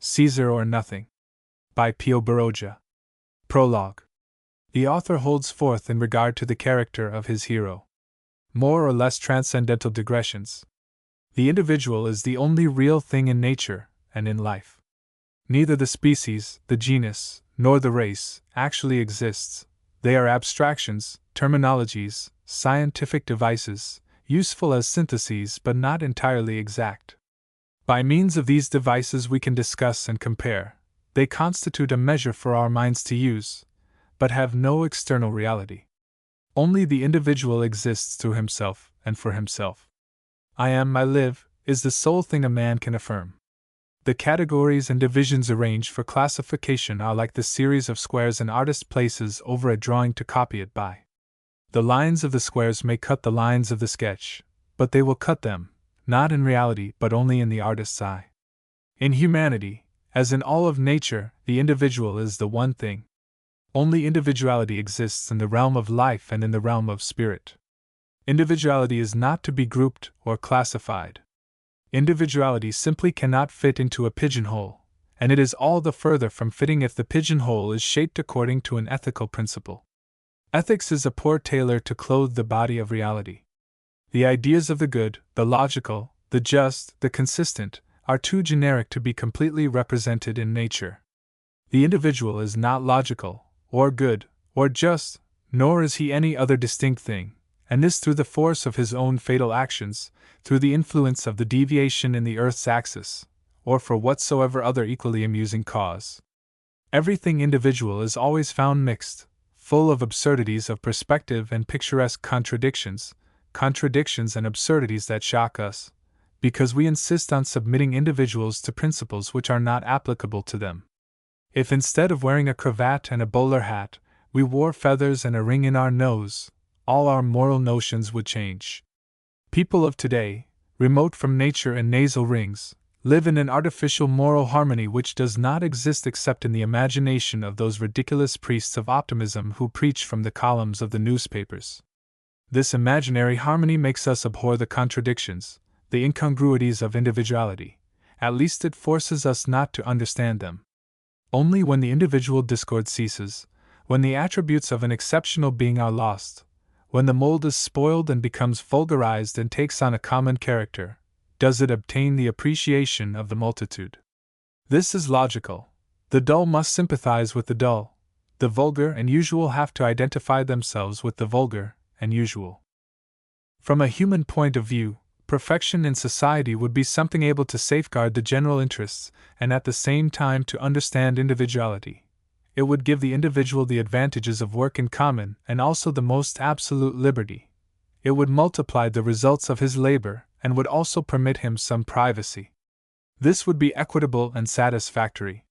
Caesar or Nothing. By Pío Baroja. Prologue. The author holds forth in regard to the character of his hero. More or less transcendental digressions. The individual is the only real thing in nature and in life. Neither the species, the genus, nor the race actually exists. They are abstractions, terminologies, scientific devices, useful as syntheses but not entirely exact. By means of these devices we can discuss and compare. They constitute a measure for our minds to use, but have no external reality. Only the individual exists through himself and for himself. I am, I live, is the sole thing a man can affirm. The categories and divisions arranged for classification are like the series of squares an artist places over a drawing to copy it by. The lines of the squares may cut the lines of the sketch, but they will cut them, not in reality but only in the artist's eye. In humanity, as in all of nature, the individual is the one thing. Only individuality exists in the realm of life and in the realm of spirit. Individuality is not to be grouped or classified. Individuality simply cannot fit into a pigeonhole, and it is all the further from fitting if the pigeonhole is shaped according to an ethical principle. Ethics is a poor tailor to clothe the body of reality. The ideas of the good, the logical, the just, the consistent, are too generic to be completely represented in nature. The individual is not logical, or good, or just, nor is he any other distinct thing, and this through the force of his own fatal actions, through the influence of the deviation in the earth's axis, or for whatsoever other equally amusing cause. Everything individual is always found mixed, full of absurdities of perspective and picturesque contradictions and absurdities that shock us, because we insist on submitting individuals to principles which are not applicable to them. If instead of wearing a cravat and a bowler hat, we wore feathers and a ring in our nose, all our moral notions would change. People of today, remote from nature and nasal rings, live in an artificial moral harmony which does not exist except in the imagination of those ridiculous priests of optimism who preach from the columns of the newspapers. This imaginary harmony makes us abhor the contradictions, the incongruities of individuality. At least it forces us not to understand them. Only when the individual discord ceases, when the attributes of an exceptional being are lost, when the mold is spoiled and becomes vulgarized and takes on a common character, does it obtain the appreciation of the multitude. This is logical. The dull must sympathize with the dull. The vulgar and usual have to identify themselves with the vulgar and usual. From a human point of view, perfection in society would be something able to safeguard the general interests and at the same time to understand individuality. It would give the individual the advantages of work in common and also the most absolute liberty. It would multiply the results of his labor and would also permit him some privacy. This would be equitable and satisfactory.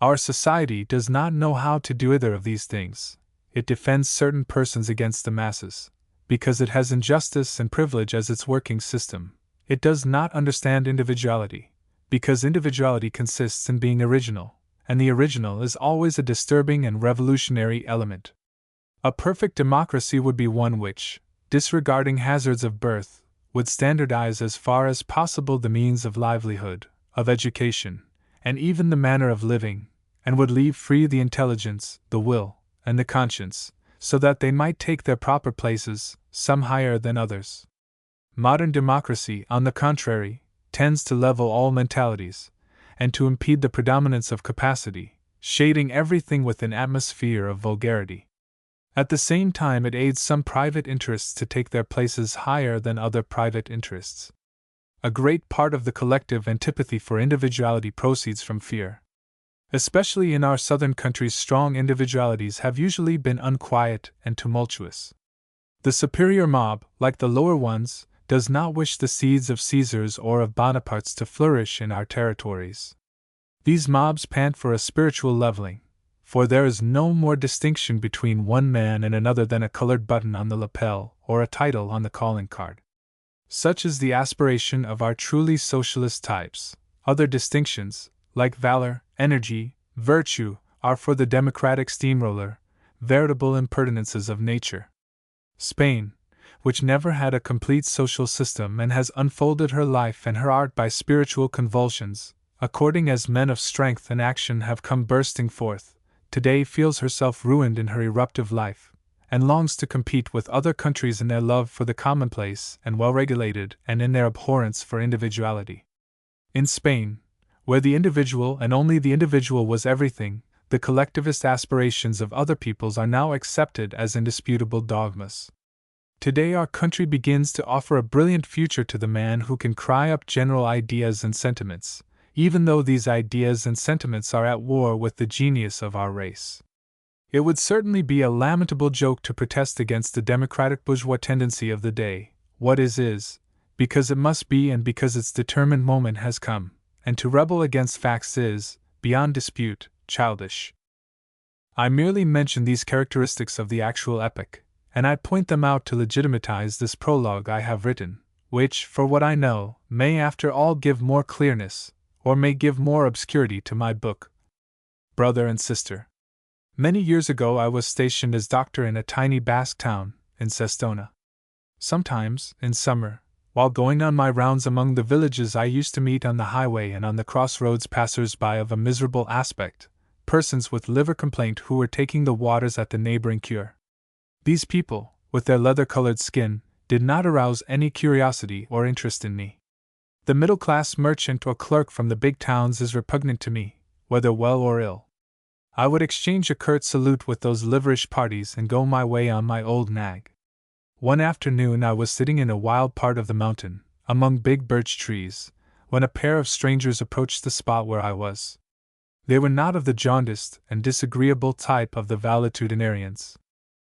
Our society does not know how to do either of these things. It defends certain persons against the masses, because it has injustice and privilege as its working system. It does not understand individuality, because individuality consists in being original, and the original is always a disturbing and revolutionary element. A perfect democracy would be one which, disregarding hazards of birth, would standardize as far as possible the means of livelihood, of education, and even the manner of living, and would leave free the intelligence, the will, and the conscience, so that they might take their proper places, some higher than others. Modern democracy, on the contrary, tends to level all mentalities, and to impede the predominance of capacity, shading everything with an atmosphere of vulgarity. At the same time, it aids some private interests to take their places higher than other private interests. A great part of the collective antipathy for individuality proceeds from fear. Especially in our southern countries, strong individualities have usually been unquiet and tumultuous. The superior mob, like the lower ones, does not wish the seeds of Caesars or of Bonapartes to flourish in our territories. These mobs pant for a spiritual leveling, for there is no more distinction between one man and another than a colored button on the lapel or a title on the calling card. Such is the aspiration of our truly socialist types. Other distinctions, like valor, energy, virtue, are for the democratic steamroller, veritable impertinences of nature. Spain, which never had a complete social system and has unfolded her life and her art by spiritual convulsions, according as men of strength and action have come bursting forth, today feels herself ruined in her eruptive life, and longs to compete with other countries in their love for the commonplace and well-regulated and in their abhorrence for individuality. In Spain, where the individual and only the individual was everything, the collectivist aspirations of other peoples are now accepted as indisputable dogmas. Today our country begins to offer a brilliant future to the man who can cry up general ideas and sentiments, even though these ideas and sentiments are at war with the genius of our race. It would certainly be a lamentable joke to protest against the democratic bourgeois tendency of the day, what is, because it must be and because its determined moment has come, and to rebel against facts is, beyond dispute, childish. I merely mention these characteristics of the actual epoch, and I point them out to legitimatize this prologue I have written, which, for what I know, may after all give more clearness, or may give more obscurity to my book. Brother and sister. Many years ago I was stationed as doctor in a tiny Basque town, in Cestona. Sometimes, in summer, while going on my rounds among the villages I used to meet on the highway and on the crossroads passers-by of a miserable aspect, persons with liver complaint who were taking the waters at the neighboring cure. These people, with their leather-colored skin, did not arouse any curiosity or interest in me. The middle-class merchant or clerk from the big towns is repugnant to me, whether well or ill. I would exchange a curt salute with those liverish parties and go my way on my old nag. One afternoon I was sitting in a wild part of the mountain, among big birch trees, when a pair of strangers approached the spot where I was. They were not of the jaundiced and disagreeable type of the valetudinarians.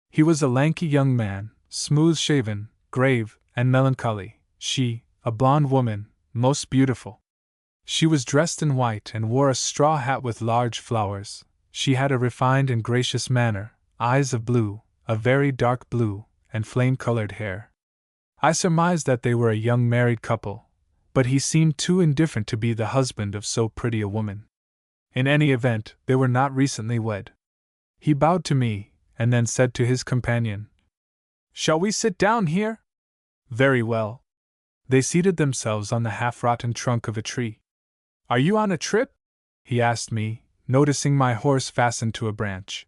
He was a lanky young man, smooth-shaven, grave, and melancholy, she, a blonde woman, most beautiful. She was dressed in white and wore a straw hat with large flowers. She had a refined and gracious manner, eyes of blue, a very dark blue, and flame-colored hair. I surmised that they were a young married couple, but he seemed too indifferent to be the husband of so pretty a woman. In any event, they were not recently wed. He bowed to me, and then said to his companion, "Shall we sit down here?" "Very well." They seated themselves on the half-rotten trunk of a tree. "Are you on a trip?" he asked me, noticing my horse fastened to a branch.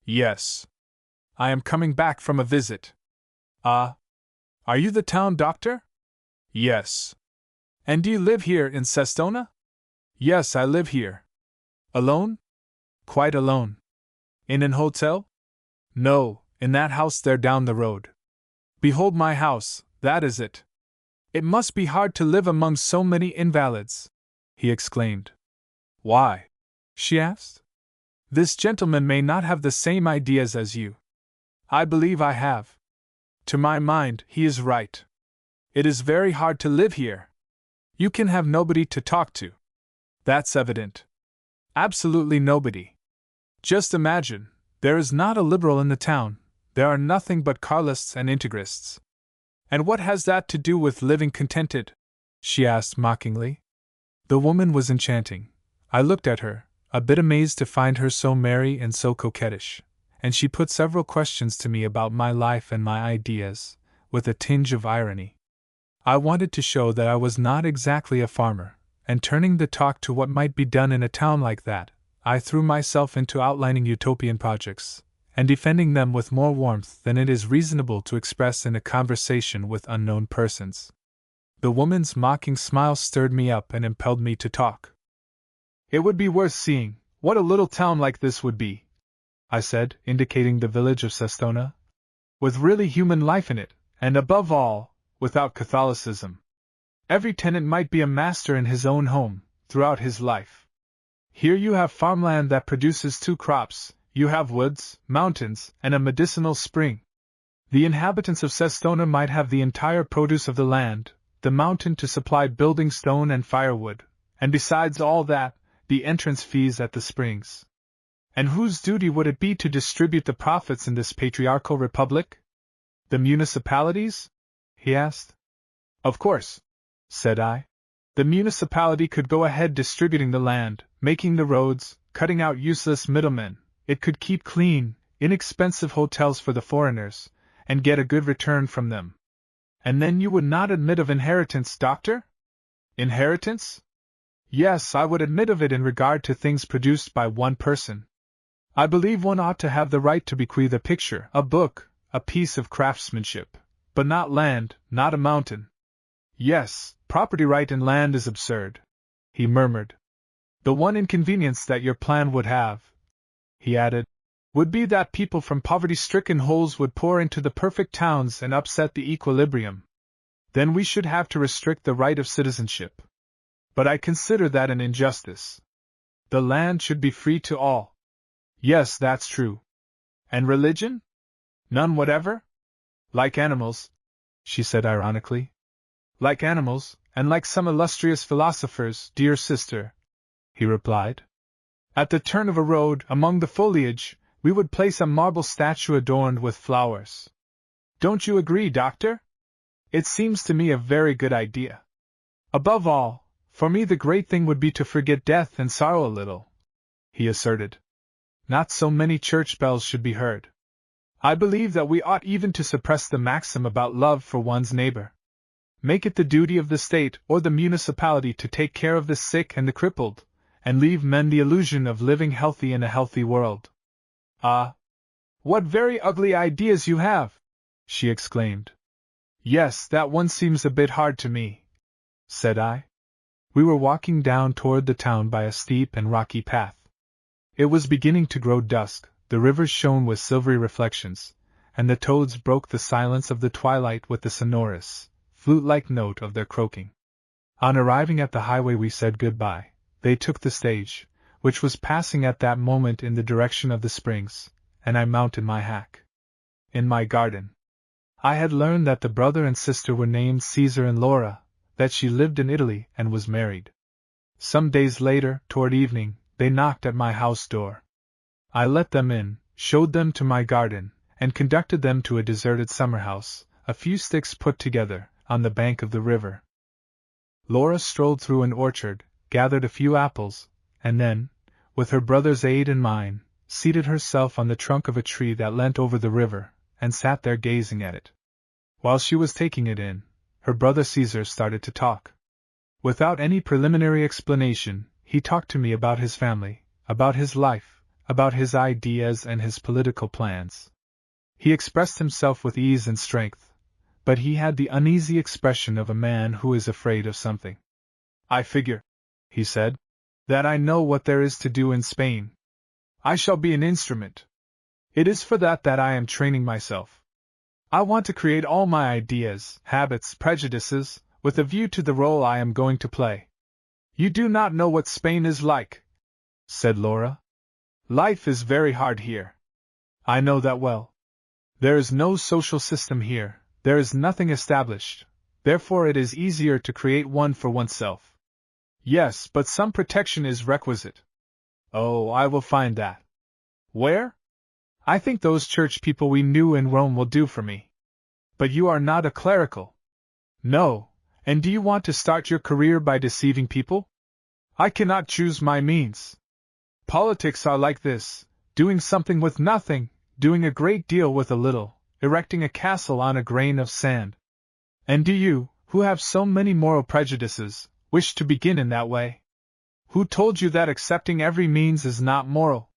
"Yes. I am coming back from a visit." "Ah. Are you the town doctor?" "Yes." "And do you live here in Cestona?" "Yes, I live here." "Alone?" "Quite alone." "In an hotel?" "No, in that house there down the road." "Behold my house, that is it." "It must be hard to live among so many invalids," he exclaimed. "Why?" she asked. "This gentleman may not have the same ideas as you." "I believe I have. To my mind, he is right. It is very hard to live here. You can have nobody to talk to." "That's evident." "Absolutely nobody. Just imagine, there is not a liberal in the town, there are nothing but Carlists and Integrists." "And what has that to do with living contented?" she asked mockingly. The woman was enchanting. I looked at her, a bit amazed to find her so merry and so coquettish, and she put several questions to me about my life and my ideas, with a tinge of irony. I wanted to show that I was not exactly a farmer, and turning the talk to what might be done in a town like that, I threw myself into outlining utopian projects, and defending them with more warmth than it is reasonable to express in a conversation with unknown persons. The woman's mocking smile stirred me up and impelled me to talk. "It would be worth seeing what a little town like this would be," I said, indicating the village of Cestona, "with really human life in it, and above all, without Catholicism. Every tenant might be a master in his own home, throughout his life. Here you have farmland that produces 2 crops, you have woods, mountains, and a medicinal spring. The inhabitants of Cestona might have the entire produce of the land, the mountain to supply building stone and firewood, and besides all that, the entrance fees at the springs. And whose duty would it be to distribute the profits in this patriarchal republic? The municipalities?" he asked. "Of course," said I. "The municipality could go ahead distributing the land, making the roads, cutting out useless middlemen. It could keep clean, inexpensive hotels for the foreigners, and get a good return from them. And then you would not admit of inheritance, doctor?" "Inheritance?" Yes, I would admit of it in regard to things produced by one person. I believe one ought to have the right to bequeath a picture, a book, a piece of craftsmanship, but not land, not a mountain. Yes, property right in land is absurd, he murmured. The one inconvenience that your plan would have, he added, would be that people from poverty-stricken holes would pour into the perfect towns and upset the equilibrium. Then we should have to restrict the right of citizenship. But I consider that an injustice. The land should be free to all. Yes, that's true. And religion? None whatever? Like animals, she said ironically. Like animals, and like some illustrious philosophers, dear sister, he replied. At the turn of a road, among the foliage, we would place a marble statue adorned with flowers. Don't you agree, Doctor? It seems to me a very good idea. Above all, for me the great thing would be to forget death and sorrow a little, he asserted. Not so many church bells should be heard. I believe that we ought even to suppress the maxim about love for one's neighbor. Make it the duty of the state or the municipality to take care of the sick and the crippled, and leave men the illusion of living healthy in a healthy world. Ah! What very ugly ideas you have! She exclaimed. Yes, that one seems a bit hard to me, said I. We were walking down toward the town by a steep and rocky path. It was beginning to grow dusk, the rivers shone with silvery reflections, and the toads broke the silence of the twilight with the sonorous, flute-like note of their croaking. On arriving at the highway we said goodbye. They took the stage, which was passing at that moment in the direction of the springs, and I mounted my hack. In my garden. I had learned that the brother and sister were named Caesar and Laura, that she lived in Italy and was married. Some days later, toward evening, they knocked at my house door. I let them in, showed them to my garden, and conducted them to a deserted summer house, a few sticks put together, on the bank of the river. Laura strolled through an orchard, gathered a few apples, and then, with her brother's aid and mine, seated herself on the trunk of a tree that leant over the river, and sat there gazing at it. While she was taking it in, her brother Caesar started to talk. Without any preliminary explanation, he talked to me about his family, about his life, about his ideas and his political plans. He expressed himself with ease and strength, but he had the uneasy expression of a man who is afraid of something. I figure, he said, that I know what there is to do in Spain. I shall be an instrument. It is for that I am training myself. I want to create all my ideas, habits, prejudices, with a view to the role I am going to play. You do not know what Spain is like, said Laura. Life is very hard here. I know that well. There is no social system here, there is nothing established, therefore it is easier to create one for oneself. Yes, but some protection is requisite. Oh, I will find that. Where? I think those church people we knew in Rome will do for me. But you are not a clerical. No, and do you want to start your career by deceiving people? I cannot choose my means. Politics are like this, doing something with nothing, doing a great deal with a little, erecting a castle on a grain of sand. And do you, who have so many moral prejudices, wish to begin in that way? Who told you that accepting every means is not moral?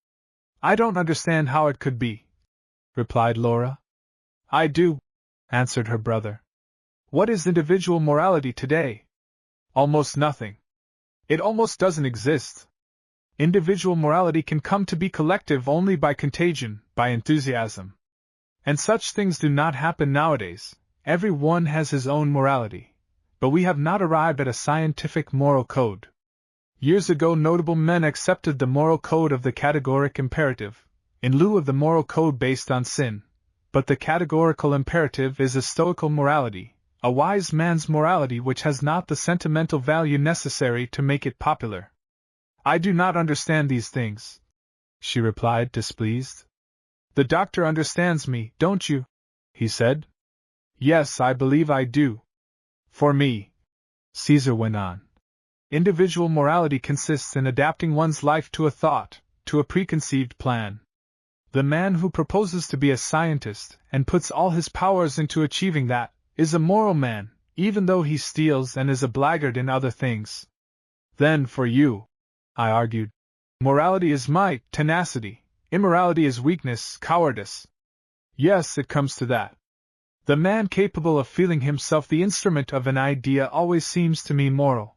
I don't understand how it could be, replied Laura. I do, answered her brother. What is individual morality today? Almost nothing. It almost doesn't exist. Individual morality can come to be collective only by contagion, by enthusiasm. And such things do not happen nowadays. Every one has his own morality. But we have not arrived at a scientific moral code. Years ago notable men accepted the moral code of the categoric imperative, in lieu of the moral code based on sin. But the categorical imperative is a stoical morality, a wise man's morality which has not the sentimental value necessary to make it popular. I do not understand these things, she replied, displeased. The doctor understands me, don't you? He said. Yes, I believe I do. For me, Caesar went on, individual morality consists in adapting one's life to a thought, to a preconceived plan. The man who proposes to be a scientist and puts all his powers into achieving that is a moral man, even though he steals and is a blackguard in other things. Then for you, I argued, morality is might, tenacity, immorality is weakness, cowardice. Yes, it comes to that. The man capable of feeling himself the instrument of an idea always seems to me moral.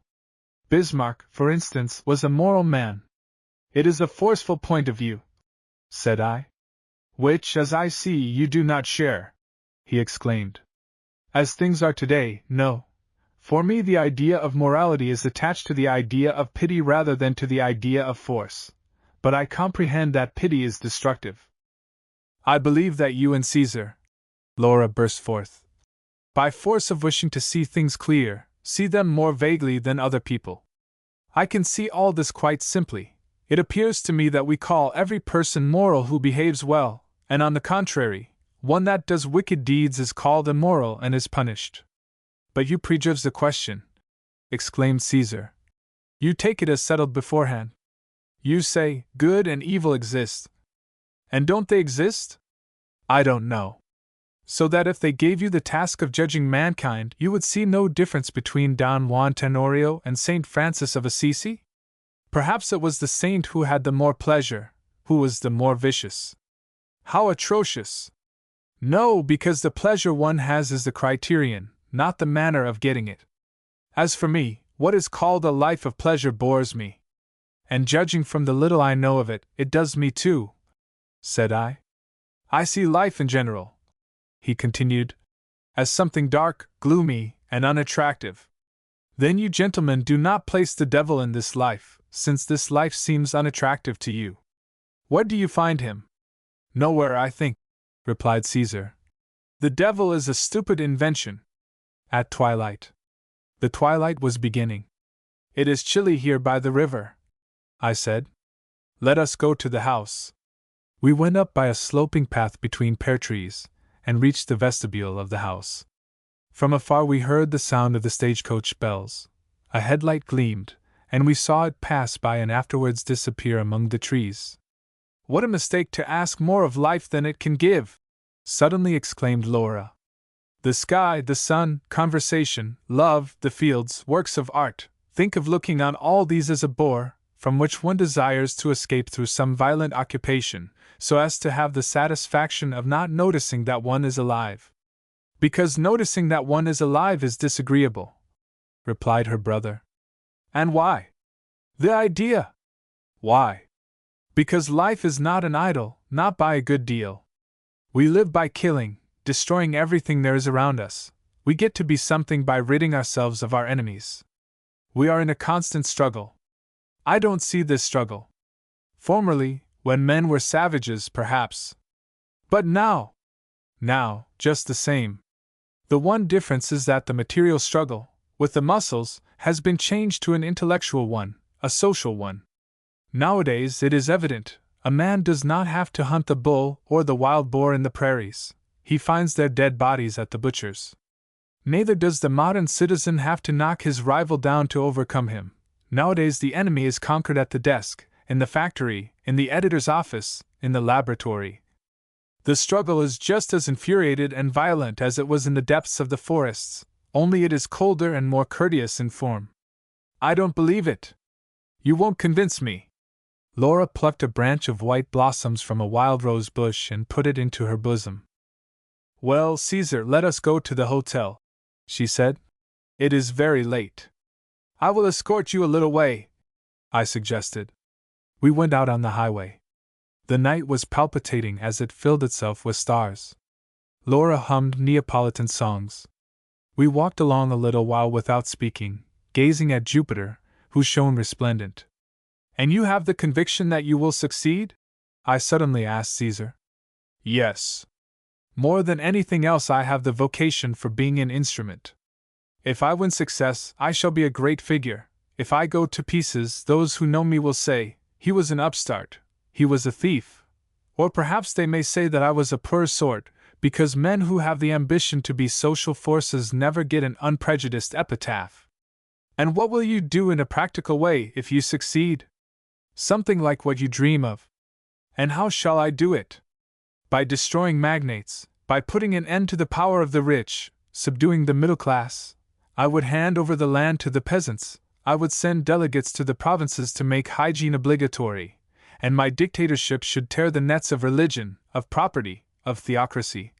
Bismarck, for instance, was a moral man. It is a forceful point of view, said I. Which, as I see, you do not share, he exclaimed. As things are today, no. For me the idea of morality is attached to the idea of pity rather than to the idea of force. But I comprehend that pity is destructive. I believe that you and Caesar, Laura burst forth, by force of wishing to see things clear, see them more vaguely than other people. I can see all this quite simply. It appears to me that we call every person moral who behaves well, and on the contrary, one that does wicked deeds is called immoral and is punished. But you prejudge the question, exclaimed Caesar. You take it as settled beforehand. You say, good and evil exist. And don't they exist? I don't know. So that if they gave you the task of judging mankind, you would see no difference between Don Juan Tenorio and Saint Francis of Assisi? Perhaps it was the saint who had the more pleasure, who was the more vicious. How atrocious! No, because the pleasure one has is the criterion, not the manner of getting it. As for me, what is called a life of pleasure bores me. And judging from the little I know of it, it does me too, said I. I see life in general, he continued, as something dark, gloomy, and unattractive. Then you gentlemen do not place the devil in this life, since this life seems unattractive to you. Where do you find him? Nowhere, I think, replied Caesar. The devil is a stupid invention. At twilight. The twilight was beginning. It is chilly here by the river, I said. Let us go to the house. We went up by a sloping path between pear trees, and reached the vestibule of the house. From afar we heard the sound of the stagecoach bells. A headlight gleamed, and we saw it pass by and afterwards disappear among the trees. What a mistake to ask more of life than it can give! Suddenly exclaimed Laura. The sky, the sun, conversation, love, the fields, works of art. Think of looking on all these as a bore, from which one desires to escape through some violent occupation, so as to have the satisfaction of not noticing that one is alive. Because noticing that one is alive is disagreeable, replied her brother. And why? The idea! Why? Because life is not an idle, not by a good deal. We live by killing, destroying everything there is around us. We get to be something by ridding ourselves of our enemies. We are in a constant struggle. I don't see this struggle. Formerly, when men were savages, perhaps. But now, just the same. The one difference is that the material struggle, with the muscles, has been changed to an intellectual one, a social one. Nowadays it is evident, a man does not have to hunt the bull or the wild boar in the prairies. He finds their dead bodies at the butcher's. Neither does the modern citizen have to knock his rival down to overcome him. Nowadays the enemy is conquered at the desk, in the factory, in the editor's office, in the laboratory. The struggle is just as infuriated and violent as it was in the depths of the forests, only it is colder and more courteous in form. I don't believe it. You won't convince me. Laura plucked a branch of white blossoms from a wild rose bush and put it into her bosom. Well, Caesar, let us go to the hotel, she said. It is very late. I will escort you a little way, I suggested. We went out on the highway. The night was palpitating as it filled itself with stars. Laura hummed Neapolitan songs. We walked along a little while without speaking, gazing at Jupiter, who shone resplendent. And you have the conviction that you will succeed? I suddenly asked Caesar. Yes. More than anything else I have the vocation for being an instrument. If I win success, I shall be a great figure. If I go to pieces, those who know me will say, he was an upstart, he was a thief. Or perhaps they may say that I was a poor sort, because men who have the ambition to be social forces never get an unprejudiced epitaph. And what will you do in a practical way if you succeed? Something like what you dream of. And how shall I do it? By destroying magnates, by putting an end to the power of the rich, subduing the middle class. I would hand over the land to the peasants, I would send delegates to the provinces to make hygiene obligatory, and my dictatorship should tear the nets of religion, of property, of theocracy.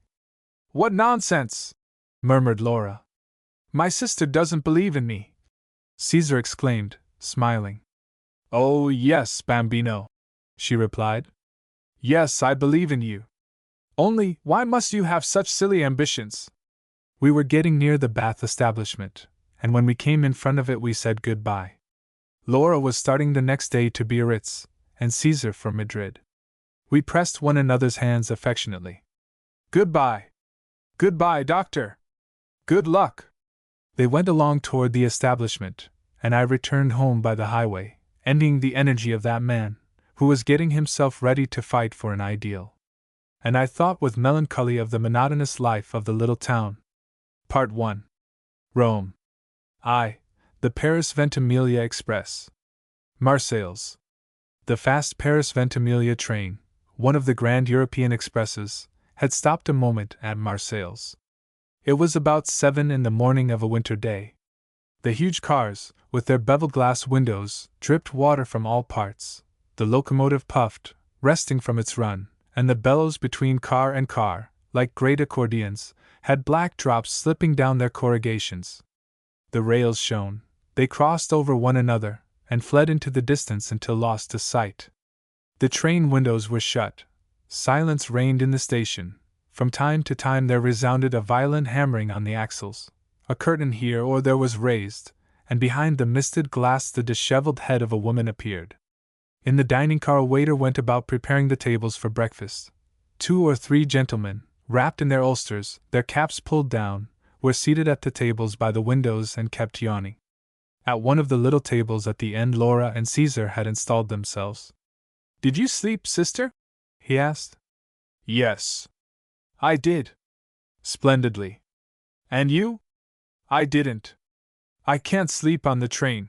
What nonsense! Murmured Laura. My sister doesn't believe in me, Caesar exclaimed, smiling. Oh, yes, Bambino, she replied. Yes, I believe in you. Only, why must you have such silly ambitions? We were getting near the Bath establishment, and when we came in front of it we said goodbye. Laura was starting the next day to Biarritz, and Caesar for Madrid. We pressed one another's hands affectionately. Goodbye. Goodbye, doctor. Good luck. They went along toward the establishment, and I returned home by the highway, envying the energy of that man, who was getting himself ready to fight for an ideal. And I thought with melancholy of the monotonous life of the little town. Part 1. Rome. The Paris Ventimiglia Express. Marseilles. The fast Paris Ventimiglia train, one of the grand European expresses, had stopped a moment at Marseilles. It was about 7 in the morning of a winter day. The huge cars, with their beveled glass windows, dripped water from all parts. The locomotive puffed, resting from its run, and the bellows between car and car, like great accordions, had black drops slipping down their corrugations. The rails shone, they crossed over one another, and fled into the distance until lost to sight. The train windows were shut. Silence reigned in the station. From time to time there resounded a violent hammering on the axles. A curtain here or there was raised, and behind the misted glass the disheveled head of a woman appeared. In the dining car a waiter went about preparing the tables for breakfast. 2 or 3 gentlemen, wrapped in their ulsters, their caps pulled down, were seated at the tables by the windows and kept yawning. At one of the little tables at the end Laura and Caesar had installed themselves. Did you sleep, sister? He asked. Yes. I did. Splendidly. And you? I didn't. I can't sleep on the train.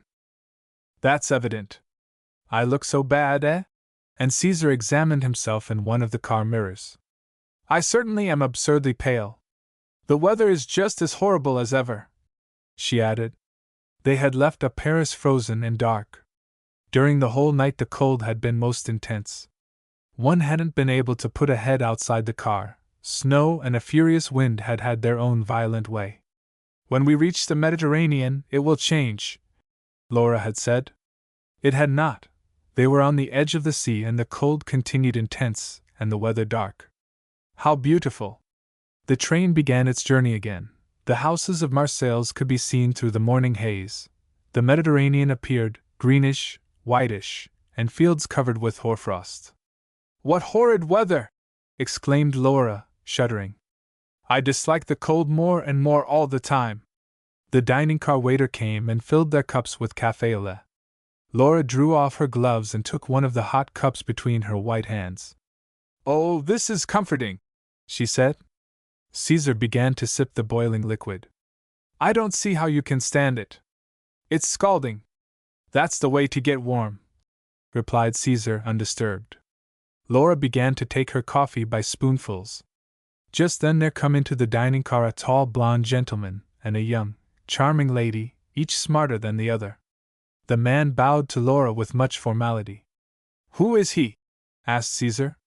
That's evident. I look so bad, eh? And Caesar examined himself in one of the car mirrors. I certainly am absurdly pale. The weather is just as horrible as ever, she added. They had left a Paris frozen and dark. During the whole night the cold had been most intense. One hadn't been able to put a head outside the car. Snow and a furious wind had had their own violent way. When we reach the Mediterranean, it will change, Laura had said. It had not. They were on the edge of the sea and the cold continued intense and the weather dark. How beautiful! The train began its journey again. The houses of Marseilles could be seen through the morning haze. The Mediterranean appeared, greenish, whitish, and fields covered with hoarfrost. What horrid weather! Exclaimed Laura, shuddering. I dislike the cold more and more all the time. The dining car waiter came and filled their cups with café au lait. Laura drew off her gloves and took one of the hot cups between her white hands. Oh, this is comforting, she said. Caesar began to sip the boiling liquid. I don't see how you can stand it. It's scalding. That's the way to get warm, replied Caesar, undisturbed. Laura began to take her coffee by spoonfuls. Just then there come into the dining car a tall blonde gentleman and a young, charming lady, each smarter than the other. The man bowed to Laura with much formality. Who is he? Asked Caesar.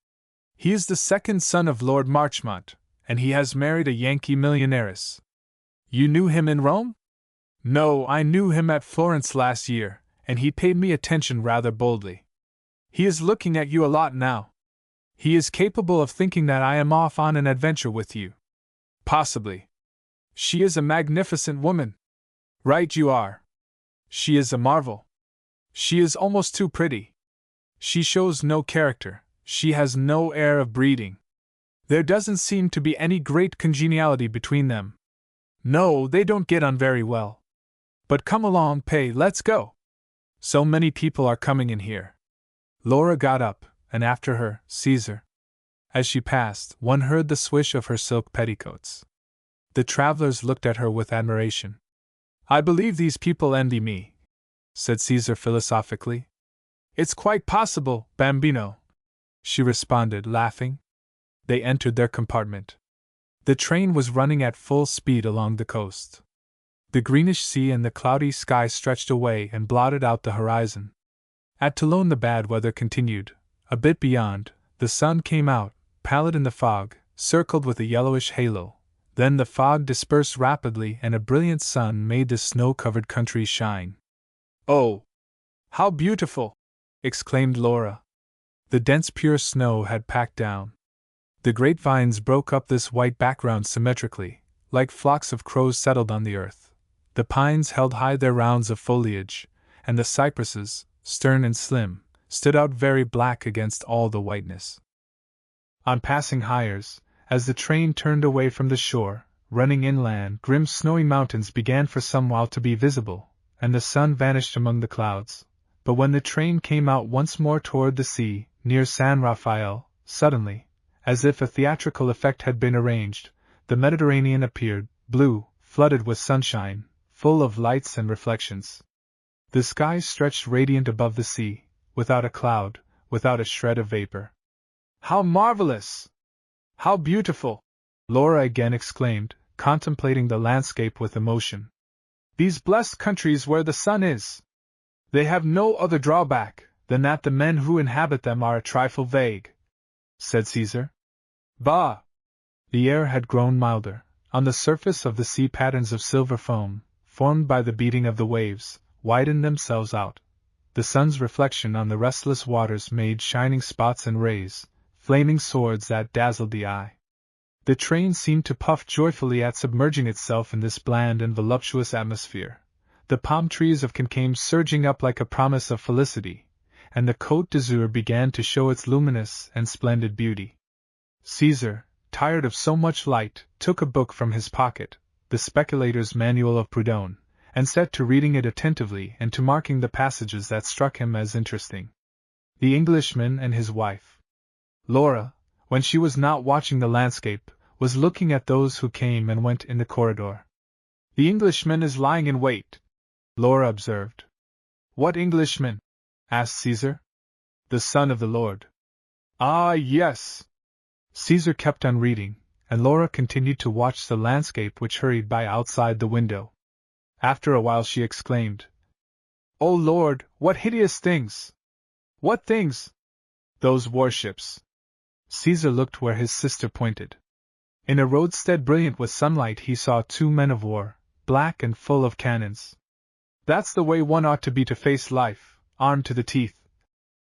He is the second son of Lord Marchmont, and he has married a Yankee millionairess. You knew him in Rome? No, I knew him at Florence last year, and he paid me attention rather boldly. He is looking at you a lot now. He is capable of thinking that I am off on an adventure with you. Possibly. She is a magnificent woman. Right you are. She is a marvel. She is almost too pretty. She shows no character, she has no air of breeding. There doesn't seem to be any great congeniality between them. No, they don't get on very well. But come along, Pay, let's go. So many people are coming in here. Laura got up, and after her, Caesar. As she passed, one heard the swish of her silk petticoats. The travelers looked at her with admiration. I believe these people envy me, said Caesar philosophically. It's quite possible, Bambino, she responded, laughing. They entered their compartment. The train was running at full speed along the coast. The greenish sea and the cloudy sky stretched away and blotted out the horizon. At Toulon the bad weather continued. A bit beyond, the sun came out, pallid in the fog, circled with a yellowish halo. Then the fog dispersed rapidly and a brilliant sun made the snow-covered country shine. "Oh, how beautiful!" exclaimed Laura. The dense pure snow had packed down. The grapevines broke up this white background symmetrically, like flocks of crows settled on the earth. The pines held high their rounds of foliage, and the cypresses, stern and slim, stood out very black against all the whiteness. On passing Hyères, as the train turned away from the shore, running inland, grim snowy mountains began for some while to be visible, and the sun vanished among the clouds. But when the train came out once more toward the sea, near San Rafael, suddenly, as if a theatrical effect had been arranged, the Mediterranean appeared, blue, flooded with sunshine, full of lights and reflections. The sky stretched radiant above the sea, without a cloud, without a shred of vapor. "How marvelous! How beautiful!" Laura again exclaimed, contemplating the landscape with emotion. "These blessed countries where the sun is! They have no other drawback than that the men who inhabit them are a trifle vague," said Caesar. "Bah!" The air had grown milder. On the surface of the sea patterns of silver foam, formed by the beating of the waves, widened themselves out. The sun's reflection on the restless waters made shining spots and rays, flaming swords that dazzled the eye. The train seemed to puff joyfully at submerging itself in this bland and voluptuous atmosphere, the palm trees of Cancale surging up like a promise of felicity, and the Côte d'Azur began to show its luminous and splendid beauty. Caesar, tired of so much light, took a book from his pocket, the Speculator's Manual of Proudhon, and set to reading it attentively and to marking the passages that struck him as interesting. The Englishman and his wife. Laura, when she was not watching the landscape, was looking at those who came and went in the corridor. "The Englishman is lying in wait," Laura observed. "What Englishman?" asked Caesar. "The son of the Lord." "Ah, yes." Caesar kept on reading, and Laura continued to watch the landscape which hurried by outside the window. After a while she exclaimed, "Oh Lord, what hideous things!" "What things?" "Those warships." Caesar looked where his sister pointed. In a roadstead brilliant with sunlight he saw 2 men of war, black and full of cannons. "That's the way one ought to be to face life, armed to the teeth,"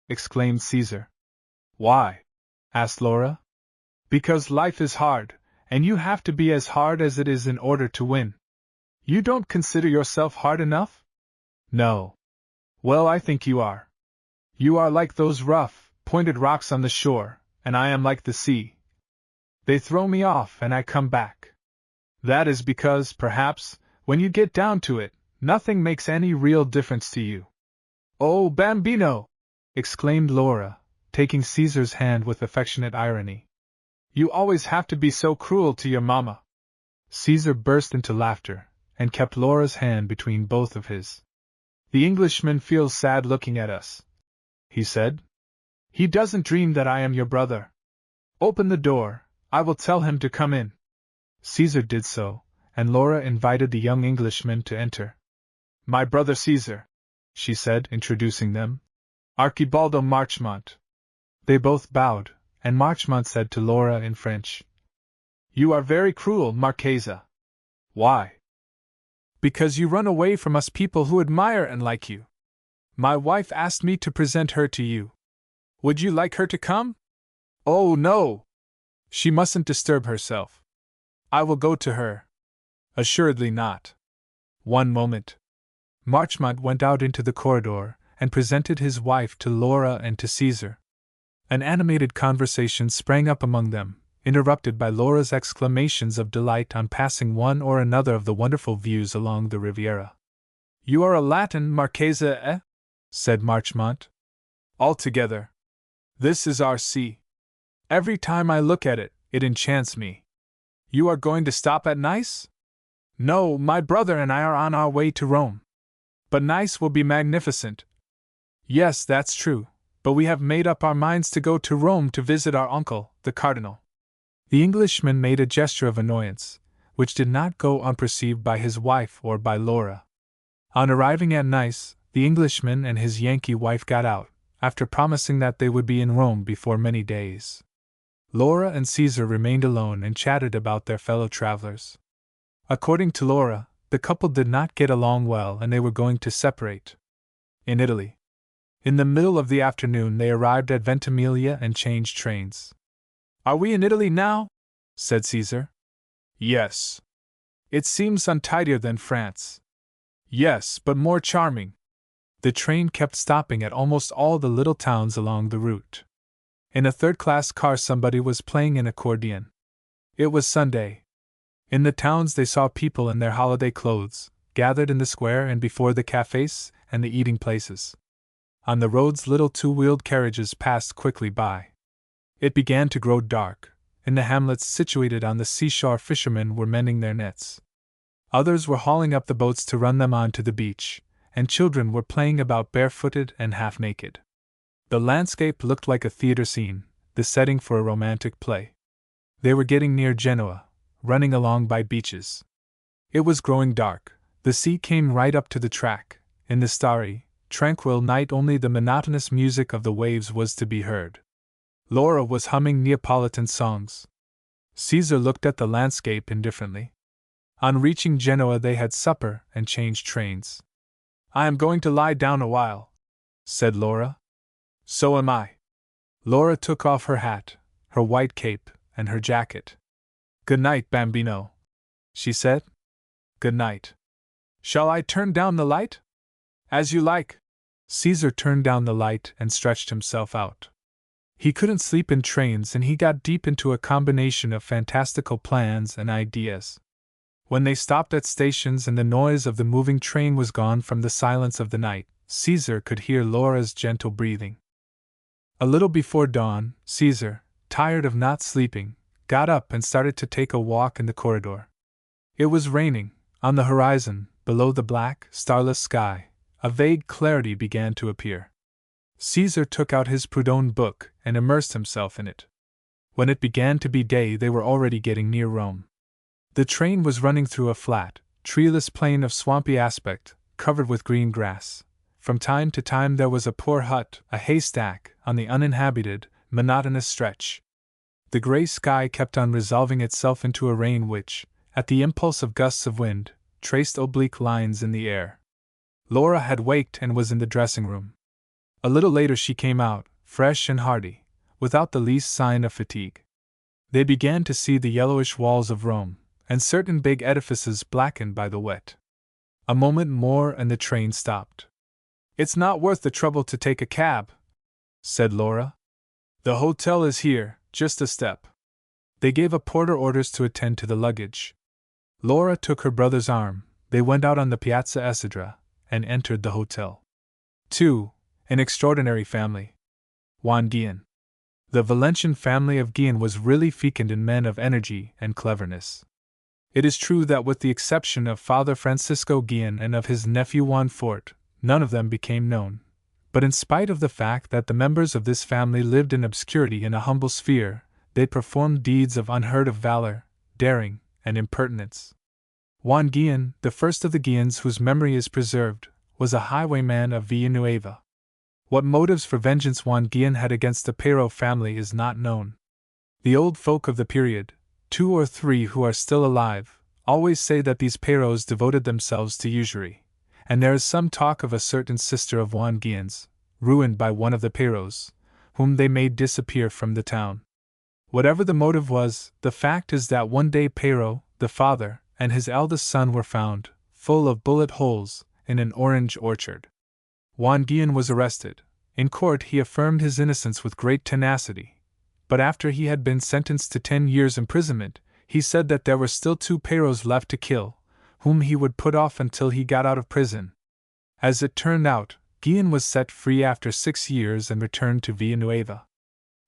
exclaimed Caesar. "Why?" asked Laura. "Because life is hard, and you have to be as hard as it is in order to win. You don't consider yourself hard enough?" "No." "Well, I think you are. You are like those rough, pointed rocks on the shore, and I am like the sea. They throw me off and I come back. That is because, perhaps, when you get down to it, nothing makes any real difference to you." "Oh, Bambino!" exclaimed Laura, taking Caesar's hand with affectionate irony. "You always have to be so cruel to your mamma." Caesar burst into laughter, and kept Laura's hand between both of his. "The Englishman feels sad looking at us," he said. "He doesn't dream that I am your brother. Open the door, I will tell him to come in." Caesar did so, and Laura invited the young Englishman to enter. "My brother Caesar," she said, introducing them. "Archibaldo Marchmont." They both bowed, and Marchmont said to Laura in French, "You are very cruel, Marchesa." "Why?" "Because you run away from us people who admire and like you. My wife asked me to present her to you. Would you like her to come?" "Oh, no! She mustn't disturb herself. I will go to her." "Assuredly not. One moment." Marchmont went out into the corridor, and presented his wife to Laura and to Caesar. An animated conversation sprang up among them, interrupted by Laura's exclamations of delight on passing one or another of the wonderful views along the Riviera. "You are a Latin, Marchesa, eh?" said Marchmont. "Altogether. This is our sea. Every time I look at it, it enchants me. You are going to stop at Nice?" "No, my brother and I are on our way to Rome. But Nice will be magnificent." "Yes, that's true, but we have made up our minds to go to Rome to visit our uncle, the Cardinal." The Englishman made a gesture of annoyance, which did not go unperceived by his wife or by Laura. On arriving at Nice, the Englishman and his Yankee wife got out, after promising that they would be in Rome before many days. Laura and Caesar remained alone and chatted about their fellow travelers. According to Laura, the couple did not get along well and they were going to separate. In Italy. In the middle of the afternoon they arrived at Ventimiglia and changed trains. "Are we in Italy now?" said Caesar. "Yes." "It seems untidier than France." "Yes, but more charming." The train kept stopping at almost all the little towns along the route. In a third-class car somebody was playing an accordion. It was Sunday. In the towns they saw people in their holiday clothes, gathered in the square and before the cafes and the eating places. On the roads little two-wheeled carriages passed quickly by. It began to grow dark. In the hamlets situated on the seashore fishermen were mending their nets. Others were hauling up the boats to run them on to the beach, and children were playing about barefooted and half-naked. The landscape looked like a theater scene, the setting for a romantic play. They were getting near Genoa, running along by beaches. It was growing dark. The sea came right up to the track. In the starry, tranquil night only the monotonous music of the waves was to be heard. Laura was humming Neapolitan songs. Caesar looked at the landscape indifferently. On reaching Genoa they had supper and changed trains. "I am going to lie down a while," said Laura. "So am I." Laura took off her hat, her white cape, and her jacket. "Good night, Bambino," she said. "Good night. Shall I turn down the light?" "As you like." Caesar turned down the light and stretched himself out. He couldn't sleep in trains and he got deep into a combination of fantastical plans and ideas. When they stopped at stations and the noise of the moving train was gone from the silence of the night, Caesar could hear Laura's gentle breathing. A little before dawn, Caesar, tired of not sleeping, got up and started to take a walk in the corridor. It was raining. On the horizon, below the black, starless sky, a vague clarity began to appear. Caesar took out his Proudhon book and immersed himself in it. When it began to be day they were already getting near Rome. The train was running through a flat, treeless plain of swampy aspect, covered with green grass. From time to time there was a poor hut, a haystack, on the uninhabited, monotonous stretch. The gray sky kept on resolving itself into a rain which, at the impulse of gusts of wind, traced oblique lines in the air. Laura had waked and was in the dressing-room. A little later she came out, fresh and hearty, without the least sign of fatigue. They began to see the yellowish walls of Rome, and certain big edifices blackened by the wet. A moment more and the train stopped. "It's not worth the trouble to take a cab," said Laura. "The hotel is here, just a step." They gave a porter orders to attend to the luggage. Laura took her brother's arm, they went out on the Piazza Esidra, and entered the hotel. 2. An extraordinary family. Juan Guillen. The Valencian family of Guillen was really fecund in men of energy and cleverness. It is true that with the exception of Father Francisco Guillen and of his nephew Juan Fort, none of them became known. But in spite of the fact that the members of this family lived in obscurity in a humble sphere, they performed deeds of unheard of valor, daring, and impertinence. Juan Guillen, the first of the Guillens whose memory is preserved, was a highwayman of Villanueva. What motives for vengeance Juan Guillen had against the Pero family is not known. The old folk of the period, 2 or 3 who are still alive, always say that these Peros devoted themselves to usury, and there is some talk of a certain sister of Juan Guillen's, ruined by one of the Peros, whom they made disappear from the town. Whatever the motive was, the fact is that one day Pero, the father, and his eldest son were found, full of bullet holes, in an orange orchard. Juan Guillen was arrested. In court he affirmed his innocence with great tenacity, but after he had been sentenced to 10 years' imprisonment, he said that there were still 2 Peros left to kill, whom he would put off until he got out of prison. As it turned out, Guillen was set free after 6 years and returned to Villanueva.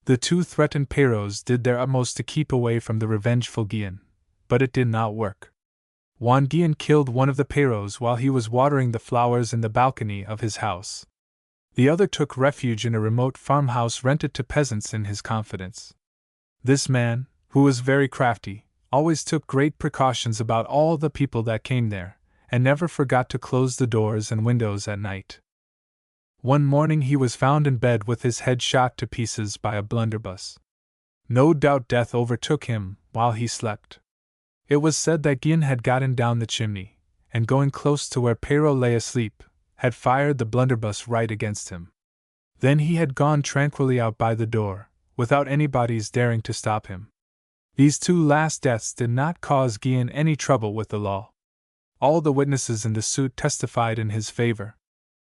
The 2 threatened Peros did their utmost to keep away from the revengeful Guillen, but it did not work. Juan Guillen killed one of the Peros while he was watering the flowers in the balcony of his house. The other took refuge in a remote farmhouse rented to peasants in his confidence. This man, who was very crafty, always took great precautions about all the people that came there, and never forgot to close the doors and windows at night. One morning he was found in bed with his head shot to pieces by a blunderbuss. No doubt death overtook him while he slept. It was said that Gian had gotten down the chimney, and going close to where Pero lay asleep, had fired the blunderbuss right against him. Then he had gone tranquilly out by the door, without anybody's daring to stop him. These two last deaths did not cause Gian any trouble with the law. All the witnesses in the suit testified in his favor.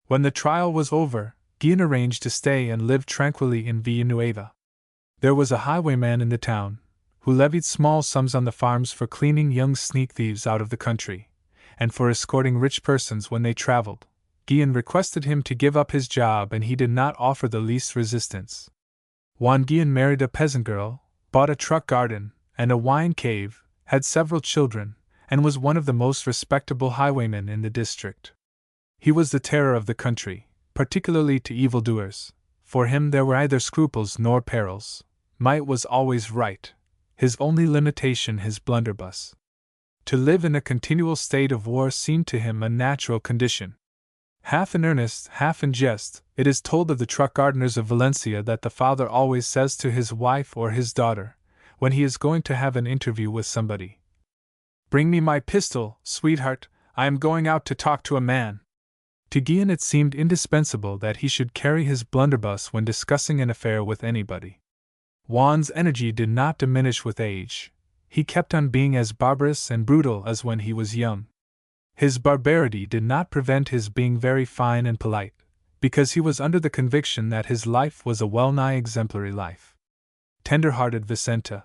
When the trial was over, Gian arranged to stay and live tranquilly in Villanueva. There was a highwayman in the town, who levied small sums on the farms for cleaning young sneak thieves out of the country, and for escorting rich persons when they traveled. Gian requested him to give up his job, and he did not offer the least resistance. Juan Gian married a peasant girl, bought a truck garden and a wine cave, had several children, and was one of the most respectable highwaymen in the district. He was the terror of the country, particularly to evildoers. For him there were neither scruples nor perils. Might was always right, his only limitation his blunderbuss. To live in a continual state of war seemed to him a natural condition. Half in earnest, half in jest, it is told of the truck gardeners of Valencia that the father always says to his wife or his daughter, when he is going to have an interview with somebody, "Bring me my pistol, sweetheart, I am going out to talk to a man." To Gian it seemed indispensable that he should carry his blunderbuss when discussing an affair with anybody. Juan's energy did not diminish with age. He kept on being as barbarous and brutal as when he was young. His barbarity did not prevent his being very fine and polite, because he was under the conviction that his life was a well-nigh exemplary life. Tender-hearted Vicenta.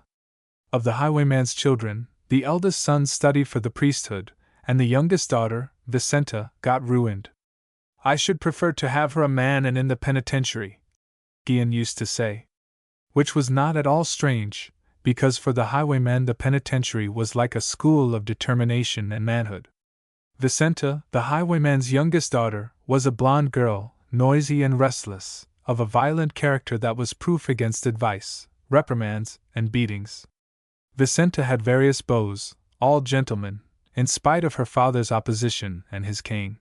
Of the highwayman's children, the eldest son studied for the priesthood, and the youngest daughter, Vicenta, got ruined. "I should prefer to have her a man and in the penitentiary," Gian used to say. Which was not at all strange, because for the highwayman the penitentiary was like a school of determination and manhood. Vicenta, the highwayman's youngest daughter, was a blonde girl, noisy and restless, of a violent character that was proof against advice, reprimands, and beatings. Vicenta had various beaux, all gentlemen, in spite of her father's opposition and his cane.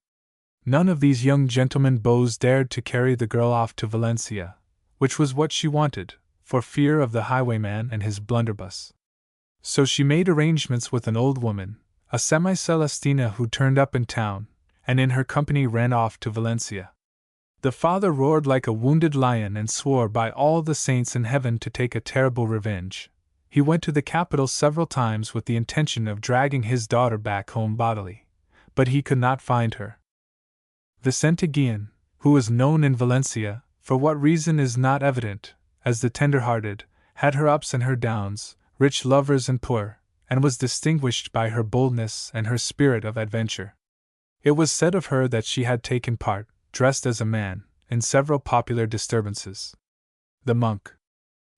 None of these young gentlemen beaux dared to carry the girl off to Valencia, which was what she wanted, for fear of the highwayman and his blunderbuss. So she made arrangements with an old woman, a semi-Celestina who turned up in town, and in her company ran off to Valencia. The father roared like a wounded lion and swore by all the saints in heaven to take a terrible revenge. He went to the capital several times with the intention of dragging his daughter back home bodily, but he could not find her. Vicenta Gian, who was known in Valencia, for what reason is not evident, as the tender-hearted, had her ups and her downs, rich lovers and poor, and was distinguished by her boldness and her spirit of adventure. It was said of her that she had taken part, dressed as a man, in several popular disturbances. The monk.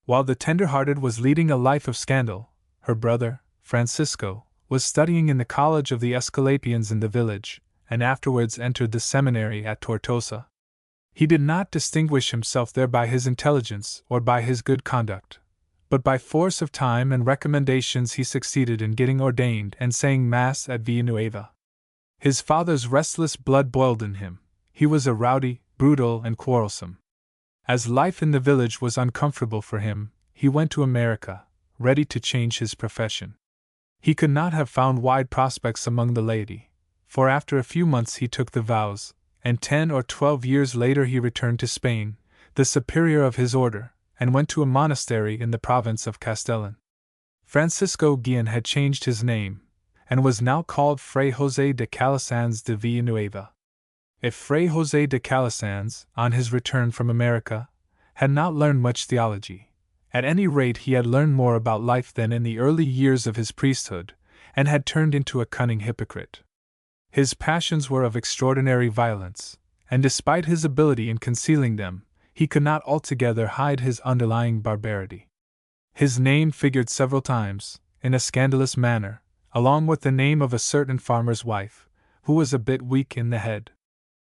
While the tender-hearted was leading a life of scandal, her brother, Francisco, was studying in the college of the Escalapians in the village, and afterwards entered the seminary at Tortosa. He did not distinguish himself there by his intelligence or by his good conduct, but by force of time and recommendations he succeeded in getting ordained and saying Mass at Villanueva. His father's restless blood boiled in him. He was a rowdy, brutal, and quarrelsome. As life in the village was uncomfortable for him, he went to America, ready to change his profession. He could not have found wide prospects among the laity, for after a few months he took the vows, and 10 or 12 years later he returned to Spain, the superior of his order, and went to a monastery in the province of Castellan. Francisco Gian had changed his name, and was now called Fray José de Calasanz de Villanueva. If Fray José de Calasanz, on his return from America, had not learned much theology, at any rate he had learned more about life than in the early years of his priesthood, and had turned into a cunning hypocrite. His passions were of extraordinary violence, and despite his ability in concealing them, he could not altogether hide his underlying barbarity. His name figured several times, in a scandalous manner, along with the name of a certain farmer's wife, who was a bit weak in the head.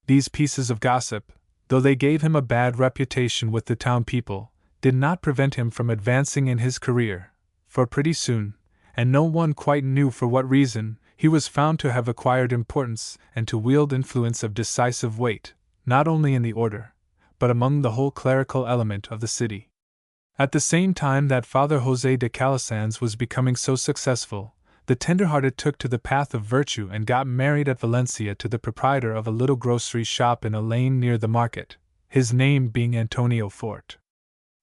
These pieces of gossip, though they gave him a bad reputation with the town people, did not prevent him from advancing in his career, for pretty soon, and no one quite knew for what reason, he was found to have acquired importance and to wield influence of decisive weight, not only in the order, but among the whole clerical element of the city. At the same time that Father José de Calasanz was becoming so successful, the tender-hearted took to the path of virtue and got married at Valencia to the proprietor of a little grocery shop in a lane near the market, his name being Antonio Fort.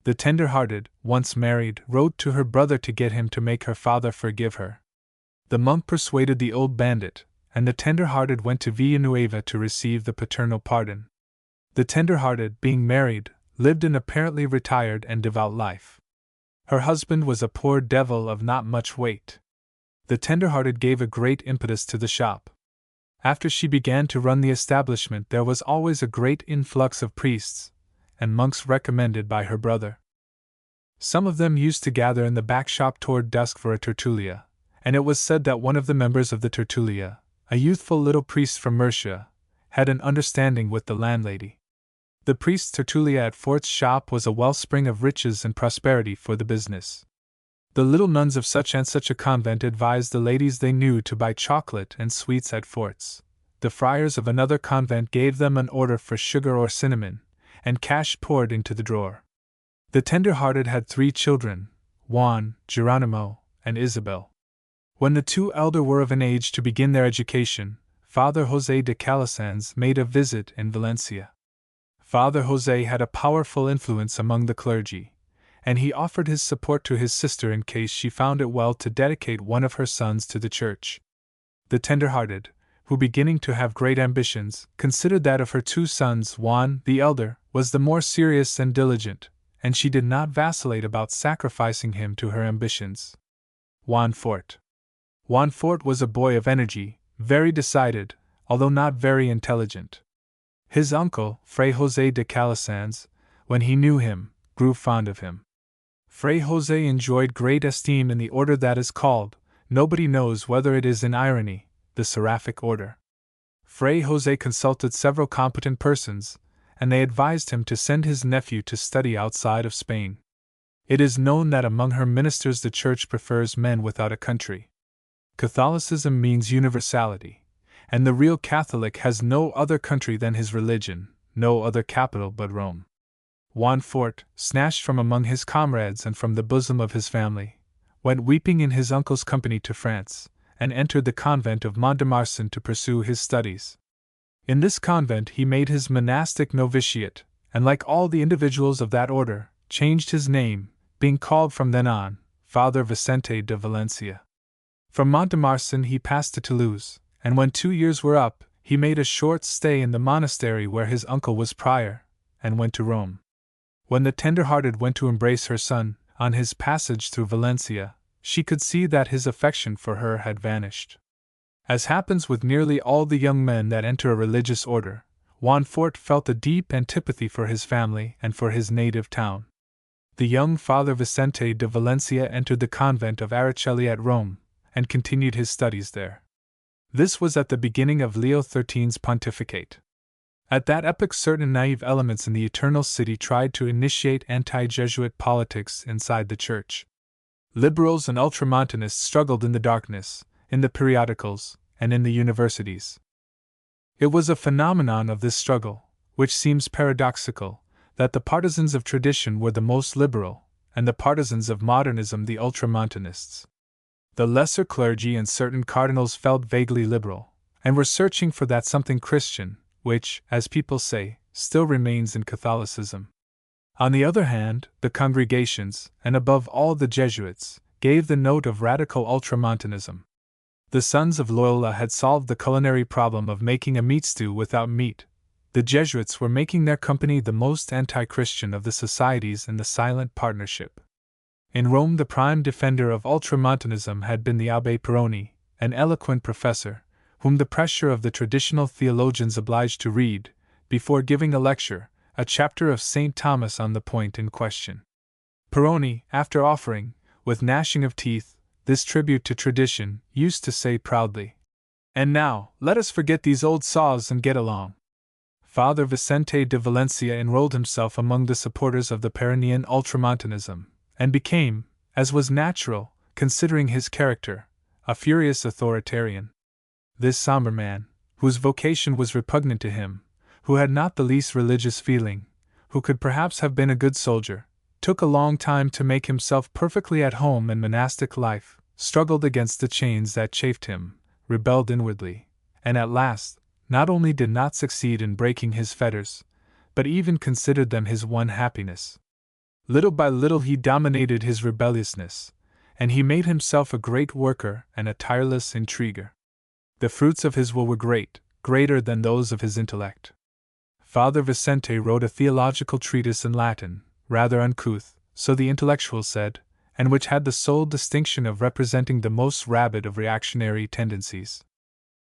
The tender-hearted, once married, wrote to her brother to get him to make her father forgive her. The monk persuaded the old bandit, and the tender-hearted went to Villanueva to receive the paternal pardon. The tender-hearted, being married, lived an apparently retired and devout life. Her husband was a poor devil of not much weight. The tender-hearted gave a great impetus to the shop. After she began to run the establishment, there was always a great influx of priests and monks recommended by her brother. Some of them used to gather in the back shop toward dusk for a tertulia, and it was said that one of the members of the tertulia, a youthful little priest from Murcia, had an understanding with the landlady. The priest's tertulia at Fort's shop was a wellspring of riches and prosperity for the business. The little nuns of such and such a convent advised the ladies they knew to buy chocolate and sweets at Fort's. The friars of another convent gave them an order for sugar or cinnamon, and cash poured into the drawer. The tender-hearted had 3 children, Juan, Geronimo, and Isabel. When the 2 elder were of an age to begin their education, Father José de Calasanz made a visit in Valencia. Father José had a powerful influence among the clergy, and he offered his support to his sister in case she found it well to dedicate one of her sons to the church. The tender-hearted, who beginning to have great ambitions, considered that of her 2 sons Juan, the elder, was the more serious and diligent, and she did not vacillate about sacrificing him to her ambitions. Juan Fort was a boy of energy, very decided, although not very intelligent. His uncle, Fray José de Calasanz, when he knew him, grew fond of him. Fray José enjoyed great esteem in the order that is called, nobody knows whether it is in irony, the Seraphic Order. Fray José consulted several competent persons, and they advised him to send his nephew to study outside of Spain. It is known that among her ministers the Church prefers men without a country. Catholicism means universality, and the real Catholic has no other country than his religion, no other capital but Rome. Juan Fort, snatched from among his comrades and from the bosom of his family, went weeping in his uncle's company to France, and entered the convent of Mont-de-Marsan to pursue his studies. In this convent he made his monastic novitiate, and like all the individuals of that order, changed his name, being called from then on, Father Vicente de Valencia. From Mont-de-Marsan he passed to Toulouse, and when 2 years were up, he made a short stay in the monastery where his uncle was prior, and went to Rome. When the tender-hearted went to embrace her son, on his passage through Valencia, she could see that his affection for her had vanished. As happens with nearly all the young men that enter a religious order, Juan Fort felt a deep antipathy for his family and for his native town. The young Father Vicente de Valencia entered the convent of Araceli at Rome, and continued his studies there. This was at the beginning of Leo XIII's pontificate. At that epoch certain naive elements in the Eternal City tried to initiate anti-Jesuit politics inside the Church. Liberals and ultramontanists struggled in the darkness, in the periodicals, and in the universities. It was a phenomenon of this struggle, which seems paradoxical, that the partisans of tradition were the most liberal, and the partisans of modernism the ultramontanists. The lesser clergy and certain cardinals felt vaguely liberal, and were searching for that something Christian, which, as people say, still remains in Catholicism. On the other hand, the congregations, and above all the Jesuits, gave the note of radical ultramontanism. The sons of Loyola had solved the culinary problem of making a meat stew without meat. The Jesuits were making their company the most anti-Christian of the societies in the silent partnership. In Rome the prime defender of ultramontanism had been the Abbé Pironi, an eloquent professor, whom the pressure of the traditional theologians obliged to read, before giving a lecture, a chapter of St. Thomas on the point in question. Pironi, after offering, with gnashing of teeth, this tribute to tradition, used to say proudly, "And now, let us forget these old saws and get along." Father Vicente de Valencia enrolled himself among the supporters of the Pironian ultramontanism, and became, as was natural, considering his character, a furious authoritarian. This somber man, whose vocation was repugnant to him, who had not the least religious feeling, who could perhaps have been a good soldier, took a long time to make himself perfectly at home in monastic life, struggled against the chains that chafed him, rebelled inwardly, and at last, not only did not succeed in breaking his fetters, but even considered them his one happiness. Little by little he dominated his rebelliousness, and he made himself a great worker and a tireless intriguer. The fruits of his will were great, greater than those of his intellect. Father Vicente wrote a theological treatise in Latin, rather uncouth, so the intellectuals said, and which had the sole distinction of representing the most rabid of reactionary tendencies.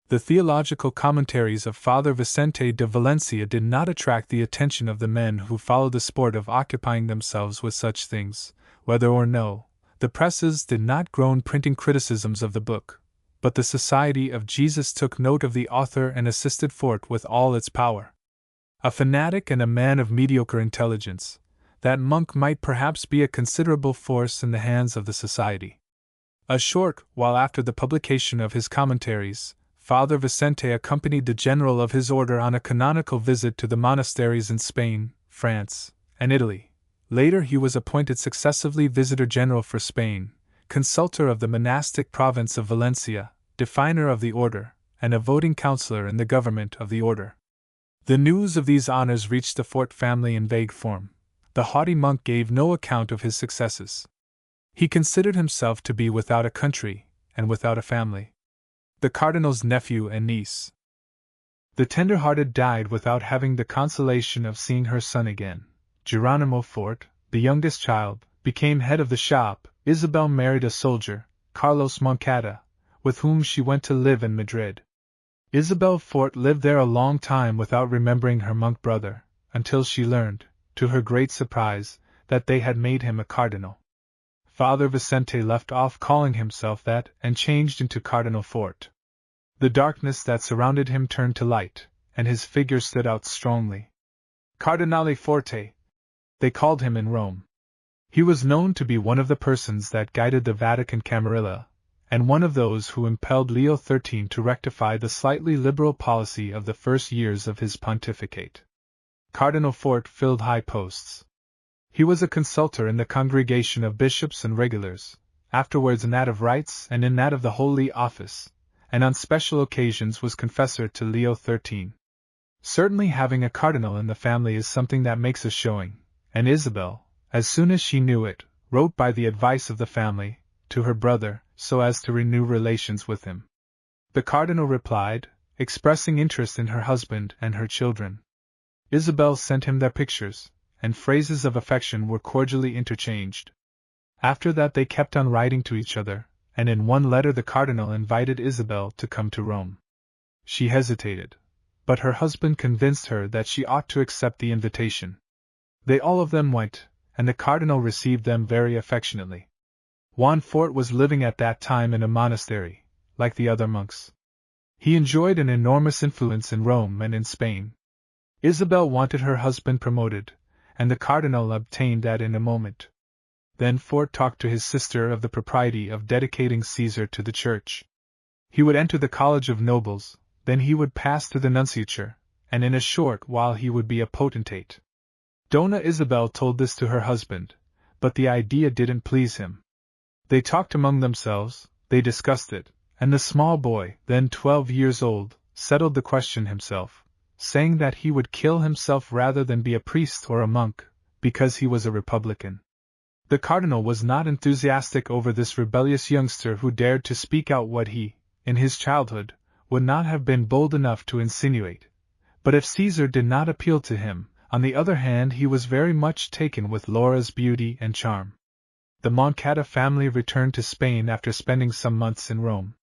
The theological commentaries of Father Vicente de Valencia did not attract the attention of the men who followed the sport of occupying themselves with such things, whether or no. The presses did not groan printing criticisms of the book, but the Society of Jesus took note of the author and assisted Fort with all its power. A fanatic and a man of mediocre intelligence, that monk might perhaps be a considerable force in the hands of the Society. A short while after the publication of his commentaries, Father Vicente accompanied the general of his order on a canonical visit to the monasteries in Spain, France, and Italy. Later he was appointed successively Visitor General for Spain, consultor of the monastic province of Valencia, definer of the order, and a voting councillor in the government of the order. The news of these honors reached the Fort family in vague form. The haughty monk gave no account of his successes. He considered himself to be without a country, and without a family. The cardinal's nephew and niece. The tender-hearted died without having the consolation of seeing her son again. Geronimo Fort, the youngest child, became head of the shop. Isabel married a soldier, Carlos Moncada, with whom she went to live in Madrid. Isabel Fort lived there a long time without remembering her monk brother, until she learned, to her great surprise, that they had made him a cardinal. Father Vicente left off calling himself that and changed into Cardinal Fort. The darkness that surrounded him turned to light, and his figure stood out strongly. Cardinale Forte, they called him in Rome. He was known to be one of the persons that guided the Vatican Camarilla, and one of those who impelled Leo XIII to rectify the slightly liberal policy of the first years of his pontificate. Cardinal Fort filled high posts. He was a consultor in the congregation of bishops and regulars, afterwards in that of rites and in that of the Holy Office, and on special occasions was confessor to Leo XIII. Certainly having a cardinal in the family is something that makes a showing, and Isabel, as soon as she knew it, wrote by the advice of the family, to her brother, so as to renew relations with him. The cardinal replied, expressing interest in her husband and her children. Isabel sent him their pictures, and phrases of affection were cordially interchanged. After that they kept on writing to each other, and in one letter the cardinal invited Isabel to come to Rome. She hesitated, but her husband convinced her that she ought to accept the invitation. They all of them went, and the cardinal received them very affectionately. Juan Fort was living at that time in a monastery, like the other monks. He enjoyed an enormous influence in Rome and in Spain. Isabel wanted her husband promoted, and the cardinal obtained that in a moment. Then Fort talked to his sister of the propriety of dedicating Caesar to the church. He would enter the College of Nobles, then he would pass to the nunciature, and in a short while he would be a potentate. Dona Isabel told this to her husband, but the idea didn't please him. They talked among themselves, they discussed it, and the small boy, then 12 years old, settled the question himself, saying that he would kill himself rather than be a priest or a monk, because he was a Republican. The cardinal was not enthusiastic over this rebellious youngster who dared to speak out what he, in his childhood, would not have been bold enough to insinuate. But if Caesar did not appeal to him, on the other hand he was very much taken with Laura's beauty and charm. The Moncada family returned to Spain after spending some months in Rome.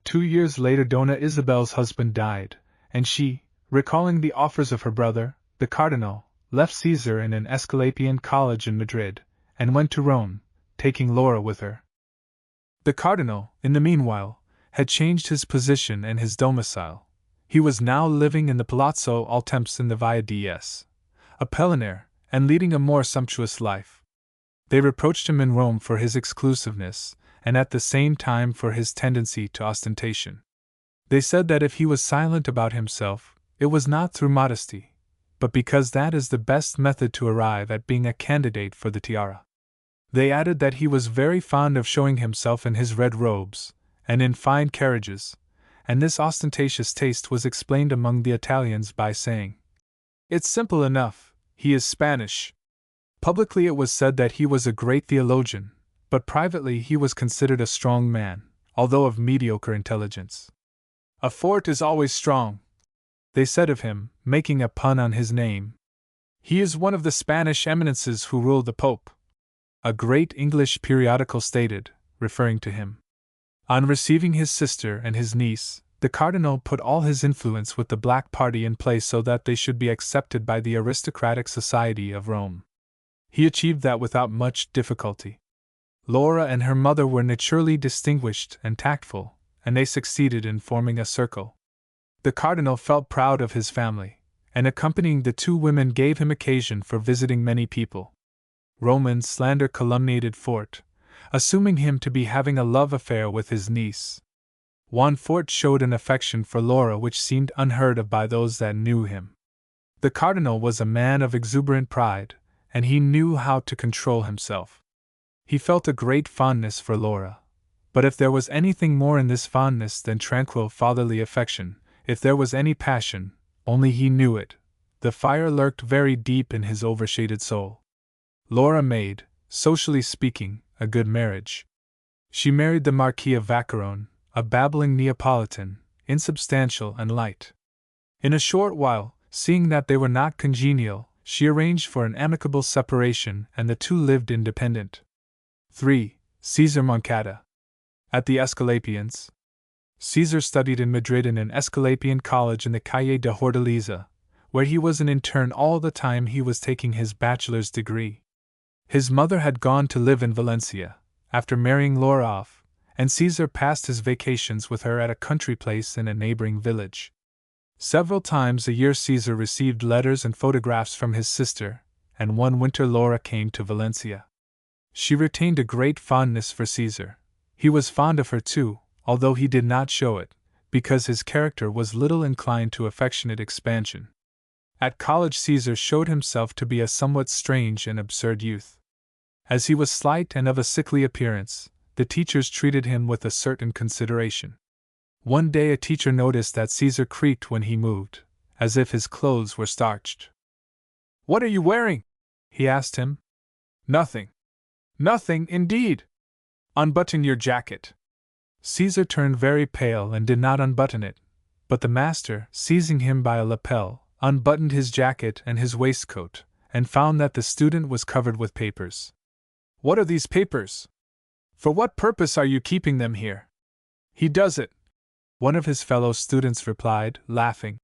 2 years later Dona Isabel's husband died, and she, recalling the offers of her brother, the cardinal, left Caesar in an Esculapian college in Madrid, and went to Rome, taking Laura with her. The cardinal, in the meanwhile, had changed his position and his domicile. He was now living in the Palazzo Altemps in the Via Ds. Apollinare, and leading a more sumptuous life. They reproached him in Rome for his exclusiveness, and at the same time for his tendency to ostentation. They said that if he was silent about himself, it was not through modesty, but because that is the best method to arrive at being a candidate for the tiara. They added that he was very fond of showing himself in his red robes, and in fine carriages, and this ostentatious taste was explained among the Italians by saying, "It's simple enough, he is Spanish." Publicly it was said that he was a great theologian, but privately he was considered a strong man, although of mediocre intelligence. "A fort is always strong," they said of him, making a pun on his name. "He is one of the Spanish eminences who rule the Pope," a great English periodical stated, referring to him. On receiving his sister and his niece, the Cardinal put all his influence with the Black Party in place so that they should be accepted by the aristocratic society of Rome. He achieved that without much difficulty. Laura and her mother were naturally distinguished and tactful, and they succeeded in forming a circle. The Cardinal felt proud of his family, and accompanying the two women gave him occasion for visiting many people. Roman slander calumniated Fort, assuming him to be having a love affair with his niece. Juan Fort showed an affection for Laura which seemed unheard of by those that knew him. The Cardinal was a man of exuberant pride, and he knew how to control himself. He felt a great fondness for Laura, but if there was anything more in this fondness than tranquil fatherly affection, if there was any passion, only he knew it, the fire lurked very deep in his overshaded soul. Laura made, socially speaking, a good marriage. She married the Marquis of Vaccarone, a babbling Neapolitan, insubstantial and light. In a short while, seeing that they were not congenial, she arranged for an amicable separation and the two lived independent. 3. Caesar Moncada. At the Esculapians. Caesar studied in Madrid in an Esculapian college in the Calle de Hortaleza, where he was an intern all the time he was taking his bachelor's degree. His mother had gone to live in Valencia, after marrying Laura off, and Caesar passed his vacations with her at a country place in a neighboring village. Several times a year Caesar received letters and photographs from his sister, and one winter Laura came to Valencia. She retained a great fondness for Caesar. He was fond of her too, although he did not show it, because his character was little inclined to affectionate expansion. At college Caesar showed himself to be a somewhat strange and absurd youth. As he was slight and of a sickly appearance, the teachers treated him with a certain consideration. One day a teacher noticed that Caesar creaked when he moved, as if his clothes were starched. "What are you wearing?" he asked him. "Nothing." "Nothing, indeed! Unbutton your jacket." Caesar turned very pale and did not unbutton it, but the master, seizing him by a lapel, unbuttoned his jacket and his waistcoat, and found that the student was covered with papers. "What are these papers? For what purpose are you keeping them here?" "He does it," one of his fellow students replied, laughing,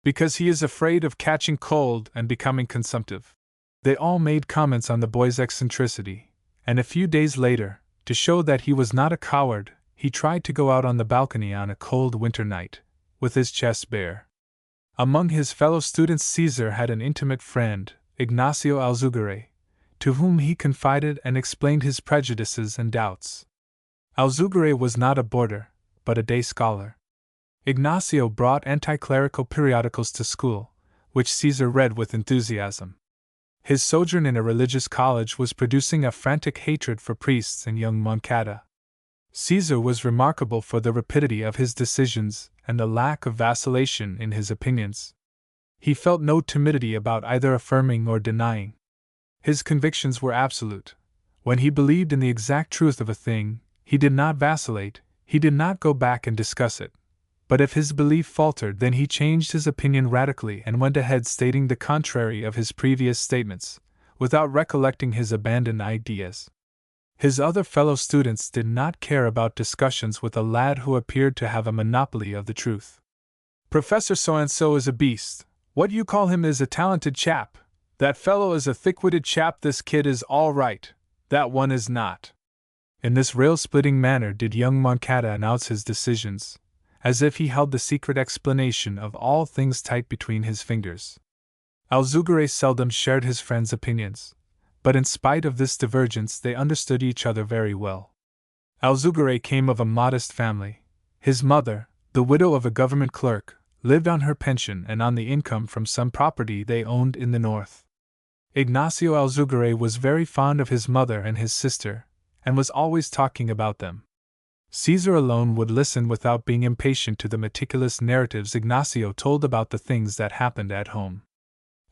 "because he is afraid of catching cold and becoming consumptive." They all made comments on the boy's eccentricity, and a few days later, to show that he was not a coward, he tried to go out on the balcony on a cold winter night, with his chest bare. Among his fellow students Caesar had an intimate friend, Ignacio Alzugare, to whom he confided and explained his prejudices and doubts. Alzugare was not a boarder, but a day scholar. Ignacio brought anti-clerical periodicals to school, which Caesar read with enthusiasm. His sojourn in a religious college was producing a frantic hatred for priests in young Moncada. Caesar was remarkable for the rapidity of his decisions and the lack of vacillation in his opinions. He felt no timidity about either affirming or denying. His convictions were absolute. When he believed in the exact truth of a thing, he did not vacillate, he did not go back and discuss it. But if his belief faltered, then he changed his opinion radically and went ahead stating the contrary of his previous statements, without recollecting his abandoned ideas. His other fellow students did not care about discussions with a lad who appeared to have a monopoly of the truth. "Professor So-and-so is a beast. What you call him is a talented chap. That fellow is a thick-witted chap. This kid is all right. That one is not." In this rail-splitting manner did young Moncada announce his decisions, as if he held the secret explanation of all things tight between his fingers. Alzugare seldom shared his friends' opinions, but in spite of this divergence they understood each other very well. Alzugare came of a modest family. His mother, the widow of a government clerk, lived on her pension and on the income from some property they owned in the north. Ignacio Alzugare was very fond of his mother and his sister, and was always talking about them. Caesar alone would listen without being impatient to the meticulous narratives Ignacio told about the things that happened at home.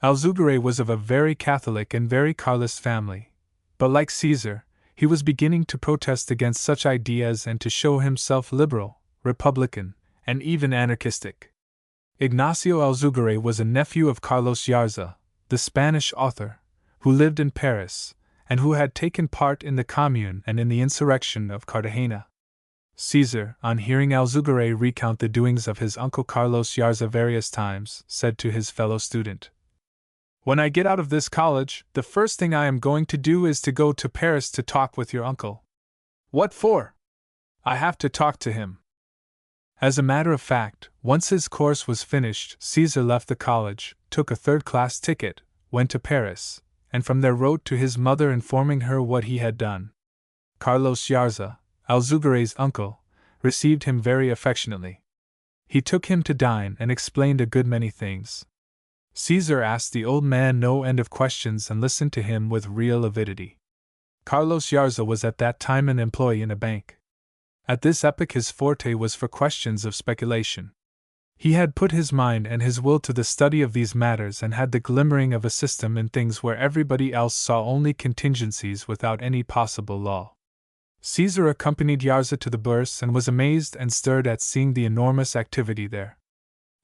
Alzugare was of a very Catholic and very Carlist family, but like Caesar, he was beginning to protest against such ideas and to show himself liberal, republican, and even anarchistic. Ignacio Alzugare was a nephew of Carlos Yarza, the Spanish author, who lived in Paris, and who had taken part in the Commune and in the insurrection of Cartagena. Caesar, on hearing Alzugare recount the doings of his uncle Carlos Yarza various times, said to his fellow student, "When I get out of this college, the first thing I am going to do is to go to Paris to talk with your uncle." "What for?" "I have to talk to him." As a matter of fact, once his course was finished, Caesar left the college, took a third-class ticket, went to Paris, and from there wrote to his mother informing her what he had done. Carlos Yarza, Alzugare's uncle, received him very affectionately. He took him to dine and explained a good many things. Caesar asked the old man no end of questions and listened to him with real avidity. Carlos Yarza was at that time an employee in a bank. At this epoch his forte was for questions of speculation. He had put his mind and his will to the study of these matters and had the glimmering of a system in things where everybody else saw only contingencies without any possible law. Caesar accompanied Yarza to the Bourse and was amazed and stirred at seeing the enormous activity there.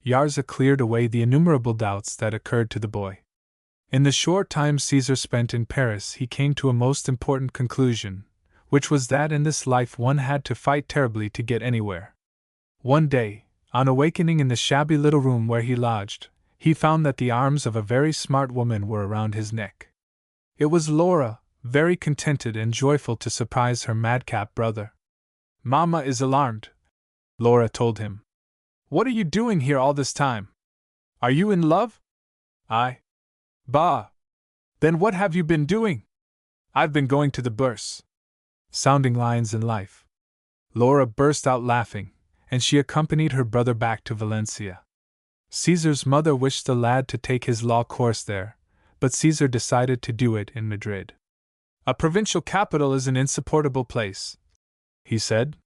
Yarza cleared away the innumerable doubts that occurred to the boy. In the short time Caesar spent in Paris he came to a most important conclusion, which was that in this life one had to fight terribly to get anywhere. One day, on awakening in the shabby little room where he lodged, he found that the arms of a very smart woman were around his neck. It was Laura, very contented and joyful to surprise her madcap brother. "Mamma is alarmed," Laura told him. "What are you doing here all this time? Are you in love?" "I." "Bah! Then what have you been doing?" "I've been going to the Bourse." Sounding lines in life. Laura burst out laughing, and she accompanied her brother back to Valencia. Caesar's mother wished the lad to take his law course there, but Caesar decided to do it in Madrid. "A provincial capital is an insupportable place," he said.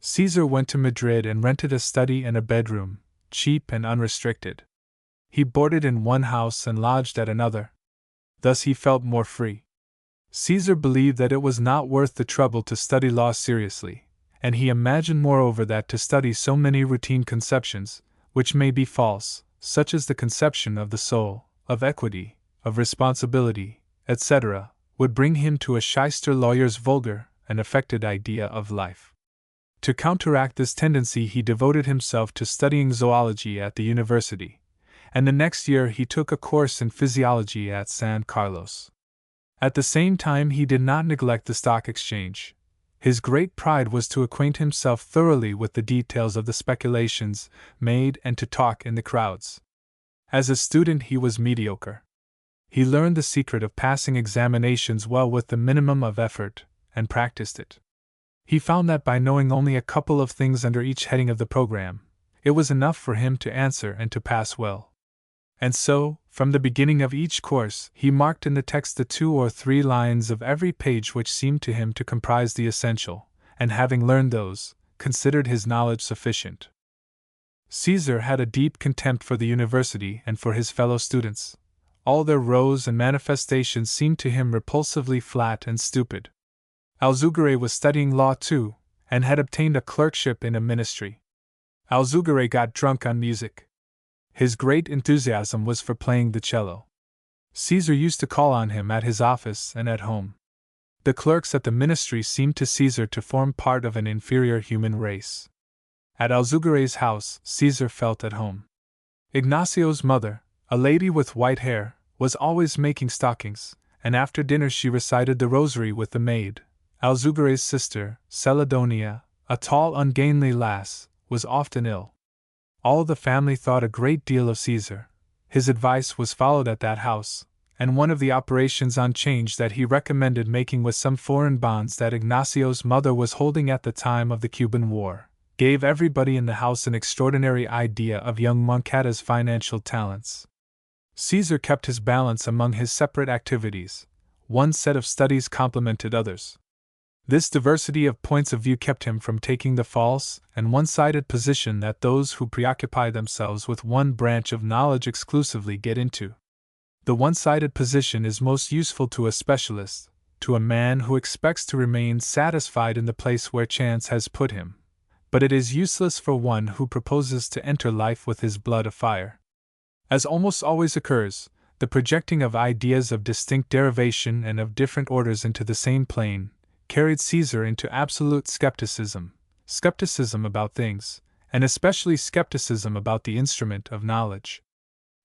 Caesar went to Madrid and rented a study and a bedroom, cheap and unrestricted. He boarded in one house and lodged at another. Thus he felt more free. Caesar believed that it was not worth the trouble to study law seriously, and he imagined moreover that to study so many routine conceptions, which may be false, such as the conception of the soul, of equity, of responsibility, etc., would bring him to a shyster lawyer's vulgar and affected idea of life. To counteract this tendency he devoted himself to studying zoology at the university, and the next year he took a course in physiology at San Carlos. At the same time he did not neglect the stock exchange. His great pride was to acquaint himself thoroughly with the details of the speculations made and to talk in the crowds. As a student he was mediocre. He learned the secret of passing examinations well with the minimum of effort, and practiced it. He found that by knowing only a couple of things under each heading of the program, it was enough for him to answer and to pass well. And so, from the beginning of each course, he marked in the text the 2 or 3 lines of every page which seemed to him to comprise the essential, and having learned those, considered his knowledge sufficient. Caesar had a deep contempt for the university and for his fellow students. All their rows and manifestations seemed to him repulsively flat and stupid. Alzugare was studying law too, and had obtained a clerkship in a ministry. Alzugare got drunk on music. His great enthusiasm was for playing the cello. Caesar used to call on him at his office and at home. The clerks at the ministry seemed to Caesar to form part of an inferior human race. At Alzugare's house, Caesar felt at home. Ignacio's mother, a lady with white hair, was always making stockings, and after dinner she recited the rosary with the maid. Alzugare's sister, Celadonia, a tall, ungainly lass, was often ill. All the family thought a great deal of Caesar. His advice was followed at that house, and one of the operations on change that he recommended making was some foreign bonds that Ignacio's mother was holding at the time of the Cuban War, gave everybody in the house an extraordinary idea of young Moncada's financial talents. Caesar kept his balance among his separate activities. One set of studies complemented others. This diversity of points of view kept him from taking the false and one-sided position that those who preoccupy themselves with one branch of knowledge exclusively get into. The one-sided position is most useful to a specialist, to a man who expects to remain satisfied in the place where chance has put him, but it is useless for one who proposes to enter life with his blood afire. As almost always occurs, the projecting of ideas of distinct derivation and of different orders into the same plane carried Caesar into absolute skepticism about things, and especially skepticism about the instrument of knowledge.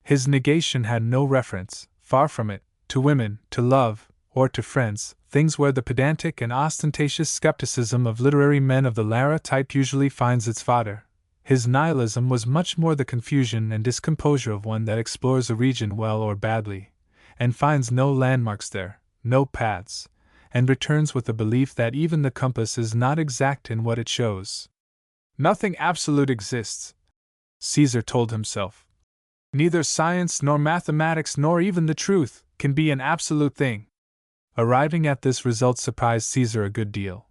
His negation had no reference, far from it, to women, to love, or to friends, things where the pedantic and ostentatious skepticism of literary men of the Lara type usually finds its fodder. His nihilism was much more the confusion and discomposure of one that explores a region well or badly, and finds no landmarks there, no paths, and returns with the belief that even the compass is not exact in what it shows. Nothing absolute exists, Caesar told himself. Neither science nor mathematics nor even the truth can be an absolute thing. Arriving at this result surprised Caesar a good deal.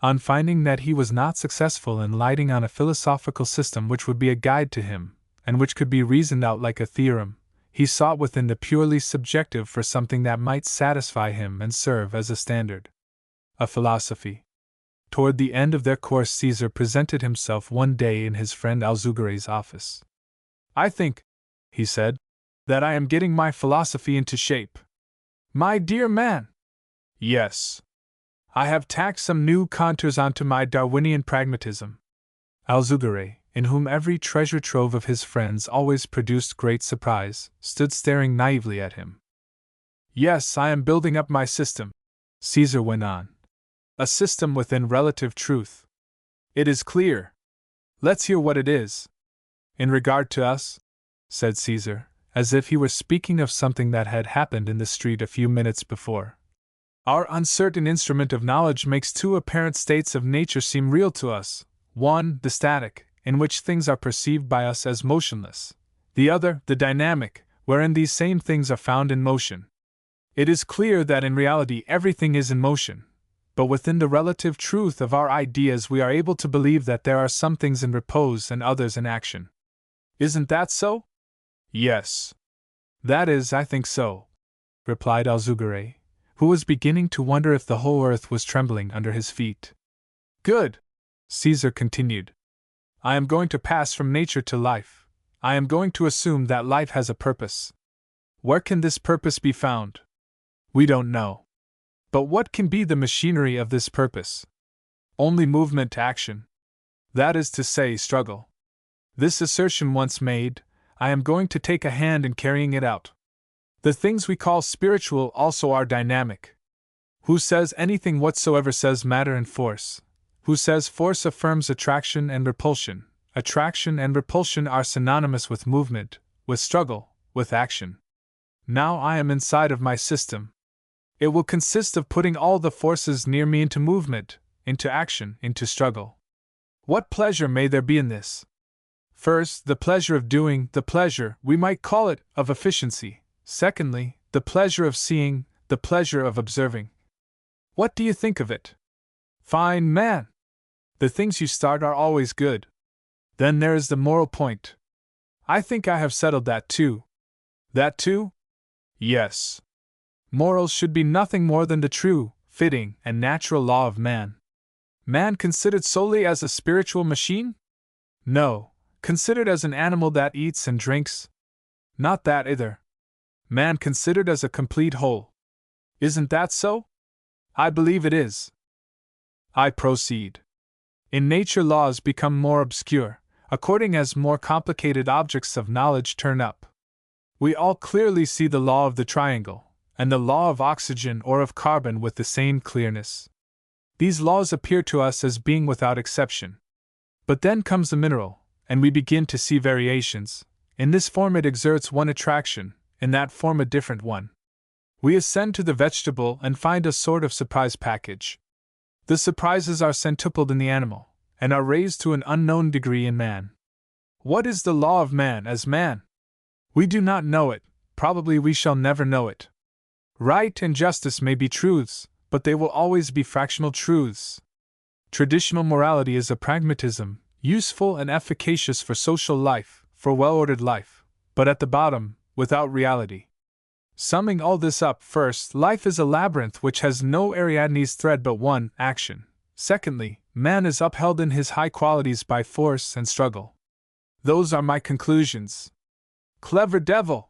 On finding that he was not successful in lighting on a philosophical system which would be a guide to him, and which could be reasoned out like a theorem, he sought within the purely subjective for something that might satisfy him and serve as a standard. A philosophy. Toward the end of their course, Caesar presented himself one day in his friend Alzugare's office. "I think," he said, "that I am getting my philosophy into shape." "My dear man!" "Yes. I have tacked some new contours onto my Darwinian pragmatism." Alzugare, in whom every treasure trove of his friends always produced great surprise, stood staring naively at him. "Yes, I am building up my system," Caesar went on. "A system within relative truth. It is clear. Let's hear what it is." "In regard to us," said Caesar, as if he were speaking of something that had happened in the street a few minutes before. "Our uncertain instrument of knowledge makes two apparent states of nature seem real to us: one, the static, in which things are perceived by us as motionless; the other, the dynamic, wherein these same things are found in motion. It is clear that in reality everything is in motion, but within the relative truth of our ideas we are able to believe that there are some things in repose and others in action. Isn't that so?" "Yes. That is, I think so," replied Alzugare, who was beginning to wonder if the whole earth was trembling under his feet. "Good," Caesar continued. "I am going to pass from nature to life. I am going to assume that life has a purpose. Where can this purpose be found? We don't know. But what can be the machinery of this purpose? Only movement, action. That is to say, struggle. This assertion once made, I am going to take a hand in carrying it out. The things we call spiritual also are dynamic. Who says anything whatsoever says matter and force? Who says force affirms attraction and repulsion? Attraction and repulsion are synonymous with movement, with struggle, with action. Now I am inside of my system. It will consist of putting all the forces near me into movement, into action, into struggle. What pleasure may there be in this? First, the pleasure of doing, the pleasure, we might call it, of efficiency. Secondly, the pleasure of seeing, the pleasure of observing. What do you think of it? Fine, man! The things you start are always good. Then there is the moral point. I think I have settled that too. That too? Yes. Morals should be nothing more than the true, fitting, and natural law of man. Man considered solely as a spiritual machine? No, considered as an animal that eats and drinks? Not that either. Man considered as a complete whole. Isn't that so? I believe it is. I proceed. In nature laws become more obscure, according as more complicated objects of knowledge turn up. We all clearly see the law of the triangle, and the law of oxygen or of carbon with the same clearness. These laws appear to us as being without exception. But then comes the mineral, and we begin to see variations. In this form it exerts one attraction, in that form a different one. We ascend to the vegetable and find a sort of surprise package. The surprises are centupled in the animal, and are raised to an unknown degree in man. What is the law of man as man? We do not know it, probably we shall never know it. Right and justice may be truths, but they will always be fractional truths. Traditional morality is a pragmatism, useful and efficacious for social life, for well-ordered life, but at the bottom, without reality. Summing all this up, first, life is a labyrinth which has no Ariadne's thread but one, action. Secondly, man is upheld in his high qualities by force and struggle. Those are my conclusions. Clever devil!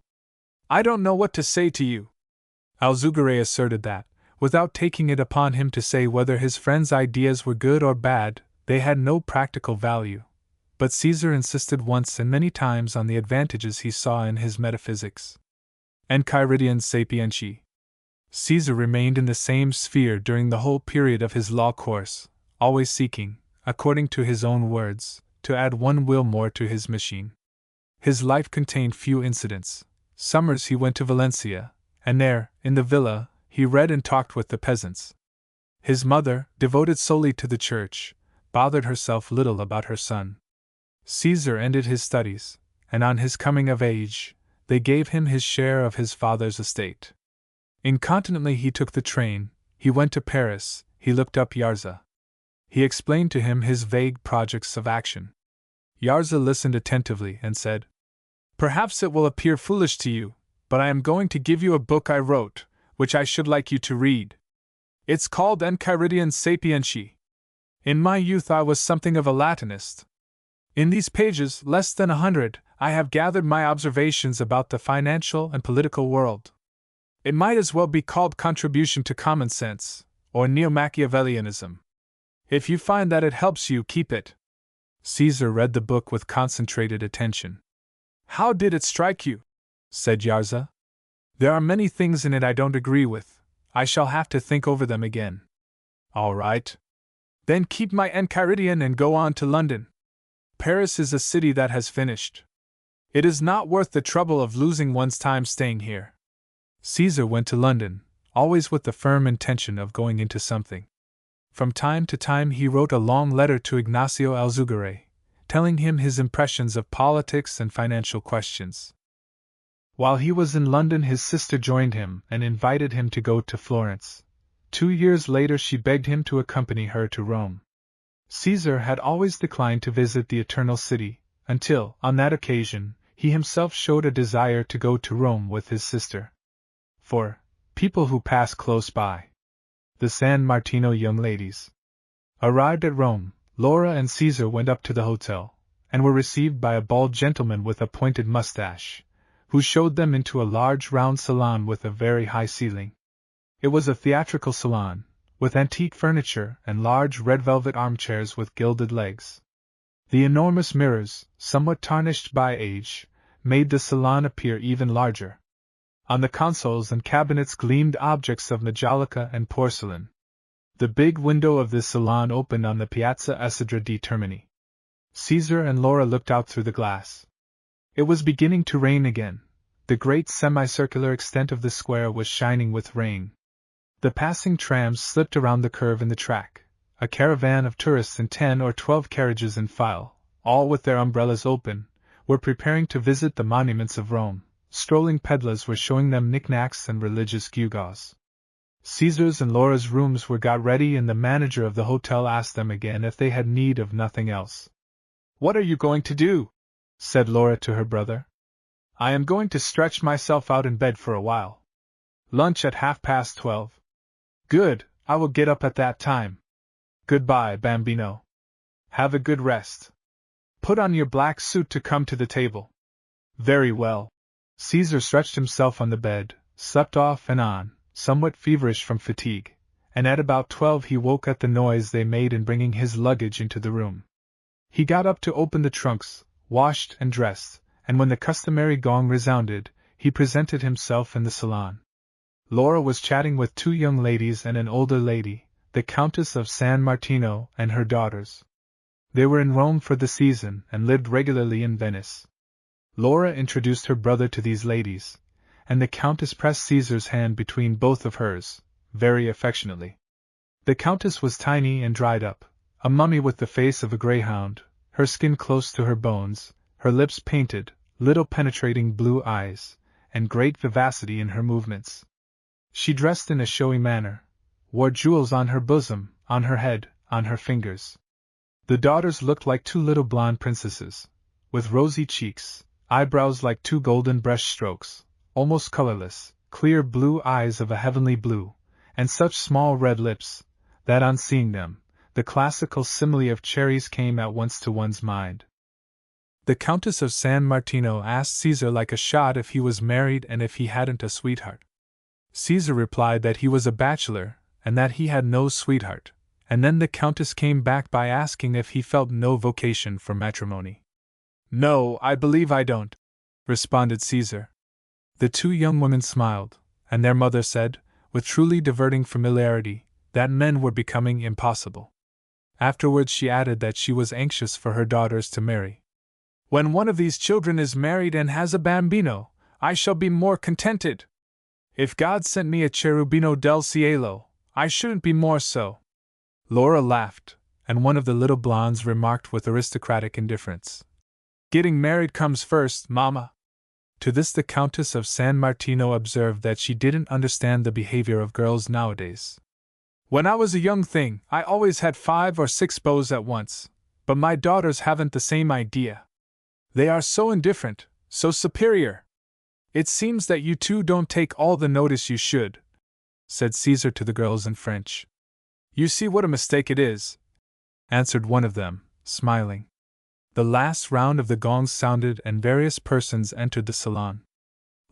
I don't know what to say to you. Alzugare asserted that, without taking it upon him to say whether his friend's ideas were good or bad, they had no practical value. But Caesar insisted once and many times on the advantages he saw in his metaphysics. Enchiridion sapientiae. Caesar remained in the same sphere during the whole period of his law course, always seeking, according to his own words, to add one wheel more to his machine. His life contained few incidents. Summers he went to Valencia, and there, in the villa, he read and talked with the peasants. His mother, devoted solely to the church, bothered herself little about her son. Caesar ended his studies, and on his coming of age, they gave him his share of his father's estate. Incontinently he took the train, he went to Paris, he looked up Yarza. He explained to him his vague projects of action. Yarza listened attentively and said, "Perhaps it will appear foolish to you, but I am going to give you a book I wrote, which I should like you to read. It's called Enchiridion sapientiae. In my youth I was something of a Latinist. In these pages, less than 100, I have gathered my observations about the financial and political world. It might as well be called Contribution to Common Sense, or Neo-Machiavellianism. If you find that it helps you, keep it." Caesar read the book with concentrated attention. "How did it strike you?" said Yarza. "There are many things in it I don't agree with. I shall have to think over them again." "All right. Then keep my Enchiridion and go on to London. Paris is a city that has finished. It is not worth the trouble of losing one's time staying here." Caesar went to London, always with the firm intention of going into something. From time to time he wrote a long letter to Ignacio Alzugare, telling him his impressions of politics and financial questions. While he was in London his sister joined him and invited him to go to Florence. 2 years later she begged him to accompany her to Rome. Caesar had always declined to visit the Eternal City, until, on that occasion, he himself showed a desire to go to Rome with his sister. For people who pass close by. The San Martino young ladies. Arrived at Rome, Laura and Caesar went up to the hotel, and were received by a bald gentleman with a pointed mustache, who showed them into a large round salon with a very high ceiling. It was a theatrical salon, with antique furniture and large red velvet armchairs with gilded legs. The enormous mirrors, somewhat tarnished by age, made the salon appear even larger. On the consoles and cabinets gleamed objects of majolica and porcelain. The big window of this salon opened on the Piazza Isidro di Termini. Caesar and Laura looked out through the glass. It was beginning to rain again. The great semicircular extent of the square was shining with rain. The passing trams slipped around the curve in the track. A caravan of tourists in 10 or 12 carriages in file, all with their umbrellas open, were preparing to visit the monuments of Rome. Strolling peddlers were showing them knickknacks and religious gewgaws. Caesar's and Laura's rooms were got ready and the manager of the hotel asked them again if they had need of nothing else. "What are you going to do?" said Laura to her brother. "I am going to stretch myself out in bed for a while. Lunch at 12:30. "Good, I will get up at that time. Goodbye, Bambino. Have a good rest. Put on your black suit to come to the table." "Very well." Caesar stretched himself on the bed, slept off and on, somewhat feverish from fatigue, and at about 12 he woke at the noise they made in bringing his luggage into the room. He got up to open the trunks, washed and dressed, and when the customary gong resounded, he presented himself in the salon. Laura was chatting with 2 young ladies and an older lady, the Countess of San Martino and her daughters. They were in Rome for the season and lived regularly in Venice. Laura introduced her brother to these ladies, and the Countess pressed Caesar's hand between both of hers, very affectionately. The Countess was tiny and dried up, a mummy with the face of a greyhound, her skin close to her bones, her lips painted, little penetrating blue eyes, and great vivacity in her movements. She dressed in a showy manner, wore jewels on her bosom, on her head, on her fingers. The daughters looked like two little blonde princesses, with rosy cheeks, eyebrows like two golden brush strokes, almost colorless, clear blue eyes of a heavenly blue, and such small red lips, that on seeing them, the classical simile of cherries came at once to one's mind. The Countess of San Martino asked Caesar like a shot if he was married and if he hadn't a sweetheart. Caesar replied that he was a bachelor, and that he had no sweetheart, and then the Countess came back by asking if he felt no vocation for matrimony. "No, I believe I don't," responded Caesar. The two young women smiled, and their mother said, with truly diverting familiarity, that men were becoming impossible. Afterwards she added that she was anxious for her daughters to marry. "When one of these children is married and has a bambino, I shall be more contented. If God sent me a cherubino del cielo, I shouldn't be more so." Laura laughed, and one of the little blondes remarked with aristocratic indifference, "Getting married comes first, Mama." To this the Countess of San Martino observed that she didn't understand the behavior of girls nowadays. "When I was a young thing, I always had 5 or 6 beaux at once, but my daughters haven't the same idea. They are so indifferent, so superior. It seems that you two don't take all the notice you should," said Caesar to the girls in French. "You see what a mistake it is," answered one of them, smiling. The last round of the gongs sounded and various persons entered the salon.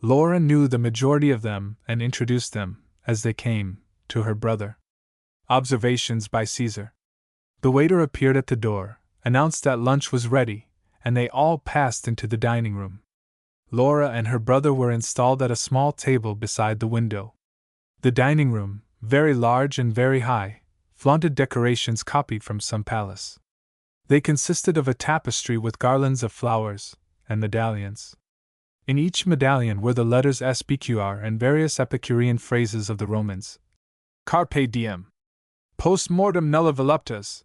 Laura knew the majority of them and introduced them, as they came, to her brother. Observations by Caesar. The waiter appeared at the door, announced that lunch was ready, and they all passed into the dining room. Laura and her brother were installed at a small table beside the window. The dining room, very large and very high, flaunted decorations copied from some palace. They consisted of a tapestry with garlands of flowers, and medallions. In each medallion were the letters SPQR and various Epicurean phrases of the Romans. Carpe diem. Post mortem nulla voluptas,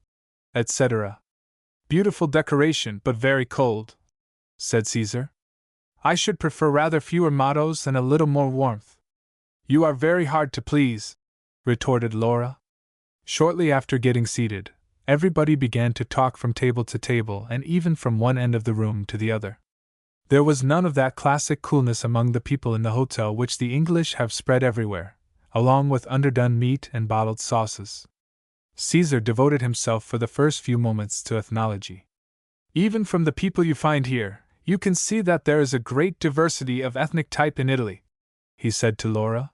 etc. "Beautiful decoration, but very cold," said Caesar. "I should prefer rather fewer mottos and a little more warmth." "You are very hard to please," retorted Laura. Shortly after getting seated, everybody began to talk from table to table and even from one end of the room to the other. There was none of that classic coolness among the people in the hotel which the English have spread everywhere, along with underdone meat and bottled sauces. Caesar devoted himself for the first few moments to ethnology. "Even from the people you find here, you can see that there is a great diversity of ethnic type in Italy," he said to Laura.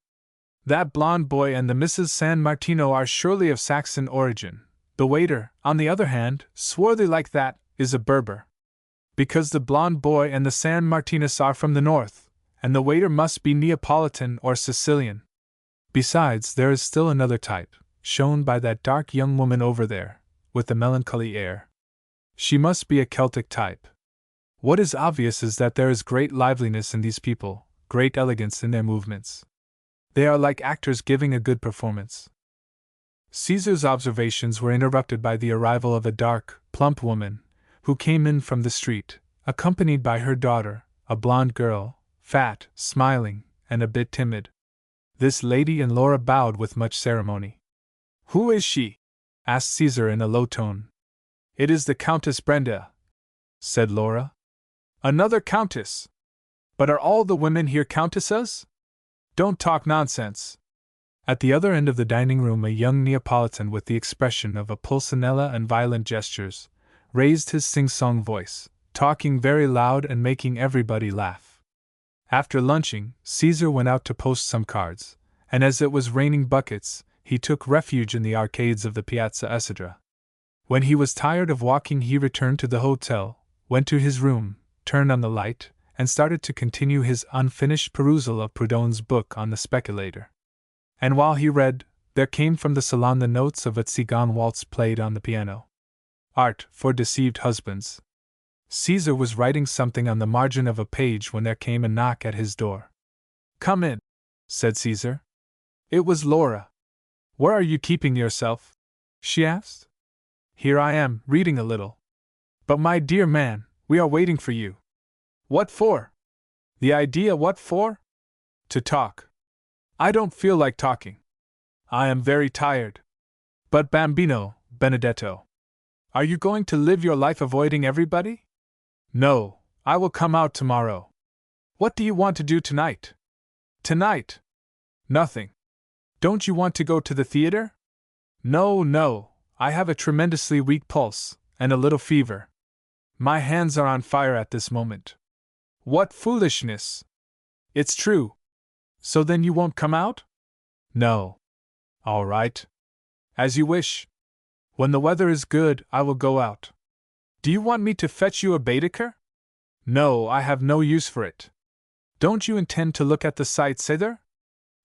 "That blonde boy and the Mrs. San Martino are surely of Saxon origin. The waiter, on the other hand, swarthy like that, is a Berber. Because the blonde boy and the San Martinus are from the north, and the waiter must be Neapolitan or Sicilian. Besides, there is still another type, shown by that dark young woman over there, with the melancholy air. She must be a Celtic type. What is obvious is that there is great liveliness in these people, great elegance in their movements. They are like actors giving a good performance." Caesar's observations were interrupted by the arrival of a dark, plump woman, who came in from the street, accompanied by her daughter, a blonde girl, fat, smiling, and a bit timid. This lady and Laura bowed with much ceremony. "Who is she?" asked Caesar in a low tone. "It is the Countess Brenda," said Laura. "Another countess? But are all the women here countesses? Don't talk nonsense." At the other end of the dining room a young Neapolitan with the expression of a pulcinella and violent gestures, raised his sing-song voice, talking very loud and making everybody laugh. After lunching, Caesar went out to post some cards, and as it was raining buckets, he took refuge in the arcades of the Piazza Esidra. When he was tired of walking he returned to the hotel, went to his room, turned on the light, and started to continue his unfinished perusal of Proudhon's book on the speculator. And while he read, there came from the salon the notes of a Tzigane waltz played on the piano. Art for Deceived Husbands. Caesar was writing something on the margin of a page when there came a knock at his door. Come in, said Caesar. It was Laura. Where are you keeping yourself? She asked. Here I am, reading a little. But my dear man, we are waiting for you. What for? The idea what for? To talk. I don't feel like talking. I am very tired. But Bambino, Benedetto, are you going to live your life avoiding everybody? No, I will come out tomorrow. What do you want to do tonight? Tonight? Nothing. Don't you want to go to the theater? No, I have a tremendously weak pulse, and a little fever. My hands are on fire at this moment. What foolishness! It's true. So then you won't come out? No. All right. As you wish. When the weather is good, I will go out. Do you want me to fetch you a Baedeker? No, I have no use for it. Don't you intend to look at the sights either?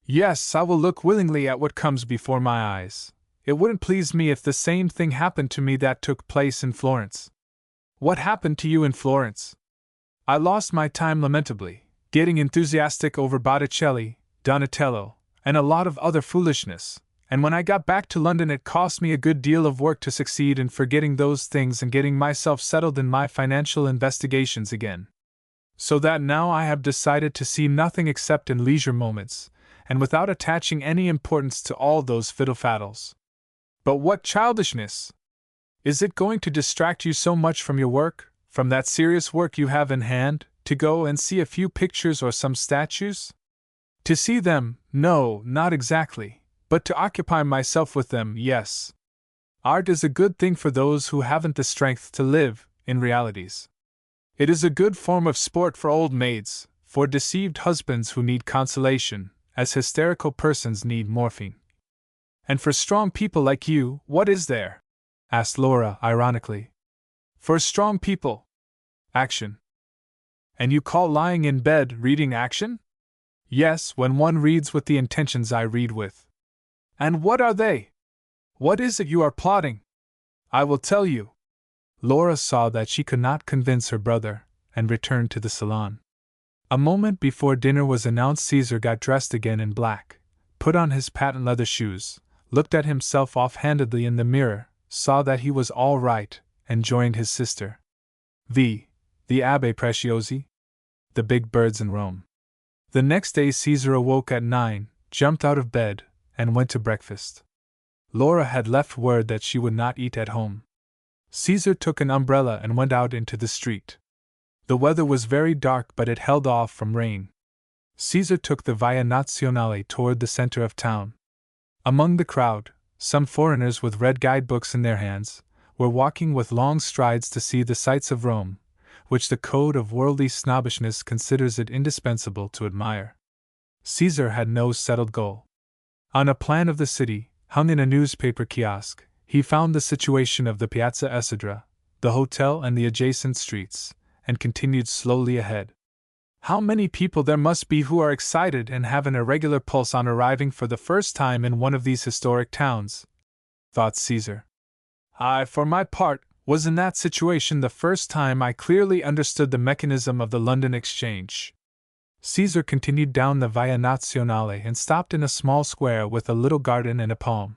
Yes, I will look willingly at what comes before my eyes. It wouldn't please me if the same thing happened to me that took place in Florence. What happened to you in Florence? I lost my time lamentably, getting enthusiastic over Botticelli, Donatello, and a lot of other foolishness, and when I got back to London it cost me a good deal of work to succeed in forgetting those things and getting myself settled in my financial investigations again. So that now I have decided to see nothing except in leisure moments, and without attaching any importance to all those fiddle-faddles. But what childishness! Is it going to distract you so much from your work, from that serious work you have in hand, to go and see a few pictures or some statues? To see them, no, not exactly, but to occupy myself with them, yes. Art is a good thing for those who haven't the strength to live in realities. It is a good form of sport for old maids, for deceived husbands who need consolation, as hysterical persons need morphine. And for strong people like you, what is there? Asked Laura ironically. For strong people? Action. And you call lying in bed reading action? Yes, when one reads with the intentions I read with. And what are they? What is it you are plotting? I will tell you. Laura saw that she could not convince her brother, and returned to the salon. A moment before dinner was announced, Caesar got dressed again in black, put on his patent leather shoes, looked at himself offhandedly in the mirror, saw that he was all right, and joined his sister. The Abbe Preciosi? The big birds in Rome. The next day Caesar awoke at 9, jumped out of bed, and went to breakfast. Laura had left word that she would not eat at home. Caesar took an umbrella and went out into the street. The weather was very dark, but it held off from rain. Caesar took the Via Nazionale toward the center of town. Among the crowd, some foreigners with red guidebooks in their hands were walking with long strides to see the sights of Rome, which the code of worldly snobbishness considers it indispensable to admire. Caesar had no settled goal. On a plan of the city, hung in a newspaper kiosk, he found the situation of the Piazza Esidra, the hotel and the adjacent streets, and continued slowly ahead. How many people there must be who are excited and have an irregular pulse on arriving for the first time in one of these historic towns, thought Caesar. I, for my part, was in that situation the first time I clearly understood the mechanism of the London Exchange. Caesar continued down the Via Nazionale and stopped in a small square with a little garden and a palm.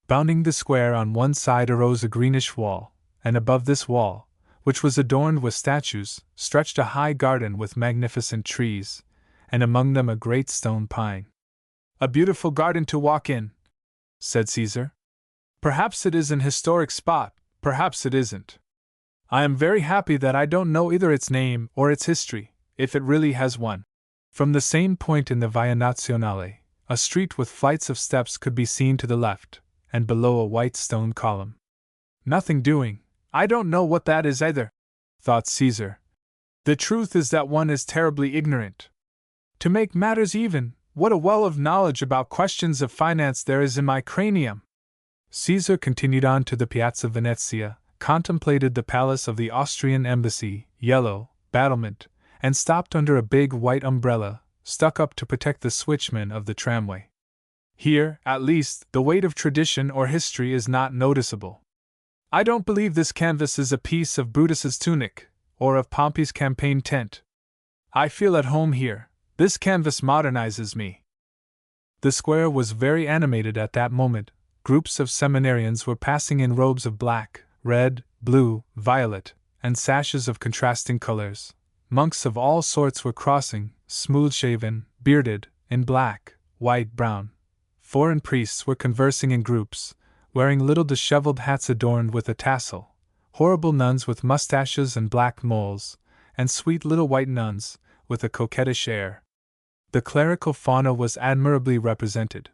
Bounding the square on one side arose a greenish wall, and above this wall, which was adorned with statues, stretched a high garden with magnificent trees, and among them a great stone pine. A beautiful garden to walk in, said Caesar. Perhaps it is an historic spot, perhaps it isn't. I am very happy that I don't know either its name or its history, if it really has one. From the same point in the Via Nazionale, a street with flights of steps could be seen to the left, and below a white stone column. Nothing doing. I don't know what that is either, thought Caesar. The truth is that one is terribly ignorant. To make matters even, what a well of knowledge about questions of finance there is in my cranium! Caesar continued on to the Piazza Venezia, contemplated the palace of the Austrian embassy, yellow, battlement, and stopped under a big white umbrella, stuck up to protect the switchman of the tramway. Here, at least, the weight of tradition or history is not noticeable. I don't believe this canvas is a piece of Brutus's tunic, or of Pompey's campaign tent. I feel at home here, This canvas modernizes me. The square was very animated at that moment. Groups of seminarians were passing in robes of black, red, blue, violet, and sashes of contrasting colors. Monks of all sorts were crossing, smooth-shaven, bearded, in black, white, brown. Foreign priests were conversing in groups, wearing little disheveled hats adorned with a tassel, horrible nuns with mustaches and black moles, and sweet little white nuns, with a coquettish air. The clerical fauna was admirably represented.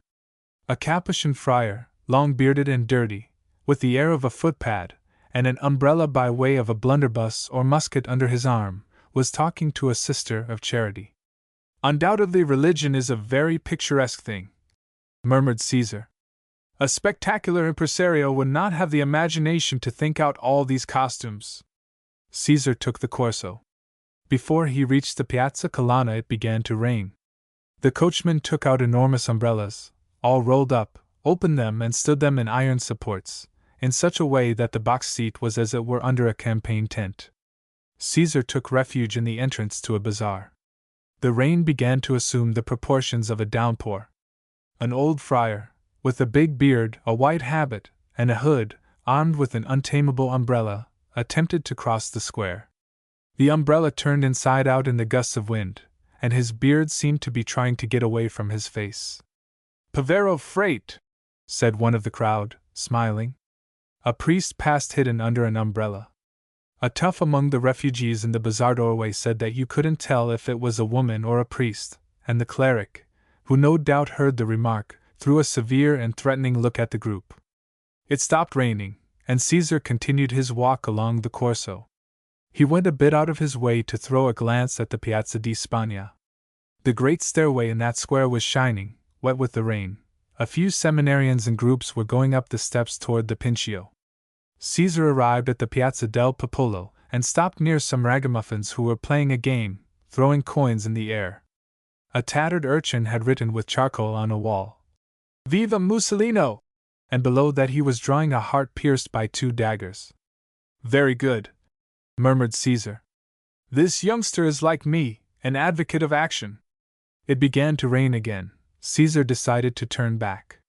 A Capuchin friar, long-bearded and dirty, with the air of a footpad, and an umbrella by way of a blunderbuss or musket under his arm, was talking to a sister of charity. Undoubtedly religion is a very picturesque thing, murmured Caesar. A spectacular impresario would not have the imagination to think out all these costumes. Caesar took the Corso. Before he reached the Piazza Colonna it began to rain. The coachman took out enormous umbrellas, all rolled up, opened them and stood them in iron supports, in such a way that the box seat was as it were under a campaign tent. Caesar took refuge in the entrance to a bazaar. The rain began to assume the proportions of a downpour. An old friar, with a big beard, a white habit, and a hood, armed with an untamable umbrella, attempted to cross the square. The umbrella turned inside out in the gusts of wind, and his beard seemed to be trying to get away from his face. "Povero freight," said one of the crowd, smiling. A priest passed hidden under an umbrella. A tough among the refugees in the bazaar doorway said that you couldn't tell if it was a woman or a priest, and the cleric, who no doubt heard the remark, threw a severe and threatening look at the group. It stopped raining, and Caesar continued his walk along the Corso. He went a bit out of his way to throw a glance at the Piazza di Spagna. The great stairway in that square was shining, wet with the rain. A few seminarians in groups were going up the steps toward the Pincio. Caesar arrived at the Piazza del Popolo and stopped near some ragamuffins who were playing a game, throwing coins in the air. A tattered urchin had written with charcoal on a wall, "Viva Mussolino!" and below that he was drawing a heart pierced by 2 daggers. "Very good," murmured Caesar. "This youngster is like me, an advocate of action." It began to rain again. Caesar decided to turn back.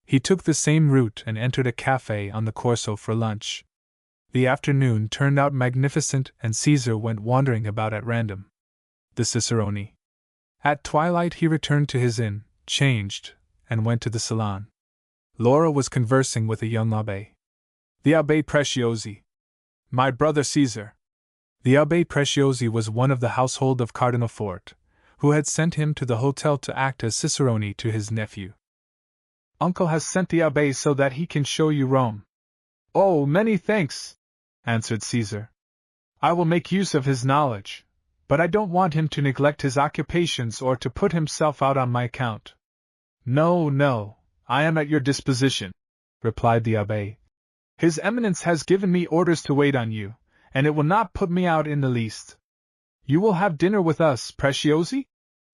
He took the same route and entered a cafe on the Corso for lunch. The afternoon turned out magnificent and Caesar went wandering about at random. The Cicerone. At twilight he returned to his inn, changed, and went to the salon. Laura was conversing with a young abbé. "The Abbé Preciosi. My brother Caesar." The Abbé Preciosi was one of the household of Cardinal Fort, who had sent him to the hotel to act as cicerone to his nephew. "Uncle has sent the Abbé so that he can show you Rome." "Oh, many thanks," answered Caesar. "I will make use of his knowledge, but I don't want him to neglect his occupations or to put himself out on my account." "No, no, I am at your disposition," replied the Abbé. "His Eminence has given me orders to wait on you, and it will not put me out in the least." "You will have dinner with us, Preciosi?"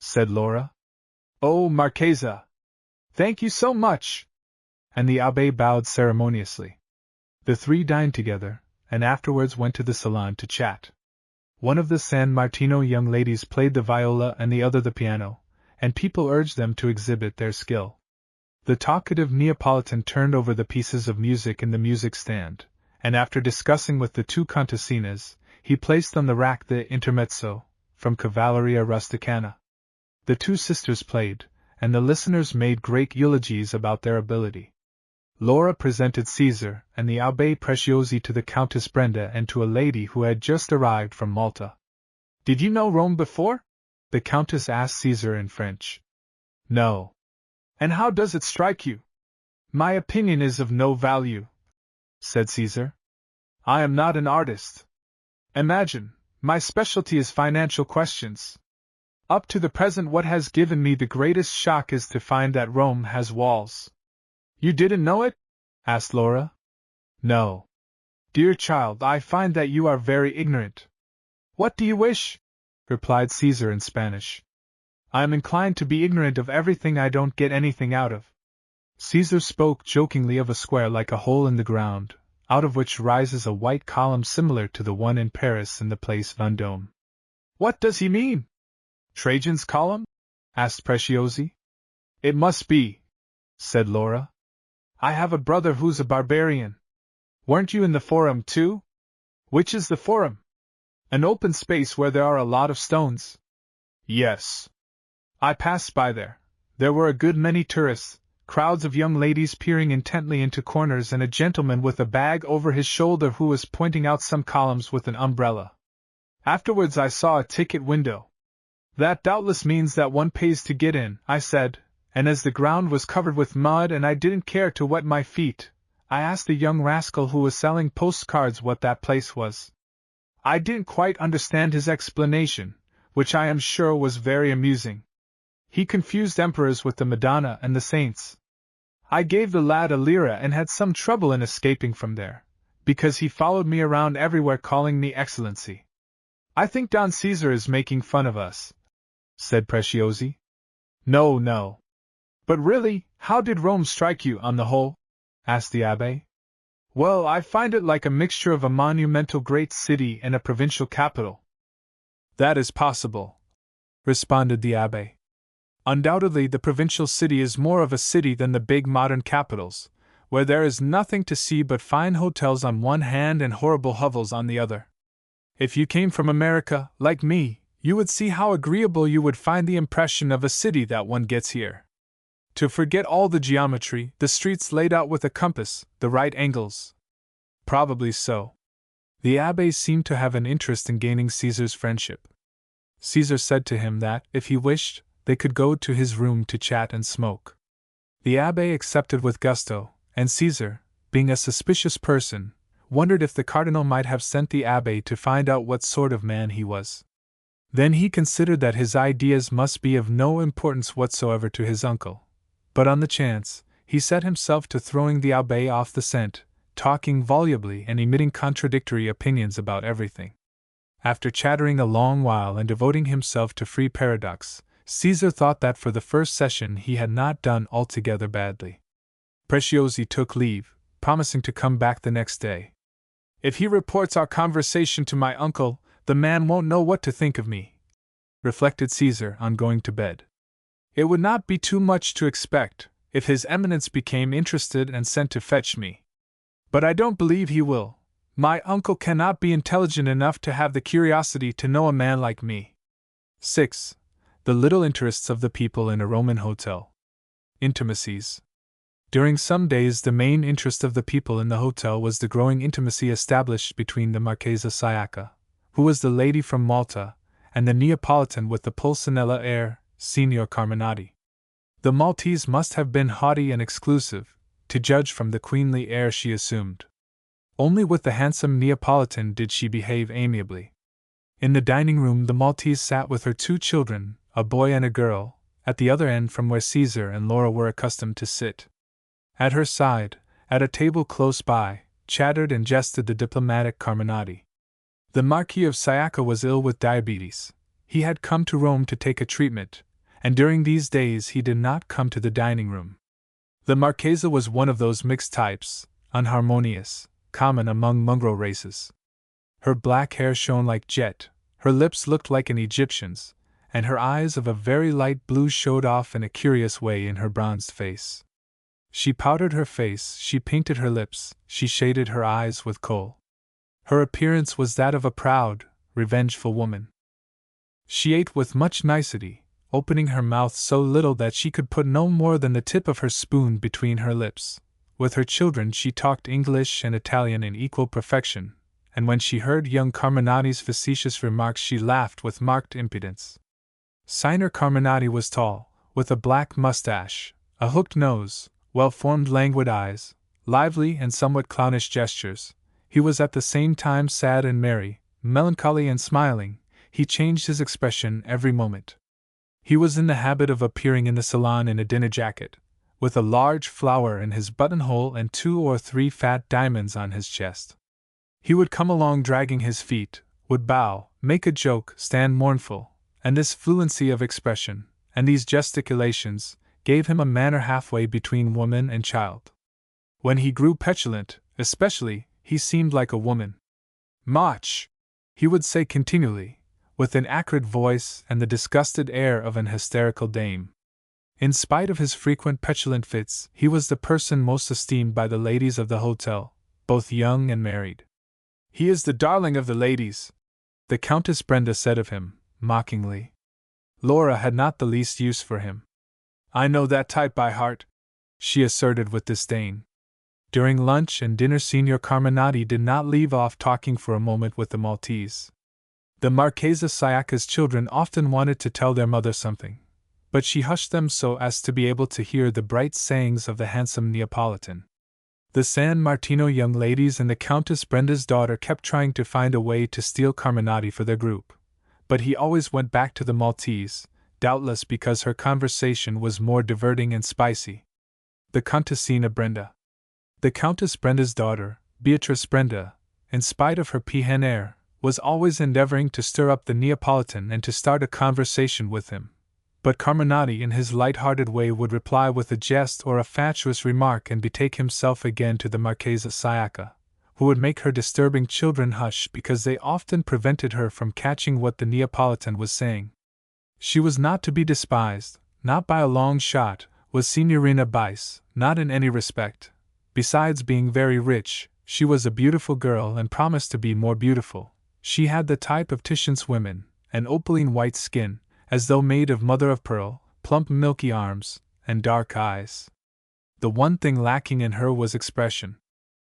said Laura. "Oh, Marchesa! Thank you so much!" And the Abbé bowed ceremoniously. The 3 dined together, and afterwards went to the salon to chat. One of the San Martino young ladies played the viola and the other the piano, and people urged them to exhibit their skill. The talkative Neapolitan turned over the pieces of music in the music stand, and after discussing with the 2 contessinas, he placed on the rack the intermezzo, from Cavalleria Rusticana. The 2 sisters played, and the listeners made great eulogies about their ability. Laura presented Caesar and the Abbé Preciosi to the Countess Brenda and to a lady who had just arrived from Malta. "Did you know Rome before?" the Countess asked Caesar in French. "No." "And how does it strike you?" "My opinion is of no value," said Caesar. "I am not an artist. Imagine, my specialty is financial questions. Up to the present what has given me the greatest shock is to find that Rome has walls." "You didn't know it?" asked Laura. "No. Dear child, I find that you are very ignorant." "What do you wish?" replied Caesar in Spanish. "I am inclined to be ignorant of everything I don't get anything out of." Caesar spoke jokingly of a square like a hole in the ground, out of which rises a white column similar to the one in Paris in the Place Vendôme. "What does he mean?" Trajan's column? Asked Preciosi. It must be, said Laura. I have a brother who's a barbarian. Weren't you in the Forum too? Which is the Forum? An open space where there are a lot of stones. Yes. I passed by there. There were a good many tourists, crowds of young ladies peering intently into corners, and a gentleman with a bag over his shoulder who was pointing out some columns with an umbrella. Afterwards I saw a ticket window. That doubtless means that one pays to get in, I said, and as the ground was covered with mud and I didn't care to wet my feet, I asked the young rascal who was selling postcards what that place was. I didn't quite understand his explanation, which I am sure was very amusing. He confused emperors with the Madonna and the saints. I gave the lad a lira and had some trouble in escaping from there, because he followed me around everywhere calling me Excellency. I think Don Caesar is making fun of us, said Preciosi. No, no. But really, how did Rome strike you on the whole? Asked the abbé. Well, I find it like a mixture of a monumental great city and a provincial capital. That is possible, responded the abbé. Undoubtedly the provincial city is more of a city than the big modern capitals, where there is nothing to see but fine hotels on one hand and horrible hovels on the other. If you came from America, like me, you would see how agreeable you would find the impression of a city that one gets here. To forget all the geometry, the streets laid out with a compass, the right angles. Probably so. The abbé seemed to have an interest in gaining Caesar's friendship. Caesar said to him that, if he wished, they could go to his room to chat and smoke. The abbé accepted with gusto, and Caesar, being a suspicious person, wondered if the cardinal might have sent the abbé to find out what sort of man he was. Then he considered that his ideas must be of no importance whatsoever to his uncle. But on the chance, he set himself to throwing the abbé off the scent, talking volubly and emitting contradictory opinions about everything. After chattering a long while and devoting himself to free paradox, Caesar thought that for the first session he had not done altogether badly. Preciosi took leave, promising to come back the next day. If he reports our conversation to my uncle, the man won't know what to think of me, reflected Caesar on going to bed. It would not be too much to expect, if His Eminence became interested and sent to fetch me. But I don't believe he will. My uncle cannot be intelligent enough to have the curiosity to know a man like me. 6. The little interests of the people in a Roman hotel. Intimacies. During some days the main interest of the people in the hotel was the growing intimacy established between the Marchesa Sciacca, who was the lady from Malta, and the Neapolitan with the Pulcinella air, Signor Carminati. The Maltese must have been haughty and exclusive, to judge from the queenly air she assumed. Only with the handsome Neapolitan did she behave amiably. In the dining room the Maltese sat with her 2 children, a boy and a girl, at the other end from where Caesar and Laura were accustomed to sit. At her side, at a table close by, chattered and jested the diplomatic Carminati. The Marquis of Sciacca was ill with diabetes. He had come to Rome to take a treatment, and during these days he did not come to the dining room. The Marchesa was one of those mixed types, unharmonious, common among mongrel races. Her black hair shone like jet, her lips looked like an Egyptian's, and her eyes of a very light blue showed off in a curious way in her bronzed face. She powdered her face, she painted her lips, she shaded her eyes with kohl. Her appearance was that of a proud, revengeful woman. She ate with much nicety, opening her mouth so little that she could put no more than the tip of her spoon between her lips. With her children she talked English and Italian in equal perfection, and when she heard young Carminati's facetious remarks she laughed with marked impudence. Signor Carminati was tall, with a black mustache, a hooked nose, well-formed languid eyes, lively and somewhat clownish gestures. He was at the same time sad and merry, melancholy and smiling. He changed his expression every moment. He was in the habit of appearing in the salon in a dinner jacket, with a large flower in his buttonhole and 2 or 3 fat diamonds on his chest. He would come along dragging his feet, would bow, make a joke, stand mournful, and this fluency of expression, and these gesticulations, gave him a manner halfway between woman and child. When he grew petulant, especially, he seemed like a woman. March! He would say continually, with an acrid voice and the disgusted air of an hysterical dame. In spite of his frequent petulant fits, he was the person most esteemed by the ladies of the hotel, both young and married. "He is the darling of the ladies," the Countess Brenda said of him, mockingly. Laura had not the least use for him. "I know that type by heart," she asserted with disdain. During lunch and dinner Signor Carminati did not leave off talking for a moment with the Maltese. The Marchesa Sciacca's children often wanted to tell their mother something, but she hushed them so as to be able to hear the bright sayings of the handsome Neapolitan. The San Martino young ladies and the Countess Brenda's daughter kept trying to find a way to steal Carminati for their group, but he always went back to the Maltese, doubtless because her conversation was more diverting and spicy. The Contessina Brenda. The Countess Brenda's daughter, Beatrice Brenda, in spite of her peehan air, was always endeavoring to stir up the Neapolitan and to start a conversation with him. But Carminati in his light-hearted way would reply with a jest or a fatuous remark and betake himself again to the Marchesa Sciacca, who would make her disturbing children hush because they often prevented her from catching what the Neapolitan was saying. She was not to be despised, not by a long shot, was Signorina Bice, not in any respect. Besides being very rich, she was a beautiful girl and promised to be more beautiful. She had the type of Titian's women, an opaline white skin, as though made of mother of pearl, plump milky arms, and dark eyes. The one thing lacking in her was expression.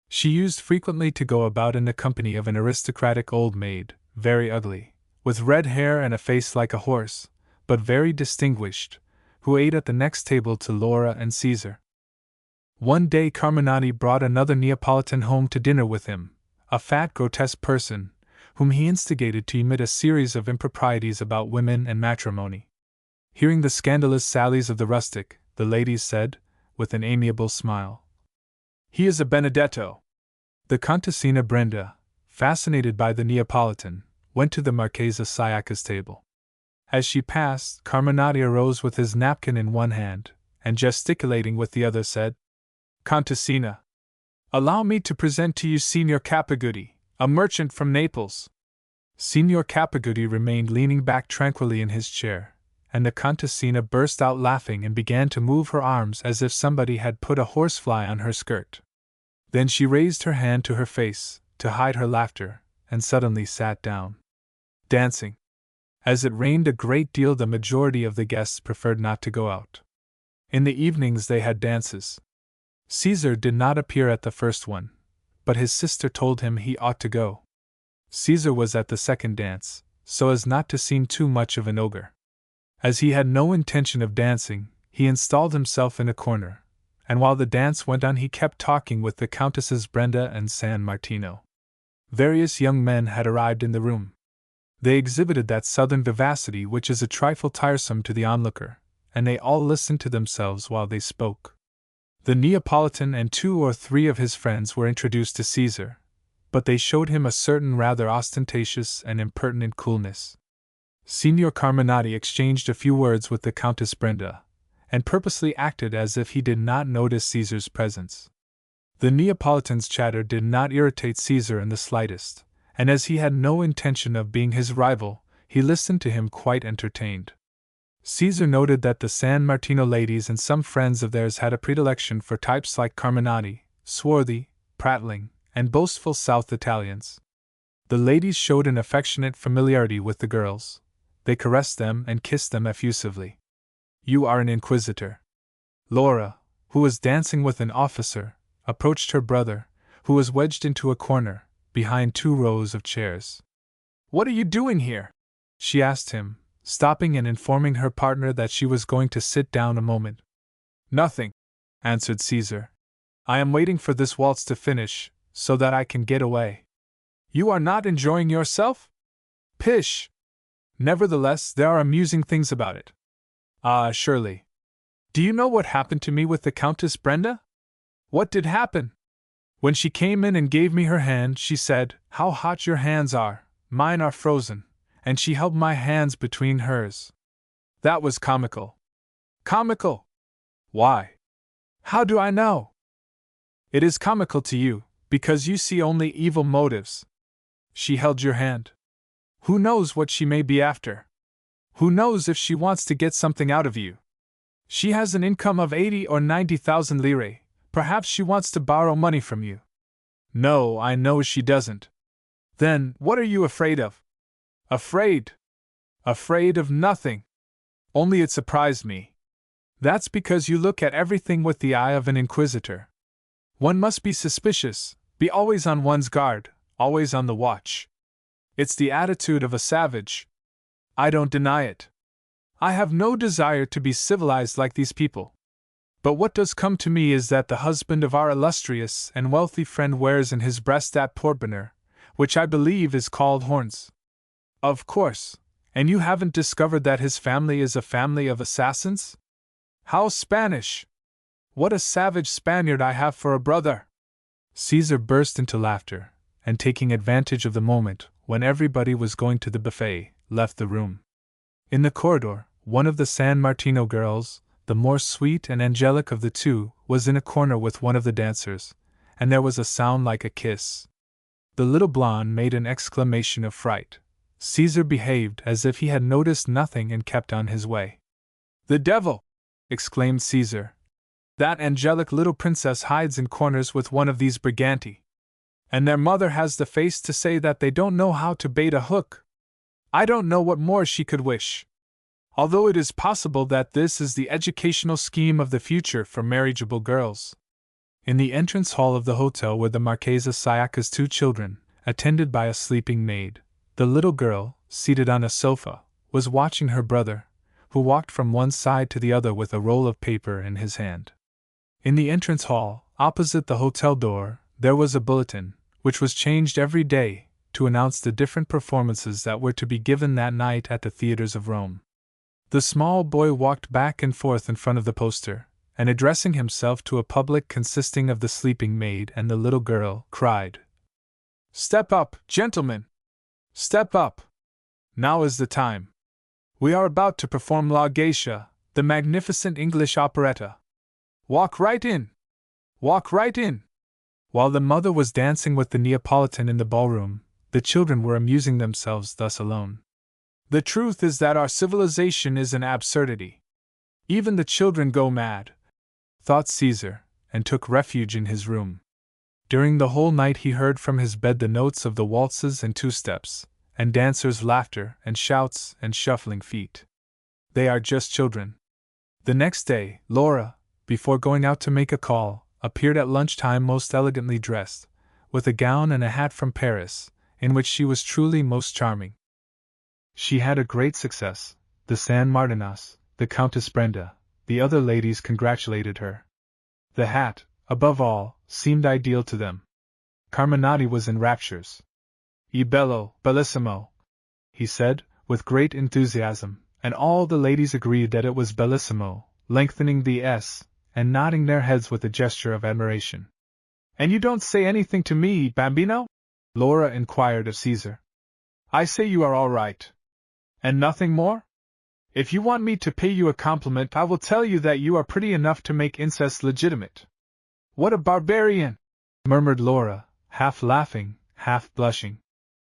She used frequently to go about in the company of an aristocratic old maid, very ugly, with red hair and a face like a horse, but very distinguished, who ate at the next table to Laura and Caesar. One day Carminati brought another Neapolitan home to dinner with him, a fat, grotesque person, whom he instigated to emit a series of improprieties about women and matrimony. Hearing the scandalous sallies of the rustic, the ladies said, with an amiable smile, "He is a Benedetto." The Contessina Brenda, fascinated by the Neapolitan, went to the Marchesa Sciacca's table. As she passed, Carminati arose with his napkin in one hand, and gesticulating with the other said, "Contessina, allow me to present to you Signor Capigutti, a merchant from Naples." Signor Capigutti remained leaning back tranquilly in his chair, and the Contessina burst out laughing and began to move her arms as if somebody had put a horsefly on her skirt. Then she raised her hand to her face, to hide her laughter, and suddenly sat down. Dancing. As it rained a great deal, the majority of the guests preferred not to go out. In the evenings they had dances. Caesar did not appear at the first one, but his sister told him he ought to go. Caesar was at the second dance, so as not to seem too much of an ogre. As he had no intention of dancing, he installed himself in a corner, and while the dance went on he kept talking with the Countesses Brenda and San Martino. Various young men had arrived in the room. They exhibited that southern vivacity which is a trifle tiresome to the onlooker, and they all listened to themselves while they spoke. The Neapolitan and 2 or 3 of his friends were introduced to Caesar, but they showed him a certain rather ostentatious and impertinent coolness. Signor Carminati exchanged a few words with the Countess Brenda, and purposely acted as if he did not notice Caesar's presence. The Neapolitan's chatter did not irritate Caesar in the slightest, and as he had no intention of being his rival, he listened to him quite entertained. Caesar noted that the San Martino ladies and some friends of theirs had a predilection for types like Carminati, swarthy, prattling, and boastful South Italians. The ladies showed an affectionate familiarity with the girls. They caressed them and kissed them effusively. "You are an inquisitor." Laura, who was dancing with an officer, approached her brother, who was wedged into a corner, behind 2 rows of chairs. "What are you doing here?" she asked him, stopping and informing her partner that she was going to sit down a moment. "Nothing," answered Caesar. "I am waiting for this waltz to finish, so that I can get away." "You are not enjoying yourself?" "Pish! Nevertheless, there are amusing things about it." "Ah, surely. Do you know what happened to me with the Countess Brenda?" "What did happen?" "When she came in and gave me her hand, she said, 'How hot your hands are, mine are frozen,' and she held my hands between hers. That was comical." "Comical? Why?" "How do I know?" "It is comical to you, because you see only evil motives. She held your hand." Who knows what she may be after? Who knows if she wants to get something out of you? She has an income of 80 or 90,000 lire. Perhaps she wants to borrow money from you. No, I know she doesn't. Then, what are you afraid of? Afraid? Afraid of nothing. Only it surprised me. That's because you look at everything with the eye of an inquisitor. One must be suspicious, be always on one's guard, always on the watch. It's the attitude of a savage. I don't deny it. I have no desire to be civilized like these people. But what does come to me is that the husband of our illustrious and wealthy friend wears in his breast that portmanteau, which I believe is called horns. Of course, and you haven't discovered that his family is a family of assassins? How Spanish! What a savage Spaniard I have for a brother! Caesar burst into laughter, and taking advantage of the moment when everybody was going to the buffet, left the room. In the corridor, one of the San Martino girls, the more sweet and angelic of the two, was in a corner with one of the dancers, and there was a sound like a kiss. The little blonde made an exclamation of fright. Caesar behaved as if he had noticed nothing and kept on his way. "The devil!" exclaimed Caesar. "That angelic little princess hides in corners with one of these briganti. And their mother has the face to say that they don't know how to bait a hook. I don't know what more she could wish. Although it is possible that this is the educational scheme of the future for marriageable girls." In the entrance hall of the hotel were the Marchesa Sciacca's two children, attended by a sleeping maid. The little girl, seated on a sofa, was watching her brother, who walked from one side to the other with a roll of paper in his hand. In the entrance hall, opposite the hotel door, there was a bulletin, which was changed every day, to announce the different performances that were to be given that night at the theaters of Rome. The small boy walked back and forth in front of the poster, and addressing himself to a public consisting of the sleeping maid and the little girl, cried, "Step up, gentlemen! Step up! Now is the time. We are about to perform La Geisha, the magnificent English operetta. Walk right in! Walk right in!" While the mother was dancing with the Neapolitan in the ballroom, the children were amusing themselves thus alone. The truth is that our civilization is an absurdity. Even the children go mad, thought Caesar, and took refuge in his room. During the whole night he heard from his bed the notes of the waltzes and two-steps, and dancers' laughter and shouts and shuffling feet. They are just children. The next day, Laura, before going out to make a call, appeared at lunchtime most elegantly dressed, with a gown and a hat from Paris, in which she was truly most charming. She had a great success. The San Martinos, the Countess Brenda, the other ladies congratulated her. The hat, above all, seemed ideal to them. Carminati was in raptures. "E bello, bellissimo," he said, with great enthusiasm, and all the ladies agreed that it was bellissimo, lengthening the S, and nodding their heads with a gesture of admiration. "And you don't say anything to me, bambino?" Laura inquired of Caesar. "I say you are all right. And nothing more? If you want me to pay you a compliment, I will tell you that you are pretty enough to make incest legitimate." "What a barbarian!" murmured Laura, half laughing, half blushing.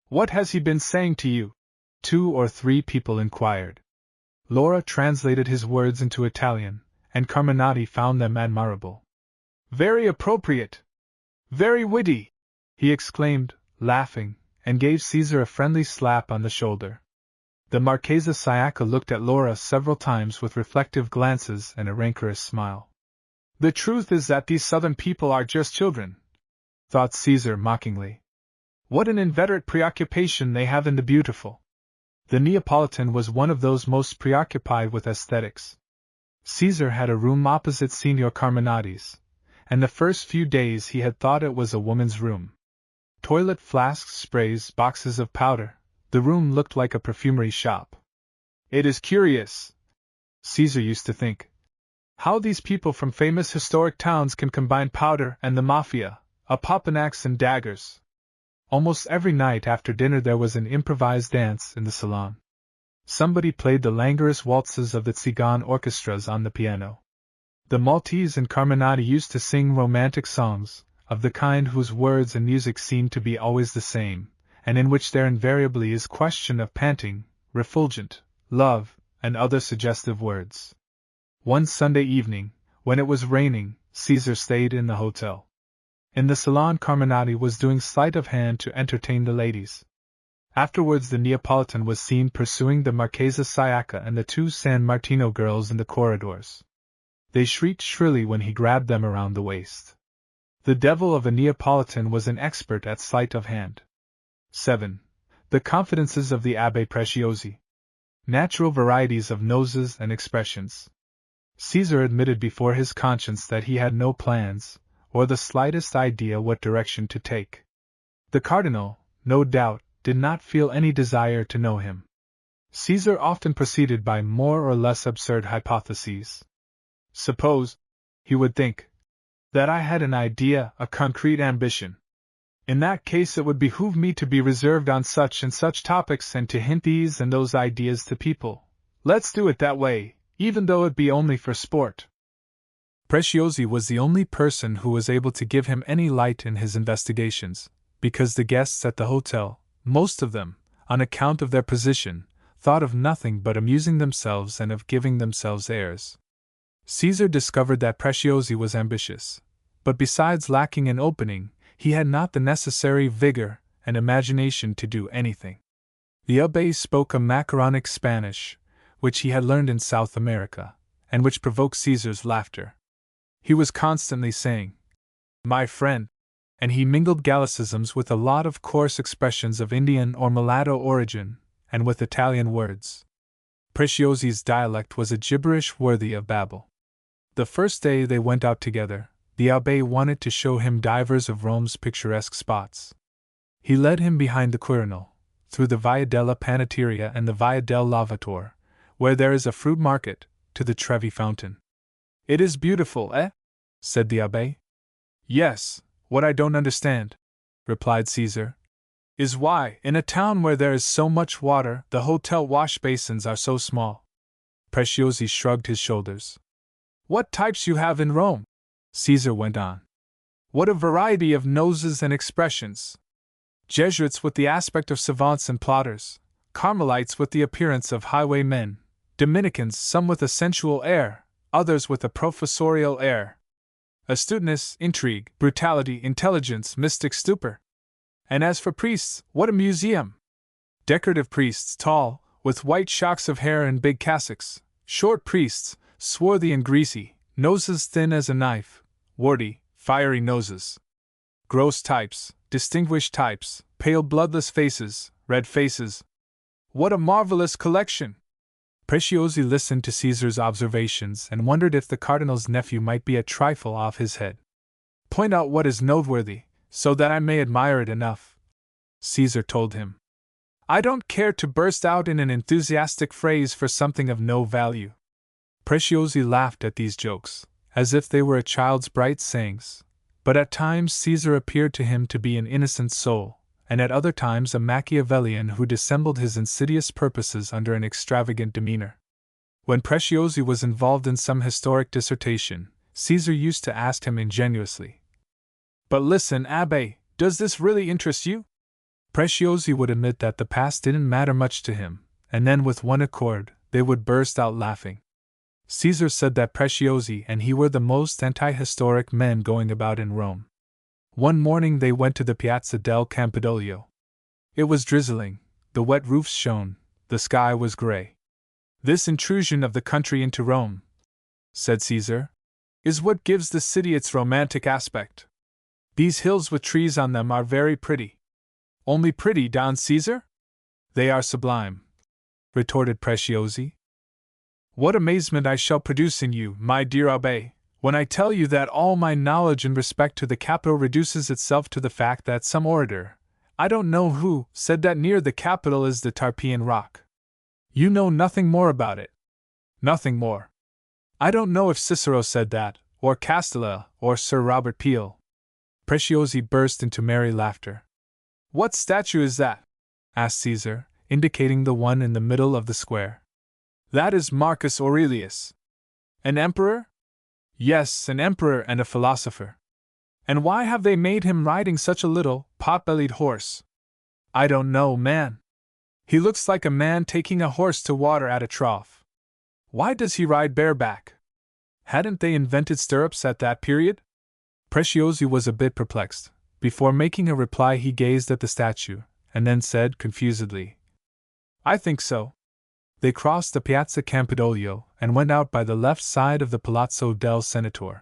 "What has he been saying to you?" 2 or 3 people inquired. Laura translated his words into Italian, and Carminati found them admirable. "Very appropriate! Very witty!" he exclaimed, laughing, and gave Caesar a friendly slap on the shoulder. The Marchesa Sciacca looked at Laura several times with reflective glances and a rancorous smile. "The truth is that these southern people are just children," thought Caesar mockingly. "What an inveterate preoccupation they have in the beautiful." The Neapolitan was one of those most preoccupied with aesthetics. Caesar had a room opposite Signor Carminati's, and the first few days he had thought it was a woman's room. Toilet flasks, sprays, boxes of powder. The room looked like a perfumery shop. "It is curious," Caesar used to think, "how these people from famous historic towns can combine powder and the mafia, a popanax and daggers." Almost every night after dinner there was an improvised dance in the salon. Somebody played the languorous waltzes of the Tzigane orchestras on the piano. The Maltese and Carminati used to sing romantic songs, of the kind whose words and music seemed to be always the same, and in which there invariably is question of panting, refulgent, love, and other suggestive words. One Sunday evening, when it was raining, Caesar stayed in the hotel. In the Salon Carminati was doing sleight of hand to entertain the ladies. Afterwards the Neapolitan was seen pursuing the Marchesa Siaca and the two San Martino girls in the corridors. They shrieked shrilly when he grabbed them around the waist. The devil of a Neapolitan was an expert at sleight of hand. 7. The confidences of the Abbé Preciosi. Natural varieties of noses and expressions. Caesar admitted before his conscience that he had no plans, or the slightest idea what direction to take. The cardinal, no doubt, did not feel any desire to know him. Caesar often proceeded by more or less absurd hypotheses. Suppose, he would think, that I had an idea, a concrete ambition. In that case it would behoove me to be reserved on such and such topics and to hint these and those ideas to people. Let's do it that way, even though it be only for sport. Preciosi was the only person who was able to give him any light in his investigations, because the guests at the hotel, most of them, on account of their position, thought of nothing but amusing themselves and of giving themselves airs. Caesar discovered that Preciosi was ambitious, but besides lacking an opening, he had not the necessary vigor and imagination to do anything. The abbé spoke a macaronic Spanish, which he had learned in South America, and which provoked Caesar's laughter. He was constantly saying, "My friend," and he mingled Gallicisms with a lot of coarse expressions of Indian or mulatto origin, and with Italian words. Preciosi's dialect was a gibberish worthy of Babel. The first day they went out together, the abbé wanted to show him divers of Rome's picturesque spots. He led him behind the Quirinal, through the Via della Panetteria and the Via del Lavator, where there is a fruit market, to the Trevi fountain. "It is beautiful, eh?" said the abbé. "Yes. What I don't understand," replied Caesar, "is why, in a town where there is so much water, the hotel wash basins are so small." Preciosi shrugged his shoulders. "What types you have in Rome!" Caesar went on. "What a variety of noses and expressions! Jesuits with the aspect of savants and plotters, Carmelites with the appearance of highwaymen, Dominicans some with a sensual air, others with a professorial air. Astuteness, intrigue, brutality, intelligence, mystic stupor. And as for priests, what a museum! Decorative priests, tall, with white shocks of hair and big cassocks; short priests, swarthy and greasy, noses thin as a knife, warty, fiery noses. Gross types, distinguished types, pale bloodless faces, red faces. What a marvelous collection!" Preciosi listened to Caesar's observations and wondered if the cardinal's nephew might be a trifle off his head. "Point out what is noteworthy, so that I may admire it enough," Caesar told him. "I don't care to burst out in an enthusiastic phrase for something of no value." Preciosi laughed at these jokes, as if they were a child's bright sayings, but at times Caesar appeared to him to be an innocent soul, and at other times a Machiavellian who dissembled his insidious purposes under an extravagant demeanor. When Preciosi was involved in some historic dissertation, Caesar used to ask him ingenuously, "But listen, Abbé, does this really interest you?" Preciosi would admit that the past didn't matter much to him, and then with one accord, they would burst out laughing. Caesar said that Preciosi and he were the most anti-historic men going about in Rome. One morning they went to the Piazza del Campidoglio. It was drizzling, the wet roofs shone, the sky was gray. "This intrusion of the country into Rome," said Caesar, "is what gives the city its romantic aspect. These hills with trees on them are very pretty." "Only pretty, Don Caesar?" "They are sublime," retorted Preciosi. "What amazement I shall produce in you, my dear Abbé, when I tell you that all my knowledge in respect to the capital reduces itself to the fact that some orator, I don't know who, said that near the capital is the Tarpeian Rock. You know nothing more about it." "Nothing more. I don't know if Cicero said that, or Castella, or Sir Robert Peel." Preciosi burst into merry laughter. "What statue is that?" asked Caesar, indicating the one in the middle of the square. "That is Marcus Aurelius." "An emperor?" "Yes, an emperor and a philosopher." "And why have they made him riding such a little, pot-bellied horse?" I don't know, man. He looks like a man taking a horse to water at a trough. Why does he ride bareback? Hadn't they invented stirrups at that period? Preciosi was a bit perplexed. Before making a reply, he gazed at the statue, and then said confusedly, I think so. They crossed the Piazza Campidoglio and went out by the left side of the Palazzo del Senatore.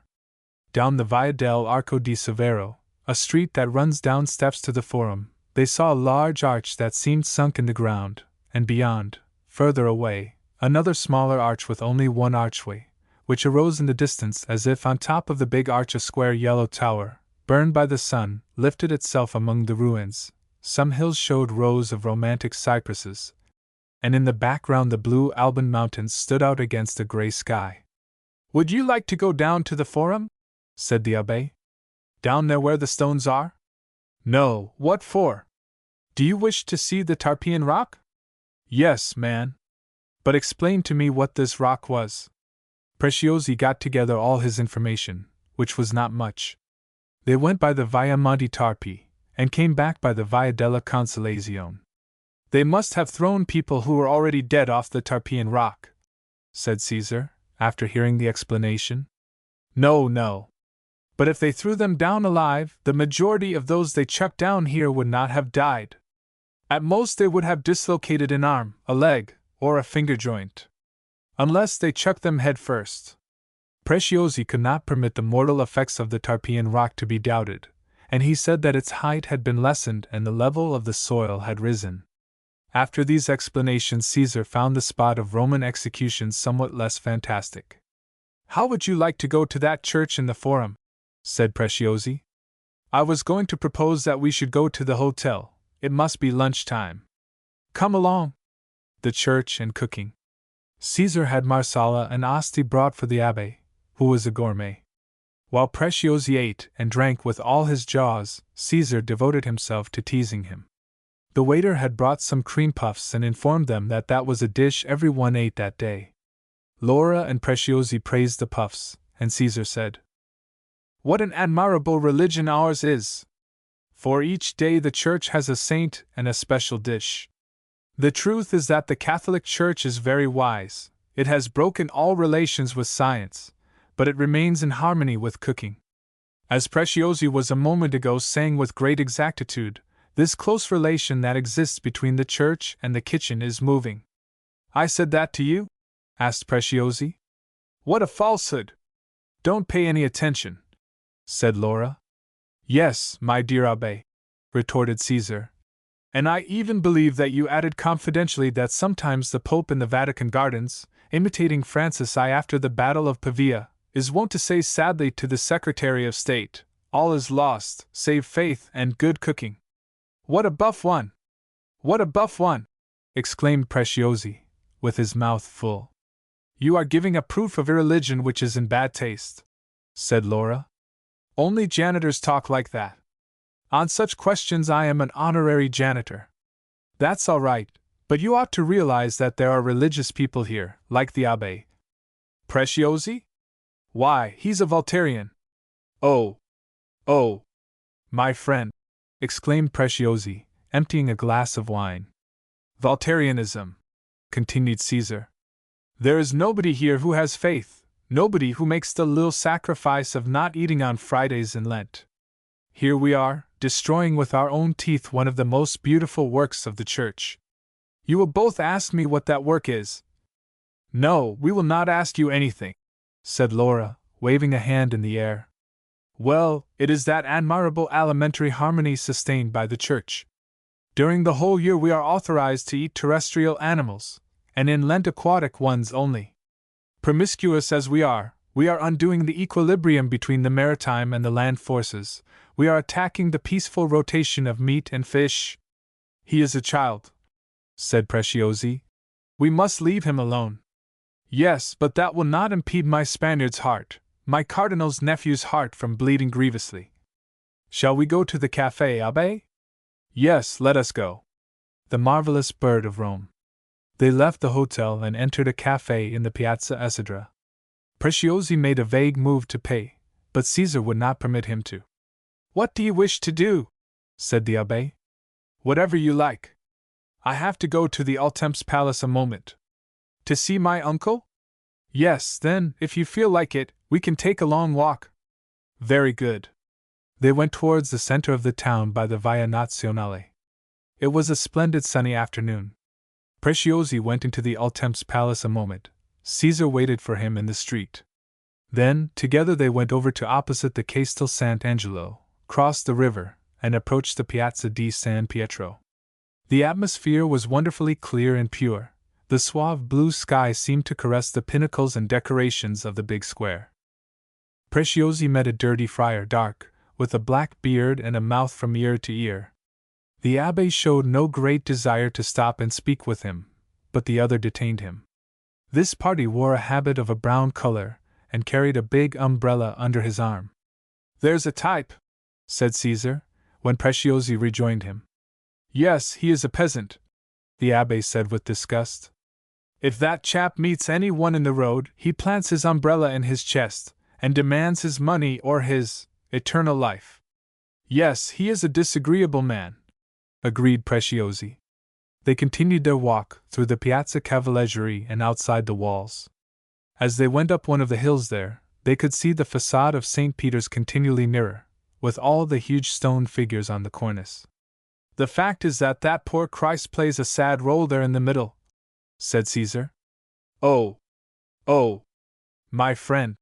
Down the Via del Arco di Severo, a street that runs down steps to the Forum, they saw a large arch that seemed sunk in the ground, and beyond, further away, another smaller arch with only one archway, which arose in the distance as if on top of the big arch a square yellow tower, burned by the sun, lifted itself among the ruins. Some hills showed rows of romantic cypresses, and in the background the blue Alban mountains stood out against a gray sky. Would you like to go down to the Forum? Said the abbé. Down there where the stones are? No, what for? Do you wish to see the Tarpeian Rock? Yes, man. But explain to me what this rock was. Preciosi got together all his information, which was not much. They went by the Via Monte Tarpi, and came back by the Via della Consolazione. They must have thrown people who were already dead off the Tarpeian Rock, said Caesar, after hearing the explanation. No. But if they threw them down alive, the majority of those they chucked down here would not have died. At most they would have dislocated an arm, a leg, or a finger joint. Unless they chucked them head first. Preciosi could not permit the mortal effects of the Tarpeian Rock to be doubted, and he said that its height had been lessened and the level of the soil had risen. After these explanations, Caesar found the spot of Roman execution somewhat less fantastic. How would you like to go to that church in the Forum? Said Preciosi. I was going to propose that we should go to the hotel. It must be lunchtime. Come along. The church and cooking. Caesar had marsala and asti brought for the abbé, who was a gourmet. While Preciosi ate and drank with all his jaws, Caesar devoted himself to teasing him. The waiter had brought some cream puffs and informed them that that was a dish everyone ate that day. Laura and Preciosi praised the puffs, and Caesar said, What an admirable religion ours is! For each day the Church has a saint and a special dish. The truth is that the Catholic Church is very wise. It has broken all relations with science, but it remains in harmony with cooking. As Preciosi was a moment ago saying with great exactitude, this close relation that exists between the church and the kitchen is moving. I said that to you? Asked Preciosi. What a falsehood! Don't pay any attention, said Laura. Yes, my dear abbé, retorted Caesar. And I even believe that you added confidentially that sometimes the Pope in the Vatican gardens, imitating Francis I after the Battle of Pavia, is wont to say sadly to the Secretary of State, all is lost, save faith and good cooking. What a buff one! What a buff one! Exclaimed Preciosi, with his mouth full. You are giving a proof of irreligion which is in bad taste, said Laura. Only janitors talk like that. On such questions I am an honorary janitor. That's all right, but you ought to realize that there are religious people here, like the abbé. Preciosi? Why, he's a Voltairean. Oh, my friend, exclaimed Preciosi, emptying a glass of wine. Voltairianism, continued Caesar. There is nobody here who has faith, nobody who makes the little sacrifice of not eating on Fridays in Lent. Here we are, destroying with our own teeth one of the most beautiful works of the Church. You will both ask me what that work is. No, we will not ask you anything, said Laura, waving a hand in the air. Well, it is that admirable alimentary harmony sustained by the Church. During the whole year we are authorized to eat terrestrial animals, and in Lent aquatic ones only. Promiscuous as we are undoing the equilibrium between the maritime and the land forces. We are attacking the peaceful rotation of meat and fish. He is a child, said Preciosi. We must leave him alone. Yes, but that will not impede my Spaniard's heart, my cardinal's nephew's heart from bleeding grievously. Shall we go to the café, abbé? Yes, let us go. The marvelous bird of Rome. They left the hotel and entered a café in the Piazza Esidra. Preciosi made a vague move to pay, but Caesar would not permit him to. What do you wish to do? Said the abbé. Whatever you like. I have to go to the Altemps Palace a moment. To see my uncle? Yes, then, if you feel like it, we can take a long walk. Very good. They went towards the center of the town by the Via Nazionale. It was a splendid sunny afternoon. Preziosi went into the Altemps Palace a moment. Caesar waited for him in the street. Then, together they went over to opposite the Castel Sant'Angelo, crossed the river, and approached the Piazza di San Pietro. The atmosphere was wonderfully clear and pure. The suave blue sky seemed to caress the pinnacles and decorations of the big square. Preziosi met a dirty friar, dark, with a black beard and a mouth from ear to ear. The abbé showed no great desire to stop and speak with him, but the other detained him. This party wore a habit of a brown color, and carried a big umbrella under his arm. There's a type, said Caesar, when Preziosi rejoined him. Yes, he is a peasant, the abbé said with disgust. If that chap meets any one in the road, he plants his umbrella in his chest, and demands his money or his eternal life. Yes, he is a disagreeable man, agreed Preziosi. They continued their walk through the Piazza Cavalleggeri and outside the walls. As they went up one of the hills there, they could see the facade of St. Peter's continually nearer, with all the huge stone figures on the cornice. The fact is that poor Christ plays a sad role there in the middle, said Caesar. Oh! My friend,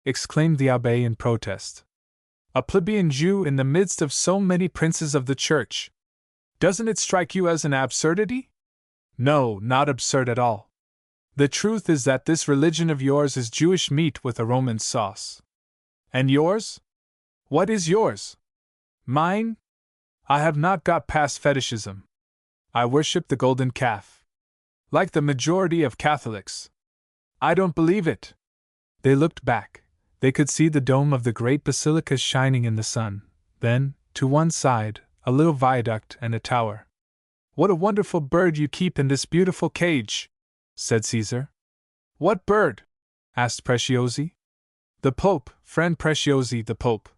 exclaimed the abbé in protest. A plebeian Jew in the midst of so many princes of the church. Doesn't it strike you as an absurdity? No, not absurd at all. The truth is that this religion of yours is Jewish meat with a Roman sauce. And yours? What is yours? Mine? I have not got past fetishism. I worship the golden calf. Like the majority of Catholics. I don't believe it. They looked back. They could see the dome of the great basilica shining in the sun. Then, to one side, a little viaduct and a tower. What a wonderful bird you keep in this beautiful cage, said Caesar. What bird? Asked Preziosi. The Pope, friend Preziosi, the Pope.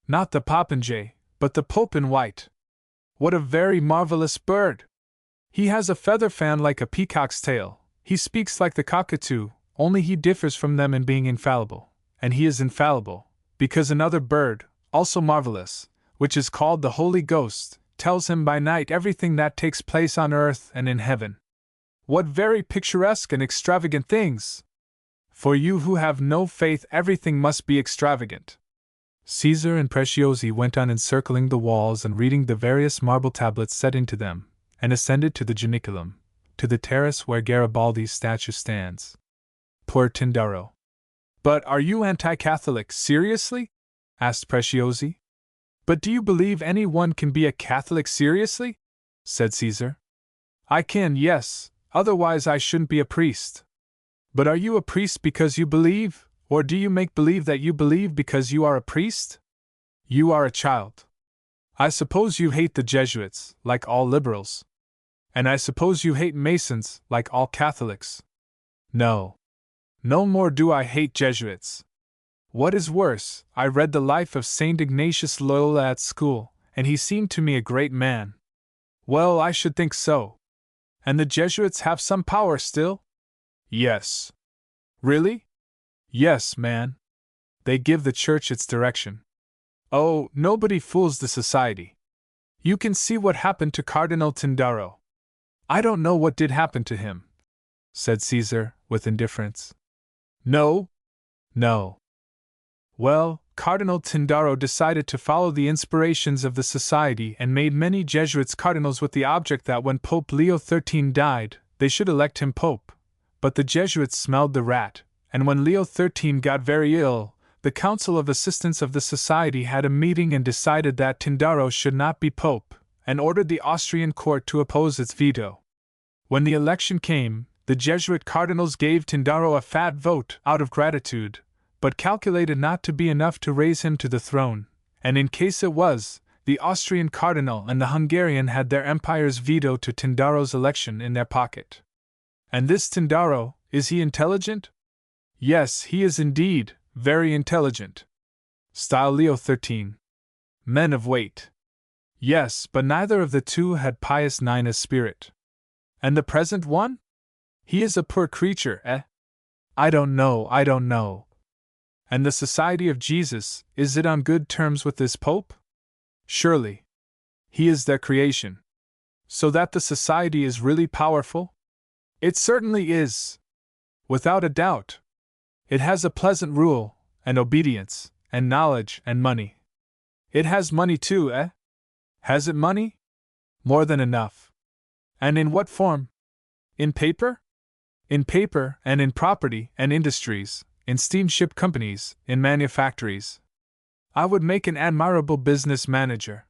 Not the popinjay, but the Pope in white. What a very marvelous bird! He has a feather fan like a peacock's tail. He speaks like the cockatoo, only he differs from them in being infallible. And he is infallible, because another bird, also marvelous, which is called the Holy Ghost, tells him by night everything that takes place on earth and in heaven. What very picturesque and extravagant things! For you who have no faith, everything must be extravagant. Caesar and Preziosi went on encircling the walls and reading the various marble tablets set into them, and ascended to the Janiculum, to the terrace where Garibaldi's statue stands. Poor Tindaro. But are you anti-Catholic, seriously? Asked Preziosi. But do you believe any one can be a Catholic seriously? Said Caesar. I can, yes, otherwise I shouldn't be a priest. But are you a priest because you believe, or do you make believe that you believe because you are a priest? You are a child. I suppose you hate the Jesuits, like all liberals. And I suppose you hate Masons, like all Catholics. No. No more do I hate Jesuits. What is worse, I read the life of St. Ignatius Loyola at school, and he seemed to me a great man. Well, I should think so. And the Jesuits have some power still? Yes. Really? Yes, man. They give the church its direction. Oh, nobody fools the society. You can see what happened to Cardinal Tindaro. I don't know what did happen to him, said Caesar, with indifference. No? Well, Cardinal Tindaro decided to follow the inspirations of the society and made many Jesuits cardinals with the object that when Pope Leo XIII died, they should elect him pope. But the Jesuits smelled the rat, and when Leo XIII got very ill, the Council of Assistants of the Society had a meeting and decided that Tindaro should not be pope, and ordered the Austrian court to oppose its veto. When the election came, the Jesuit cardinals gave Tindaro a fat vote out of gratitude, but calculated not to be enough to raise him to the throne, and in case it was, the Austrian cardinal and the Hungarian had their empire's veto to Tindaro's election in their pocket. And this Tindaro, is he intelligent? Yes, he is indeed, very intelligent. Style Leo XIII. Men of weight. Yes, but neither of the two had Pius IX's spirit. And the present one? He is a poor creature, eh? I don't know. And the Society of Jesus, is it on good terms with this Pope? Surely. He is their creation. So that the Society is really powerful? It certainly is. Without a doubt. It has a pleasant rule, and obedience, and knowledge, and money. It has money too, eh? Has it money? More than enough. And in what form? In paper? In paper, and in property and industries, in steamship companies, in manufactories. I would make an admirable business manager.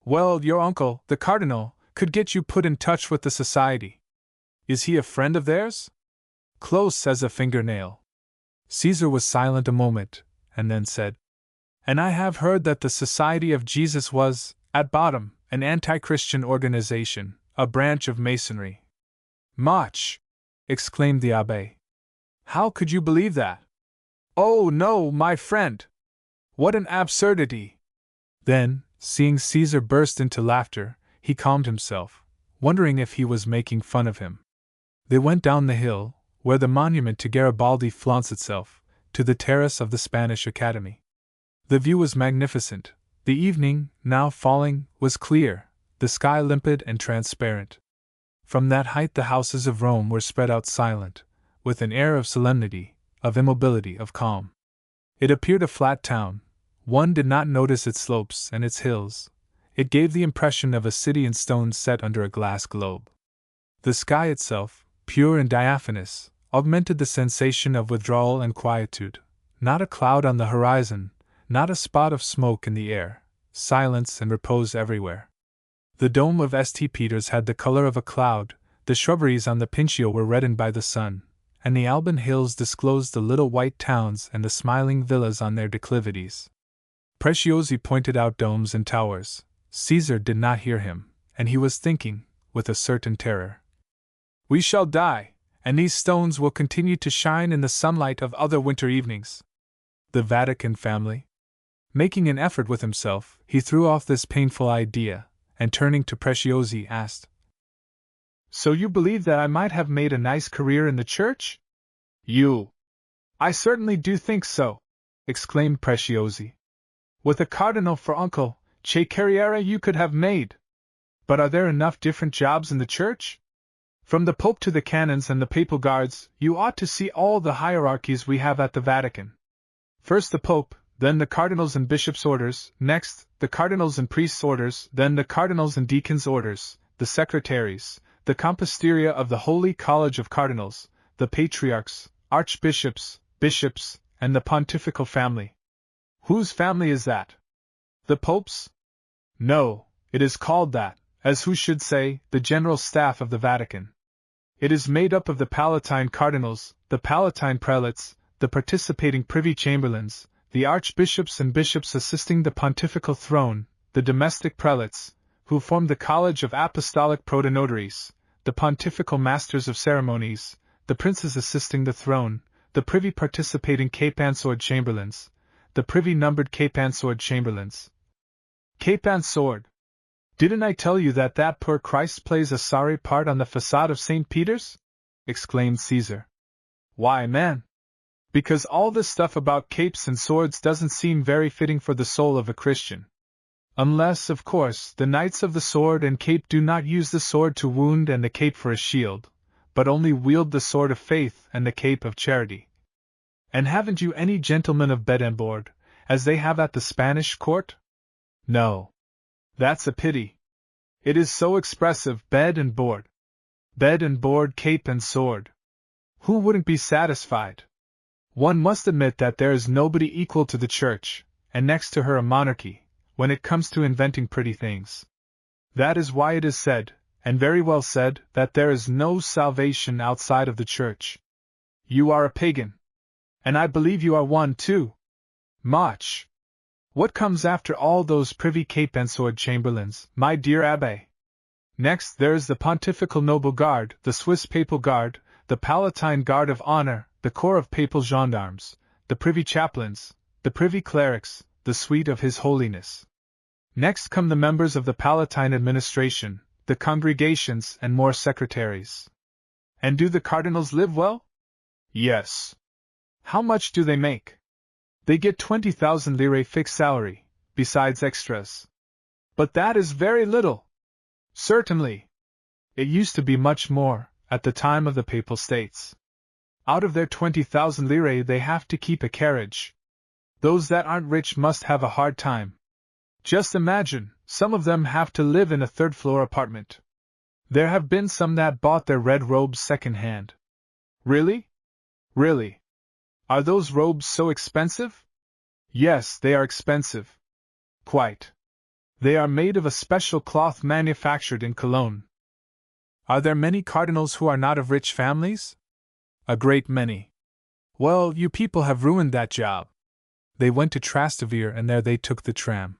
Well, your uncle, the Cardinal, could get you put in touch with the Society. Is he a friend of theirs? Close as a fingernail. Caesar was silent a moment, and then said, And I have heard that the Society of Jesus was, at bottom, an anti-Christian organization, a branch of Masonry. Much! Exclaimed the abbé. How could you believe that? Oh no, my friend! What an absurdity! Then, seeing Caesar burst into laughter, he calmed himself, wondering if he was making fun of him. They went down the hill, where the monument to Garibaldi flaunts itself, to the terrace of the Spanish Academy. The view was magnificent. The evening, now falling, was clear, the sky limpid and transparent. From that height the houses of Rome were spread out silent, with an air of solemnity, of immobility, of calm. It appeared a flat town. One did not notice its slopes and its hills. It gave the impression of a city in stone set under a glass globe. The sky itself, pure and diaphanous, augmented the sensation of withdrawal and quietude. Not a cloud on the horizon, not a spot of smoke in the air, silence and repose everywhere. The dome of St. Peter's had the color of a cloud, the shrubberies on the Pincio were reddened by the sun, and the Alban hills disclosed the little white towns and the smiling villas on their declivities. Preziosi pointed out domes and towers. Caesar did not hear him, and he was thinking, with a certain terror, We shall die, and these stones will continue to shine in the sunlight of other winter evenings. The Vatican family? Making an effort with himself, he threw off this painful idea, and turning to Preziosi asked, So you believe that I might have made a nice career in the church? You! I certainly do think so, exclaimed Preziosi. With a cardinal for uncle, che carriera you could have made. But are there enough different jobs in the church? From the Pope to the canons and the papal guards, you ought to see all the hierarchies we have at the Vatican. First the Pope, then the cardinals and bishops' orders, next, the cardinals and priests' orders, then the cardinals and deacons' orders, the secretaries, the composteria of the Holy College of Cardinals, the patriarchs, archbishops, bishops, and the pontifical family. Whose family is that? The Pope's? No, it is called that, as who should say, the general staff of the Vatican. It is made up of the Palatine cardinals, the Palatine prelates, the participating privy chamberlains, the archbishops and bishops assisting the pontifical throne, the domestic prelates, who form the College of Apostolic Protonotaries, the pontifical masters of ceremonies, the princes assisting the throne, the privy participating Cape-and-Sword chamberlains, the privy-numbered Cape-and-Sword chamberlains. Cape-and-Sword! Didn't I tell you that that poor Christ plays a sorry part on the facade of St. Peter's? Exclaimed Caesar. Why, man! Because all this stuff about capes and swords doesn't seem very fitting for the soul of a Christian. Unless, of course, the knights of the sword and cape do not use the sword to wound and the cape for a shield, but only wield the sword of faith and the cape of charity. And haven't you any gentlemen of bed and board, as they have at the Spanish court? No. That's a pity. It is so expressive, bed and board. Bed and board, cape and sword. Who wouldn't be satisfied? One must admit that there is nobody equal to the Church, and next to her a monarchy, when it comes to inventing pretty things. That is why it is said, and very well said, that there is no salvation outside of the Church. You are a pagan. And I believe you are one too. Much. What comes after all those privy cape and sword chamberlains, my dear Abbé? Next there is the Pontifical Noble Guard, the Swiss Papal Guard, the Palatine Guard of Honor, the Corps of Papal Gendarmes, the Privy Chaplains, the Privy Clerics, the suite of His Holiness. Next come the members of the Palatine administration, the congregations, and more secretaries. And do the cardinals live well? Yes. How much do they make? They get 20,000 lire fixed salary, besides extras. But that is very little. Certainly. It used to be much more, at the time of the Papal States. Out of their 20,000 lire they have to keep a carriage. Those that aren't rich must have a hard time. Just imagine, some of them have to live in a third-floor apartment. There have been some that bought their red robes second-hand. Really? Really? Are those robes so expensive? Yes, they are expensive. Quite. They are made of a special cloth manufactured in Cologne. Are there many cardinals who are not of rich families? A great many. Well, you people have ruined that job. They went to Trastevere and there they took the tram.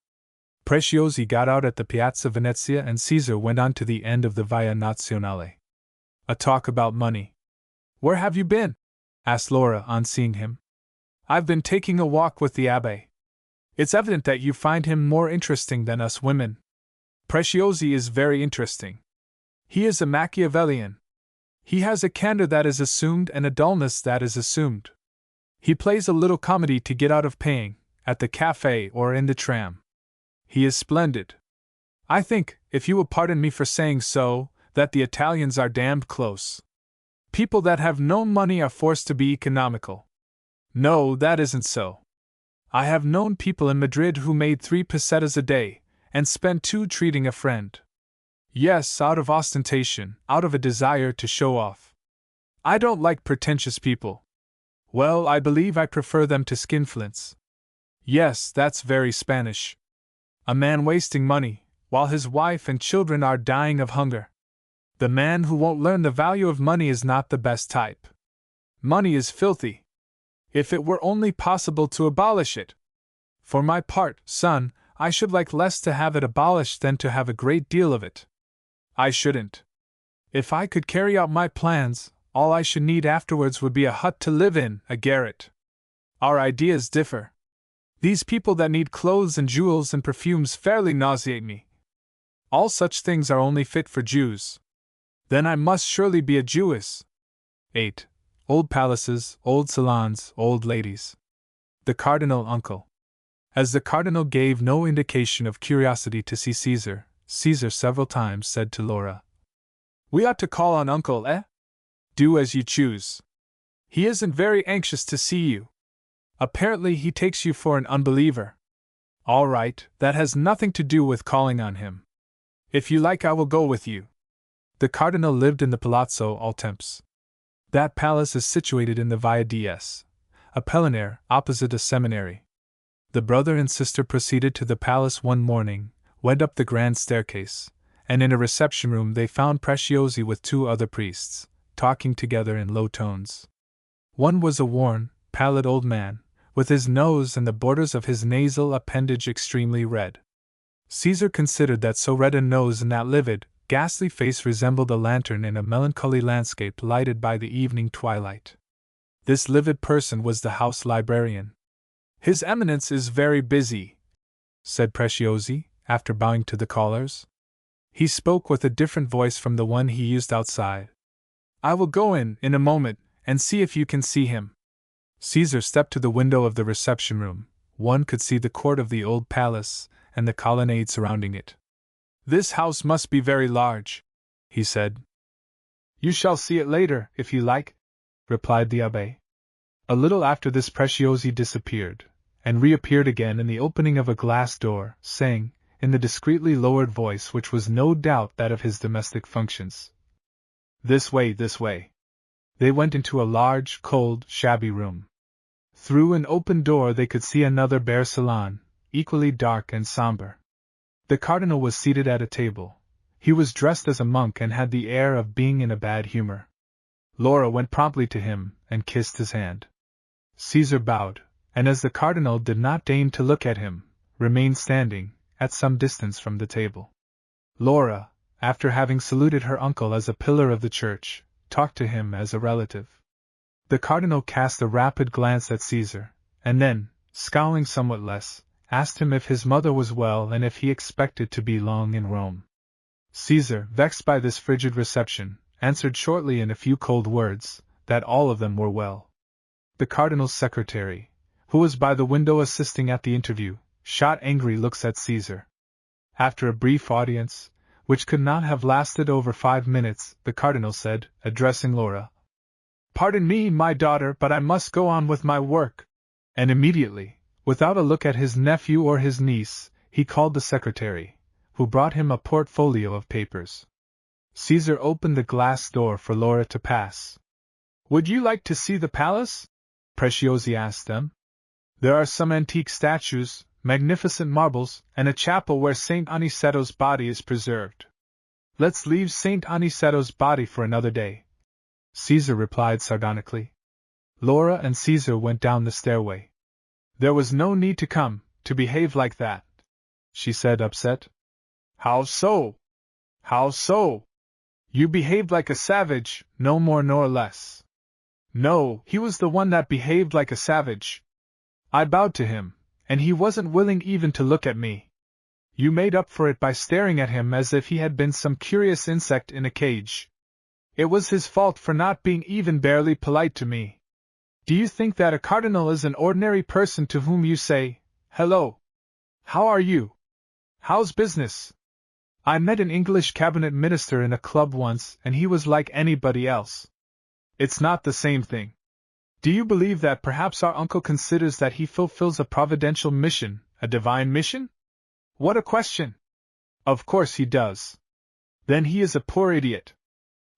Preziosi got out at the Piazza Venezia and Caesar went on to the end of the Via Nazionale. A talk about money. Where have you been? Asked Laura on seeing him. I've been taking a walk with the Abbé. It's evident that you find him more interesting than us women. Preziosi is very interesting. He is a Machiavellian. He has a candor that is assumed and a dullness that is assumed. He plays a little comedy to get out of paying, at the cafe or in the tram. He is splendid. I think, if you will pardon me for saying so, that the Italians are damned close. People that have no money are forced to be economical. No, that isn't so. I have known people in Madrid who made 3 pesetas a day, and spent 2 treating a friend. Yes, out of ostentation, out of a desire to show off. I don't like pretentious people. Well, I believe I prefer them to skinflints. Yes, that's very Spanish. A man wasting money, while his wife and children are dying of hunger. The man who won't learn the value of money is not the best type. Money is filthy. If it were only possible to abolish it. For my part, son, I should like less to have it abolished than to have a great deal of it. I shouldn't. If I could carry out my plans, all I should need afterwards would be a hut to live in, a garret. Our ideas differ. These people that need clothes and jewels and perfumes fairly nauseate me. All such things are only fit for Jews. Then I must surely be a Jewess. 8. Old palaces, old salons, old ladies. The Cardinal Uncle. As the Cardinal gave no indication of curiosity to see Caesar, Caesar several times said to Laura, "We ought to call on Uncle, eh? Do as you choose. He isn't very anxious to see you. Apparently he takes you for an unbeliever. All right, that has nothing to do with calling on him. If you like I will go with you." The Cardinal lived in the Palazzo Altemps. That palace is situated in the Via Dies, a Pelinaire, opposite a seminary. The brother and sister proceeded to the palace one morning, went up the grand staircase, and in a reception room they found Preziosi with 2 other priests, talking together in low tones. One was a worn, pallid old man, with his nose and the borders of his nasal appendage extremely red. Caesar considered that so red a nose and that livid, ghastly face resembled a lantern in a melancholy landscape lighted by the evening twilight. This livid person was the house librarian. "His Eminence is very busy," said Preziosi, after bowing to the callers. He spoke with a different voice from the one he used outside. "I will go in a moment, and see if you can see him." Caesar stepped to the window of the reception room. One could see the court of the old palace, and the colonnade surrounding it. "This house must be very large," he said. "You shall see it later, if you like," replied the abbé. A little after this Preziosi disappeared, and reappeared again in the opening of a glass door, saying, in the discreetly lowered voice which was no doubt that of his domestic functions, "This way, this way." They went into a large, cold, shabby room. Through an open door they could see another bare salon, equally dark and somber. The Cardinal was seated at a table. He was dressed as a monk and had the air of being in a bad humor. Laura went promptly to him and kissed his hand. Caesar bowed, and as the Cardinal did not deign to look at him, remained standing, at some distance from the table. Laura, after having saluted her uncle as a pillar of the church, talked to him as a relative. The Cardinal cast a rapid glance at Caesar, and then, scowling somewhat less, asked him if his mother was well and if he expected to be long in Rome. Caesar, vexed by this frigid reception, answered shortly in a few cold words, that all of them were well. The cardinal's secretary, who was by the window assisting at the interview, shot angry looks at Caesar. After a brief audience, which could not have lasted over 5 minutes, the cardinal said, addressing Laura, "Pardon me, my daughter, but I must go on with my work." And immediately, without a look at his nephew or his niece, he called the secretary, who brought him a portfolio of papers. Caesar opened the glass door for Laura to pass. "Would you like to see the palace?" Preziosi asked them. "There are some antique statues, magnificent marbles, and a chapel where Saint Aniceto's body is preserved." "Let's leave Saint Aniceto's body for another day," Caesar replied sardonically. Laura and Caesar went down the stairway. "There was no need to come, to behave like that," she said, upset. "How so? How so?" "You behaved like a savage, no more nor less." "No, he was the one that behaved like a savage. I bowed to him, and he wasn't willing even to look at me. You made up for it by staring at him as if he had been some curious insect in a cage. It was his fault for not being even barely polite to me. Do you think that a cardinal is an ordinary person to whom you say, 'Hello. How are you? How's business?' I met an English cabinet minister in a club once and he was like anybody else. It's not the same thing. Do you believe that perhaps our uncle considers that he fulfills a providential mission, a divine mission? What a question! Of course he does. Then he is a poor idiot.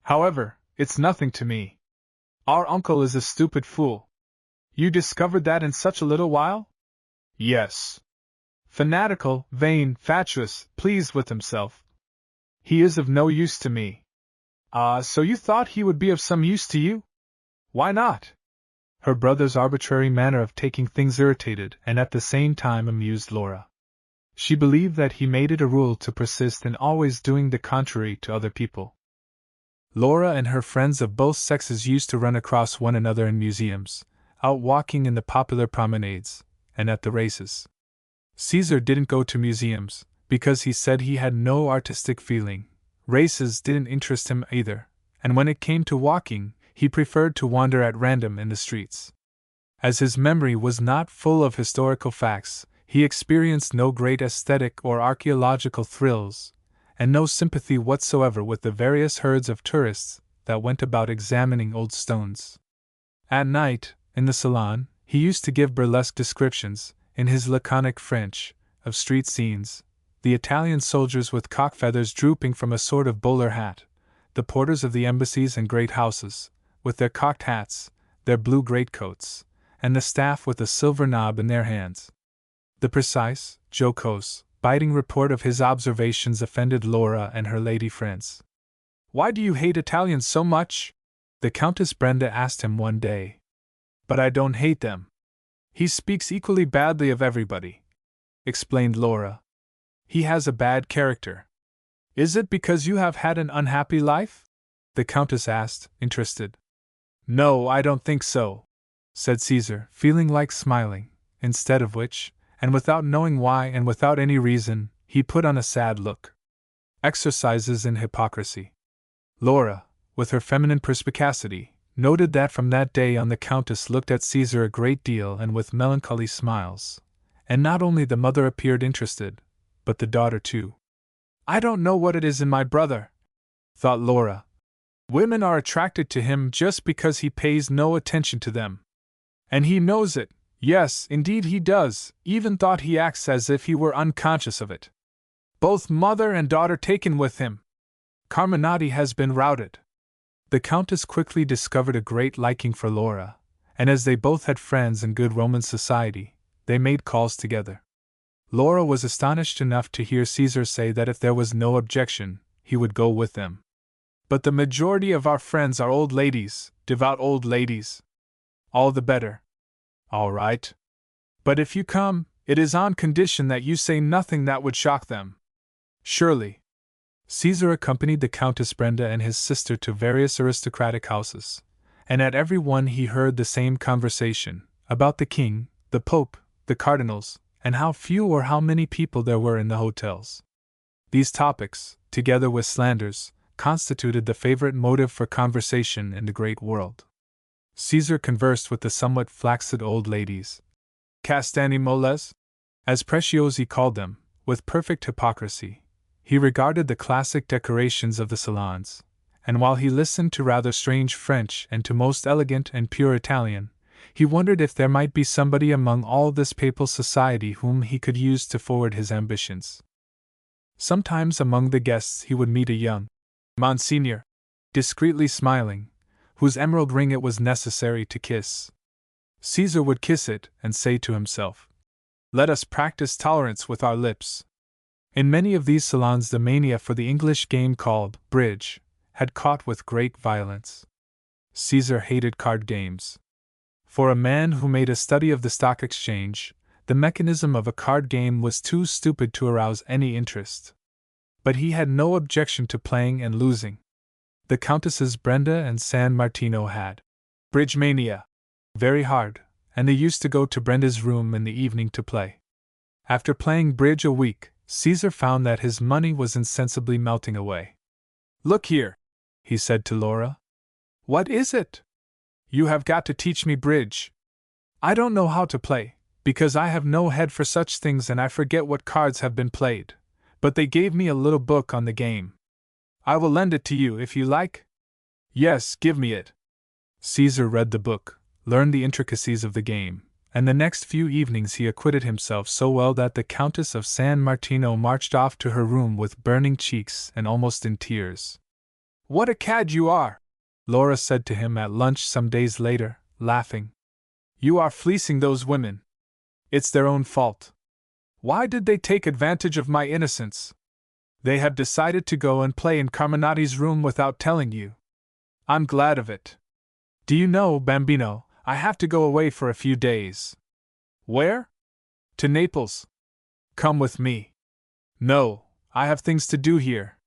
However, it's nothing to me. Our uncle is a stupid fool. You discovered that in such a little while? Yes. Fanatical, vain, fatuous, pleased with himself. He is of no use to me. Ah, so you thought he would be of some use to you? Why not?" Her brother's arbitrary manner of taking things irritated and at the same time amused Laura. She believed that he made it a rule to persist in always doing the contrary to other people. Laura and her friends of both sexes used to run across one another in museums, out walking in the popular promenades, and at the races. Caesar didn't go to museums, because he said he had no artistic feeling. Races didn't interest him either, and when it came to walking, he preferred to wander at random in the streets. As his memory was not full of historical facts, he experienced no great aesthetic or archaeological thrills, and no sympathy whatsoever with the various herds of tourists that went about examining old stones. At night, in the salon, he used to give burlesque descriptions, in his laconic French, of street scenes, the Italian soldiers with cock feathers drooping from a sort of bowler hat, the porters of the embassies and great houses, with their cocked hats, their blue greatcoats, and the staff with a silver knob in their hands. The precise, jocose, biting report of his observations offended Laura and her lady friends. "Why do you hate Italians so much?" the Countess Brenda asked him one day. "But I don't hate them. He speaks equally badly of everybody," explained Laura. "He has a bad character." "Is it because you have had an unhappy life?" the Countess asked, interested. "No, I don't think so," said Caesar, feeling like smiling, instead of which, and without knowing why and without any reason, he put on a sad look. Exercises in hypocrisy. Laura, with her feminine perspicacity, noted that from that day on the Countess looked at Caesar a great deal and with melancholy smiles, and not only the mother appeared interested, but the daughter too. "I don't know what it is in my brother," thought Laura. "Women are attracted to him just because he pays no attention to them. And he knows it. Yes, indeed he does, even thought he acts as if he were unconscious of it. Both mother and daughter taken with him. Carminati has been routed." The Countess quickly discovered a great liking for Laura, and as they both had friends in good Roman society, they made calls together. Laura was astonished enough to hear Caesar say that if there was no objection, he would go with them. "But the majority of our friends are old ladies, devout old ladies." "All the better." "All right. But if you come, it is on condition that you say nothing that would shock them." "Surely." Caesar accompanied the Countess Brenda and his sister to various aristocratic houses, and at every one he heard the same conversation, about the king, the pope, the cardinals, and how few or how many people there were in the hotels. These topics, together with slanders, constituted the favorite motive for conversation in the great world. Caesar conversed with the somewhat flaccid old ladies, Castani-moles, as Preciosi called them, with perfect hypocrisy. He regarded the classic decorations of the salons, and while he listened to rather strange French and to most elegant and pure Italian, he wondered if there might be somebody among all this papal society whom he could use to forward his ambitions. Sometimes among the guests he would meet a young Monsignor, discreetly smiling, whose emerald ring it was necessary to kiss. Caesar would kiss it and say to himself, "Let us practice tolerance with our lips." In many of these salons the mania for the English game called bridge had caught with great violence. Caesar hated card games. For a man who made a study of the stock exchange, the mechanism of a card game was too stupid to arouse any interest. But he had no objection to playing and losing. The Countesses Brenda and San Martino had bridge mania very hard, and they used to go to Brenda's room in the evening to play. After playing bridge a week, Caesar found that his money was insensibly melting away. "Look here," he said to Laura. "What is it?" "You have got to teach me bridge. I don't know how to play, because I have no head for such things and I forget what cards have been played, but they gave me a little book on the game. I will lend it to you if you like." "Yes, give me it." Caesar read the book, learned the intricacies of the game, and the next few evenings he acquitted himself so well that the Countess of San Martino marched off to her room with burning cheeks and almost in tears. "What a cad you are!" Laura said to him at lunch some days later, laughing. "You are fleecing those women. It's their own fault. Why did they take advantage of my innocence? They have decided to go and play in Carminati's room without telling you. I'm glad of it. Do you know, Bambino, I have to go away for a few days." "Where?" "To Naples." "Come with me." "No, I have things to do here."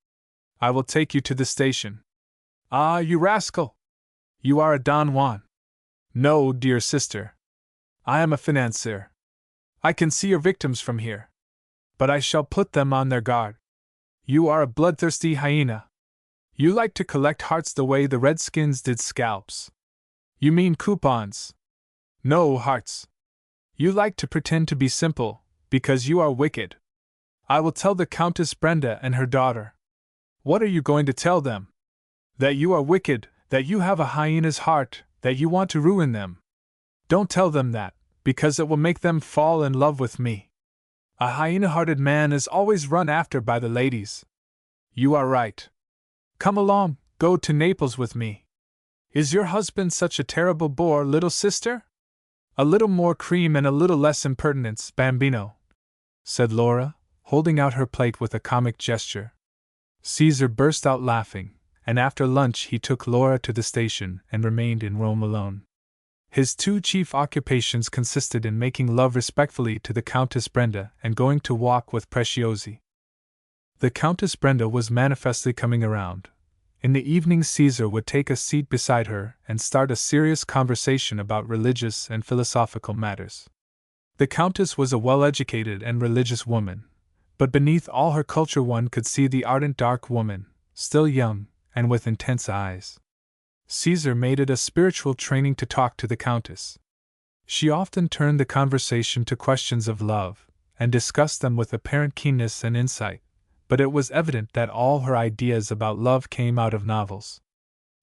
"I will take you to the station." "Ah, you rascal! You are a Don Juan." "No, dear sister. I am a financier. I can see your victims from here. But I shall put them on their guard. You are a bloodthirsty hyena. You like to collect hearts the way the Redskins did scalps." "You mean coupons." "No, hearts. You like to pretend to be simple, because you are wicked. I will tell the Countess Brenda and her daughter." "What are you going to tell them?" "That you are wicked, that you have a hyena's heart, that you want to ruin them." "Don't tell them that, because it will make them fall in love with me. A hyena-hearted man is always run after by the ladies." "You are right. Come along, go to Naples with me." "Is your husband such a terrible bore, little sister?" "A little more cream and a little less impertinence, Bambino," said Laura, holding out her plate with a comic gesture. Caesar burst out laughing, and after lunch he took Laura to the station and remained in Rome alone. His two chief occupations consisted in making love respectfully to the Countess Brenda and going to walk with Preciosi. The Countess Brenda was manifestly coming around. In the evening Caesar would take a seat beside her and start a serious conversation about religious and philosophical matters. The Countess was a well-educated and religious woman, but beneath all her culture one could see the ardent dark woman, still young, and with intense eyes. Caesar made it a spiritual training to talk to the Countess. She often turned the conversation to questions of love, and discussed them with apparent keenness and insight, but it was evident that all her ideas about love came out of novels.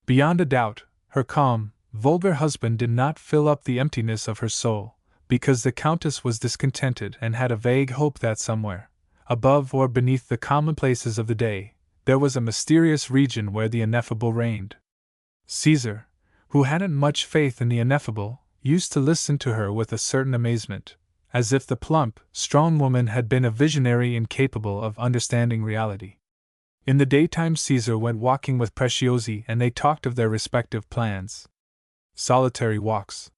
Beyond a doubt, her calm, vulgar husband did not fill up the emptiness of her soul, because the Countess was discontented and had a vague hope that somewhere, above or beneath the commonplaces of the day, there was a mysterious region where the ineffable reigned. Caesar, who hadn't much faith in the ineffable, used to listen to her with a certain amazement, as if the plump, strong woman had been a visionary incapable of understanding reality. In the daytime Caesar went walking with Preciosi and they talked of their respective plans. Solitary walks.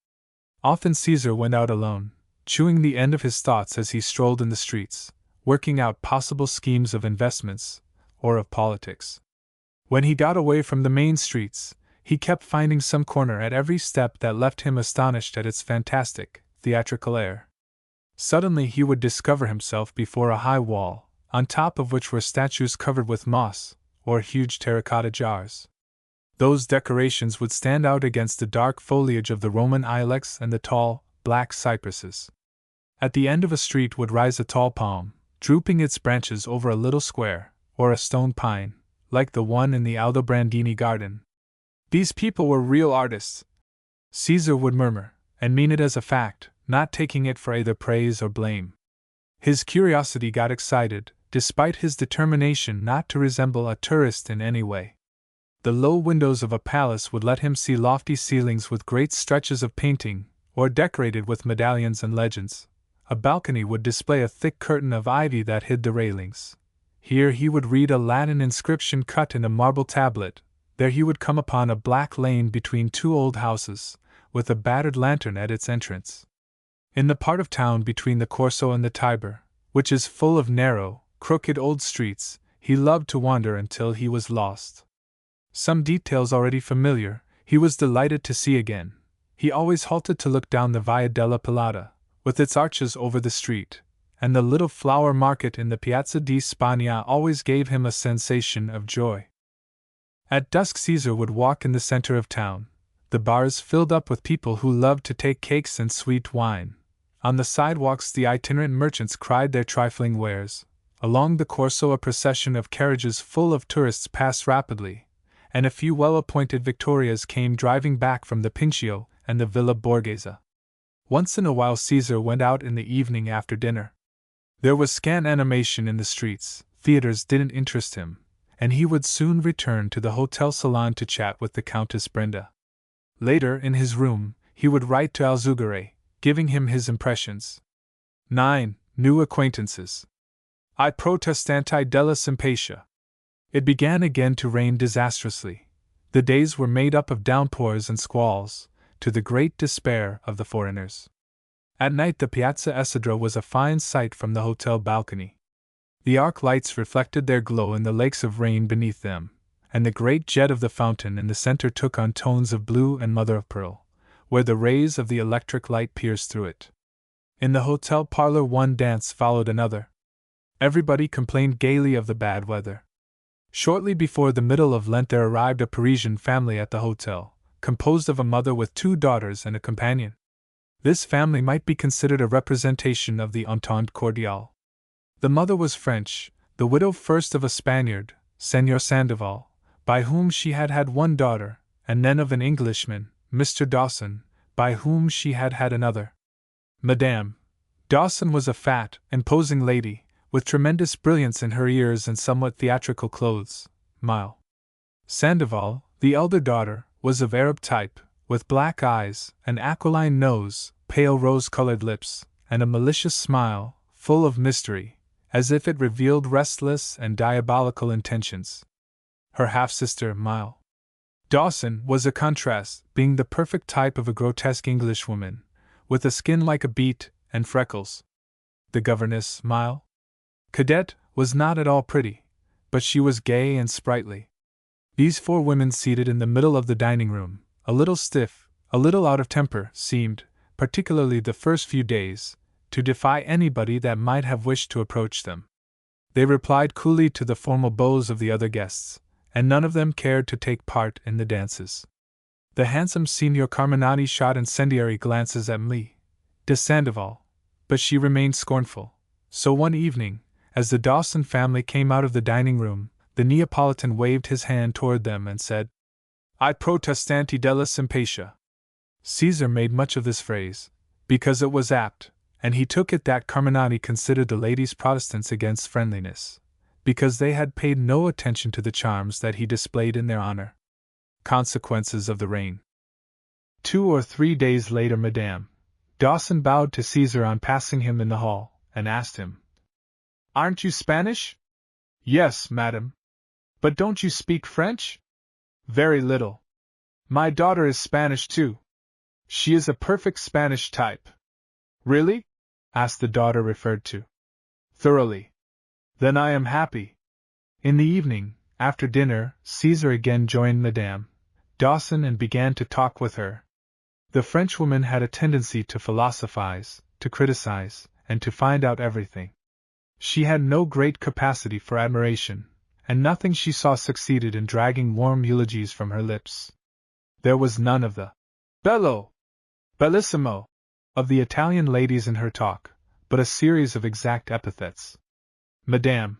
Often Caesar went out alone, chewing the end of his thoughts as he strolled in the streets, working out possible schemes of investments, or of politics. When he got away from the main streets, he kept finding some corner at every step that left him astonished at its fantastic, theatrical air. Suddenly he would discover himself before a high wall, on top of which were statues covered with moss, or huge terracotta jars. Those decorations would stand out against the dark foliage of the Roman ilex and the tall, black cypresses. At the end of a street would rise a tall palm, drooping its branches over a little square, or a stone pine, like the one in the Aldobrandini garden. These people were real artists, Caesar would murmur, and mean it as a fact, not taking it for either praise or blame. His curiosity got excited, despite his determination not to resemble a tourist in any way. The low windows of a palace would let him see lofty ceilings with great stretches of painting, or decorated with medallions and legends. A balcony would display a thick curtain of ivy that hid the railings. Here he would read a Latin inscription cut in a marble tablet. There he would come upon a black lane between two old houses, with a battered lantern at its entrance. In the part of town between the Corso and the Tiber, which is full of narrow, crooked old streets, he loved to wander until he was lost. Some details already familiar, he was delighted to see again. He always halted to look down the Via della Pilata, with its arches over the street, and the little flower market in the Piazza di Spagna always gave him a sensation of joy. At dusk Caesar would walk in the center of town, the bars filled up with people who loved to take cakes and sweet wine. On the sidewalks the itinerant merchants cried their trifling wares. Along the Corso a procession of carriages full of tourists passed rapidly, and a few well-appointed victorias came driving back from the Pincio and the Villa Borghese. Once in a while Caesar went out in the evening after dinner. There was scant animation in the streets, theaters didn't interest him, and he would soon return to the hotel salon to chat with the Countess Brenda. Later, in his room, he would write to Alzugare, giving him his impressions. 9. New acquaintances. I protestanti della Sympatia. It began again to rain disastrously. The days were made up of downpours and squalls, to the great despair of the foreigners. At night the Piazza Esidra was a fine sight from the hotel balcony. The arc lights reflected their glow in the lakes of rain beneath them, and the great jet of the fountain in the center took on tones of blue and mother-of-pearl, where the rays of the electric light pierced through it. In the hotel parlor one dance followed another. Everybody complained gaily of the bad weather. Shortly before the middle of Lent there arrived a Parisian family at the hotel, composed of a mother with 2 daughters and a companion. This family might be considered a representation of the Entente Cordiale. The mother was French, the widow first of a Spaniard, Señor Sandoval, by whom she had had 1 daughter, and then of an Englishman, Mr. Dawson, by whom she had had another. Madame Dawson was a fat, imposing lady, with tremendous brilliance in her ears and somewhat theatrical clothes. Mile Sandoval, the elder daughter, was of Arab type, with black eyes, an aquiline nose, pale rose-colored lips, and a malicious smile, full of mystery, as if it revealed restless and diabolical intentions. Her half-sister, Mile Dawson, was a contrast, being the perfect type of a grotesque Englishwoman, with a skin like a beet and freckles. The governess, Mile Cadet, was not at all pretty, but she was gay and sprightly. These 4 women seated in the middle of the dining room, a little stiff, a little out of temper, seemed, particularly the first few days, to defy anybody that might have wished to approach them. They replied coolly to the formal bows of the other guests, and none of them cared to take part in the dances. The handsome Signor Carminati shot incendiary glances at Mlle. de Sandoval, but she remained scornful. So one evening, as the Dawson family came out of the dining room, the Neapolitan waved his hand toward them and said, I protestanti della Sympatia. Caesar made much of this phrase, because it was apt, and he took it that Carminati considered the ladies Protestants against friendliness, because they had paid no attention to the charms that he displayed in their honor. Consequences of the rain. 2 or 3 days later Madame Dawson bowed to Caesar on passing him in the hall, and asked him, Aren't you Spanish? Yes, madam. But don't you speak French? Very little. My daughter is Spanish too. She is a perfect Spanish type. Really? Asked the daughter referred to. Thoroughly. Then I am happy. In the evening, after dinner, Caesar again joined Madame Dawson and began to talk with her. The Frenchwoman had a tendency to philosophize, to criticize, and to find out everything. She had no great capacity for admiration, and nothing she saw succeeded in dragging warm eulogies from her lips. There was none of the bello, bellissimo of the Italian ladies in her talk, but a series of exact epithets. Madame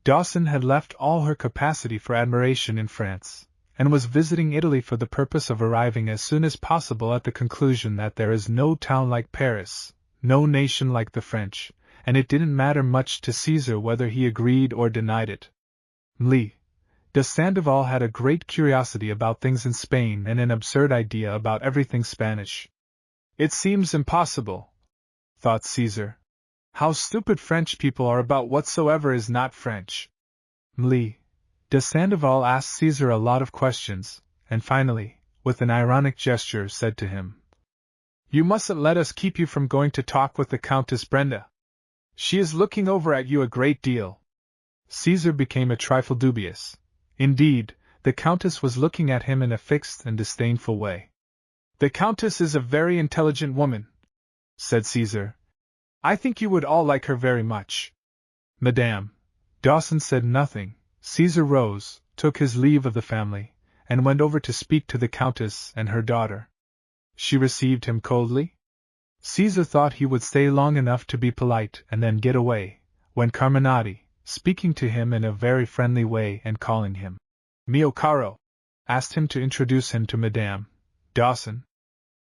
Dawson had left all her capacity for admiration in France, and was visiting Italy for the purpose of arriving as soon as possible at the conclusion that there is no town like Paris, no nation like the French, and it didn't matter much to Caesar whether he agreed or denied it. Mlle de Sandoval had a great curiosity about things in Spain and an absurd idea about everything Spanish. It seems impossible, thought Caesar. How stupid French people are about whatsoever is not French. Mlle de Sandoval asked Caesar a lot of questions, and finally, with an ironic gesture, said to him, "You mustn't let us keep you from going to talk with the Countess Brenda. She is looking over at you a great deal." Caesar became a trifle dubious. Indeed, the Countess was looking at him in a fixed and disdainful way. "The Countess is a very intelligent woman," said Caesar. "I think you would all like her very much." Madame Dawson said nothing. Caesar rose, took his leave of the family, and went over to speak to the Countess and her daughter. She received him coldly. Caesar thought he would stay long enough to be polite and then get away, when Carminati, speaking to him in a very friendly way and calling him mio caro, asked him to introduce him to Madame Dawson.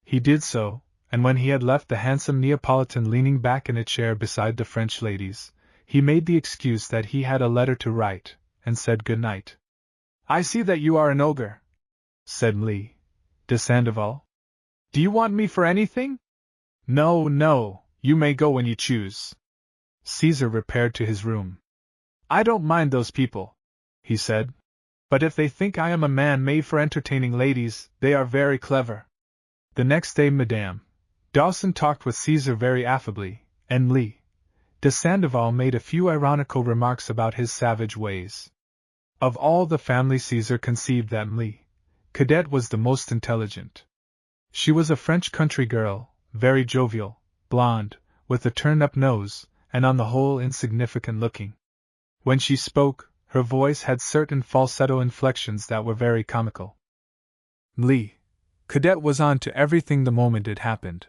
He did so, and when he had left the handsome Neapolitan leaning back in a chair beside the French ladies, he made the excuse that he had a letter to write, and said good night. "I see that you are an ogre," said Mlle de Sandoval. "Do you want me for anything?" "No, no, you may go when you choose." Caesar repaired to his room. "I don't mind those people," he said, "but if they think I am a man made for entertaining ladies, they are very clever." The next day Madame Dawson talked with Caesar very affably, and Mlle de Sandoval made a few ironical remarks about his savage ways. Of all the family Caesar conceived that Mlle Cadet was the most intelligent. She was a French country girl, very jovial, blonde, with a turned-up nose, and on the whole insignificant looking. When she spoke, her voice had certain falsetto inflections that were very comical. Mlle Cadet was on to everything the moment it happened.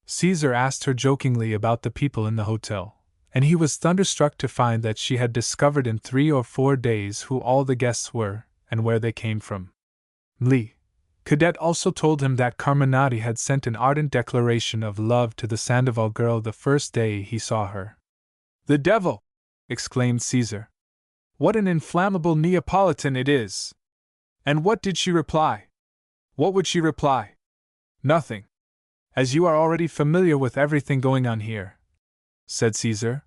Caesar asked her jokingly about the people in the hotel, and he was thunderstruck to find that she had discovered in 3 or 4 days who all the guests were, and where they came from. Mlle Cadet also told him that Carminati had sent an ardent declaration of love to the Sandoval girl the first day he saw her. "The devil!" exclaimed Caesar. "What an inflammable Neapolitan it is! And what did she reply?" "What would she reply?" "Nothing. As you are already familiar with everything going on here," said Caesar,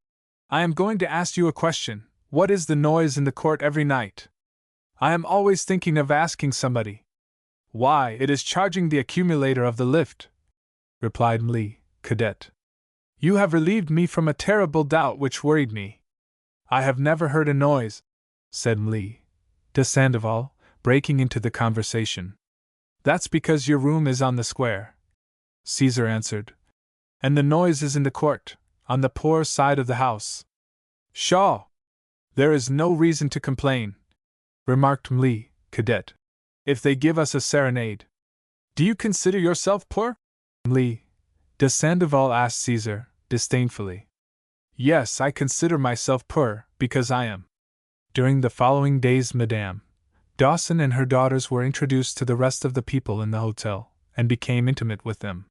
"I am going to ask you a question. What is the noise in the court every night?" "I am always thinking of asking somebody." "Why, it is charging the accumulator of the lift," replied Mlle Cadet. "You have relieved me from a terrible doubt which worried me." "I have never heard a noise," said Mlle de Sandoval, breaking into the conversation. "That's because your room is on the square," Caesar answered. "And the noise is in the court, on the poor side of the house." "Pshaw! There is no reason to complain," remarked Mlle Cadet, "if they give us a serenade." "Do you consider yourself poor?" Mlle de Sandoval asked Caesar, disdainfully. "Yes, I consider myself poor, because I am." During the following days Madame Dawson and her daughters were introduced to the rest of the people in the hotel, and became intimate with them.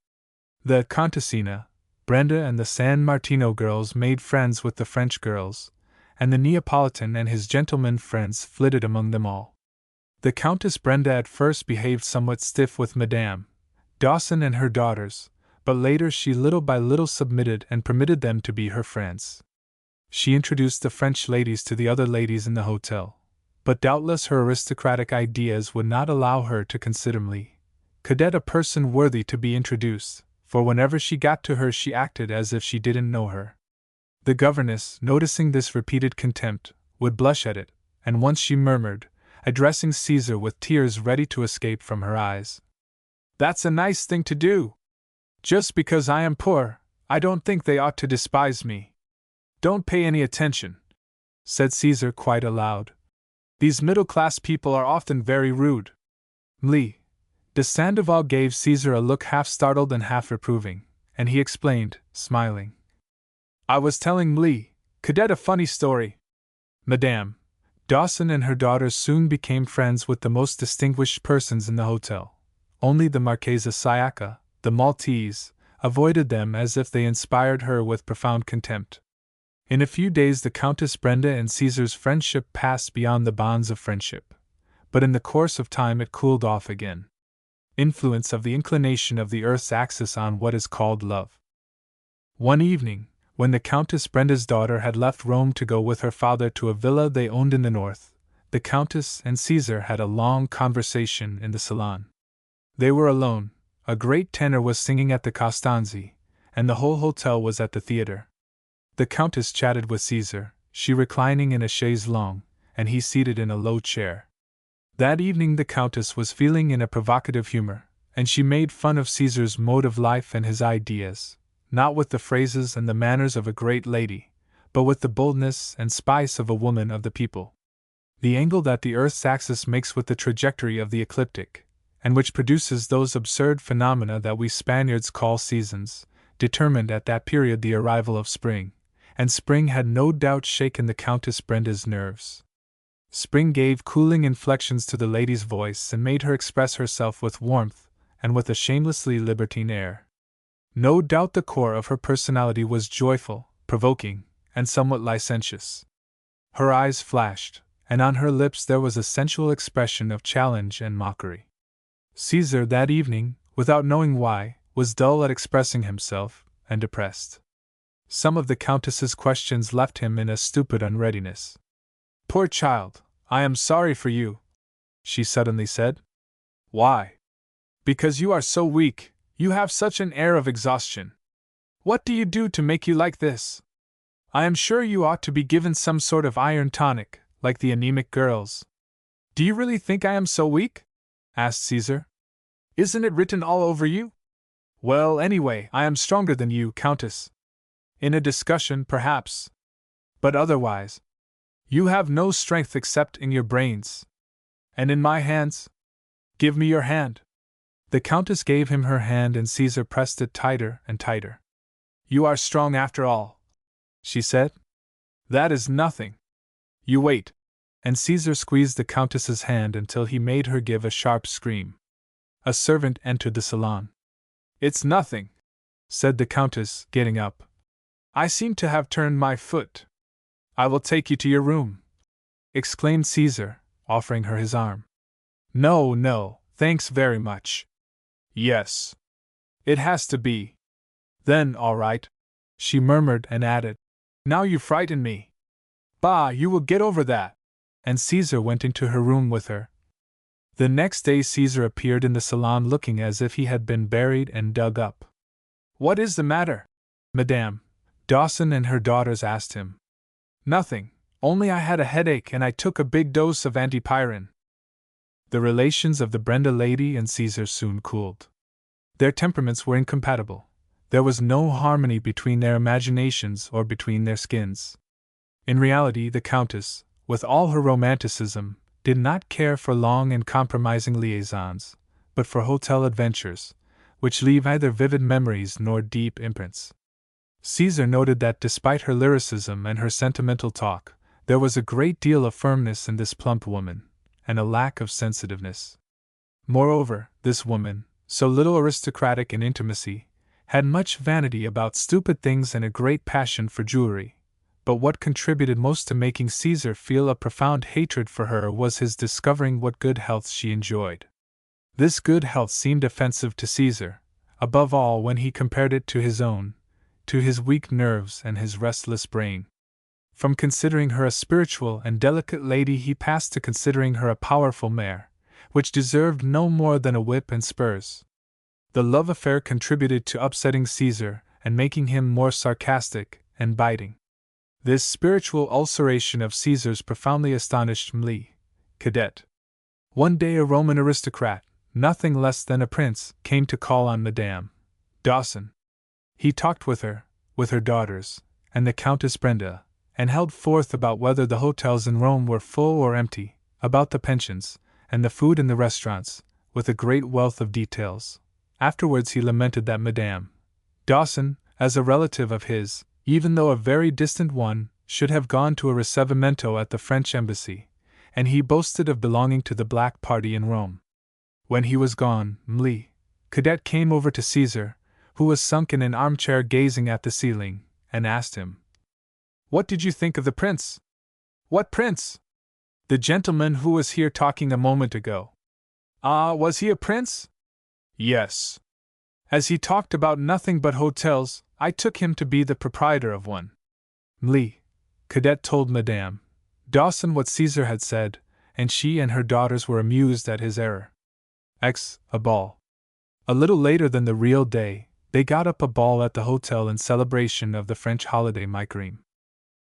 The Contessina, Brenda and the San Martino girls made friends with the French girls, and the Neapolitan and his gentleman friends flitted among them all. The Countess Brenda at first behaved somewhat stiff with Madame Dawson and her daughters, but later she little by little submitted and permitted them to be her friends. She introduced the French ladies to the other ladies in the hotel, but doubtless her aristocratic ideas would not allow her to consider Mlle Cadet a person worthy to be introduced, for whenever she got to her she acted as if she didn't know her. The governess, noticing this repeated contempt, would blush at it, and once she murmured, addressing Caesar with tears ready to escape from her eyes, "That's a nice thing to do! Just because I am poor, I don't think they ought to despise me. Don't pay any attention, said Caesar quite aloud. These middle-class people are often very rude. Mli. De Sandoval gave Caesar a look half startled and half reproving, and he explained, smiling. I was telling Mli, Cadet, a funny story. Madame Dawson and her daughters soon became friends with the most distinguished persons in the hotel. Only the Marchesa Sayaka, the Maltese, avoided them as if they inspired her with profound contempt. In a few days the Countess Brenda and Caesar's friendship passed beyond the bonds of friendship, but in the course of time it cooled off again. Influence of the inclination of the Earth's axis on what is called love. One evening, when the Countess Brenda's daughter had left Rome to go with her father to a villa they owned in the north, the Countess and Caesar had a long conversation in the salon. They were alone, a great tenor was singing at the Costanzi, and the whole hotel was at the theater. The Countess chatted with Caesar, she reclining in a chaise longue, and he seated in a low chair. That evening the Countess was feeling in a provocative humor, and she made fun of Caesar's mode of life and his ideas, not with the phrases and the manners of a great lady, but with the boldness and spice of a woman of the people. The angle that the Earth's axis makes with the trajectory of the ecliptic, and which produces those absurd phenomena that we Spaniards call seasons, determined at that period the arrival of spring, and spring had no doubt shaken the Countess Brenda's nerves. Spring gave cooling inflections to the lady's voice and made her express herself with warmth and with a shamelessly libertine air. No doubt the core of her personality was joyful, provoking, and somewhat licentious. Her eyes flashed, and on her lips there was a sensual expression of challenge and mockery. Caesar that evening, without knowing why, was dull at expressing himself, and depressed. Some of the Countess's questions left him in a stupid unreadiness. Poor child, I am sorry for you, she suddenly said. Why? Because you are so weak, you have such an air of exhaustion. What do you do to make you like this? I am sure you ought to be given some sort of iron tonic, like the anemic girls. Do you really think I am so weak? Asked Caesar. Isn't it written all over you? Well, anyway, I am stronger than you, Countess. In a discussion, perhaps. But otherwise, you have no strength except in your brains. And in my hands? Give me your hand. The Countess gave him her hand and Caesar pressed it tighter and tighter. You are strong after all, she said. That is nothing. You wait. And Caesar squeezed the Countess's hand until he made her give a sharp scream. A servant entered the salon. It's nothing, said the Countess, getting up. I seem to have turned my foot. I will take you to your room, exclaimed Caesar, offering her his arm. No, no, thanks very much. Yes. It has to be. Then, all right, she murmured and added, Now you frighten me. Bah, you will get over that. And Caesar went into her room with her. The next day Caesar appeared in the salon looking as if he had been buried and dug up. What is the matter, Madame? Dawson and her daughters asked him. Nothing, only I had a headache and I took a big dose of antipyrin. The relations of the Brenda lady and Caesar soon cooled. Their temperaments were incompatible. There was no harmony between their imaginations or between their skins. In reality, the Countess, with all her romanticism, did not care for long and compromising liaisons, but for hotel adventures, which leave neither vivid memories nor deep imprints. Caesar noted that despite her lyricism and her sentimental talk, there was a great deal of firmness in this plump woman, and a lack of sensitiveness. Moreover, this woman, so little aristocratic in intimacy, had much vanity about stupid things and a great passion for jewelry. But what contributed most to making Caesar feel a profound hatred for her was his discovering what good health she enjoyed. This good health seemed offensive to Caesar, above all when he compared it to his own, to his weak nerves and his restless brain. From considering her a spiritual and delicate lady he passed to considering her a powerful mare, which deserved no more than a whip and spurs. The love affair contributed to upsetting Caesar and making him more sarcastic and biting. This spiritual ulceration of Caesar's profoundly astonished Mli, Cadet. One day a Roman aristocrat, nothing less than a prince, came to call on Madame Dawson. He talked with her daughters, and the Countess Brenda, and held forth about whether the hotels in Rome were full or empty, about the pensions, and the food in the restaurants, with a great wealth of details. Afterwards he lamented that Madame Dawson, as a relative of his, even though a very distant one, should have gone to a ricevimento at the French embassy, and he boasted of belonging to the black party in Rome. When he was gone, Mli, Cadet, came over to Caesar, who was sunk in an armchair gazing at the ceiling, and asked him, "What did you think of the prince?" "What prince?" "The gentleman who was here talking a moment ago." "Ah, was he a prince?" "Yes. As he talked about nothing but hotels, I took him to be the proprietor of one." Mli, Cadet, told Madame Dawson what Caesar had said, and she and her daughters were amused at his error. A ball. A little later than the real day, they got up a ball at the hotel in celebration of the French holiday Micharim.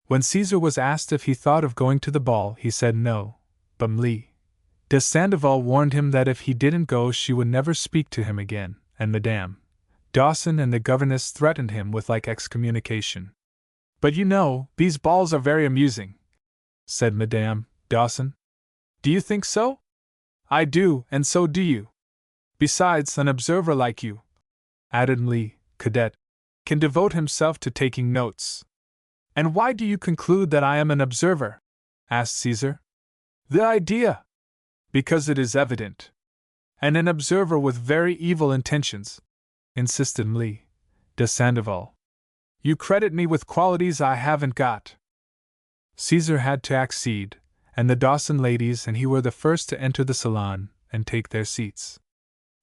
When Caesar was asked if he thought of going to the ball, he said no, but Mli de Sandoval warned him that if he didn't go she would never speak to him again, and Madame Dawson and the governess threatened him with like excommunication. "But you know, these balls are very amusing," said Madame Dawson. "Do you think so?" "I do, and so do you. Besides, an observer like you," added Mli, Cadet, "can devote himself to taking notes." "And why do you conclude that I am an observer?" asked Caesar. "The idea!" "Because it is evident. And an observer with very evil intentions," insisted Mli de Sandoval. "You credit me with qualities I haven't got." Caesar had to accede, and the Dawson ladies and he were the first to enter the salon and take their seats.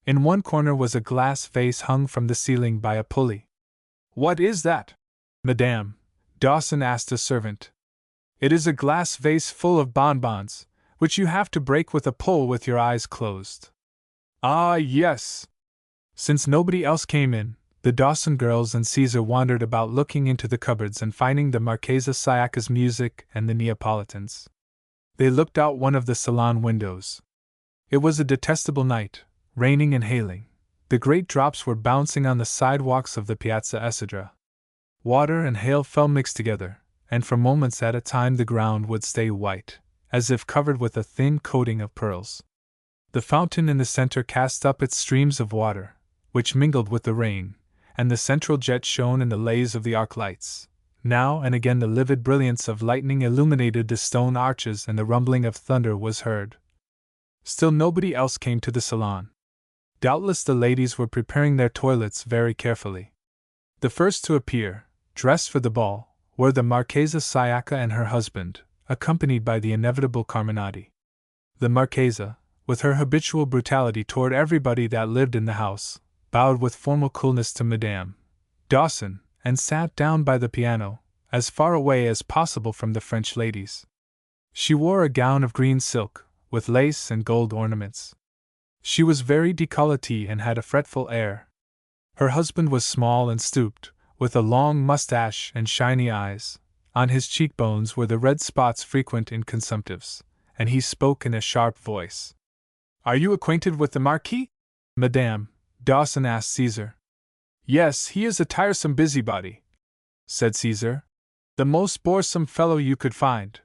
In one corner was a glass vase hung from the ceiling by a pulley. "What is that?" Madame Dawson asked a servant. "It is a glass vase full of bonbons, which you have to break with a pull with your eyes closed." "Ah, yes." Since nobody else came in, the Dawson girls and Caesar wandered about looking into the cupboards and finding the Marchesa Sciacca's music and the Neapolitans. They looked out one of the salon windows. It was a detestable night, raining and hailing. The great drops were bouncing on the sidewalks of the Piazza Esidra. Water and hail fell mixed together, and for moments at a time the ground would stay white, as if covered with a thin coating of pearls. The fountain in the center cast up its streams of water, which mingled with the rain, and the central jet shone in the lays of the arc lights. Now and again the livid brilliance of lightning illuminated the stone arches and the rumbling of thunder was heard. Still nobody else came to the salon. Doubtless the ladies were preparing their toilets very carefully. The first to appear, dressed for the ball, were the Marchesa Sciacca and her husband, accompanied by the inevitable Carminati. The Marchesa, with her habitual brutality toward everybody that lived in the house, bowed with formal coolness to Madame Dawson, and sat down by the piano, as far away as possible from the French ladies. She wore a gown of green silk, with lace and gold ornaments. She was very décolletée and had a fretful air. Her husband was small and stooped, with a long mustache and shiny eyes. On his cheekbones were the red spots frequent in consumptives, and he spoke in a sharp voice. "Are you acquainted with the Marquis?" Madame Dawson asked Caesar. "Yes, he is a tiresome busybody," said Caesar. "The most boresome fellow you could find.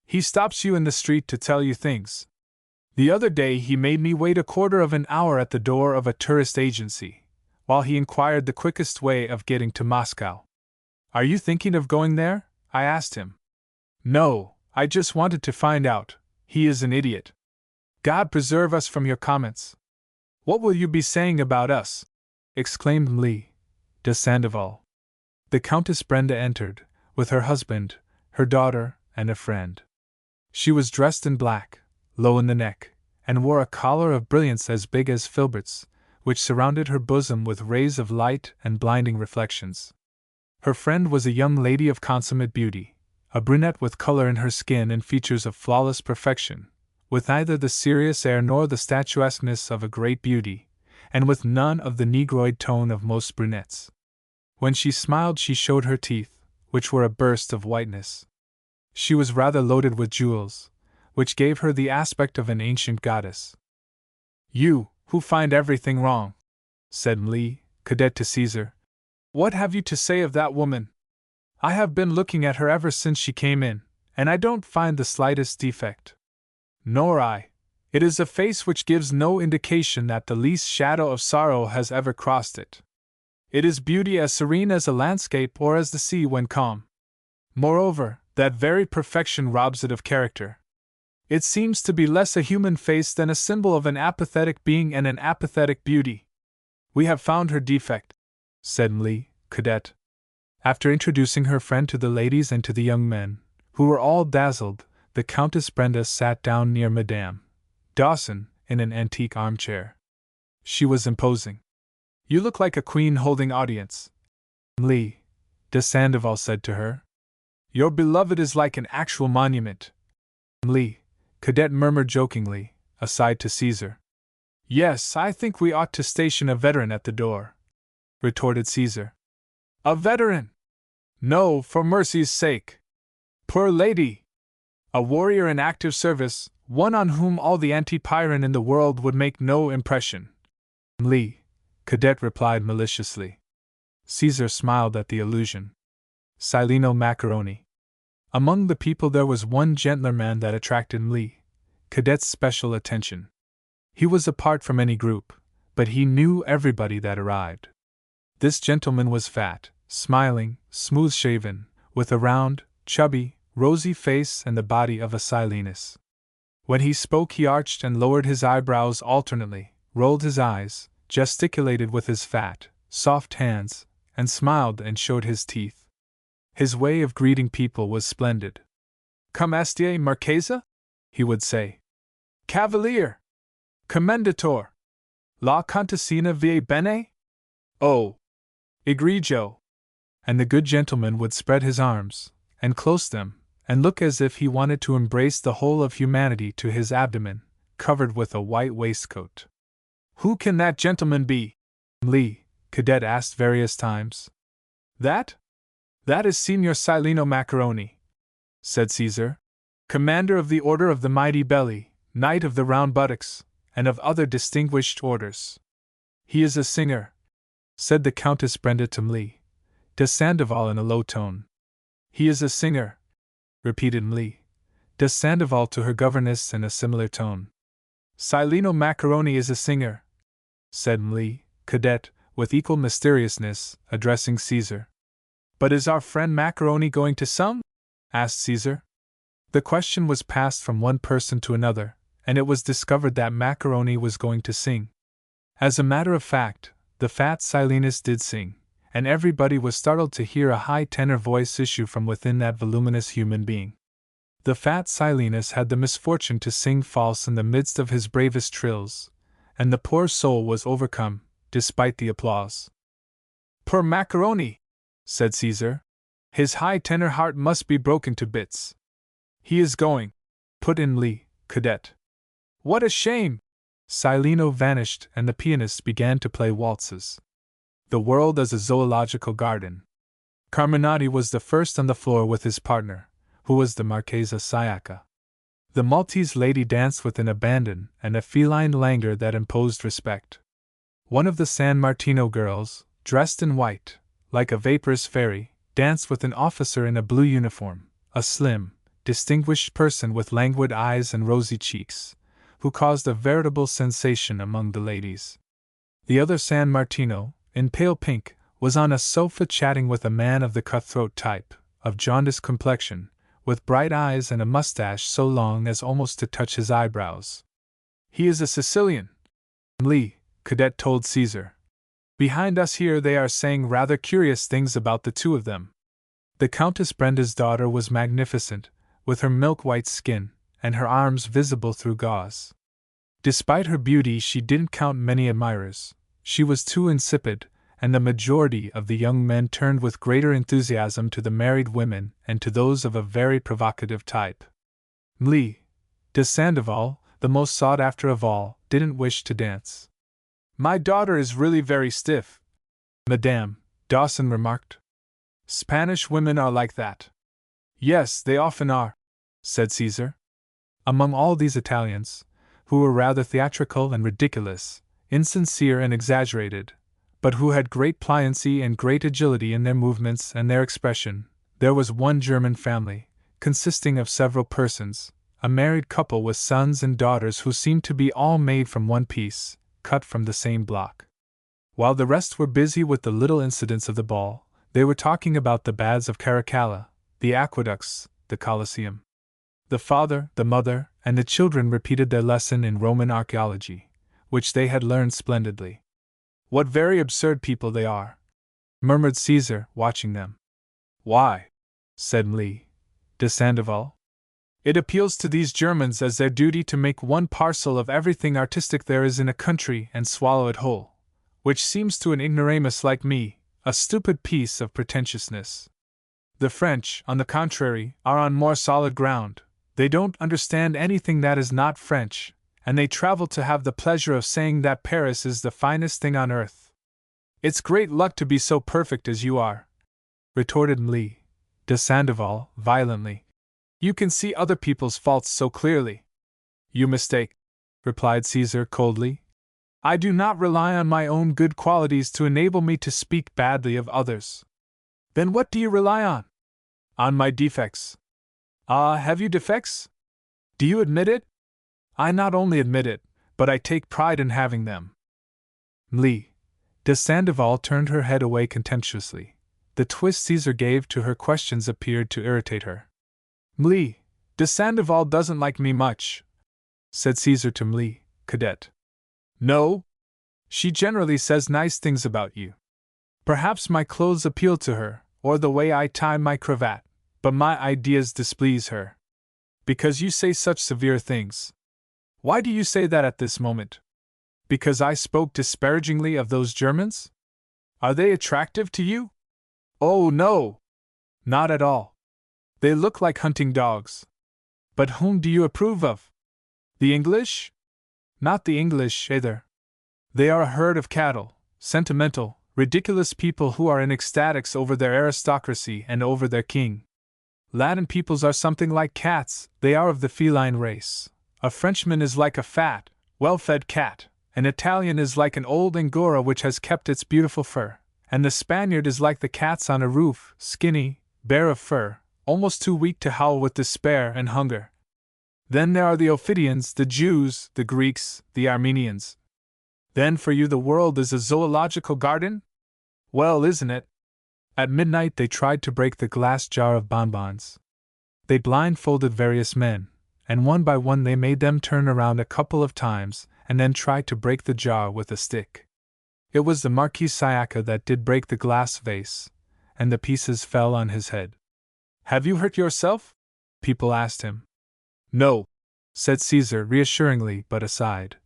He stops you in the street to tell you things. The other day he made me wait a quarter of an hour at the door of a tourist agency, while he inquired the quickest way of getting to Moscow. 'Are you thinking of going there?' I asked him. 'No, I just wanted to find out. He is an idiot.' God preserve us from your comments. What will you be saying about us?" exclaimed Mli de Sandoval. The Countess Brenda entered, with her husband, her daughter, and a friend. She was dressed in black, low in the neck, and wore a collar of brilliants as big as filberts, which surrounded her bosom with rays of light and blinding reflections. Her friend was a young lady of consummate beauty, a brunette with color in her skin and features of flawless perfection, with neither the serious air nor the statuesqueness of a great beauty, and with none of the negroid tone of most brunettes. When she smiled she showed her teeth, which were a burst of whiteness. She was rather loaded with jewels, which gave her the aspect of an ancient goddess. "You, who find everything wrong," said Mli, Cadet to Caesar, What have you to say of that woman? I have been looking at her ever since she came in, and I don't find the slightest defect. Nor I. It is a face which gives no indication that the least shadow of sorrow has ever crossed it. It is beauty as serene as a landscape or as the sea when calm. Moreover, that very perfection robs it of character. It seems to be less a human face than a symbol of an apathetic being and an apathetic beauty. We have found her defect, said Mli, cadet. After introducing her friend to the ladies and to the young men, who were all dazzled, the Countess Brenda sat down near Madame Dawson in an antique armchair. She was imposing. You look like a queen holding audience, Mli, de Sandoval said to her. Your beloved is like an actual monument. Mli, cadet murmured jokingly, aside to Caesar. Yes, I think we ought to station a veteran at the door, retorted Caesar. A veteran? No, for mercy's sake. Poor lady! A warrior in active service, one on whom all the anti-Pyrrhon in the world would make no impression. Mli, cadet replied maliciously. Caesar smiled at the allusion. Sileno Macaroni. Among the people there was one gentler man that attracted Mli, cadet's special attention. He was apart from any group, but he knew everybody that arrived. This gentleman was fat, smiling, smooth-shaven, with a round, chubby, rosy face and the body of a Silenus. When he spoke he arched and lowered his eyebrows alternately, rolled his eyes, gesticulated with his fat, soft hands, and smiled and showed his teeth. His way of greeting people was splendid. Come estie, Marchesa? He would say. Cavalier! Commendator! La Contessina vie bene? Oh! Egregio! And the good gentleman would spread his arms, and close them, and look as if he wanted to embrace the whole of humanity to his abdomen, covered with a white waistcoat. Who can that gentleman be? Mli, cadet asked various times. That is Signor Sileno Macaroni, said Caesar, commander of the Order of the Mighty Belly, Knight of the Round Buttocks, and of other distinguished orders. He is a singer, said the Countess Brenda to Mli, de Sandoval in a low tone. He is a singer, repeated Mli, de Sandoval to her governess in a similar tone. Sileno Macaroni is a singer, said Mli, cadet, with equal mysteriousness, addressing Caesar. But is our friend Macaroni going to sing? Asked Caesar. The question was passed from one person to another, and it was discovered that Macaroni was going to sing. As a matter of fact, the fat Silenus did sing, and everybody was startled to hear a high tenor voice issue from within that voluminous human being. The fat Silenus had the misfortune to sing false in the midst of his bravest trills, and the poor soul was overcome, despite the applause. Poor Macaroni, said Caesar. His high tenor heart must be broken to bits. He is going, put in Mli, cadet. What a shame! Sileno vanished and the pianist began to play waltzes. The world as a zoological garden. Carminati was the first on the floor with his partner, who was the Marchesa Sciacca. The Maltese lady danced with an abandon and a feline languor that imposed respect. One of the San Martino girls, dressed in white, like a vaporous fairy, danced with an officer in a blue uniform, a slim, distinguished person with languid eyes and rosy cheeks, who caused a veritable sensation among the ladies. The other San Martino, in pale pink, was on a sofa chatting with a man of the cutthroat type, of jaundiced complexion, with bright eyes and a mustache so long as almost to touch his eyebrows. He is a Sicilian, Mli, cadet told Caesar. Behind us here they are saying rather curious things about the two of them. The Countess Brenda's daughter was magnificent, with her milk-white skin, and her arms visible through gauze. Despite her beauty she didn't count many admirers, she was too insipid, and the majority of the young men turned with greater enthusiasm to the married women and to those of a very provocative type. Mli, de Sandoval, the most sought after of all, didn't wish to dance. My daughter is really very stiff, Madame Dawson remarked. Spanish women are like that. Yes, they often are, said Caesar. Among all these Italians, who were rather theatrical and ridiculous, insincere and exaggerated, but who had great pliancy and great agility in their movements and their expression. There was one German family, consisting of several persons, a married couple with sons and daughters who seemed to be all made from one piece, cut from the same block. While the rest were busy with the little incidents of the ball, they were talking about the baths of Caracalla, the aqueducts, the Colosseum. The father, the mother, and the children repeated their lesson in Roman archaeology, which they had learned splendidly. "What very absurd people they are," murmured Caesar, watching them. "Why?" said Mli de Sandoval. "It appeals to these Germans as their duty to make one parcel of everything artistic there is in a country and swallow it whole, which seems to an ignoramus like me a stupid piece of pretentiousness. The French, on the contrary, are on more solid ground. They don't understand anything that is not French, and they travel to have the pleasure of saying that Paris is the finest thing on earth." "It's great luck to be so perfect as you are," retorted Mli de Sandoval violently. "You can see other people's faults so clearly." "You mistake," replied Caesar coldly. "I do not rely on my own good qualities to enable me to speak badly of others." "Then what do you rely on?" "On my defects." "Ah, have you defects? Do you admit it?" "I not only admit it, but I take pride in having them." Mli de Sandoval turned her head away contemptuously. The twist Caesar gave to her questions appeared to irritate her. "Mli de Sandoval doesn't like me much," said Caesar to Mli, cadet. "No? She generally says nice things about you. Perhaps my clothes appeal to her, or the way I tie my cravat, but my ideas displease her. Because you say such severe things." "Why do you say that at this moment? Because I spoke disparagingly of those Germans? Are they attractive to you?" "Oh, no! Not at all. They look like hunting dogs." "But whom do you approve of? The English?" "Not the English, either. They are a herd of cattle, sentimental, ridiculous people who are in ecstatics over their aristocracy and over their king. Latin peoples are something like cats, they are of the feline race. A Frenchman is like a fat, well-fed cat, an Italian is like an old Angora which has kept its beautiful fur, and the Spaniard is like the cats on a roof, skinny, bare of fur, almost too weak to howl with despair and hunger. Then there are the Ophidians, the Jews, the Greeks, the Armenians. Then for you the world is a zoological garden? Well, isn't it?" At midnight they tried to break the glass jar of bonbons. They blindfolded various men, and one by one they made them turn around a couple of times, and then tried to break the jar with a stick. It was the Marquis Siaka that did break the glass vase, and the pieces fell on his head. "Have you hurt yourself?" people asked him. "No," said Caesar reassuringly, but aside.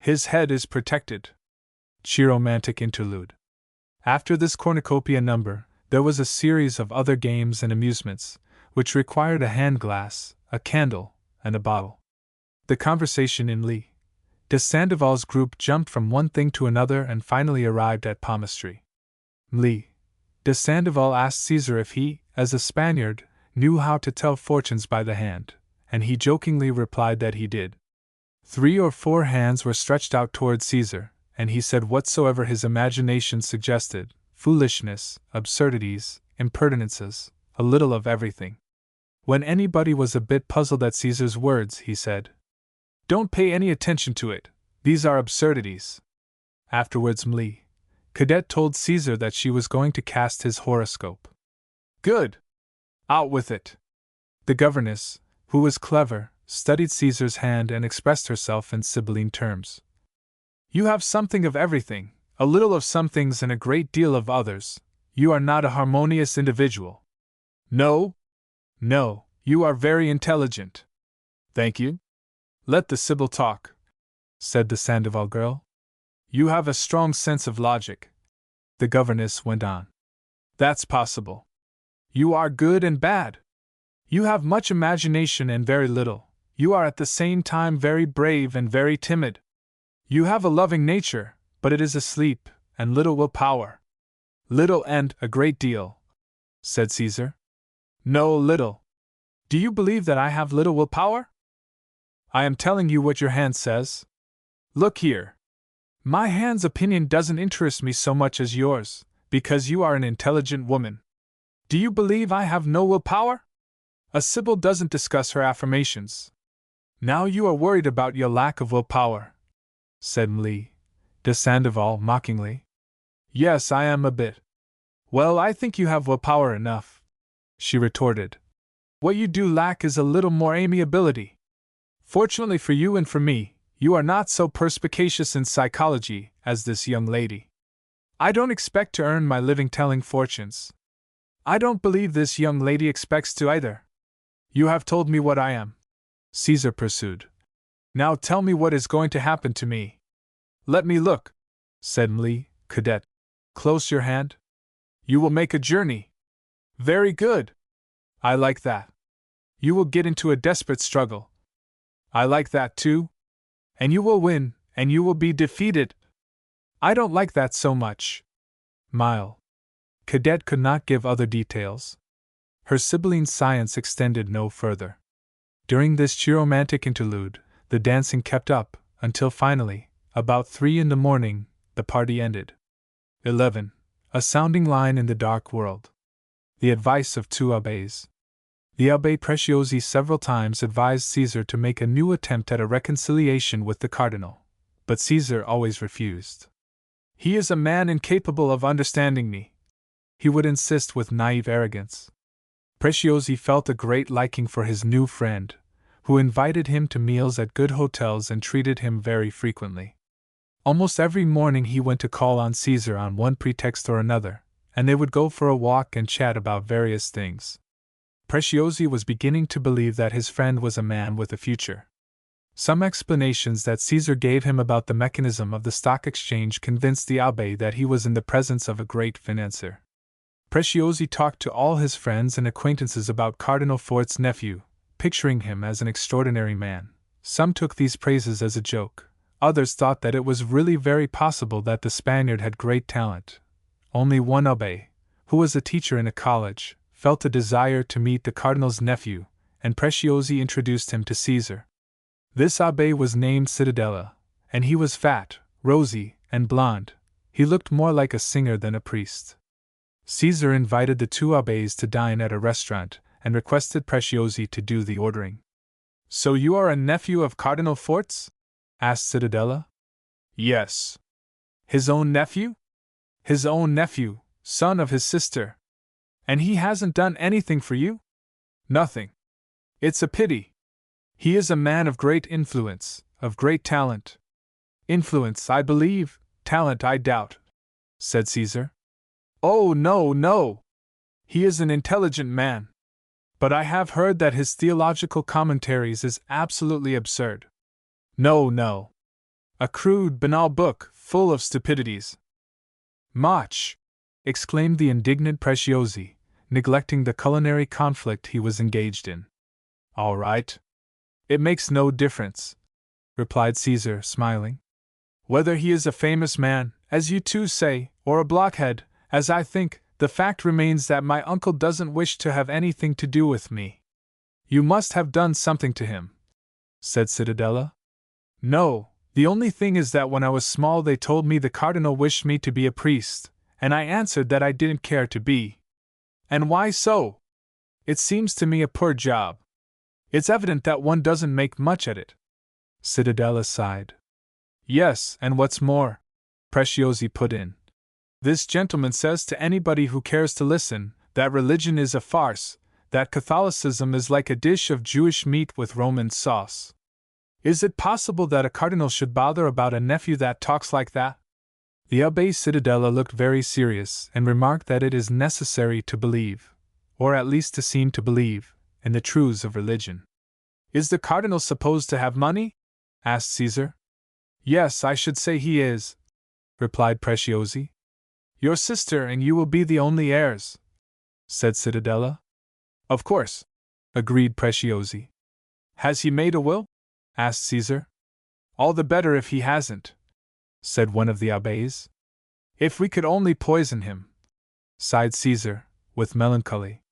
"His head is protected." Chiromantic interlude. After this cornucopia number, there was a series of other games and amusements, which required a hand glass, a candle, and a bottle. The conversation in Mli de Sandoval's group jumped from one thing to another and finally arrived at palmistry. Mli de Sandoval asked Caesar if he, as a Spaniard, knew how to tell fortunes by the hand, and he jokingly replied that he did. 3 or 4 hands were stretched out toward Caesar, and he said whatsoever his imagination suggested: foolishness, absurdities, impertinences, a little of everything. When anybody was a bit puzzled at Caesar's words, he said, "Don't pay any attention to it, these are absurdities." Afterwards Mli Cadet told Caesar that she was going to cast his horoscope. "Good! Out with it!" The governess, who was clever, studied Caesar's hand and expressed herself in Sibylline terms. "You have something of everything, a little of some things and a great deal of others. You are not a harmonious individual." "No? No, you are very intelligent." "Thank you. Let the Sibyl talk," said the Sandoval girl. "You have a strong sense of logic," the governess went on. "That's possible. You are good and bad. You have much imagination and very little. You are at the same time very brave and very timid. You have a loving nature, but it is asleep, and little will power." "Little and a great deal," said Caesar. "No, little. Do you believe that I have little will power?" "I am telling you what your hand says. Look here." My hand's opinion doesn't interest me so much as yours, because you are an intelligent woman. Do you believe I have no willpower? A sibyl doesn't discuss her affirmations. Now you are worried about your lack of willpower, said Mlle de Sandoval mockingly. Yes, I am a bit. Well, I think you have willpower enough, she retorted. What you do lack is a little more amiability. Fortunately for you and for me, you are not so perspicacious in psychology as this young lady. I don't expect to earn my living telling fortunes. I don't believe this young lady expects to either. You have told me what I am, Caesar pursued. Now tell me what is going to happen to me. Let me look, said Mlle, cadet. Close your hand. You will make a journey. Very good. I like that. You will get into a desperate struggle. I like that too. And you will win, and you will be defeated. I don't like that so much. Mile. Cadet could not give other details. Her sibylline science extended no further. During this chiromantic interlude, the dancing kept up, until finally, about 3 in the morning, the party ended. 11. A sounding line in the dark world. The advice of 2 abbés. The Abbé Preziosi several times advised Caesar to make a new attempt at a reconciliation with the cardinal, but Caesar always refused. He is a man incapable of understanding me, he would insist with naive arrogance. Preziosi felt a great liking for his new friend, who invited him to meals at good hotels and treated him very frequently. Almost every morning he went to call on Caesar on one pretext or another, and they would go for a walk and chat about various things. Preziosi was beginning to believe that his friend was a man with a future. Some explanations that Caesar gave him about the mechanism of the stock exchange convinced the abbé that he was in the presence of a great financier. Preziosi talked to all his friends and acquaintances about Cardinal Fort's nephew, picturing him as an extraordinary man. Some took these praises as a joke, others thought that it was really very possible that the Spaniard had great talent. Only one abbé, who was a teacher in a college, felt a desire to meet the cardinal's nephew, and Preziosi introduced him to Caesar. This abbé was named Cittadella, and he was fat, rosy, and blond. He looked more like a singer than a priest. Caesar invited the 2 abbés to dine at a restaurant, and requested Preziosi to do the ordering. So you are a nephew of Cardinal Fort's? Asked Cittadella. Yes. His own nephew? His own nephew, son of his sister. And he hasn't done anything for you? Nothing. It's a pity. He is a man of great influence, of great talent. Influence, I believe, talent, I doubt, said Caesar. Oh, no, no. He is an intelligent man. But I have heard that his theological commentaries is absolutely absurd. No, no. A crude, banal book, full of stupidities. Mach! Exclaimed the indignant Preziosi, neglecting the culinary conflict he was engaged in. All right. It makes no difference, replied Caesar, smiling. Whether he is a famous man, as you 2 say, or a blockhead, as I think, the fact remains that my uncle doesn't wish to have anything to do with me. You must have done something to him, said Cittadella. No, the only thing is that when I was small they told me the cardinal wished me to be a priest, and I answered that I didn't care to be. And why so? It seems to me a poor job. It's evident that one doesn't make much at it. Cittadella sighed. Yes, and what's more, Preziosi put in. This gentleman says to anybody who cares to listen, that religion is a farce, that Catholicism is like a dish of Jewish meat with Roman sauce. Is it possible that a cardinal should bother about a nephew that talks like that? The Abbé Cittadella looked very serious and remarked that it is necessary to believe, or at least to seem to believe, in the truths of religion. Is the cardinal supposed to have money? Asked Caesar. Yes, I should say he is, replied Preziosi. Your sister and you will be the only heirs, said Cittadella. Of course, agreed Preziosi. Has he made a will? Asked Caesar. All the better if he hasn't, said one of the abbés. If we could only poison him, sighed Caesar, with melancholy.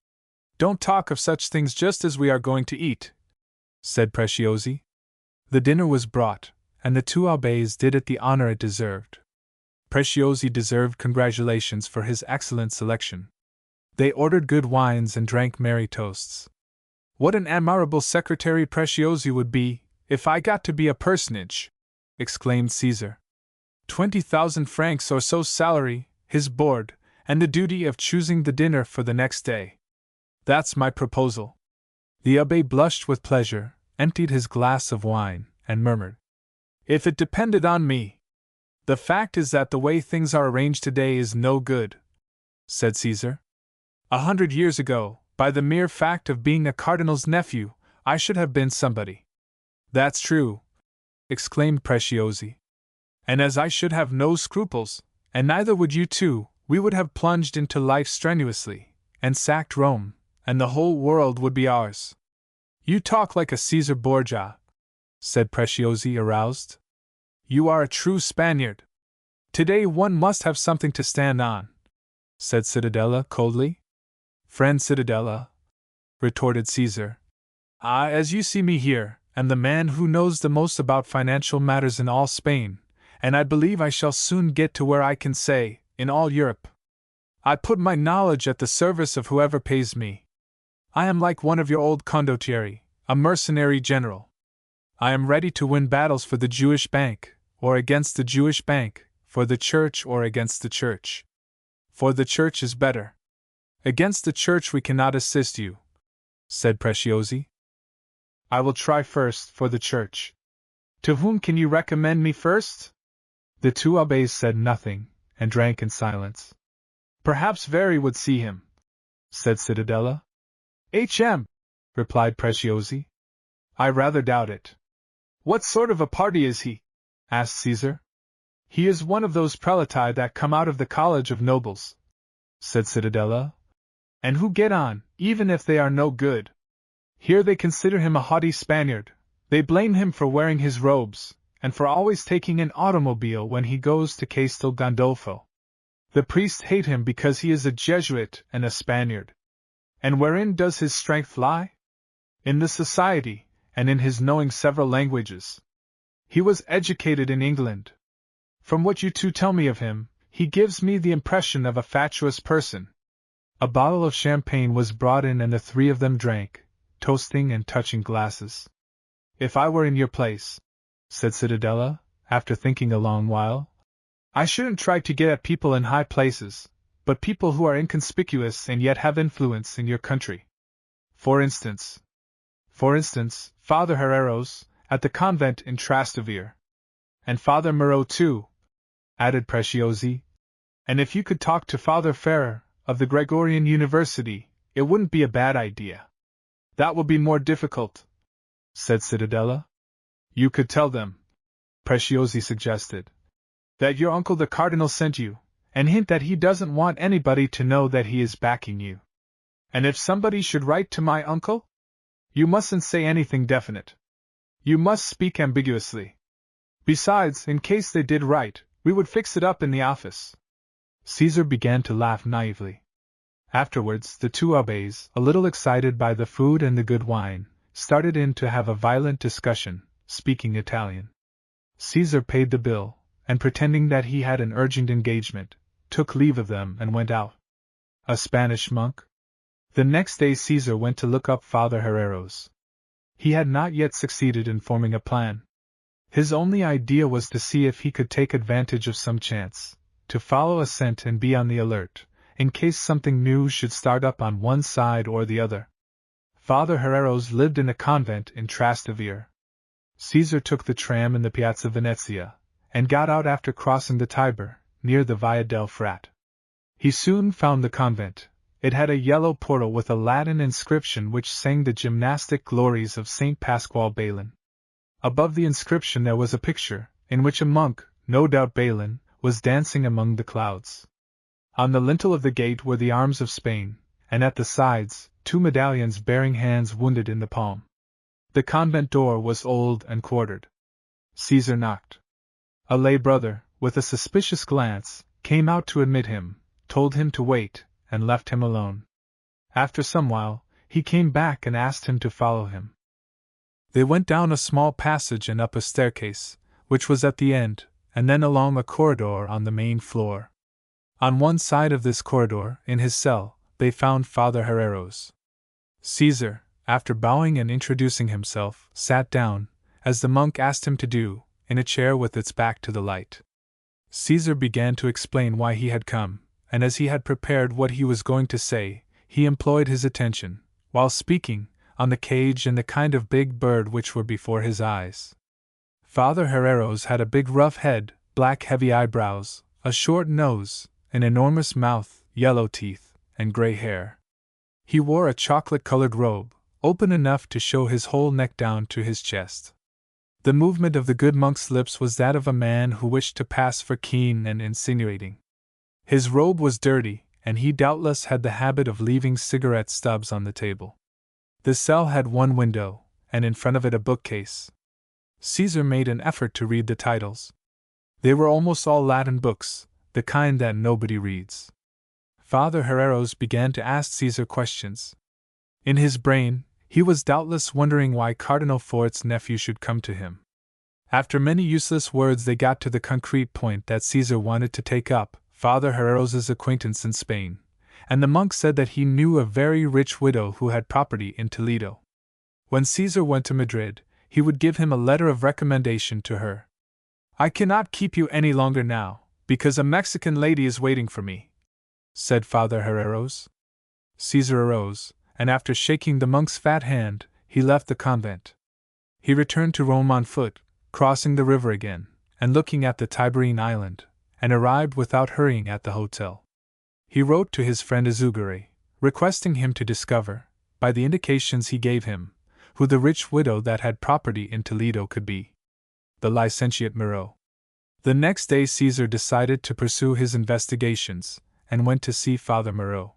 Don't talk of such things just as we are going to eat, said Preziosi. The dinner was brought, and the two abbés did it the honor it deserved. Preciosi deserved congratulations for his excellent selection. They ordered good wines and drank merry toasts. "What an admirable secretary Preciosi would be, if I got to be a personage!" exclaimed Caesar. 20,000 francs or so salary, his board, and the duty of choosing the dinner for the next day. That's my proposal. The abbé blushed with pleasure, emptied his glass of wine, and murmured, "If it depended on me." "The fact is that the way things are arranged today is no good," said Caesar. 100 years ago, by the mere fact of being a cardinal's nephew, I should have been somebody. "That's true," exclaimed Preciosi. "And as I should have no scruples, and neither would you two, we would have plunged into life strenuously, and sacked Rome, and the whole world would be ours." "You talk like a Caesar Borgia," said Preciosi, aroused. "You are a true Spaniard." "Today one must have something to stand on," said Cittadella coldly. "Friend Cittadella," retorted Caesar, "I, as you see me here, am the man who knows the most about financial matters in all Spain, and I believe I shall soon get to where I can say, in all Europe. I put my knowledge at the service of whoever pays me. I am like one of your old condottieri, a mercenary general. I am ready to win battles for the Jewish bank, or against the Jewish bank, for the church or against the church. For the church is better. Against the church we cannot assist you," said Preciosi. "I will try first for the church. To whom can you recommend me first?" The two abbés said nothing, and drank in silence. "Perhaps Very would see him," said Cittadella. "H.M.," replied Preciosi. "I rather doubt it." "What sort of a party is he?" asked Caesar. "He is one of those prelati that come out of the College of Nobles," said Cittadella, "and who get on, even if they are no good. Here they consider him a haughty Spaniard, they blame him for wearing his robes, and for always taking an automobile when he goes to Castel Gandolfo. The priests hate him because he is a Jesuit and a Spaniard. And wherein does his strength lie? In the society, and in his knowing several languages. He was educated in England. From what you two tell me of him, he gives me the impression of a fatuous person." A bottle of champagne was brought in and the three of them drank, toasting and touching glasses. "If I were in your place," said Cittadella, after thinking a long while, "I shouldn't try to get at people in high places, but people who are inconspicuous and yet have influence in your country. For instance, Father Herreros, at the convent in Trastevere. And Father Moreau too," added Preciosi. "And if you could talk to Father Ferrer, of the Gregorian University, it wouldn't be a bad idea." "That will be more difficult," said Cittadella. "You could tell them," Preciosi suggested, "that your uncle the Cardinal sent you, and hint that he doesn't want anybody to know that he is backing you. And if somebody should write to my uncle? You mustn't say anything definite. You must speak ambiguously. Besides, in case they did write, we would fix it up in the office." Caesar began to laugh naively. Afterwards, the two abbés, a little excited by the food and the good wine, started in to have a violent discussion, speaking Italian. Caesar paid the bill, and pretending that he had an urgent engagement, took leave of them and went out. A Spanish monk? The next day Caesar went to look up Father Herreros. He had not yet succeeded in forming a plan. His only idea was to see if he could take advantage of some chance, to follow a scent and be on the alert, in case something new should start up on one side or the other. Father Herreros lived in a convent in Trastevere. Caesar took the tram in the Piazza Venezia, and got out after crossing the Tiber, near the Via del Frat. He soon found the convent. It had a yellow portal with a Latin inscription which sang the gymnastic glories of St. Pasquale Balin. Above the inscription there was a picture, in which a monk, no doubt Balin, was dancing among the clouds. On the lintel of the gate were the arms of Spain, and at the sides, two medallions bearing hands wounded in the palm. The convent door was old and quartered. Caesar knocked. A lay brother, with a suspicious glance, came out to admit him, told him to wait, and left him alone. After some while, he came back and asked him to follow him. They went down a small passage and up a staircase, which was at the end, and then along a corridor on the main floor. On one side of this corridor, in his cell, they found Father Herreros. Caesar, after bowing and introducing himself, sat down, as the monk asked him to do, in a chair with its back to the light. Caesar began to explain why he had come, and as he had prepared what he was going to say, he employed his attention, while speaking, on the cage and the kind of big bird which were before his eyes. Father Herreros had a big rough head, black heavy eyebrows, a short nose, an enormous mouth, yellow teeth, and gray hair. He wore a chocolate-colored robe, open enough to show his whole neck down to his chest. The movement of the good monk's lips was that of a man who wished to pass for keen and insinuating. His robe was dirty, and he doubtless had the habit of leaving cigarette stubs on the table. The cell had one window, and in front of it a bookcase. Caesar made an effort to read the titles. They were almost all Latin books, the kind that nobody reads. Father Herreros began to ask Caesar questions. In his brain, he was doubtless wondering why Cardinal Fort's nephew should come to him. After many useless words, they got to the concrete point that Caesar wanted to take up, Father Herreros's acquaintance in Spain, and the monk said that he knew a very rich widow who had property in Toledo. When Caesar went to Madrid, he would give him a letter of recommendation to her. "I cannot keep you any longer now, because a Mexican lady is waiting for me," said Father Herreros. Caesar arose, and after shaking the monk's fat hand, he left the convent. He returned to Rome on foot, crossing the river again, and looking at the Tiberine island, and arrived without hurrying at the hotel. He wrote to his friend Azugare, requesting him to discover, by the indications he gave him, who the rich widow that had property in Toledo could be. The licentiate Moreau. The next day Caesar decided to pursue his investigations, and went to see Father Moreau.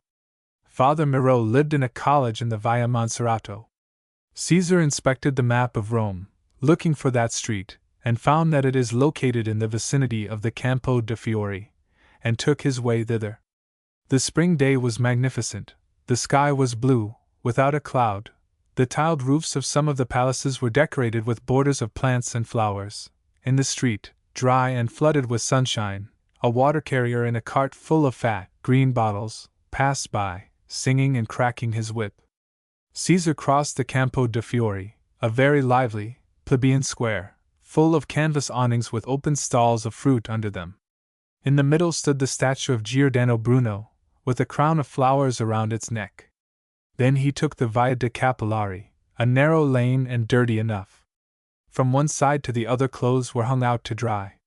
Father Moreau lived in a college in the Via Monserrato. Caesar inspected the map of Rome, looking for that street, and found that it is located in the vicinity of the Campo de' Fiori, and took his way thither. The spring day was magnificent, the sky was blue, without a cloud, the tiled roofs of some of the palaces were decorated with borders of plants and flowers. In the street, dry and flooded with sunshine, a water carrier in a cart full of fat, green bottles, passed by, singing and cracking his whip. Caesar crossed the Campo de' Fiori, a very lively, plebeian square, full of canvas awnings with open stalls of fruit under them. In the middle stood the statue of Giordano Bruno, with a crown of flowers around its neck. Then he took the Via de' Capillari, a narrow lane and dirty enough. From one side to the other clothes were hung out to dry.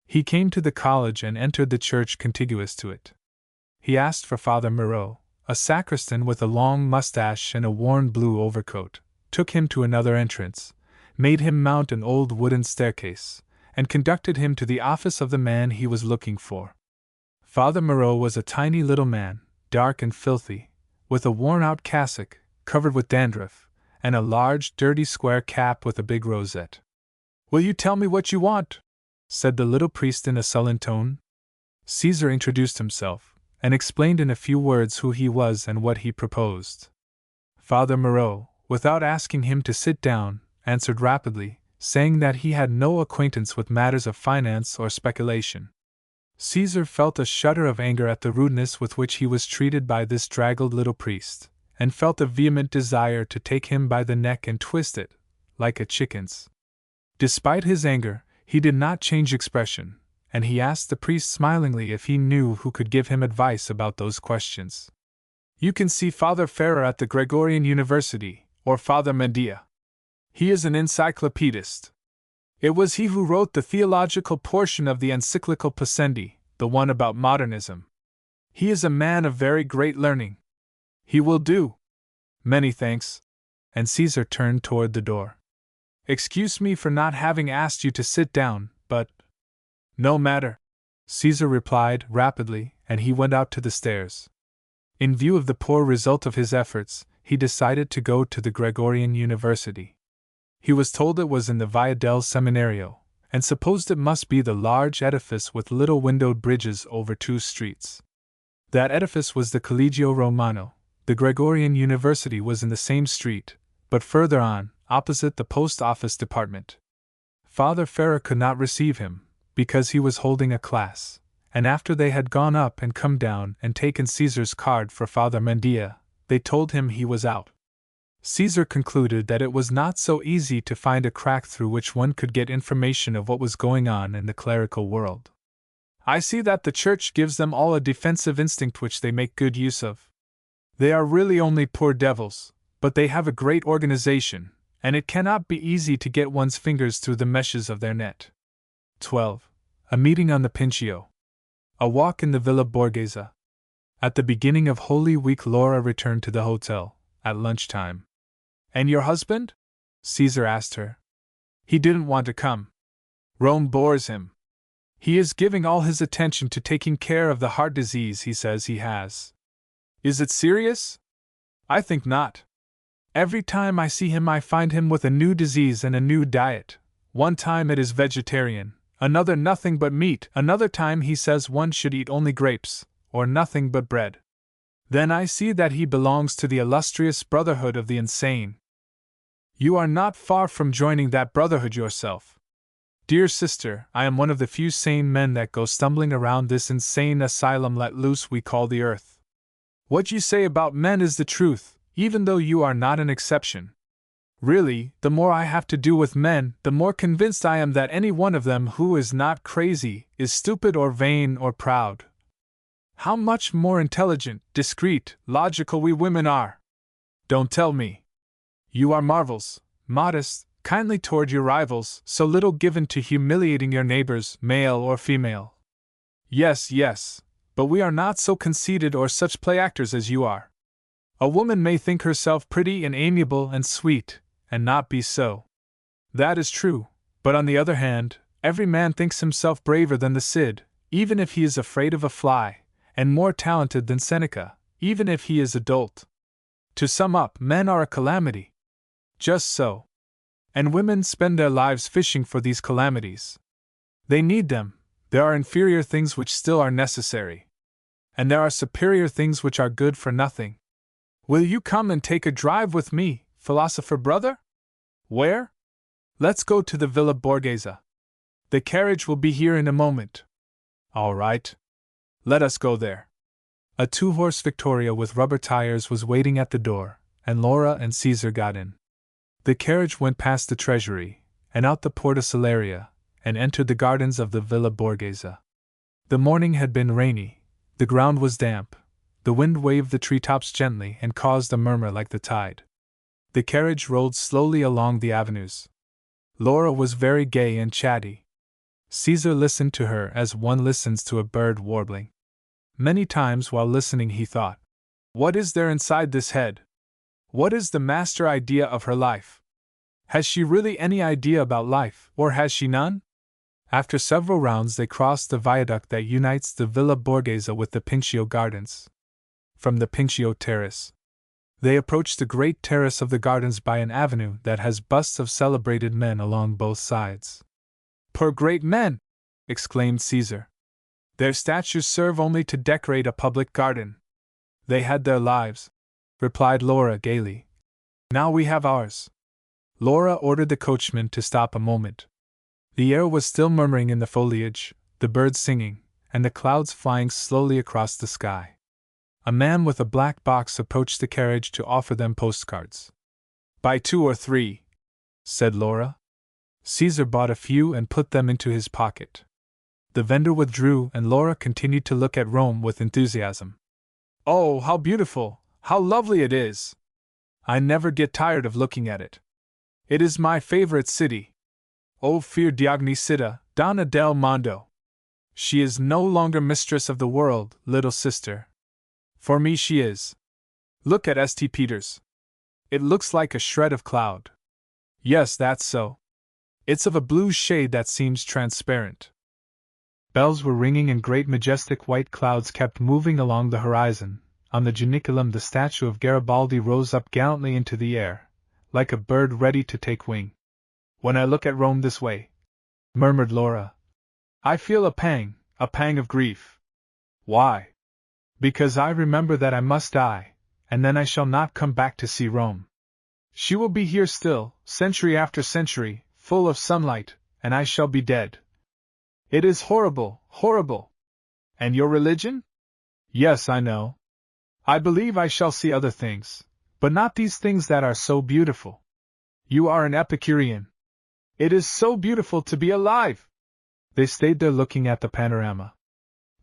He came to the college and entered the church contiguous to it. He asked for Father Moreau, a sacristan with a long mustache and a worn blue overcoat, took him to another entrance, made him mount an old wooden staircase, and conducted him to the office of the man he was looking for. Father Moreau was a tiny little man, dark and filthy, with a worn-out cassock, covered with dandruff, and a large, dirty square cap with a big rosette. "Will you tell me what you want?" said the little priest in a sullen tone. Caesar introduced himself, and explained in a few words who he was and what he proposed. Father Moreau, without asking him to sit down, answered rapidly, saying that he had no acquaintance with matters of finance or speculation. Caesar felt a shudder of anger at the rudeness with which he was treated by this draggled little priest, and felt a vehement desire to take him by the neck and twist it, like a chicken's. Despite his anger, he did not change expression, and he asked the priest smilingly if he knew who could give him advice about those questions. "You can see Father Ferrer at the Gregorian University, or Father Medea. He is an encyclopedist. It was he who wrote the theological portion of the encyclical Pascendi, the one about modernism. He is a man of very great learning. He will do." "Many thanks." And Caesar turned toward the door. "Excuse me for not having asked you to sit down, but—" "No matter," Caesar replied rapidly, and he went out to the stairs. In view of the poor result of his efforts, he decided to go to the Gregorian University. He was told it was in the Via del Seminario, and supposed it must be the large edifice with little windowed bridges over 2 streets. That edifice was the Collegio Romano. The Gregorian University was in the same street, but further on, opposite the post office department. Father Farah could not receive him, because he was holding a class, and after they had gone up and come down and taken Caesar's card for Father Mendia, they told him he was out. Caesar concluded that it was not so easy to find a crack through which one could get information of what was going on in the clerical world. I see that the Church gives them all a defensive instinct which they make good use of. They are really only poor devils, but they have a great organization, and it cannot be easy to get one's fingers through the meshes of their net. 12. A meeting on the Pincio. A walk in the Villa Borghese. At the beginning of Holy Week, Laura returned to the hotel, at lunchtime. And your husband? Caesar asked her. He didn't want to come. Rome bores him. He is giving all his attention to taking care of the heart disease he says he has. Is it serious? I think not. Every time I see him I find him with a new disease and a new diet. One time it is vegetarian, another nothing but meat, another time he says one should eat only grapes, or nothing but bread. Then I see that he belongs to the illustrious brotherhood of the insane. You are not far from joining that brotherhood yourself. Dear sister, I am one of the few sane men that go stumbling around this insane asylum let loose we call the earth. What you say about men is the truth, even though you are not an exception. Really, the more I have to do with men, the more convinced I am that any one of them who is not crazy is stupid or vain or proud. How much more intelligent, discreet, logical we women are! Don't tell me. You are marvels, modest, kindly toward your rivals, so little given to humiliating your neighbors, male or female. Yes, yes, but we are not so conceited or such play actors as you are. A woman may think herself pretty and amiable and sweet, and not be so. That is true, but on the other hand, every man thinks himself braver than the Cid, even if he is afraid of a fly, and more talented than Seneca, even if he is a dolt. To sum up, men are a calamity. Just so. And women spend their lives fishing for these calamities. They need them. There are inferior things which still are necessary. And there are superior things which are good for nothing. Will you come and take a drive with me, philosopher brother? Where? Let's go to the Villa Borghese. The carriage will be here in a moment. All right. Let us go there. A two-horse Victoria with rubber tires was waiting at the door, and Laura and Caesar got in. The carriage went past the treasury, and out the Porta Salaria, and entered the gardens of the Villa Borghese. The morning had been rainy, the ground was damp, the wind waved the treetops gently and caused a murmur like the tide. The carriage rolled slowly along the avenues. Laura was very gay and chatty. Caesar listened to her as one listens to a bird warbling. Many times while listening he thought, what is there inside this head? What is the master idea of her life? Has she really any idea about life, or has she none? After several rounds they crossed the viaduct that unites the Villa Borghese with the Pincio Gardens. From the Pincio Terrace, they approached the great terrace of the gardens by an avenue that has busts of celebrated men along both sides. Poor great men! Exclaimed Caesar. Their statues serve only to decorate a public garden. They had their lives, replied Laura gaily. Now we have ours. Laura ordered the coachman to stop a moment. The air was still murmuring in the foliage, the birds singing, and the clouds flying slowly across the sky. A man with a black box approached the carriage to offer them postcards. Buy 2 or 3, said Laura. Caesar bought a few and put them into his pocket. The vendor withdrew and Laura continued to look at Rome with enthusiasm. Oh, how beautiful, how lovely it is! I never get tired of looking at it. It is my favorite city. Oh, fier d'ogni città, donna del mondo! She is no longer mistress of the world, little sister. For me she is. Look at St. Peter's. It looks like a shred of cloud. Yes, that's so. It's of a blue shade that seems transparent. Bells were ringing and great majestic white clouds kept moving along the horizon. On the Janiculum the statue of Garibaldi rose up gallantly into the air, like a bird ready to take wing. When I look at Rome this way, murmured Laura, I feel a pang of grief. Why? Because I remember that I must die, and then I shall not come back to see Rome. She will be here still, century after century, full of sunlight, and I shall be dead. It is horrible, horrible. And your religion? Yes, I know. I believe I shall see other things, but not these things that are so beautiful. You are an Epicurean. It is so beautiful to be alive. They stayed there looking at the panorama.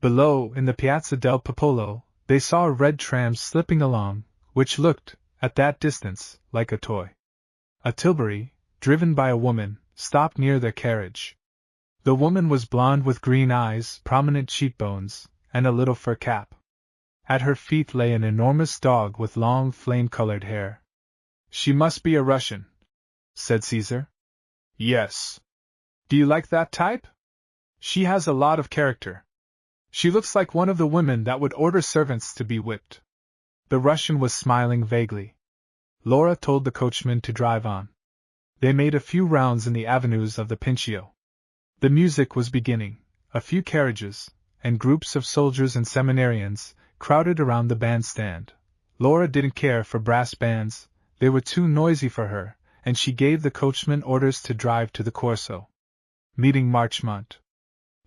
Below, in the Piazza del Popolo, they saw a red tram slipping along, which looked, at that distance, like a toy. A tilbury, driven by a woman, stopped near their carriage. The woman was blonde with green eyes, prominent cheekbones, and a little fur cap. At her feet lay an enormous dog with long flame-colored hair. She must be a Russian, said Caesar. Yes. Do you like that type? She has a lot of character. She looks like one of the women that would order servants to be whipped. The Russian was smiling vaguely. Laura told the coachman to drive on. They made a few rounds in the avenues of the Pincio. The music was beginning. A few carriages, and groups of soldiers and seminarians, crowded around the bandstand. Laura didn't care for brass bands, they were too noisy for her, and she gave the coachman orders to drive to the Corso. Meeting Marchmont.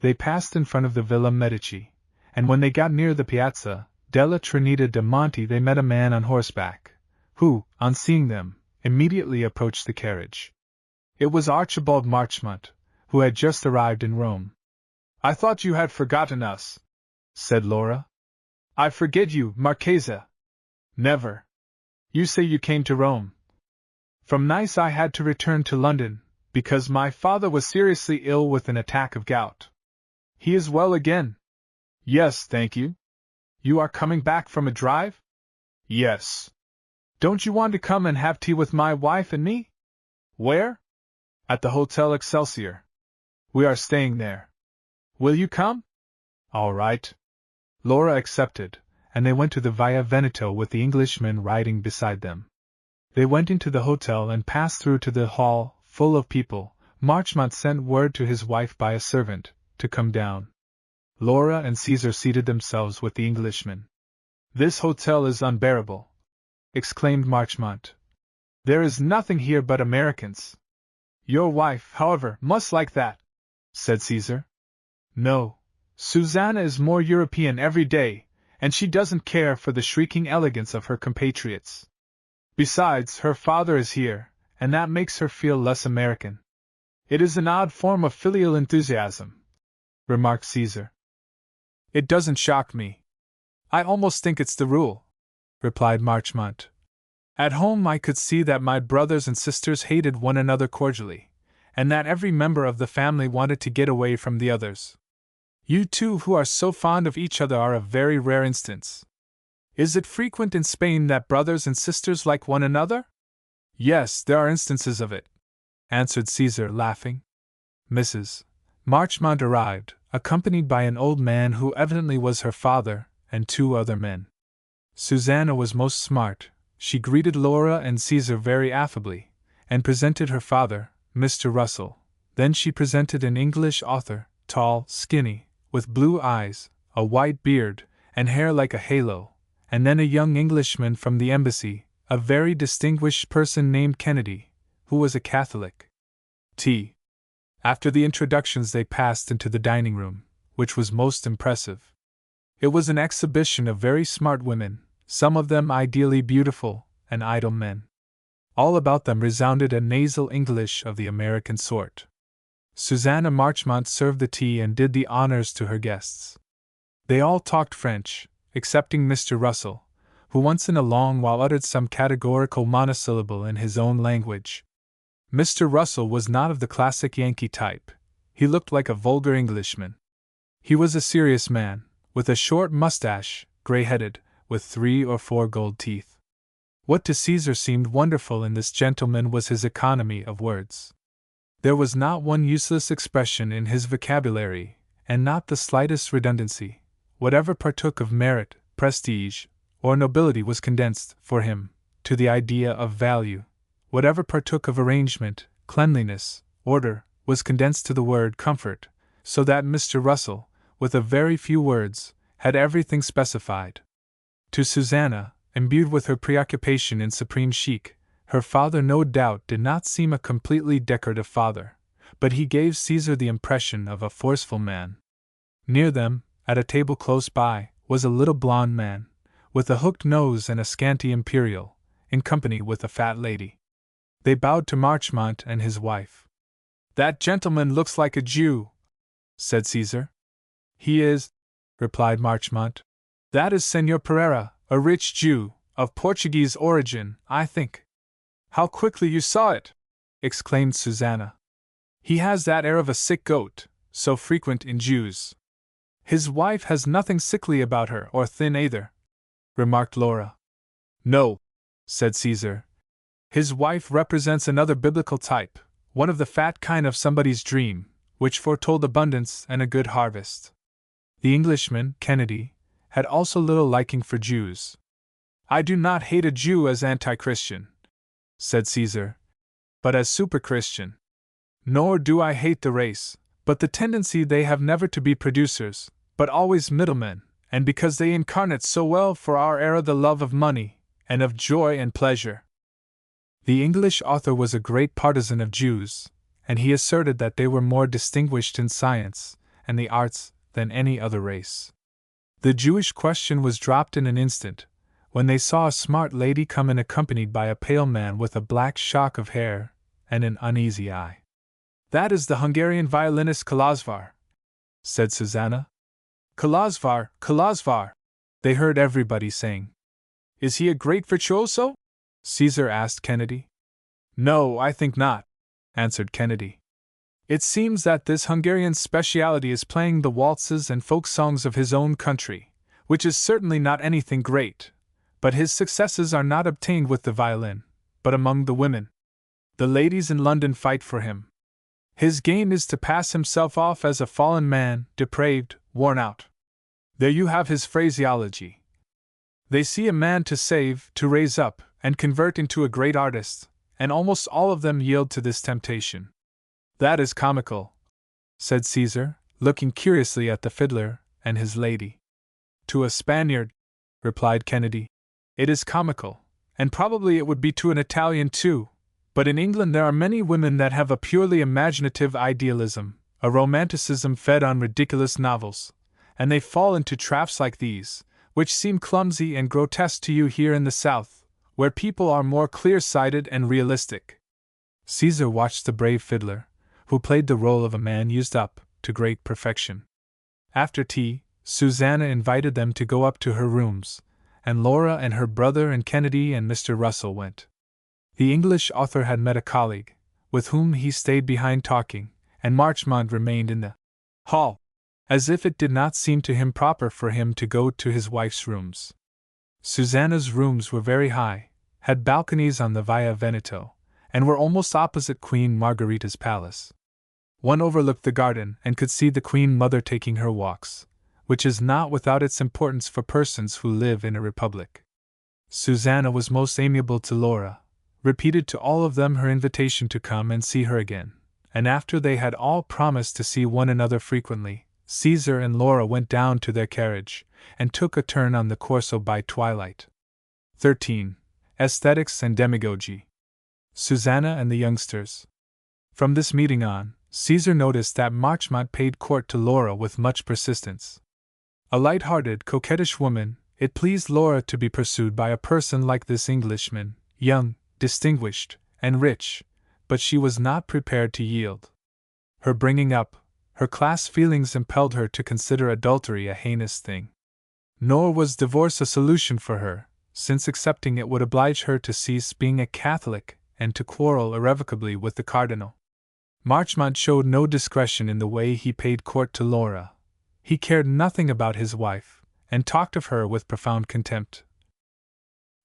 They passed in front of the Villa Medici, and when they got near the Piazza della Trinita de' Monti they met a man on horseback, who, on seeing them, immediately approached the carriage. It was Archibald Marchmont, who had just arrived in Rome. I thought you had forgotten us, said Laura. I forget you, Marchesa. Never. You say you came to Rome. From Nice I had to return to London, because my father was seriously ill with an attack of gout. He is well again. Yes, thank you. You are coming back from a drive? Yes. Don't you want to come and have tea with my wife and me? Where? At the Hotel Excelsior. We are staying there. Will you come? All right. Laura accepted, and they went to the Via Veneto with the Englishman riding beside them. They went into the hotel and passed through to the hall, full of people. Marchmont sent word to his wife by a servant to come down. Laura and Caesar seated themselves with the Englishman. This hotel is unbearable, exclaimed Marchmont. There is nothing here but Americans. Your wife, however, must like that, said Caesar. No, Susanna is more European every day, and she doesn't care for the shrieking elegance of her compatriots. Besides, her father is here, and that makes her feel less American. It is an odd form of filial enthusiasm, remarked Caesar. It doesn't shock me. I almost think it's the rule, replied Marchmont. At home I could see that my brothers and sisters hated one another cordially, and that every member of the family wanted to get away from the others. You two who are so fond of each other are a very rare instance. Is it frequent in Spain that brothers and sisters like one another? Yes, there are instances of it, answered Caesar, laughing. Mrs. Marchmont arrived, accompanied by an old man who evidently was her father, and two other men. Susanna was most smart. She greeted Laura and Caesar very affably, and presented her father, Mr. Russell. Then she presented an English author, tall, skinny, with blue eyes, a white beard, and hair like a halo, and then a young Englishman from the embassy, a very distinguished person named Kennedy, who was a Catholic. Tea. After the introductions they passed into the dining room, which was most impressive. It was an exhibition of very smart women, some of them ideally beautiful, and idle men. All about them resounded a nasal English of the American sort. Susanna Marchmont served the tea and did the honors to her guests. They all talked French, excepting Mr. Russell, who once in a long while uttered some categorical monosyllable in his own language. Mr. Russell was not of the classic Yankee type. He looked like a vulgar Englishman. He was a serious man, with a short mustache, gray-headed, with 3 or 4 gold teeth. What to Caesar seemed wonderful in this gentleman was his economy of words. There was not one useless expression in his vocabulary, and not the slightest redundancy. Whatever partook of merit, prestige, or nobility was condensed, for him, to the idea of value. Whatever partook of arrangement, cleanliness, order, was condensed to the word comfort, so that Mr. Russell, with a very few words, had everything specified. To Susanna, imbued with her preoccupation in supreme chic, her father no doubt did not seem a completely decorative father, but he gave Caesar the impression of a forceful man. Near them, at a table close by, was a little blond man, with a hooked nose and a scanty imperial, in company with a fat lady. They bowed to Marchmont and his wife. "That gentleman looks like a Jew," said Caesar. "He is," replied Marchmont. "That is Senor Pereira, a rich Jew, of Portuguese origin, I think." "How quickly you saw it!" exclaimed Susanna. "He has that air of a sick goat, so frequent in Jews." "His wife has nothing sickly about her, or thin either," remarked Laura. "No," said Caesar. "His wife represents another biblical type, one of the fat kind of somebody's dream, which foretold abundance and a good harvest." The Englishman, Kennedy, had also little liking for Jews. "I do not hate a Jew as anti-Christian," said Caesar, "but as super-Christian. Nor do I hate the race, but the tendency they have never to be producers, but always middlemen, and because they incarnate so well for our era the love of money, and of joy and pleasure." The English author was a great partisan of Jews, and he asserted that they were more distinguished in science and the arts than any other race. The Jewish question was dropped in an instant, when they saw a smart lady come in accompanied by a pale man with a black shock of hair and an uneasy eye. "That is the Hungarian violinist Kolozsvár," said Susanna. "Kolozsvár, Kolozsvár," they heard everybody saying. "Is he a great virtuoso?" Caesar asked Kennedy. "No, I think not," answered Kennedy. "It seems that this Hungarian's speciality is playing the waltzes and folk songs of his own country, which is certainly not anything great, but his successes are not obtained with the violin, but among the women. The ladies in London fight for him. His game is to pass himself off as a fallen man, depraved, worn out. There you have his phraseology. They see a man to save, to raise up, and convert into a great artist, and almost all of them yield to this temptation." "That is comical," said Caesar, looking curiously at the fiddler and his lady. "To a Spaniard," replied Kennedy, "it is comical, and probably it would be to an Italian too, but in England there are many women that have a purely imaginative idealism, a romanticism fed on ridiculous novels, and they fall into traps like these, which seem clumsy and grotesque to you here in the South, where people are more clear-sighted and realistic." Caesar watched the brave fiddler, who played the role of a man used up to great perfection. After tea, Susanna invited them to go up to her rooms, and Laura and her brother and Kennedy and Mr. Russell went. The English author had met a colleague, with whom he stayed behind talking, and Marchmont remained in the hall, as if it did not seem to him proper for him to go to his wife's rooms. Susanna's rooms were very high, had balconies on the Via Veneto, and were almost opposite Queen Margherita's palace. One overlooked the garden and could see the Queen Mother taking her walks, which is not without its importance for persons who live in a republic. Susanna was most amiable to Laura, repeated to all of them her invitation to come and see her again, and after they had all promised to see one another frequently, Caesar and Laura went down to their carriage, and took a turn on the Corso by twilight. 13. Aesthetics and Demagogy. Susanna and the Youngsters. From this meeting on, Caesar noticed that Marchmont paid court to Laura with much persistence. A light-hearted, coquettish woman, it pleased Laura to be pursued by a person like this Englishman, young, distinguished, and rich, but she was not prepared to yield. Her bringing up, her class feelings impelled her to consider adultery a heinous thing. Nor was divorce a solution for her, since accepting it would oblige her to cease being a Catholic and to quarrel irrevocably with the Cardinal. Marchmont showed no discretion in the way he paid court to Laura. He cared nothing about his wife, and talked of her with profound contempt.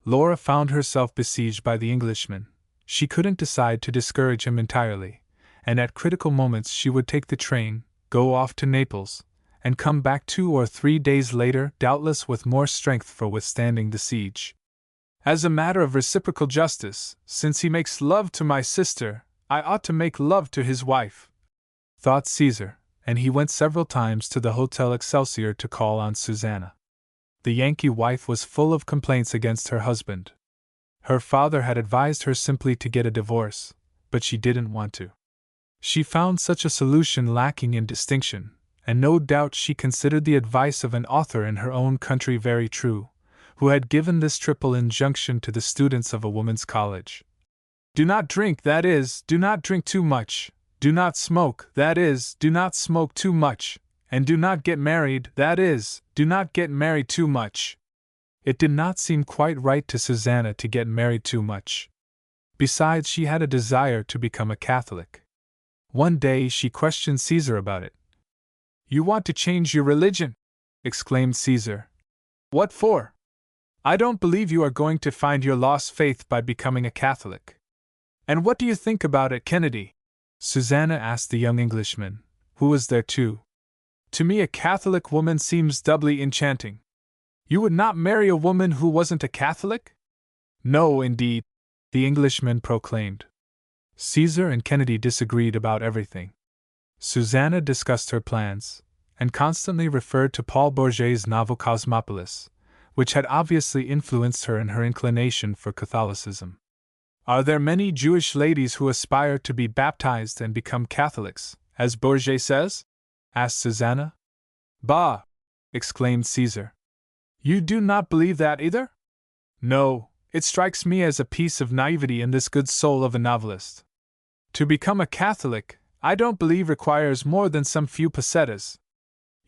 Laura found herself besieged by the Englishman. She couldn't decide to discourage him entirely, and at critical moments she would take the train, go off to Naples, and come back 2 or 3 days later, doubtless with more strength for withstanding the siege. "As a matter of reciprocal justice, since he makes love to my sister, I ought to make love to his wife," thought Caesar, and he went several times to the Hotel Excelsior to call on Susanna. The Yankee wife was full of complaints against her husband. Her father had advised her simply to get a divorce, but she didn't want to. She found such a solution lacking in distinction, and no doubt she considered the advice of an author in her own country very true, who had given this triple injunction to the students of a woman's college. Do not drink, that is, do not drink too much, do not smoke, that is, do not smoke too much, and do not get married, that is, do not get married too much. It did not seem quite right to Susanna to get married too much. Besides, she had a desire to become a Catholic. One day she questioned Caesar about it. "You want to change your religion?" exclaimed Caesar. "What for? I don't believe you are going to find your lost faith by becoming a Catholic." "And what do you think about it, Kennedy?" Susanna asked the young Englishman, who was there too. "To me, a Catholic woman seems doubly enchanting." "You would not marry a woman who wasn't a Catholic?" "No, indeed," the Englishman proclaimed. Caesar and Kennedy disagreed about everything. Susanna discussed her plans, and constantly referred to Paul Bourget's novel Cosmopolis, which had obviously influenced her in her inclination for Catholicism. "Are there many Jewish ladies who aspire to be baptized and become Catholics, as Bourget says?" asked Susanna. "Bah!" exclaimed Caesar. "You do not believe that either?" "No, it strikes me as a piece of naivety in this good soul of a novelist. To become a Catholic, I don't believe requires more than some few pesetas."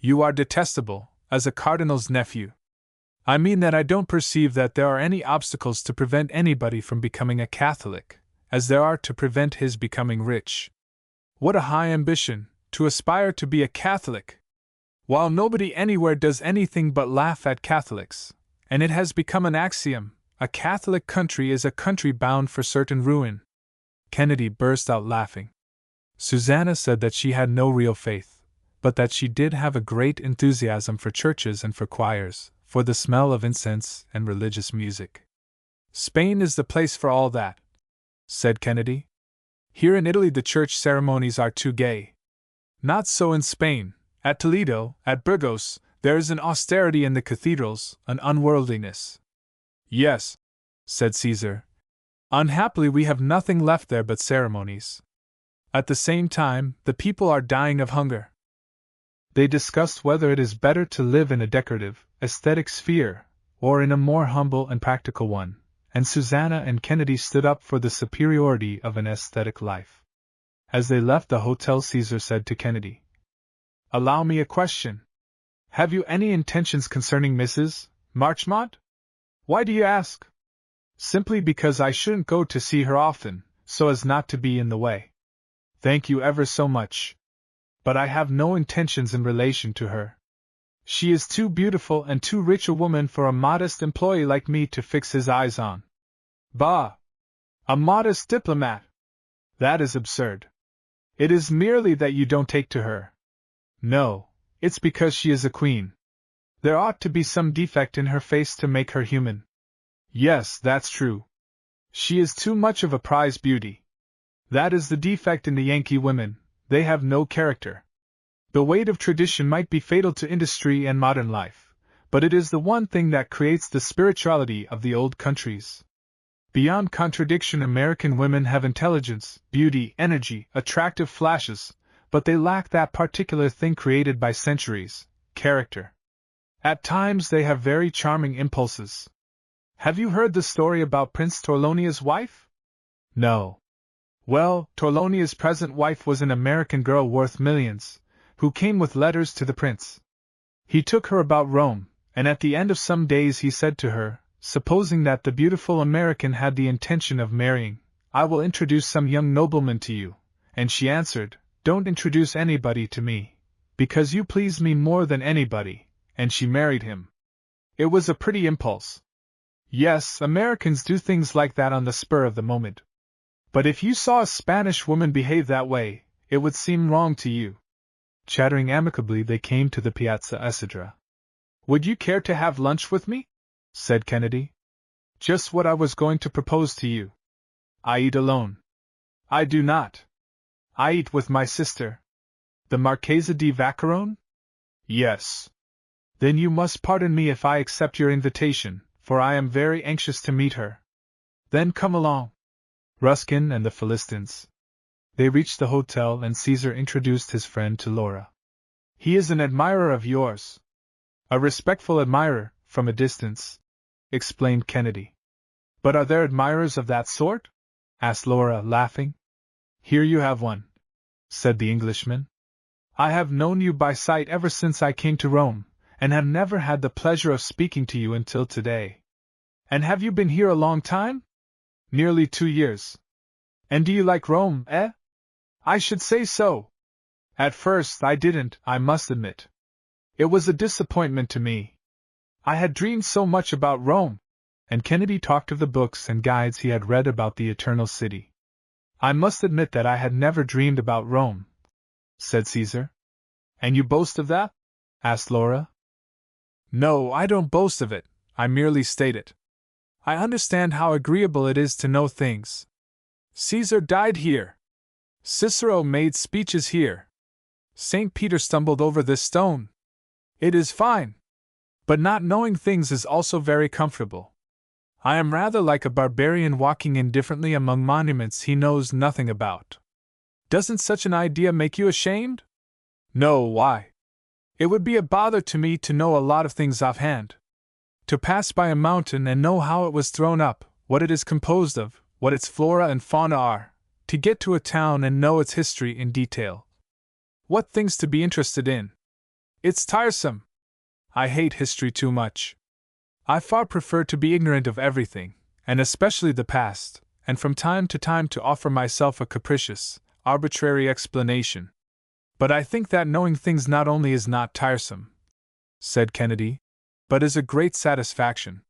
"You are detestable, as a cardinal's nephew." "I mean that I don't perceive that there are any obstacles to prevent anybody from becoming a Catholic, as there are to prevent his becoming rich." "What a high ambition, to aspire to be a Catholic! While nobody anywhere does anything but laugh at Catholics, and it has become an axiom, a Catholic country is a country bound for certain ruin." Kennedy burst out laughing. Susanna said that she had no real faith, but that she did have a great enthusiasm for churches and for choirs, for the smell of incense and religious music. "Spain is the place for all that," said Kennedy. "Here in Italy the church ceremonies are too gay." "Not so in Spain. At Toledo, at Burgos, there is an austerity in the cathedrals, an unworldliness." "Yes," said Caesar. "Unhappily we have nothing left there but ceremonies. At the same time, the people are dying of hunger." They discussed whether it is better to live in a decorative, aesthetic sphere, or in a more humble and practical one, and Susanna and Kennedy stood up for the superiority of an aesthetic life. As they left the hotel, Caesar said to Kennedy, "Allow me a question. Have you any intentions concerning Mrs. Marchmont?" "Why do you ask?" "Simply because I shouldn't go to see her often, so as not to be in the way." "Thank you ever so much. But I have no intentions in relation to her. She is too beautiful and too rich a woman for a modest employee like me to fix his eyes on." "Bah! A modest diplomat! That is absurd. It is merely that you don't take to her." "No, it's because she is a queen. There ought to be some defect in her face to make her human." "Yes, that's true. She is too much of a prize beauty. That is the defect in the Yankee women, they have no character. The weight of tradition might be fatal to industry and modern life, but it is the one thing that creates the spirituality of the old countries. Beyond contradiction, American women have intelligence, beauty, energy, attractive flashes, but they lack that particular thing created by centuries, character. At times they have very charming impulses. Have you heard the story about Prince Torlonia's wife?" "No." "Well, Torlonia's present wife was an American girl worth millions, who came with letters to the prince. He took her about Rome, and at the end of some days he said to her, supposing that the beautiful American had the intention of marrying, 'I will introduce some young nobleman to you,' and she answered, 'Don't introduce anybody to me, because you please me more than anybody,' and she married him. It was a pretty impulse. Yes, Americans do things like that on the spur of the moment. But if you saw a Spanish woman behave that way, it would seem wrong to you." Chattering amicably, they came to the Piazza Esidra. "Would you care to have lunch with me?" said Kennedy. "Just what I was going to propose to you. I eat alone." "I do not. I eat with my sister." "The Marchesa di Vaccarone?" "Yes." "Then you must pardon me if I accept your invitation, for I am very anxious to meet her." "Then come along." Ruskin and the Philistines. They reached the hotel and Caesar introduced his friend to Laura. He is an admirer of yours. A respectful admirer, from a distance, explained Kennedy. But are there admirers of that sort? Asked Laura, laughing. Here you have one, said the Englishman. I have known you by sight ever since I came to Rome, and have never had the pleasure of speaking to you until today. And have you been here a long time? Nearly 2 years. And do you like Rome, eh? I should say so. At first I didn't, I must admit. It was a disappointment to me. I had dreamed so much about Rome, and Kennedy talked of the books and guides he had read about the Eternal City. I must admit that I had never dreamed about Rome, said Caesar. And you boast of that? Asked Laura. No, I don't boast of it, I merely state it. I understand how agreeable it is to know things. Caesar died here. Cicero made speeches here. St. Peter stumbled over this stone. It is fine. But not knowing things is also very comfortable. I am rather like a barbarian walking indifferently among monuments he knows nothing about. Doesn't such an idea make you ashamed? No, why? It would be a bother to me to know a lot of things offhand. To pass by a mountain and know how it was thrown up, what it is composed of, what its flora and fauna are, to get to a town and know its history in detail. What things to be interested in. It's tiresome. I hate history too much. I far prefer to be ignorant of everything, and especially the past, and from time to time to offer myself a capricious, arbitrary explanation. But I think that knowing things not only is not tiresome, said Kennedy, but is a great satisfaction.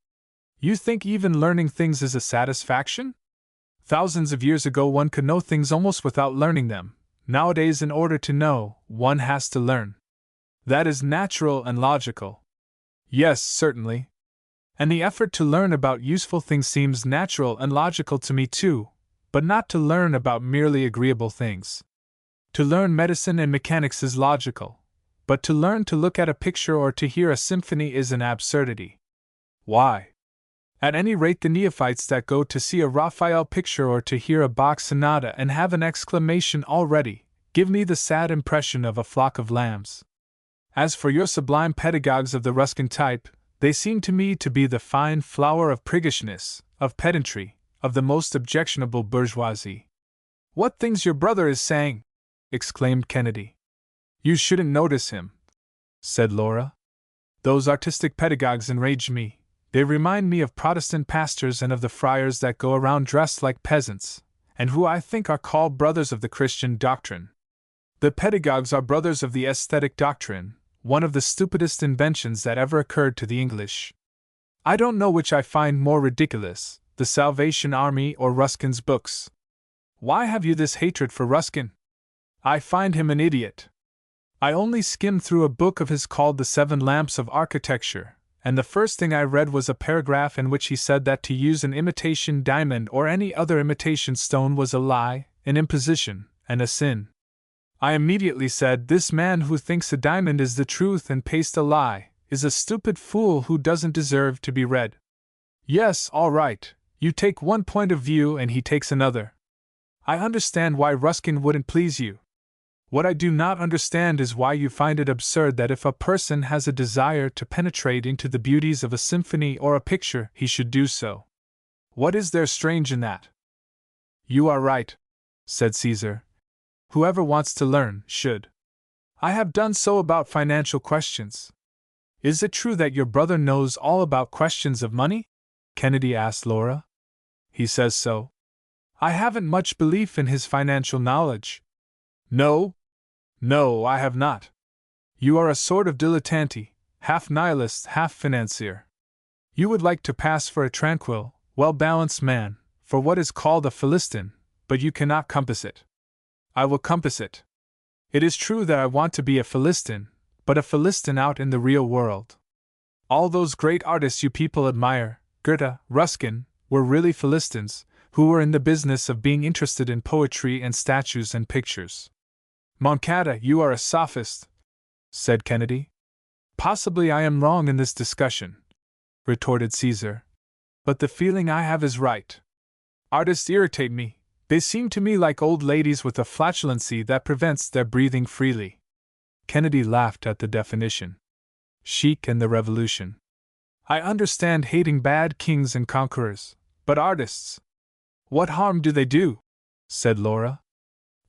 You think even learning things is a satisfaction? Thousands of years ago one could know things almost without learning them. Nowadays, in order to know, one has to learn. That is natural and logical. Yes, certainly. And the effort to learn about useful things seems natural and logical to me too, but not to learn about merely agreeable things. To learn medicine and mechanics is logical, but to learn to look at a picture or to hear a symphony is an absurdity. Why? At any rate, the neophytes that go to see a Raphael picture or to hear a Bach sonata and have an exclamation already, give me the sad impression of a flock of lambs. As for your sublime pedagogues of the Ruskin type, they seem to me to be the fine flower of priggishness, of pedantry, of the most objectionable bourgeoisie. What things your brother is saying! Exclaimed Kennedy. You shouldn't notice him, said Laura. Those artistic pedagogues enrage me. They remind me of Protestant pastors and of the friars that go around dressed like peasants, and who I think are called brothers of the Christian doctrine. The pedagogues are brothers of the aesthetic doctrine, one of the stupidest inventions that ever occurred to the English. I don't know which I find more ridiculous, the Salvation Army or Ruskin's books. Why have you this hatred for Ruskin? I find him an idiot. I only skimmed through a book of his called The 7 Lamps of Architecture, and the first thing I read was a paragraph in which he said that to use an imitation diamond or any other imitation stone was a lie, an imposition, and a sin. I immediately said, this man who thinks a diamond is the truth and pastes a lie, is a stupid fool who doesn't deserve to be read. Yes, all right, you take one point of view and he takes another. I understand why Ruskin wouldn't please you. What I do not understand is why you find it absurd that if a person has a desire to penetrate into the beauties of a symphony or a picture, he should do so. What is there strange in that? You are right, said Caesar. Whoever wants to learn, should. I have done so about financial questions. Is it true that your brother knows all about questions of money? Kennedy asked Laura. He says so. I haven't much belief in his financial knowledge. No, I have not. You are a sort of dilettante, half nihilist, half financier. You would like to pass for a tranquil, well-balanced man, for what is called a Philistine, but you cannot compass it. I will compass it. It is true that I want to be a Philistine, but a Philistine out in the real world. All those great artists you people admire, Goethe, Ruskin, were really Philistines, who were in the business of being interested in poetry and statues and pictures. Moncada, you are a sophist, said Kennedy. Possibly I am wrong in this discussion, retorted Caesar, but the feeling I have is right. Artists irritate me, They seem to me like old ladies with a flatulency that prevents their breathing freely. Kennedy laughed at the definition. Chic and the Revolution. I understand hating bad kings and conquerors, but artists? What harm do they do? Said Laura.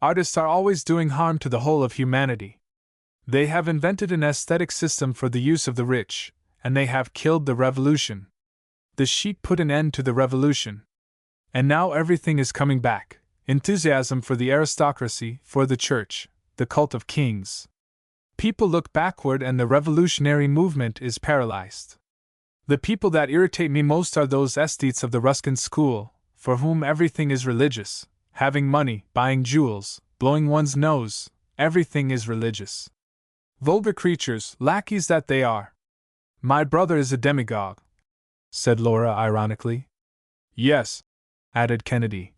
Artists are always doing harm to the whole of humanity. They have invented an aesthetic system for the use of the rich, and they have killed the revolution. The chic put an end to the revolution. And now everything is coming back. Enthusiasm for the aristocracy, for the church, the cult of kings. People look backward and the revolutionary movement is paralyzed. The people that irritate me most are those aesthetes of the Ruskin school, for whom everything is religious. Having money, buying jewels, blowing one's nose, everything is religious. Vulgar creatures, lackeys that they are. My brother is a demagogue, said Laura ironically. Yes, added Kennedy.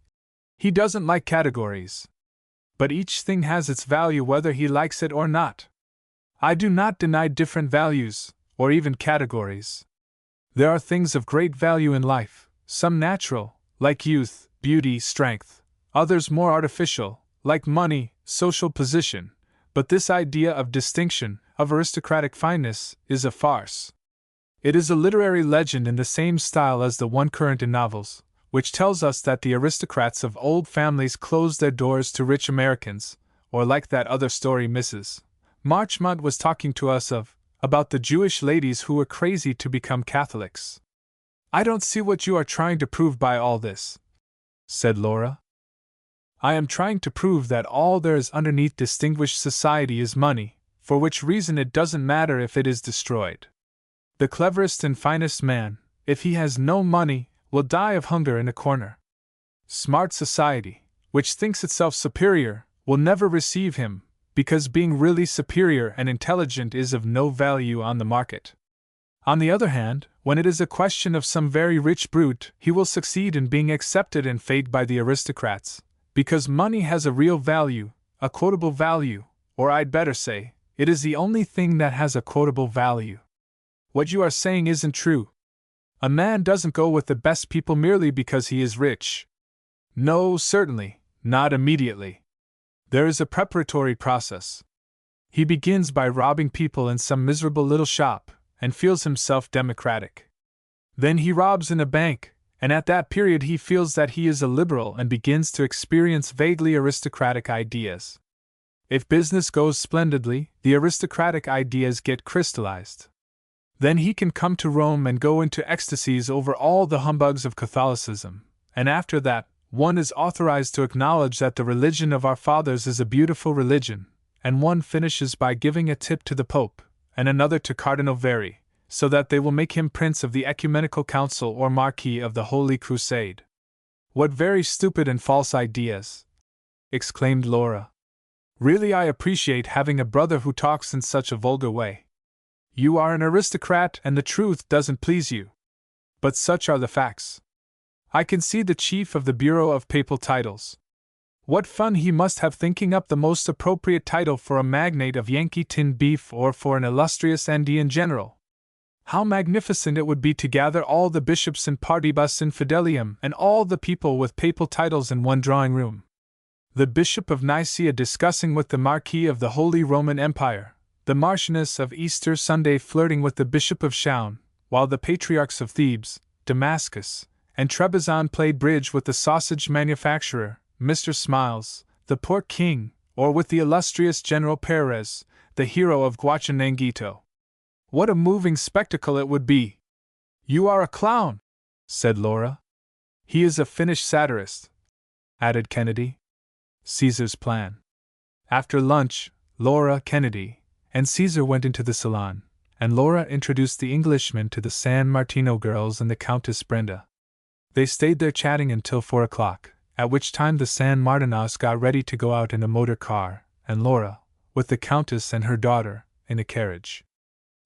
He doesn't like categories. But each thing has its value whether he likes it or not. I do not deny different values, or even categories. There are things of great value in life, some natural, like youth, beauty, strength, others more artificial, like money, social position, but this idea of distinction, of aristocratic fineness, is a farce. It is a literary legend in the same style as the one current in novels, which tells us that the aristocrats of old families closed their doors to rich Americans, or like that other story Mrs. Marchmont was talking to us of, about the Jewish ladies who were crazy to become Catholics. I don't see what you are trying to prove by all this, said Laura. I am trying to prove that all there is underneath distinguished society is money, for which reason it doesn't matter if it is destroyed. The cleverest and finest man, if he has no money, will die of hunger in a corner. Smart society, which thinks itself superior, will never receive him, because being really superior and intelligent is of no value on the market. On the other hand, when it is a question of some very rich brute, he will succeed in being accepted in fate by the aristocrats, because money has a real value, a quotable value, or I'd better say, it is the only thing that has a quotable value. What you are saying isn't true. A man doesn't go with the best people merely because he is rich. No, certainly, not immediately. There is a preparatory process. He begins by robbing people in some miserable little shop, and feels himself democratic. Then he robs in a bank, and at that period he feels that he is a liberal and begins to experience vaguely aristocratic ideas. If business goes splendidly, the aristocratic ideas get crystallized. Then he can come to Rome and go into ecstasies over all the humbugs of Catholicism, and after that, one is authorized to acknowledge that the religion of our fathers is a beautiful religion, and one finishes by giving a tip to the Pope, and another to Cardinal Very, so that they will make him Prince of the Ecumenical Council or Marquis of the Holy Crusade. What very stupid and false ideas! Exclaimed Laura. Really, I appreciate having a brother who talks in such a vulgar way. You are an aristocrat and the truth doesn't please you. But such are the facts. I can see the chief of the Bureau of Papal Titles. What fun he must have thinking up the most appropriate title for a magnate of Yankee tinned beef or for an illustrious Andean general. How magnificent it would be to gather all the bishops in partibus infidelium and all the people with papal titles in one drawing room. The Bishop of Nicaea discussing with the Marquis of the Holy Roman Empire, the Marchioness of Easter Sunday flirting with the Bishop of Chaon, while the Patriarchs of Thebes, Damascus, and Trebizond played bridge with the sausage manufacturer, Mr. Smiles, the poor king, or with the illustrious General Perez, the hero of Guachinanguito. What a moving spectacle it would be! You are a clown, said Laura. He is a Finnish satirist, added Kennedy. Caesar's plan. After lunch, Laura, Kennedy, and Caesar went into the salon, and Laura introduced the Englishman to the San Martino girls and the Countess Brenda. They stayed there chatting until 4 o'clock, at which time the San Martinos got ready to go out in a motor car, and Laura, with the Countess and her daughter, in a carriage.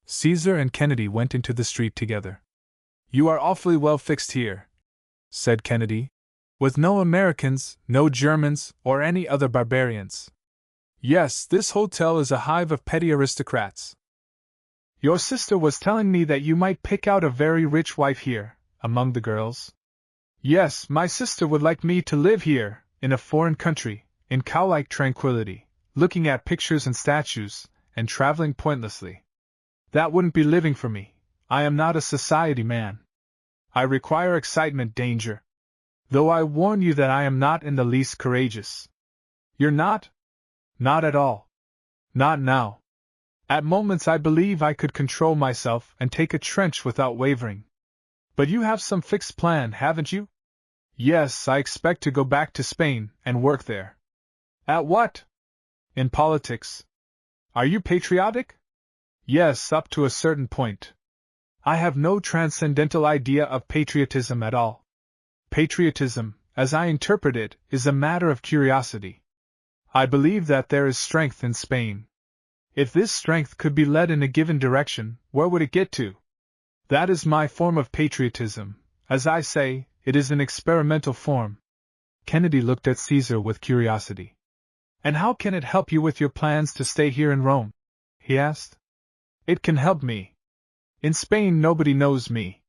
Caesar and Kennedy went into the street together. You are awfully well fixed here, said Kennedy, with no Americans, no Germans, or any other barbarians. Yes, this hotel is a hive of petty aristocrats. Your sister was telling me that you might pick out a very rich wife here, among the girls. Yes, my sister would like me to live here, in a foreign country, in cow-like tranquility, looking at pictures and statues, and traveling pointlessly. That wouldn't be living for me. I am not a society man. I require excitement, danger. Though I warn you that I am not in the least courageous. You're not? Not at all. Not now. At moments I believe I could control myself and take a trench without wavering. But you have some fixed plan, haven't you? Yes, I expect to go back to Spain and work there. At what? In politics. Are you patriotic? Yes, up to a certain point. I have no transcendental idea of patriotism at all. Patriotism, as I interpret it, is a matter of curiosity. I believe that there is strength in Spain. If this strength could be led in a given direction, where would it get to? That is my form of patriotism. As I say, it is an experimental form. Kennedy looked at Caesar with curiosity. And how can it help you with your plans to stay here in Rome? He asked. It can help me. In Spain nobody knows me.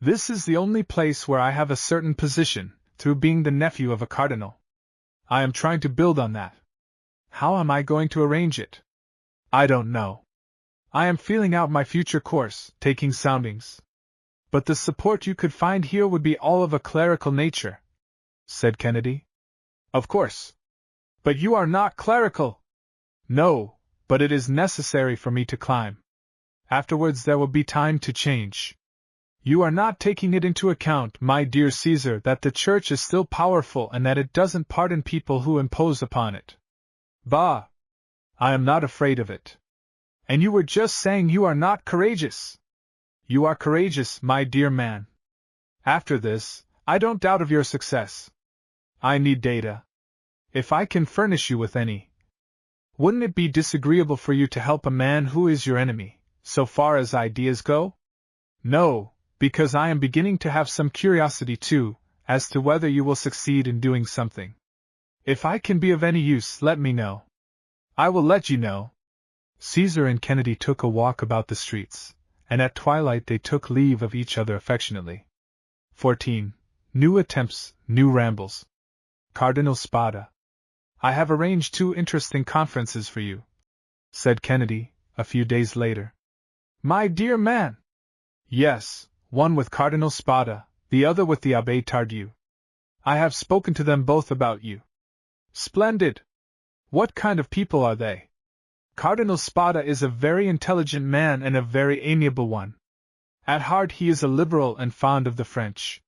This is the only place where I have a certain position, through being the nephew of a cardinal. I am trying to build on that. How am I going to arrange it? I don't know. I am feeling out my future course, taking soundings. But the support you could find here would be all of a clerical nature, said Kennedy. Of course. But you are not clerical. No, but it is necessary for me to climb. Afterwards there will be time to change. You are not taking it into account, my dear Caesar, that the Church is still powerful and that it doesn't pardon people who impose upon it. Bah! I am not afraid of it. And you were just saying you are not courageous. You are courageous, my dear man. After this, I don't doubt of your success. I need data. If I can furnish you with any. Wouldn't it be disagreeable for you to help a man who is your enemy, so far as ideas go? No, because I am beginning to have some curiosity too, as to whether you will succeed in doing something. If I can be of any use, let me know. I will let you know. Caesar and Kennedy took a walk about the streets, and at twilight they took leave of each other affectionately. 14. New attempts, new rambles. Cardinal Spada. I have arranged 2 interesting conferences for you, said Kennedy, a few days later. My dear man! Yes, one with Cardinal Spada, the other with the Abbé Tardieu. I have spoken to them both about you. Splendid! What kind of people are they? Cardinal Spada is a very intelligent man and a very amiable one. At heart he is a liberal and fond of the French.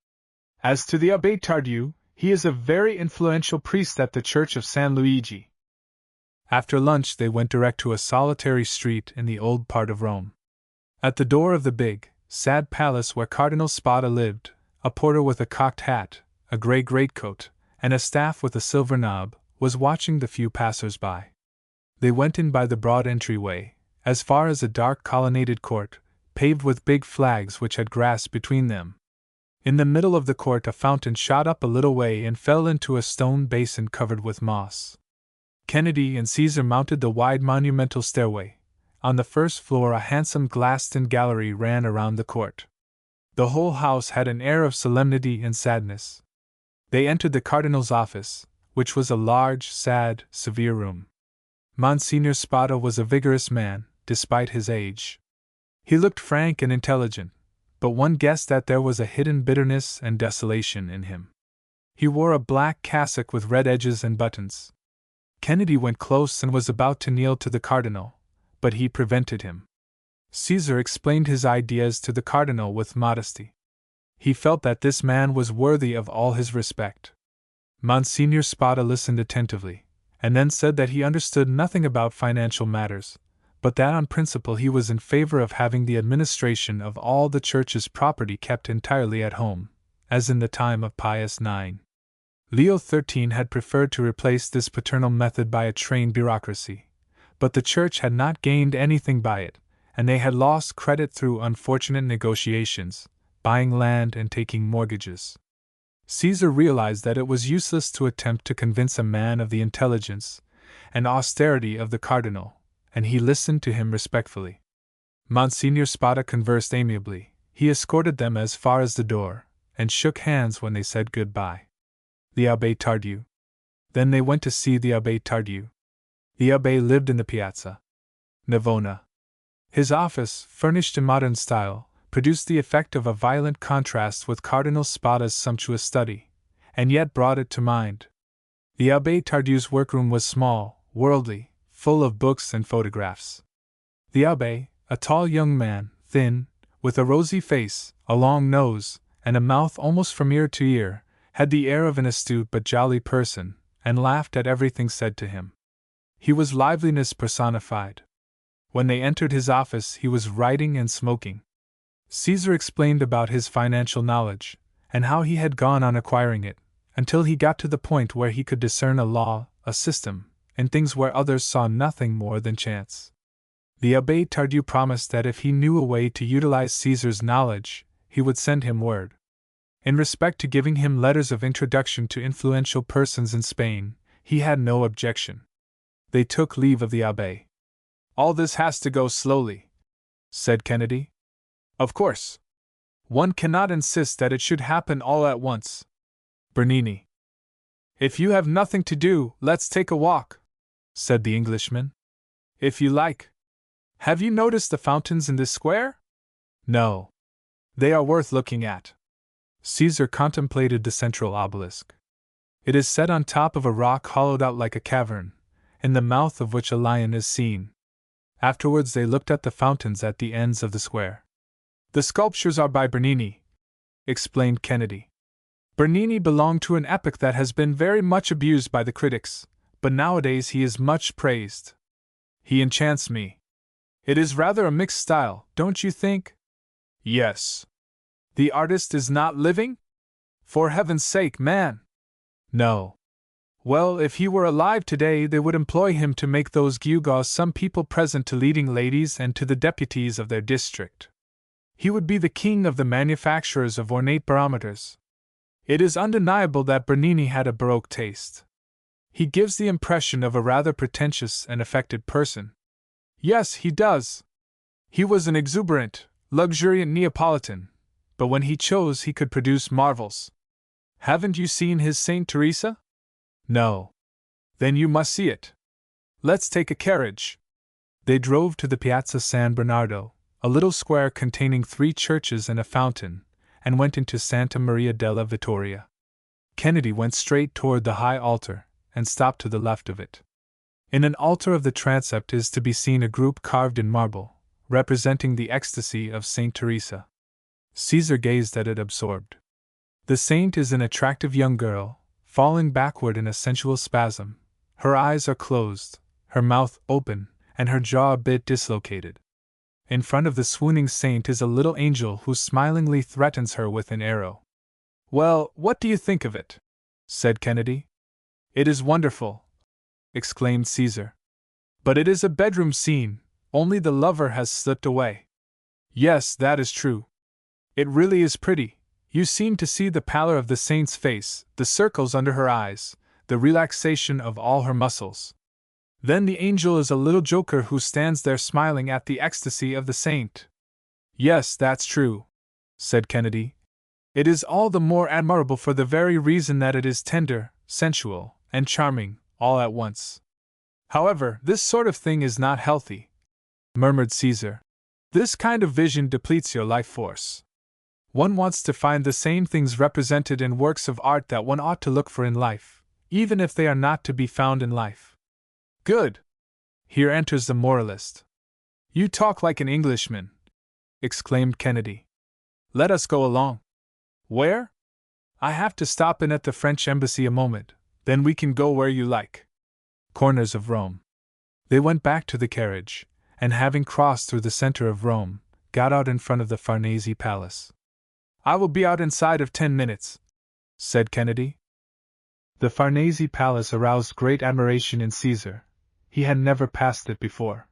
As to the Abbé Tardieu, he is a very influential priest at the Church of San Luigi. After lunch they went direct to a solitary street in the old part of Rome. At the door of the big, sad palace where Cardinal Spada lived, a porter with a cocked hat, a grey greatcoat, and a staff with a silver knob, was watching the few passers-by. They went in by the broad entryway, as far as a dark colonnaded court, paved with big flags which had grass between them. In the middle of the court a fountain shot up a little way and fell into a stone basin covered with moss. Kennedy and Caesar mounted the wide monumental stairway. On the first floor a handsome glassed-in gallery ran around the court. The whole house had an air of solemnity and sadness. They entered the cardinal's office, which was a large, sad, severe room. Monsignor Spada was a vigorous man, despite his age. He looked frank and intelligent, but one guessed that there was a hidden bitterness and desolation in him. He wore a black cassock with red edges and buttons. Kennedy went close and was about to kneel to the cardinal, but he prevented him. Caesar explained his ideas to the cardinal with modesty. He felt that this man was worthy of all his respect. Monsignor Spada listened attentively, and then said that he understood nothing about financial matters, but that on principle he was in favor of having the administration of all the Church's property kept entirely at home, as in the time of Pius IX. Leo XIII had preferred to replace this paternal method by a trained bureaucracy, but the Church had not gained anything by it, and they had lost credit through unfortunate negotiations, buying land and taking mortgages. Caesar realized that it was useless to attempt to convince a man of the intelligence and austerity of the cardinal, and he listened to him respectfully. Monsignor Spada conversed amiably. He escorted them as far as the door, and shook hands when they said good-bye. The Abbé Tardieu. Then they went to see the Abbé Tardieu. The Abbé lived in the Piazza Navona. His office, furnished in modern style, produced the effect of a violent contrast with Cardinal Spada's sumptuous study, and yet brought it to mind. The Abbé Tardieu's workroom was small, worldly, full of books and photographs. The Abbé, a tall young man, thin, with a rosy face, a long nose, and a mouth almost from ear to ear, had the air of an astute but jolly person, and laughed at everything said to him. He was liveliness personified. When they entered his office, he was writing and smoking. Caesar explained about his financial knowledge, and how he had gone on acquiring it, until he got to the point where he could discern a law, a system, in things where others saw nothing more than chance. The Abbé Tardieu promised that if he knew a way to utilize Caesar's knowledge, he would send him word. In respect to giving him letters of introduction to influential persons in Spain, he had no objection. They took leave of the Abbé. "All this has to go slowly," said Kennedy. "Of course. One cannot insist that it should happen all at once." Bernini. "If you have nothing to do, let's take a walk," said the Englishman. "If you like. Have you noticed the fountains in this square?" "No. They are worth looking at." Caesar contemplated the central obelisk. It is set on top of a rock hollowed out like a cavern, in the mouth of which a lion is seen. Afterwards they looked at the fountains at the ends of the square. "The sculptures are by Bernini," explained Kennedy. "Bernini belonged to an epoch that has been very much abused by the critics, but nowadays he is much praised. He enchants me. It is rather a mixed style, don't you think?" "Yes." "The artist is not living? For heaven's sake, man!" "No." "Well, if he were alive today, they would employ him to make those gewgaws some people present to leading ladies and to the deputies of their district. He would be the king of the manufacturers of ornate barometers." It is undeniable that Bernini had a Baroque taste. He gives the impression of a rather pretentious and affected person. "Yes, he does. He was an exuberant, luxuriant Neapolitan, but when he chose he could produce marvels. Haven't you seen his Saint Teresa?" "No." "Then you must see it. Let's take a carriage." They drove to the Piazza San Bernardo, a little square containing 3 churches and a fountain, and went into Santa Maria della Vittoria. Kennedy went straight toward the high altar, and stopped to the left of it. In an altar of the transept is to be seen a group carved in marble, representing the ecstasy of Saint Teresa. Caesar gazed at it absorbed. The saint is an attractive young girl, falling backward in a sensual spasm. Her eyes are closed, her mouth open, and her jaw a bit dislocated. In front of the swooning saint is a little angel who smilingly threatens her with an arrow. "Well, what do you think of it?" said Kennedy. "It is wonderful," exclaimed Caesar. "But it is a bedroom scene, only the lover has slipped away." "Yes, that is true. It really is pretty. You seem to see the pallor of the saint's face, the circles under her eyes, the relaxation of all her muscles. Then the angel is a little joker who stands there smiling at the ecstasy of the saint." "Yes, that's true," said Kennedy. "It is all the more admirable for the very reason that it is tender, sensual, and charming, all at once." "However, this sort of thing is not healthy," murmured Caesar. "This kind of vision depletes your life force. One wants to find the same things represented in works of art that one ought to look for in life, even if they are not to be found in life." "Good! Here enters the moralist." "You talk like an Englishman," exclaimed Kennedy. "Let us go along." "Where?" "I have to stop in at the French embassy a moment, then we can go where you like." Corners of Rome. They went back to the carriage, and having crossed through the center of Rome, got out in front of the Farnese Palace. "I will be out inside of 10 minutes," said Kennedy. The Farnese Palace aroused great admiration in Caesar. He had never passed it before.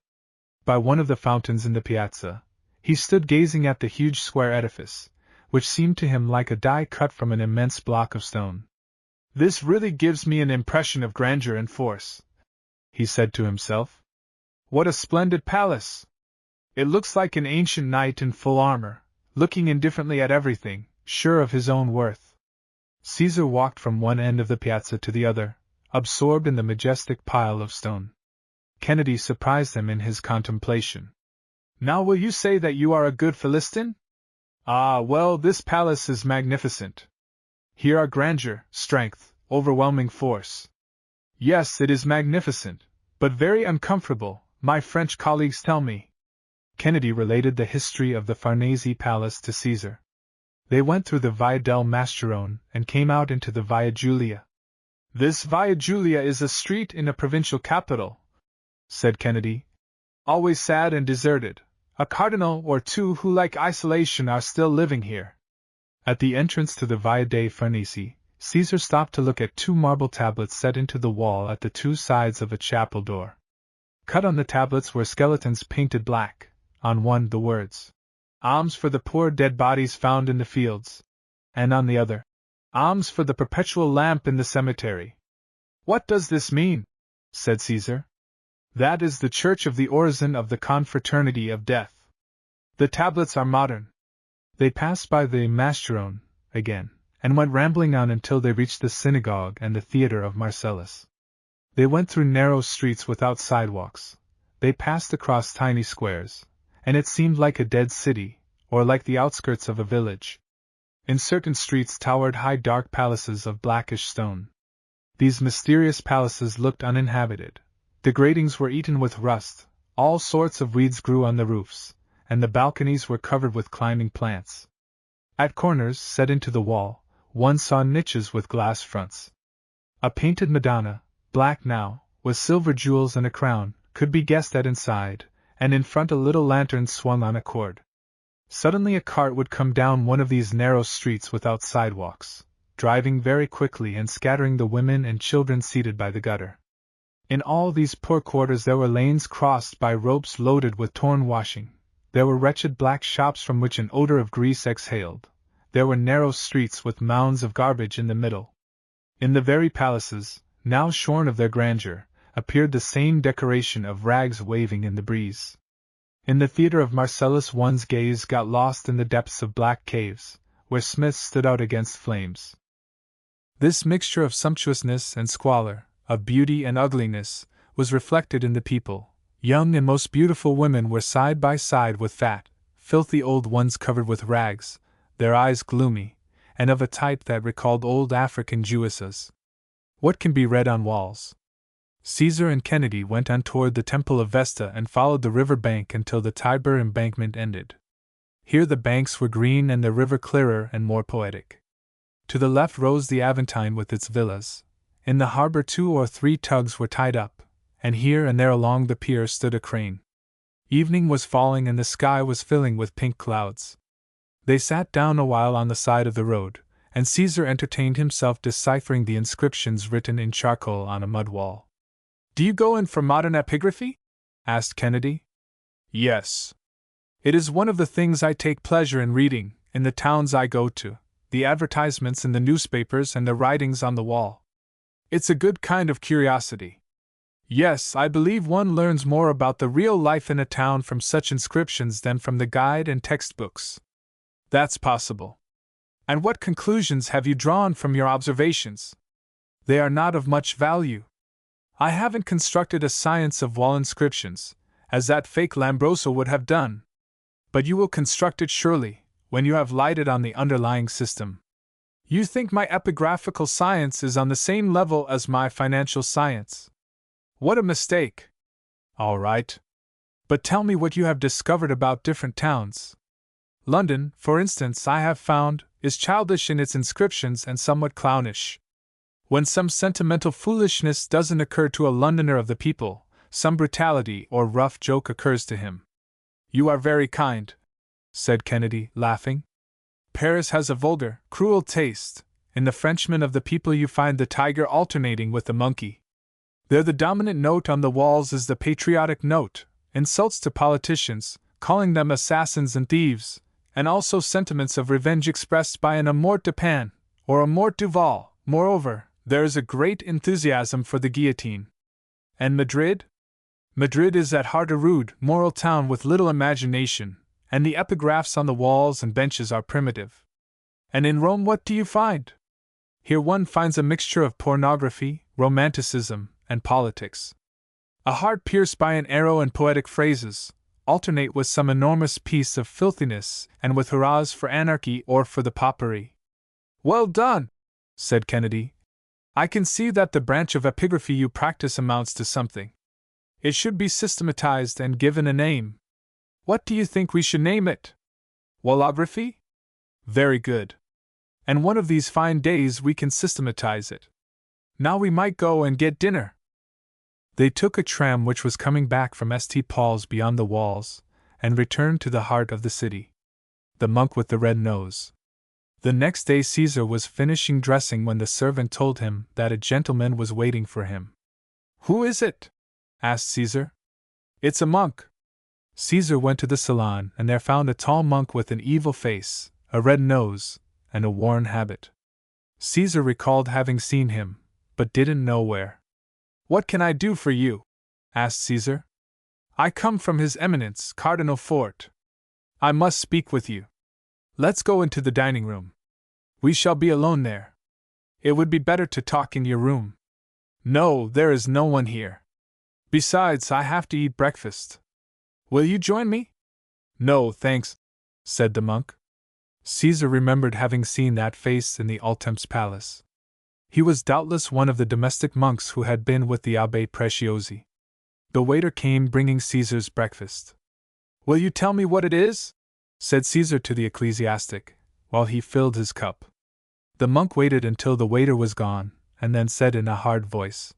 By one of the fountains in the piazza, he stood gazing at the huge square edifice, which seemed to him like a die cut from an immense block of stone. "This really gives me an impression of grandeur and force," he said to himself. "What a splendid palace! It looks like an ancient knight in full armor, looking indifferently at everything, sure of his own worth." Caesar walked from one end of the piazza to the other, absorbed in the majestic pile of stone. Kennedy surprised him in his contemplation. "Now will you say that you are a good Philistine? Ah, well, this palace is magnificent. Here are grandeur, strength, overwhelming force. Yes, it is magnificent, but very uncomfortable, my French colleagues tell me." Kennedy related the history of the Farnese Palace to Caesar. They went through the Via del Mascherone and came out into the Via Giulia. "This Via Giulia is a street in a provincial capital," said Kennedy. "Always sad and deserted. A cardinal or two who like isolation are still living here." At the entrance to the Via dei Farnese, Caesar stopped to look at two marble tablets set into the wall at the two sides of a chapel door. Cut on the tablets were skeletons painted black, on one the words, "Alms for the poor dead bodies found in the fields," and on the other, "Alms for the perpetual lamp in the cemetery." "What does this mean?" said Caesar. "That is the church of the orison of the confraternity of death. The tablets are modern." They passed by the Mascherone again, and went rambling on until they reached the synagogue and the theatre of Marcellus. They went through narrow streets without sidewalks. They passed across tiny squares, and it seemed like a dead city, or like the outskirts of a village. In certain streets towered high dark palaces of blackish stone. These mysterious palaces looked uninhabited. The gratings were eaten with rust, all sorts of weeds grew on the roofs, and the balconies were covered with climbing plants. At corners, set into the wall, one saw niches with glass fronts. A painted Madonna, black now, with silver jewels and a crown, could be guessed at inside, and in front a little lantern swung on a cord. Suddenly a cart would come down one of these narrow streets without sidewalks, driving very quickly and scattering the women and children seated by the gutter. In all these poor quarters there were lanes crossed by ropes loaded with torn washing. There were wretched black shops from which an odor of grease exhaled. There were narrow streets with mounds of garbage in the middle. In the very palaces, now shorn of their grandeur, appeared the same decoration of rags waving in the breeze. In the theatre of Marcellus one's gaze got lost in the depths of black caves, where smiths stood out against flames. This mixture of sumptuousness and squalor, of beauty and ugliness, was reflected in the people. Young and most beautiful women were side by side with fat, filthy old ones covered with rags, their eyes gloomy, and of a type that recalled old African Jewesses. What can be read on walls? Caesar and Kennedy went on toward the Temple of Vesta and followed the river bank until the Tiber embankment ended. Here the banks were green and the river clearer and more poetic. To the left rose the Aventine with its villas. In the harbor 2 or 3 tugs were tied up, and here and there along the pier stood a crane. Evening was falling and the sky was filling with pink clouds. They sat down a while on the side of the road, and Caesar entertained himself deciphering the inscriptions written in charcoal on a mud wall. "Do you go in for modern epigraphy?" asked Kennedy. "Yes. It is one of the things I take pleasure in reading, in the towns I go to, the advertisements in the newspapers and the writings on the wall. It's a good kind of curiosity. Yes, I believe one learns more about the real life in a town from such inscriptions than from the guide and textbooks." "That's possible. And what conclusions have you drawn from your observations?" "They are not of much value. I haven't constructed a science of wall inscriptions, as that fake Lambroso would have done. But you will construct it surely, when you have lighted on the underlying system. You think my epigraphical science is on the same level as my financial science. What a mistake! All right. But tell me what you have discovered about different towns. London, for instance, I have found, is childish in its inscriptions and somewhat clownish. When some sentimental foolishness doesn't occur to a Londoner of the people, some brutality or rough joke occurs to him. "You are very kind," said Kennedy, laughing. "Paris has a vulgar, cruel taste. In the Frenchmen of the people you find the tiger alternating with the monkey. There the dominant note on the walls is the patriotic note, insults to politicians, calling them assassins and thieves, and also sentiments of revenge expressed by an amort de Pan, or amort Duval. Moreover, there is a great enthusiasm for the guillotine." "And Madrid?" "Madrid is at heart a rude, moral town with little imagination, and the epigraphs on the walls and benches are primitive." "And in Rome what do you find?" Here one finds a mixture of pornography, romanticism, and politics. A heart pierced by an arrow and poetic phrases alternate with some enormous piece of filthiness and with hurrahs for anarchy or for the popery. Well done, said Kennedy. I can see that the branch of epigraphy you practice amounts to something. It should be systematized and given a name. What do you think we should name it? Wallography? Very good. And one of these fine days we can systematize it. Now we might go and get dinner. They took a tram which was coming back from St. Paul's beyond the walls, and returned to the heart of the city. The monk with the red nose. The next day Caesar was finishing dressing when the servant told him that a gentleman was waiting for him. Who is it? Asked Caesar. It's a monk. Caesar went to the salon and there found a tall monk with an evil face, a red nose, and a worn habit. Caesar recalled having seen him, but didn't know where. What can I do for you? Asked Caesar. I come from His Eminence, Cardinal Fort. I must speak with you. Let's go into the dining room. We shall be alone there. It would be better to talk in your room. No, there is no one here. Besides, I have to eat breakfast. Will you join me? No, thanks, said the monk. Caesar remembered having seen that face in the Altemps palace. He was doubtless one of the domestic monks who had been with the Abbé Preciosi. The waiter came bringing Caesar's breakfast. Will you tell me what it is? Said Caesar to the ecclesiastic, while he filled his cup. The monk waited until the waiter was gone, and then said in a hard voice,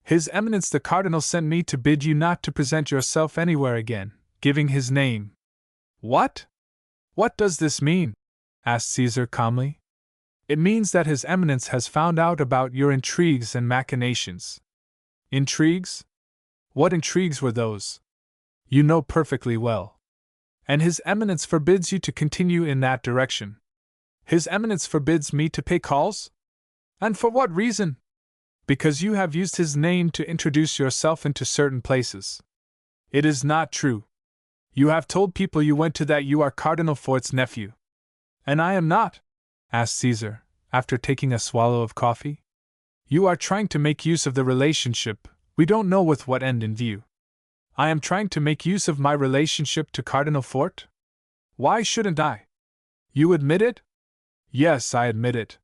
His Eminence the Cardinal sent me to bid you not to present yourself anywhere again, giving his name. What? What does this mean? Asked Caesar calmly. It means that His Eminence has found out about your intrigues and machinations. Intrigues? What intrigues were those? You know perfectly well. And His Eminence forbids you to continue in that direction. His Eminence forbids me to pay calls? And for what reason? Because you have used his name to introduce yourself into certain places. It is not true. You have told people you went to that you are Cardinal Fort's nephew. And I am not? Asked Caesar, after taking a swallow of coffee. You are trying to make use of the relationship, we don't know with what end in view. I am trying to make use of my relationship to Cardinal Fort? Why shouldn't I? You admit it? Yes, I admit it.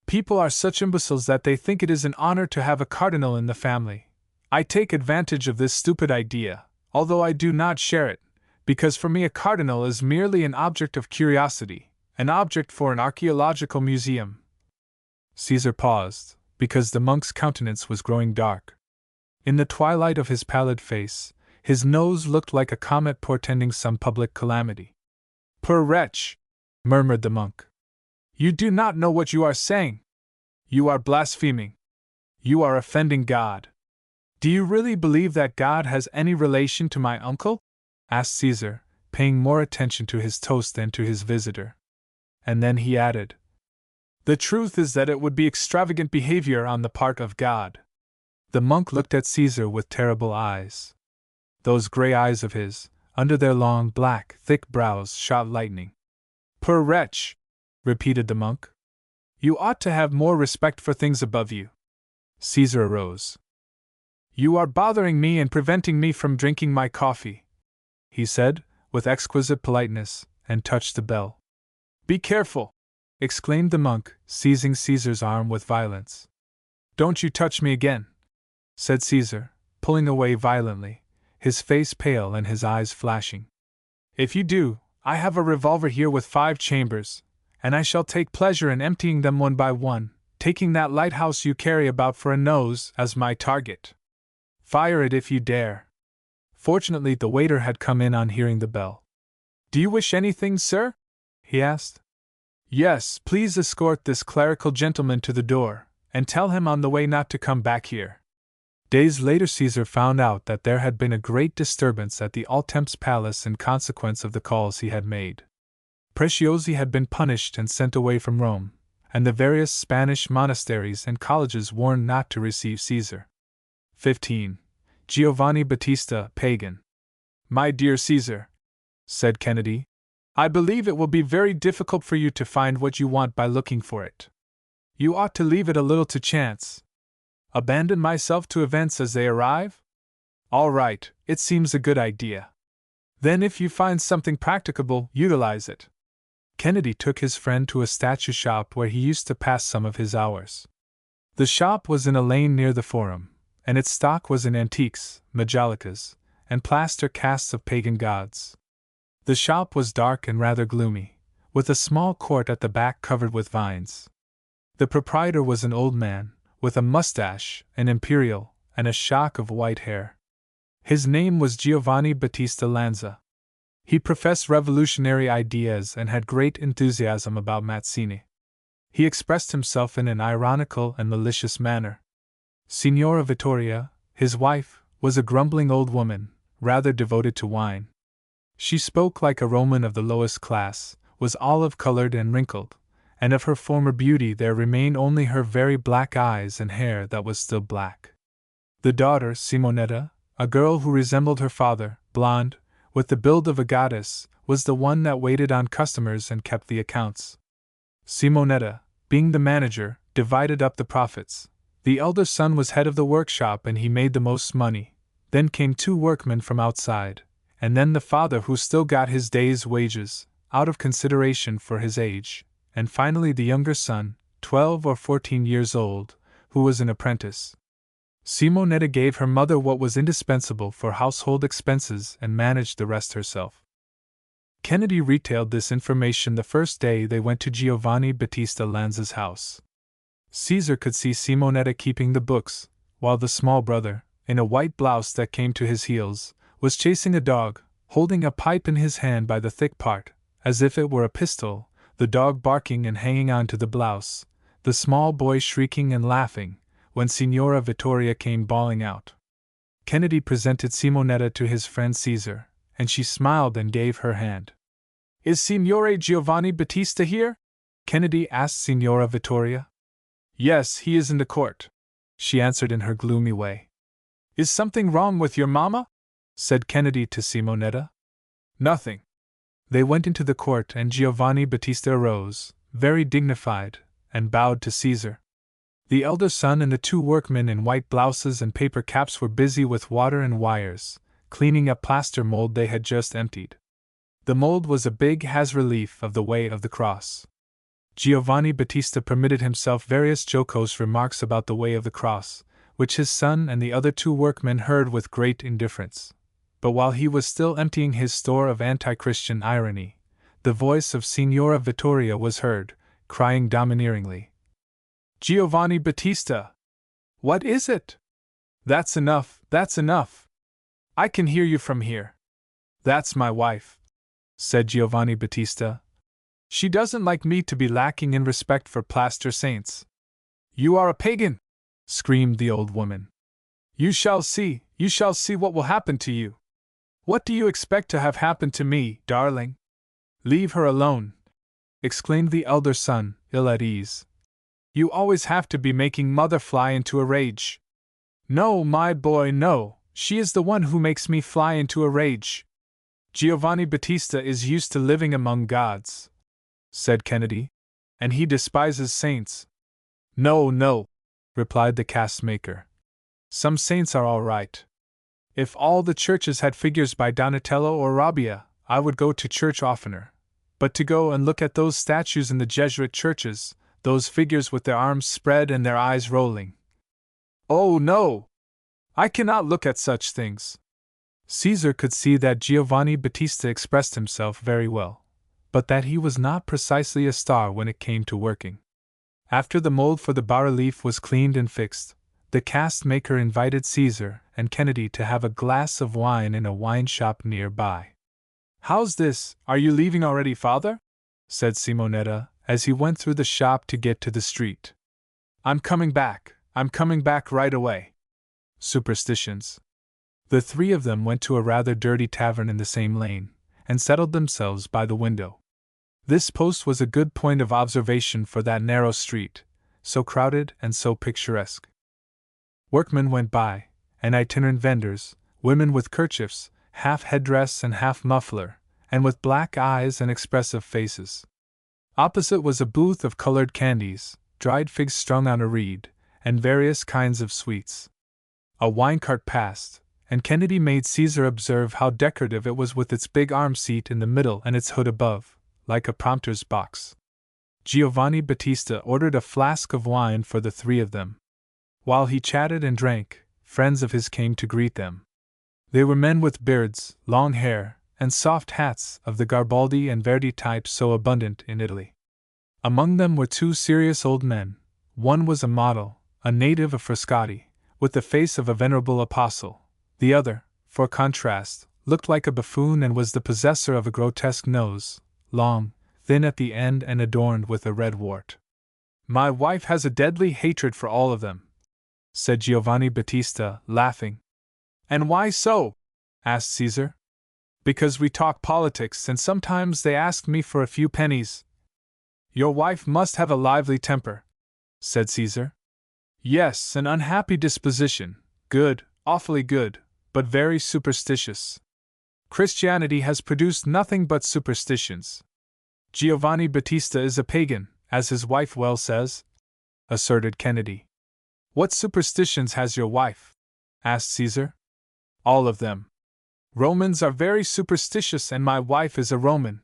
People are such imbeciles that they think it is an honor to have a cardinal in the family. I take advantage of this stupid idea, although I do not share it, because for me a cardinal is merely an object of curiosity, an object for an archaeological museum. Caesar paused, because the monk's countenance was growing dark. In the twilight of his pallid face, his nose looked like a comet portending some public calamity. Poor wretch! Murmured the monk. You do not know what you are saying. You are blaspheming. You are offending God. Do you really believe that God has any relation to my uncle? Asked Caesar, paying more attention to his toast than to his visitor. And then he added, The truth is that it would be extravagant behavior on the part of God. The monk looked at Caesar with terrible eyes. Those gray eyes of his, under their long, black, thick brows, shot lightning. Poor wretch! Repeated the monk. You ought to have more respect for things above you. Caesar arose. You are bothering me and preventing me from drinking my coffee, he said, with exquisite politeness, and touched the bell. Be careful! Exclaimed the monk, seizing Caesar's arm with violence. Don't you touch me again, said Caesar, pulling away violently, his face pale and his eyes flashing. If you do, I have a revolver here with 5 chambers, and I shall take pleasure in emptying them one by one, taking that lighthouse you carry about for a nose as my target. Fire it if you dare. Fortunately, the waiter had come in on hearing the bell. Do you wish anything, sir? He asked. Yes, please escort this clerical gentleman to the door, and tell him on the way not to come back here. Days later Caesar found out that there had been a great disturbance at the Altemps Palace in consequence of the calls he had made. Preciosi had been punished and sent away from Rome, and the various Spanish monasteries and colleges warned not to receive Caesar. 15. Giovanni Battista, pagan. My dear Caesar, said Kennedy, I believe it will be very difficult for you to find what you want by looking for it. You ought to leave it a little to chance. Abandon myself to events as they arrive? All right, it seems a good idea. Then if you find something practicable, utilize it. Kennedy took his friend to a statue shop where he used to pass some of his hours. The shop was in a lane near the Forum, and its stock was in antiques, majolicas, and plaster casts of pagan gods. The shop was dark and rather gloomy, with a small court at the back covered with vines. The proprietor was an old man, with a mustache, an imperial, and a shock of white hair. His name was Giovanni Battista Lanza. He professed revolutionary ideas and had great enthusiasm about Mazzini. He expressed himself in an ironical and malicious manner. Signora Vittoria, his wife, was a grumbling old woman, rather devoted to wine. She spoke like a Roman of the lowest class, was olive-colored and wrinkled, and of her former beauty there remained only her very black eyes and hair that was still black. The daughter, Simonetta, a girl who resembled her father, blonde, with the build of a goddess, was the one that waited on customers and kept the accounts. Simonetta, being the manager, divided up the profits. The elder son was head of the workshop and he made the most money. Then came 2 workmen from outside, and then the father who still got his day's wages, out of consideration for his age, and finally the younger son, 12 or 14 years old, who was an apprentice. Simonetta gave her mother what was indispensable for household expenses and managed the rest herself. Kennedy retailed this information the first day they went to Giovanni Battista Lanza's house. Caesar could see Simonetta keeping the books, while the small brother, in a white blouse that came to his heels, was chasing a dog, holding a pipe in his hand by the thick part, as if it were a pistol, the dog barking and hanging on to the blouse, the small boy shrieking and laughing, when Signora Vittoria came bawling out. Kennedy presented Simonetta to his friend Caesar, and she smiled and gave her hand. "Is Signore Giovanni Battista here?" Kennedy asked Signora Vittoria. "Yes, he is in the court," she answered in her gloomy way. "Is something wrong with your mamma?" said Kennedy to Simonetta. "Nothing." They went into the court and Giovanni Battista arose, very dignified, and bowed to Caesar. The elder son and the 2 workmen in white blouses and paper caps were busy with water and wires, cleaning a plaster mold they had just emptied. The mold was a big has-relief of the Way of the Cross. Giovanni Battista permitted himself various jocose remarks about the Way of the Cross, which his son and the other 2 workmen heard with great indifference. But while he was still emptying his store of anti-Christian irony, the voice of Signora Vittoria was heard, crying domineeringly, "Giovanni Battista! What is it? That's enough, that's enough! I can hear you from here." "That's my wife," said Giovanni Battista. "She doesn't like me to be lacking in respect for plaster saints." "You are a pagan!" screamed the old woman. You shall see what will happen to you." "What do you expect to have happened to me, darling?" "Leave her alone," exclaimed the elder son, ill at ease. "You always have to be making mother fly into a rage." "No, my boy, no, she is the one who makes me fly into a rage. Giovanni Battista is used to living among gods," said Kennedy, "and he despises saints." "No, no," replied the cast maker. "Some saints are all right. If all the churches had figures by Donatello or Rabbia, I would go to church oftener. But to go and look at those statues in the Jesuit churches, those figures with their arms spread and their eyes rolling. Oh no! I cannot look at such things." Caesar could see that Giovanni Battista expressed himself very well, but that he was not precisely a star when it came to working. After the mold for the bas-relief was cleaned and fixed, the cast maker invited Caesar and Kennedy to have a glass of wine in a wine shop near by. "How's this, are you leaving already, father?" said Simonetta, as he went through the shop to get to the street. I'm coming back right away." Superstitions. The 3 of them went to a rather dirty tavern in the same lane, and settled themselves by the window. This post was a good point of observation for that narrow street, so crowded and so picturesque. Workmen went by, and itinerant vendors, women with kerchiefs, half headdress and half muffler, and with black eyes and expressive faces. Opposite was a booth of colored candies, dried figs strung on a reed, and various kinds of sweets. A winecart passed, and Kennedy made Caesar observe how decorative it was with its big arm seat in the middle and its hood above, like a prompter's box. Giovanni Battista ordered a flask of wine for the three of them. While he chatted and drank, friends of his came to greet them. They were men with beards, long hair, and soft hats of the Garibaldi and Verdi type so abundant in Italy. Among them were two serious old men. One was a model, a native of Frascati, with the face of a venerable apostle. The other, for contrast, looked like a buffoon and was the possessor of a grotesque nose, long, thin at the end and adorned with a red wart. "My wife has a deadly hatred for all of them," said Giovanni Battista, laughing. "And why so?" asked Caesar. "Because we talk politics and sometimes they ask me for a few pennies." "Your wife must have a lively temper," said Caesar. "Yes, an unhappy disposition, good, awfully good, but very superstitious. Christianity has produced nothing but superstitions." "Giovanni Battista is a pagan, as his wife well says," asserted Kennedy. "What superstitions has your wife?" asked Caesar. "All of them. Romans are very superstitious, and my wife is a Roman.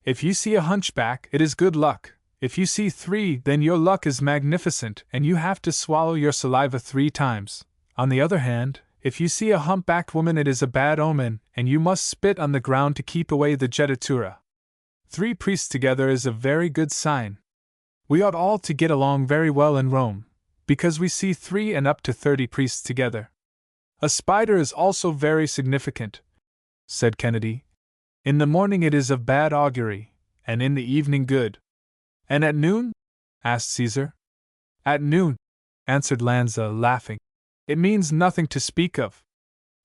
If you see a hunchback, it is good luck. If you see three, then your luck is magnificent and you have to swallow your saliva 3 times. On the other hand, if you see a humpbacked woman, it is a bad omen, and you must spit on the ground to keep away the jettatura. 3 priests together is a very good sign. We ought all to get along very well in Rome, because we see 3 and up to 30 priests together. A spider is also very significant," said Kennedy. "In the morning it is of bad augury, and in the evening good." "And at noon?" asked Caesar. "At noon," answered Lanza, laughing, "it means nothing to speak of.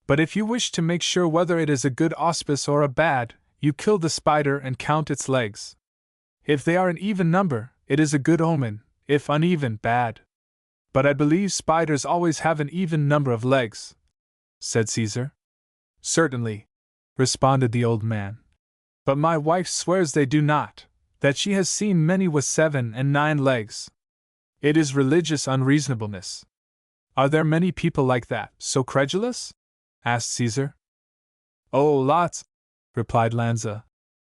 But if you wish to make sure whether it is a good auspice or a bad, you kill the spider and count its legs. If they are an even number, it is a good omen, if uneven, bad. But I believe spiders always have an even number of legs," said Caesar. "Certainly," responded the old man. "But my wife swears they do not, that she has seen many with 7 and 9 legs. It is religious unreasonableness." "Are there many people like that, so credulous?" asked Caesar. "Oh, lots," replied Lanza.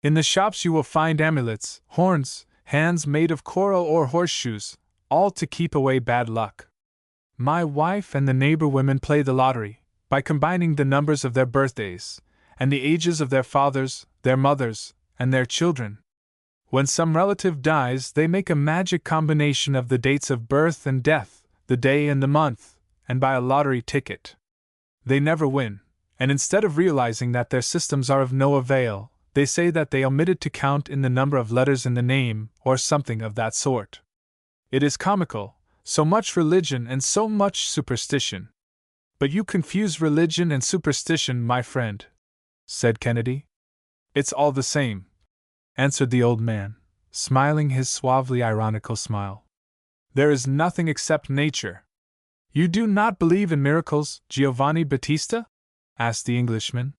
"In the shops you will find amulets, horns, hands made of coral or horseshoes, all to keep away bad luck. My wife and the neighbor women play the lottery, by combining the numbers of their birthdays, and the ages of their fathers, their mothers, and their children. When some relative dies, they make a magic combination of the dates of birth and death, the day and the month, and buy a lottery ticket. They never win, and instead of realizing that their systems are of no avail, they say that they omitted to count in the number of letters in the name, or something of that sort. It is comical, so much religion and so much superstition." "But you confuse religion and superstition, my friend," said Kennedy. "It's all the same," answered the old man, smiling his suavely ironical smile. "There is nothing except nature." "You do not believe in miracles, Giovanni Battista?" asked the Englishman.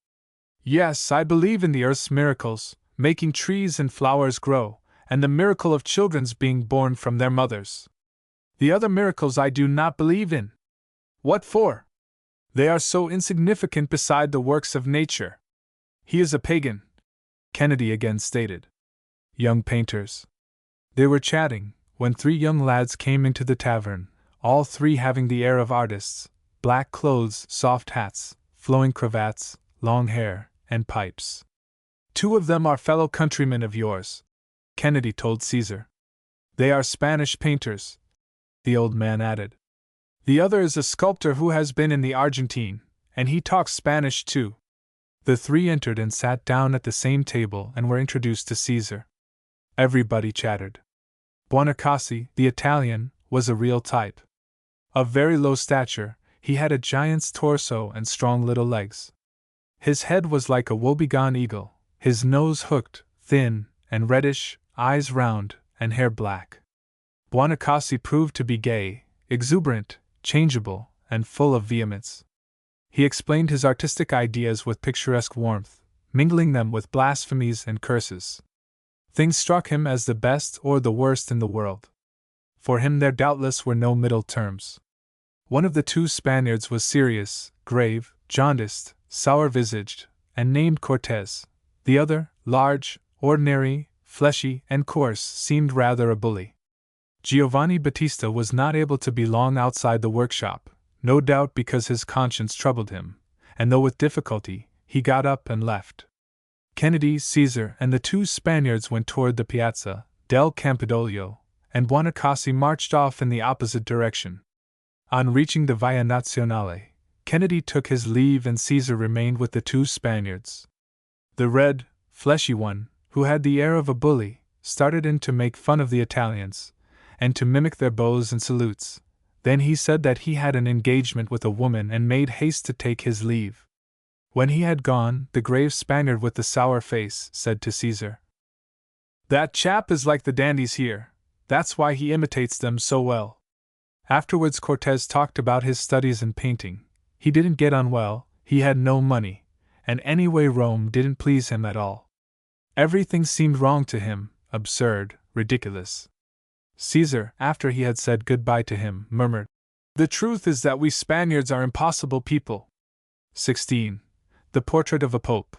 "Yes, I believe in the earth's miracles, making trees and flowers grow, and the miracle of children's being born from their mothers. The other miracles I do not believe in." "What for?" "They are so insignificant beside the works of nature." "He is a pagan," Kennedy again stated. Young painters. They were chatting, when 3 young lads came into the tavern, all 3 having the air of artists: black clothes, soft hats, flowing cravats, long hair, and pipes. "2 of them are fellow countrymen of yours," Kennedy told Caesar. "They are Spanish painters," the old man added. "The other is a sculptor who has been in the Argentine, and he talks Spanish too." The 3 entered and sat down at the same table and were introduced to Caesar. Everybody chattered. Buonacassi, the Italian, was a real type. Of very low stature, he had a giant's torso and strong little legs. His head was like a woebegone eagle, his nose hooked, thin, and reddish, eyes round, and hair black. Buonacassi proved to be gay, exuberant, changeable, and full of vehemence. He explained his artistic ideas with picturesque warmth, mingling them with blasphemies and curses. Things struck him as the best or the worst in the world. For him there doubtless were no middle terms. One of the two Spaniards was serious, grave, jaundiced, sour-visaged, and named Cortez. The other, large, ordinary, fleshy, and coarse, seemed rather a bully. Giovanni Battista was not able to be long outside the workshop, no doubt because his conscience troubled him, and though with difficulty, he got up and left. Kennedy, Caesar, and the two Spaniards went toward the Piazza del Campidoglio, and Buonacassi marched off in the opposite direction. On reaching the Via Nazionale, Kennedy took his leave and Caesar remained with the two Spaniards. The red, fleshy one, who had the air of a bully, started in to make fun of the Italians, and to mimic their bows and salutes. Then he said that he had an engagement with a woman and made haste to take his leave. When he had gone, the grave Spaniard with the sour face said to Caesar, "That chap is like the dandies here, that's why he imitates them so well." Afterwards Cortez talked about his studies in painting. He didn't get on well, he had no money, and anyway Rome didn't please him at all. Everything seemed wrong to him, absurd, ridiculous. Caesar, after he had said goodbye to him, murmured, "The truth is that we Spaniards are impossible people." 16. The Portrait of a Pope.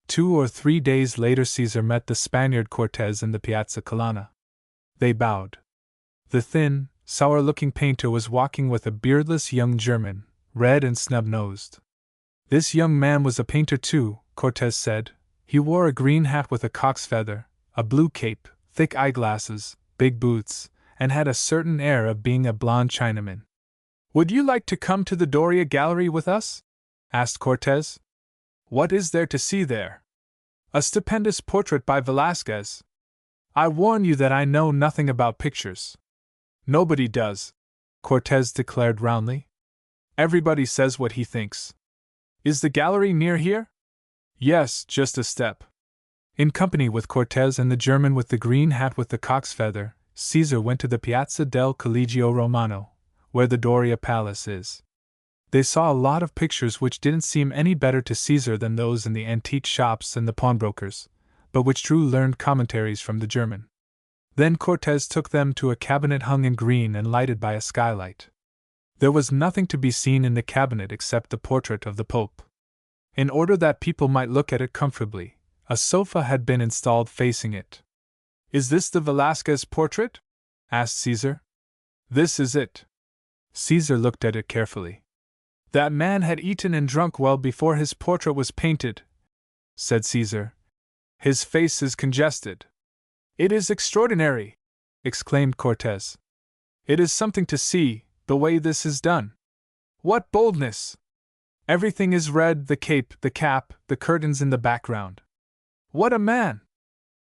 2 or 3 days later Caesar met the Spaniard Cortez in the Piazza Colonna. They bowed. The thin, sour-looking painter was walking with a beardless young German, red and snub-nosed. This young man was a painter too, Cortez said. He wore a green hat with a cock's feather, a blue cape, thick eyeglasses, big boots, and had a certain air of being a blond Chinaman. "Would you like to come to the Doria Gallery with us?" asked Cortez. "What is there to see there?" "A stupendous portrait by Velázquez." "I warn you that I know nothing about pictures." "Nobody does," Cortez declared roundly. "Everybody says what he thinks." "Is the gallery near here?" "Yes, just a step." In company with Cortez and the German with the green hat with the cock's feather, Caesar went to the Piazza del Collegio Romano, where the Doria Palace is. They saw a lot of pictures which didn't seem any better to Caesar than those in the antique shops and the pawnbrokers, but which drew learned commentaries from the German. Then Cortez took them to a cabinet hung in green and lighted by a skylight. There was nothing to be seen in the cabinet except the portrait of the Pope. In order that people might look at it comfortably, a sofa had been installed facing it. "Is this the Velázquez portrait?" asked Caesar. "This is it." Caesar looked at it carefully. "That man had eaten and drunk well before his portrait was painted," said Caesar. "His face is congested." "It is extraordinary!" exclaimed Cortez. "It is something to see, the way this is done. What boldness! Everything is red, the cape, the cap, the curtains in the background. What a man!"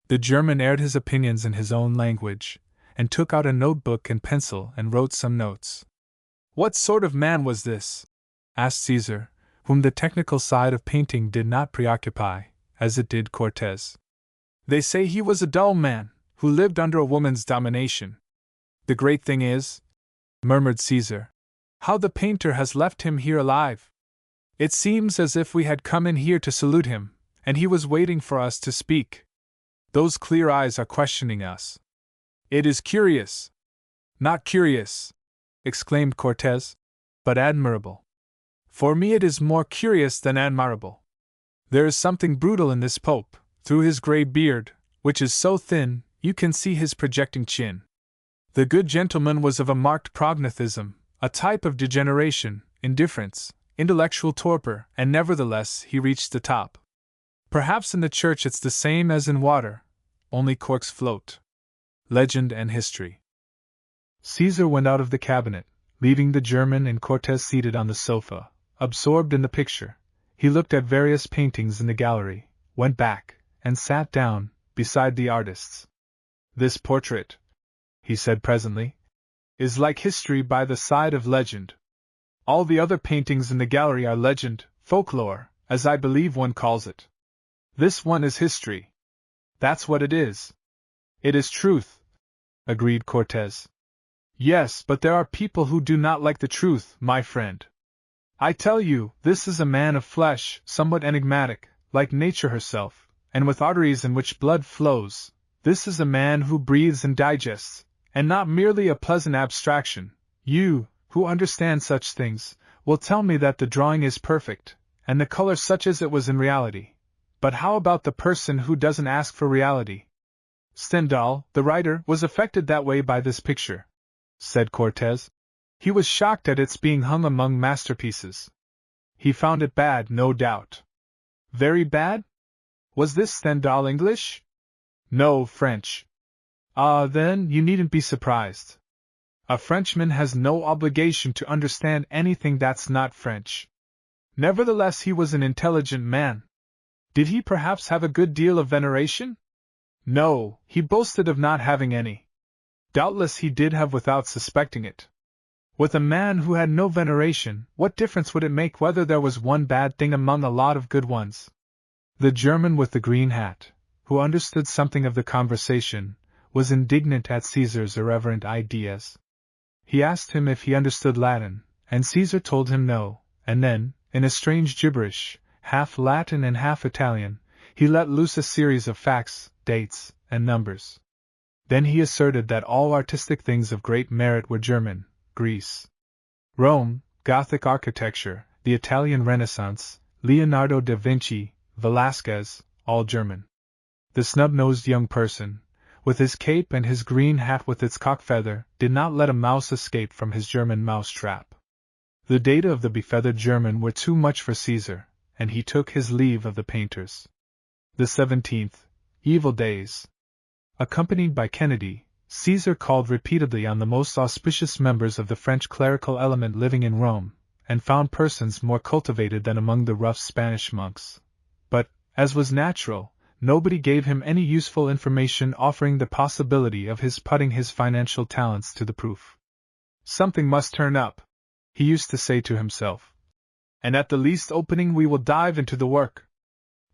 The German aired his opinions in his own language, and took out a notebook and pencil and wrote some notes. "What sort of man was this?" asked Caesar, whom the technical side of painting did not preoccupy, as it did Cortez. "They say he was a dull man, who lived under a woman's domination." "The great thing is," murmured Caesar, "how the painter has left him here alive. It seems as if we had come in here to salute him, and he was waiting for us to speak. Those clear eyes are questioning us. It is curious." "Not curious," exclaimed Cortez, "but admirable. For me it is more curious than admirable. There is something brutal in this Pope, through his grey beard, which is so thin, you can see his projecting chin. The good gentleman was of a marked prognathism, a type of degeneration, indifference, intellectual torpor, and nevertheless he reached the top. Perhaps in the church it's the same as in water, only corks float." Legend and History. Caesar went out of the cabinet, leaving the German and Cortez seated on the sofa, absorbed in the picture. He looked at various paintings in the gallery, went back, and sat down, beside the artists. "This portrait," he said presently, "is like history by the side of legend. All the other paintings in the gallery are legend, folklore, as I believe one calls it. This one is history. That's what it is." "It is truth," agreed Cortez. "Yes, but there are people who do not like the truth, my friend. I tell you, this is a man of flesh, somewhat enigmatic, like nature herself, and with arteries in which blood flows. This is a man who breathes and digests, and not merely a pleasant abstraction. You, who understand such things, will tell me that the drawing is perfect, and the color such as it was in reality. But how about the person who doesn't ask for reality? Stendhal, the writer, was affected that way by this picture, said Cortez. He was shocked at its being hung among masterpieces. He found it bad, no doubt. Very bad? Was this Stendhal English? No, French. Ah, then, you needn't be surprised. A Frenchman has no obligation to understand anything that's not French. Nevertheless, he was an intelligent man. Did he perhaps have a good deal of veneration? No, he boasted of not having any. Doubtless he did have without suspecting it. With a man who had no veneration, what difference would it make whether there was one bad thing among a lot of good ones? The German with the green hat, who understood something of the conversation, was indignant at Caesar's irreverent ideas. He asked him if he understood Latin, and Caesar told him no, and then, in a strange gibberish, half Latin and half Italian, he let loose a series of facts, dates, and numbers. Then he asserted that all artistic things of great merit were German: Greece, Rome, Gothic architecture, the Italian Renaissance, Leonardo da Vinci, Velasquez, all German. The snub-nosed young person, with his cape and his green hat with its cock feather, did not let a mouse escape from his German mouse-trap. The data of the befeathered German were too much for Caesar, and he took his leave of the painters. The 17th, evil days. Accompanied by Kennedy, Caesar called repeatedly on the most auspicious members of the French clerical element living in Rome, and found persons more cultivated than among the rough Spanish monks. But, as was natural, nobody gave him any useful information offering the possibility of his putting his financial talents to the proof. Something must turn up, he used to say to himself, and at the least opening we will dive into the work.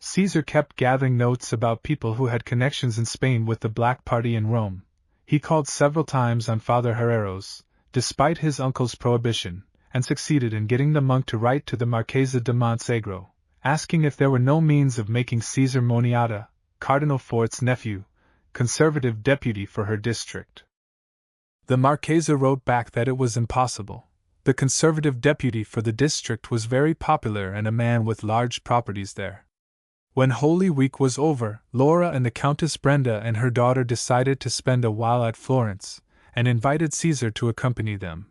Caesar kept gathering notes about people who had connections in Spain with the Black Party in Rome. He called several times on Father Herreros, despite his uncle's prohibition, and succeeded in getting the monk to write to the Marchesa de Montenegro, asking if there were no means of making Caesar Moniata, Cardinal Fort's nephew, conservative deputy for her district. The Marchesa wrote back that it was impossible. The conservative deputy for the district was very popular and a man with large properties there. When Holy Week was over, Laura and the Countess Brenda and her daughter decided to spend a while at Florence, and invited Caesar to accompany them.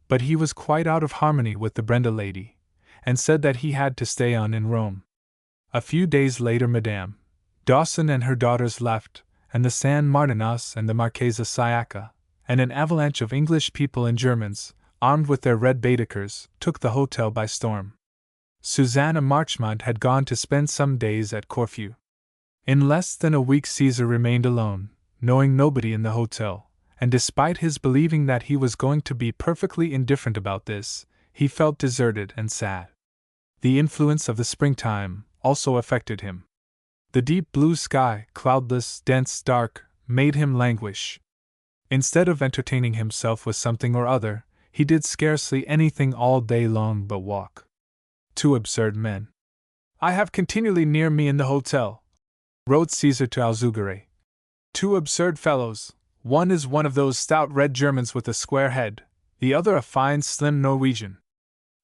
But he was quite out of harmony with the Brenda lady, and said that he had to stay on in Rome. A few days later Madame Dawson and her daughters left, and the San Martinos and the Marchesa Siaca, and an avalanche of English people and Germans, armed with their red Baedekers, took the hotel by storm. Susanna Marchmont had gone to spend some days at Corfu. In less than a week Caesar remained alone, knowing nobody in the hotel, and despite his believing that he was going to be perfectly indifferent about this, he felt deserted and sad. The influence of the springtime also affected him. The deep blue sky, cloudless, dense, dark, made him languish. Instead of entertaining himself with something or other, he did scarcely anything all day long but walk. Two absurd men I have continually near me in the hotel, wrote Caesar to Alzugare. Two absurd fellows, one is one of those stout red Germans with a square head, the other a fine slim Norwegian.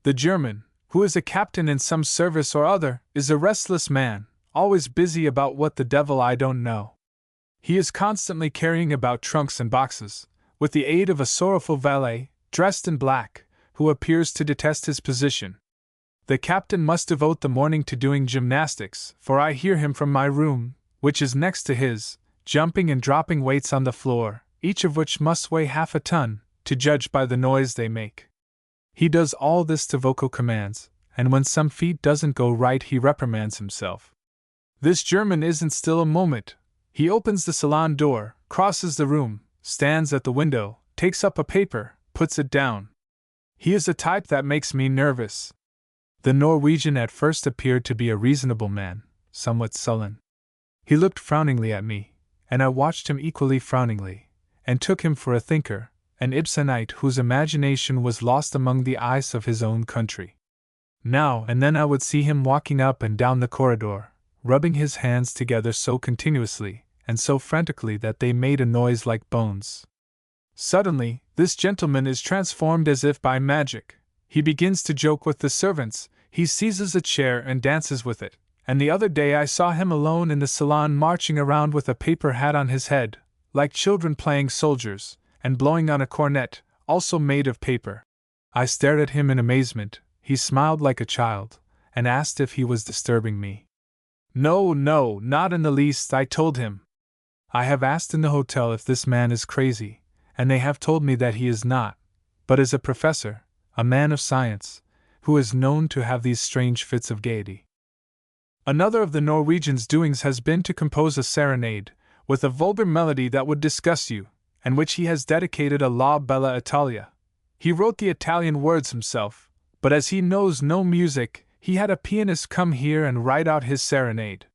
The German, who is a captain in some service or other, is a restless man, always busy about what the devil I don't know. He is constantly carrying about trunks and boxes, with the aid of a sorrowful valet, dressed in black, who appears to detest his position. The captain must devote the morning to doing gymnastics, for I hear him from my room, which is next to his, jumping and dropping weights on the floor, each of which must weigh half a ton, to judge by the noise they make. He does all this to vocal commands, and when some feat doesn't go right he reprimands himself. This German isn't still a moment. He opens the salon door, crosses the room, stands at the window, takes up a paper, puts it down. He is a type that makes me nervous. The Norwegian at first appeared to be a reasonable man, somewhat sullen. He looked frowningly at me, and I watched him equally frowningly, and took him for a thinker, an Ibsenite whose imagination was lost among the ice of his own country. Now and then I would see him walking up and down the corridor, rubbing his hands together so continuously and so frantically that they made a noise like bones. Suddenly, this gentleman is transformed as if by magic. He begins to joke with the servants, he seizes a chair and dances with it, and the other day I saw him alone in the salon marching around with a paper hat on his head, like children playing soldiers, and blowing on a cornet, also made of paper. I stared at him in amazement. He smiled like a child, and asked if he was disturbing me. No, not in the least, I told him. I have asked in the hotel if this man is crazy, and they have told me that he is not, but is a professor, a man of science, who is known to have these strange fits of gaiety. Another of the Norwegian's doings has been to compose a serenade, with a vulgar melody that would disgust you, and which he has dedicated a La Bella Italia. He wrote the Italian words himself, but as he knows no music, he had a pianist come here and write out his serenade.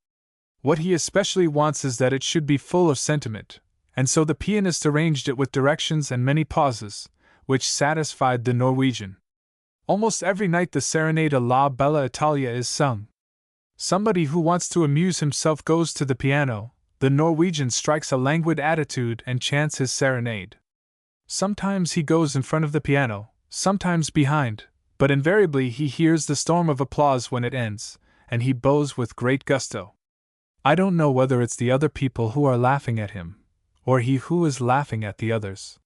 What he especially wants is that it should be full of sentiment, and so the pianist arranged it with directions and many pauses, which satisfied the Norwegian. Almost every night the serenade a La Bella Italia is sung. Somebody who wants to amuse himself goes to the piano, the Norwegian strikes a languid attitude and chants his serenade. Sometimes he goes in front of the piano, sometimes behind, but invariably he hears the storm of applause when it ends, and he bows with great gusto. I don't know whether it's the other people who are laughing at him, or he who is laughing at the others.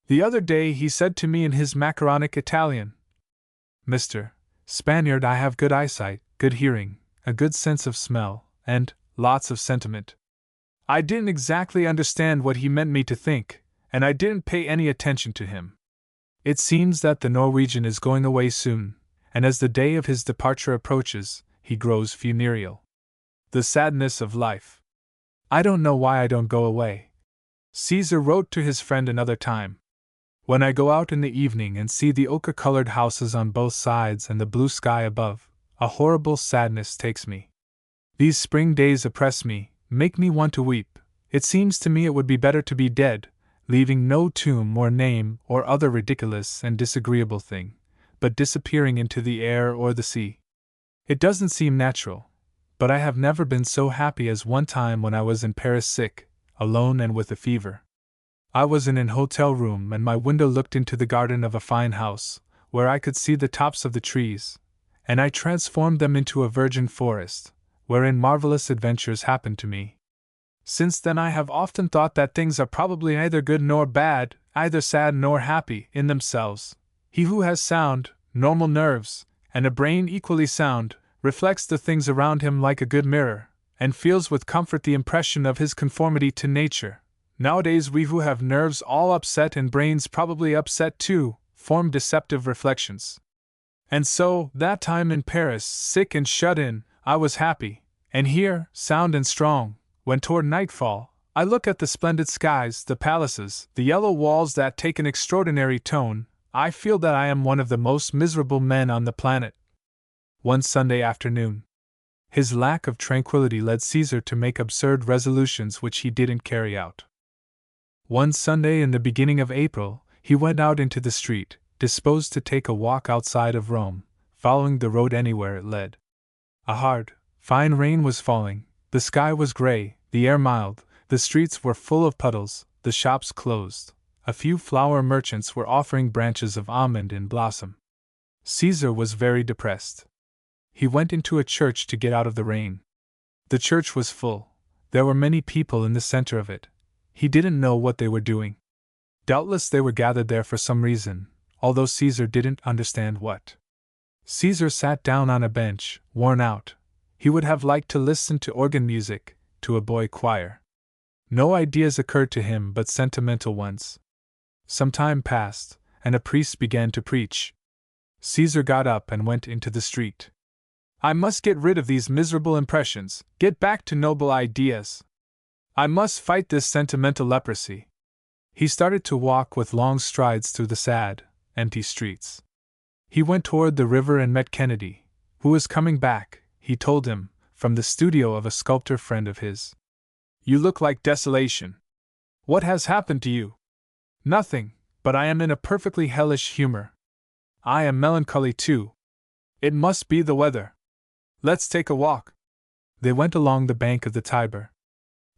The other day he said to me in his macaronic Italian, "Mr. Spaniard, I have good eyesight, good hearing, a good sense of smell, and lots of sentiment." I didn't exactly understand what he meant me to think, and I didn't pay any attention to him. It seems that the Norwegian is going away soon, and as the day of his departure approaches, he grows funereal. The sadness of life. I don't know why I don't go away. Caesar wrote to his friend another time. When I go out in the evening and see the ochre-colored houses on both sides and the blue sky above, a horrible sadness takes me. These spring days oppress me, make me want to weep. It seems to me it would be better to be dead, leaving no tomb or name or other ridiculous and disagreeable thing, but disappearing into the air or the sea. It doesn't seem natural, but I have never been so happy as one time when I was in Paris sick, alone and with a fever. I was in an hotel room and my window looked into the garden of a fine house, where I could see the tops of the trees, and I transformed them into a virgin forest, wherein marvelous adventures happened to me. Since then I have often thought that things are probably neither good nor bad, either sad nor happy, in themselves. He who has sound, normal nerves, and a brain equally sound, reflects the things around him like a good mirror, and feels with comfort the impression of his conformity to nature. Nowadays we who have nerves all upset and brains probably upset too, form deceptive reflections. And so, that time in Paris, sick and shut in, I was happy, and here, sound and strong, when toward nightfall, I look at the splendid skies, the palaces, the yellow walls that take an extraordinary tone, I feel that I am one of the most miserable men on the planet. One Sunday afternoon. His lack of tranquility led Caesar to make absurd resolutions which he didn't carry out. One Sunday in the beginning of April, he went out into the street, disposed to take a walk outside of Rome, following the road anywhere it led. A hard, fine rain was falling, the sky was gray, the air mild, the streets were full of puddles, the shops closed, a few flower merchants were offering branches of almond in blossom. Caesar was very depressed. He went into a church to get out of the rain. The church was full. There were many people in the center of it. He didn't know what they were doing. Doubtless they were gathered there for some reason, although Caesar didn't understand what. Caesar sat down on a bench, worn out. He would have liked to listen to organ music, to a boy choir. No ideas occurred to him but sentimental ones. Some time passed, and a priest began to preach. Caesar got up and went into the street. I must get rid of these miserable impressions, get back to noble ideas. I must fight this sentimental leprosy. He started to walk with long strides through the sad, empty streets. He went toward the river and met Kennedy, who was coming back, he told him, from the studio of a sculptor friend of his. You look like desolation. What has happened to you? Nothing, but I am in a perfectly hellish humor. I am melancholy too. It must be the weather. Let's take a walk. They went along the bank of the Tiber.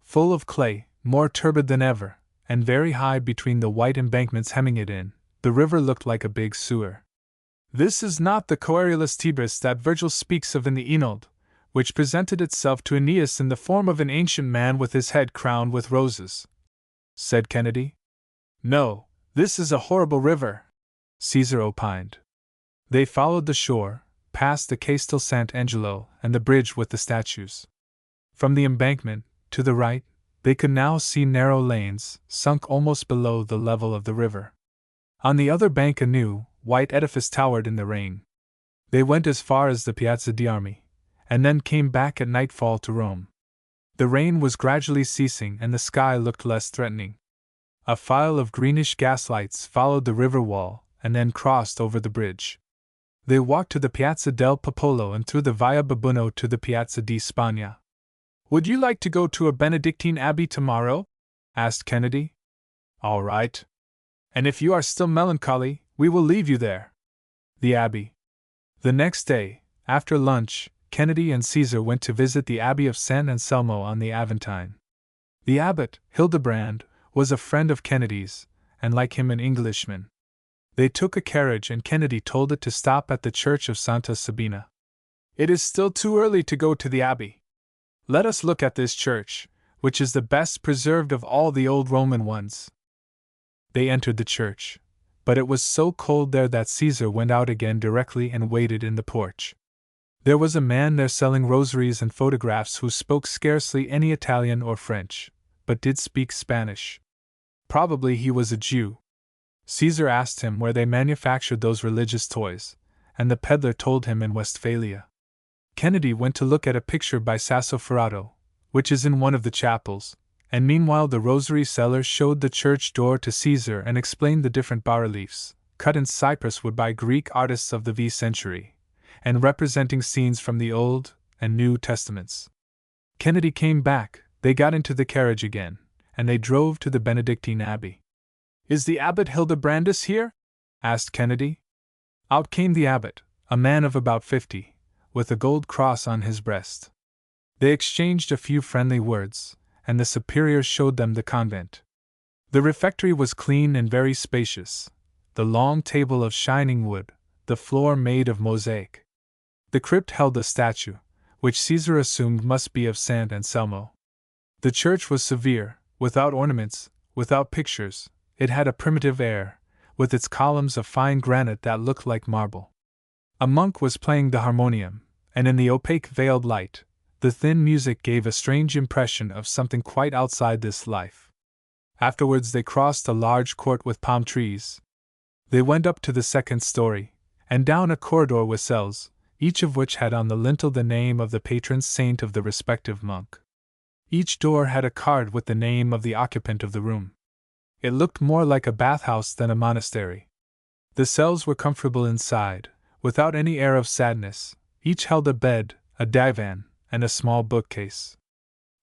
Full of clay, more turbid than ever, and very high between the white embankments hemming it in, the river looked like a big sewer. This is not the Coerulus Tibris that Virgil speaks of in the Aeneid, which presented itself to Aeneas in the form of an ancient man with his head crowned with roses, said Kennedy. No, this is a horrible river, Caesar opined. They followed the shore, past the Castel Sant'Angelo and the bridge with the statues. From the embankment, to the right, they could now see narrow lanes, sunk almost below the level of the river. On the other bank a new, white edifice towered in the rain. They went as far as the Piazza d'Armi, and then came back at nightfall to Rome. The rain was gradually ceasing and the sky looked less threatening. A file of greenish gaslights followed the river wall and then crossed over the bridge. They walked to the Piazza del Popolo and through the Via Babuino to the Piazza di Spagna. Would you like to go to a Benedictine abbey tomorrow? Asked Kennedy. All right. And if you are still melancholy, we will leave you there. The abbey. The next day, after lunch, Kennedy and Caesar went to visit the Abbey of San Anselmo on the Aventine. The abbot, Hildebrand, was a friend of Kennedy's, and like him an Englishman. They took a carriage and Kennedy told it to stop at the church of Santa Sabina. It is still too early to go to the abbey. Let us look at this church, which is the best preserved of all the old Roman ones. They entered the church, but it was so cold there that Caesar went out again directly and waited in the porch. There was a man there selling rosaries and photographs who spoke scarcely any Italian or French, but did speak Spanish. Probably he was a Jew. Caesar asked him where they manufactured those religious toys, and the peddler told him in Westphalia. Kennedy went to look at a picture by Sassoferrato, which is in one of the chapels, and meanwhile the rosary seller showed the church door to Caesar and explained the different bas-reliefs, cut in cypress wood by Greek artists of the V century, and representing scenes from the Old and New Testaments. Kennedy came back, they got into the carriage again, and they drove to the Benedictine Abbey. Is the abbot Hildebrandus here? Asked Kennedy. Out came the abbot, a man of about 50, with a gold cross on his breast. They exchanged a few friendly words, and the superior showed them the convent. The refectory was clean and very spacious, the long table of shining wood, the floor made of mosaic. The crypt held a statue, which Caesar assumed must be of Sant Anselmo. The church was severe, without ornaments, without pictures. It had a primitive air, with its columns of fine granite that looked like marble. A monk was playing the harmonium, and in the opaque veiled light, the thin music gave a strange impression of something quite outside this life. Afterwards they crossed a large court with palm trees. They went up to the second story, and down a corridor with cells, each of which had on the lintel the name of the patron saint of the respective monk. Each door had a card with the name of the occupant of the room. It looked more like a bathhouse than a monastery. The cells were comfortable inside, without any air of sadness. Each held a bed, a divan, and a small bookcase.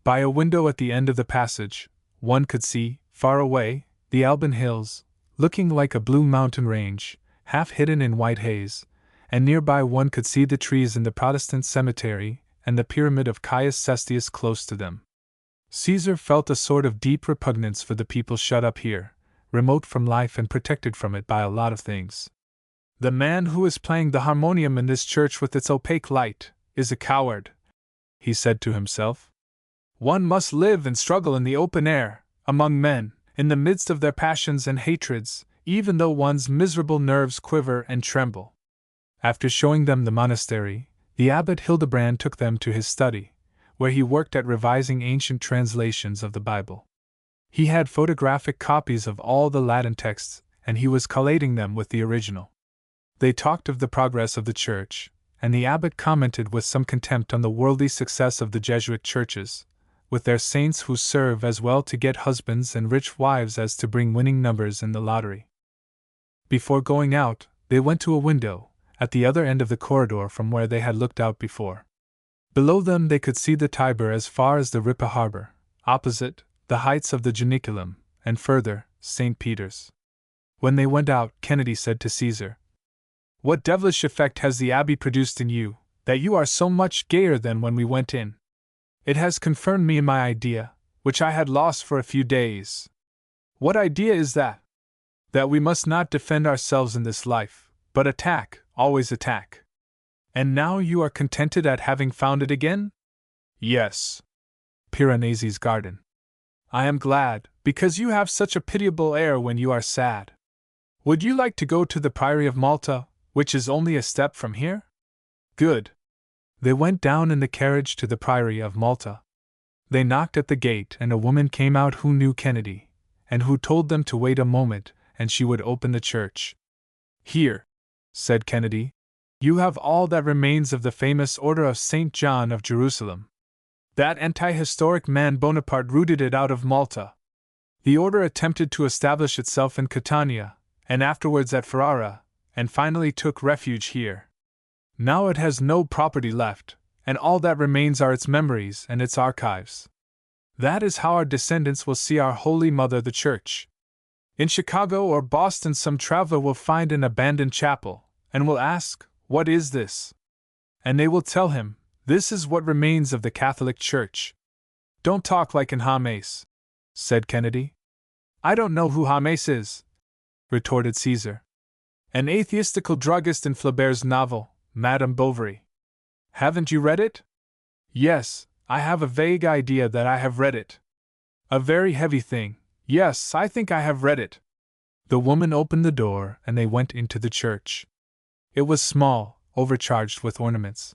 By a window at the end of the passage, one could see, far away, the Alban hills, looking like a blue mountain range, half hidden in white haze, and nearby one could see the trees in the Protestant cemetery and the pyramid of Caius Cestius close to them. Caesar felt a sort of deep repugnance for the people shut up here, remote from life and protected from it by a lot of things. The man who is playing the harmonium in this church with its opaque light is a coward, he said to himself. One must live and struggle in the open air, among men, in the midst of their passions and hatreds, even though one's miserable nerves quiver and tremble. After showing them the monastery, the abbot Hildebrand took them to his study, where he worked at revising ancient translations of the Bible. He had photographic copies of all the Latin texts, and he was collating them with the original. They talked of the progress of the church, and the abbot commented with some contempt on the worldly success of the Jesuit churches, with their saints who serve as well to get husbands and rich wives as to bring winning numbers in the lottery. Before going out, they went to a window, at the other end of the corridor from where they had looked out before. Below them they could see the Tiber as far as the Ripa harbor, opposite, the heights of the Janiculum, and further, St. Peter's. When they went out, Kennedy said to Caesar, "What devilish effect has the abbey produced in you, that you are so much gayer than when we went in? It has confirmed me in my idea, which I had lost for a few days." What idea is that? That we must not defend ourselves in this life, but attack, always attack. And now you are contented at having found it again? Yes. Piranesi's garden. I am glad, because you have such a pitiable air when you are sad. Would you like to go to the Priory of Malta, which is only a step from here? Good. They went down in the carriage to the Priory of Malta. They knocked at the gate, and a woman came out who knew Kennedy, and who told them to wait a moment, and she would open the church. Here, said Kennedy, you have all that remains of the famous Order of St. John of Jerusalem. That anti-historic man Bonaparte rooted it out of Malta. The order attempted to establish itself in Catania, and afterwards at Ferrara, and finally took refuge here. Now it has no property left, and all that remains are its memories and its archives. That is how our descendants will see our Holy Mother the Church. In Chicago or Boston some traveler will find an abandoned chapel, and will ask, "What is this?" And they will tell him, "This is what remains of the Catholic Church." Don't talk like an James, said Kennedy. I don't know who James is, retorted Caesar. An atheistical druggist in Flaubert's novel, Madame Bovary. Haven't you read it? Yes, I have a vague idea that I have read it. A very heavy thing. Yes, I think I have read it. The woman opened the door and they went into the church. It was small, overcharged with ornaments.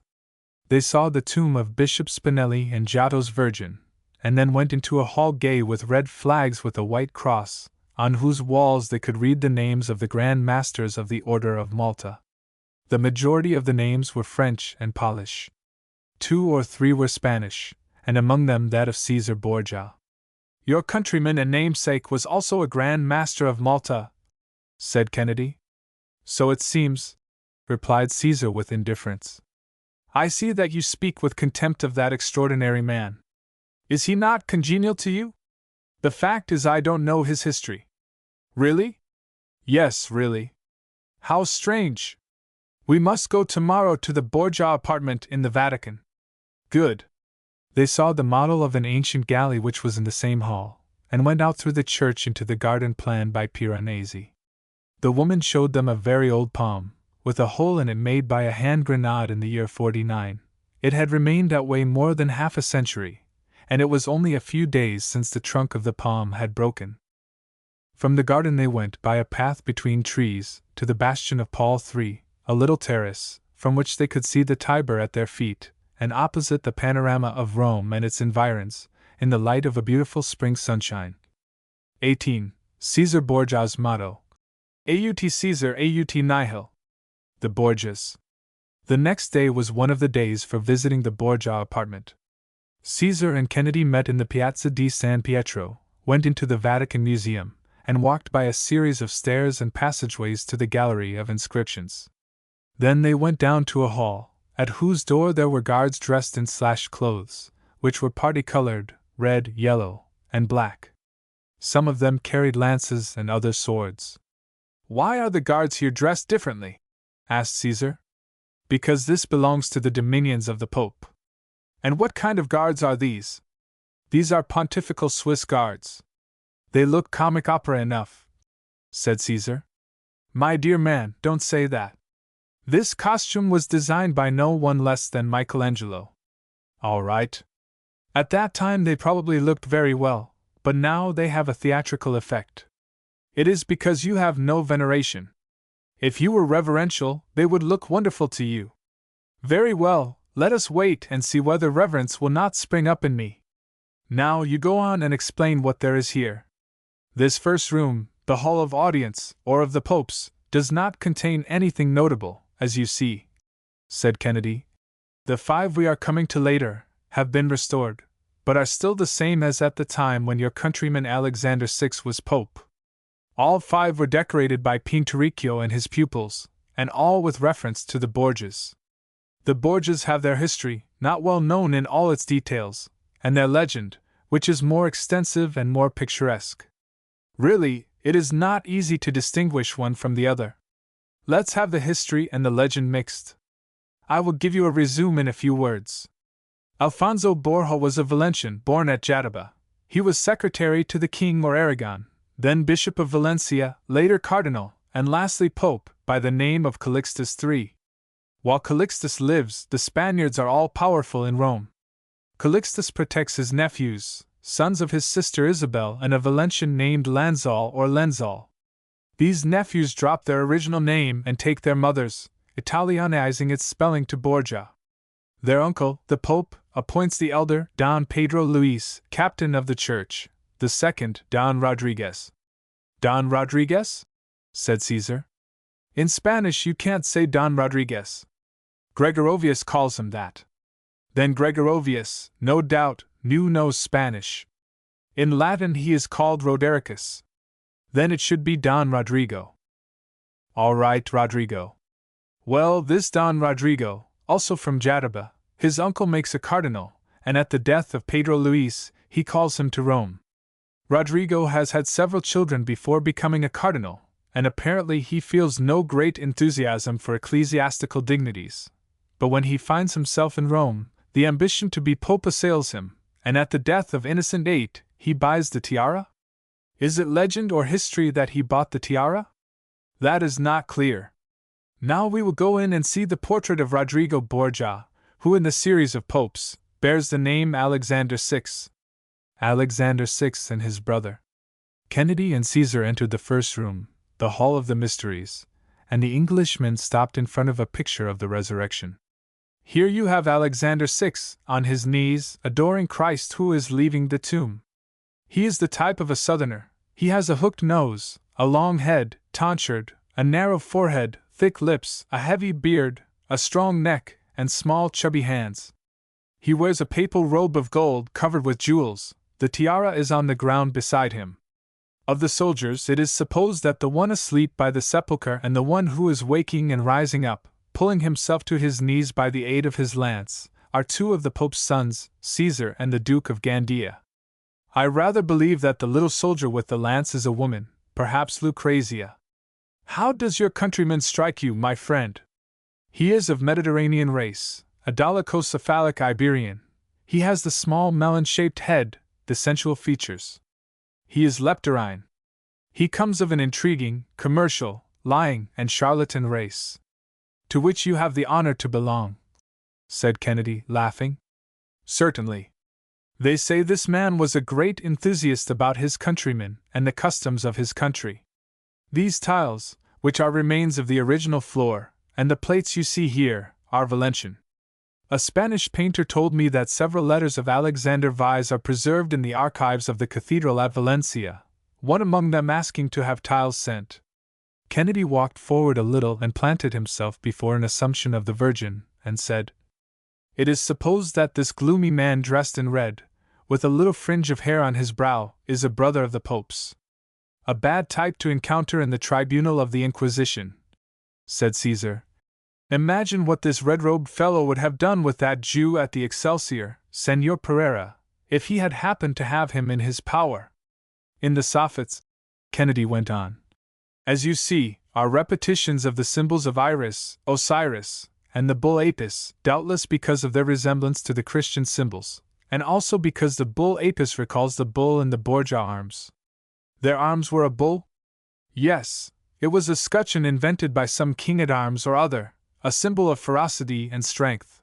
They saw the tomb of Bishop Spinelli and Giotto's Virgin, and then went into a hall gay with red flags with a white cross, on whose walls they could read the names of the Grand Masters of the Order of Malta. The majority of the names were French and Polish. 2 or 3 were Spanish, and among them that of Caesar Borgia. Your countryman and namesake was also a Grand Master of Malta, said Kennedy. So it seems, replied Caesar with indifference. I see that you speak with contempt of that extraordinary man. Is he not congenial to you? The fact is I don't know his history. Really? Yes, really. How strange. We must go tomorrow to the Borgia apartment in the Vatican. Good. They saw the model of an ancient galley which was in the same hall, and went out through the church into the garden planned by Piranesi. The woman showed them a very old palm, with a hole in it made by a hand grenade in the year 49. It had remained that way more than half a century, and it was only a few days since the trunk of the palm had broken. From the garden they went by a path between trees to the bastion of Paul III, a little terrace, from which they could see the Tiber at their feet, and opposite the panorama of Rome and its environs, in the light of a beautiful spring sunshine. 18. Caesar Borgia's motto. Aut Caesar aut nihil. The Borgias. The next day was one of the days for visiting the Borgia apartment. Caesar and Kennedy met in the Piazza di San Pietro, went into the Vatican Museum, and walked by a series of stairs and passageways to the Gallery of Inscriptions. Then they went down to a hall, at whose door there were guards dressed in slashed clothes, which were party-colored, red, yellow, and black. Some of them carried lances and others swords. Why are the guards here dressed differently? Asked Caesar. Because this belongs to the dominions of the Pope. And what kind of guards are these? These are pontifical Swiss guards. They look comic opera enough, said Caesar. My dear man, don't say that. This costume was designed by no one less than Michelangelo. All right. At that time they probably looked very well, but now they have a theatrical effect. It is because you have no veneration. If you were reverential, they would look wonderful to you. Very well, let us wait and see whether reverence will not spring up in me. Now you go on and explain what there is here. This first room, the Hall of Audience, or of the Popes, does not contain anything notable, as you see, said Kennedy. The 5 we are coming to later have been restored, but are still the same as at the time when your countryman Alexander VI was Pope. All 5 were decorated by Pinturicchio and his pupils, and all with reference to the Borgias. The Borgias have their history, not well known in all its details, and their legend, which is more extensive and more picturesque. Really, it is not easy to distinguish one from the other. Let's have the history and the legend mixed. I will give you a resume in a few words. Alfonso Borja was a Valencian born at Jadaba. He was secretary to the king or Aragon, then Bishop of Valencia, later Cardinal, and lastly Pope, by the name of Calixtus III. While Calixtus lives, the Spaniards are all powerful in Rome. Calixtus protects his nephews, sons of his sister Isabel and a Valencian named Lanzal or Lenzal. These nephews drop their original name and take their mother's, Italianizing its spelling to Borgia. Their uncle, the Pope, appoints the elder, Don Pedro Luis, captain of the church, the second, Don Rodriguez. Don Rodriguez? Said Caesar. In Spanish you can't say Don Rodriguez. Gregorovius calls him that. Then Gregorovius, no doubt, knows Spanish. In Latin he is called Rodericus. Then it should be Don Rodrigo. All right, Rodrigo. Well, this Don Rodrigo, also from Jadaba, his uncle makes a cardinal, and at the death of Pedro Luis, he calls him to Rome. Rodrigo has had several children before becoming a cardinal, and apparently he feels no great enthusiasm for ecclesiastical dignities. But when he finds himself in Rome, the ambition to be pope assails him, and at the death of Innocent VIII, he buys the tiara? Is it legend or history that he bought the tiara? That is not clear. Now we will go in and see the portrait of Rodrigo Borgia, who in the series of popes, bears the name Alexander VI. Alexander VI and his brother. Kennedy and Caesar entered the first room, the Hall of the Mysteries, and the Englishman stopped in front of a picture of the Resurrection. Here you have Alexander VI, on his knees, adoring Christ who is leaving the tomb. He is the type of a southerner. He has a hooked nose, a long head, tonsured, a narrow forehead, thick lips, a heavy beard, a strong neck, and small chubby hands. He wears a papal robe of gold covered with jewels. The tiara is on the ground beside him. Of the soldiers, it is supposed that the one asleep by the sepulchre and the one who is waking and rising up, pulling himself to his knees by the aid of his lance, are two of the Pope's sons, Caesar and the Duke of Gandia. I rather believe that the little soldier with the lance is a woman, perhaps Lucrezia. How does your countryman strike you, my friend? He is of Mediterranean race, a dolichocephalic Iberian. He has the small melon-shaped head, the sensual features. He is leptorine. He comes of an intriguing, commercial, lying, and charlatan race. To which you have the honor to belong, said Kennedy, laughing. Certainly. They say this man was a great enthusiast about his countrymen and the customs of his country. These tiles, which are remains of the original floor, and the plates you see here, are Valencian. A Spanish painter told me that several letters of Alexander Vise are preserved in the archives of the cathedral at Valencia, one among them asking to have tiles sent. Kennedy walked forward a little and planted himself before an Assumption of the Virgin, and said, "It is supposed that this gloomy man dressed in red, with a little fringe of hair on his brow, is a brother of the Pope's. A bad type to encounter in the tribunal of the Inquisition," said Caesar. "Imagine what this red-robed fellow would have done with that Jew at the Excelsior, Senor Pereira, if he had happened to have him in his power. In the soffits," Kennedy went on, "as you see, are repetitions of the symbols of Iris, Osiris, and the bull Apis, doubtless because of their resemblance to the Christian symbols, and also because the bull Apis recalls the bull in the Borgia arms." "Their arms were a bull?" "Yes, it was a scutcheon invented by some king-at-arms or other, a symbol of ferocity and strength."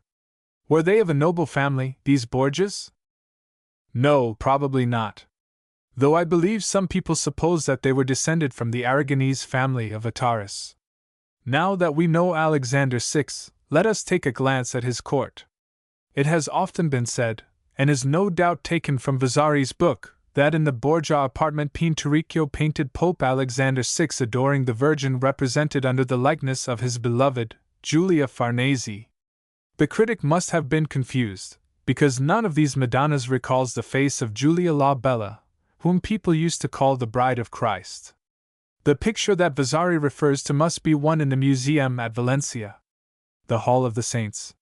"Were they of a noble family, these Borgias?" "No, probably not. Though I believe some people suppose that they were descended from the Aragonese family of Ataris. Now that we know Alexander VI, let us take a glance at his court. It has often been said, and is no doubt taken from Vasari's book, that in the Borgia apartment Pinturicchio painted Pope Alexander VI adoring the Virgin represented under the likeness of his beloved, Julia Farnese. The critic must have been confused, because none of these Madonnas recalls the face of Julia la Bella, whom people used to call the Bride of Christ. The picture that Vasari refers to must be one in the museum at Valencia. The Hall of the Saints.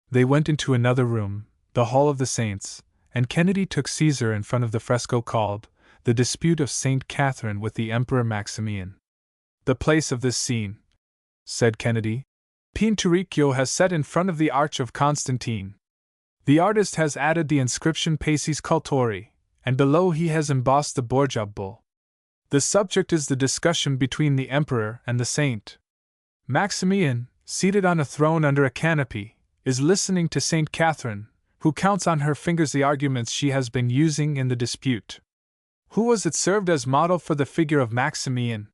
They went into another room, the Hall of the Saints, and Kennedy took Caesar in front of the fresco called, The Dispute of St. Catherine with the Emperor Maximian. "The place of this scene," said Kennedy, "Pinturicchio has set in front of the Arch of Constantine. The artist has added the inscription Pacis Cultori, and below he has embossed the Borgia bull. The subject is the discussion between the emperor and the saint. Maximian, seated on a throne under a canopy, is listening to Saint Catherine, who counts on her fingers the arguments she has been using in the dispute. Who was it served as model for the figure of Maximian?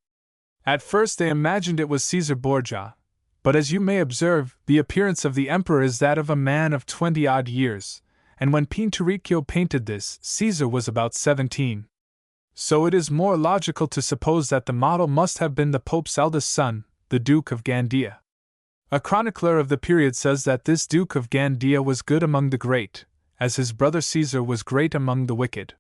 At first they imagined it was Caesar Borgia, but as you may observe, the appearance of the emperor is that of a man of 20-odd years, and when Pinturicchio painted this, Caesar was about 17. So it is more logical to suppose that the model must have been the Pope's eldest son, the Duke of Gandia. A chronicler of the period says that this Duke of Gandia was good among the great, as his brother Caesar was great among the wicked.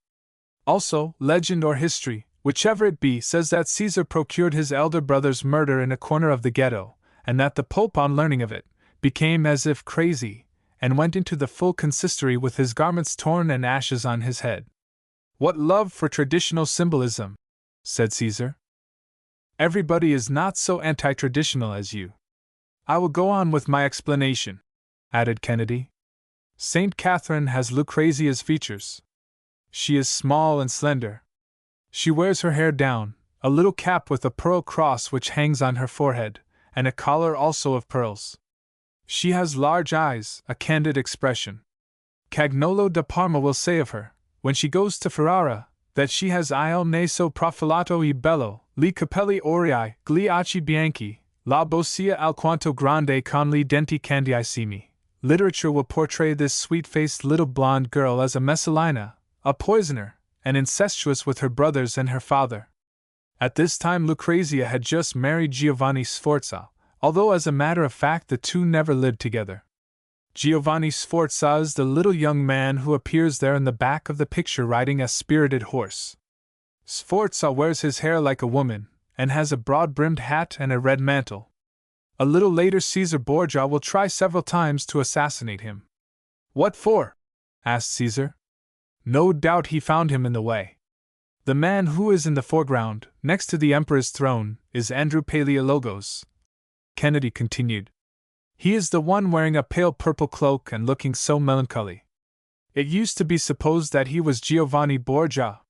Also, legend or history, whichever it be, says that Caesar procured his elder brother's murder in a corner of the ghetto, and that the Pope, on learning of it, became as if crazy, and went into the full consistory with his garments torn and ashes on his head. "What love for traditional symbolism," said Caesar. "Everybody is not so anti-traditional as you." "I will go on with my explanation," added Kennedy. "Saint Catherine has Lucrezia's features. She is small and slender. She wears her hair down, a little cap with a pearl cross which hangs on her forehead, and a collar also of pearls. She has large eyes, a candid expression. Cagnolo da Parma will say of her, when she goes to Ferrara, that she has il naso profilato e bello, li capelli aureai, gli occhi bianchi, la boccia alquanto grande con li denti candidissimi. Literature will portray this sweet-faced little blonde girl as a Messalina, a poisoner, and incestuous with her brothers and her father." At this time Lucrezia had just married Giovanni Sforza, although as a matter of fact the two never lived together. Giovanni Sforza is the little young man who appears there in the back of the picture riding a spirited horse. Sforza wears his hair like a woman, and has a broad-brimmed hat and a red mantle. A little later Caesar Borgia will try several times to assassinate him. "What for?" asked Caesar. No doubt he found him in the way. The man who is in the foreground, next to the emperor's throne, is Andrew Paleologos. Kennedy continued. He is the one wearing a pale purple cloak and looking so melancholy. It used to be supposed that he was Giovanni Borgia.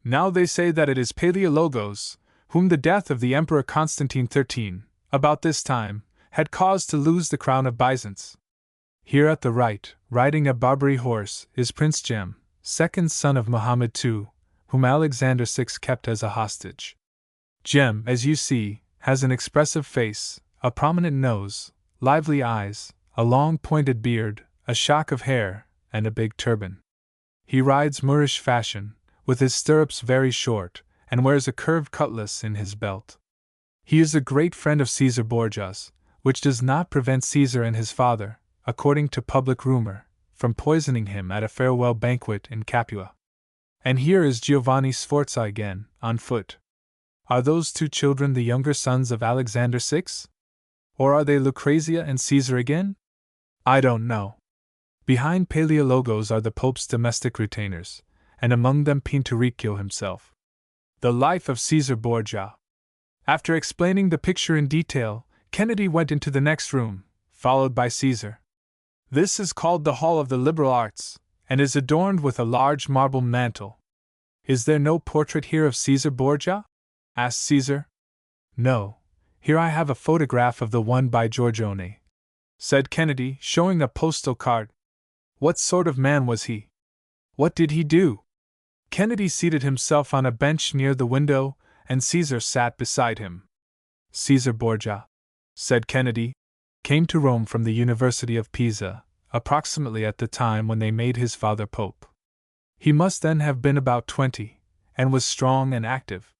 Now they say that it is Paleologos, whom the death of the Emperor Constantine XIII, about this time, had caused to lose the crown of Byzance. Here at the right, riding a Barbary horse, is Prince Jem, second son of Muhammad II, whom Alexander VI kept as a hostage. Jem, as you see, has an expressive face, a prominent nose, lively eyes, a long pointed beard, a shock of hair, and a big turban. He rides Moorish fashion, with his stirrups very short, and wears a curved cutlass in his belt. He is a great friend of Caesar Borgia's, which does not prevent Caesar and his father, according to public rumor, from poisoning him at a farewell banquet in Capua. And here is Giovanni Sforza again, on foot. Are those two children the younger sons of Alexander VI? Or are they Lucrezia and Caesar again? I don't know. Behind Paleologos are the Pope's domestic retainers, and among them Pinturicchio himself. The life of Caesar Borgia. After explaining the picture in detail, Kennedy went into the next room, followed by Caesar. This is called the Hall of the Liberal Arts, and is adorned with a large marble mantel. Is there no portrait here of Caesar Borgia? Asked Caesar. No, here I have a photograph of the one by Giorgione, said Kennedy, showing a postal card. What sort of man was he? What did he do? Kennedy seated himself on a bench near the window, and Caesar sat beside him. Caesar Borgia, said Kennedy, came to Rome from the University of Pisa, approximately at the time when they made his father Pope. He must then have been about 20, and was strong and active.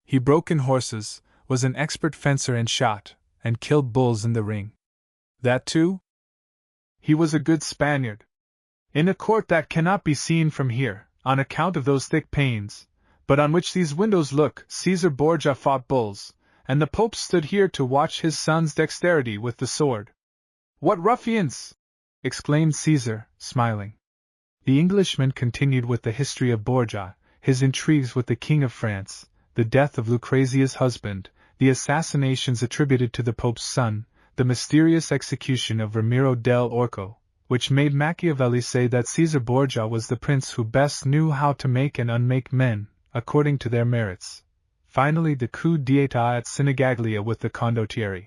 He broke in horses, was an expert fencer and shot, and killed bulls in the ring. That too? He was a good Spaniard. In a court that cannot be seen from here, on account of those thick panes, but on which these windows look, Caesar Borgia fought bulls, and the Pope stood here to watch his son's dexterity with the sword. What ruffians! Exclaimed Caesar, smiling. The Englishman continued with the history of Borgia, his intrigues with the King of France, the death of Lucrezia's husband, the assassinations attributed to the Pope's son, the mysterious execution of Ramiro del Orco, which made Machiavelli say that Caesar Borgia was the prince who best knew how to make and unmake men, according to their merits, finally the coup d'état at Sinigaglia with the condottieri.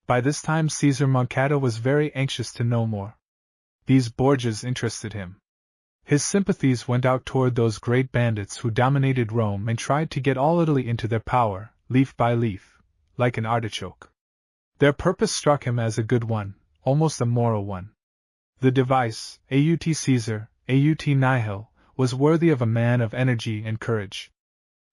By this time Caesar Moncada was very anxious to know more. These Borgias interested him. His sympathies went out toward those great bandits who dominated Rome and tried to get all Italy into their power, leaf by leaf, like an artichoke. Their purpose struck him as a good one, almost a moral one. The device, Aut Caesar, Aut nihil, was worthy of a man of energy and courage.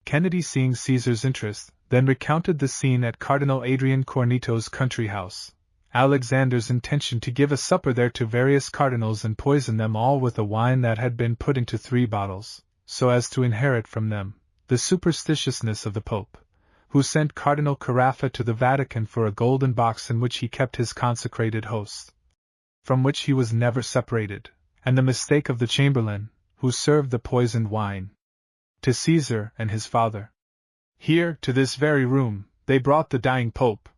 Kennedy, seeing Caesar's interest, then recounted the scene at Cardinal Adrian Corneto's country house, Alexander's intention to give a supper there to various cardinals and poison them all with a wine that had been put into 3 bottles, so as to inherit from them the superstitiousness of the Pope, who sent Cardinal Carafa to the Vatican for a golden box in which he kept his consecrated hosts, from which he was never separated, and the mistake of the chamberlain, who served the poisoned wine to Caesar and his father. Here, to this very room, they brought the dying Pope,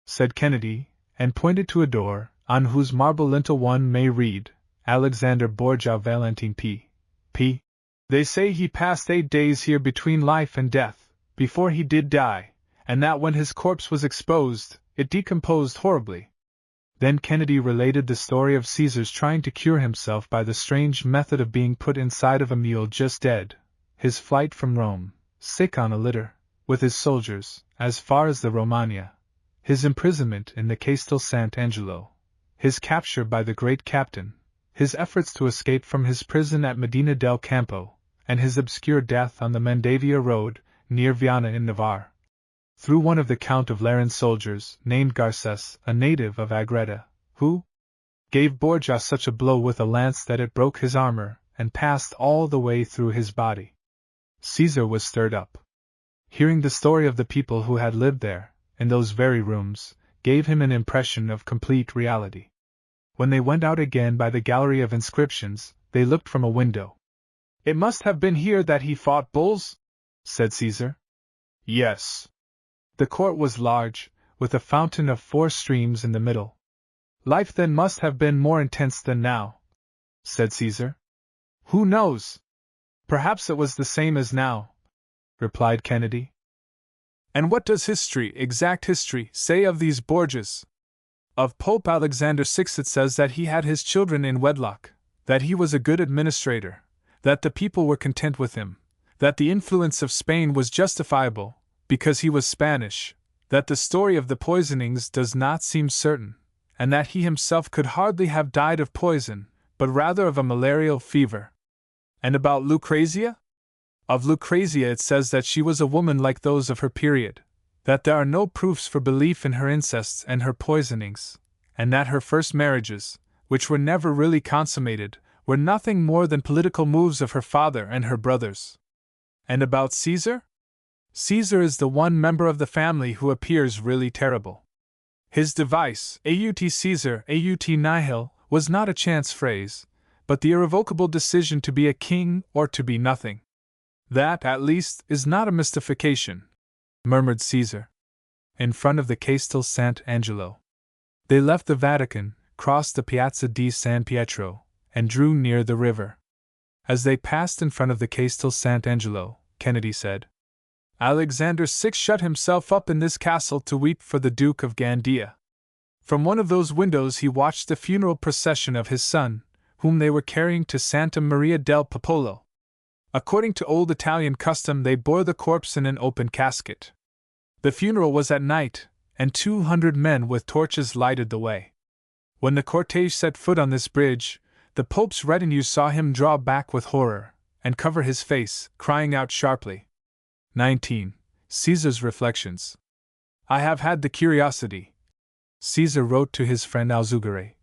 said Kennedy, and pointed to a door, on whose marble lintel one may read, Alexander Borgia Valentin P. They say he passed 8 days here between life and death, before he did die, and that when his corpse was exposed, it decomposed horribly. Then Kennedy related the story of Caesar's trying to cure himself by the strange method of being put inside of a mule just dead, his flight from Rome, sick on a litter, with his soldiers, as far as the Romagna, his imprisonment in the Castel Sant'Angelo, his capture by the great captain, his efforts to escape from his prison at Medina del Campo, and his obscure death on the Mendavia road, near Viana in Navarre, through one of the Count of Laren's soldiers, named Garces, a native of Agreda, who gave Borgia such a blow with a lance that it broke his armor, and passed all the way through his body. Caesar was stirred up. Hearing the story of the people who had lived there, in those very rooms, gave him an impression of complete reality. When they went out again by the gallery of inscriptions, they looked from a window. "It must have been here that he fought bulls?" said Caesar. "Yes." The court was large, with a fountain of 4 streams in the middle. "Life then must have been more intense than now," said Caesar. "Who knows? Perhaps it was the same as now," replied Kennedy. "And what does history, exact history, say of these Borgias? Of Pope Alexander VI it says that he had his children in wedlock, that he was a good administrator, that the people were content with him, that the influence of Spain was justifiable, because he was Spanish, that the story of the poisonings does not seem certain, and that he himself could hardly have died of poison, but rather of a malarial fever. And about Lucrezia? Of Lucrezia it says that she was a woman like those of her period, that there are no proofs for belief in her incests and her poisonings, and that her first marriages, which were never really consummated, were nothing more than political moves of her father and her brothers. And about Caesar? Caesar is the one member of the family who appears really terrible. His device, Aut Caesar, Aut nihil, was not a chance phrase, but the irrevocable decision to be a king or to be nothing. That, at least, is not a mystification," murmured Caesar. In front of the Castel Sant'Angelo. They left the Vatican, crossed the Piazza di San Pietro, and drew near the river. As they passed in front of the Castel Sant'Angelo, Kennedy said, "Alexander VI shut himself up in this castle to weep for the Duke of Gandia. From one of those windows he watched the funeral procession of his son, whom they were carrying to Santa Maria del Popolo. According to old Italian custom, they bore the corpse in an open casket. The funeral was at night, and 200 men with torches lighted the way. When the cortege set foot on this bridge, the Pope's retinue saw him draw back with horror, and cover his face, crying out sharply." 19. Caesar's Reflections. "I have had the curiosity," Caesar wrote to his friend Alzugare,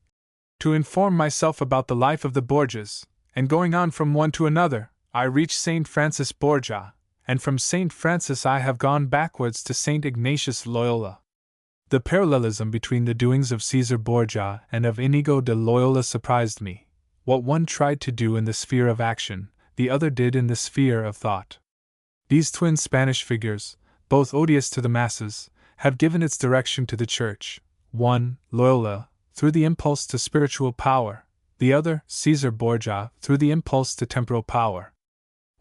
"to inform myself about the life of the Borgias, and going on from one to another, I reached St. Francis Borgia, and from St. Francis I have gone backwards to St. Ignatius Loyola. The parallelism between the doings of Caesar Borgia and of Inigo de Loyola surprised me. What one tried to do in the sphere of action, the other did in the sphere of thought. These twin Spanish figures, both odious to the masses, have given its direction to the Church. One, Loyola, through the impulse to spiritual power; the other, Caesar Borgia, through the impulse to temporal power.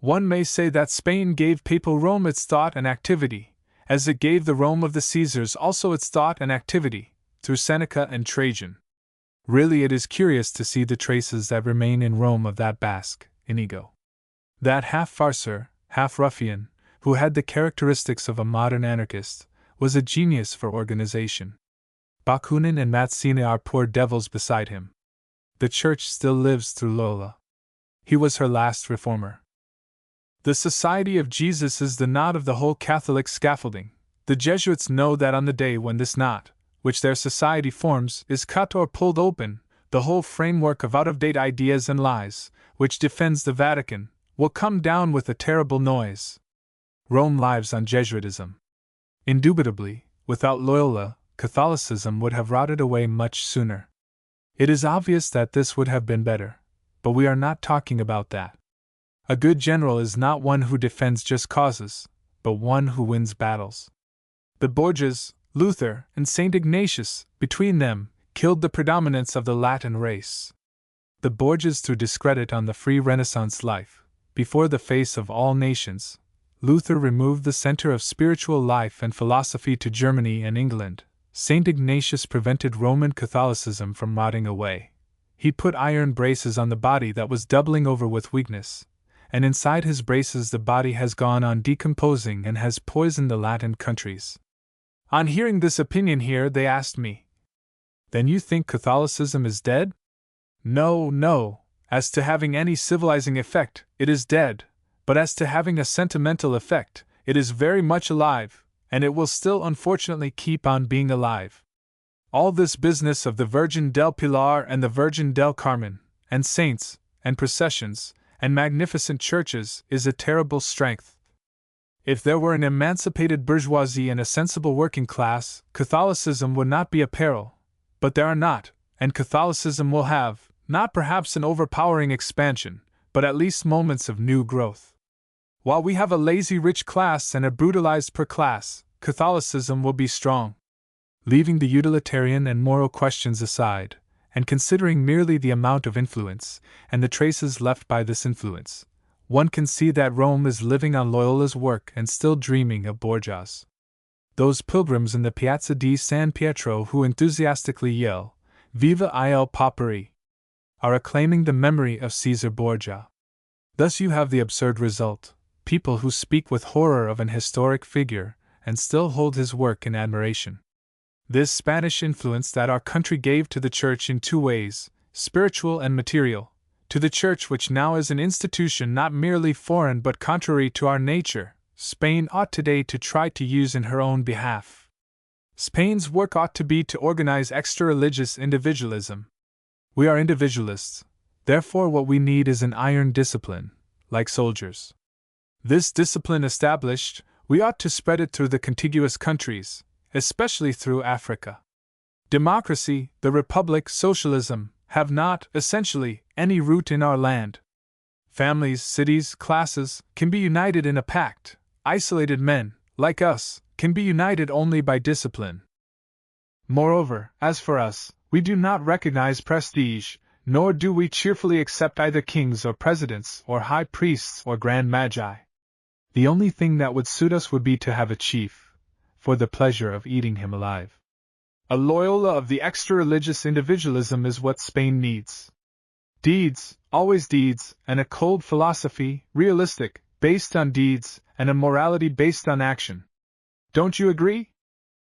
One may say that Spain gave papal Rome its thought and activity, as it gave the Rome of the Caesars also its thought and activity, through Seneca and Trajan. Really, it is curious to see the traces that remain in Rome of that Basque, Inigo. That half farcer, half ruffian, who had the characteristics of a modern anarchist, was a genius for organization. Bakunin and Mazzini are poor devils beside him. The Church still lives through Lola. He was her last reformer. The Society of Jesus is the knot of the whole Catholic scaffolding. The Jesuits know that on the day when this knot, which their society forms, is cut or pulled open, the whole framework of out-of-date ideas and lies, which defends the Vatican, will come down with a terrible noise. Rome lives on Jesuitism. Indubitably, without Loyola, Catholicism would have rotted away much sooner. It is obvious that this would have been better, but we are not talking about that. A good general is not one who defends just causes, but one who wins battles. The Borgias, Luther, and St. Ignatius, between them, killed the predominance of the Latin race. The Borgias threw discredit on the free Renaissance life. Before the face of all nations, Luther removed the center of spiritual life and philosophy to Germany and England. St. Ignatius prevented Roman Catholicism from rotting away. He put iron braces on the body that was doubling over with weakness, and inside his braces the body has gone on decomposing and has poisoned the Latin countries. On hearing this opinion here, they asked me, "Then you think Catholicism is dead?" No, no. As to having any civilizing effect, it is dead, but as to having a sentimental effect, it is very much alive, and it will still unfortunately keep on being alive. All this business of the Virgin del Pilar and the Virgin del Carmen, and saints, and processions, and magnificent churches, is a terrible strength. If there were an emancipated bourgeoisie and a sensible working class, Catholicism would not be a peril, but there are not, and Catholicism will have, not perhaps an overpowering expansion, but at least moments of new growth. While we have a lazy rich class and a brutalized poor class, Catholicism will be strong. Leaving the utilitarian and moral questions aside, and considering merely the amount of influence, and the traces left by this influence, one can see that Rome is living on Loyola's work and still dreaming of Borgias. Those pilgrims in the Piazza di San Pietro who enthusiastically yell, "Viva il Popari!" are acclaiming the memory of Caesar Borgia. Thus you have the absurd result: people who speak with horror of an historic figure, and still hold his work in admiration. This Spanish influence that our country gave to the Church in two ways, spiritual and material, to the Church which now is an institution not merely foreign but contrary to our nature, Spain ought today to try to use in her own behalf. Spain's work ought to be to organize extra-religious individualism. We are individualists, therefore what we need is an iron discipline, like soldiers. This discipline established, we ought to spread it through the contiguous countries, especially through Africa. Democracy, the Republic, socialism, have not, essentially, any root in our land. Families, cities, classes, can be united in a pact. Isolated men, like us, can be united only by discipline. Moreover, as for us, we do not recognize prestige, nor do we cheerfully accept either kings or presidents or high priests or grand magi. The only thing that would suit us would be to have a chief, for the pleasure of eating him alive. A Loyola of the extra-religious individualism is what Spain needs. Deeds, always deeds, and a cold philosophy, realistic, based on deeds, and a morality based on action. Don't you agree?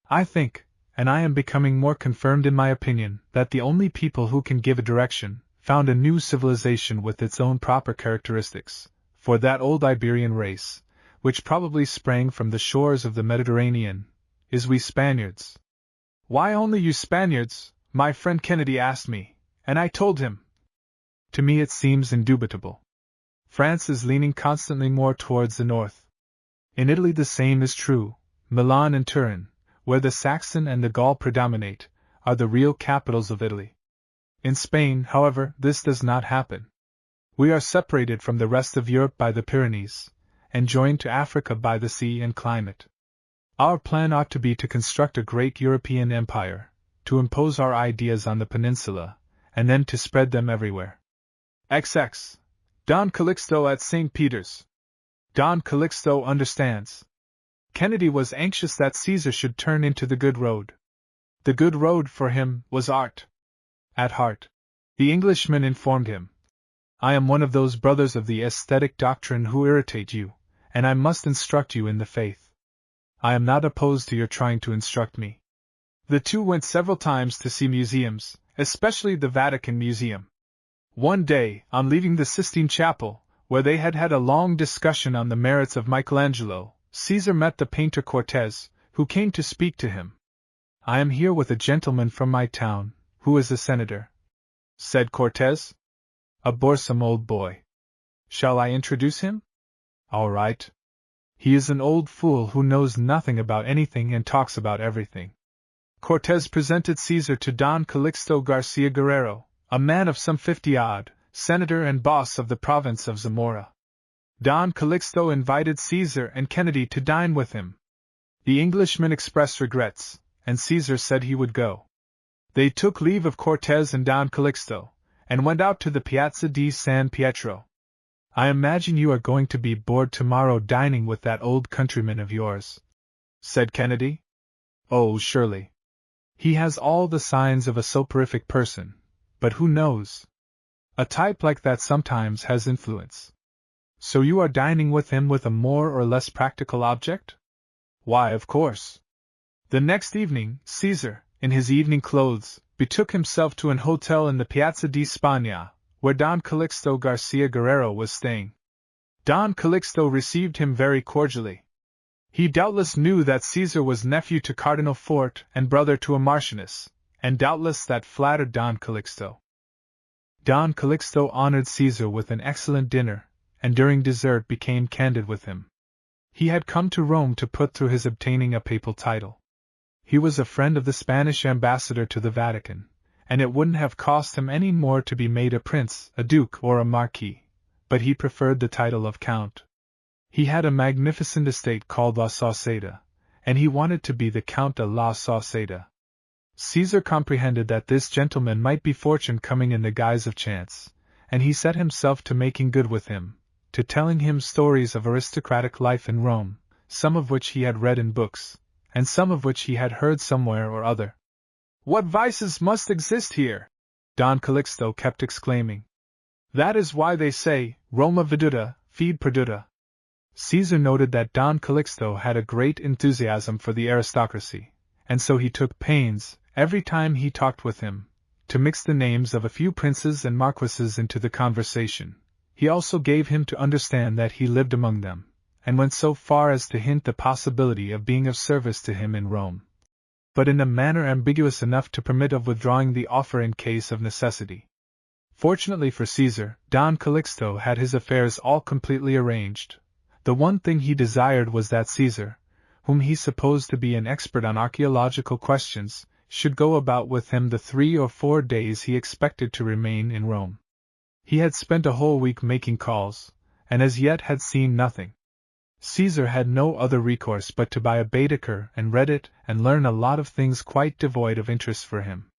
I think, and I am becoming more confirmed in my opinion, that the only people who can give a direction, found a new civilization with its own proper characteristics, for that old Iberian race, which probably sprang from the shores of the Mediterranean, is we Spaniards. Why only you Spaniards? My friend Kennedy asked me, and I told him. To me it seems indubitable. France is leaning constantly more towards the north. In Italy the same is true. Milan and Turin, where the Saxon and the Gaul predominate, are the real capitals of Italy. In Spain, however, this does not happen. We are separated from the rest of Europe by the Pyrenees, and joined to Africa by the sea and climate. Our plan ought to be to construct a great European empire, to impose our ideas on the peninsula, and then to spread them everywhere. XX. Don Calixto at St. Peter's. Don Calixto understands. Kennedy was anxious that Caesar should turn into the good road. The good road for him was art. At heart, the Englishman informed him, I am one of those brothers of the aesthetic doctrine who irritate you, and I must instruct you in the faith. I am not opposed to your trying to instruct me. The two went several times to see museums, especially the Vatican Museum. One day, on leaving the Sistine Chapel, where they had had a long discussion on the merits of Michelangelo, Caesar met the painter Cortez, who came to speak to him. I am here with a gentleman from my town, who is a senator, said Cortez. A boresome old boy. Shall I introduce him? All right. He is an old fool who knows nothing about anything and talks about everything. Cortez presented Caesar to Don Calixto Garcia Guerrero, a man of some 50-odd, senator and boss of the province of Zamora. Don Calixto invited Caesar and Kennedy to dine with him. The Englishman expressed regrets, and Caesar said he would go. They took leave of Cortez and Don Calixto, and went out to the Piazza di San Pietro. I imagine you are going to be bored tomorrow dining with that old countryman of yours, said Kennedy. Oh, surely. He has all the signs of a soporific person, but who knows? A type like that sometimes has influence. So you are dining with him with a more or less practical object? Why, of course. The next evening, Caesar, in his evening clothes, betook himself to an hotel in the Piazza di Spagna, where Don Calixto Garcia Guerrero was staying. Don Calixto received him very cordially. He doubtless knew that Caesar was nephew to Cardinal Forte and brother to a marchioness, and doubtless that flattered Don Calixto. Don Calixto honored Caesar with an excellent dinner, and during dessert became candid with him. He had come to Rome to put through his obtaining a papal title. He was a friend of the Spanish ambassador to the Vatican, and it wouldn't have cost him any more to be made a prince, a duke, or a marquis, but he preferred the title of count. He had a magnificent estate called La Sauceda, and he wanted to be the Count de la Sauceda. Caesar comprehended that this gentleman might be fortune coming in the guise of chance, and he set himself to making good with him, to telling him stories of aristocratic life in Rome, some of which he had read in books, and some of which he had heard somewhere or other. What vices must exist here! Don Calixto kept exclaiming. That is why they say, Roma veduta, fide perduta. Caesar noted that Don Calixto had a great enthusiasm for the aristocracy, and so he took pains, every time he talked with him, to mix the names of a few princes and marquises into the conversation. He also gave him to understand that he lived among them, and went so far as to hint the possibility of being of service to him in Rome, but in a manner ambiguous enough to permit of withdrawing the offer in case of necessity. Fortunately for Caesar, Don Calixto had his affairs all completely arranged. The one thing he desired was that Caesar, whom he supposed to be an expert on archaeological questions, should go about with him the 3 or 4 days he expected to remain in Rome. He had spent a whole week making calls, and as yet had seen nothing. Caesar had no other recourse but to buy a Baedeker and read it and learn a lot of things quite devoid of interest for him.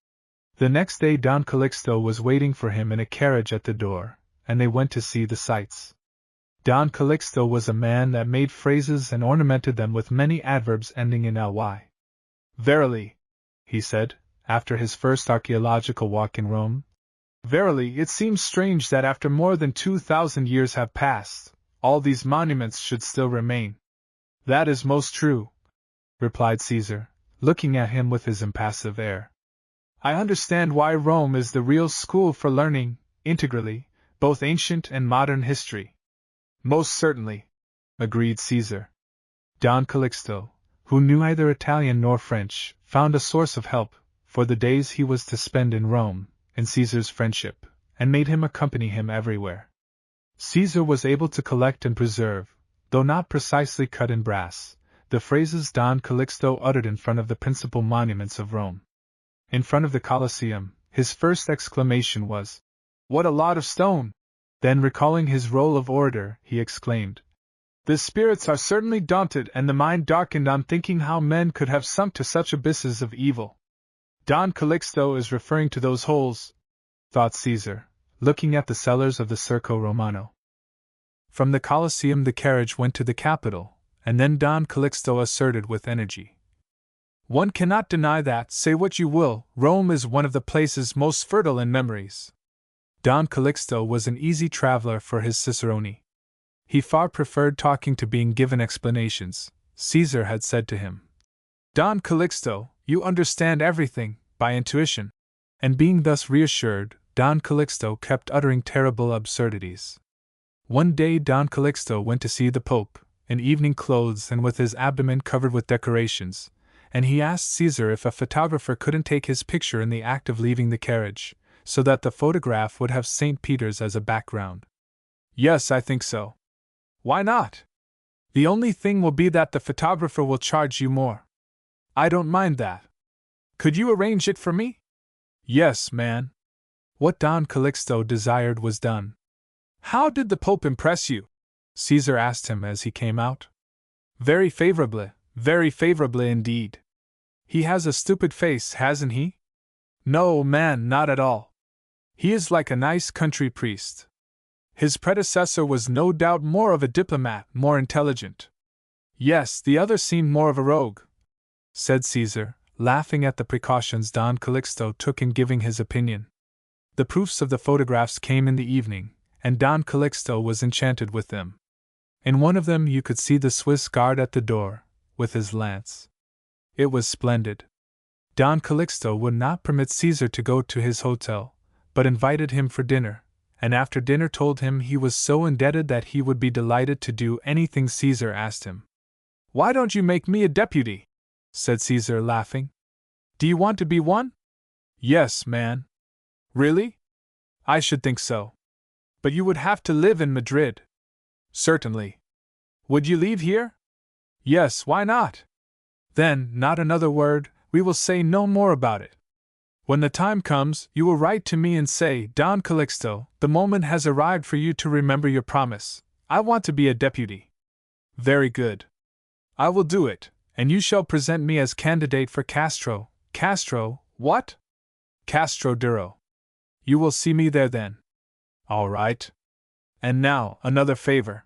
The next day Don Calixto was waiting for him in a carriage at the door, and they went to see the sights. Don Calixto was a man that made phrases and ornamented them with many adverbs ending in ly. Verily, he said, after his first archaeological walk in Rome, verily it seems strange that after more than 2,000 years have passed, all these monuments should still remain. That is most true, replied Caesar, looking at him with his impassive air. I understand why Rome is the real school for learning, integrally, both ancient and modern history. Most certainly, agreed Caesar. Don Calixto, who knew neither Italian nor French, found a source of help, for the days he was to spend in Rome, in Caesar's friendship, and made him accompany him everywhere. Caesar was able to collect and preserve, though not precisely cut in brass, the phrases Don Calixto uttered in front of the principal monuments of Rome. In front of the Colosseum, his first exclamation was, "What a lot of stone!" Then recalling his role of orator, he exclaimed, "The spirits are certainly daunted and the mind darkened on thinking how men could have sunk to such abysses of evil." Don Calixto is referring to those holes, thought Caesar, looking at the cellars of the Circo Romano. From the Colosseum the carriage went to the Capitol, and then Don Calixto asserted with energy. One cannot deny that, say what you will, Rome is one of the places most fertile in memories. Don Calixto was an easy traveler for his cicerone. He far preferred talking to being given explanations. Caesar had said to him, Don Calixto, you understand everything, by intuition. And being thus reassured, Don Calixto kept uttering terrible absurdities. One day Don Calixto went to see the Pope, in evening clothes and with his abdomen covered with decorations, and he asked Caesar if a photographer couldn't take his picture in the act of leaving the carriage, so that the photograph would have St. Peter's as a background. Yes, I think so. Why not? The only thing will be that the photographer will charge you more. I don't mind that. Could you arrange it for me? Yes, man. What Don Calixto desired was done. How did the Pope impress you? Caesar asked him as he came out. Very favorably indeed. He has a stupid face, hasn't he? No, man, not at all. He is like a nice country priest. His predecessor was no doubt more of a diplomat, more intelligent. Yes, the other seemed more of a rogue, said Caesar, laughing at the precautions Don Calixto took in giving his opinion. The proofs of the photographs came in the evening, and Don Calixto was enchanted with them. In one of them you could see the Swiss guard at the door, with his lance. It was splendid. Don Calixto would not permit Caesar to go to his hotel, but invited him for dinner, and after dinner told him he was so indebted that he would be delighted to do anything Caesar asked him. Why don't you make me a deputy? Said Caesar, laughing. Do you want to be one? Yes, man. Really? I should think so. But you would have to live in Madrid. Certainly. Would you leave here? Yes, why not? Then, not another word, we will say no more about it. When the time comes, you will write to me and say, Don Calixto, the moment has arrived for you to remember your promise. I want to be a deputy. Very good. I will do it, and you shall present me as candidate for Castro. Castro, what? Castro Duro. You will see me there then. All right. And now, another favor.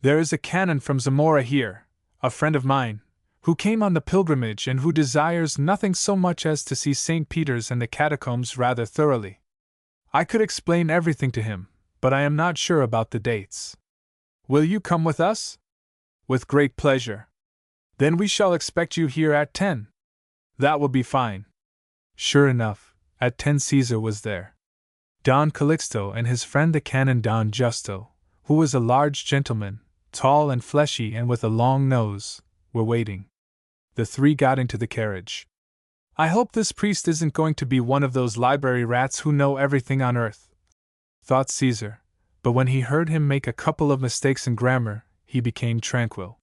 There is a canon from Zamora here, a friend of mine, who came on the pilgrimage and who desires nothing so much as to see St. Peter's and the catacombs rather thoroughly. I could explain everything to him, but I am not sure about the dates. Will you come with us? With great pleasure. Then we shall expect you here at 10. That will be fine. Sure enough, at 10 Caesar was there. Don Calixto and his friend the canon Don Justo, who was a large gentleman, tall and fleshy and with a long nose, were waiting. The three got into the carriage. I hope this priest isn't going to be one of those library rats who know everything on earth, thought Caesar, but when he heard him make a couple of mistakes in grammar, he became tranquil.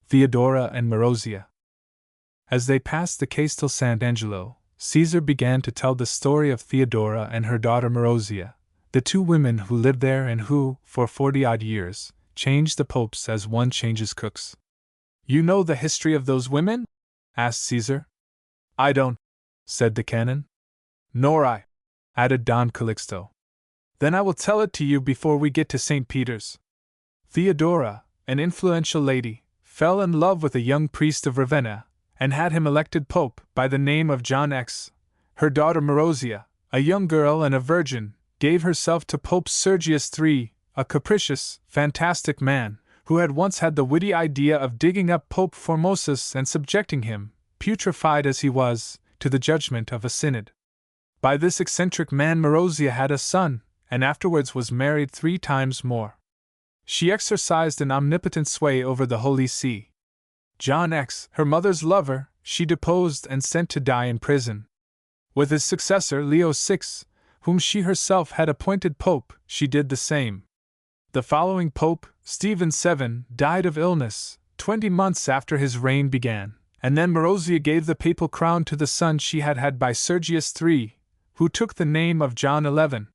Theodora and Marozia. As they passed the Castel Sant'Angelo, Caesar began to tell the story of Theodora and her daughter Marozia, the two women who lived there and who, for 40-odd years, changed the popes as one changes cooks. You know the history of those women? Asked Caesar. I don't, said the canon. Nor I, added Don Calixto. Then I will tell it to you before we get to St. Peter's. Theodora, an influential lady, fell in love with a young priest of Ravenna, and had him elected pope by the name of John X. Her daughter Marozia, a young girl and a virgin, gave herself to Pope Sergius III, a capricious, fantastic man, who had once had the witty idea of digging up Pope Formosus and subjecting him, putrefied as he was, to the judgment of a synod. By this eccentric man Marozia had a son, and afterwards was married 3 times more. She exercised an omnipotent sway over the Holy See. John X, her mother's lover, she deposed and sent to die in prison. With his successor Leo VI, whom she herself had appointed pope, she did the same. The following pope, Stephen VII, died of illness 20 months after his reign began, and then Marozia gave the papal crown to the son she had had by Sergius III, who took the name of John XI.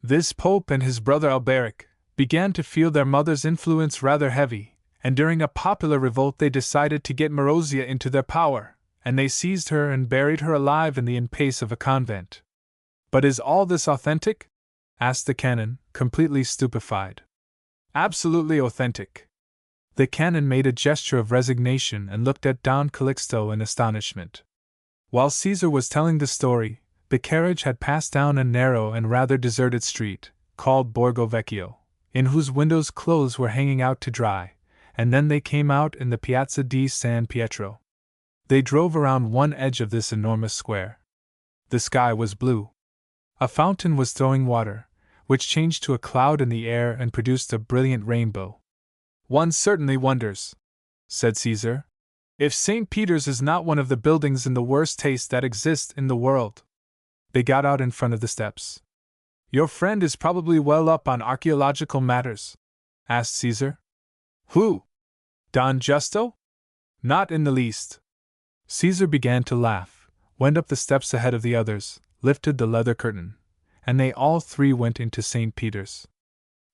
This pope and his brother Alberic began to feel their mother's influence rather heavy, and during a popular revolt they decided to get Marozia into their power, and they seized her and buried her alive in the in-pace of a convent. But is all this authentic? Asked the canon, completely stupefied. Absolutely authentic. The canon made a gesture of resignation and looked at Don Calixto in astonishment. While Caesar was telling the story, the carriage had passed down a narrow and rather deserted street, called Borgo Vecchio, in whose windows clothes were hanging out to dry, and then they came out in the Piazza di San Pietro. They drove around one edge of this enormous square. The sky was blue. A fountain was throwing water, which changed to a cloud in the air and produced a brilliant rainbow. One certainly wonders, said Caesar, if St. Peter's is not one of the buildings in the worst taste that exist in the world. They got out in front of the steps. Your friend is probably well up on archaeological matters? Asked Caesar. Who? Don Justo? Not in the least. Caesar began to laugh, went up the steps ahead of the others, lifted the leather curtain, and they all three went into St. Peter's.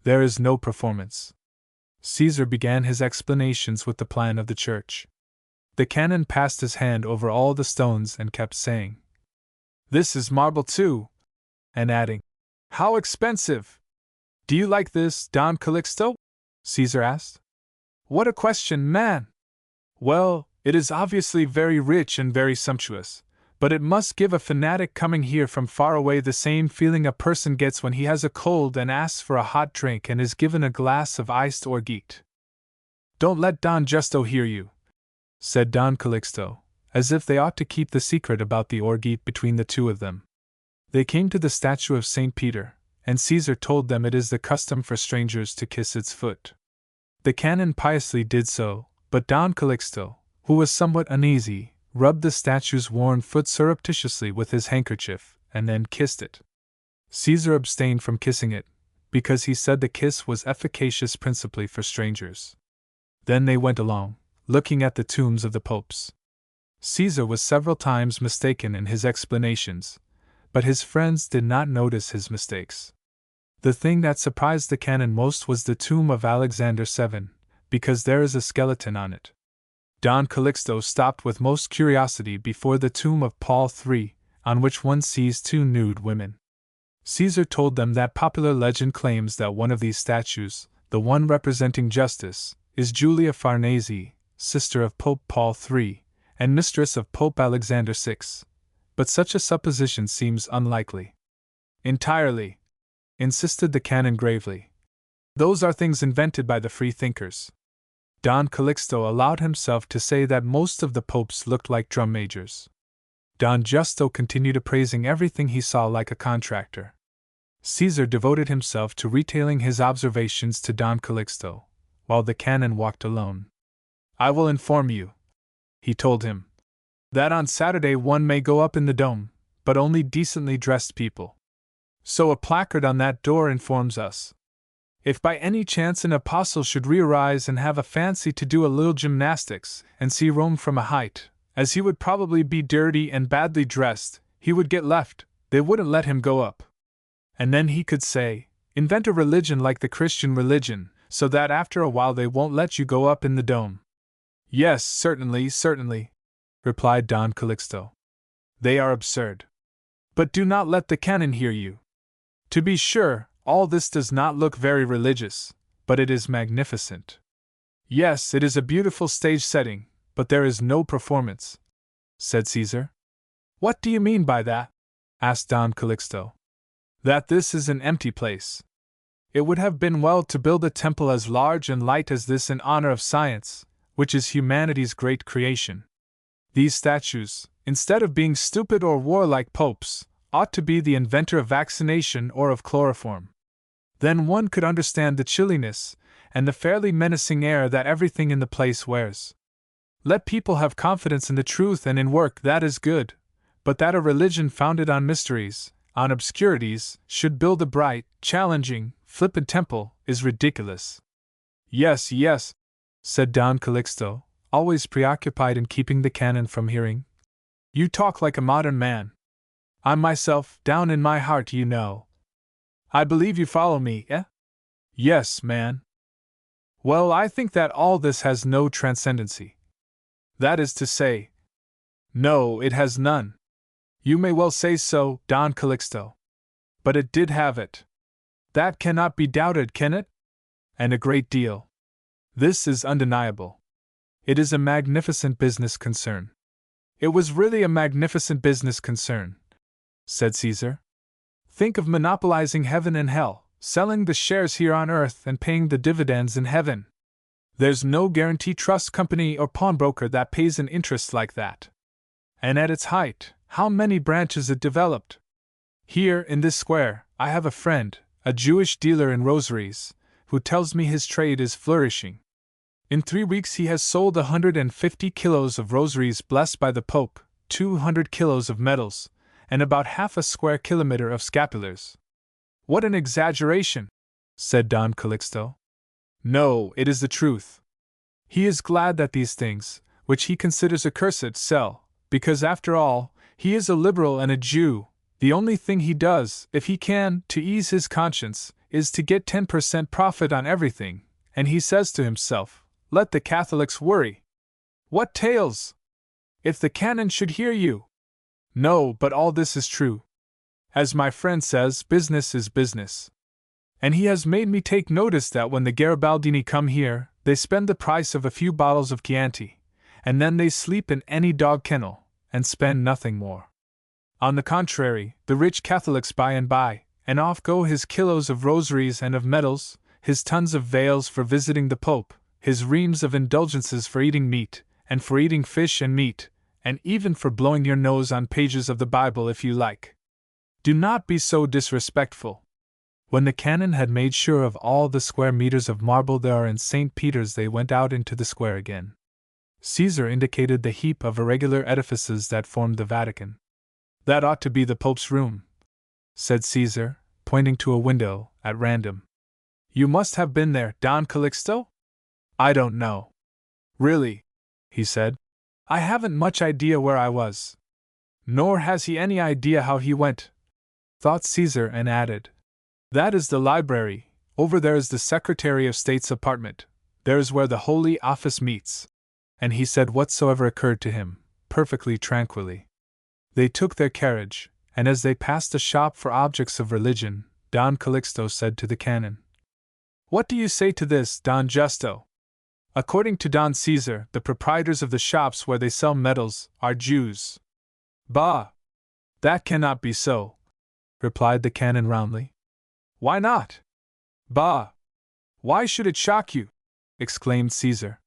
There is no performance. Caesar began his explanations with the plan of the church. The canon passed his hand over all the stones and kept saying, "This is marble too," and adding, "How expensive!" "Do you like this, Don Calixto?" Caesar asked. "What a question, man!" "Well, it is obviously very rich and very sumptuous, but it must give a fanatic coming here from far away the same feeling a person gets when he has a cold and asks for a hot drink and is given a glass of iced orgeat." "Don't let Don Justo hear you," said Don Calixto, as if they ought to keep the secret about the orgeat between the two of them. They came to the statue of St. Peter, and Caesar told them it is the custom for strangers to kiss its foot. The canon piously did so, but Don Calixto, who was somewhat uneasy, rubbed the statue's worn foot surreptitiously with his handkerchief, and then kissed it. Caesar abstained from kissing it, because he said the kiss was efficacious principally for strangers. Then they went along, looking at the tombs of the popes. Caesar was several times mistaken in his explanations, but his friends did not notice his mistakes. The thing that surprised the canon most was the tomb of Alexander VII, because there is a skeleton on it. Don Calixto stopped with most curiosity before the tomb of Paul III, on which one sees two nude women. Caesar told them that popular legend claims that one of these statues, the one representing justice, is Julia Farnese, sister of Pope Paul III, and mistress of Pope Alexander VI, but such a supposition seems unlikely. "Entirely," insisted the canon gravely. "Those are things invented by the free thinkers." Don Calixto allowed himself to say that most of the popes looked like drum majors. Don Justo continued appraising everything he saw like a contractor. Caesar devoted himself to retailing his observations to Don Calixto, while the canon walked alone. "I will inform you," he told him, "that on Saturday one may go up in the dome, but only decently dressed people. So a placard on that door informs us. If by any chance an apostle should re-arise and have a fancy to do a little gymnastics and see Rome from a height, as he would probably be dirty and badly dressed, he would get left, they wouldn't let him go up. And then he could say, 'Invent a religion like the Christian religion, so that after a while they won't let you go up in the dome.'" "Yes, certainly, certainly," replied Don Calixto. "They are absurd. But do not let the canon hear you. To be sure, all this does not look very religious, but it is magnificent. Yes, it is a beautiful stage setting, but there is no performance," said Caesar. "What do you mean by that?" asked Don Calixto. "That this is an empty place. It would have been well to build a temple as large and light as this in honor of science, which is humanity's great creation. These statues, instead of being stupid or warlike popes, ought to be the inventor of vaccination or of chloroform. Then one could understand the chilliness and the fairly menacing air that everything in the place wears. Let people have confidence in the truth and in work, that is good, but that a religion founded on mysteries, on obscurities, should build a bright, challenging, flippant temple, is ridiculous." "Yes, yes," said Don Calixto, always preoccupied in keeping the canon from hearing. "You talk like a modern man. I myself, down in my heart, you know. I believe you follow me, eh?" "Yes, man." "Well, I think that all this has no transcendency. That is to say, no, it has none. You may well say so, Don Calixto. But it did have it. That cannot be doubted, can it?" And a great deal. This is undeniable. It is a magnificent business concern. It was really a magnificent business concern, said Caesar. Think of monopolizing heaven and hell, selling the shares here on earth and paying the dividends in heaven. There's no guarantee trust company or pawnbroker that pays an interest like that. And at its height, how many branches it developed. Here, in this square, I have a friend, a Jewish dealer in rosaries, who tells me his trade is flourishing. In 3 weeks he has sold 150 kilos of rosaries blessed by the Pope, 200 kilos of medals, and about half a square kilometer of scapulars. What an exaggeration, said Don Calixto. No, it is the truth. He is glad that these things, which he considers accursed, sell, because after all, he is a liberal and a Jew. The only thing he does, if he can, to ease his conscience, is to get 10% profit on everything, and he says to himself, let the Catholics worry. What tales! If the canon should hear you! No, but all this is true. As my friend says, business is business. And he has made me take notice that when the Garibaldini come here, they spend the price of a few bottles of Chianti, and then they sleep in any dog kennel, and spend nothing more. On the contrary, the rich Catholics buy, and off go his kilos of rosaries and of medals, his tons of veils for visiting the Pope, his reams of indulgences for eating meat, and for eating fish and meat, and even for blowing your nose on pages of the Bible if you like. Do not be so disrespectful. When the canon had made sure of all the square meters of marble there are in St. Peter's, they went out into the square again. Caesar indicated the heap of irregular edifices that formed the Vatican. That ought to be the Pope's room, said Caesar, pointing to a window, at random. You must have been there, Don Calixto? I don't know. Really, he said, I haven't much idea where I was. Nor has he any idea how he went, thought Caesar, and added, that is the library, over there is the Secretary of State's apartment, there is where the Holy Office meets. And he said whatsoever occurred to him, perfectly tranquilly. They took their carriage, and as they passed a shop for objects of religion, Don Calixto said to the canon, what do you say to this, Don Justo? According to Don Caesar, the proprietors of the shops where they sell medals are Jews. Bah! That cannot be so, replied the canon roundly. Why not? Bah! Why should it shock you? Exclaimed Caesar.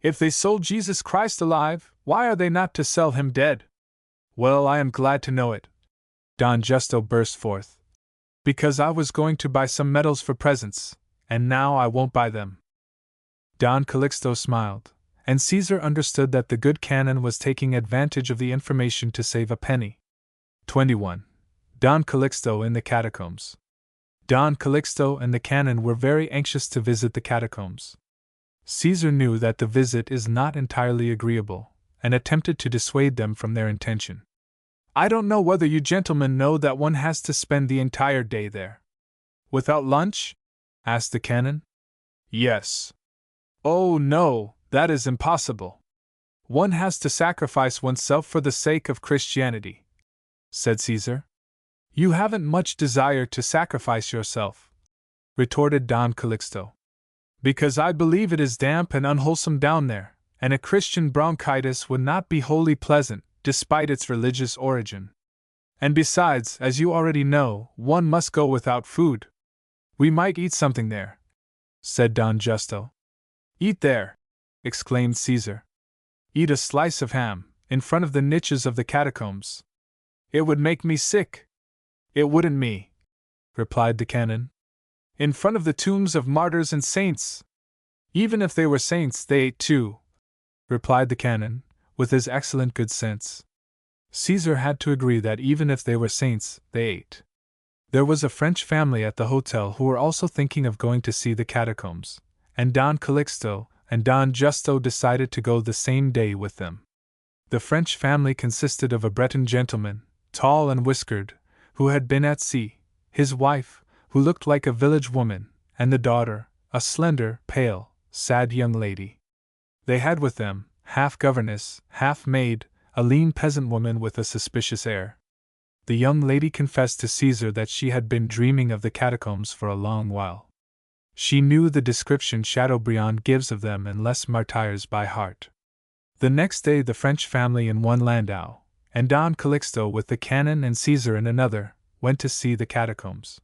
If they sold Jesus Christ alive, why are they not to sell him dead? Well, I am glad to know it, Don Justo burst forth. Because I was going to buy some medals for presents, and now I won't buy them. Don Calixto smiled, and Caesar understood that the good canon was taking advantage of the information to save a penny. 21. Don Calixto in the catacombs. Don Calixto and the canon were very anxious to visit the catacombs. Caesar knew that the visit is not entirely agreeable, and attempted to dissuade them from their intention. I don't know whether you gentlemen know that one has to spend the entire day there. Without lunch? Asked the canon. Yes. Oh no, that is impossible. One has to sacrifice oneself for the sake of Christianity, said Caesar. You haven't much desire to sacrifice yourself, retorted Don Calixto. Because I believe it is damp and unwholesome down there, and a Christian bronchitis would not be wholly pleasant, despite its religious origin. And besides, as you already know, one must go without food. We might eat something there, said Don Justo. Eat there, exclaimed Caesar. Eat a slice of ham, in front of the niches of the catacombs. It would make me sick. It wouldn't me, replied the canon. In front of the tombs of martyrs and saints. Even if they were saints, they ate too, replied the canon, with his excellent good sense. Caesar had to agree that even if they were saints, they ate. There was a French family at the hotel who were also thinking of going to see the catacombs, and Don Calixto and Don Justo decided to go the same day with them. The French family consisted of a Breton gentleman, tall and whiskered, who had been at sea, his wife, who looked like a village woman, and the daughter, a slender, pale, sad young lady. They had with them, half governess, half maid, a lean peasant woman with a suspicious air. The young lady confessed to Caesar that she had been dreaming of the catacombs for a long while. She knew the description Chateaubriand gives of them and Les Martyrs by heart. The next day the French family in one landau, and Don Calixto with the canon and Caesar in another, went to see the catacombs.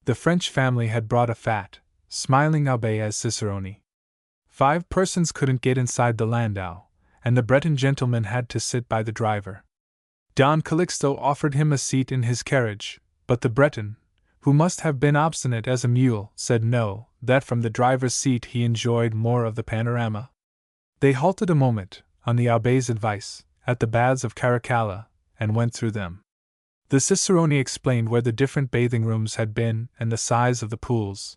The French family had brought a fat, smiling abbé as cicerone. 5 persons couldn't get inside the landau, and the Breton gentleman had to sit by the driver. Don Calixto offered him a seat in his carriage, but the Breton, who must have been obstinate as a mule, said no, that from the driver's seat he enjoyed more of the panorama. They halted a moment, on the abbé's advice, at the baths of Caracalla, and went through them. The cicerone explained where the different bathing rooms had been and the size of the pools.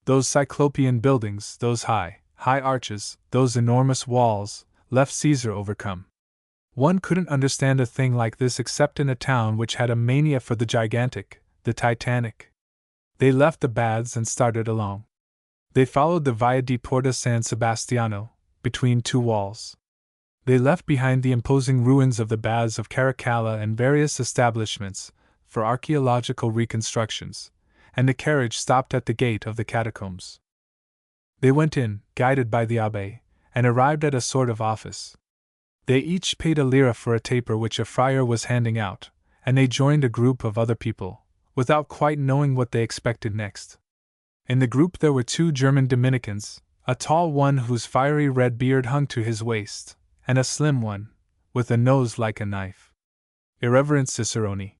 Those cyclopean buildings, those high arches, those enormous walls, left Caesar overcome. One couldn't understand a thing like this except in a town which had a mania for the gigantic, the titanic. They left the baths and started along. They followed the Via di Porta San Sebastiano, between 2 walls. They left behind the imposing ruins of the baths of Caracalla and various establishments for archaeological reconstructions, and the carriage stopped at the gate of the catacombs. They went in, guided by the abbé, and arrived at a sort of office. They each paid a lira for a taper which a friar was handing out, and they joined a group of other people, without quite knowing what they expected next. In the group there were 2 German Dominicans, a tall one whose fiery red beard hung to his waist, and a slim one, with a nose like a knife. Irreverent cicerone.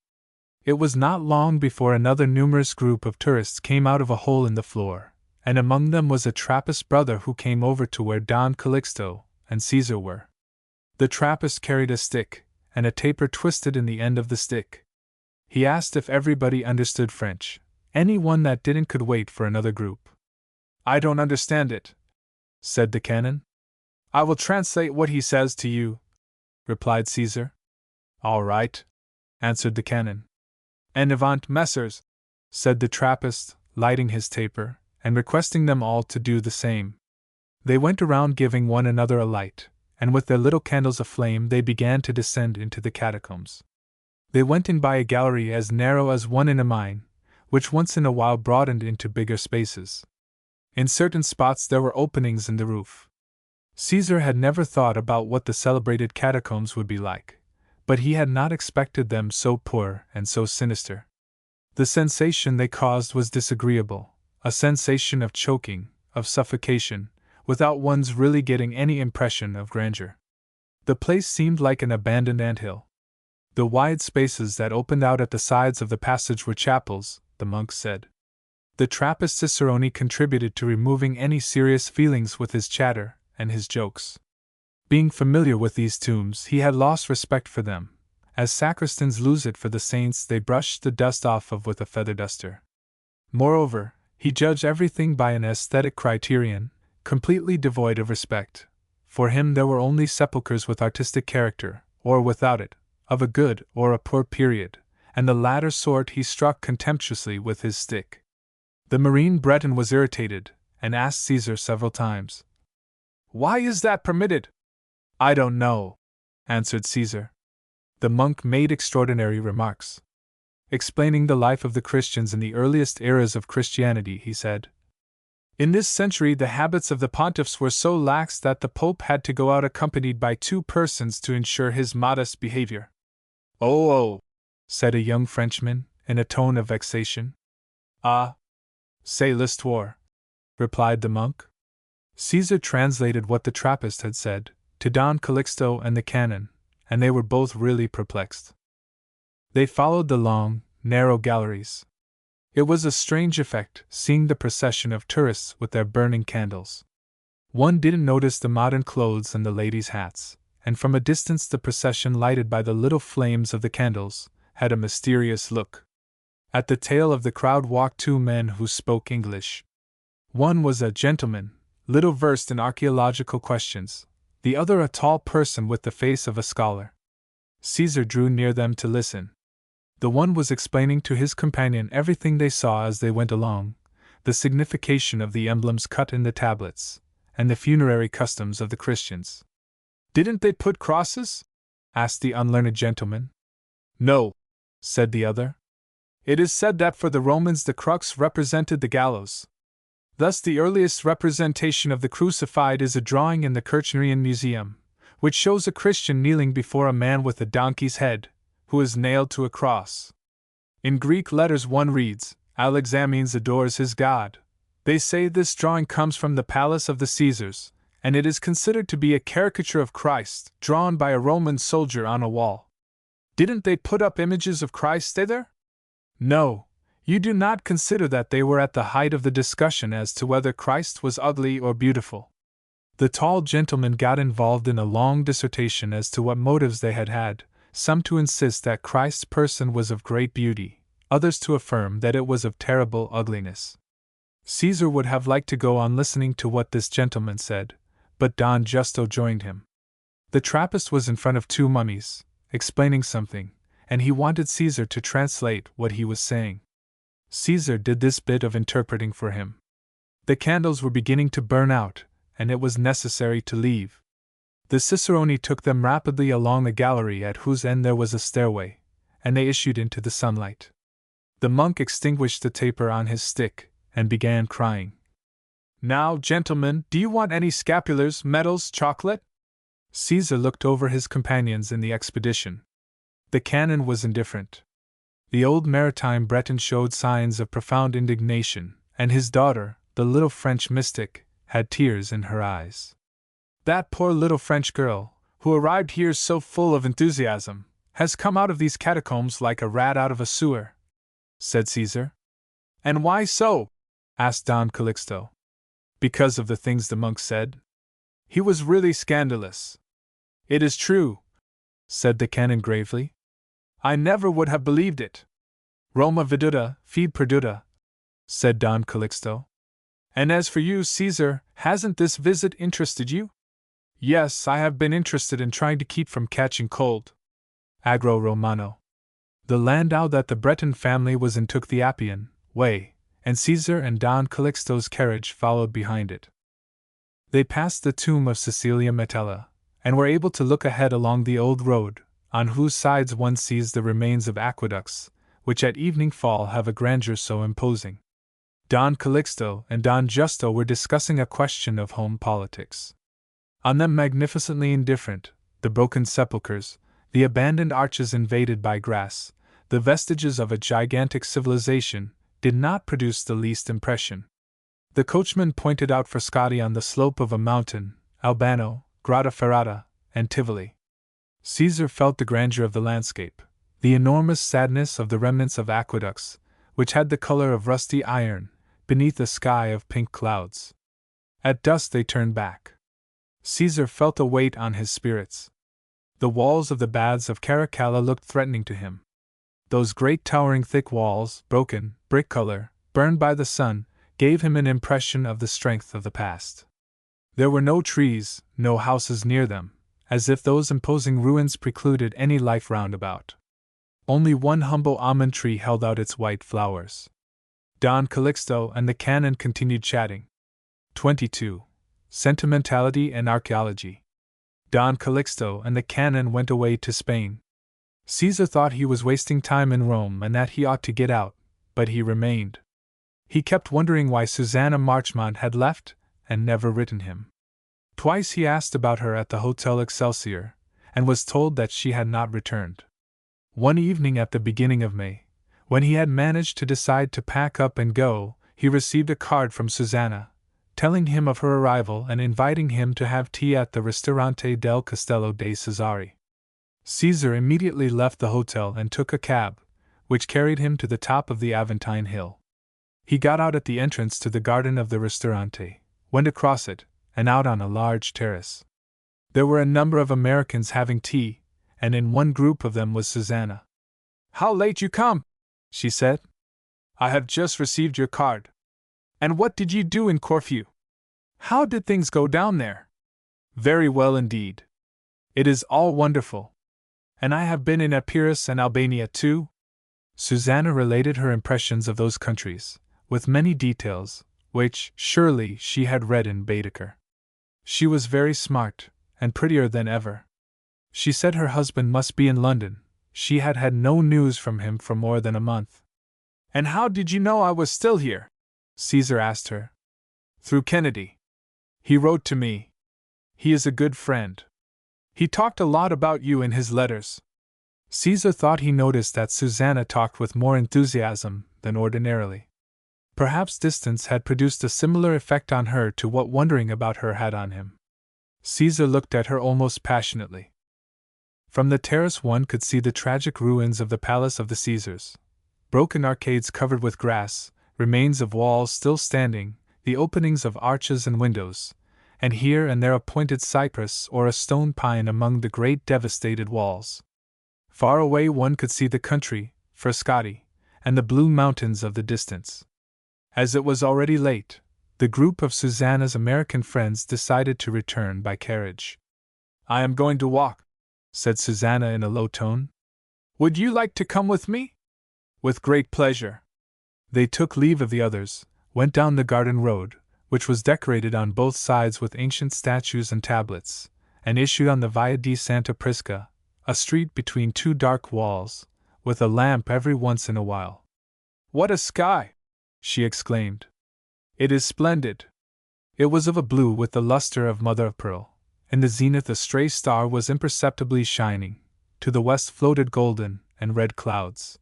It was not long before another numerous group of tourists came out of a hole in the floor, and among them was a Trappist brother who came over to where Don Calixto and Caesar were. The Trappist carried a stick, and a taper twisted in the end of the stick. He asked if everybody understood French. Any one that didn't could wait for another group. "I don't understand it," said the canon. "I will translate what he says to you," replied Caesar. "All right," answered the canon. "En avant, messers," said the Trappist, lighting his taper, and requesting them all to do the same. They went around giving one another a light, and with their little candles aflame they began to descend into the catacombs. They went in by a gallery as narrow as one in a mine, which once in a while broadened into bigger spaces. In certain spots there were openings in the roof. Caesar had never thought about what the celebrated catacombs would be like, but he had not expected them so poor and so sinister. The sensation they caused was disagreeable, a sensation of choking, of suffocation, without one's really getting any impression of grandeur. The place seemed like an abandoned anthill. The wide spaces that opened out at the sides of the passage were chapels, the monks said. The Trappist cicerone contributed to removing any serious feelings with his chatter and his jokes. Being familiar with these tombs, he had lost respect for them. As sacristans lose it for the saints they brushed the dust off of with a feather duster. Moreover, he judged everything by an aesthetic criterion, completely devoid of respect. For him there were only sepulchres with artistic character, or without it, of a good or a poor period, and the latter sort he struck contemptuously with his stick. The Marine Breton was irritated, and asked Caesar several times, "Why is that permitted?" "I don't know," answered Caesar. The monk made extraordinary remarks. Explaining the life of the Christians in the earliest eras of Christianity, he said, "In this century the habits of the pontiffs were so lax that the Pope had to go out accompanied by 2 persons to ensure his modest behavior." "Oh," said a young Frenchman, in a tone of vexation. "Ah, c'est l'histoire," replied the monk. Caesar translated what the Trappist had said, to Don Calixto and the canon, and they were both really perplexed. They followed the long, narrow galleries. It was a strange effect, seeing the procession of tourists with their burning candles. One didn't notice the modern clothes and the ladies' hats, and from a distance the procession, lighted by the little flames of the candles, had a mysterious look. At the tail of the crowd walked 2 men who spoke English. One was a gentleman, little versed in archaeological questions, the other a tall person with the face of a scholar. Caesar drew near them to listen. The one was explaining to his companion everything they saw as they went along, the signification of the emblems cut in the tablets, and the funerary customs of the Christians. "Didn't they put crosses?" asked the unlearned gentleman. "No," said the other. "It is said that for the Romans the crux represented the gallows." Thus, the earliest representation of the crucified is a drawing in the Kirchnerian Museum, which shows a Christian kneeling before a man with a donkey's head, who is nailed to a cross. In Greek letters one reads, Alexamenes adores his God. They say this drawing comes from the palace of the Caesars, and it is considered to be a caricature of Christ, drawn by a Roman soldier on a wall. Didn't they put up images of Christ thither? No, you do not consider that they were at the height of the discussion as to whether Christ was ugly or beautiful. The tall gentleman got involved in a long dissertation as to what motives they had, some to insist that Christ's person was of great beauty, others to affirm that it was of terrible ugliness. Caesar would have liked to go on listening to what this gentleman said, but Don Justo joined him. The Trappist was in front of two mummies, explaining something, and he wanted Caesar to translate what he was saying. Caesar did this bit of interpreting for him. The candles were beginning to burn out, and it was necessary to leave. The cicerone took them rapidly along the gallery at whose end there was a stairway, and they issued into the sunlight. The monk extinguished the taper on his stick, and began crying. Now, gentlemen, do you want any scapulars, medals, chocolate? Caesar looked over his companions in the expedition. The canon was indifferent. The old maritime Breton showed signs of profound indignation, and his daughter, the little French mystic, had tears in her eyes. That poor little French girl, who arrived here so full of enthusiasm, has come out of these catacombs like a rat out of a sewer, said Caesar. And why so? Asked Don Calixto. Because of the things the monk said. He was really scandalous. It is true, said the canon gravely. I never would have believed it. Roma veduta, fide perduta, said Don Calixto. And as for you, Caesar, hasn't this visit interested you? Yes, I have been interested in trying to keep from catching cold. Agro Romano. The landau that the Breton family was in took the Appian way, and Caesar and Don Calixto's carriage followed behind it. They passed the tomb of Cecilia Metella, and were able to look ahead along the old road, on whose sides one sees the remains of aqueducts, which at evening fall have a grandeur so imposing. Don Calixto and Don Justo were discussing a question of home politics. On them, magnificently indifferent, the broken sepulchres, the abandoned arches invaded by grass, the vestiges of a gigantic civilization, did not produce the least impression. The coachman pointed out Frascati on the slope of a mountain, Albano, Grotta Ferrata, and Tivoli. Caesar felt the grandeur of the landscape, the enormous sadness of the remnants of aqueducts, which had the color of rusty iron, beneath a sky of pink clouds. At dusk they turned back. Caesar felt a weight on his spirits. The walls of the baths of Caracalla looked threatening to him. Those great towering thick walls, broken, brick color, burned by the sun, gave him an impression of the strength of the past. There were no trees, no houses near them, as if those imposing ruins precluded any life round about. Only one humble almond tree held out its white flowers. Don Calixto and the canon continued chatting. 22. Sentimentality and Archaeology. Don Calixto and the canon went away to Spain. Caesar thought he was wasting time in Rome and that he ought to get out, but he remained. He kept wondering why Susanna Marchmont had left and never written him. Twice he asked about her at the Hotel Excelsior, and was told that she had not returned. One evening at the beginning of May, when he had managed to decide to pack up and go, he received a card from Susanna, telling him of her arrival and inviting him to have tea at the Ristorante del Castello dei Cesari. Caesar immediately left the hotel and took a cab, which carried him to the top of the Aventine Hill. He got out at the entrance to the garden of the Ristorante, went across it, and out on a large terrace. There were a number of Americans having tea, and in one group of them was Susanna. "How late you come," she said. "I have just received your card. And what did you do in Corfu? How did things go down there?" "Very well indeed. It is all wonderful. And I have been in Epirus and Albania too." Susanna related her impressions of those countries, with many details, which, surely, she had read in Baedeker. She was very smart, and prettier than ever. She said her husband must be in London. She had had no news from him for more than a month. "And how did you know I was still here?" Caesar asked her. Through Kennedy. He wrote to me. He is a good friend. He talked a lot about you in his letters. Caesar thought he noticed that Susanna talked with more enthusiasm than ordinarily. Perhaps distance had produced a similar effect on her to what wondering about her had on him. Caesar looked at her almost passionately. From the terrace one could see the tragic ruins of the palace of the Caesars. Broken arcades covered with grass, remains of walls still standing, the openings of arches and windows, and here and there a pointed cypress or a stone pine among the great devastated walls. Far away one could see the country, Frascati, and the blue mountains of the distance. As it was already late, the group of Susanna's American friends decided to return by carriage. "I am going to walk," said Susanna in a low tone. "Would you like to come with me?" "With great pleasure." They took leave of the others, went down the garden road, which was decorated on both sides with ancient statues and tablets, and issued on the Via di Santa Prisca, a street between two dark walls, with a lamp every once in a while. "What a sky!" she exclaimed. "It is splendid." It was of a blue with the luster of mother of pearl. In the zenith a stray star was imperceptibly shining. To the west floated golden and red clouds.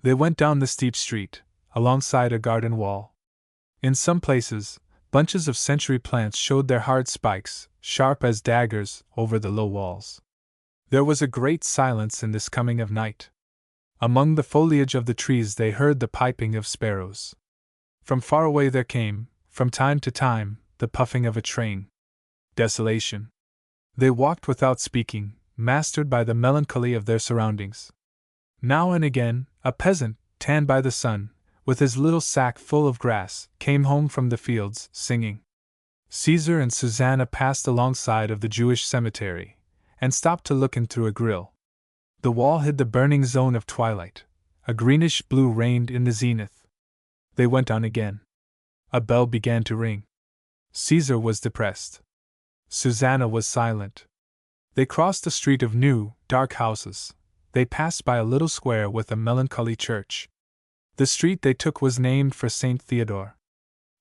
They went down the steep street, alongside a garden wall. In some places, bunches of century plants showed their hard spikes, sharp as daggers, over the low walls. There was a great silence in this coming of night. Among the foliage of the trees they heard the piping of sparrows. From far away there came, from time to time, the puffing of a train. Desolation. They walked without speaking, mastered by the melancholy of their surroundings. Now and again, a peasant, tanned by the sun, with his little sack full of grass, came home from the fields, singing. Caesar and Susanna passed alongside of the Jewish cemetery, and stopped to look in through a grill. The wall hid the burning zone of twilight. A greenish blue reigned in the zenith. They went on again. A bell began to ring. Caesar was depressed. Susanna was silent. They crossed a street of new, dark houses. They passed by a little square with a melancholy church. The street they took was named for Saint Theodore.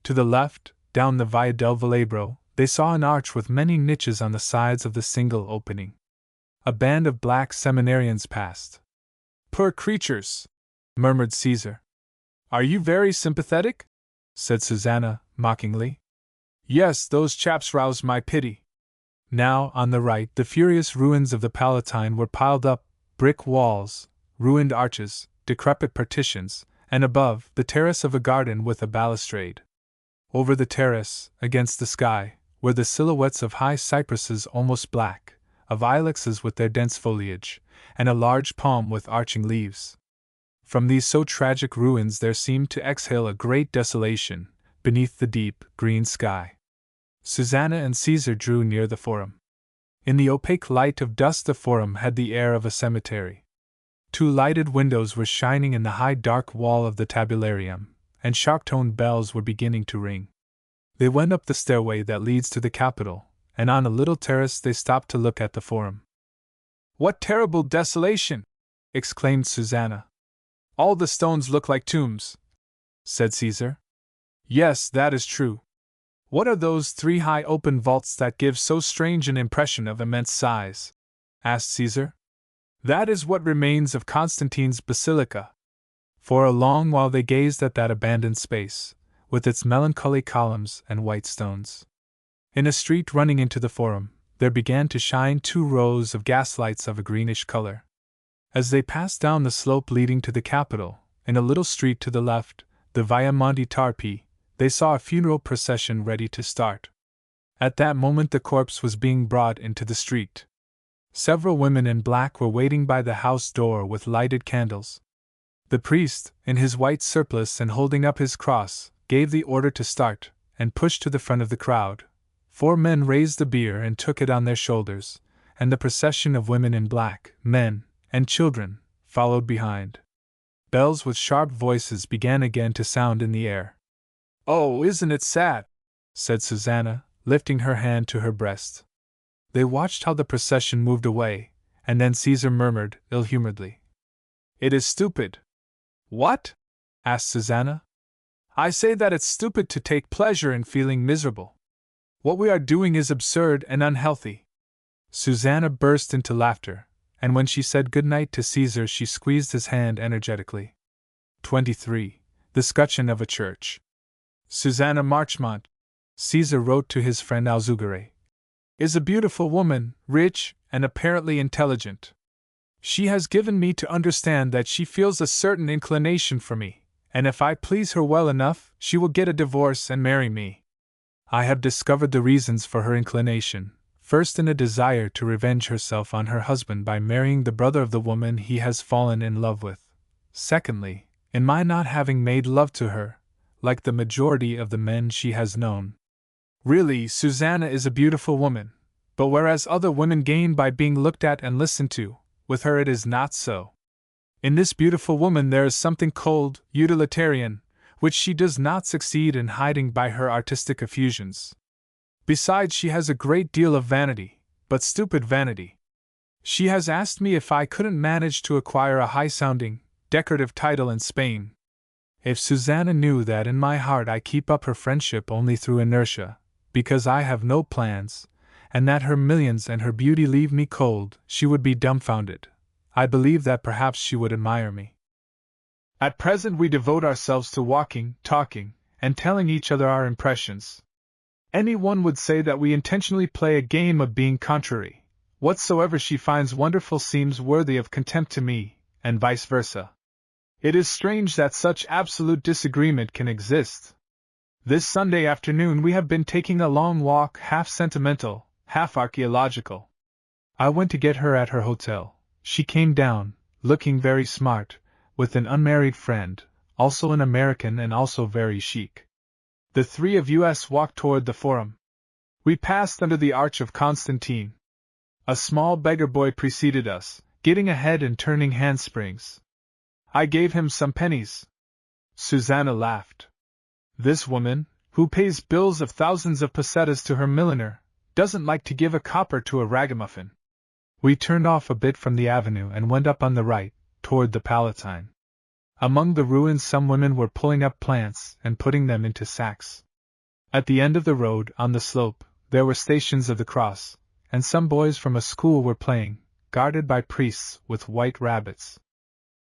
To the left, down the Via del Velebro, they saw an arch with many niches on the sides of the single opening. A band of black seminarians passed. "Poor creatures!" murmured Caesar. "Are you very sympathetic?" said Susanna, mockingly. "Yes, those chaps roused my pity." Now, on the right, the furious ruins of the Palatine were piled up, brick walls, ruined arches, decrepit partitions, and above, the terrace of a garden with a balustrade. Over the terrace, against the sky, were the silhouettes of high cypresses almost black, of ilexes with their dense foliage, and a large palm with arching leaves. From these so tragic ruins there seemed to exhale a great desolation, beneath the deep, green sky. Susanna and Caesar drew near the Forum. In the opaque light of dusk the Forum had the air of a cemetery. Two lighted windows were shining in the high dark wall of the tabularium, and sharp-toned bells were beginning to ring. They went up the stairway that leads to the Capitol, and on a little terrace they stopped to look at the Forum. "What terrible desolation!" exclaimed Susanna. "All the stones look like tombs," said Caesar. "Yes, that is true. What are those three high open vaults that give so strange an impression of immense size?" asked Caesar. "That is what remains of Constantine's basilica." For a long while they gazed at that abandoned space, with its melancholy columns and white stones. In a street running into the Forum, there began to shine 2 rows of gaslights of a greenish color. As they passed down the slope leading to the Capitol, in a little street to the left, the Via Monte Tarpi, they saw a funeral procession ready to start. At that moment the corpse was being brought into the street. Several women in black were waiting by the house door with lighted candles. The priest, in his white surplice and holding up his cross, gave the order to start, and pushed to the front of the crowd. 4 men raised the bier and took it on their shoulders, and the procession of women in black, men, and children, followed behind. Bells with sharp voices began again to sound in the air. "Oh, isn't it sad?" said Susanna, lifting her hand to her breast. They watched how the procession moved away, and then Caesar murmured, ill-humoredly, "It is stupid." "What?" asked Susanna. I say that it's stupid to take pleasure in feeling miserable. What we are doing is absurd and unhealthy. Susanna burst into laughter, and when she said good night to Caesar, she squeezed his hand energetically. 23. The Scutcheon of a Church. Susanna Marchmont, Caesar wrote to his friend Alzugare, is a beautiful woman, rich, and apparently intelligent. She has given me to understand that she feels a certain inclination for me, and if I please her well enough, she will get a divorce and marry me. I have discovered the reasons for her inclination, first in a desire to revenge herself on her husband by marrying the brother of the woman he has fallen in love with. Secondly, in my not having made love to her, like the majority of the men she has known. Really, Susanna is a beautiful woman, but whereas other women gain by being looked at and listened to, with her it is not so. In this beautiful woman there is something cold, utilitarian, which she does not succeed in hiding by her artistic effusions. Besides, she has a great deal of vanity, but stupid vanity. She has asked me if I couldn't manage to acquire a high-sounding, decorative title in Spain. If Susanna knew that in my heart I keep up her friendship only through inertia, because I have no plans, and that her millions and her beauty leave me cold, she would be dumbfounded. I believe that perhaps she would admire me. At present we devote ourselves to walking, talking, and telling each other our impressions. Any one would say that we intentionally play a game of being contrary. Whatsoever she finds wonderful seems worthy of contempt to me, and vice versa. It is strange that such absolute disagreement can exist. This Sunday afternoon we have been taking a long walk, half sentimental, half archaeological. I went to get her at her hotel. She came down, looking very smart, with an unmarried friend, also an American and also very chic. The three of us walked toward the Forum. We passed under the Arch of Constantine. A small beggar boy preceded us, getting ahead and turning handsprings. I gave him some pennies. Susanna laughed. This woman, who pays bills of thousands of pesetas to her milliner, doesn't like to give a copper to a ragamuffin. We turned off a bit from the avenue and went up on the right, toward the Palatine. Among the ruins some women were pulling up plants and putting them into sacks. At the end of the road, on the slope, there were stations of the cross, and some boys from a school were playing, guarded by priests with white rabbits.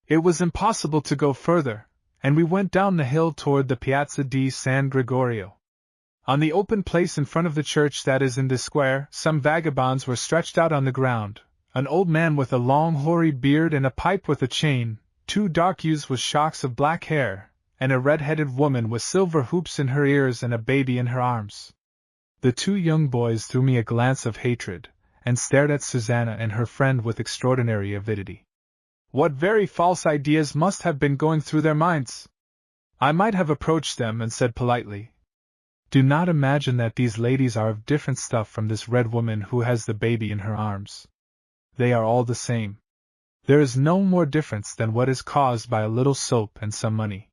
It was impossible to go further, and we went down the hill toward the Piazza di San Gregorio. On the open place in front of the church that is in the square, some vagabonds were stretched out on the ground, an old man with a long hoary beard and a pipe with a chain, two dark youths with shocks of black hair, and a red-headed woman with silver hoops in her ears and a baby in her arms. The two young boys threw me a glance of hatred, and stared at Susanna and her friend with extraordinary avidity. What very false ideas must have been going through their minds! I might have approached them and said politely, "Do not imagine that these ladies are of different stuff from this red woman who has the baby in her arms. They are all the same. There is no more difference than what is caused by a little soap and some money."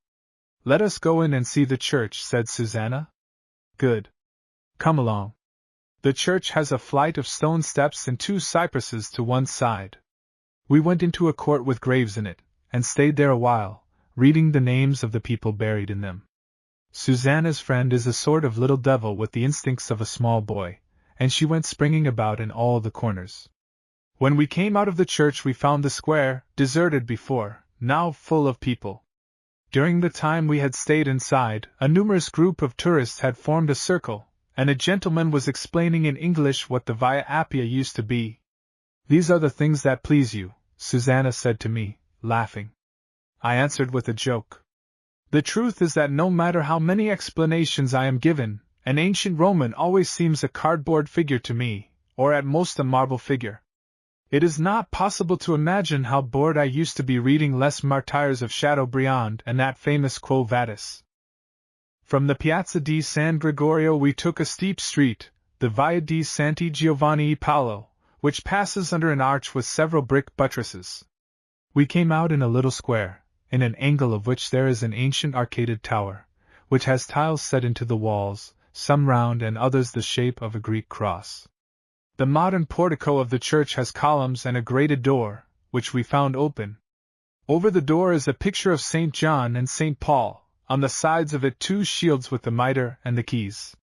"Let us go in and see the church," said Susanna. "Good. Come along." The church has a flight of stone steps and two cypresses to one side. We went into a court with graves in it, and stayed there a while, reading the names of the people buried in them. Susanna's friend is a sort of little devil with the instincts of a small boy, and she went springing about in all the corners. When we came out of the church we found the square, deserted before, now full of people. During the time we had stayed inside, a numerous group of tourists had formed a circle, and a gentleman was explaining in English what the Via Appia used to be. "These are the things that please you," Susanna said to me, laughing. I answered with a joke. "The truth is that no matter how many explanations I am given, an ancient Roman always seems a cardboard figure to me, or at most a marble figure. It is not possible to imagine how bored I used to be reading Les Martyrs of Chateaubriand and that famous Quo Vadis." From the Piazza di San Gregorio we took a steep street, the Via di Santi Giovanni e Paolo, which passes under an arch with several brick buttresses. We came out in a little square, in an angle of which there is an ancient arcaded tower, which has tiles set into the walls, some round and others the shape of a Greek cross. The modern portico of the church has columns and a grated door, which we found open. Over the door is a picture of St. John and St. Paul, On the sides of it 2 shields with the mitre and the keys.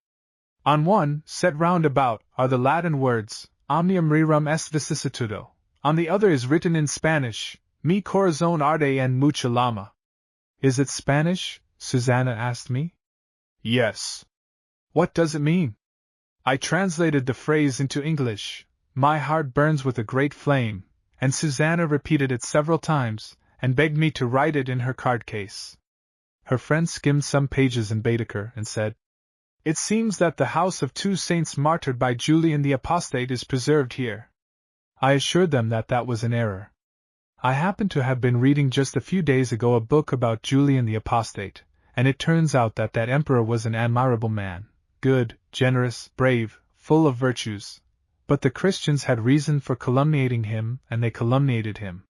On one, set round about, are the Latin words, Omnium rerum est vicissitudo. On the other is written in Spanish, Mi corazón arde en mucha llama. Is it Spanish? Susanna asked me. Yes. What does it mean? I translated the phrase into English. My heart burns with a great flame, and Susanna repeated it several times, and begged me to write it in her card case. Her friend skimmed some pages in Baedeker and said, It seems that the house of 2 saints martyred by Julian the Apostate is preserved here. I assured them that that was an error. I happened to have been reading just a few days ago a book about Julian the Apostate, and it turns out that that emperor was an admirable man, good, generous, brave, full of virtues. But the Christians had reason for calumniating him, and they calumniated him.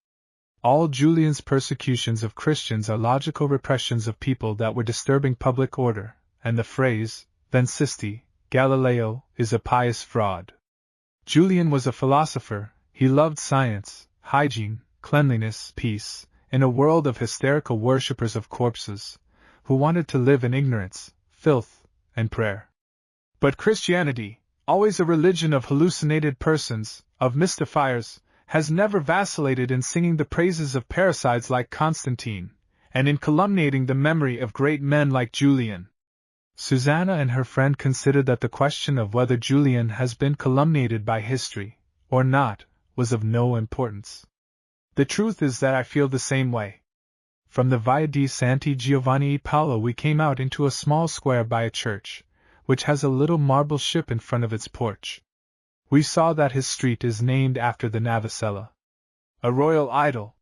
All Julian's persecutions of Christians are logical repressions of people that were disturbing public order, and the phrase, Vencisti, Galileo, is a pious fraud. Julian was a philosopher, he loved science, hygiene, cleanliness, peace, in a world of hysterical worshippers of corpses, who wanted to live in ignorance, filth, and prayer. But Christianity, always a religion of hallucinated persons, of mystifiers, has never vacillated in singing the praises of parricides like Constantine, and in calumniating the memory of great men like Julian. Susanna and her friend considered that the question of whether Julian has been calumniated by history, or not, was of no importance. The truth is that I feel the same way. From the Via di Santi Giovanni e Paolo we came out into a small square by a church, which has a little marble ship in front of its porch. We saw that his street is named after the Navicella, a royal idol.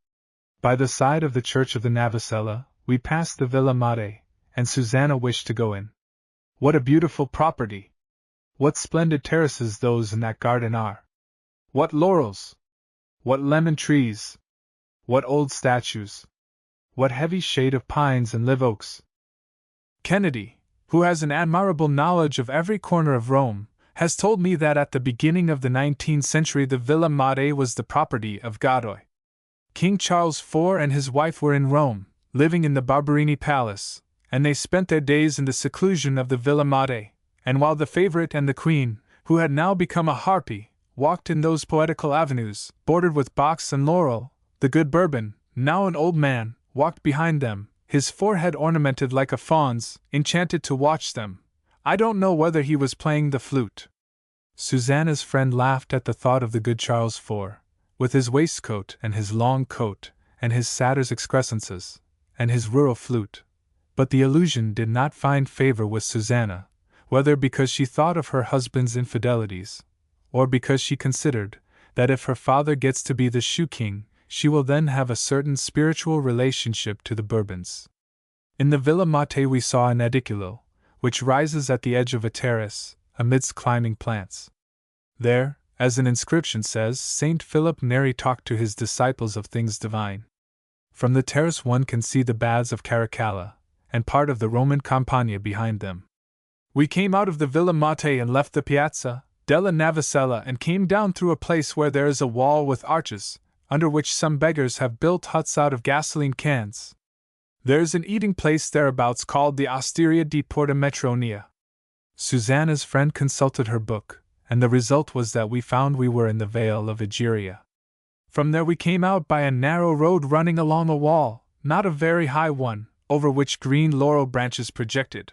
By the side of the church of the Navicella, we passed the Villa Mare, and Susanna wished to go in. What a beautiful property! What splendid terraces those in that garden are! What laurels! What lemon trees! What old statues! What heavy shade of pines and live oaks! Kennedy, who has an admirable knowledge of every corner of Rome, has told me that at the beginning of the 19th century the Villa Mare was the property of Godoy. King Charles IV and his wife were in Rome, living in the Barberini Palace, and they spent their days in the seclusion of the Villa Mare, and while the favorite and the queen, who had now become a harpy, walked in those poetical avenues, bordered with box and laurel, the good Bourbon, now an old man, walked behind them, his forehead ornamented like a fawn's, enchanted to watch them. I don't know whether he was playing the flute. Susanna's friend laughed at the thought of the good Charles IV, with his waistcoat and his long coat, and his satyr's excrescences, and his rural flute. But the allusion did not find favor with Susanna, whether because she thought of her husband's infidelities, or because she considered that if her father gets to be the shoe king, she will then have a certain spiritual relationship to the Bourbons. In the Villa Mate we saw an ediculo, which rises at the edge of a terrace, amidst climbing plants. There, as an inscription says, Saint Philip Neri talked to his disciples of things divine. From the terrace one can see the baths of Caracalla, and part of the Roman Campagna behind them. We came out of the Villa Mate and left the Piazza della Navicella and came down through a place where there is a wall with arches, under which some beggars have built huts out of gasoline cans. There's an eating place thereabouts called the Osteria di Porta Metronia. Susanna's friend consulted her book, and the result was that we found we were in the Vale of Egeria. From there we came out by a narrow road running along a wall, not a very high one, over which green laurel branches projected.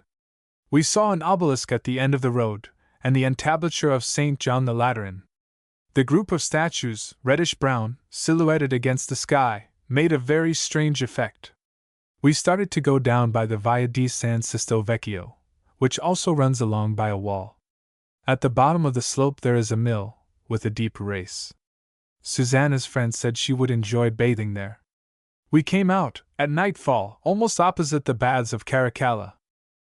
We saw an obelisk at the end of the road, and the entablature of St. John the Lateran. The group of statues, reddish-brown, silhouetted against the sky, made a very strange effect. We started to go down by the Via di San Sisto Vecchio, which also runs along by a wall. At the bottom of the slope there is a mill, with a deep race. Susanna's friend said she would enjoy bathing there. We came out, at nightfall, almost opposite the baths of Caracalla.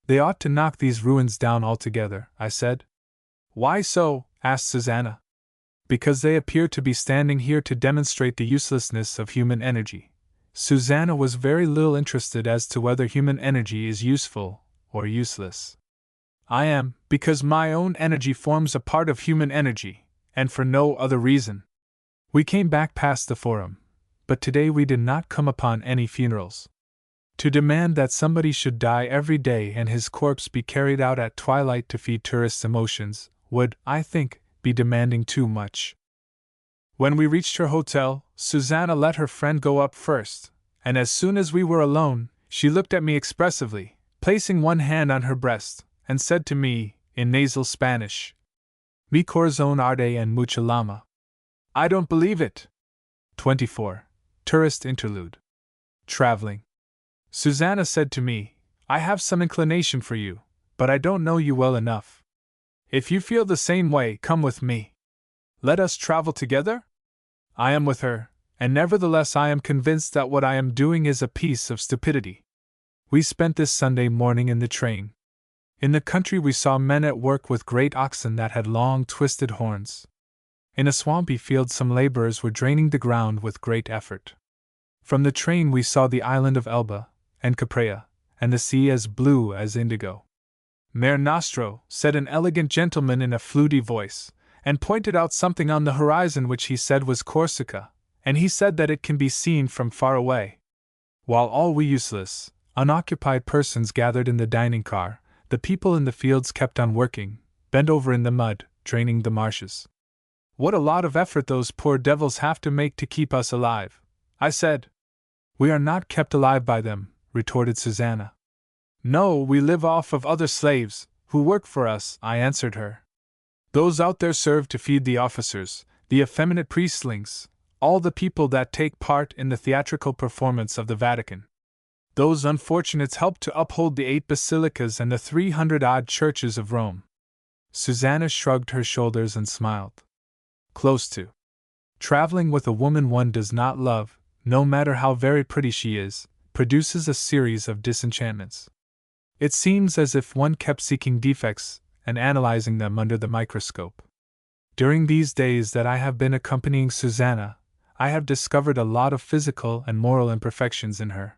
They ought to knock these ruins down altogether, I said. Why so? Asked Susanna. Because they appear to be standing here to demonstrate the uselessness of human energy. Susanna was very little interested as to whether human energy is useful or useless. I am, because my own energy forms a part of human energy, and for no other reason. We came back past the Forum, but today we did not come upon any funerals. To demand that somebody should die every day and his corpse be carried out at twilight to feed tourists' emotions would, I think, be demanding too much. When we reached her hotel, Susanna let her friend go up first, and as soon as we were alone, she looked at me expressively, placing one hand on her breast, and said to me, in nasal Spanish, "Mi corazón arde en mucha llama." I don't believe it. 24. Tourist Interlude. Traveling. Susanna said to me, "I have some inclination for you, but I don't know you well enough. If you feel the same way, come with me. Let us travel together?" I am with her, and nevertheless I am convinced that what I am doing is a piece of stupidity. We spent this Sunday morning in the train. In the country we saw men at work with great oxen that had long twisted horns. In a swampy field some laborers were draining the ground with great effort. From the train we saw the island of Elba, and Caprea, and the sea as blue as indigo. "Mare nostro," said an elegant gentleman in a fluty voice, and pointed out something on the horizon which he said was Corsica, and he said that it can be seen from far away. While all we useless, unoccupied persons gathered in the dining car, the people in the fields kept on working, bent over in the mud, draining the marshes. "What a lot of effort those poor devils have to make to keep us alive," I said. "We are not kept alive by them," retorted Susanna. "No, we live off of other slaves, who work for us," I answered her. "Those out there serve to feed the officers, the effeminate priestlings, all the people that take part in the theatrical performance of the Vatican. Those unfortunates help to uphold the 8 basilicas and the 300-odd churches of Rome." Susanna shrugged her shoulders and smiled. Close to. Traveling with a woman one does not love, no matter how very pretty she is, produces a series of disenchantments. It seems as if one kept seeking defects and analyzing them under the microscope. During these days that I have been accompanying Susanna, I have discovered a lot of physical and moral imperfections in her.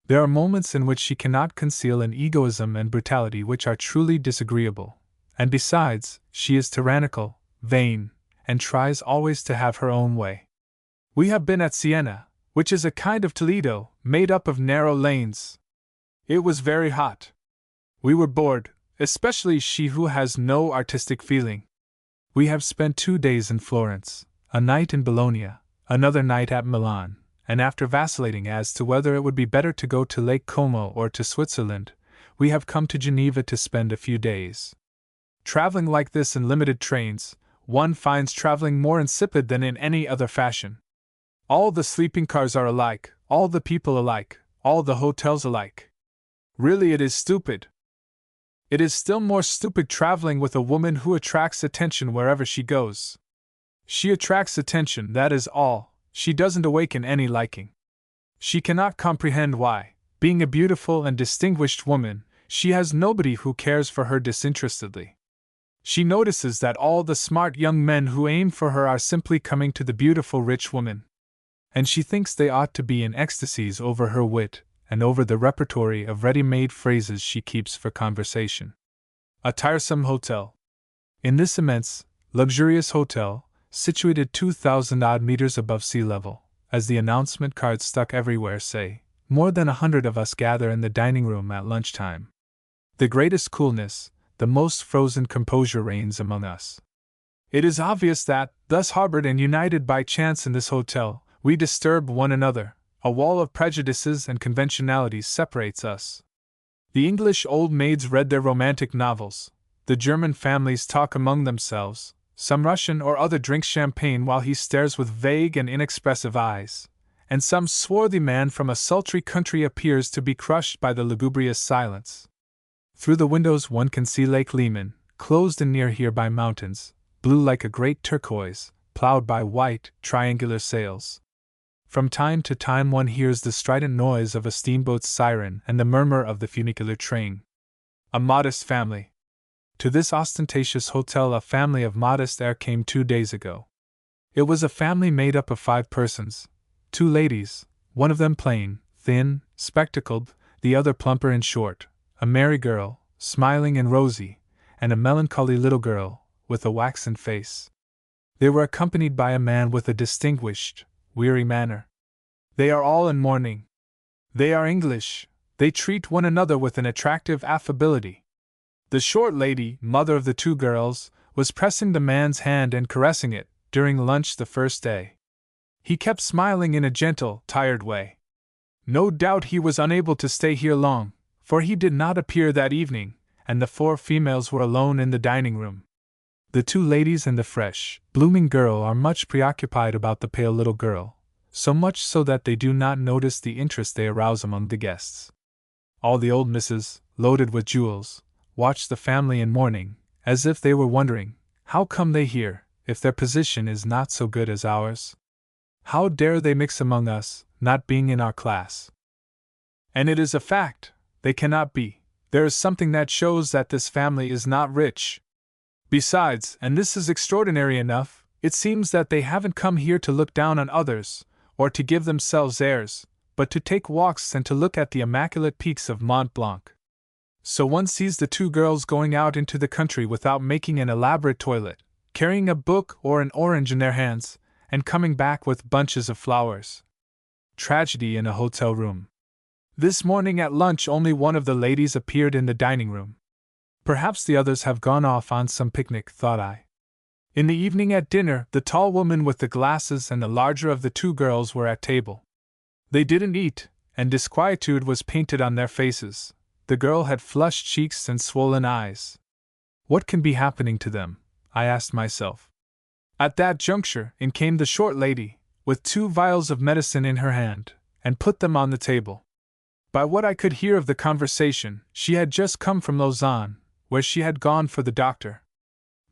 There are moments in which she cannot conceal an egoism and brutality which are truly disagreeable, and besides, she is tyrannical, vain, and tries always to have her own way. We have been at Siena, which is a kind of Toledo, made up of narrow lanes. It was very hot. We were bored, especially she who has no artistic feeling. We have spent 2 days in Florence, a night in Bologna, another night at Milan, and after vacillating as to whether it would be better to go to Lake Como or to Switzerland, we have come to Geneva to spend a few days. Traveling like this in limited trains, one finds traveling more insipid than in any other fashion. All the sleeping cars are alike, all the people alike, all the hotels alike. Really, it is stupid. It is still more stupid traveling with a woman who attracts attention wherever she goes. She attracts attention, that is all. She doesn't awaken any liking. She cannot comprehend why, being a beautiful and distinguished woman, she has nobody who cares for her disinterestedly. She notices that all the smart young men who aim for her are simply coming to the beautiful rich woman. And she thinks they ought to be in ecstasies over her wit, and over the repertory of ready-made phrases she keeps for conversation. A tiresome hotel. In this immense, luxurious hotel, situated 2,000-odd meters above sea level, as the announcement cards stuck everywhere say, more than 100 of us gather in the dining room at lunchtime. The greatest coolness, the most frozen composure reigns among us. It is obvious that, thus harbored and united by chance in this hotel, we disturb one another. A wall of prejudices and conventionalities separates us. The English old maids read their romantic novels, the German families talk among themselves, some Russian or other drinks champagne while he stares with vague and inexpressive eyes, and some swarthy man from a sultry country appears to be crushed by the lugubrious silence. Through the windows one can see Lake Leman, closed in near here by mountains, blue like a great turquoise, plowed by white, triangular sails. From time to time one hears the strident noise of a steamboat's siren and the murmur of the funicular train. A modest family. To this ostentatious hotel a family of modest air came 2 days ago. It was a family made up of 5 persons, 2 ladies, one of them plain, thin, spectacled, the other plumper and short, a merry girl, smiling and rosy, and a melancholy little girl, with a waxen face. They were accompanied by a man with a distinguished, weary manner. They are all in mourning. They are English, they treat one another with an attractive affability. The short lady, mother of the two girls, was pressing the man's hand and caressing it during lunch the first day. He kept smiling in a gentle, tired way. No doubt he was unable to stay here long, for he did not appear that evening, and the four females were alone in the dining room. The two ladies and the fresh, blooming girl are much preoccupied about the pale little girl, so much so that they do not notice the interest they arouse among the guests. All the old misses, loaded with jewels, watch the family in mourning, as if they were wondering, how come they here, if their position is not so good as ours? How dare they mix among us, not being in our class? And it is a fact, they cannot be. There is something that shows that this family is not rich. Besides, and this is extraordinary enough, it seems that they haven't come here to look down on others, or to give themselves airs, but to take walks and to look at the immaculate peaks of Mont Blanc. So one sees the two girls going out into the country without making an elaborate toilet, carrying a book or an orange in their hands, and coming back with bunches of flowers. Tragedy in a hotel room. This morning at lunch only one of the ladies appeared in the dining room. Perhaps the others have gone off on some picnic, thought I. In the evening at dinner, the tall woman with the glasses and the larger of the two girls were at table. They didn't eat, and disquietude was painted on their faces. The girl had flushed cheeks and swollen eyes. What can be happening to them? I asked myself. At that juncture, in came the short lady, with 2 vials of medicine in her hand, and put them on the table. By what I could hear of the conversation, she had just come from Lausanne, where she had gone for the doctor.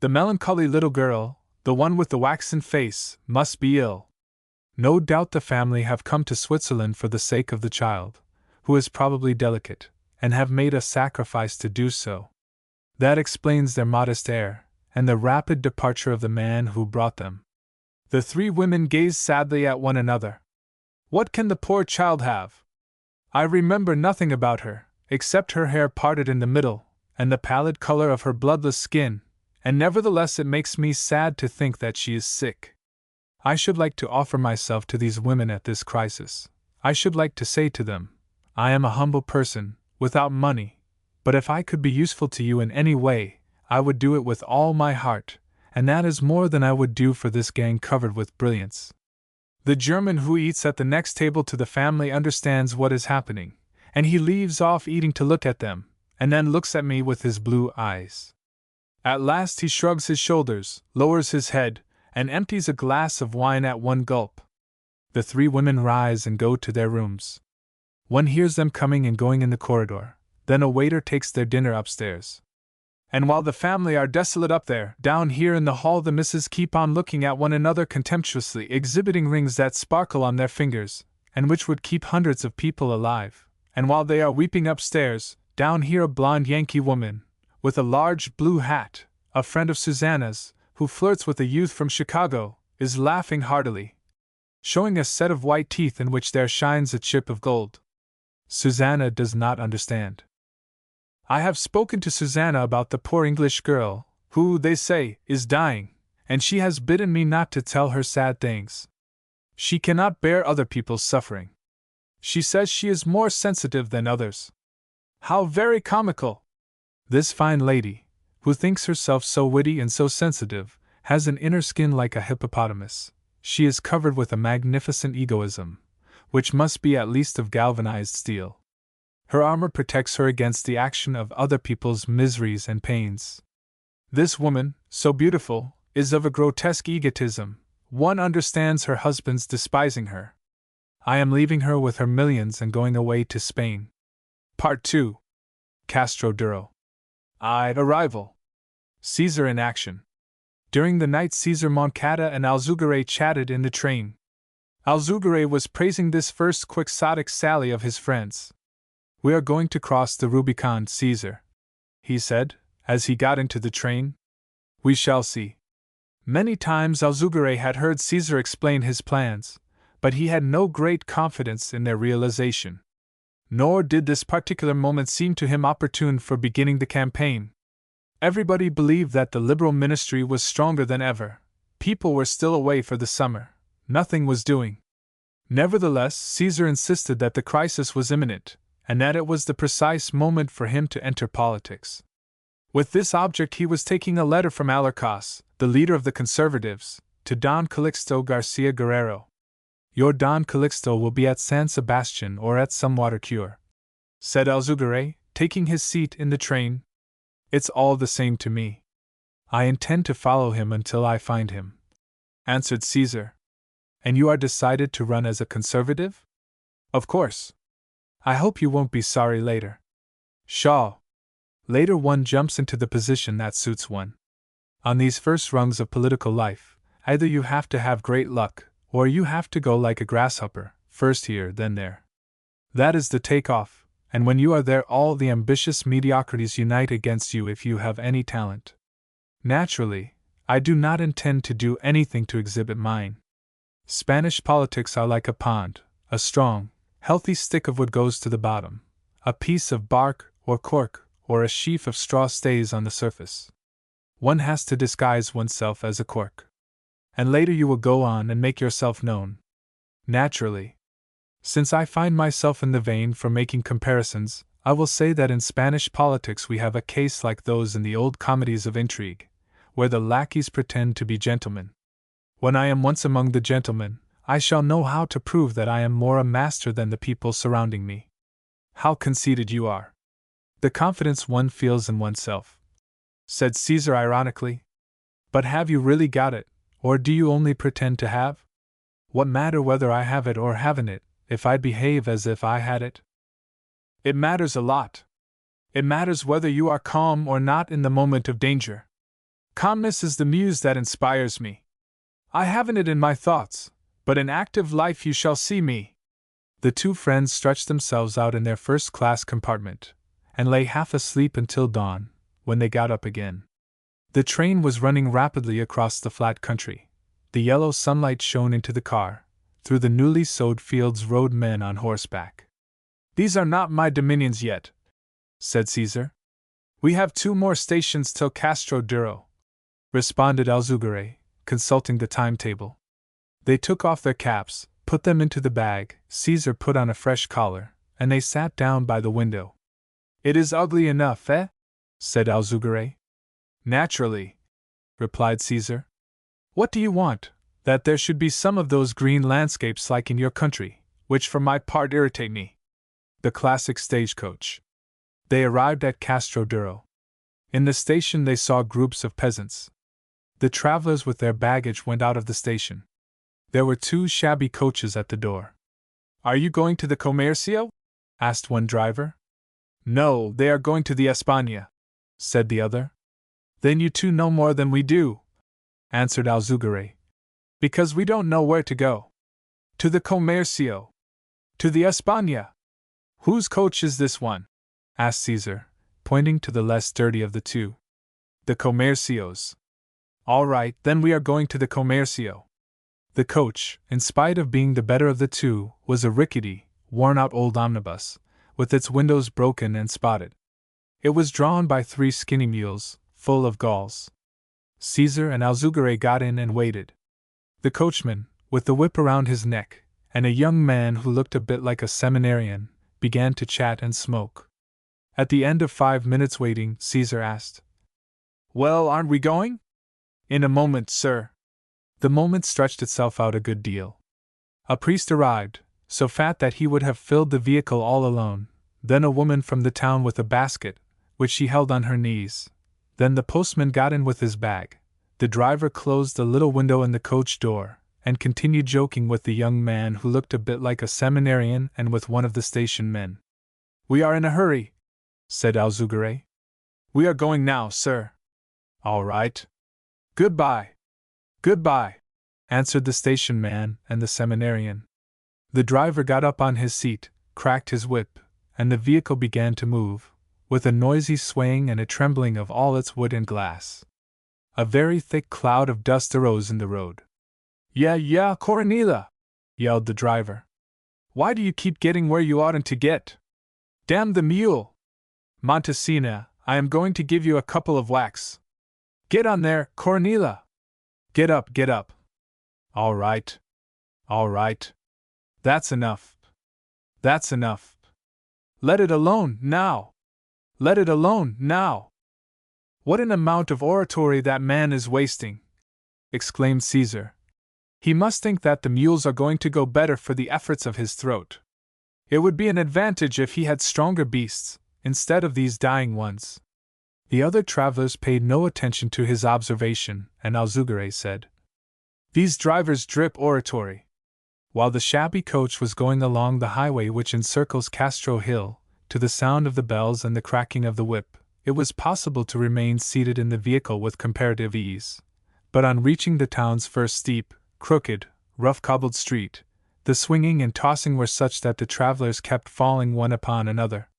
The melancholy little girl, the one with the waxen face, must be ill. No doubt the family have come to Switzerland for the sake of the child, who is probably delicate, and have made a sacrifice to do so. That explains their modest air, and the rapid departure of the man who brought them. The 3 women gazed sadly at one another. What can the poor child have? I remember nothing about her, except her hair parted in the middle, and the pallid color of her bloodless skin, and nevertheless it makes me sad to think that she is sick. I should like to offer myself to these women at this crisis. I should like to say to them, I am a humble person, without money, but if I could be useful to you in any way, I would do it with all my heart, and that is more than I would do for this gang covered with brilliants. The German who eats at the next table to the family understands what is happening, and he leaves off eating to look at them, and then looks at me with his blue eyes. At last he shrugs his shoulders, lowers his head, and empties a glass of wine at one gulp. The 3 women rise and go to their rooms. One hears them coming and going in the corridor, then a waiter takes their dinner upstairs. And while the family are desolate up there, down here in the hall the misses keep on looking at one another contemptuously, exhibiting rings that sparkle on their fingers, and which would keep hundreds of people alive. And while they are weeping upstairs, down here a blonde Yankee woman, with a large blue hat, a friend of Susanna's, who flirts with a youth from Chicago, is laughing heartily, showing a set of white teeth in which there shines a chip of gold. Susanna does not understand. I have spoken to Susanna about the poor English girl, who, they say, is dying, and she has bidden me not to tell her sad things. She cannot bear other people's suffering. She says she is more sensitive than others. How very comical! This fine lady, who thinks herself so witty and so sensitive, has an inner skin like a hippopotamus. She is covered with a magnificent egoism, which must be at least of galvanized steel. Her armor protects her against the action of other people's miseries and pains. This woman, so beautiful, is of a grotesque egotism. One understands her husband's despising her. I am leaving her with her millions and going away to Spain. Part 2. Castro Duro. Arrival. Caesar in action. During the night Caesar Moncada and Alzugare chatted in the train. Alzugare was praising this first quixotic sally of his friends. We are going to cross the Rubicon, Caesar, he said, as he got into the train. We shall see. Many times Alzugare had heard Caesar explain his plans, but he had no great confidence in their realization. Nor did this particular moment seem to him opportune for beginning the campaign. Everybody believed that the Liberal ministry was stronger than ever. People were still away for the summer. Nothing was doing. Nevertheless, Caesar insisted that the crisis was imminent, and that it was the precise moment for him to enter politics. With this object he was taking a letter from Alarcos, the leader of the Conservatives, to Don Calixto Garcia Guerrero. "Your Don Calixto will be at San Sebastian or at some water cure," said Alzugaray, taking his seat in the train. "It's all the same to me. I intend to follow him until I find him," answered Caesar. "And you are decided to run as a Conservative?" "Of course. I hope you won't be sorry later." "Pshaw! Later one jumps into the position that suits one. On these first rungs of political life, either you have to have great luck, or you have to go like a grasshopper, first here, then there. That is the take-off, and when you are there all the ambitious mediocrities unite against you if you have any talent. Naturally, I do not intend to do anything to exhibit mine. Spanish politics are like a pond. A strong, healthy stick of wood goes to the bottom. A piece of bark, or cork, or a sheaf of straw stays on the surface. One has to disguise oneself as a cork. And later you will go on and make yourself known. Naturally. Since I find myself in the vein for making comparisons, I will say that in Spanish politics we have a case like those in the old comedies of intrigue, where the lackeys pretend to be gentlemen. When I am once among the gentlemen, I shall know how to prove that I am more a master than the people surrounding me." "How conceited you are! The confidence one feels in oneself," said Caesar ironically. "But have you really got it, or do you only pretend to have? What matter whether I have it or haven't it, if I behave as if I had it?" "It matters a lot. It matters whether you are calm or not in the moment of danger. Calmness is the muse that inspires me. I haven't it in my thoughts, but in active life you shall see me." The two friends stretched themselves out in their first-class compartment, and lay half asleep until dawn, when they got up again. The train was running rapidly across the flat country. The yellow sunlight shone into the car. Through the newly sowed fields rode men on horseback. "These are not my dominions yet," said Caesar. "We have 2 more stations till Castro Duro," responded Alzugaray, consulting the timetable. They took off their caps, put them into the bag, Caesar put on a fresh collar, and they sat down by the window. "It is ugly enough, eh?" said Alzugaray. "Naturally," replied Caesar. "What do you want? That there should be some of those green landscapes like in your country, which for my part irritate me." The classic stagecoach. They arrived at Castro Duro. In the station they saw groups of peasants. The travelers with their baggage went out of the station. There were 2 shabby coaches at the door. "Are you going to the Comercio?" asked one driver. "No, they are going to the España," said the other. "Then you 2 know more than we do," answered Alzugaray. "Because we don't know where to go." "To the Comercio." "To the España." "Whose coach is this one?" asked Caesar, pointing to the less dirty of the 2. "The Comercio's." "All right, then we are going to the Comercio." The coach, in spite of being the better of the 2, was a rickety, worn-out old omnibus, with its windows broken and spotted. It was drawn by 3 skinny mules, full of galls. Caesar and Alzugaray got in and waited. The coachman, with the whip around his neck, and a young man who looked a bit like a seminarian, began to chat and smoke. At the end of 5 minutes waiting, Caesar asked, "Well, aren't we going?" "In a moment, sir." The moment stretched itself out a good deal. A priest arrived, so fat that he would have filled the vehicle all alone, then a woman from the town with a basket, which she held on her knees. Then the postman got in with his bag. The driver closed the little window in the coach door, and continued joking with the young man who looked a bit like a seminarian and with one of the station men. "We are in a hurry," said Alzugaray. "We are going now, sir." "All right." "Goodbye." "Goodbye," answered the station man and the seminarian. The driver got up on his seat, cracked his whip, and the vehicle began to move, with a noisy swaying and a trembling of all its wood and glass. A very thick cloud of dust arose in the road. Yeah, Coronilla!" yelled the driver. "Why do you keep getting where you oughtn't to get? Damn the mule! Montesina, I am going to give you a couple of whacks. Get on there, Coronilla! Get up, get up!" "All right. All right." That's enough. That's enough. Let it alone, now! Let it alone, now! What an amount of oratory that man is wasting! Exclaimed Caesar. He must think that the mules are going to go better for the efforts of his throat. It would be an advantage if he had stronger beasts, instead of these dying ones. The other travelers paid no attention to his observation, and Alzugare said, These drivers drip oratory. While the shabby coach was going along the highway which encircles Castro Hill, to the sound of the bells and the cracking of the whip, it was possible to remain seated in the vehicle with comparative ease. But on reaching the town's first steep, crooked, rough-cobbled street, the swinging and tossing were such that the travelers kept falling one upon another.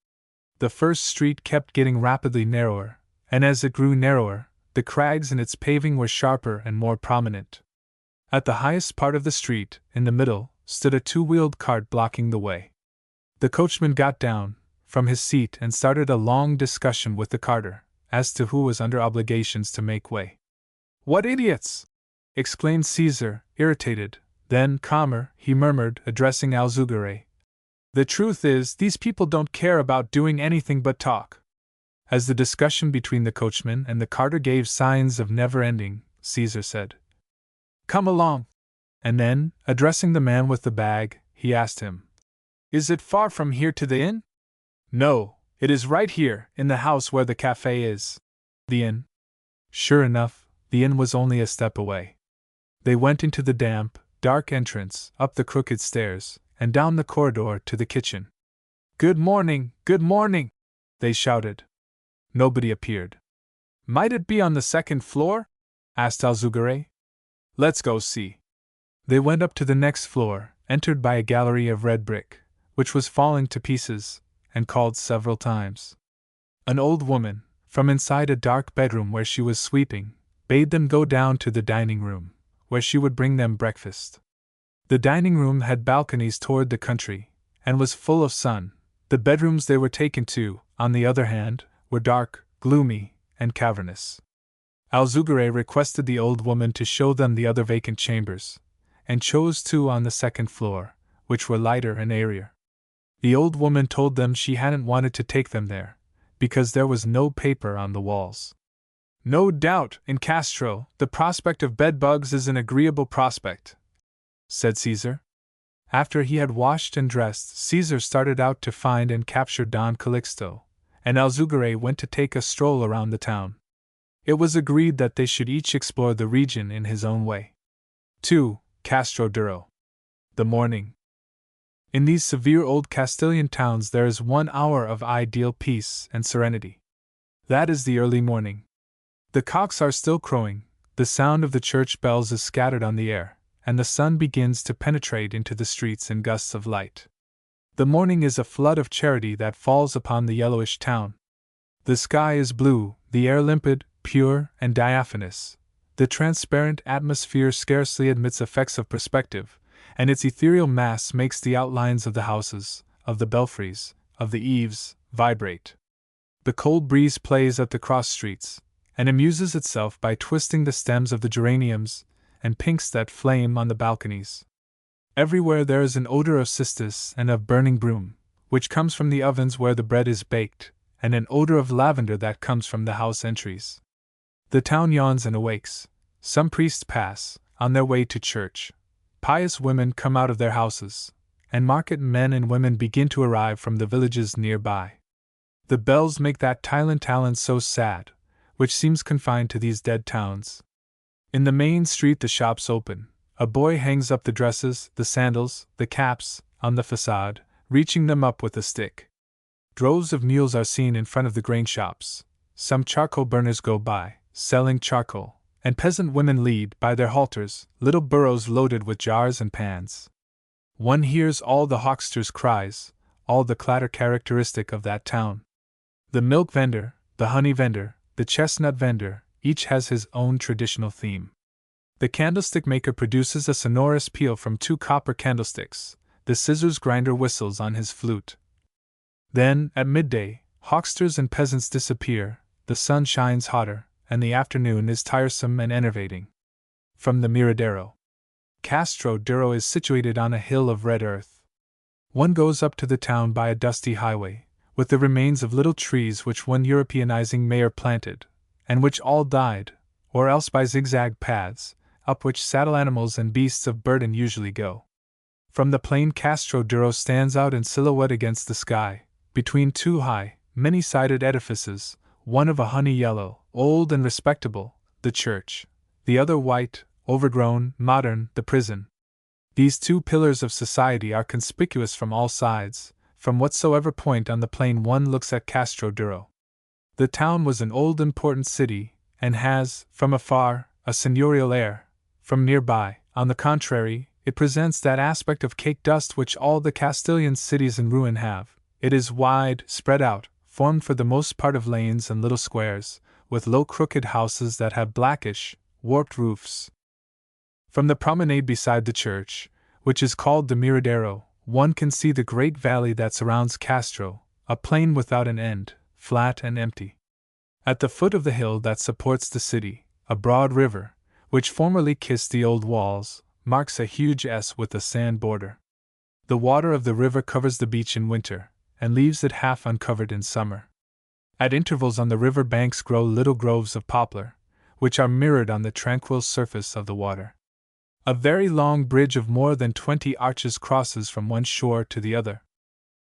The first street kept getting rapidly narrower, and as it grew narrower, the crags in its paving were sharper and more prominent. At the highest part of the street, in the middle, stood a two-wheeled cart blocking the way. The coachman got down from his seat and started a long discussion with the carter, as to who was under obligations to make way. What idiots! Exclaimed Caesar, irritated. Then, calmer, he murmured, addressing Alzugare. The truth is, these people don't care about doing anything but talk. As the discussion between the coachman and the carter gave signs of never ending, Caesar said, Come along. And then, addressing the man with the bag, he asked him, Is it far from here to the inn? No, it is right here, in the house where the cafe is. The inn? Sure enough, the inn was only a step away. They went into the damp, dark entrance, up the crooked stairs, and down the corridor to the kitchen. Good morning, they shouted. Nobody appeared. Might it be on the second floor? Asked Alzugare. Let's go see. They went up to the next floor, entered by a gallery of red brick, which was falling to pieces, and called several times. An old woman, from inside a dark bedroom where she was sweeping, bade them go down to the dining room, where she would bring them breakfast. The dining room had balconies toward the country, and was full of sun. The bedrooms they were taken to, on the other hand, were dark, gloomy, and cavernous. Alzugare requested the old woman to show them the other vacant chambers, and chose two on the second floor, which were lighter and airier. The old woman told them she hadn't wanted to take them there, because there was no paper on the walls. No doubt, in Castro, the prospect of bedbugs is an agreeable prospect, said Caesar. After he had washed and dressed, Caesar started out to find and capture Don Calixto, and Alzugare went to take a stroll around the town. It was agreed that they should each explore the region in his own way. 2. Castro Duro. The morning. In these severe old Castilian towns there is 1 hour of ideal peace and serenity. That is the early morning. The cocks are still crowing, the sound of the church bells is scattered on the air, and the sun begins to penetrate into the streets in gusts of light. The morning is a flood of charity that falls upon the yellowish town. The sky is blue, the air limpid, pure, and diaphanous. The transparent atmosphere scarcely admits effects of perspective, and its ethereal mass makes the outlines of the houses, of the belfries, of the eaves, vibrate. The cold breeze plays at the cross streets, and amuses itself by twisting the stems of the geraniums and pinks that flame on the balconies. Everywhere there is an odor of cistus and of burning broom, which comes from the ovens where the bread is baked, and an odor of lavender that comes from the house entries. The town yawns and awakes. Some priests pass, on their way to church. Pious women come out of their houses, and market men and women begin to arrive from the villages nearby. The bells make that Talent so sad, which seems confined to these dead towns. In the main street the shops open. A boy hangs up the dresses, the sandals, the caps, on the facade, reaching them up with a stick. Droves of mules are seen in front of the grain shops. Some charcoal burners go by, selling charcoal, and peasant women lead, by their halters, little burros loaded with jars and pans. One hears all the hawksters' cries, all the clatter characteristic of that town. The milk vendor, the honey vendor, the chestnut vendor, each has his own traditional theme. The candlestick maker produces a sonorous peal from 2 copper candlesticks. The scissors grinder whistles on his flute. Then, at midday, hawksters and peasants disappear, the sun shines hotter, and the afternoon is tiresome and enervating. From the Miradero. Castro Duro is situated on a hill of red earth, One goes up to the town by a dusty highway, with the remains of little trees which one Europeanizing mayor planted, and which all died, or else by zigzag paths, up which saddle animals and beasts of burden usually go. From the plain Castro Duro stands out in silhouette against the sky, between two high, many-sided edifices, one of a honey yellow, old and respectable, the church, the other white, overgrown, modern, the prison. These two pillars of society are conspicuous from all sides, from whatsoever point on the plain one looks at Castro Duro. The town was an old important city, and has, from afar, a seigneurial air. From nearby, on the contrary, it presents that aspect of cake dust which all the Castilian cities in ruin have. It is wide, spread out, formed for the most part of lanes and little squares, with low crooked houses that have blackish, warped roofs. From the promenade beside the church, which is called the Miradero, one can see the great valley that surrounds Castro, a plain without an end, flat and empty. At the foot of the hill that supports the city, a broad river, which formerly kissed the old walls, marks a huge S with a sand border. The water of the river covers the beach in winter, and leaves it half uncovered in summer. At intervals on the river banks grow little groves of poplar, which are mirrored on the tranquil surface of the water. A very long bridge of more than 20 arches crosses from one shore to the other.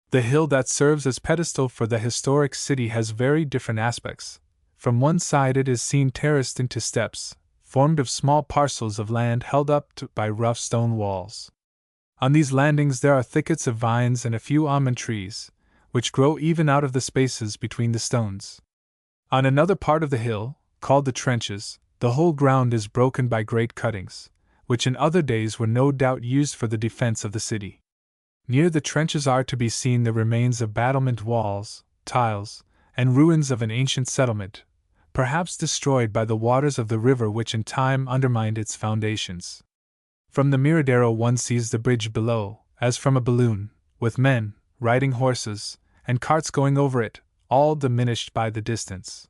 The hill that serves as pedestal for the historic city has very different aspects. From one side it is seen terraced into steps, formed of small parcels of land held up by rough stone walls. On these landings there are thickets of vines and a few almond trees, which grow even out of the spaces between the stones. On another part of the hill, called the trenches, the whole ground is broken by great cuttings, which in other days were no doubt used for the defense of the city. Near the trenches are to be seen the remains of battlement walls, tiles, and ruins of an ancient settlement, perhaps destroyed by the waters of the river which in time undermined its foundations. From the Miradero one sees the bridge below, as from a balloon, with men, riding horses, and carts going over it, all diminished by the distance.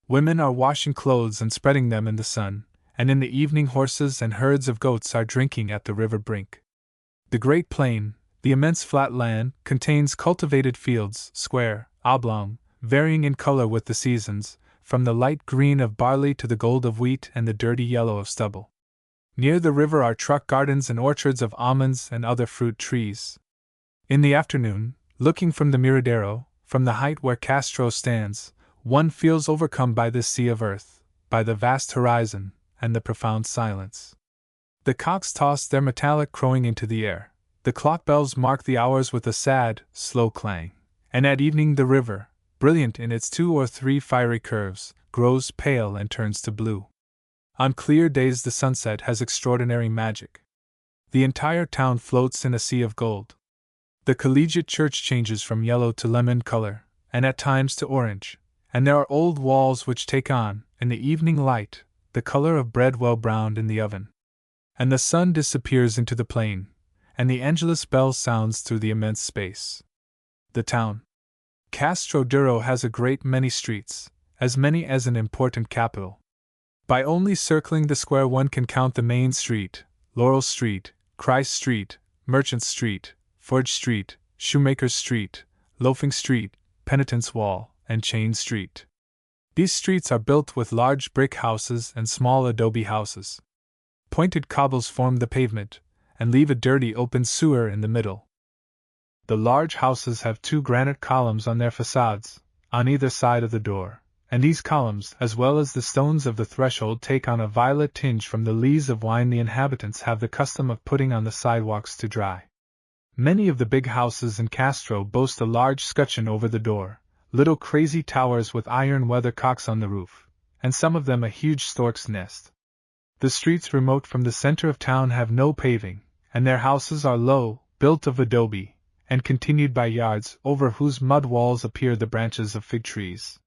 Women are washing clothes and spreading them in the sun, and in the evening horses and herds of goats are drinking at the river brink. The great plain, the immense flat land, contains cultivated fields, square, oblong, varying in color with the seasons, from the light green of barley to the gold of wheat and the dirty yellow of stubble. Near the river are truck gardens and orchards of almonds and other fruit trees. In the afternoon, looking from the Miradero, from the height where Castro stands, one feels overcome by this sea of earth, by the vast horizon, and the profound silence. The cocks toss their metallic crowing into the air, the clock bells mark the hours with a sad, slow clang, and at evening the river, brilliant in its 2 or 3 fiery curves, grows pale and turns to blue. On clear days the sunset has extraordinary magic. The entire town floats in a sea of gold. The collegiate church changes from yellow to lemon color, and at times to orange, and there are old walls which take on, in the evening light, the color of bread well browned in the oven. And the sun disappears into the plain, and the Angelus bell sounds through the immense space. The town. Castro Duro has a great many streets, as many as an important capital. By only circling the square one can count the main street, Laurel Street, Christ Street, Merchant Street, Forge Street, Shoemaker's Street, Loafing Street, Penitence Wall, and Chain Street. These streets are built with large brick houses and small adobe houses. Pointed cobbles form the pavement, and leave a dirty open sewer in the middle. The large houses have 2 granite columns on their facades, on either side of the door, and these columns, as well as the stones of the threshold, take on a violet tinge from the lees of wine the inhabitants have the custom of putting on the sidewalks to dry. Many of the big houses in Castro boast a large scutcheon over the door, little crazy towers with iron weathercocks on the roof, and some of them a huge stork's nest. The streets remote from the center of town have no paving, and their houses are low, built of adobe, and continued by yards over whose mud walls appear the branches of fig trees.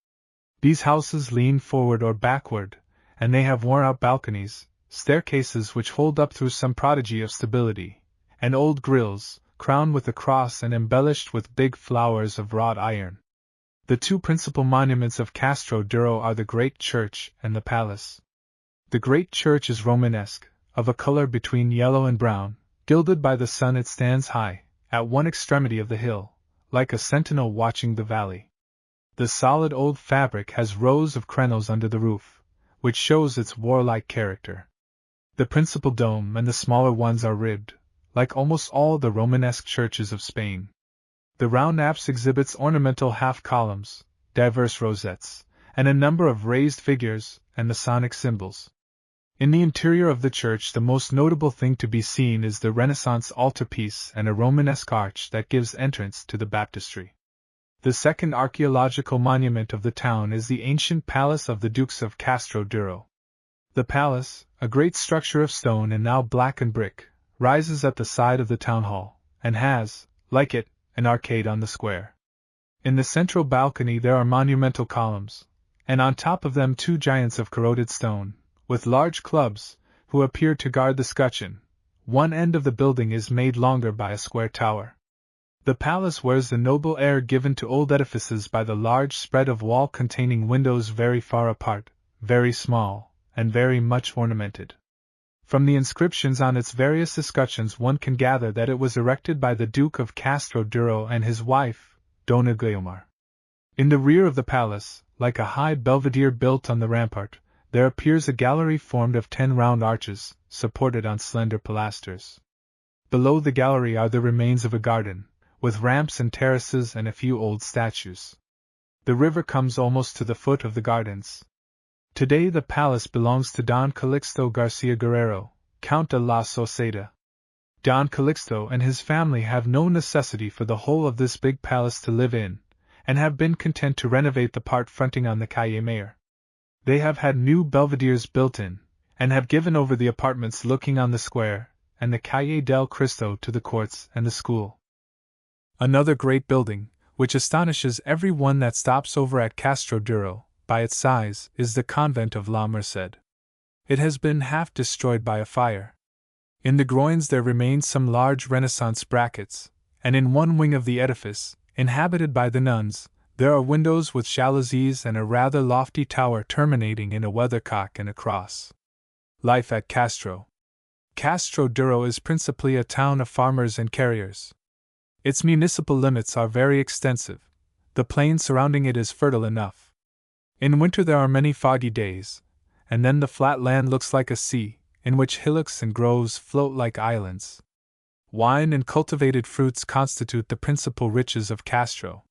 These houses lean forward or backward, and they have worn-out balconies, staircases which hold up through some prodigy of stability, and old grilles, crowned with a cross and embellished with big flowers of wrought iron. The 2 principal monuments of Castro Duro are the Great Church and the Palace. The Great Church is Romanesque, of a color between yellow and brown, gilded by the sun. It stands high, at one extremity of the hill, like a sentinel watching the valley. The solid old fabric has rows of crenels under the roof, which shows its warlike character. The principal dome and the smaller ones are ribbed, like almost all the Romanesque churches of Spain. The round apse exhibits ornamental half-columns, diverse rosettes, and a number of raised figures and Masonic symbols. In the interior of the church, the most notable thing to be seen is the Renaissance altarpiece and a Romanesque arch that gives entrance to the baptistry. The second archaeological monument of the town is the ancient palace of the Dukes of Castro Duro. The palace, a great structure of stone and now blackened brick, rises at the side of the town hall, and has, like it, an arcade on the square. In the central balcony there are monumental columns, and on top of them two giants of corroded stone, with large clubs, who appear to guard the scutcheon. One end of the building is made longer by a square tower. The palace wears the noble air given to old edifices by the large spread of wall containing windows very far apart, very small, and very much ornamented. From the inscriptions on its various escutcheons one can gather that it was erected by the Duke of Castro Duro and his wife, Dona Guiomar. In the rear of the palace, like a high belvedere built on the rampart, there appears a gallery formed of 10 round arches, supported on slender pilasters. Below the gallery are the remains of a garden, with ramps and terraces and a few old statues. The river comes almost to the foot of the gardens. Today the palace belongs to Don Calixto Garcia Guerrero, Count de la Sauceda. Don Calixto and his family have no necessity for the whole of this big palace to live in, and have been content to renovate the part fronting on the Calle Mayor. They have had new belvederes built in, and have given over the apartments looking on the square and the Calle del Cristo to the courts and the school. Another great building, which astonishes every one that stops over at Castro Duro, by its size, is the convent of La Merced. It has been half destroyed by a fire. In the groins there remain some large Renaissance brackets, and in one wing of the edifice, inhabited by the nuns, there are windows with jalousies and a rather lofty tower terminating in a weathercock and a cross. Life at Castro Duro is principally a town of farmers and carriers. Its municipal limits are very extensive. The plain surrounding it is fertile enough. In winter there are many foggy days, and then the flat land looks like a sea, in which hillocks and groves float like islands. Wine and cultivated fruits constitute the principal riches of Castro.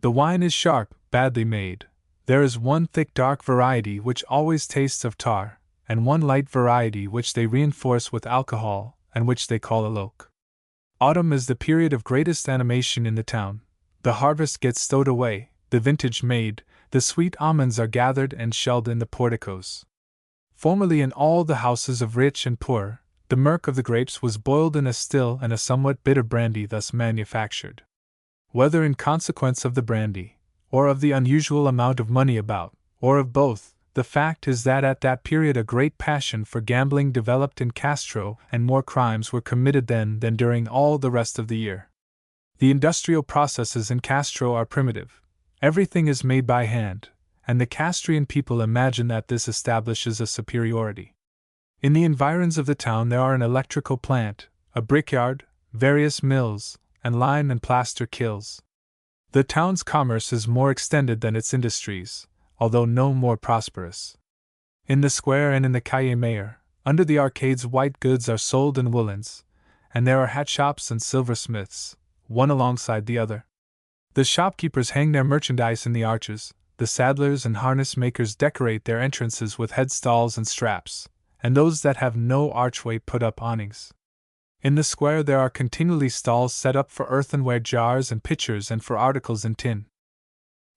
The wine is sharp, badly made. There is one thick dark variety which always tastes of tar, and one light variety which they reinforce with alcohol, and which they call aloque. Autumn is the period of greatest animation in the town. The harvest gets stowed away, the vintage made, the sweet almonds are gathered and shelled in the porticos. Formerly in all the houses of rich and poor, the murk of the grapes was boiled in a still and a somewhat bitter brandy thus manufactured. Whether in consequence of the brandy, or of the unusual amount of money about, or of both, the fact is that at that period a great passion for gambling developed in Castro and more crimes were committed then than during all the rest of the year. The industrial processes in Castro are primitive. Everything is made by hand, and the Castrian people imagine that this establishes a superiority. In the environs of the town there are an electrical plant, a brickyard, various mills, and lime and plaster kilns. The town's commerce is more extended than its industries, although no more prosperous. In the square and in the Calle Mayor, under the arcades white goods are sold in woolens, and there are hat shops and silversmiths, one alongside the other. The shopkeepers hang their merchandise in the arches, the saddlers and harness makers decorate their entrances with headstalls and straps, and those that have no archway put up awnings. In the square there are continually stalls set up for earthenware jars and pitchers and for articles in tin.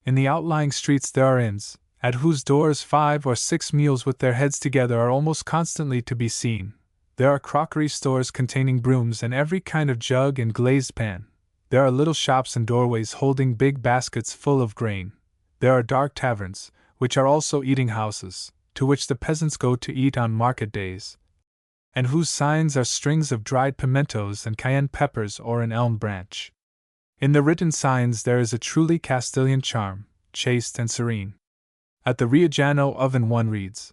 In the outlying streets there are inns, at whose doors 5 or 6 mules with their heads together are almost constantly to be seen. There are crockery stores containing brooms and every kind of jug and glazed pan. There are little shops and doorways holding big baskets full of grain. There are dark taverns, which are also eating houses, to which the peasants go to eat on market days, and whose signs are strings of dried pimentos and cayenne peppers or an elm branch. In the written signs there is a truly Castilian charm, chaste and serene. At the Riojano oven one reads,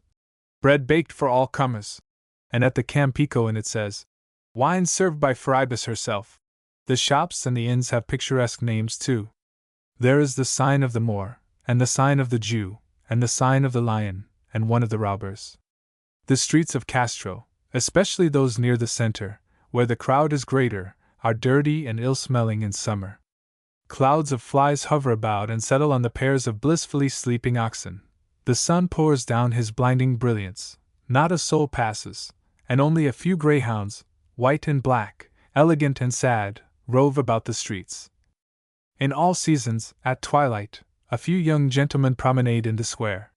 "Bread baked for all comers," and at the Campico inn it says, "Wine served by Faribas herself." The shops and the inns have picturesque names too. There is the sign of the Moor, and the sign of the Jew, and the sign of the Lion, and one of the robbers. The streets of Castro, especially those near the center, where the crowd is greater, are dirty and ill-smelling in summer. Clouds of flies hover about and settle on the pairs of blissfully sleeping oxen. The sun pours down his blinding brilliance. Not a soul passes, and only a few greyhounds, white and black, elegant and sad, rove about the streets. In all seasons, at twilight, a few young gentlemen promenade in the square.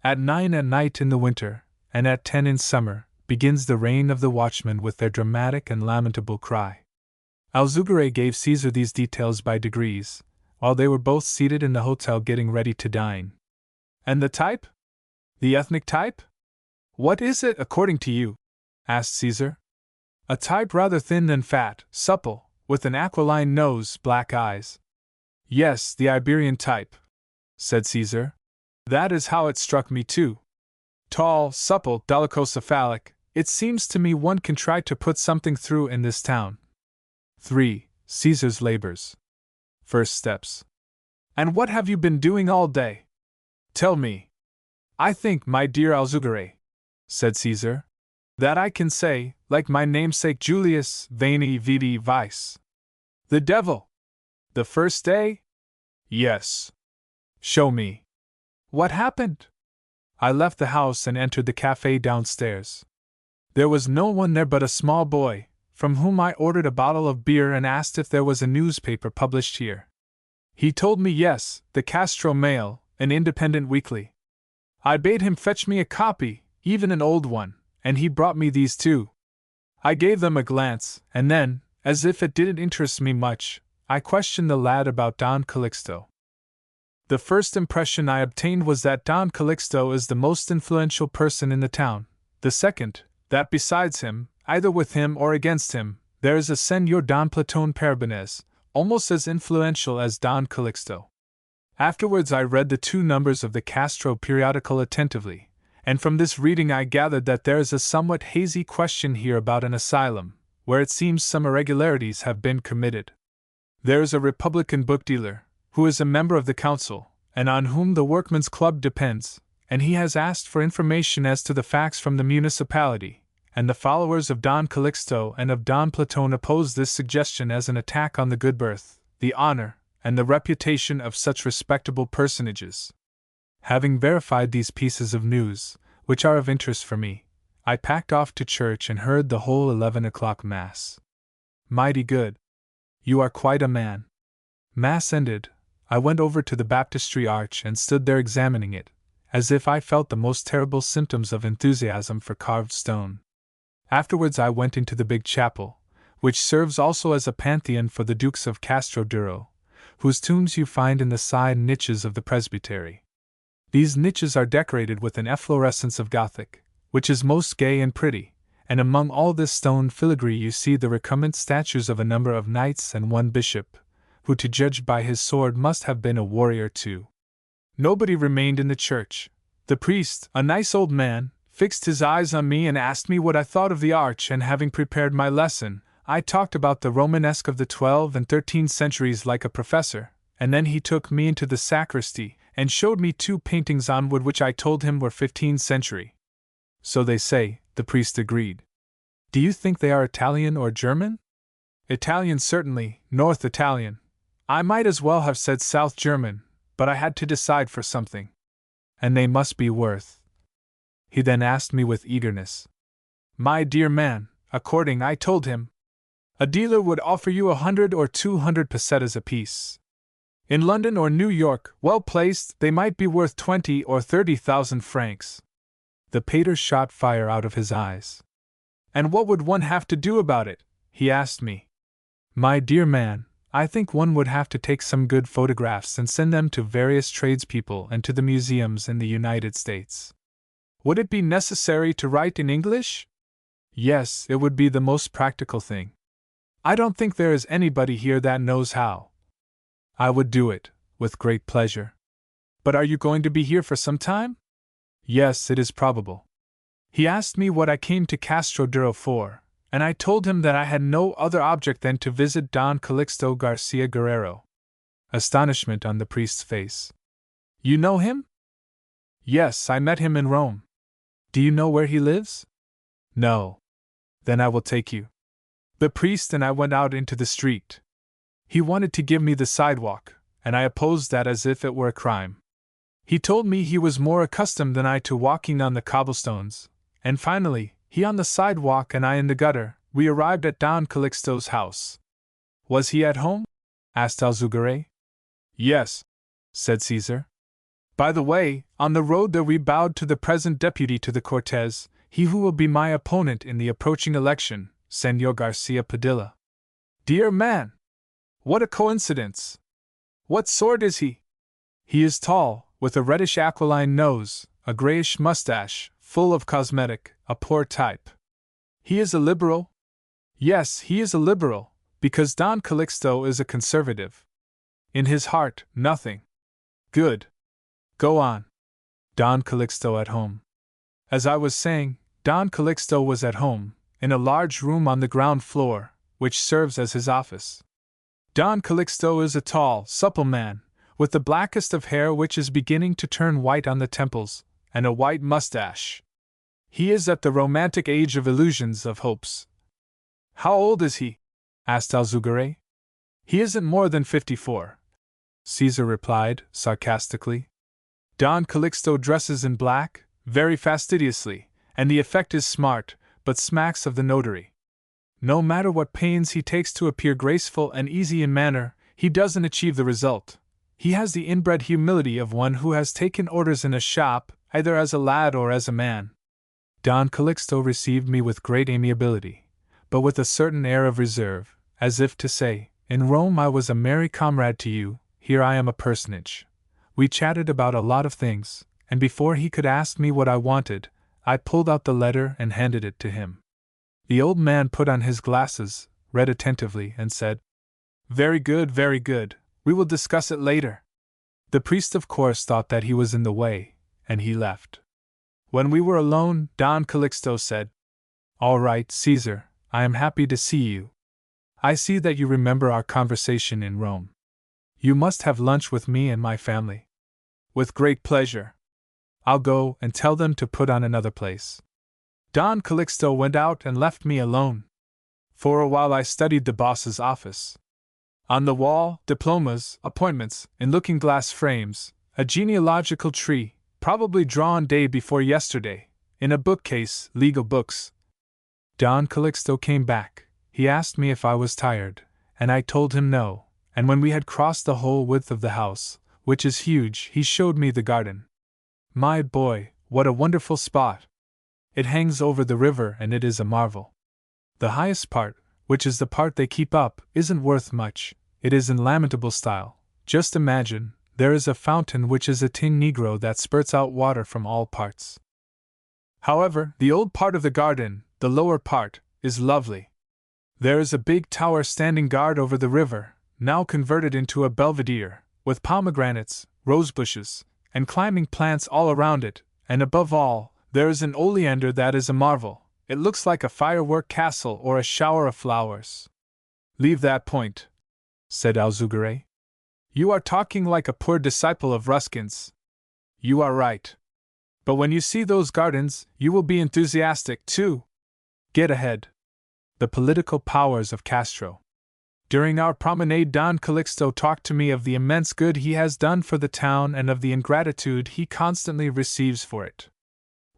At 9 at night in the winter, and at 10 in summer, begins the reign of the watchmen with their dramatic and lamentable cry. Alzugare gave Caesar these details by degrees, while they were both seated in the hotel getting ready to dine. And the type? The ethnic type? What is it, according to you? Asked Caesar. A type rather thin than fat, supple, with an aquiline nose, black eyes. Yes, the Iberian type, said Caesar. That is how it struck me too. Tall, supple, dolichocephalic. It seems to me one can try to put something through in this town. 3. Caesar's labors. First steps. And what have you been doing all day? Tell me. I think, my dear Alzugare, said Caesar, that I can say, like my namesake Julius, Veni Vidi Vice. The devil! The first day? Yes. Show me. What happened? I left the house and entered the cafe downstairs. There was no one there but a small boy, from whom I ordered a bottle of beer and asked if there was a newspaper published here. He told me yes, the Castro Mail, an independent weekly. I bade him fetch me a copy, even an old one, and he brought me these two. I gave them a glance, and then, as if it didn't interest me much, I questioned the lad about Don Calixto. The first impression I obtained was that Don Calixto is the most influential person in the town. The second, that besides him, either with him or against him, there is a Señor Don Platón Perbenez, almost as influential as Don Calixto. Afterwards I read the 2 numbers of the Castro periodical attentively, and from this reading I gathered that there is a somewhat hazy question here about an asylum, where it seems some irregularities have been committed. There is a Republican book dealer, who is a member of the council, and on whom the Workmen's Club depends, and he has asked for information as to the facts from the municipality, and the followers of Don Calixto and of Don Platón oppose this suggestion as an attack on the good birth, the honor, and the reputation of such respectable personages. Having verified these pieces of news, which are of interest for me, I packed off to church and heard the whole 11 o'clock Mass. Mighty good. You are quite a man. Mass ended, I went over to the baptistry arch and stood there examining it, as if I felt the most terrible symptoms of enthusiasm for carved stone. Afterwards I went into the big chapel, which serves also as a pantheon for the Dukes of Castro Duro, whose tombs you find in the side niches of the presbytery. These niches are decorated with an efflorescence of Gothic, which is most gay and pretty, and among all this stone filigree you see the recumbent statues of a number of knights and one bishop, who to judge by his sword must have been a warrior too. Nobody remained in the church. The priest, a nice old man, fixed his eyes on me and asked me what I thought of the arch, and having prepared my lesson, I talked about the Romanesque of the 12th and 13th centuries like a professor, and then he took me into the sacristy and showed me 2 paintings on wood which I told him were 15th century. So they say, the priest agreed. Do you think they are Italian or German? Italian certainly, North Italian. I might as well have said South German, but I had to decide for something. And they must be worth. He then asked me with eagerness. My dear man, according I told him, a dealer would offer you 100 or 200 pesetas apiece. In London or New York, well placed, they might be worth 20 or 30,000 francs. The pater shot fire out of his eyes. And what would one have to do about it? He asked me. My dear man, I think one would have to take some good photographs and send them to various tradespeople and to the museums in the United States. Would it be necessary to write in English? Yes, it would be the most practical thing. I don't think there is anybody here that knows how. I would do it, with great pleasure. But are you going to be here for some time? Yes, it is probable. He asked me what I came to Castro Duro for, and I told him that I had no other object than to visit Don Calixto Garcia Guerrero. Astonishment on the priest's face. You know him? Yes, I met him in Rome. Do you know where he lives? No. Then I will take you. The priest and I went out into the street. He wanted to give me the sidewalk, and I opposed that as if it were a crime. He told me he was more accustomed than I to walking on the cobblestones, and finally, he on the sidewalk and I in the gutter, we arrived at Don Calixto's house. Was he at home? Asked Alzugaray. Yes, said Caesar. By the way, on the road there we bowed to the present deputy to the Cortes, he who will be my opponent in the approaching election, Señor Garcia Padilla. Dear man! What a coincidence! What sort is he? He is tall, with a reddish aquiline nose, a grayish mustache, full of cosmetic, a poor type. He is a liberal? Yes, he is a liberal, because Don Calixto is a conservative. In his heart, nothing. Good. Go on. Don Calixto at home. As I was saying, Don Calixto was at home, in a large room on the ground floor, which serves as his office. Don Calixto is a tall, supple man, with the blackest of hair which is beginning to turn white on the temples, and a white mustache. He is at the romantic age of illusions of hopes. How old is he? Asked Alzugaray. He isn't more than 54. Caesar replied, sarcastically. Don Calixto dresses in black, very fastidiously, and the effect is smart, but smacks of the notary. No matter what pains he takes to appear graceful and easy in manner, he doesn't achieve the result. He has the inbred humility of one who has taken orders in a shop, either as a lad or as a man. Don Calixto received me with great amiability, but with a certain air of reserve, as if to say, in Rome I was a merry comrade to you, here I am a personage. We chatted about a lot of things, and before he could ask me what I wanted, I pulled out the letter and handed it to him. The old man put on his glasses, read attentively, and said, Very good, we will discuss it later. The priest of course thought that he was in the way, and he left. When we were alone, Don Calixto said, All right, Caesar, I am happy to see you. I see that you remember our conversation in Rome. You must have lunch with me and my family. With great pleasure. I'll go and tell them to put on another place. Don Calixto went out and left me alone. For a while I studied the boss's office. On the wall, diplomas, appointments, in looking-glass frames, a genealogical tree, probably drawn day before yesterday, in a bookcase, legal books. Don Calixto came back. He asked me if I was tired, and I told him no, and when we had crossed the whole width of the house, which is huge, he showed me the garden. My boy, what a wonderful spot! It hangs over the river and it is a marvel. The highest part, which is the part they keep up, isn't worth much. It is in lamentable style. Just imagine, there is a fountain which is a tin negro that spurts out water from all parts. However, the old part of the garden, the lower part, is lovely. There is a big tower standing guard over the river, now converted into a belvedere, with pomegranates, rosebushes, and climbing plants all around it, and above all, there is an oleander that is a marvel. It looks like a firework castle or a shower of flowers. Leave that point, said Alzugaray. You are talking like a poor disciple of Ruskin's. You are right. But when you see those gardens, you will be enthusiastic too. Get ahead. The political powers of Castro. During our promenade, Don Calixto talked to me of the immense good he has done for the town and of the ingratitude he constantly receives for it.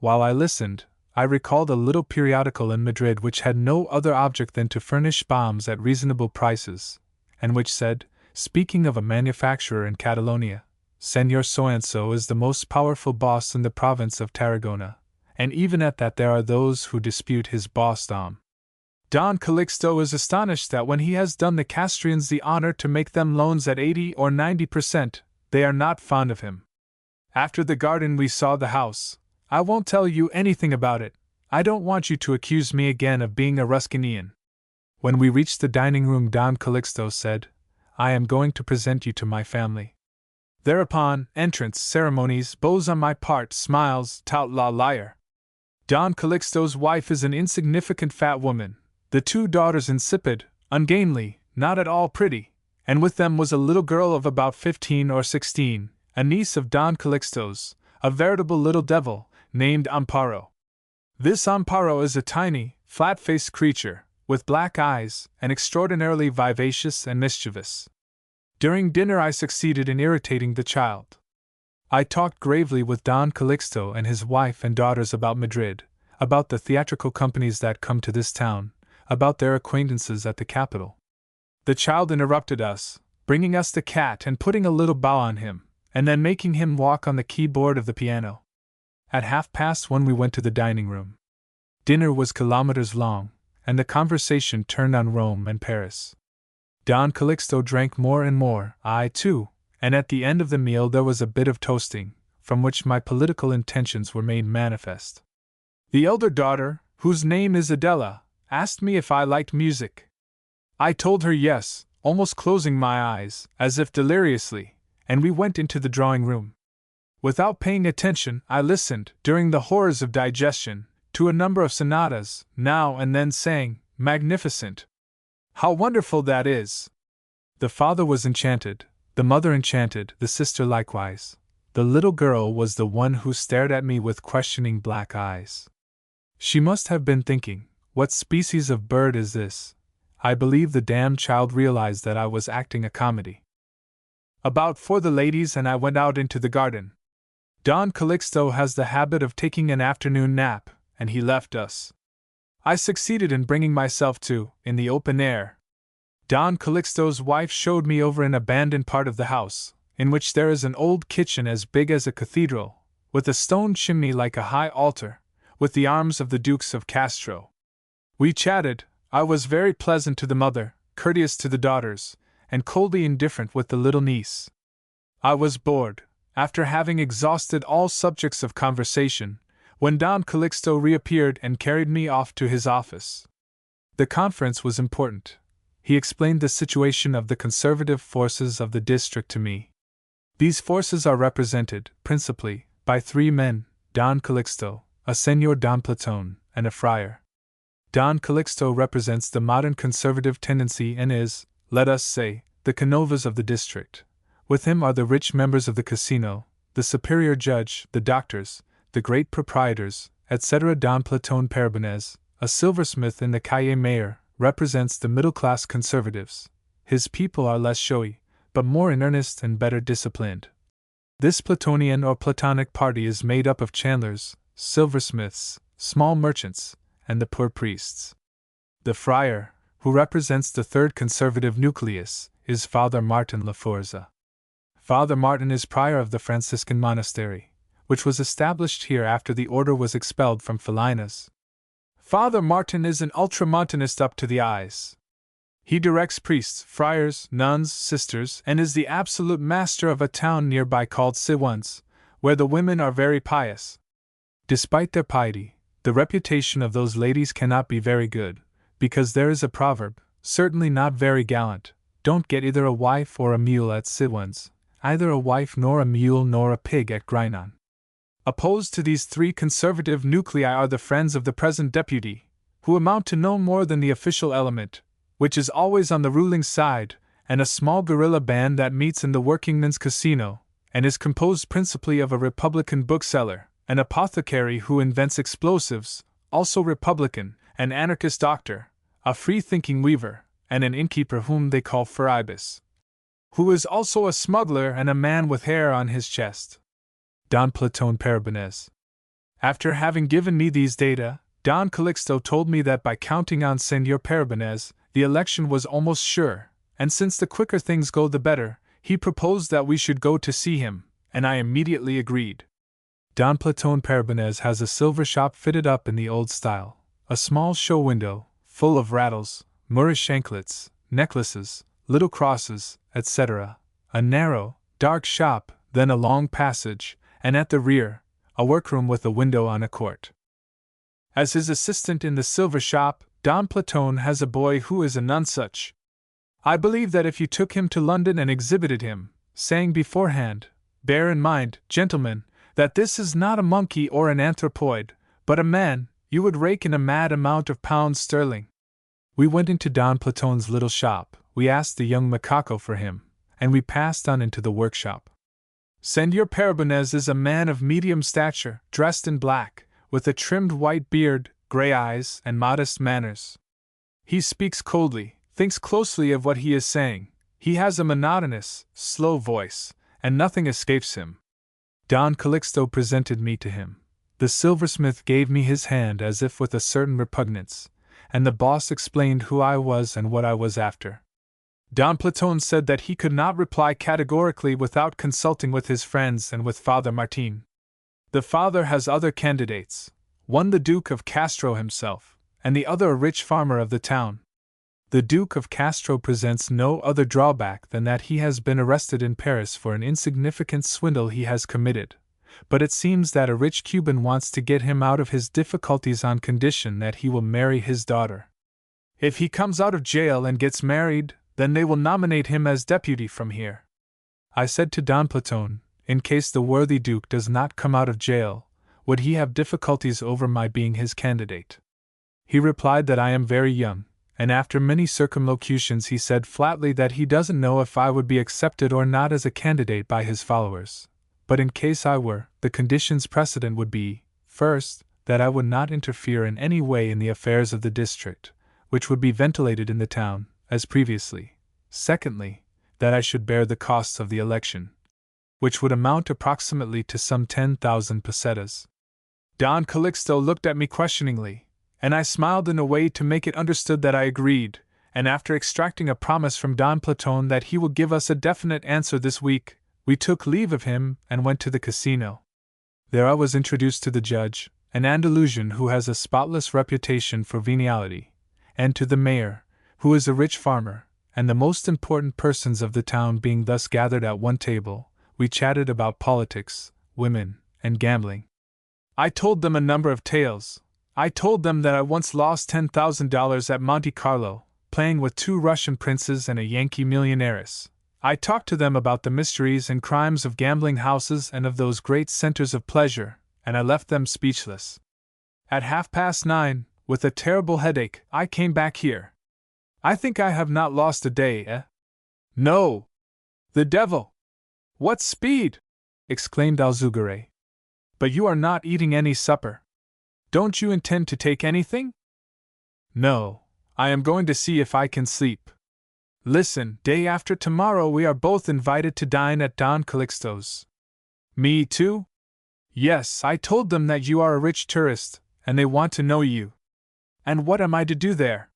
While I listened, I recalled a little periodical in Madrid which had no other object than to furnish bombs at reasonable prices, and which said, speaking of a manufacturer in Catalonia, Señor So-and-so is the most powerful boss in the province of Tarragona, and even at that there are those who dispute his bossdom. Don Calixto is astonished that when he has done the Castrians the honor to make them loans at 80 or 90%, they are not fond of him. After the garden we saw the house. I won't tell you anything about it. I don't want you to accuse me again of being a Ruskinian. When we reached the dining room, Don Calixto said, I am going to present you to my family. Thereupon, entrance, ceremonies, bows on my part, smiles, tout la liar. Don Calixto's wife is an insignificant fat woman, The 2 daughters insipid, ungainly, not at all pretty, and with them was a little girl of about 15 or 16, a niece of Don Calixto's, a veritable little devil, named Amparo. This Amparo is a tiny, flat-faced creature, with black eyes, and extraordinarily vivacious and mischievous. During dinner I succeeded in irritating the child. I talked gravely with Don Calixto and his wife and daughters about Madrid, about the theatrical companies that come to this town, about their acquaintances at the capital. The child interrupted us, bringing us the cat and putting a little bow on him, and then making him walk on the keyboard of the piano. At 1:30 we went to the dining room. Dinner was kilometers long, and the conversation turned on Rome and Paris. Don Calixto drank more and more, I too, and at the end of the meal there was a bit of toasting, from which my political intentions were made manifest. The elder daughter, whose name is Adela, asked me if I liked music. I told her yes, almost closing my eyes, as if deliriously, and we went into the drawing room. Without paying attention, I listened, during the horrors of digestion, to a number of sonatas, now and then saying, "Magnificent! How wonderful that is!" The father was enchanted, the mother enchanted, the sister likewise. The little girl was the one who stared at me with questioning black eyes. She must have been thinking, "What species of bird is this?" I believe the damned child realized that I was acting a comedy. About 4 the ladies and I went out into the garden. Don Calixto has the habit of taking an afternoon nap, and he left us. I succeeded in bringing myself to, in the open air. Don Calixto's wife showed me over an abandoned part of the house, in which there is an old kitchen as big as a cathedral, with a stone chimney like a high altar, with the arms of the Dukes of Castro. We chatted. I was very pleasant to the mother, courteous to the daughters, and coldly indifferent with the little niece. I was bored, after having exhausted all subjects of conversation, when Don Calixto reappeared and carried me off to his office. The conference was important. He explained the situation of the conservative forces of the district to me. These forces are represented, principally, by 3 men, Don Calixto, a Señor Don Platón, and a friar. Don Calixto represents the modern conservative tendency and is, let us say, the Canovas of the district. With him are the rich members of the casino, the superior judge, the doctors, the great proprietors, etc. Don Platón Parabanés, a silversmith in the Calle Mayor, represents the middle-class conservatives. His people are less showy, but more in earnest and better disciplined. This Platonian or Platonic party is made up of chandlers, silversmiths, small merchants, and the poor priests. The friar, who represents the third conservative nucleus, is Father Martin Laforza. Father Martin is prior of the Franciscan monastery, which was established here after the order was expelled from Filinas. Father Martin is an ultramontanist up to the eyes. He directs priests, friars, nuns, sisters, and is the absolute master of a town nearby called Siwans, where the women are very pious. Despite their piety, the reputation of those ladies cannot be very good, because there is a proverb, certainly not very gallant, "Don't get either a wife or a mule at Siwans, either a wife nor a mule nor a pig at Grinon." Opposed to these 3 conservative nuclei are the friends of the present deputy, who amount to no more than the official element, which is always on the ruling side, and a small guerrilla band that meets in the workingmen's casino, and is composed principally of a Republican bookseller, an apothecary who invents explosives, also Republican, an anarchist doctor, a free-thinking weaver, and an innkeeper whom they call Feribus, who is also a smuggler and a man with hair on his chest. Don Platón Parabanés. After having given me these data, Don Calixto told me that by counting on Señor Parabanés, the election was almost sure, and since the quicker things go the better, he proposed that we should go to see him, and I immediately agreed. Don Platón Parabanés has a silver shop fitted up in the old style, a small show window, full of rattles, Moorish anklets, necklaces, little crosses, etc., a narrow, dark shop, then a long passage, and at the rear, a workroom with a window on a court. As his assistant in the silver shop, Don Platón has a boy who is a nonsuch. I believe that if you took him to London and exhibited him, saying beforehand, "Bear in mind, gentlemen, that this is not a monkey or an anthropoid, but a man," you would rake in a mad amount of pounds sterling. We went into Don Platon's little shop, we asked the young macaco for him, and we passed on into the workshop. Senor Peribonez is a man of medium stature, dressed in black, with a trimmed white beard, gray eyes, and modest manners. He speaks coldly, thinks closely of what he is saying. He has a monotonous, slow voice, and nothing escapes him. Don Calixto presented me to him. The silversmith gave me his hand as if with a certain repugnance, and the boss explained who I was and what I was after. Don Platon said that he could not reply categorically without consulting with his friends and with Father Martin. The father has other candidates, one the Duke of Castro himself, and the other a rich farmer of the town. The Duke of Castro presents no other drawback than that he has been arrested in Paris for an insignificant swindle he has committed, but it seems that a rich Cuban wants to get him out of his difficulties on condition that he will marry his daughter. If he comes out of jail and gets married, then they will nominate him as deputy from here. I said to Don Platon, in case the worthy Duke does not come out of jail, would he have difficulties over my being his candidate? He replied that I am very young, and after many circumlocutions he said flatly that he doesn't know if I would be accepted or not as a candidate by his followers, but in case I were, the conditions precedent would be, first, that I would not interfere in any way in the affairs of the district, which would be ventilated in the town, as previously; secondly, that I should bear the costs of the election, which would amount approximately to some 10,000 pesetas. Don Calixto looked at me questioningly, and I smiled in a way to make it understood that I agreed, and after extracting a promise from Don Platon that he would give us a definite answer this week, we took leave of him and went to the casino. There I was introduced to the judge, an Andalusian who has a spotless reputation for venality, and to the mayor, who is a rich farmer, and the most important persons of the town being thus gathered at one table, we chatted about politics, women, and gambling. I told them a number of tales. I told them that I once lost $10,000 at Monte Carlo, playing with 2 Russian princes and a Yankee millionaires. I talked to them about the mysteries and crimes of gambling houses and of those great centers of pleasure, and I left them speechless. At 9:30, with a terrible headache, I came back here. I think I have not lost a day, eh? No! The devil! What speed! Exclaimed Alzugare. But you are not eating any supper. Don't you intend to take anything? No, I am going to see if I can sleep. Listen, day after tomorrow we are both invited to dine at Don Calixto's. Me too? Yes, I told them that you are a rich tourist, and they want to know you. And what am I to do there?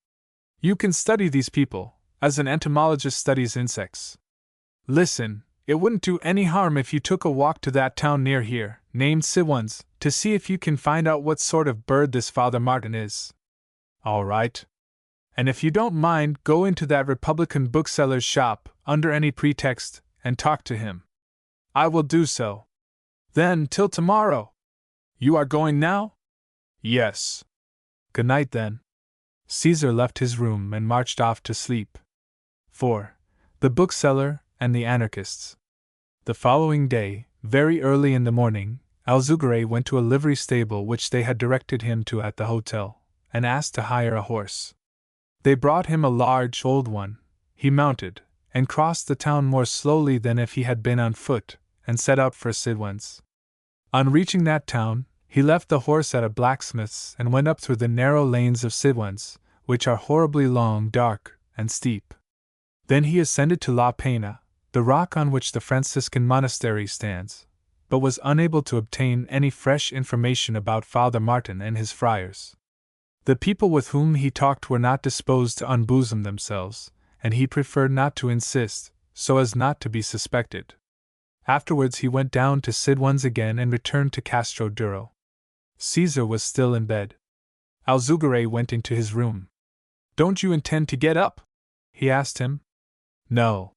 You can study these people, as an entomologist studies insects. Listen, it wouldn't do any harm if you took a walk to that town near here, named Siwans, to see if you can find out what sort of bird this Father Martin is. All right. And if you don't mind, go into that Republican bookseller's shop, under any pretext, and talk to him. I will do so. Then, till tomorrow. You are going now? Yes. Good night, then. Caesar left his room and marched off to sleep. 4. The bookseller and the anarchists. The following day, very early in the morning, Alzugare went to a livery stable which they had directed him to at the hotel, and asked to hire a horse. They brought him a large, old one. He mounted, and crossed the town more slowly than if he had been on foot, and set out for Siwans. On reaching that town, he left the horse at a blacksmith's and went up through the narrow lanes of Siwans, which are horribly long, dark, and steep. Then he ascended to La Pena, the rock on which the Franciscan monastery stands, but was unable to obtain any fresh information about Father Martin and his friars. The people with whom he talked were not disposed to unbosom themselves, and he preferred not to insist, so as not to be suspected. Afterwards he went down to Siwans again and returned to Castro Duro. Caesar was still in bed. Alzugare went into his room. Don't you intend to get up? He asked him. No.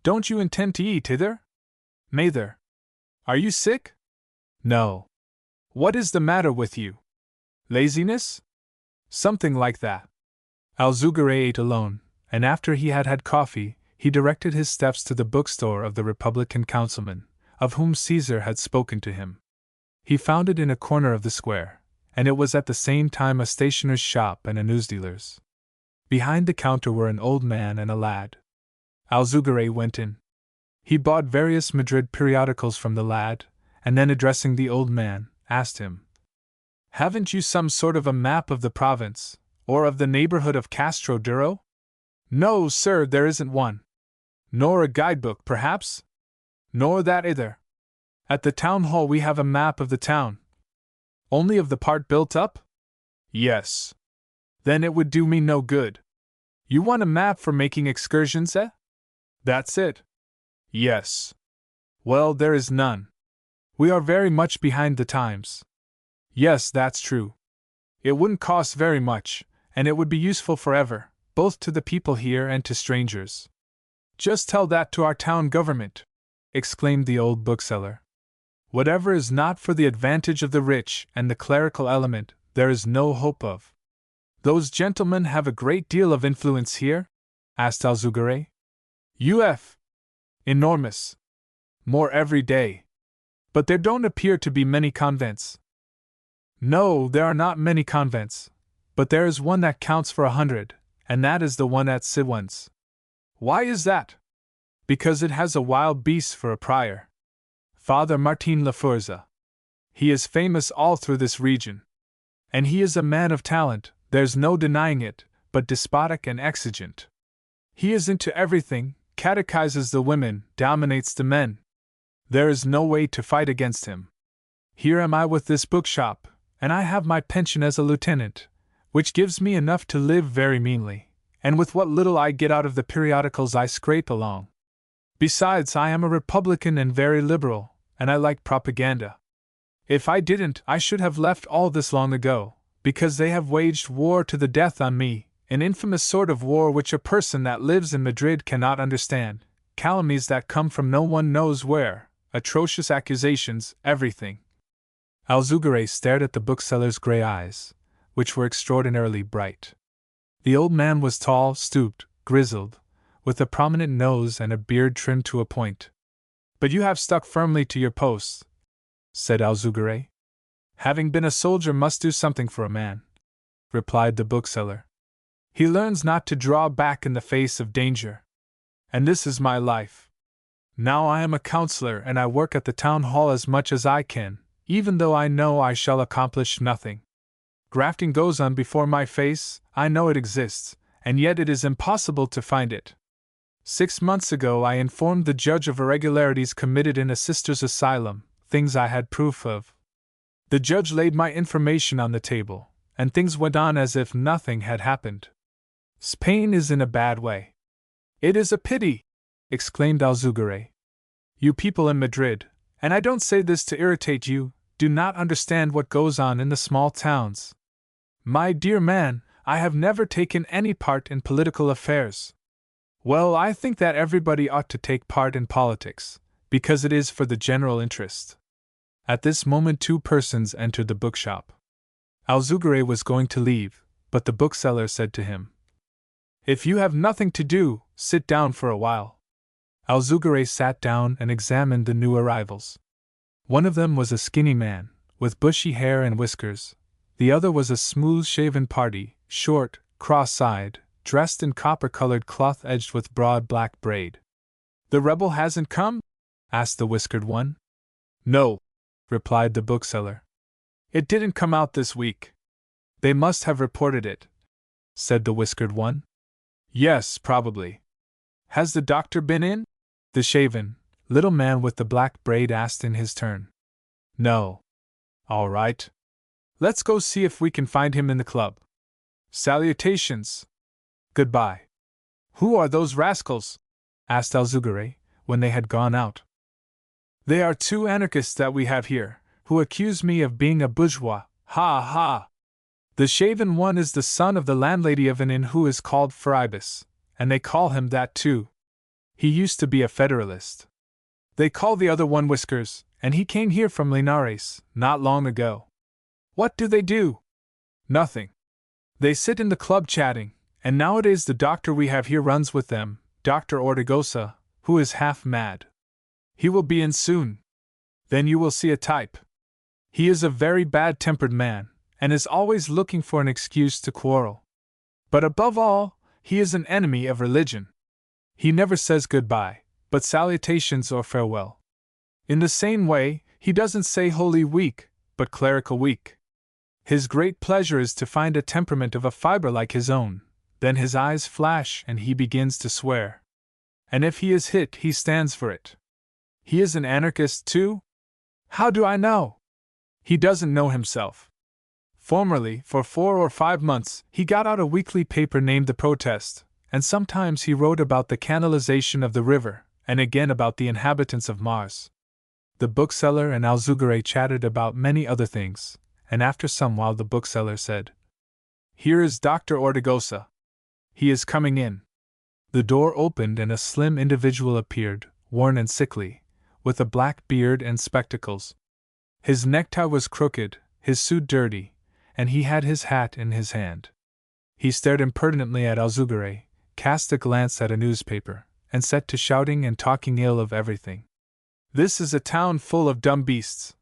Don't you intend to eat either? Neither. Are you sick? No. What is the matter with you? Laziness? Something like that. Alzugare ate alone, and after he had had coffee, he directed his steps to the bookstore of the Republican councilman, of whom Caesar had spoken to him. He found it in a corner of the square, and it was at the same time a stationer's shop and a newsdealer's. Behind the counter were an old man and a lad. Alzugaray went in. He bought various Madrid periodicals from the lad, and then addressing the old man, asked him, "Haven't you some sort of a map of the province, or of the neighborhood of Castro Duro?" "No, sir, there isn't one." "Nor a guidebook, perhaps?" "Nor that either." "At the town hall we have a map of the town." "Only of the part built up?" "Yes." "Then it would do me no good." "You want a map for making excursions, eh?" "That's it." "Yes." "Well, there is none. We are very much behind the times." "Yes, that's true. It wouldn't cost very much, and it would be useful forever, both to the people here and to strangers." "Just tell that to our town government," exclaimed the old bookseller. "Whatever is not for the advantage of the rich and the clerical element, there is no hope of." "Those gentlemen have a great deal of influence here?" asked Alzugaray. "UF. Enormous. More every day. But there don't appear to be many convents." "No, there are not many convents, but there is one that counts for 100, and that is the one at Siwans." "Why is that?" "Because it has a wild beast for a prior. Father Martin Laforza. He is famous all through this region. And he is a man of talent, there's no denying it, but despotic and exigent. He is into everything, catechizes the women, dominates the men. There is no way to fight against him. Here am I with this bookshop, and I have my pension as a lieutenant, which gives me enough to live very meanly, and with what little I get out of the periodicals I scrape along. Besides, I am a Republican and very liberal, and I like propaganda. If I didn't, I should have left all this long ago, because they have waged war to the death on me, an infamous sort of war which a person that lives in Madrid cannot understand, calumnies that come from no one knows where, atrocious accusations, everything." Alzugaray stared at the bookseller's grey eyes, which were extraordinarily bright. The old man was tall, stooped, grizzled, with a prominent nose and a beard trimmed to a point. "But you have stuck firmly to your posts," said Alzugaray. "Having been a soldier must do something for a man," replied the bookseller. "He learns not to draw back in the face of danger. And this is my life. Now I am a counselor and I work at the town hall as much as I can, even though I know I shall accomplish nothing. Grafting goes on before my face, I know it exists, and yet it is impossible to find it. 6 months ago I informed the judge of irregularities committed in a sister's asylum, things I had proof of. The judge laid my information on the table, and things went on as if nothing had happened. Spain is in a bad way." "It is a pity!" exclaimed Alzugaray. "You people in Madrid, and I don't say this to irritate you, do not understand what goes on in the small towns. My dear man, I have never taken any part in political affairs. Well, I think that everybody ought to take part in politics, because it is for the general interest." At this moment 2 persons entered the bookshop. Alzugaray was going to leave, but the bookseller said to him, "If you have nothing to do, sit down for a while." Alzugaray sat down and examined the new arrivals. One of them was a skinny man, with bushy hair and whiskers. The other was a smooth-shaven party, short, cross-eyed, dressed in copper-colored cloth edged with broad black braid. "The rebel hasn't come?" asked the whiskered one. "No," replied the bookseller. "It didn't come out this week." "They must have reported it," said the whiskered one. "Yes, probably." "Has the doctor been in?" the shaven, little man with the black braid asked in his turn. "No." "All right. Let's go see if we can find him in the club. Salutations. Goodbye." "Who are those rascals?" asked Alzugaray, when they had gone out. "They are 2 anarchists that we have here, who accuse me of being a bourgeois, ha ha! The shaven one is the son of the landlady of an inn who is called Faribus, and they call him that too. He used to be a Federalist. They call the other one Whiskers, and he came here from Linares, not long ago. What do they do? Nothing. They sit in the club chatting, and nowadays the doctor we have here runs with them, Dr. Ortigosa, who is half mad. He will be in soon. Then you will see a type. He is a very bad-tempered man, and is always looking for an excuse to quarrel. But above all, He is an enemy of religion. He never says goodbye, but salutations or farewell. In the same way, he doesn't say Holy Week, but Clerical Week. His great pleasure is to find a temperament of a fiber like his own, then his eyes flash and he begins to swear. And if he is hit, he stands for it. He is an anarchist too? How do I know? He doesn't know himself. Formerly, for 4 or 5 months, he got out a weekly paper named The Protest, and sometimes he wrote about the canalization of the river, and again about the inhabitants of Mars. The bookseller and Alzugare chatted about many other things, and after some while the bookseller said, "Here is Dr. Ortigosa. He is coming in." The door opened and a slim individual appeared, worn and sickly, with a black beard and spectacles. His necktie was crooked, his suit dirty, and he had his hat in his hand. He stared impertinently at Alzugare, cast a glance at a newspaper, and set to shouting and talking ill of everything. "This is a town full of dumb beasts,"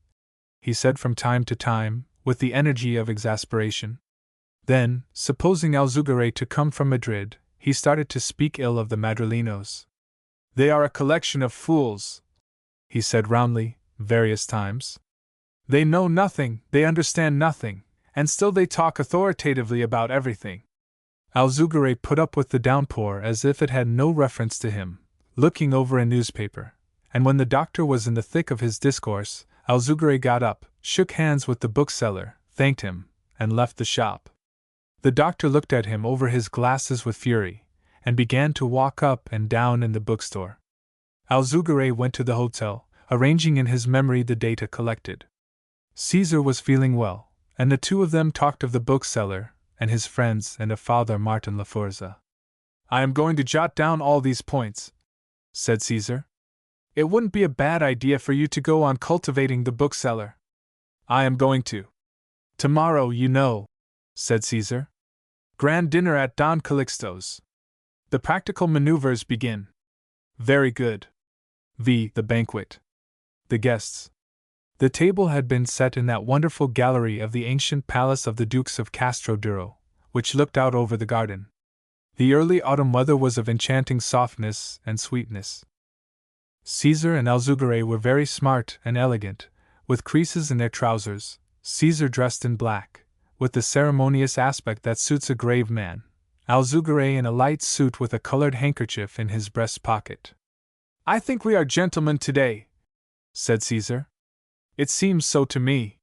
he said from time to time, with the energy of exasperation. Then, supposing Alzugare to come from Madrid, he started to speak ill of the Madrileños. "They are a collection of fools," he said roundly, various times. "They know nothing, they understand nothing, and still they talk authoritatively about everything." Alzugare put up with the downpour as if it had no reference to him, looking over a newspaper, and when the doctor was in the thick of his discourse, Alzugare got up, shook hands with the bookseller, thanked him, and left the shop. The doctor looked at him over his glasses with fury, and began to walk up and down in the bookstore. Alzugare went to the hotel, arranging in his memory the data collected. Caesar was feeling well, and the two of them talked of the bookseller, and his friends, and of Father Martin Laforza. "I am going to jot down all these points," said Caesar. "It wouldn't be a bad idea for you to go on cultivating the bookseller." "I am going to. Tomorrow, you know," said Caesar. "Grand dinner at Don Calixto's. The practical maneuvers begin." "Very good." The banquet. The guests. The table had been set in that wonderful gallery of the ancient palace of the Dukes of Castro Duro, which looked out over the garden. The early autumn weather was of enchanting softness and sweetness. Caesar and Alzugare were very smart and elegant, with creases in their trousers, Caesar dressed in black, with the ceremonious aspect that suits a grave man, Alzugare in a light suit with a colored handkerchief in his breast pocket. "I think we are gentlemen today," said Caesar. "It seems so to me."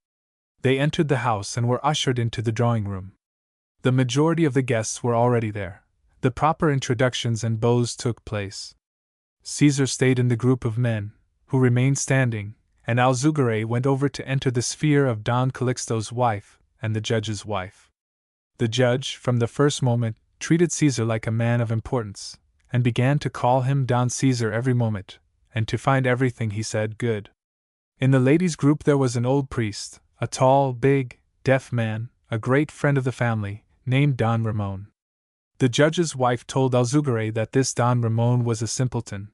They entered the house and were ushered into the drawing room. The majority of the guests were already there. The proper introductions and bows took place. Caesar stayed in the group of men, who remained standing, and Alzugare went over to enter the sphere of Don Calixto's wife and the judge's wife. The judge, from the first moment, treated Caesar like a man of importance, and began to call him Don Caesar every moment, and to find everything he said good. In the ladies' group there was an old priest, a tall, big, deaf man, a great friend of the family, named Don Ramon. The judge's wife told Alzugare that this Don Ramon was a simpleton.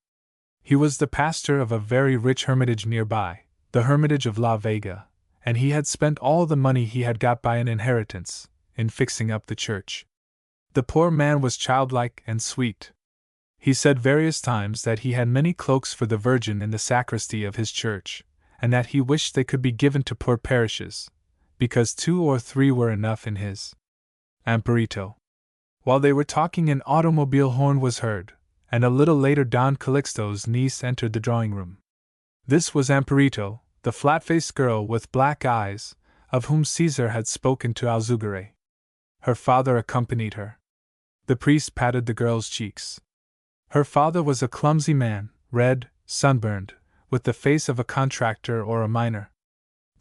He was the pastor of a very rich hermitage nearby, the Hermitage of La Vega, and he had spent all the money he had got by an inheritance, in fixing up the church. The poor man was childlike and sweet. He said various times that he had many cloaks for the Virgin in the sacristy of his church, and that he wished they could be given to poor parishes, because 2 or 3 were enough in his Amparito. While they were talking, an automobile horn was heard, and a little later Don Calixto's niece entered the drawing room. This was Amparito, the flat-faced girl with black eyes, of whom Caesar had spoken to Alzugare. Her father accompanied her. The priest patted the girl's cheeks. Her father was a clumsy man, red, sunburned, with the face of a contractor or a miner.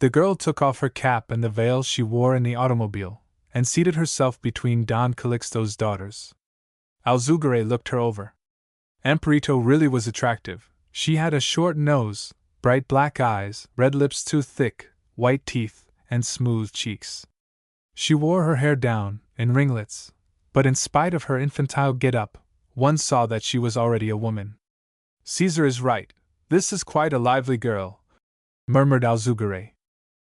The girl took off her cap and the veil she wore in the automobile, and seated herself between Don Calixto's daughters. Alzugare looked her over. Amparito really was attractive. She had a short nose, bright black eyes, red lips too thick, white teeth, and smooth cheeks. She wore her hair down, in ringlets, but in spite of her infantile get-up, one saw that she was already a woman. "Caesar is right, this is quite a lively girl," murmured Alzugare.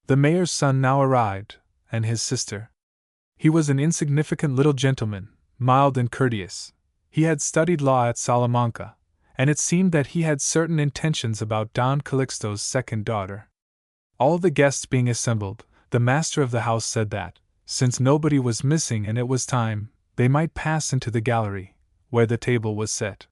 The mayor's son now arrived, and his sister. He was an insignificant little gentleman, mild and courteous. He had studied law at Salamanca, and it seemed that he had certain intentions about Don Calixto's second daughter. All the guests being assembled, the master of the house said that, since nobody was missing and it was time, they might pass into the gallery, where the table was set.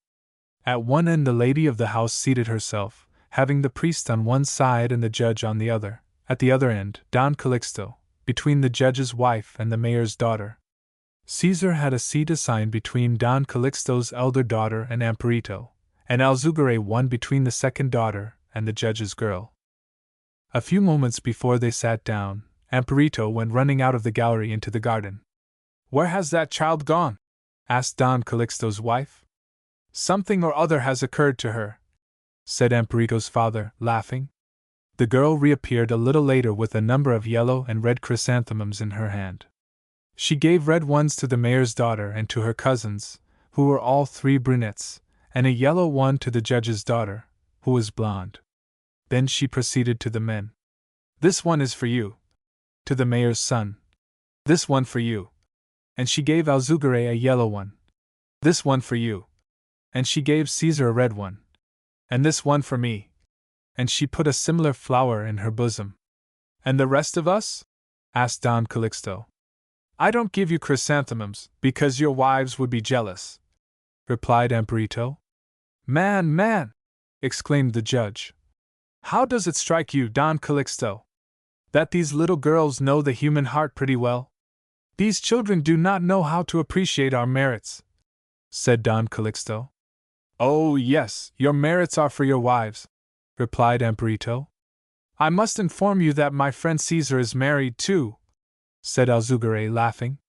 At one end the lady of the house seated herself, having the priest on one side and the judge on the other, at the other end, Don Calixto, between the judge's wife and the mayor's daughter. Caesar had a seat assigned between Don Calixto's elder daughter and Amparito, and Alzugare one between the second daughter and the judge's girl. A few moments before they sat down, Amparito went running out of the gallery into the garden. "Where has that child gone?" asked Don Calixto's wife. "Something or other has occurred to her," said Amparito's father, laughing. The girl reappeared a little later with a number of yellow and red chrysanthemums in her hand. She gave red ones to the mayor's daughter and to her cousins, who were all three brunettes, and a yellow one to the judge's daughter, who was blonde. Then she proceeded to the men. "This one is for you." To the mayor's son. "This one for you." And she gave Alzugare a yellow one. "This one for you." And she gave Caesar a red one. "And this one for me." And she put a similar flower in her bosom. "And the rest of us?" asked Don Calixto. "I don't give you chrysanthemums, because your wives would be jealous," replied Amparito. Man! Exclaimed the judge. "How does it strike you, Don Calixto, that these little girls know the human heart pretty well? These children do not know how to appreciate our merits," said Don Calixto. "Oh, yes, your merits are for your wives," replied Amparito. "I must inform you that my friend Caesar is married too," said Alzugare, laughing.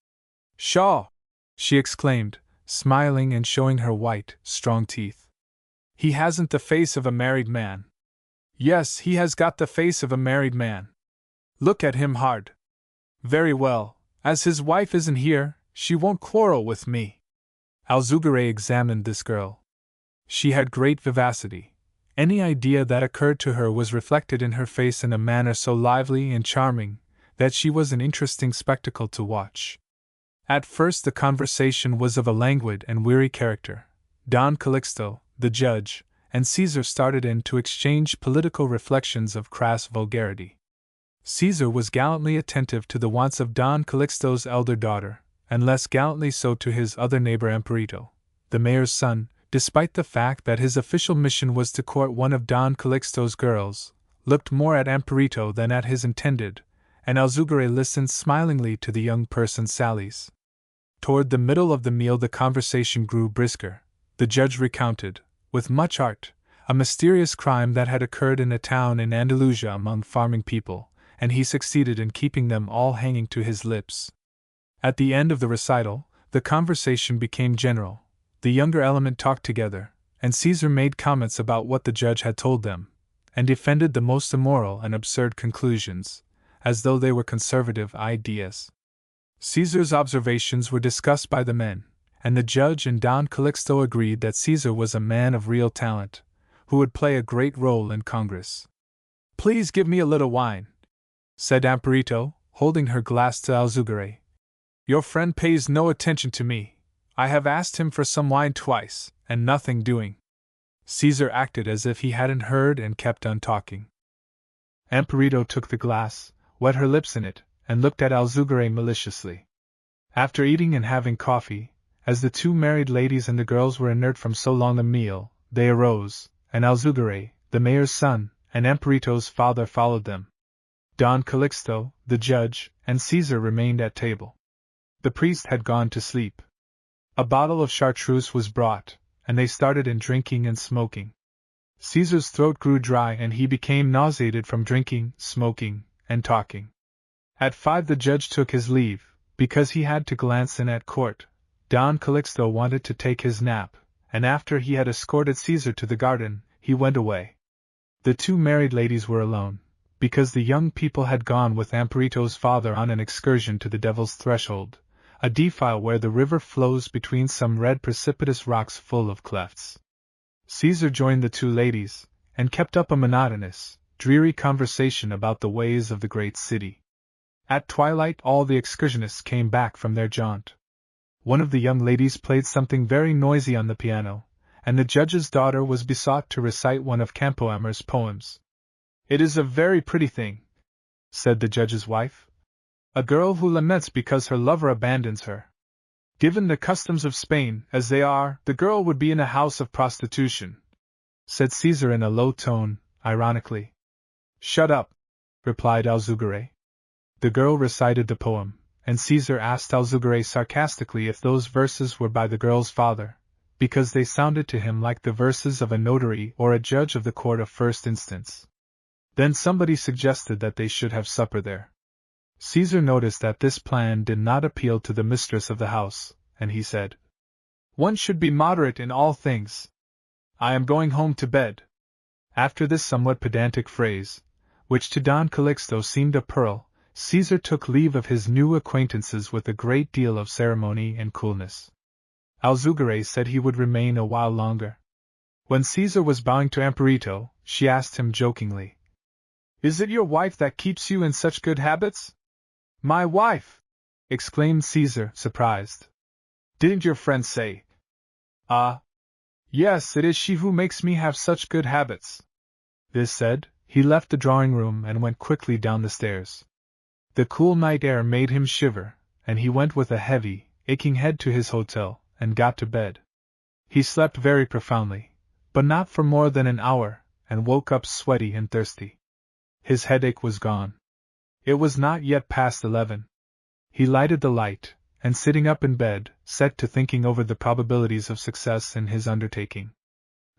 "Pshaw!" she exclaimed, smiling and showing her white, strong teeth. "He hasn't the face of a married man." "Yes, he has got the face of a married man. Look at him hard. Very well, as his wife isn't here, she won't quarrel with me." Alzugare examined this girl. She had great vivacity. Any idea that occurred to her was reflected in her face in a manner so lively and charming that she was an interesting spectacle to watch. At first the conversation was of a languid and weary character. Don Calixto, the judge, and Caesar started in to exchange political reflections of crass vulgarity. Caesar was gallantly attentive to the wants of Don Calixto's elder daughter, and less gallantly so to his other neighbor Amparito, the mayor's son, despite the fact that his official mission was to court one of Don Calixto's girls, looked more at Amparito than at his intended, and Alzugare listened smilingly to the young person's sallies. Toward the middle of the meal the conversation grew brisker. The judge recounted, with much art, a mysterious crime that had occurred in a town in Andalusia among farming people, and he succeeded in keeping them all hanging to his lips. At the end of the recital, the conversation became general. The younger element talked together, and Caesar made comments about what the judge had told them, and defended the most immoral and absurd conclusions, as though they were conservative ideas. Caesar's observations were discussed by the men, and the judge and Don Calixto agreed that Caesar was a man of real talent, who would play a great role in Congress. "Please give me a little wine," said Amparito, holding her glass to Alzugare. "Your friend pays no attention to me. I have asked him for some wine twice, and nothing doing." Caesar acted as if he hadn't heard and kept on talking. Amparito took the glass, wet her lips in it, and looked at Alzugare maliciously. After eating and having coffee, as the two married ladies and the girls were inert from so long a meal, they arose, and Alzugare, the mayor's son, and Amparito's father followed them. Don Calixto, the judge, and Caesar remained at table. The priest had gone to sleep. A bottle of chartreuse was brought, and they started in drinking and smoking. Caesar's throat grew dry and he became nauseated from drinking, smoking, and talking. At 5 the judge took his leave, because he had to glance in at court. Don Calixto wanted to take his nap, and after he had escorted Caesar to the garden, he went away. The two married ladies were alone, because the young people had gone with Amparito's father on an excursion to the Devil's Threshold, a defile where the river flows between some red precipitous rocks full of clefts. Caesar joined the two ladies, and kept up a monotonous, dreary conversation about the ways of the great city. At twilight all the excursionists came back from their jaunt. One of the young ladies played something very noisy on the piano, and the judge's daughter was besought to recite one of Campoamor's poems. "It is a very pretty thing," said the judge's wife. "A girl who laments because her lover abandons her. Given the customs of Spain as they are, the girl would be in a house of prostitution," said Caesar in a low tone, ironically. "Shut up," replied Alzugare. The girl recited the poem, and Caesar asked Alzugare sarcastically if those verses were by the girl's father, because they sounded to him like the verses of a notary or a judge of the court of first instance. Then somebody suggested that they should have supper there. Caesar noticed that this plan did not appeal to the mistress of the house, and he said, "One should be moderate in all things. I am going home to bed." After this somewhat pedantic phrase, which to Don Calixto seemed a pearl, Caesar took leave of his new acquaintances with a great deal of ceremony and coolness. Alzugare said he would remain a while longer. When Caesar was bowing to Amparito, she asked him jokingly, "Is it your wife that keeps you in such good habits?" "My wife!" exclaimed Caesar, surprised. "Didn't your friend say?" "Ah, yes, it is she who makes me have such good habits." This said, he left the drawing-room and went quickly down the stairs. The cool night air made him shiver, and he went with a heavy, aching head to his hotel, and got to bed. He slept very profoundly, but not for more than an hour, and woke up sweaty and thirsty. His headache was gone. It was not yet past 11. He lighted the light, and sitting up in bed, set to thinking over the probabilities of success in his undertaking.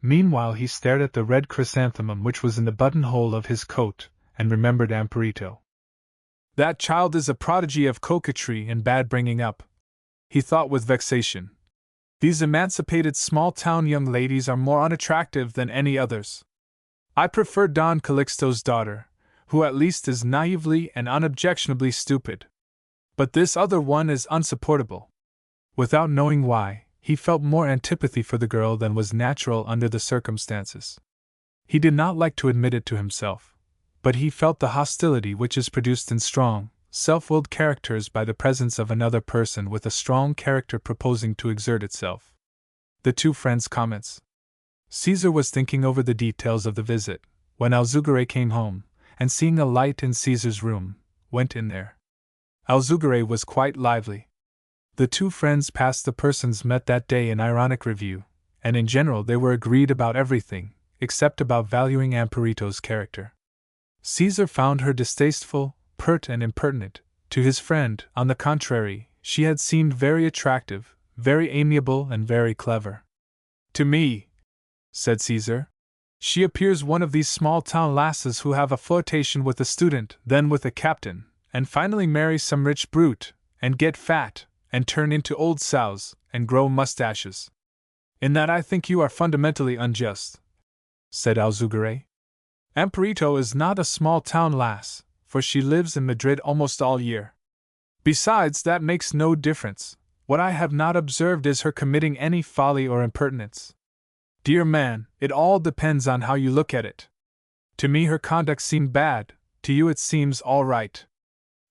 Meanwhile he stared at the red chrysanthemum which was in the buttonhole of his coat, and remembered Amparito. "That child is a prodigy of coquetry and bad bringing up," he thought with vexation. "These emancipated small-town young ladies are more unattractive than any others. I prefer Don Calixto's daughter, who at least is naively and unobjectionably stupid. But this other one is unsupportable." Without knowing why, he felt more antipathy for the girl than was natural under the circumstances. He did not like to admit it to himself, but he felt the hostility which is produced in strong, self-willed characters by the presence of another person with a strong character proposing to exert itself. The two friends' comments. Caesar was thinking over the details of the visit, when Alzugare came home, and seeing a light in Caesar's room, went in there. Alzugare was quite lively. The two friends passed the persons met that day in ironic review, and in general they were agreed about everything, except about valuing Amparito's character. Caesar found her distasteful, pert and impertinent. To his friend, on the contrary, she had seemed very attractive, very amiable and very clever. "To me," said Caesar, "she appears one of these small-town lasses who have a flirtation with a student, then with a captain, and finally marry some rich brute, and get fat, and turn into old sows, and grow mustaches. In that I think you are fundamentally unjust," said Alzugare. "Amparito is not a small-town lass, for she lives in Madrid almost all year. Besides, that makes no difference. What I have not observed is her committing any folly or impertinence. Dear man, it all depends on how you look at it. To me her conduct seemed bad, to you it seems all right.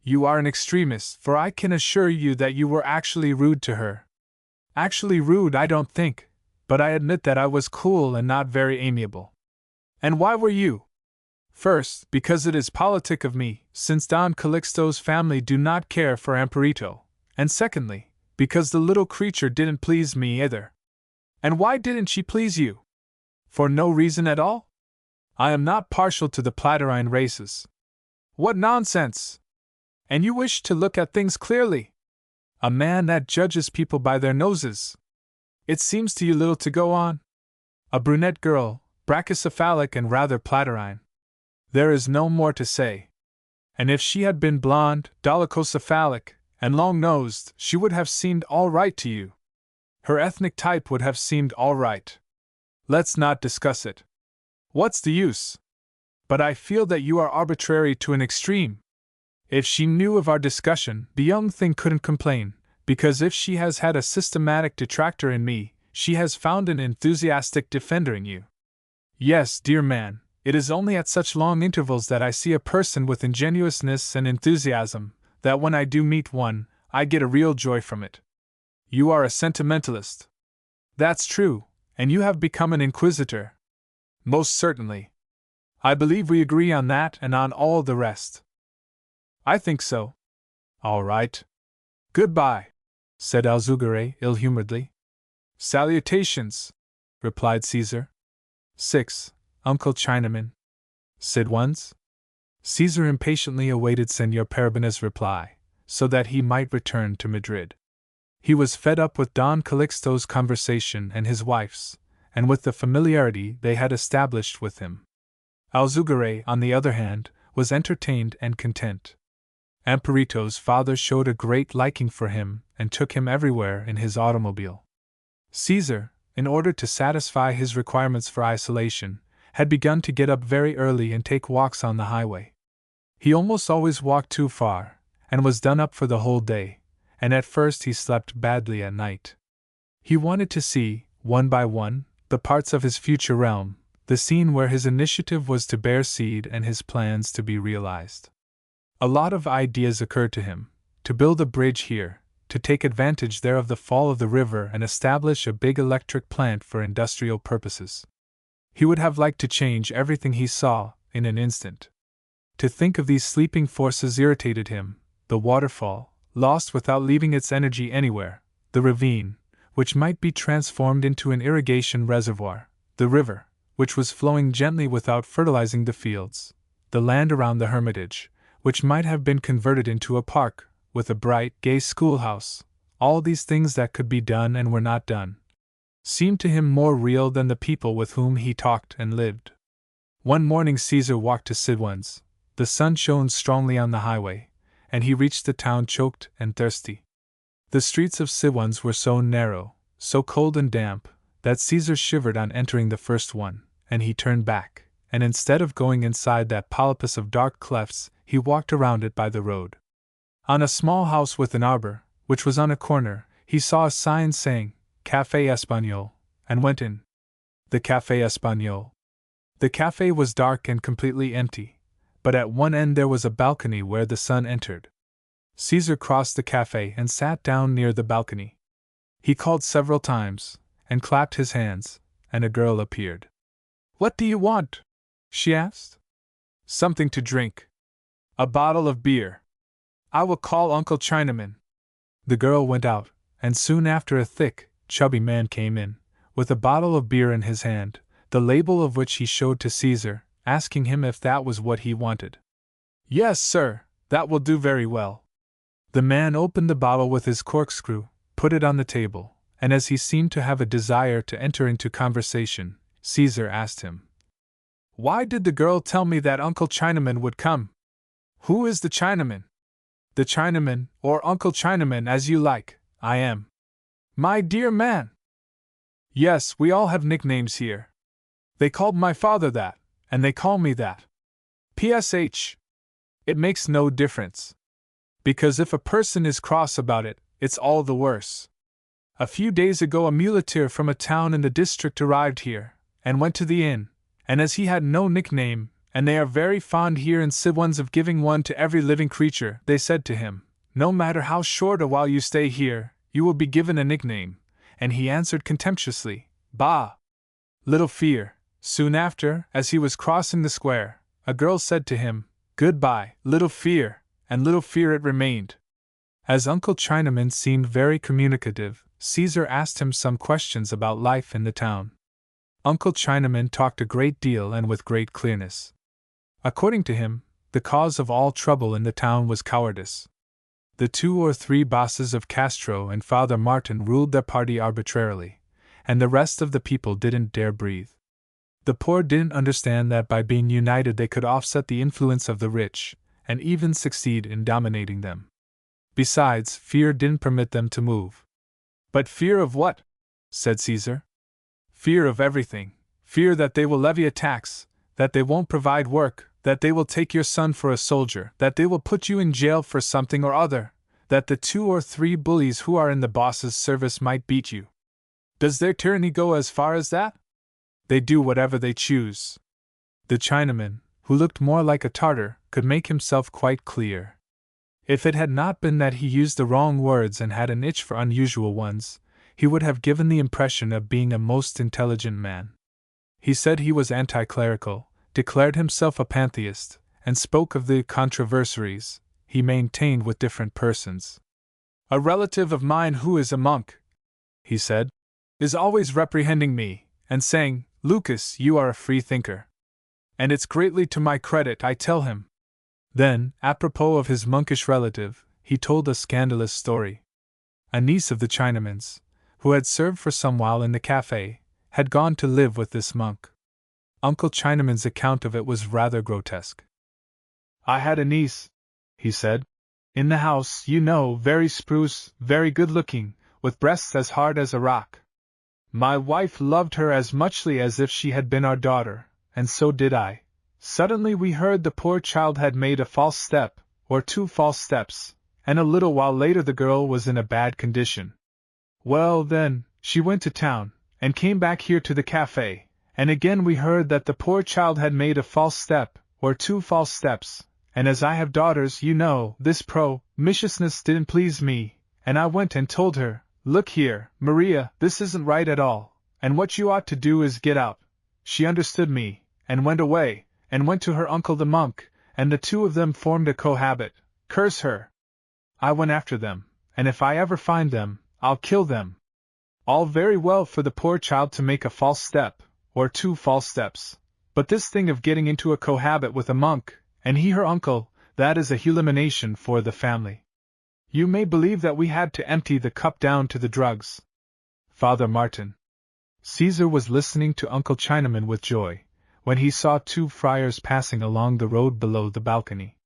You are an extremist, for I can assure you that you were actually rude to her." "Actually rude, I don't think, but I admit that I was cool and not very amiable." "And why were you?" "First, because it is politic of me, since Don Calixto's family do not care for Amparito, and secondly, because the little creature didn't please me either." "And why didn't she please you?" "For no reason at all. I am not partial to the Platyrrhine races." "What nonsense! And you wish to look at things clearly. A man that judges people by their noses. It seems to you little to go on. A brunette girl, brachycephalic and rather Platyrrhine. There is no more to say. And if she had been blonde, dolichocephalic, and long-nosed, she would have seemed all right to you. Her ethnic type would have seemed all right. Let's not discuss it. What's the use? But I feel that you are arbitrary to an extreme. If she knew of our discussion, the young thing couldn't complain, because if she has had a systematic detractor in me, she has found an enthusiastic defender in you. Yes, dear man, it is only at such long intervals that I see a person with ingenuousness and enthusiasm, that when I do meet one, I get a real joy from it. You are a sentimentalist. That's true, and you have become an inquisitor. Most certainly. I believe we agree on that and on all the rest. I think so. All right. Goodbye, said Alzugare ill-humoredly. Salutations, replied Caesar. 6. Uncle Chinaman. Sid ones? Caesar impatiently awaited Señor Parabén's reply, so that he might return to Madrid. He was fed up with Don Calixto's conversation and his wife's, and with the familiarity they had established with him. Alzugare, on the other hand, was entertained and content. Amparito's father showed a great liking for him and took him everywhere in his automobile. Caesar, in order to satisfy his requirements for isolation, had begun to get up very early and take walks on the highway. He almost always walked too far, and was done up for the whole day, and at first he slept badly at night. He wanted to see, one by one, the parts of his future realm, the scene where his initiative was to bear seed and his plans to be realized. A lot of ideas occurred to him: to build a bridge here, to take advantage there of the fall of the river and establish a big electric plant for industrial purposes. He would have liked to change everything he saw, in an instant. To think of these sleeping forces irritated him: the waterfall, lost without leaving its energy anywhere; the ravine, which might be transformed into an irrigation reservoir; the river, which was flowing gently without fertilizing the fields; the land around the hermitage, which might have been converted into a park, with a bright, gay schoolhouse. All these things that could be done and were not done seemed to him more real than the people with whom he talked and lived. One morning Caesar walked to Sidwin's. The sun shone strongly on the highway, and he reached the town choked and thirsty. The streets of Sidwin's were so narrow, so cold and damp, that Caesar shivered on entering the first one, and he turned back, and instead of going inside that polypus of dark clefts, he walked around it by the road. On a small house with an arbor, which was on a corner, he saw a sign saying, Café Espagnol, and went in. The Café Espagnol. The café was dark and completely empty, but at one end there was a balcony where the sun entered. Caesar crossed the café and sat down near the balcony. He called several times, and clapped his hands, and a girl appeared. What do you want? She asked. Something to drink. A bottle of beer. I will call Uncle Chinaman. The girl went out, and soon after a thick, chubby man came in, with a bottle of beer in his hand, the label of which he showed to Caesar, asking him if that was what he wanted. Yes, sir, that will do very well. The man opened the bottle with his corkscrew, put it on the table, and as he seemed to have a desire to enter into conversation, Caesar asked him, Why did the girl tell me that Uncle Chinaman would come? Who is the Chinaman? The Chinaman, or Uncle Chinaman as you like, I am. My dear man! Yes, we all have nicknames here. They called my father that, and they call me that. PSH. It makes no difference. Because if a person is cross about it, it's all the worse. A few days ago a muleteer from a town in the district arrived here, and went to the inn, and as he had no nickname, and they are very fond here in Sidwans of giving one to every living creature, they said to him, No matter how short a while you stay here, you will be given a nickname, and he answered contemptuously, Bah! Little fear. Soon after, as he was crossing the square, a girl said to him, Goodbye, little fear, and little fear it remained. As Uncle Chinaman seemed very communicative, Caesar asked him some questions about life in the town. Uncle Chinaman talked a great deal and with great clearness. According to him, the cause of all trouble in the town was cowardice. The 2 or 3 bosses of Castro and Father Martin ruled their party arbitrarily, and the rest of the people didn't dare breathe. The poor didn't understand that by being united they could offset the influence of the rich, and even succeed in dominating them. Besides, fear didn't permit them to move. But fear of what? Said Caesar. Fear of everything. Fear that they will levy a tax, that they won't provide work, that they will take your son for a soldier, that they will put you in jail for something or other, that the 2 or 3 bullies who are in the boss's service might beat you. Does their tyranny go as far as that? They do whatever they choose. The Chinaman, who looked more like a Tartar, could make himself quite clear. If it had not been that he used the wrong words and had an itch for unusual ones, he would have given the impression of being a most intelligent man. He said he was anti-clerical, declared himself a pantheist, and spoke of the controversies he maintained with different persons. A relative of mine who is a monk, he said, is always reprehending me, and saying, "Lucas, you are a free thinker." And it's greatly to my credit, I tell him. Then, apropos of his monkish relative, he told a scandalous story. A niece of the Chinaman's, who had served for some while in the cafe, had gone to live with this monk. Uncle Chinaman's account of it was rather grotesque. "I had a niece," he said, "in the house, you know, very spruce, very good-looking, with breasts as hard as a rock. My wife loved her as muchly as if she had been our daughter, and so did I. Suddenly we heard the poor child had made a false step, or 2 false steps, and a little while later the girl was in a bad condition. Well, then, she went to town, and came back here to the cafe, and again we heard that the poor child had made a false step, or 2 false steps, and as I have daughters, you know, this pro-misciousness didn't please me, and I went and told her, 'Look here, Maria, this isn't right at all, and what you ought to do is get out.' She understood me, and went away, and went to her uncle the monk, and the 2 of them formed a cohabit. Curse her! I went after them, and if I ever find them, I'll kill them. All very well for the poor child to make a false step, or 2 false steps, but this thing of getting into a cohabit with a monk, and he her uncle, that is a humiliation for the family. You may believe that we had to empty the cup down to the drugs. Father Martin." Caesar was listening to Uncle Chinaman with joy, when he saw 2 friars passing along the road below the balcony.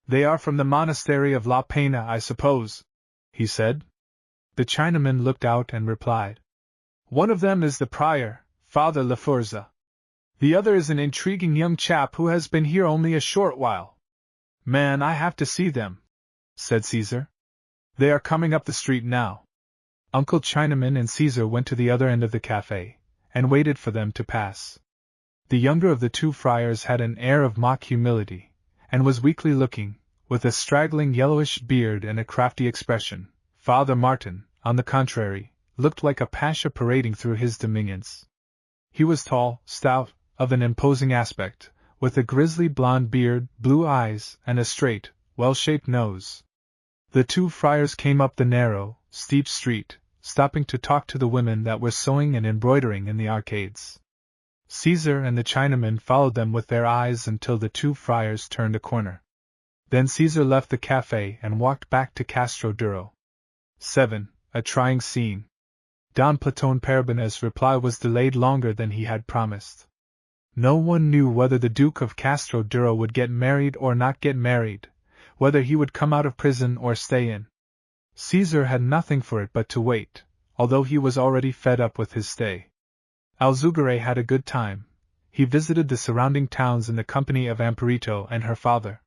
"They are from the monastery of La Pena, I suppose," he said. The Chinaman looked out and replied, "One of them is the prior, Father Laforza. The other is an intriguing young chap who has been here only a short while." "Man, I have to see them," said Caesar. "They are coming up the street now." Uncle Chinaman and Caesar went to the other end of the cafe, and waited for them to pass. The younger of the 2 friars had an air of mock humility, and was weakly looking, with a straggling yellowish beard and a crafty expression. Father Martin, on the contrary, looked like a pasha parading through his dominions. He was tall, stout, of an imposing aspect, with a grizzly blond beard, blue eyes, and a straight, well-shaped nose. The 2 friars came up the narrow, steep street, stopping to talk to the women that were sewing and embroidering in the arcades. Caesar and the Chinaman followed them with their eyes until the 2 friars turned a corner. Then Caesar left the cafe and walked back to Castro Duro. 7. A trying scene. Don Platón Parabona's reply was delayed longer than he had promised. No one knew whether the Duke of Castro Duro would get married or not get married, whether he would come out of prison or stay in. Caesar had nothing for it but to wait, although he was already fed up with his stay. Alzugare had a good time. He visited the surrounding towns in the company of Amparito and her father.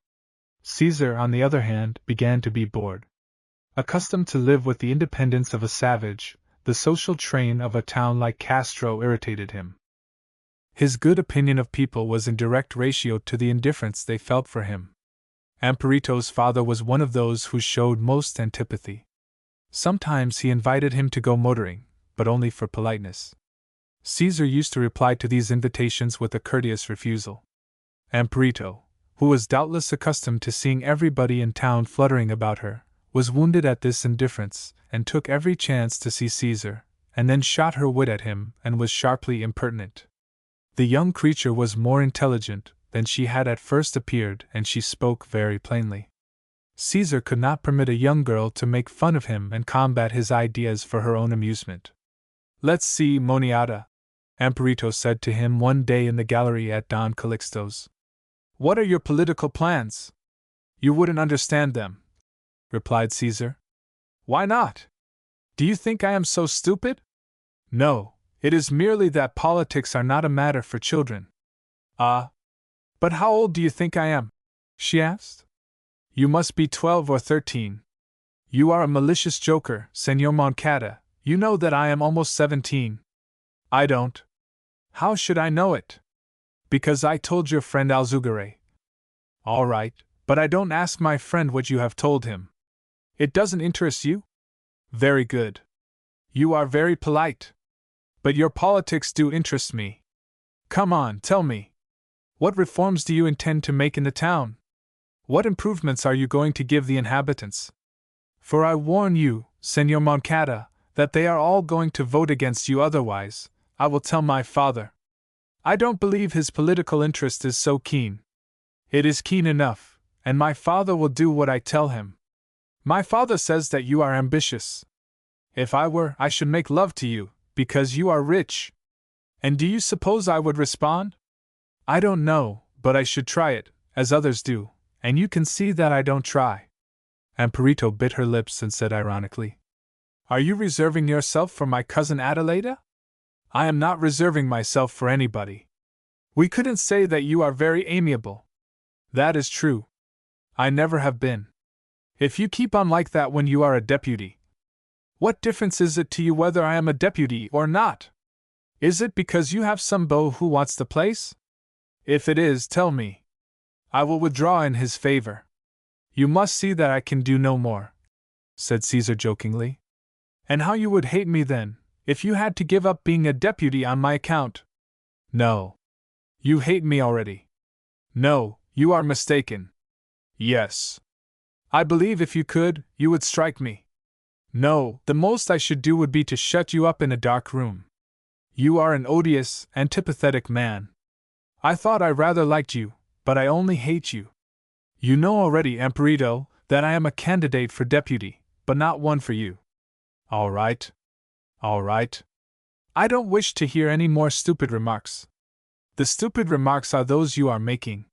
Caesar, on the other hand, began to be bored. Accustomed to live with the independence of a savage, the social train of a town like Castro irritated him. His good opinion of people was in direct ratio to the indifference they felt for him. Amparito's father was one of those who showed most antipathy. Sometimes he invited him to go motoring, but only for politeness. Caesar used to reply to these invitations with a courteous refusal. Amparito, who was doubtless accustomed to seeing everybody in town fluttering about her, was wounded at this indifference, and took every chance to see Caesar, and then shot her wit at him and was sharply impertinent. The young creature was more intelligent than she had at first appeared, and she spoke very plainly. Caesar could not permit a young girl to make fun of him and combat his ideas for her own amusement. "Let's see, Moniata," Amparito said to him one day in the gallery at Don Calixto's. "What are your political plans?" "You wouldn't understand them," replied Caesar. "Why not? Do you think I am so stupid?" "No, it is merely that politics are not a matter for children." "Ah, but how old do you think I am?" she asked. "You must be 12 or 13. You are a malicious joker, Señor Moncada. You know that I am almost 17. "I don't." "How should I know it?" "Because I told your friend Alzugare." "All right, But I don't ask my friend what you have told him. It doesn't interest you? Very good. You are very polite. But your politics do interest me. Come on, tell me. What reforms do you intend to make in the town? What improvements are you going to give the inhabitants? For I warn you, Señor Moncada, that they are all going to vote against you, otherwise I will tell my father. I don't believe his political interest is so keen. It is keen enough, and my father will do what I tell him. My father says that you are ambitious. If I were, I should make love to you, because you are rich. And do you suppose I would respond? I don't know, but I should try it, as others do, and you can see that I don't try. Amparito bit her lips and said ironically, Are you reserving yourself for my cousin Adelaida? I am not reserving myself for anybody. We couldn't say that you are very amiable. That is true. I never have been. If you keep on like that when you are a deputy, what difference is it to you whether I am a deputy or not? Is it because you have some beau who wants the place? If it is, tell me. I will withdraw in his favor. You must see that I can do no more, said Caesar jokingly. And how you would hate me then, if you had to give up being a deputy on my account. No. You hate me already. No, you are mistaken. Yes. I believe if you could, you would strike me. No, the most I should do would be to shut you up in a dark room. You are an odious, antipathetic man. I thought I rather liked you, but I only hate you. You know already, Amparito, that I am a candidate for deputy, but not one for you. All right. All right. I don't wish to hear any more stupid remarks. The stupid remarks are those you are making.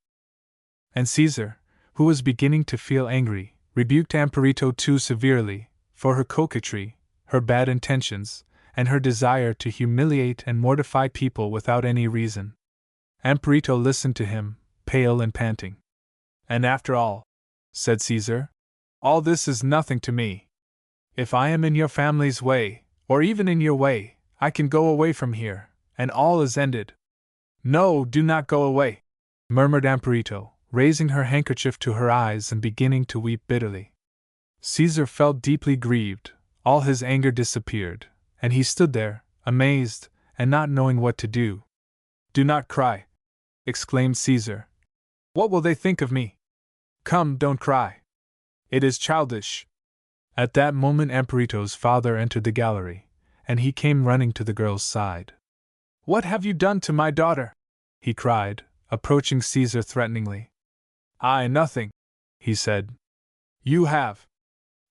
And Caesar, who was beginning to feel angry, rebuked Amparito too severely, for her coquetry, her bad intentions, and her desire to humiliate and mortify people without any reason. Amparito listened to him, pale and panting. And after all, said Caesar, all this is nothing to me. If I am in your family's way, or even in your way, I can go away from here, and all is ended. No, do not go away, murmured Amparito, raising her handkerchief to her eyes and beginning to weep bitterly. Caesar felt deeply grieved, all his anger disappeared, and he stood there, amazed, and not knowing what to do. Do not cry, exclaimed Caesar. What will they think of me? Come, don't cry. It is childish. At that moment Amparito's father entered the gallery, and he came running to the girl's side. What have you done to my daughter? He cried, approaching Caesar threateningly. I, nothing, he said. You have.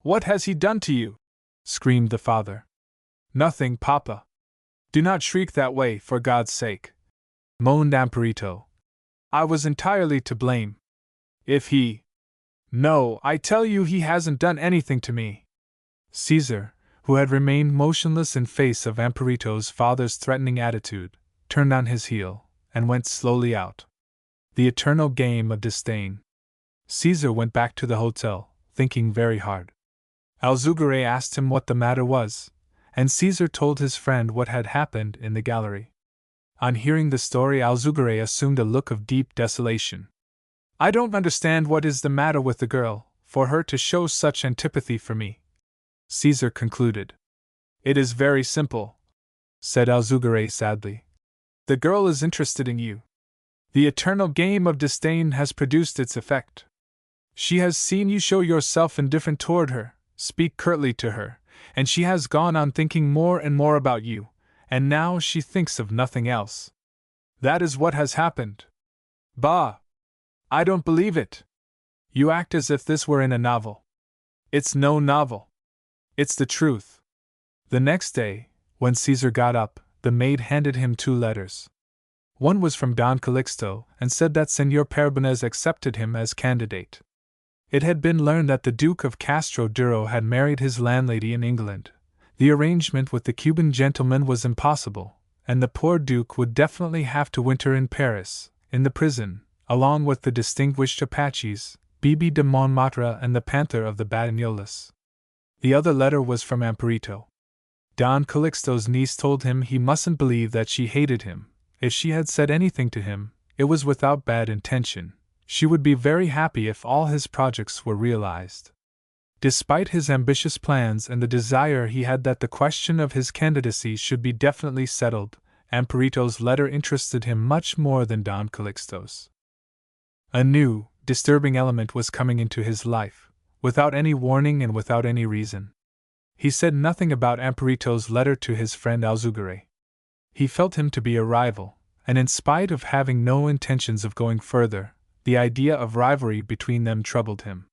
What has he done to you? Screamed the father. Nothing, Papa. Do not shriek that way, for God's sake, moaned Amparito. I was entirely to blame. If he... No, I tell you he hasn't done anything to me. Caesar, who had remained motionless in face of Amparito's father's threatening attitude, turned on his heel, and went slowly out. The eternal game of disdain. Caesar went back to the hotel, thinking very hard. Alzugare asked him what the matter was, and Caesar told his friend what had happened in the gallery. On hearing the story, Alzugare assumed a look of deep desolation. I don't understand what is the matter with the girl, for her to show such antipathy for me, Caesar concluded. It is very simple, said Alzugare sadly. The girl is interested in you. The eternal game of disdain has produced its effect. She has seen you show yourself indifferent toward her, speak curtly to her, and she has gone on thinking more and more about you, and now she thinks of nothing else. That is what has happened. Bah! I don't believe it. You act as if this were in a novel. It's no novel. It's the truth. The next day, when Caesar got up, the maid handed him 2 letters. One was from Don Calixto, and said that Señor Parbonez accepted him as candidate. It had been learned that the Duke of Castro Duro had married his landlady in England. The arrangement with the Cuban gentleman was impossible, and the poor Duke would definitely have to winter in Paris, in the prison, along with the distinguished Apaches, Bibi de Montmartre and the Panther of the Badañolas. The other letter was from Amparito. Don Calixto's niece told him he mustn't believe that she hated him. If she had said anything to him, it was without bad intention. She would be very happy if all his projects were realized. Despite his ambitious plans and the desire he had that the question of his candidacy should be definitely settled, Amparito's letter interested him much more than Don Calixto's. A new, disturbing element was coming into his life, without any warning and without any reason. He said nothing about Amparito's letter to his friend Alzugare. He felt him to be a rival, and in spite of having no intentions of going further, the idea of rivalry between them troubled him.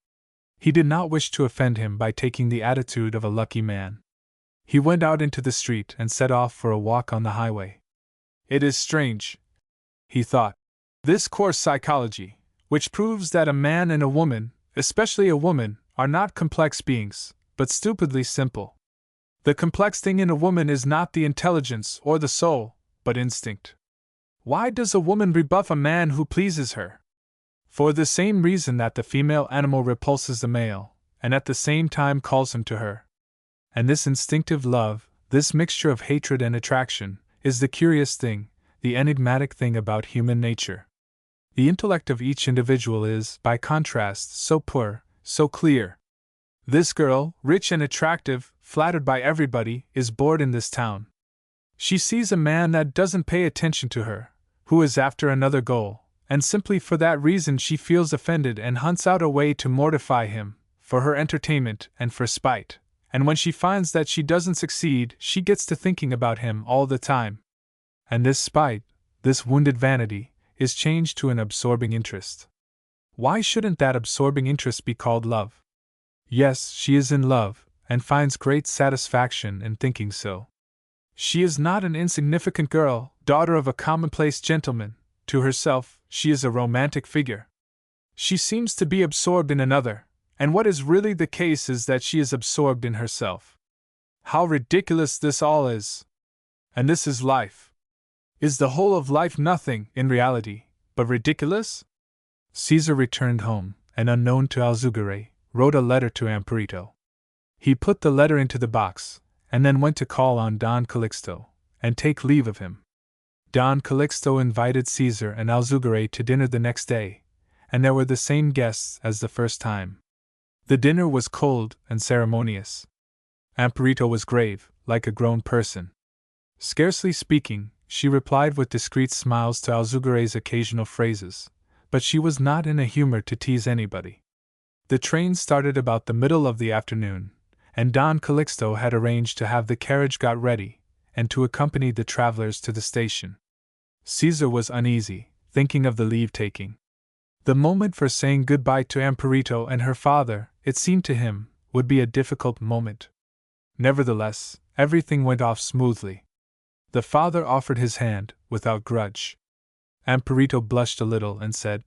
He did not wish to offend him by taking the attitude of a lucky man. He went out into the street and set off for a walk on the highway. It is strange, he thought, this coarse psychology, which proves that a man and a woman, especially a woman, are not complex beings, but stupidly simple. The complex thing in a woman is not the intelligence or the soul, but instinct. Why does a woman rebuff a man who pleases her? For the same reason that the female animal repulses the male, and at the same time calls him to her. And this instinctive love, this mixture of hatred and attraction, is the curious thing, the enigmatic thing about human nature. The intellect of each individual is, by contrast, so poor, so clear. This girl, rich and attractive, flattered by everybody, is bored in this town. She sees a man that doesn't pay attention to her, who is after another goal, and simply for that reason she feels offended and hunts out a way to mortify him, for her entertainment and for spite, and when she finds that she doesn't succeed, she gets to thinking about him all the time. And this spite, this wounded vanity, is changed to an absorbing interest. Why shouldn't that absorbing interest be called love? Yes, she is in love, and finds great satisfaction in thinking so. She is not an insignificant girl, daughter of a commonplace gentleman. To herself, she is a romantic figure. She seems to be absorbed in another, and what is really the case is that she is absorbed in herself. How ridiculous this all is! And this is life. Is the whole of life nothing, in reality, but ridiculous? Caesar returned home, and unknown to Alzugare, wrote a letter to Amparito. He put the letter into the box, and then went to call on Don Calixto, and take leave of him. Don Calixto invited Caesar and Alzugare to dinner the next day, and there were the same guests as the first time. The dinner was cold and ceremonious. Amparito was grave, like a grown person. Scarcely speaking, she replied with discreet smiles to Alzugare's occasional phrases, but she was not in a humor to tease anybody. The train started about the middle of the afternoon, and Don Calixto had arranged to have the carriage got ready, and to accompany the travelers to the station. Caesar was uneasy, thinking of the leave-taking. The moment for saying goodbye to Amparito and her father, it seemed to him, would be a difficult moment. Nevertheless, everything went off smoothly. The father offered his hand, without grudge. Amparito blushed a little and said,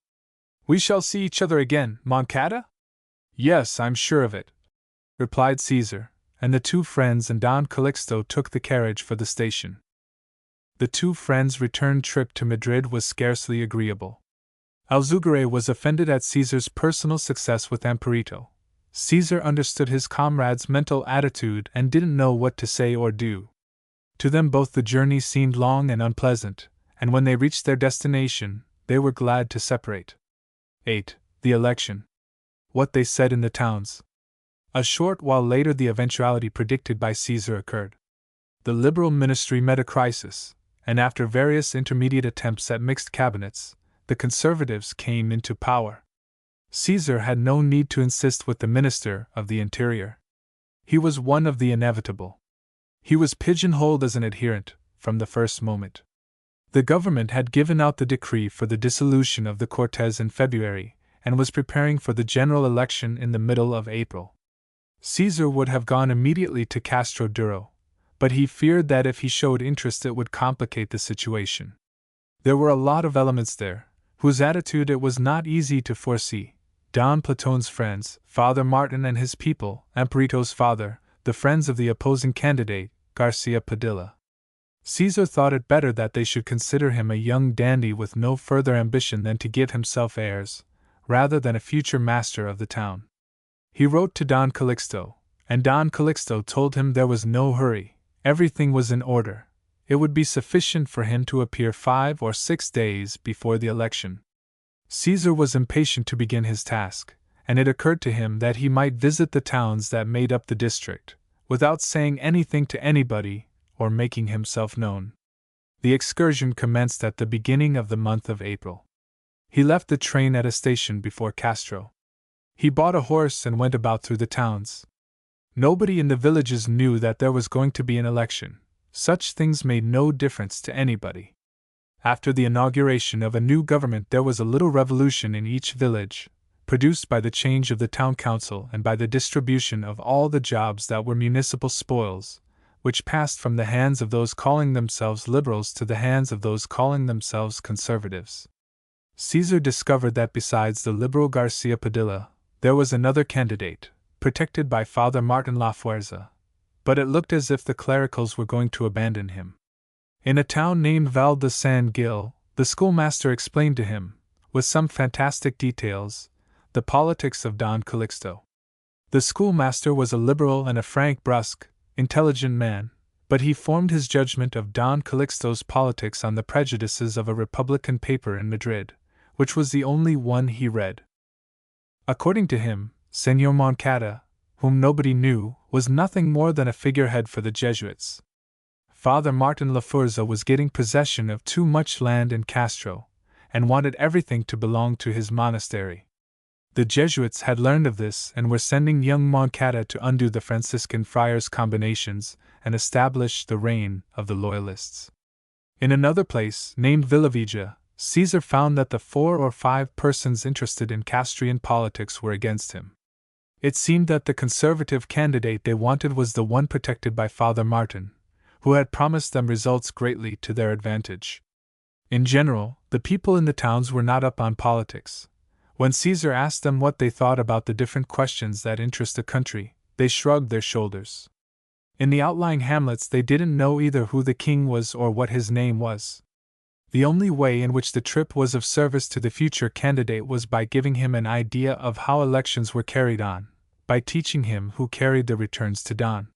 "We shall see each other again, Moncada?" "Yes, I'm sure of it," replied Caesar, and the two friends and Don Calixto took the carriage for the station. The two friends' return trip to Madrid was scarcely agreeable. Alzugare was offended at Caesar's personal success with Amparito. Caesar understood his comrade's mental attitude and didn't know what to say or do. To them both the journey seemed long and unpleasant, and when they reached their destination, they were glad to separate. 8. The election. What they said in the towns. A short while later the eventuality predicted by Caesar occurred. The Liberal ministry met a crisis, and after various intermediate attempts at mixed cabinets, the Conservatives came into power. Caesar had no need to insist with the Minister of the Interior. He was one of the inevitable. He was pigeonholed as an adherent, from the first moment. The government had given out the decree for the dissolution of the Cortes in February, and was preparing for the general election in the middle of April. Caesar would have gone immediately to Castro Duro, but he feared that if he showed interest it would complicate the situation. There were a lot of elements there, whose attitude it was not easy to foresee. Don Platón's friends, Father Martin and his people, Amparito's father, the friends of the opposing candidate, Garcia Padilla. Caesar thought it better that they should consider him a young dandy with no further ambition than to give himself airs, rather than a future master of the town. He wrote to Don Calixto, and Don Calixto told him there was no hurry, everything was in order, it would be sufficient for him to appear 5 or 6 days before the election. Caesar was impatient to begin his task, and it occurred to him that he might visit the towns that made up the district, without saying anything to anybody or making himself known. The excursion commenced at the beginning of the month of April. He left the train at a station before Castro. He bought a horse and went about through the towns. Nobody in the villages knew that there was going to be an election. Such things made no difference to anybody. After the inauguration of a new government, there was a little revolution in each village, produced by the change of the town council and by the distribution of all the jobs that were municipal spoils, which passed from the hands of those calling themselves liberals to the hands of those calling themselves conservatives. Caesar discovered that besides the liberal Garcia Padilla, there was another candidate, protected by Father Martin Lafuerza, but it looked as if the clericals were going to abandon him. In a town named Val de San Gil, the schoolmaster explained to him, with some fantastic details, the politics of Don Calixto. The schoolmaster was a liberal and a frank, brusque, intelligent man, but he formed his judgment of Don Calixto's politics on the prejudices of a Republican paper in Madrid, which was the only one he read. According to him, Señor Moncada, whom nobody knew, was nothing more than a figurehead for the Jesuits. Father Martin Lafuerza was getting possession of too much land in Castro, and wanted everything to belong to his monastery. The Jesuits had learned of this and were sending young Moncada to undo the Franciscan friars' combinations and establish the reign of the Loyalists. In another place, named Villavija, Caesar found that the 4 or 5 persons interested in Castrian politics were against him. It seemed that the conservative candidate they wanted was the one protected by Father Martin, who had promised them results greatly to their advantage. In general, the people in the towns were not up on politics. When Caesar asked them what they thought about the different questions that interest the country, they shrugged their shoulders. In the outlying hamlets they didn't know either who the king was or what his name was. The only way in which the trip was of service to the future candidate was by giving him an idea of how elections were carried on, by teaching him who carried the returns to Don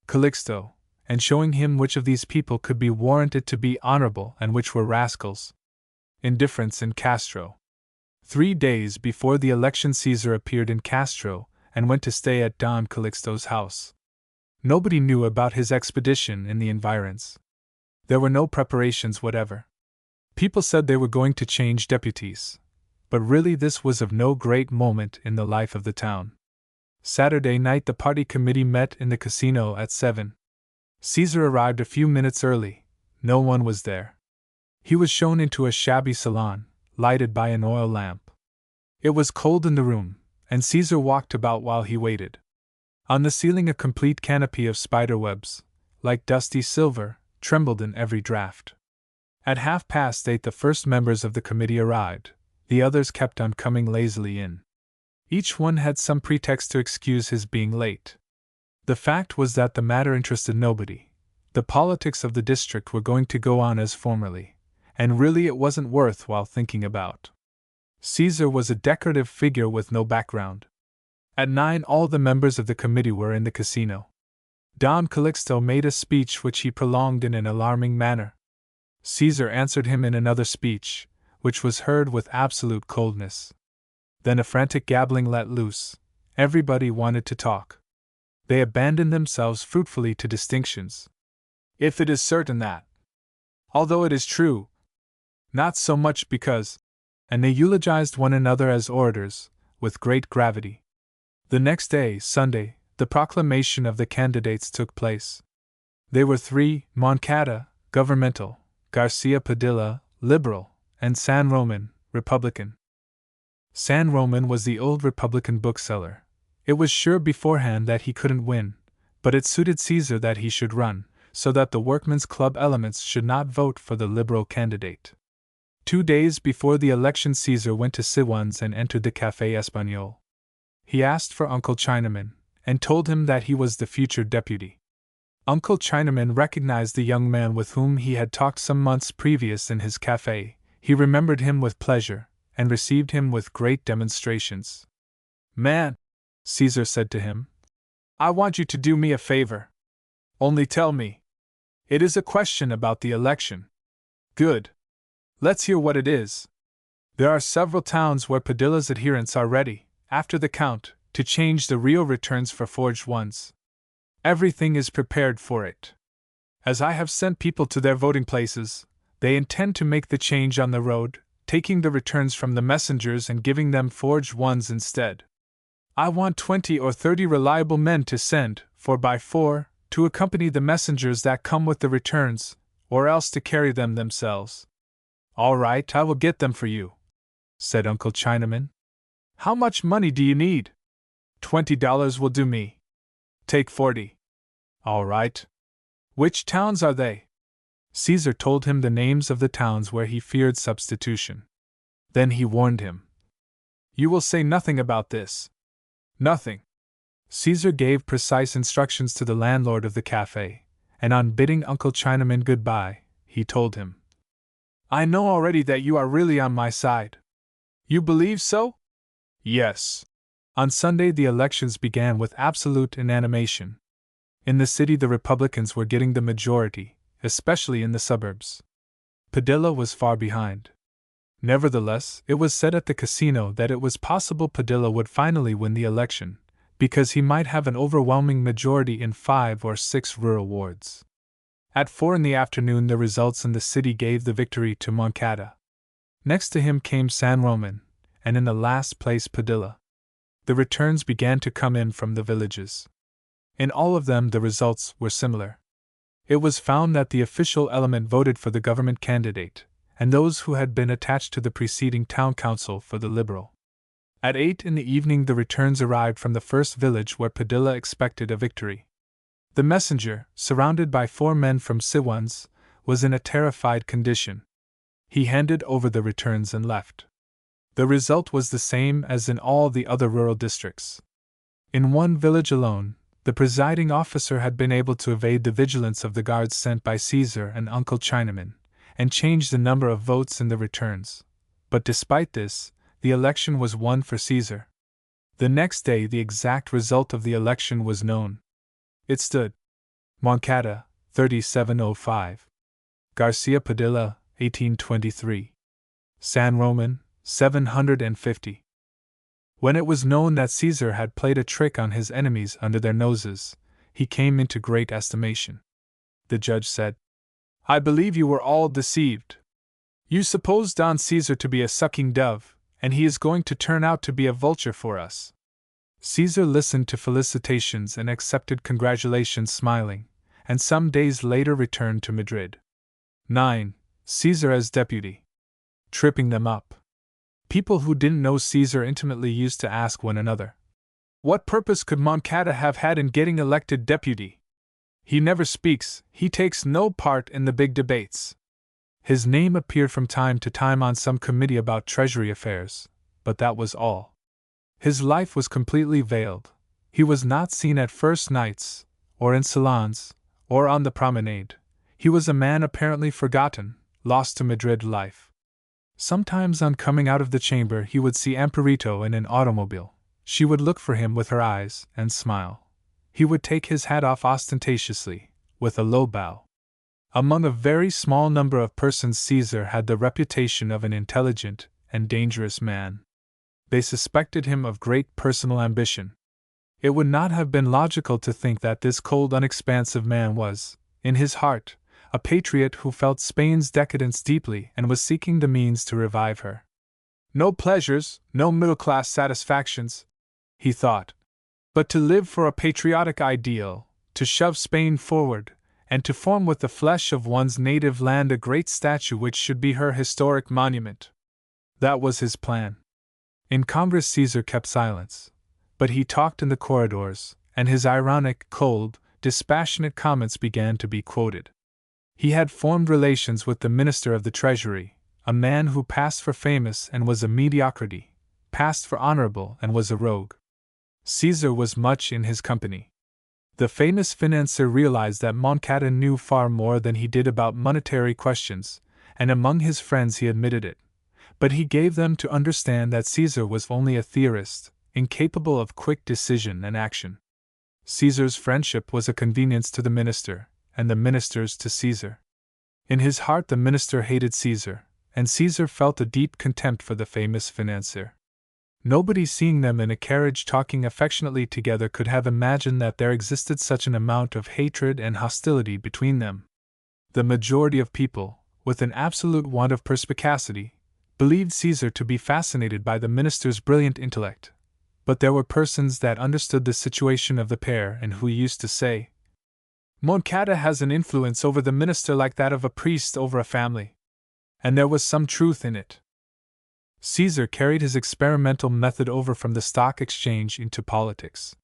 Calixto, and showing him which of these people could be warranted to be honorable and which were rascals. Indifference in Castro. 3 days before the election, Caesar appeared in Castro and went to stay at Don Calixto's house. Nobody knew about his expedition in the environs. There were no preparations whatever. People said they were going to change deputies, but really this was of no great moment in the life of the town. Saturday night the party committee met in the casino at 7. Caesar arrived a few minutes early. No one was there. He was shown into a shabby salon, lighted by an oil lamp. It was cold in the room, and Caesar walked about while he waited. On the ceiling a complete canopy of spiderwebs, like dusty silver, trembled in every draught. At 8:30 the first members of the committee arrived. The others kept on coming lazily in. Each one had some pretext to excuse his being late. The fact was that the matter interested nobody. The politics of the district were going to go on as formerly, and really it wasn't worth while thinking about. Caesar was a decorative figure with no background. At 9 all the members of the committee were in the casino. Don Calixto made a speech which he prolonged in an alarming manner. Caesar answered him in another speech, which was heard with absolute coldness. Then a frantic gabbling let loose. Everybody wanted to talk. They abandoned themselves fruitfully to distinctions. If it is certain that, although it is true, not so much because, and they eulogized one another as orators, with great gravity. The next day, Sunday, the proclamation of the candidates took place. They were 3: Moncada, governmental; Garcia Padilla, liberal; and San Roman, Republican. San Roman was the old Republican bookseller. It was sure beforehand that he couldn't win, but it suited Caesar that he should run, so that the Workmen's Club elements should not vote for the liberal candidate. 2 days before the election Caesar went to Siwan's and entered the Café Espagnol. He asked for Uncle Chinaman, and told him that he was the future deputy. Uncle Chinaman recognized the young man with whom he had talked some months previous in his café. He remembered him with pleasure, and received him with great demonstrations. "Man," Caesar said to him, "I want you to do me a favor. Only tell me. It is a question about the election." "Good. Let's hear what it is." There are several towns where Padilla's adherents are ready, after the count, to change the real returns for forged ones. Everything is prepared for it. As I have sent people to their voting places, they intend to make the change on the road, taking the returns from the messengers and giving them forged ones instead. I want 20 or 30 reliable men to send, 4x4, to accompany the messengers that come with the returns, or else to carry them themselves. All right, I will get them for you, said Uncle Chinaman. How much money do you need? $20 will do me. Take 40. All right. Which towns are they? Caesar told him the names of the towns where he feared substitution. Then he warned him. You will say nothing about this. Nothing. Caesar gave precise instructions to the landlord of the cafe, and on bidding Uncle Chinaman goodbye, he told him, I know already that you are really on my side. You believe so? Yes. On Sunday the elections began with absolute inanimation. In the city the Republicans were getting the majority, especially in the suburbs. Padilla was far behind. Nevertheless, it was said at the casino that it was possible Padilla would finally win the election, because he might have an overwhelming majority in 5 or 6 rural wards. At 4 in the afternoon the results in the city gave the victory to Moncada. Next to him came San Roman, and in the last place Padilla. The returns began to come in from the villages. In all of them the results were similar. It was found that the official element voted for the government candidate, and those who had been attached to the preceding town council for the Liberal. At 8 in the evening the returns arrived from the first village where Padilla expected a victory. The messenger, surrounded by 4 men from Siwans, was in a terrified condition. He handed over the returns and left. The result was the same as in all the other rural districts. In one village alone, the presiding officer had been able to evade the vigilance of the guards sent by Caesar and Uncle Chinaman, and change the number of votes in the returns. But despite this, the election was won for Caesar. The next day the exact result of the election was known. It stood: Moncada, 3705. Garcia Padilla, 1823. San Roman, 750. When it was known that Caesar had played a trick on his enemies under their noses, he came into great estimation. The judge said, I believe you were all deceived. You supposed Don Caesar to be a sucking dove, and he is going to turn out to be a vulture for us. Caesar listened to felicitations and accepted congratulations smiling, and some days later returned to Madrid. 9. Caesar as deputy. Tripping them up. People who didn't know Caesar intimately used to ask one another, what purpose could Moncada have had in getting elected deputy? He never speaks, he takes no part in the big debates. His name appeared from time to time on some committee about treasury affairs, but that was all. His life was completely veiled. He was not seen at first nights, or in salons, or on the promenade. He was a man apparently forgotten, lost to Madrid life. Sometimes on coming out of the chamber he would see Amparito in an automobile. She would look for him with her eyes and smile. He would take his hat off ostentatiously, with a low bow. Among a very small number of persons Caesar had the reputation of an intelligent and dangerous man. They suspected him of great personal ambition. It would not have been logical to think that this cold, unexpansive man was, in his heart, a patriot who felt Spain's decadence deeply and was seeking the means to revive her. No pleasures, no middle-class satisfactions, he thought, but to live for a patriotic ideal, to shove Spain forward, and to form with the flesh of one's native land a great statue which should be her historic monument. That was his plan. In Congress Caesar kept silence, but he talked in the corridors, and his ironic, cold, dispassionate comments began to be quoted. He had formed relations with the Minister of the Treasury, a man who passed for famous and was a mediocrity, passed for honorable and was a rogue. Caesar was much in his company. The famous financier realized that Moncada knew far more than he did about monetary questions, and among his friends he admitted it, but he gave them to understand that Caesar was only a theorist, incapable of quick decision and action. Caesar's friendship was a convenience to the minister, and the minister's to Caesar. In his heart the minister hated Caesar, and Caesar felt a deep contempt for the famous financier. Nobody seeing them in a carriage talking affectionately together could have imagined that there existed such an amount of hatred and hostility between them. The majority of people, with an absolute want of perspicacity, believed Caesar to be fascinated by the minister's brilliant intellect, but there were persons that understood the situation of the pair and who used to say, "Moncada has an influence over the minister like that of a priest over a family." And there was some truth in it. Caesar carried his experimental method over from the stock exchange into politics.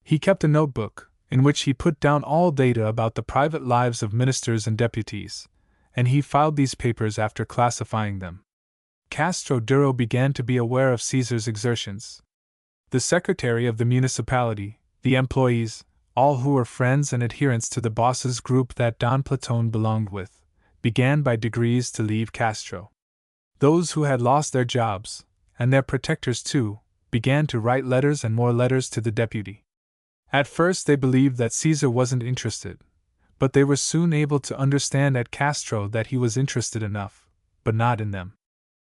He kept a notebook, in which he put down all data about the private lives of ministers and deputies, and he filed these papers after classifying them. Castro Duro began to be aware of Caesar's exertions. The secretary of the municipality, the employees, all who were friends and adherents to the boss's group that Don Platón belonged with, began by degrees to leave Castro. Those who had lost their jobs, and their protectors too, began to write letters and more letters to the deputy. At first they believed that Caesar wasn't interested, but they were soon able to understand at Castro that he was interested enough, but not in them.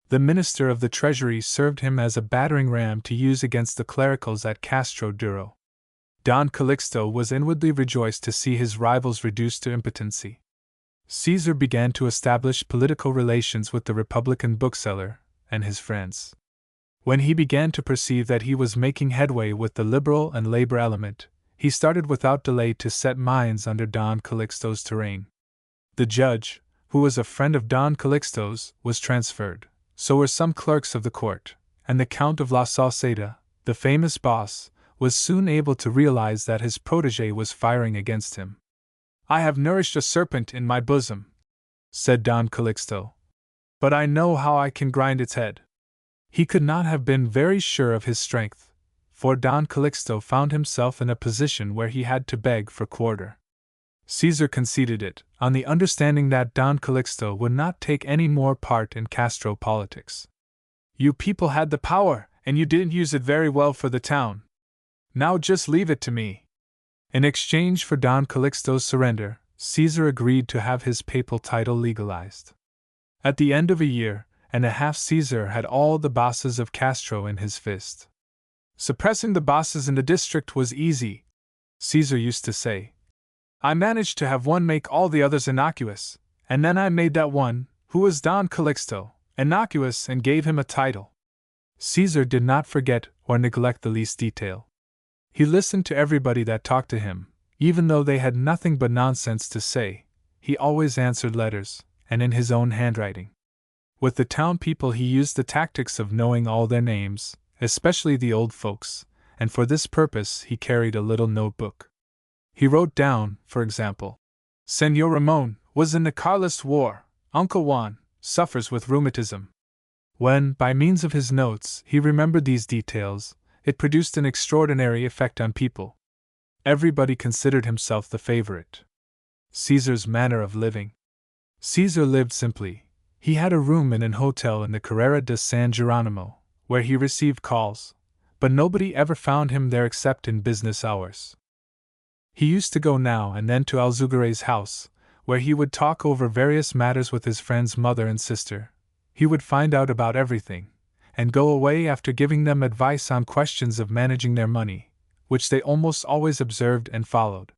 The minister of the treasury served him as a battering ram to use against the clericals at Castro Duro. Don Calixto was inwardly rejoiced to see his rivals reduced to impotency. Caesar began to establish political relations with the Republican bookseller and his friends. When he began to perceive that he was making headway with the liberal and labor element, he started without delay to set mines under Don Calixto's terrain. The judge, who was a friend of Don Calixto's, was transferred, so were some clerks of the court, and the Count of La Salceda, the famous boss, was soon able to realize that his protégé was firing against him. "I have nourished a serpent in my bosom," said Don Calixto, "but I know how I can grind its head." He could not have been very sure of his strength, for Don Calixto found himself in a position where he had to beg for quarter. Caesar conceded it, on the understanding that Don Calixto would not take any more part in Castro politics. "You people had the power, and you didn't use it very well for the town. Now just leave it to me." In exchange for Don Calixto's surrender, Caesar agreed to have his papal title legalized. At the end of a year and a half, Caesar had all the bosses of Castro in his fist. "Suppressing the bosses in the district was easy," Caesar used to say. "I managed to have one make all the others innocuous, and then I made that one, who was Don Calixto, innocuous and gave him a title." Caesar did not forget or neglect the least detail. He listened to everybody that talked to him, even though they had nothing but nonsense to say. He always answered letters, and in his own handwriting. With the town people he used the tactics of knowing all their names, especially the old folks, and for this purpose he carried a little notebook. He wrote down, for example, "Señor Ramon was in the Carlist War. Uncle Juan suffers with rheumatism." When, by means of his notes, he remembered these details, it produced an extraordinary effect on people. Everybody considered himself the favorite. Caesar's manner of living. Caesar lived simply. He had a room in an hotel in the Carrera de San Geronimo, where he received calls, but nobody ever found him there except in business hours. He used to go now and then to Alzugare's house, where he would talk over various matters with his friend's mother and sister. He would find out about everything, and go away after giving them advice on questions of managing their money, which they almost always observed and followed.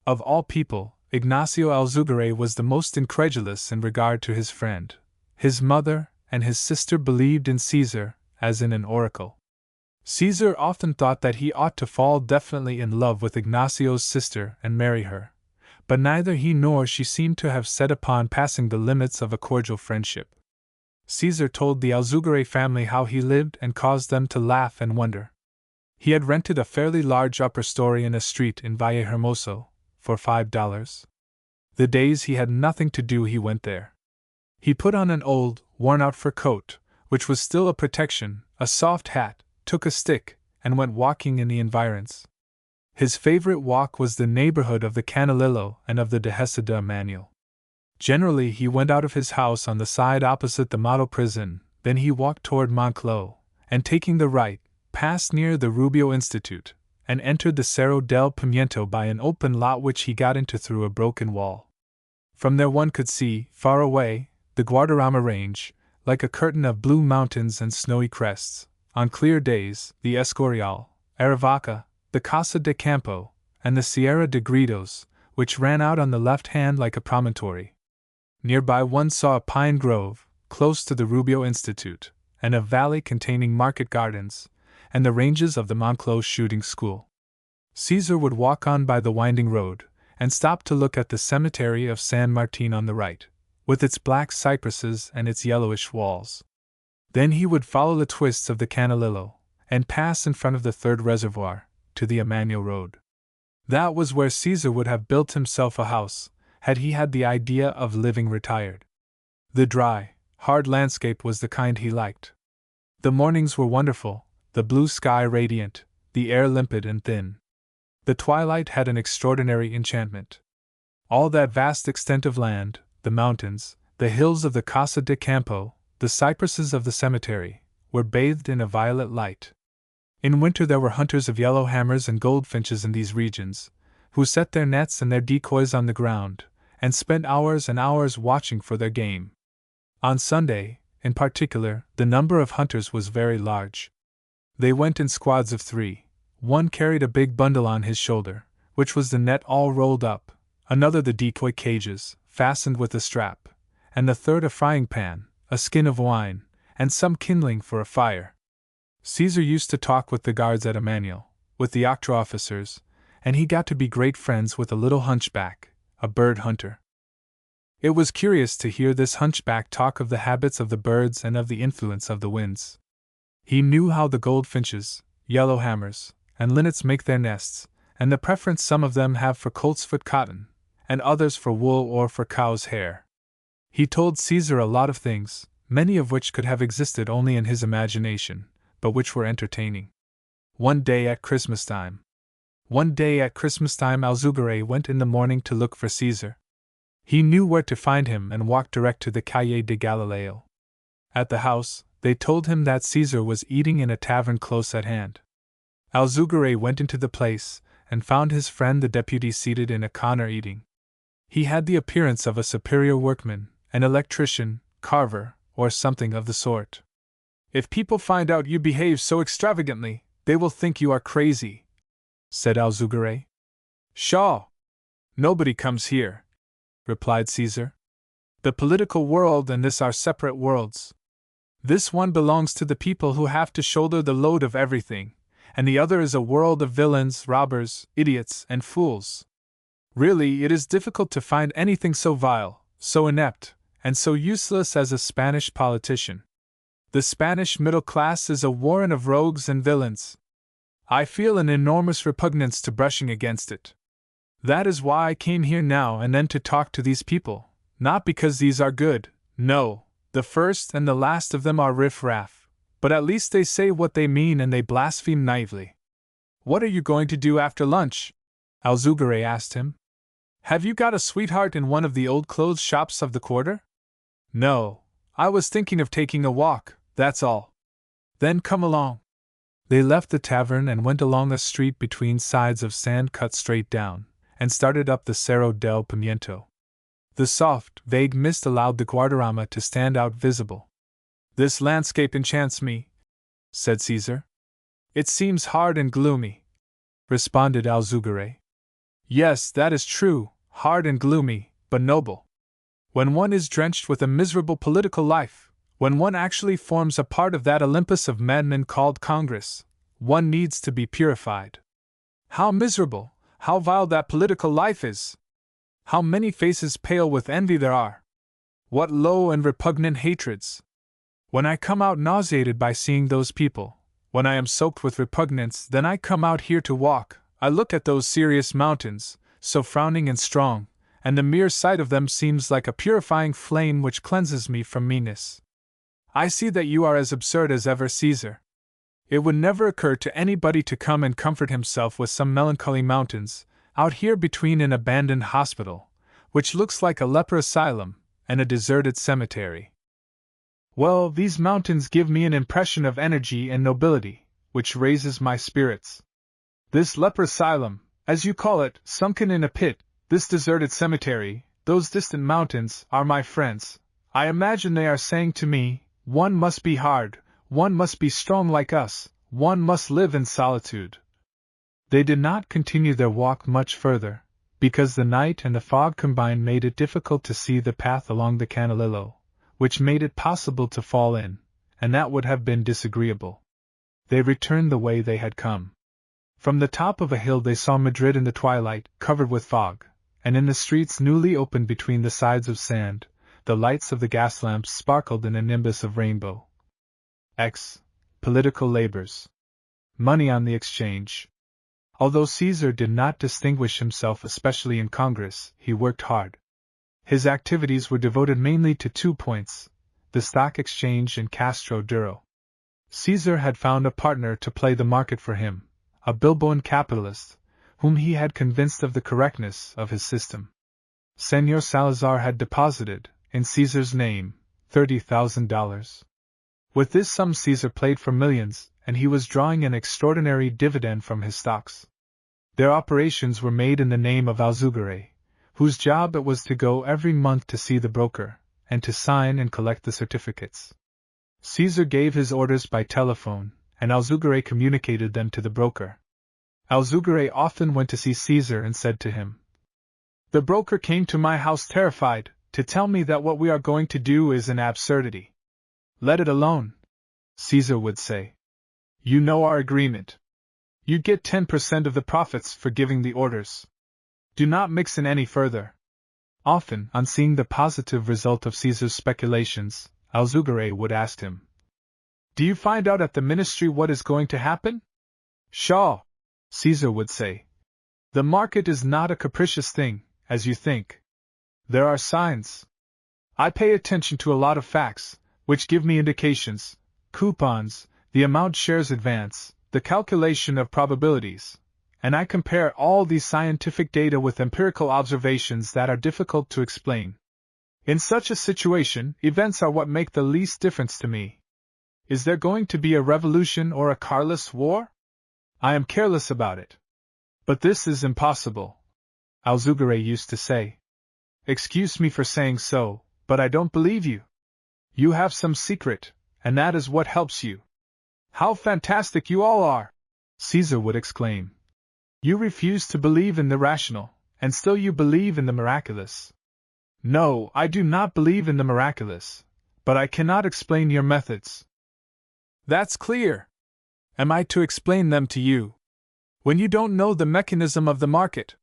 Of all people, Ignacio Alzugare was the most incredulous in regard to his friend. His mother and his sister believed in Caesar as in an oracle. Caesar often thought that he ought to fall definitely in love with Ignacio's sister and marry her, but neither he nor she seemed to have set upon passing the limits of a cordial friendship. Caesar told the Alzugare family how he lived and caused them to laugh and wonder. He had rented a fairly large upper story in a street in Valle Hermoso for $5. The days he had nothing to do he went there. He put on an old, worn-out fur coat, which was still a protection, a soft hat, took a stick, and went walking in the environs. His favorite walk was the neighborhood of the Canalillo and of the Dehesa de Manuel. Generally he went out of his house on the side opposite the model prison, then he walked toward Monclo, and taking the right, passed near the Rubio Institute, and entered the Cerro del Pimiento by an open lot which he got into through a broken wall. From there one could see, far away, the Guadarrama Range, like a curtain of blue mountains and snowy crests. On clear days, the Escorial, Aravaca, the Casa de Campo, and the Sierra de Gredos, which ran out on the left hand like a promontory. Nearby one saw a pine grove, close to the Rubio Institute, and a valley containing market gardens, and the ranges of the Monclos shooting school. Caesar would walk on by the winding road, and stop to look at the cemetery of San Martin on the right, with its black cypresses and its yellowish walls. Then he would follow the twists of the Canalillo, and pass in front of the third reservoir, to the Emmanuel Road. That was where Caesar would have built himself a house, had he had the idea of living retired. The dry, hard landscape was the kind he liked. The mornings were wonderful, the blue sky radiant, the air limpid and thin. The twilight had an extraordinary enchantment. All that vast extent of land, the mountains, the hills of the Casa de Campo, the cypresses of the cemetery, were bathed in a violet light. In winter there were hunters of yellowhammers and goldfinches in these regions, who set their nets and their decoys on the ground, and spent hours and hours watching for their game. On Sunday, in particular, the number of hunters was very large. They went in squads of 3. One carried a big bundle on his shoulder, which was the net all rolled up, another the decoy cages, fastened with a strap, and the third a frying pan, a skin of wine, and some kindling for a fire. Caesar used to talk with the guards at Emmanuel, with the octroi officers, and he got to be great friends with a little hunchback, a bird hunter. It was curious to hear this hunchback talk of the habits of the birds and of the influence of the winds. He knew how the goldfinches, yellowhammers, and linnets make their nests, and the preference some of them have for coltsfoot cotton, and others for wool or for cow's hair. He told Caesar a lot of things, many of which could have existed only in his imagination, but which were entertaining. One day at Christmas time, Alzugare went in the morning to look for Caesar. He knew where to find him and walked direct to the Calle de Galileo. At the house, they told him that Caesar was eating in a tavern close at hand. Alzugare went into the place, and found his friend the deputy seated in a corner eating. He had the appearance of a superior workman, an electrician, carver, or something of the sort. "If people find out you behave so extravagantly, they will think you are crazy," said Alzugare. "Shaw! Nobody comes here," replied Caesar. "The political world and this are separate worlds. This one belongs to the people who have to shoulder the load of everything, and the other is a world of villains, robbers, idiots, and fools. Really, it is difficult to find anything so vile, so inept, and so useless as a Spanish politician. The Spanish middle class is a warren of rogues and villains. I feel an enormous repugnance to brushing against it. That is why I came here now and then to talk to these people, not because these are good, no, the first and the last of them are riff-raff, but at least they say what they mean and they blaspheme naively." "What are you going to do after lunch?" Alzugare asked him. "Have you got a sweetheart in one of the old clothes shops of the quarter?" "No, I was thinking of taking a walk, that's all." "Then come along." They left the tavern and went along a street between sides of sand cut straight down, and started up the Cerro del Pimiento. The soft, vague mist allowed the Guadarrama to stand out visible. "This landscape enchants me," said Caesar. "It seems hard and gloomy," responded Alzugare. "Yes, that is true, hard and gloomy, but noble. When one is drenched with a miserable political life, when one actually forms a part of that Olympus of madmen called Congress, one needs to be purified. How miserable, how vile that political life is! How many faces pale with envy there are! What low and repugnant hatreds! When I come out nauseated by seeing those people, when I am soaked with repugnance, then I come out here to walk, I look at those serious mountains, so frowning and strong, and the mere sight of them seems like a purifying flame which cleanses me from meanness. I see that you are as absurd as ever, Caesar. It would never occur to anybody to come and comfort himself with some melancholy mountains, out here between an abandoned hospital, which looks like a leper asylum, and a deserted cemetery. Well, these mountains give me an impression of energy and nobility, which raises my spirits. This leper asylum, as you call it, sunken in a pit, this deserted cemetery, those distant mountains, are my friends. I imagine they are saying to me, one must be hard, one must be strong like us, one must live in solitude. They did not continue their walk much further, because the night and the fog combined made it difficult to see the path along the Canalillo, which made it possible to fall in, and that would have been disagreeable. They returned the way they had come. From the top of a hill they saw Madrid in the twilight, covered with fog, and in the streets newly opened between the sides of sand, the lights of the gas lamps sparkled in a nimbus of rainbow. Political labors. Money on the exchange. Although Caesar did not distinguish himself especially in Congress, he worked hard. His activities were devoted mainly to 2 points, the stock exchange and Castro Duro. Caesar had found a partner to play the market for him, a Bilboan capitalist, whom he had convinced of the correctness of his system. Señor Salazar had deposited, in Caesar's name, $30,000. With this sum Caesar played for millions, and he was drawing an extraordinary dividend from his stocks. Their operations were made in the name of Alzugare, whose job it was to go every month to see the broker, and to sign and collect the certificates. Caesar gave his orders by telephone, and Alzugare communicated them to the broker. Alzugare often went to see Caesar and said to him, "The broker came to my house terrified, to tell me that what we are going to do is an absurdity." "Let it alone," Caesar would say. "You know our agreement. You get 10% of the profits for giving the orders. Do not mix in any further." Often, on seeing the positive result of Caesar's speculations, Alzugare would ask him, "Do you find out at the ministry what is going to happen?" "Pshaw," Caesar would say. "The market is not a capricious thing, as you think. There are signs. I pay attention to a lot of facts, which give me indications, coupons, the amount shares advance, the calculation of probabilities, and I compare all these scientific data with empirical observations that are difficult to explain. In such a situation, events are what make the least difference to me. Is there going to be a revolution or a Carlist war? I am careless about it. But this is impossible," Alzugare used to say. "Excuse me for saying so, but I don't believe you. You have some secret, and that is what helps you." "How fantastic you all are!" Caesar would exclaim. "You refuse to believe in the rational, and still you believe in the miraculous." "No, I do not believe in the miraculous, but I cannot explain your methods." "That's clear. Am I to explain them to you, when you don't know the mechanism of the market?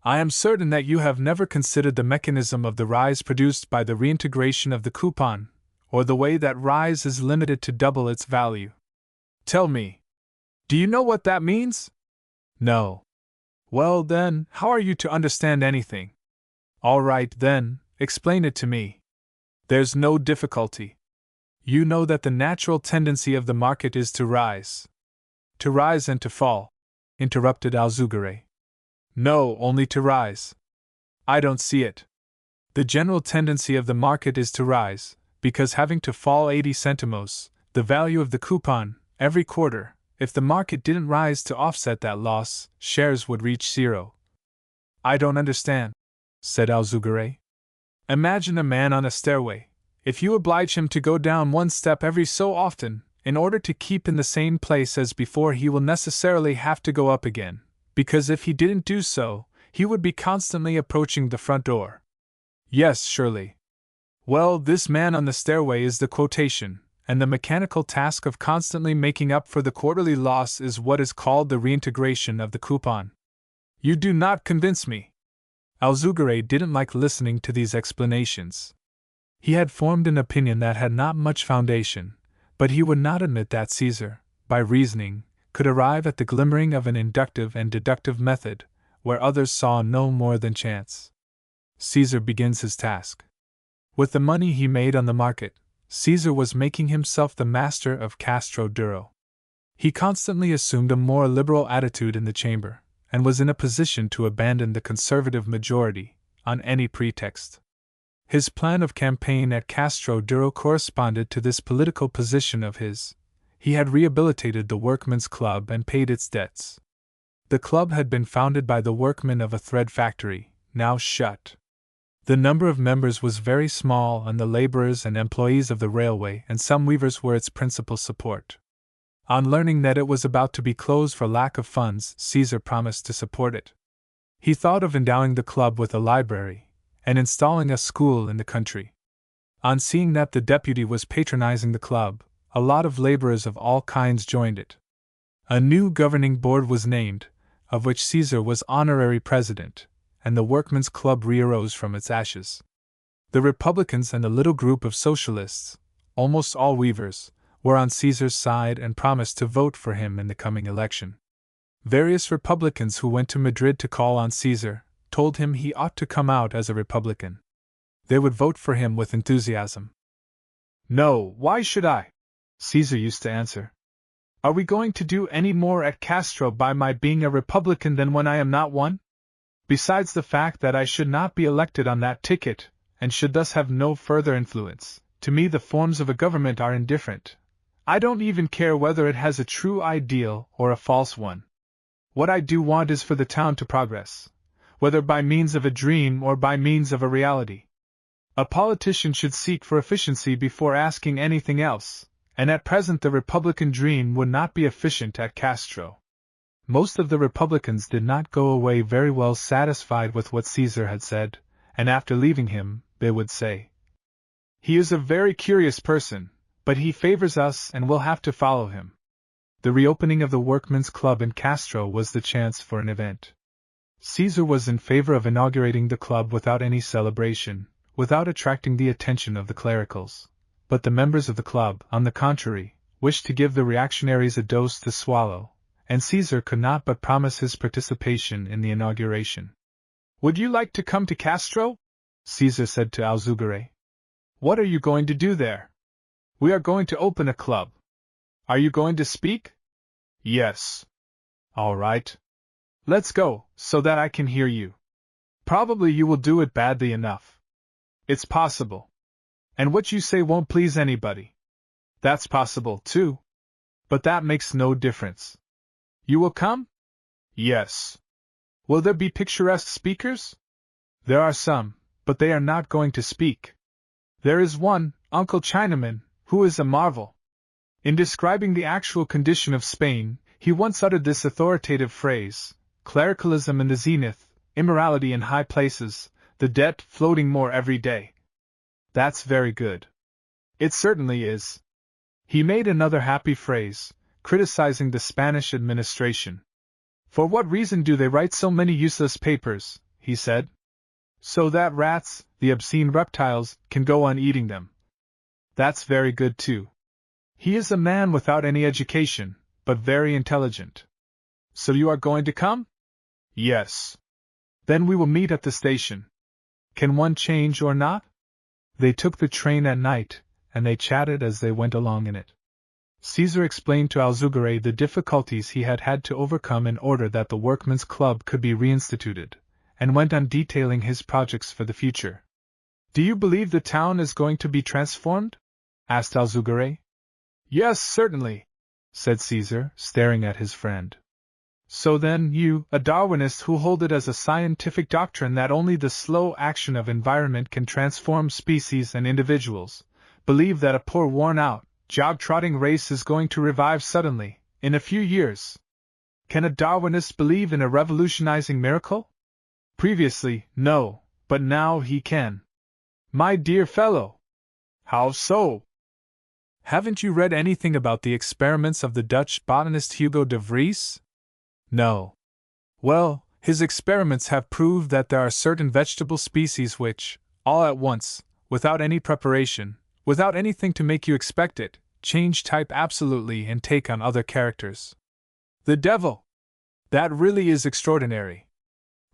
I am certain that you have never considered the mechanism of the rise produced by the reintegration of the coupon, or the way that rise is limited to double its value. Tell me, do you know what that means? No. Well then, how are you to understand anything? All right then, explain it to me. There's no difficulty. You know that the natural tendency of the market is to rise. To rise and to fall, interrupted Alzugare. No, only to rise. I don't see it. The general tendency of the market is to rise, because having to fall 80 centimos, the value of the coupon, every quarter, if the market didn't rise to offset that loss, shares would reach zero. I don't understand, said Alzugare. Imagine a man on a stairway. If you oblige him to go down one step every so often, in order to keep in the same place as before, he will necessarily have to go up again, because if he didn't do so, he would be constantly approaching the front door. Yes, surely. Well, this man on the stairway is the quotation, and the mechanical task of constantly making up for the quarterly loss is what is called the reintegration of the coupon. You do not convince me. Alzugare didn't like listening to these explanations. He had formed an opinion that had not much foundation, but he would not admit that Caesar, by reasoning, could arrive at the glimmering of an inductive and deductive method, where others saw no more than chance. Caesar begins his task. With the money he made on the market, Caesar was making himself the master of Castro Duro. He constantly assumed a more liberal attitude in the chamber, and was in a position to abandon the conservative majority, on any pretext. His plan of campaign at Castro Duro corresponded to this political position of his. He had rehabilitated the Workmen's Club and paid its debts. The club had been founded by the workmen of a thread factory, now shut. The number of members was very small, and the laborers and employees of the railway and some weavers were its principal support. On learning that it was about to be closed for lack of funds, Caesar promised to support it. He thought of endowing the club with a library and installing a school in the country. On seeing that the deputy was patronizing the club, a lot of laborers of all kinds joined it. A new governing board was named, of which Caesar was honorary president, and the Workmen's Club re-arose from its ashes. The Republicans and a little group of socialists, almost all weavers, were on Caesar's side and promised to vote for him in the coming election. Various Republicans who went to Madrid to call on Caesar told him he ought to come out as a Republican. They would vote for him with enthusiasm. "No, why should I?" Caesar used to answer. "Are we going to do any more at Castro by my being a Republican than when I am not one? Besides the fact that I should not be elected on that ticket, and should thus have no further influence, to me the forms of a government are indifferent. I don't even care whether it has a true ideal or a false one. What I do want is for the town to progress, whether by means of a dream or by means of a reality. A politician should seek for efficiency before asking anything else, and at present the Republican dream would not be efficient at Castro." Most of the Republicans did not go away very well satisfied with what Caesar had said, and after leaving him, they would say, "He is a very curious person, but he favors us and we'll have to follow him." The reopening of the Workmen's Club in Castro was the chance for an event. Caesar was in favor of inaugurating the club without any celebration, without attracting the attention of the clericals. But the members of the club, on the contrary, wished to give the reactionaries a dose to swallow, and Caesar could not but promise his participation in the inauguration. "Would you like to come to Castro?" Caesar said to Alzugare. "What are you going to do there?" "We are going to open a club." "Are you going to speak?" "Yes." "All right. Let's go, so that I can hear you." "Probably you will do it badly enough." "It's possible." "And what you say won't please anybody." "That's possible, too. But that makes no difference." "You will come?" "Yes." "Will there be picturesque speakers?" "There are some, but they are not going to speak. There is one, Uncle Chinaman, who is a marvel. In describing the actual condition of Spain, he once uttered this authoritative phrase: clericalism in the zenith, immorality in high places, the debt floating more every day. That's very good. It certainly is. He made another happy phrase, criticizing the Spanish administration. "For what reason do they write so many useless papers?" he said. "So that rats, the obscene reptiles, can go on eating them." That's very good too. He is a man without any education, but very intelligent. "So you are going to come?" "Yes." "Then we will meet at the station. Can one change or not?" They took the train at night, and they chatted as they went along in it. Caesar explained to Alzugare the difficulties he had had to overcome in order that the Workmen's Club could be reinstituted, and went on detailing his projects for the future. "Do you believe the town is going to be transformed?" asked Alzugare. "Yes, certainly," said Caesar, staring at his friend. "So then you, a Darwinist who hold it as a scientific doctrine that only the slow action of environment can transform species and individuals, believe that a poor worn-out, jog-trotting race is going to revive suddenly, in a few years? Can a Darwinist believe in a revolutionizing miracle? Previously, no, but now he can." "My dear fellow!" "How so?" "Haven't you read anything about the experiments of the Dutch botanist Hugo de Vries?" "No." "Well, his experiments have proved that there are certain vegetable species which, all at once, without any preparation, without anything to make you expect it, change type absolutely and take on other characters." "The devil! That really is extraordinary."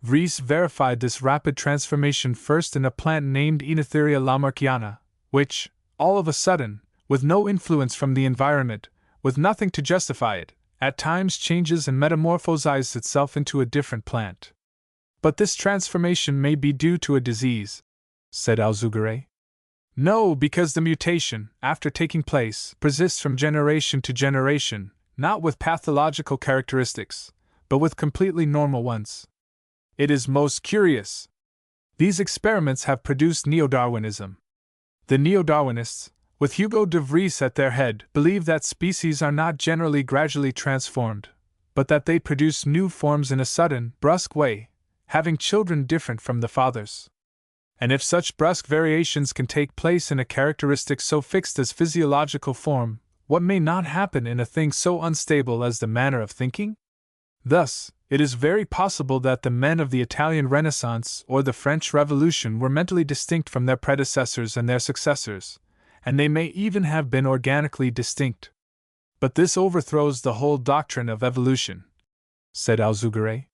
Vries verified this rapid transformation first in a plant named Oenotheria lamarckiana, which, all of a sudden, with no influence from the environment, with nothing to justify it, at times changes and metamorphoses itself into a different plant. "But this transformation may be due to a disease," said Alzugare. "No, because the mutation, after taking place, persists from generation to generation, not with pathological characteristics, but with completely normal ones. It is most curious." These experiments have produced Neo-Darwinism. The Neo-Darwinists, with Hugo de Vries at their head, believe that species are not generally gradually transformed, but that they produce new forms in a sudden, brusque way, having children different from the fathers. And if such brusque variations can take place in a characteristic so fixed as physiological form, what may not happen in a thing so unstable as the manner of thinking? Thus, it is very possible that the men of the Italian Renaissance or the French Revolution were mentally distinct from their predecessors and their successors, and they may even have been organically distinct. But this overthrows the whole doctrine of evolution, said Alzugare.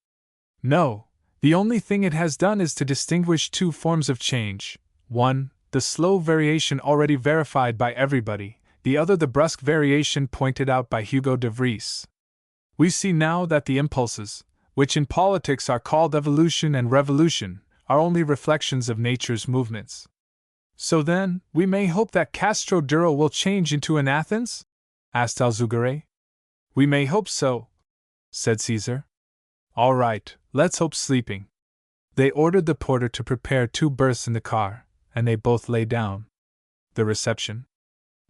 No, the only thing it has done is to distinguish two forms of change: one, the slow variation already verified by everybody, the other the brusque variation pointed out by Hugo de Vries. We see now that the impulses, which in politics are called evolution and revolution, are only reflections of nature's movements. So then, we may hope that Castro Duro will change into an Athens? Asked Alzugare. We may hope so, said Caesar. All right, let's hope sleeping. They ordered the porter to prepare 2 berths in the car, and they both lay down. The reception.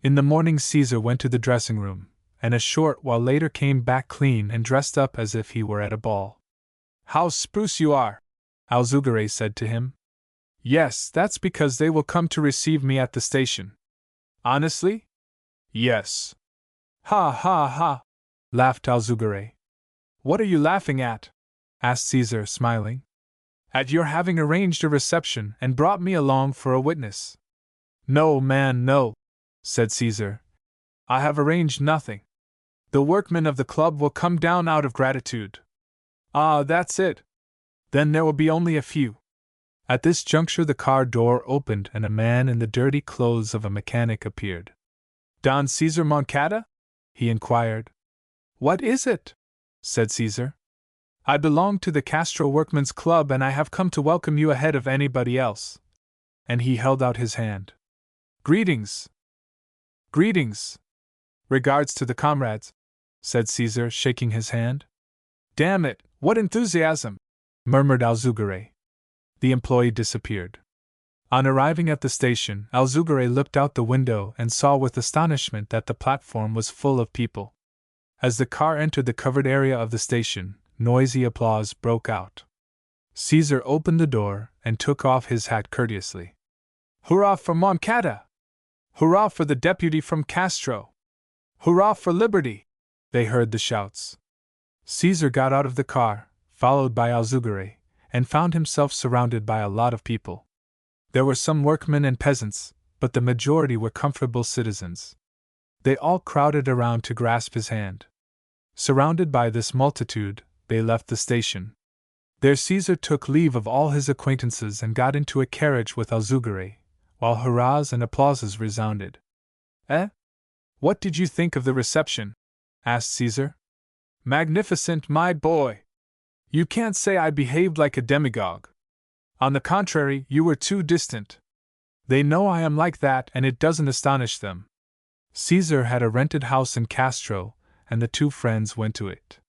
In the morning Caesar went to the dressing room, and a short while later came back clean and dressed up as if he were at a ball. How spruce you are, Alzugare said to him. Yes, that's because they will come to receive me at the station. Honestly? Yes. Ha ha ha, laughed Alzugare. What are you laughing at? Asked Caesar, smiling. At your having arranged a reception and brought me along for a witness. No, man, no, said Caesar. I have arranged nothing. The workmen of the club will come down out of gratitude. Ah, that's it. Then there will be only a few. At this juncture the car door opened and a man in the dirty clothes of a mechanic appeared. Don Caesar Moncada? He inquired. What is it? Said Caesar. I belong to the Castro Workmen's Club and I have come to welcome you ahead of anybody else. And he held out his hand. Greetings. Greetings. Regards to the comrades, said Caesar, shaking his hand. Damn it, what enthusiasm, murmured Alzugare. The employee disappeared. On arriving at the station, Alzugare looked out the window and saw with astonishment that the platform was full of people. As the car entered the covered area of the station, noisy applause broke out. Caesar opened the door and took off his hat courteously. Hurrah for Moncada! Hurrah for the deputy from Castro! Hurrah for liberty! They heard the shouts. Caesar got out of the car, followed by Alzugare, and found himself surrounded by a lot of people. There were some workmen and peasants, but the majority were comfortable citizens. They all crowded around to grasp his hand. Surrounded by this multitude, they left the station. There Caesar took leave of all his acquaintances and got into a carriage with Alzugare, while hurrahs and applauses resounded. Eh? What did you think of the reception? Asked Caesar. Magnificent, my boy! You can't say I behaved like a demagogue. On the contrary, you were too distant. They know I am like that and it doesn't astonish them. Caesar had a rented house in Castro, and the two friends went to it.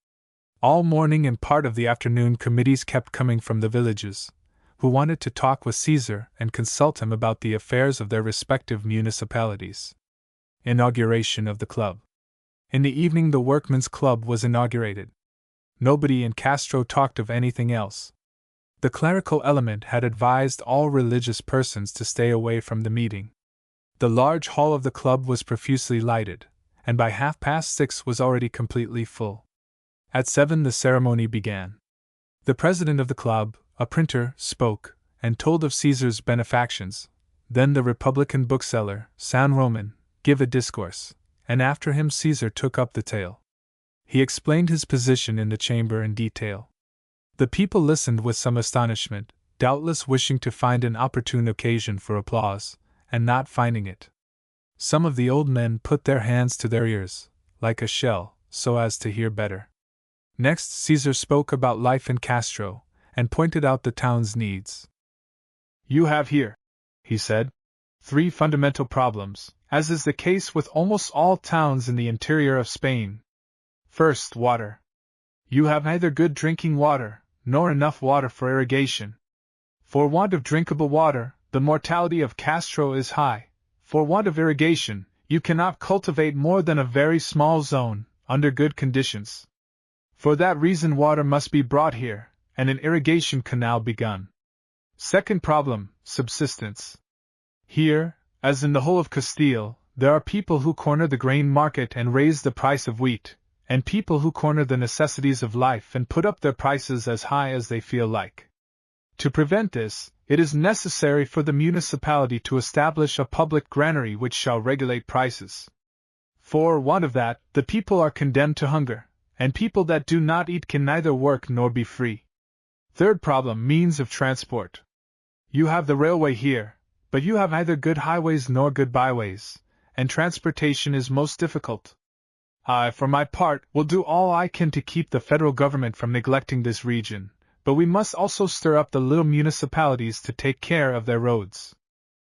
All morning and part of the afternoon committees kept coming from the villages, who wanted to talk with Caesar and consult him about the affairs of their respective municipalities. Inauguration of the club. In the evening the Workmen's Club was inaugurated. Nobody in Castro talked of anything else. The clerical element had advised all religious persons to stay away from the meeting. The large hall of the club was profusely lighted, and by 6:30 was already completely full. At 7 the ceremony began. The president of the club, a printer, spoke, and told of Caesar's benefactions. Then the Republican bookseller, San Roman, gave a discourse, and after him Caesar took up the tale. He explained his position in the chamber in detail. The people listened with some astonishment, doubtless wishing to find an opportune occasion for applause, and not finding it. Some of the old men put their hands to their ears, like a shell, so as to hear better. Next Caesar spoke about life in Castro, and pointed out the town's needs. You have here, he said, 3 fundamental problems, as is the case with almost all towns in the interior of Spain. First, water. You have neither good drinking water, nor enough water for irrigation. For want of drinkable water, the mortality of Castro is high. For want of irrigation, you cannot cultivate more than a very small zone, under good conditions. For that reason water must be brought here, and an irrigation canal begun. Second problem, subsistence. Here, as in the whole of Castile, there are people who corner the grain market and raise the price of wheat, and people who corner the necessities of life and put up their prices as high as they feel like. To prevent this, it is necessary for the municipality to establish a public granary which shall regulate prices. For want of that, the people are condemned to hunger, and people that do not eat can neither work nor be free. Third problem, means of transport. You have the railway here, but you have neither good highways nor good byways, and transportation is most difficult. I, for my part, will do all I can to keep the federal government from neglecting this region, but we must also stir up the little municipalities to take care of their roads.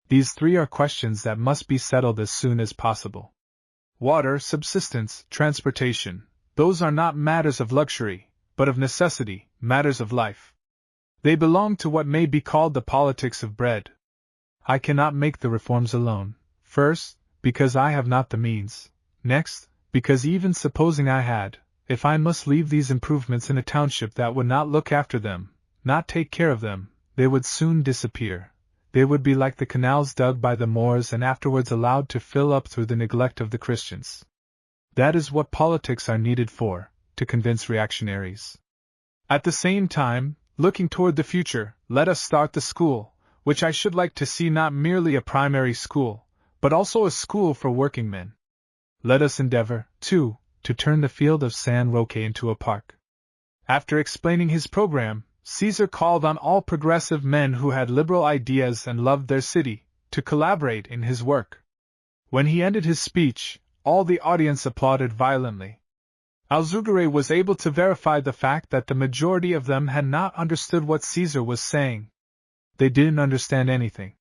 These three are questions that must be settled as soon as possible. Water, subsistence, transportation, those are not matters of luxury, but of necessity, matters of life. They belong to what may be called the politics of bread. I cannot make the reforms alone. First, because I have not the means. Next, because even supposing I had, if I must leave these improvements in a township that would not look after them, not take care of them, they would soon disappear. They would be like the canals dug by the Moors and afterwards allowed to fill up through the neglect of the Christians. That is what politics are needed for, to convince reactionaries. At the same time, looking toward the future, let us start the school, which I should like to see not merely a primary school, but also a school for working men. Let us endeavor, too, to turn the field of San Roque into a park. After explaining his program, Caesar called on all progressive men who had liberal ideas and loved their city, to collaborate in his work. When he ended his speech, all the audience applauded violently. Alzugare was able to verify the fact that the majority of them had not understood what Caesar was saying. They didn't understand anything.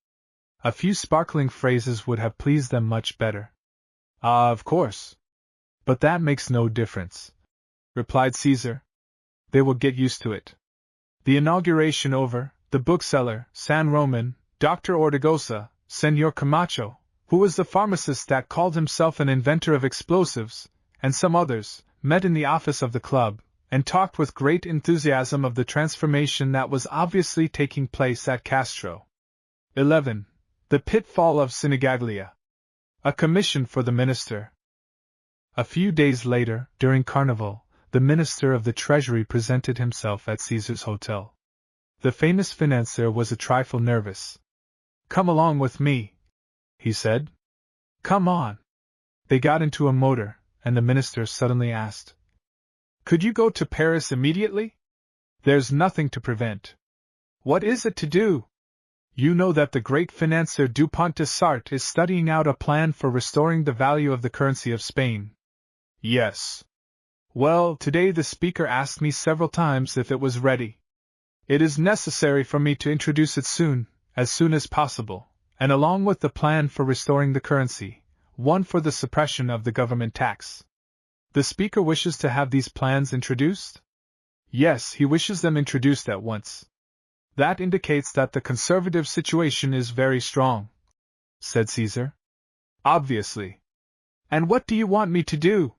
A few sparkling phrases would have pleased them much better. Ah, of course. But that makes no difference, replied Caesar. They will get used to it. The inauguration over, the bookseller, San Roman, Dr. Ortigosa, Senor Camacho, who was the pharmacist that called himself an inventor of explosives, and some others, met in the office of the club, and talked with great enthusiasm of the transformation that was obviously taking place at Castro. 11. The pitfall of Sinigaglia. A commission for the minister. A few days later, during Carnival, the minister of the Treasury presented himself at Caesar's hotel. The famous financier was a trifle nervous. "Come along with me," he said. "Come on." They got into a motor, and the minister suddenly asked, "Could you go to Paris immediately?" "There's nothing to prevent." "What is it to do?" "You know that the great financier Dupont de Sarthe is studying out a plan for restoring the value of the currency of Spain." "Yes." "Well, today the speaker asked me several times if it was ready. It is necessary for me to introduce it as soon as possible, and along with the plan for restoring the currency, one for the suppression of the government tax." "The speaker wishes to have these plans introduced?" "Yes, he wishes them introduced at once." "That indicates that the conservative situation is very strong," said Caesar. "Obviously." "And what do you want me to do?"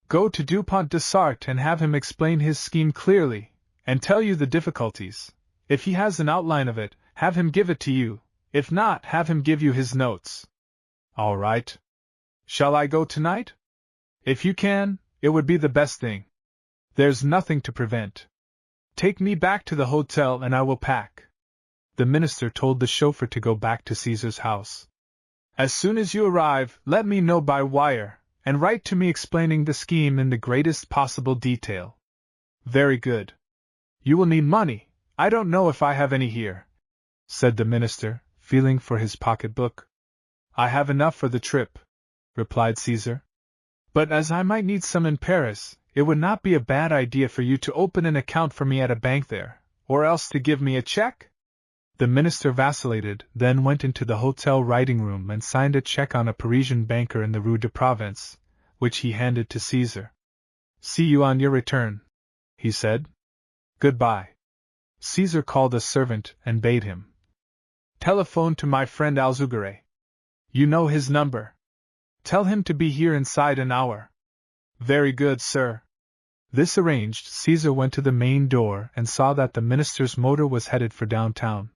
"Go to Dupont de Sarthe and have him explain his scheme clearly, and tell you the difficulties. If he has an outline of it, have him give it to you. If not, have him give you his notes." "All right. Shall I go tonight?" "If you can, it would be the best thing. There's nothing to prevent. Take me back to the hotel and I will pack." The minister told the chauffeur to go back to Caesar's house. "As soon as you arrive, let me know by wire, and write to me explaining the scheme in the greatest possible detail." "Very good." "You will need money. I don't know if I have any here," said the minister, feeling for his pocketbook. "I have enough for the trip," replied Caesar. "But as I might need some in Paris, it would not be a bad idea for you to open an account for me at a bank there, or else to give me a check?" The minister vacillated, then went into the hotel writing room and signed a check on a Parisian banker in the Rue de Provence, which he handed to Caesar. "See you on your return," he said. "Goodbye." Caesar called a servant and bade him telephone to my friend Alzugare. You know his number. Tell him to be here inside an hour. Very good, sir. This arranged, Caesar went to the main door and saw that the minister's motor was headed for downtown.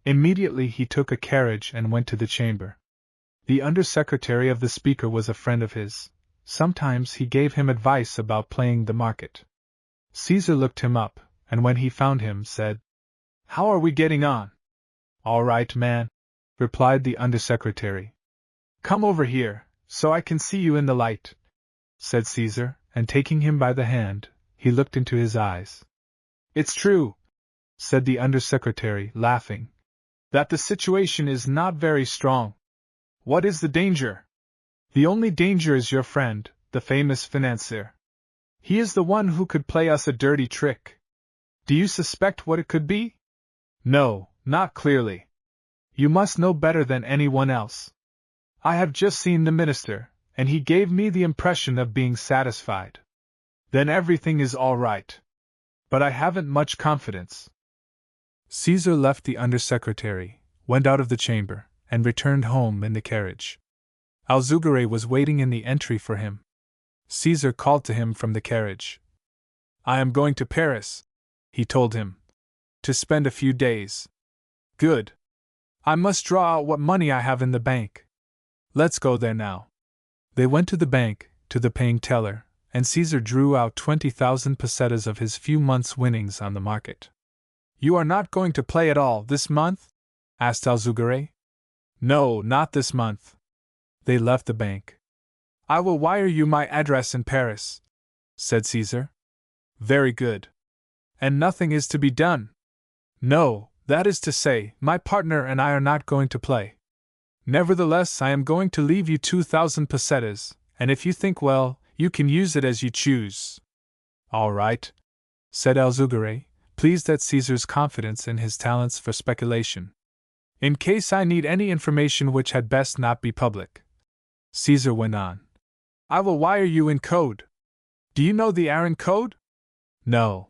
Immediately he took a carriage and went to the chamber. The undersecretary of the speaker was a friend of his. Sometimes he gave him advice about playing the market. Caesar looked him up, and when he found him, said, "How are we getting on?" "All right, man," replied the undersecretary. "Come over here, so I can see you in the light," said Caesar, and taking him by the hand, he looked into his eyes. "It's true," said the undersecretary, laughing, "that the situation is not very strong. What is the danger?" "The only danger is your friend, the famous financier. He is the one who could play us a dirty trick." "Do you suspect what it could be?" "No, not clearly. You must know better than anyone else. I have just seen the minister, and he gave me the impression of being satisfied. Then everything is all right. But I haven't much confidence." Caesar left the undersecretary, went out of the chamber, and returned home in the carriage. Alzugare was waiting in the entry for him. Caesar called to him from the carriage. "I am going to Paris," he told him, "to spend a few days." "Good. I must draw out what money I have in the bank. Let's go there now." They went to the bank, to the paying teller, and Caesar drew out 20,000 pesetas of his few months' winnings on the market. "You are not going to play at all this month?" asked Alzugare. "No, not this month." They left the bank. "I will wire you my address in Paris," said Caesar. "Very good. And nothing is to be done?" "No, that is to say, my partner and I are not going to play. Nevertheless, I am going to leave you 2,000 pesetas, and if you think well, you can use it as you choose." "All right," said Alzugare, pleased at Caesar's confidence in his talents for speculation. "In case I need any information which had best not be public," Caesar went on, "I will wire you in code. Do you know the Aran code?" "No."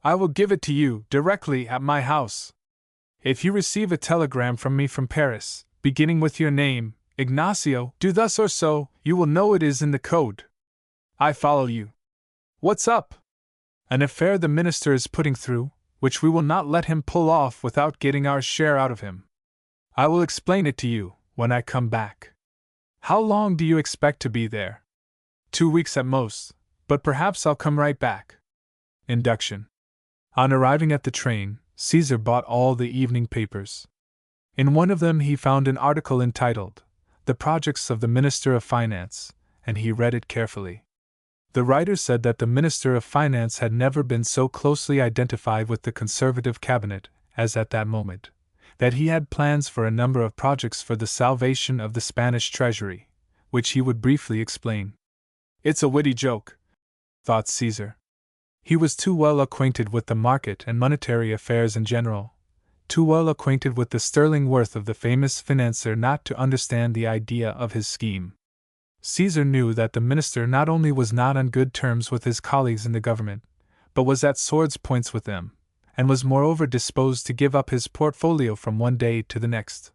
"I will give it to you directly at my house. If you receive a telegram from me from Paris, beginning with your name, Ignacio, do thus or so, you will know it is in the code. I follow you. What's up?" "An affair the minister is putting through, which we will not let him pull off without getting our share out of him. I will explain it to you when I come back." "How long do you expect to be there?" 2 weeks at most, but perhaps I'll come right back." Induction. On arriving at the train, Caesar bought all the evening papers. In one of them he found an article entitled, "The Projects of the Minister of Finance," and he read it carefully. The writer said that the Minister of Finance had never been so closely identified with the Conservative cabinet as at that moment, that he had plans for a number of projects for the salvation of the Spanish treasury, which he would briefly explain. "It's a witty joke," thought Caesar. He was too well acquainted with the market and monetary affairs in general, too well acquainted with the sterling worth of the famous financier not to understand the idea of his scheme. Caesar knew that the minister not only was not on good terms with his colleagues in the government, but was at swords' points with them, and was moreover disposed to give up his portfolio from one day to the next.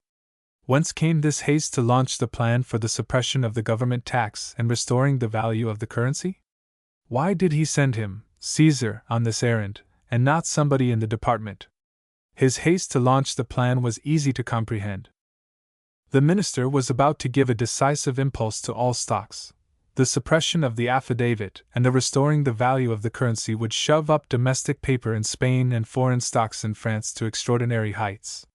Whence came this haste to launch the plan for the suppression of the government tax and restoring the value of the currency? Why did he send him, Caesar, on this errand, and not somebody in the department? His haste to launch the plan was easy to comprehend. The minister was about to give a decisive impulse to all stocks. The suppression of the affidavit and the restoring the value of the currency would shove up domestic paper in Spain and foreign stocks in France to extraordinary heights.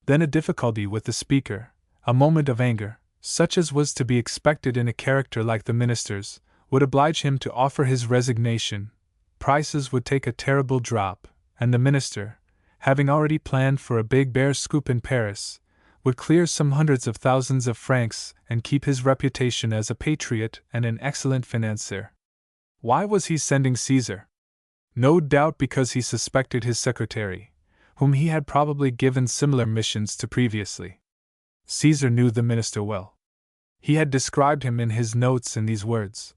Then a difficulty with the speaker, a moment of anger, such as was to be expected in a character like the minister's, would oblige him to offer his resignation. Prices would take a terrible drop, and the minister, having already planned for a big bear scoop in Paris, would clear some hundreds of thousands of francs and keep his reputation as a patriot and an excellent financier. Why was he sending Caesar? No doubt because he suspected his secretary, whom he had probably given similar missions to previously. Caesar knew the minister well. He had described him in his notes in these words: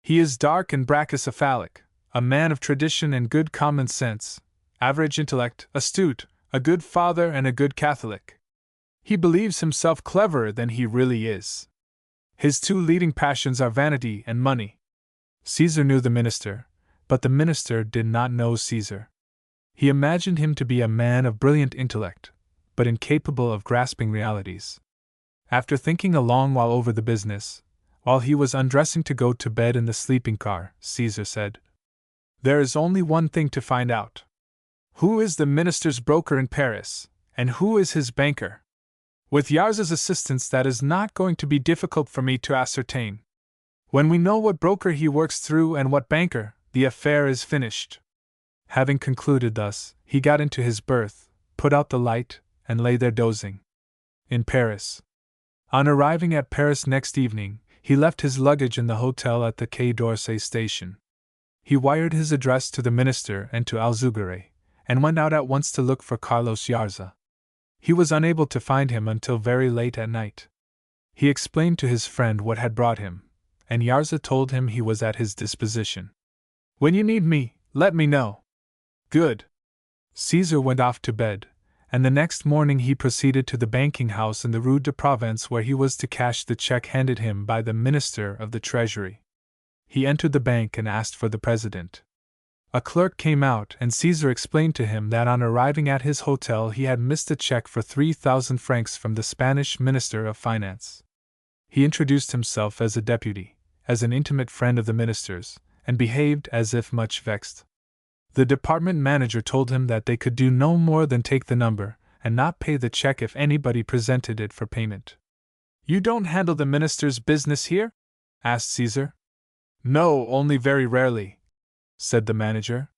"He is dark and brachycephalic, a man of tradition and good common sense, average intellect, astute, a good father and a good Catholic. He believes himself cleverer than he really is. His two leading passions are vanity and money. Caesar knew the minister, but the minister did not know Caesar. He imagined him to be a man of brilliant intellect, but incapable of grasping realities. After thinking a long while over the business, while he was undressing to go to bed in the sleeping car, Caesar said, "There is only one thing to find out. Who is the minister's broker in Paris, and who is his banker? With Yarza's assistance that is not going to be difficult for me to ascertain. When we know what broker he works through and what banker, the affair is finished." Having concluded thus, he got into his berth, put out the light, and lay there dozing. In Paris. On arriving at Paris next evening, he left his luggage in the hotel at the Quai d'Orsay station. He wired his address to the minister and to Alzugare, and went out at once to look for Carlos Yarza. He was unable to find him until very late at night. He explained to his friend what had brought him, and Yarza told him he was at his disposition. "When you need me, let me know." "Good." Caesar went off to bed, and the next morning he proceeded to the banking house in the Rue de Provence where he was to cash the check handed him by the Minister of the Treasury. He entered the bank and asked for the president. A clerk came out and Caesar explained to him that on arriving at his hotel he had missed a check for 3,000 francs from the Spanish Minister of Finance. He introduced himself as a deputy, as an intimate friend of the minister's, and behaved as if much vexed. The department manager told him that they could do no more than take the number, and not pay the check if anybody presented it for payment. "You don't handle the minister's business here?" asked Caesar. "No, only very rarely," said the manager.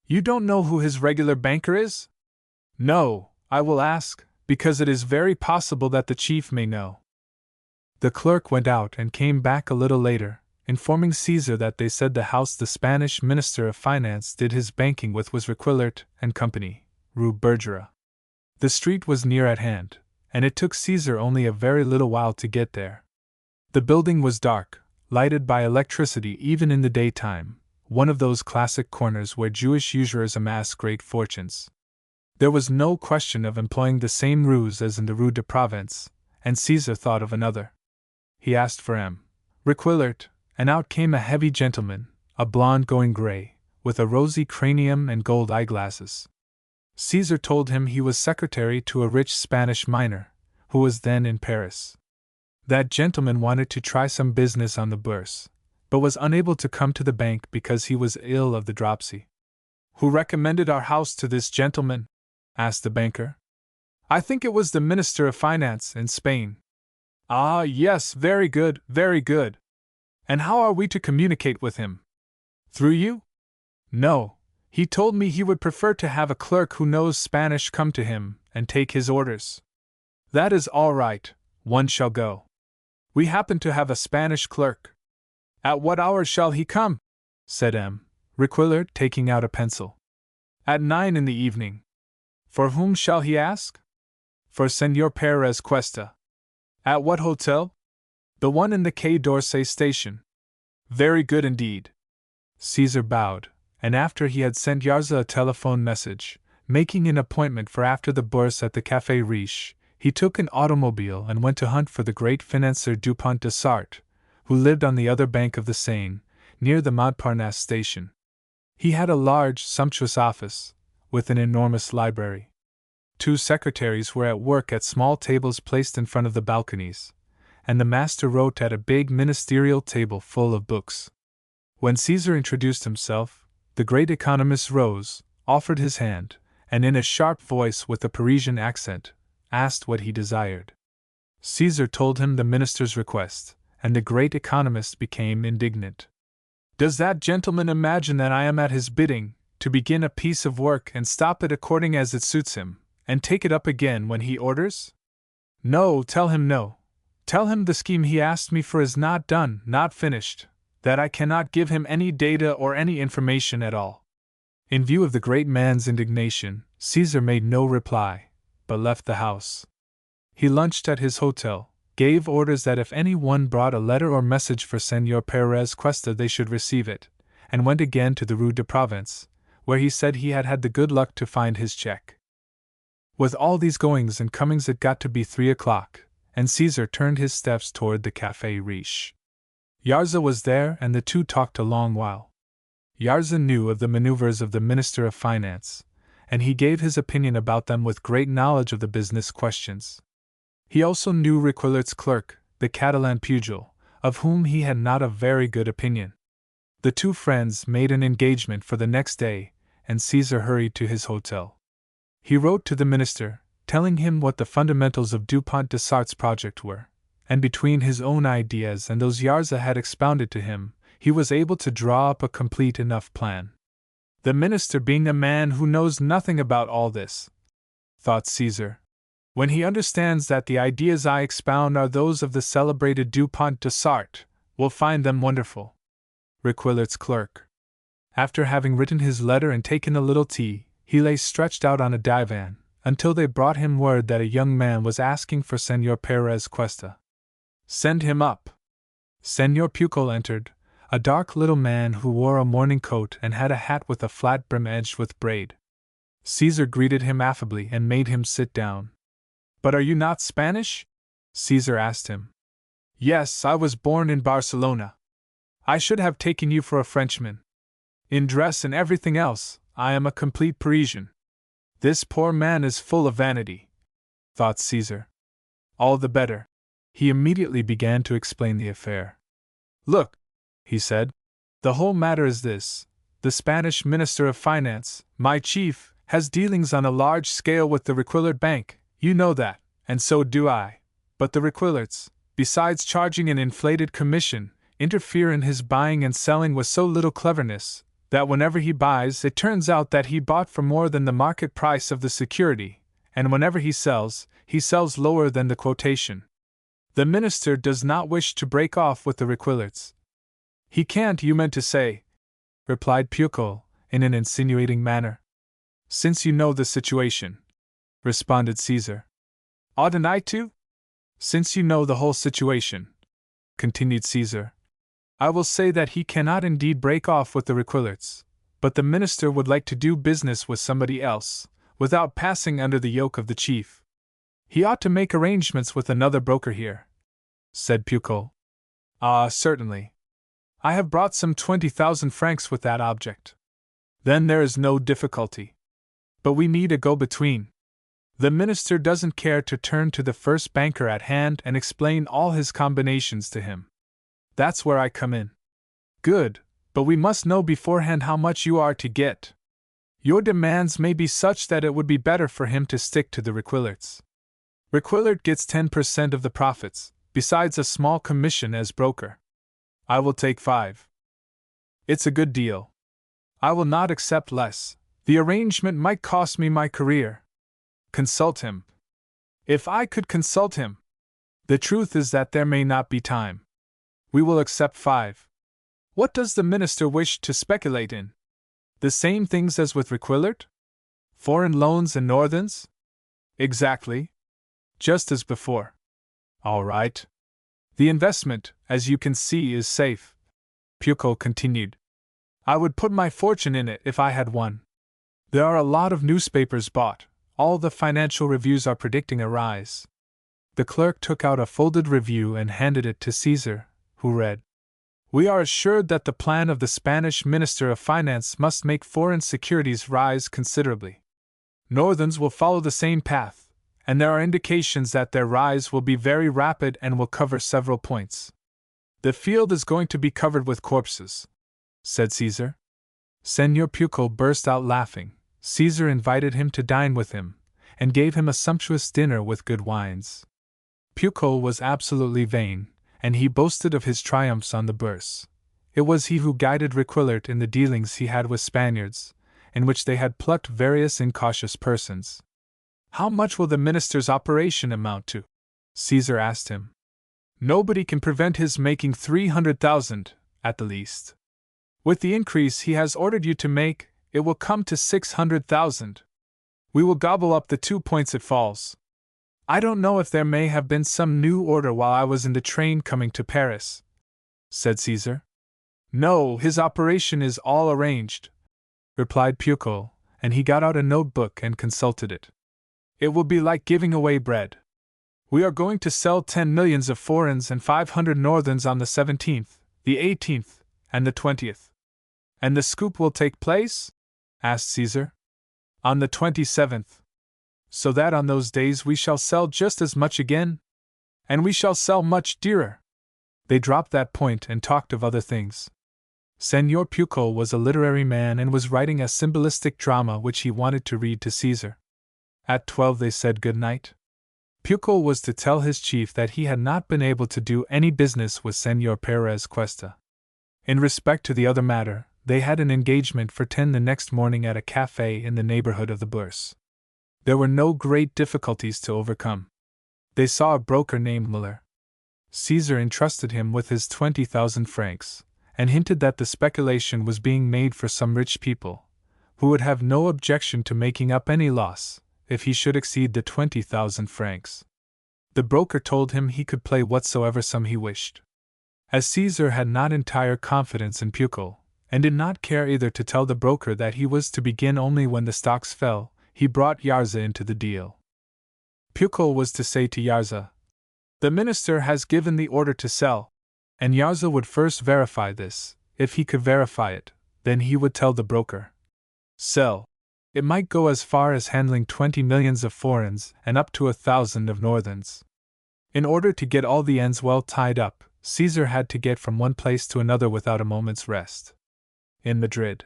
"You don't know who his regular banker is?" "No, I will ask, because it is very possible that the chief may know." The clerk went out and came back a little later, informing Caesar that they said the house the Spanish Minister of Finance did his banking with was Requillart and Company, Rue Bergerac. The street was near at hand, and it took Caesar only a very little while to get there. The building was dark, lighted by electricity even in the daytime, one of those classic corners where Jewish usurers amass great fortunes. There was no question of employing the same ruse as in the Rue de Provence, and Caesar thought of another. He asked for M. Requillart, and out came a heavy gentleman, a blonde going grey, with a rosy cranium and gold eyeglasses. Caesar told him he was secretary to a rich Spanish miner, who was then in Paris. That gentleman wanted to try some business on the Bourse, but was unable to come to the bank because he was ill of the dropsy. "Who recommended our house to this gentleman?" asked the banker. "I think it was the Minister of Finance in Spain." "Ah, yes, very good, very good. And how are we to communicate with him? Through you?" "No, he told me he would prefer to have a clerk who knows Spanish come to him and take his orders." "That is all right, one shall go. We happen to have a Spanish clerk." "At what hour shall he come?" said M. Requillart, taking out a pencil. "At 9 in the evening." "For whom shall he ask?" "For Señor Pérez Cuesta." "At what hotel?" "The one in the Quai d'Orsay station." "Very good indeed." Caesar bowed, and after he had sent Yarza a telephone message, making an appointment for after the Bourse at the Café Riche, he took an automobile and went to hunt for the great financier Dupont de Sarthe, who lived on the other bank of the Seine, near the Montparnasse station. He had a large, sumptuous office, with an enormous library. 2 secretaries were at work at small tables placed in front of the balconies, and the master wrote at a big ministerial table full of books. When Caesar introduced himself, the great economist rose, offered his hand, and in a sharp voice with a Parisian accent, asked what he desired. Caesar told him the minister's request, and the great economist became indignant. "Does that gentleman imagine that I am at his bidding, to begin a piece of work and stop it according as it suits him, and take it up again when he orders? No, tell him no. Tell him the scheme he asked me for is not done, not finished, that I cannot give him any data or any information at all." In view of the great man's indignation, Caesar made no reply, but left the house. He lunched at his hotel, gave orders that if any one brought a letter or message for Señor Pérez Cuesta they should receive it, and went again to the Rue de Provence, where he said he had had the good luck to find his check. With all these goings and comings, it got to be 3 o'clock, and Caesar turned his steps toward the Café Riche. Yarza was there, and the two talked a long while. Yarza knew of the maneuvers of the Minister of Finance, and he gave his opinion about them with great knowledge of the business questions. He also knew Requillert's clerk, the Catalan pugil, of whom he had not a very good opinion. The two friends made an engagement for the next day, and Caesar hurried to his hotel. He wrote to the minister, telling him what the fundamentals of Dupont de Sart's project were, and between his own ideas and those Yarza had expounded to him, he was able to draw up a complete enough plan. The minister being a man who knows nothing about all this, thought Caesar, when he understands that the ideas I expound are those of the celebrated Dupont de Sartre, will find them wonderful. Requillert's clerk. After having written his letter and taken a little tea, he lay stretched out on a divan, until they brought him word that a young man was asking for Señor Perez Cuesta. Send him up. Señor Pujol entered, a dark little man who wore a morning coat and had a hat with a flat brim edged with braid. Caesar greeted him affably and made him sit down. But are you not Spanish? Caesar asked him. Yes, I was born in Barcelona. I should have taken you for a Frenchman. In dress and everything else, I am a complete Parisian. This poor man is full of vanity, thought Caesar. All the better. He immediately began to explain the affair. Look, he said, the whole matter is this. The Spanish Minister of Finance, my chief, has dealings on a large scale with the Requillert Bank, you know that, and so do I. But the Requillerts, besides charging an inflated commission, interfere in his buying and selling with so little cleverness, that whenever he buys it turns out that he bought for more than the market price of the security, and whenever he sells lower than the quotation. The minister does not wish to break off with the Requillerts. He can't, you meant to say, replied Pujol, in an insinuating manner. Since you know the situation, responded Caesar. Oughtn't I to? Since you know the whole situation, continued Caesar, I will say that he cannot indeed break off with the Requillerts, but the minister would like to do business with somebody else, without passing under the yoke of the chief. He ought to make arrangements with another broker here, said Pujol. Ah, certainly. I have brought some 20,000 francs with that object. Then there is no difficulty. But we need a go-between. The minister doesn't care to turn to the first banker at hand and explain all his combinations to him. That's where I come in. Good, but we must know beforehand how much you are to get. Your demands may be such that it would be better for him to stick to the Requillerts. Requillert gets 10% of the profits, besides a small commission as broker. I will take 5. It's a good deal. I will not accept less. The arrangement might cost me my career. Consult him. If I could consult him. The truth is that there may not be time. We will accept 5. What does the minister wish to speculate in? The same things as with Requillert? Foreign loans and northerns? Exactly. Just as before. All right. The investment, as you can see, is safe. Pujol continued. I would put my fortune in it if I had one. There are a lot of newspapers bought. All the financial reviews are predicting a rise. The clerk took out a folded review and handed it to Caesar, who read, We are assured that the plan of the Spanish Minister of Finance must make foreign securities rise considerably. Northerns will follow the same path, and there are indications that their rise will be very rapid and will cover several points. The field is going to be covered with corpses, said Caesar. Señor Pujol burst out laughing. Caesar invited him to dine with him, and gave him a sumptuous dinner with good wines. Pujol was absolutely vain, and he boasted of his triumphs on the Bourse. It was he who guided Requillert in the dealings he had with Spaniards, in which they had plucked various incautious persons. How much will the minister's operation amount to? Caesar asked him. Nobody can prevent his making 300,000, at the least. With the increase he has ordered you to make, it will come to 600,000. We will gobble up the 2 points it falls. I don't know if there may have been some new order while I was in the train coming to Paris, said Caesar. No, his operation is all arranged. replied Pupil, and he got out a notebook and consulted it. It will be like giving away bread. We are going to sell 10 millions of foreigns and 500 northerns on the 17th, the 18th, and the 20th. And the scoop will take place? Asked Caesar. On the 27th. So that on those days we shall sell just as much again? And we shall sell much dearer. They dropped that point and talked of other things. Senor Pupil was a literary man and was writing a symbolistic drama which he wanted to read to Caesar. At 12 they said good night. Pupil was to tell his chief that he had not been able to do any business with Senor Perez Cuesta. In respect to the other matter, they had an engagement for 10 the next morning at a cafe in the neighborhood of the Bourse. There were no great difficulties to overcome. They saw a broker named Muller. Caesar entrusted him with his 20,000 francs, and hinted that the speculation was being made for some rich people, who would have no objection to making up any loss, if he should exceed the 20,000 francs. The broker told him he could play whatsoever sum he wished. As Caesar had not entire confidence in Pupil, and did not care either to tell the broker that he was to begin only when the stocks fell, he brought Yarza into the deal. Pupil was to say to Yarza, "The minister has given the order to sell," and Yarza would first verify this. If he could verify it, then he would tell the broker. Sell. It might go as far as handling 20 millions of foreigns and up to 1,000 of northerns. In order to get all the ends well tied up, Caesar had to get from one place to another without a moment's rest. In Madrid.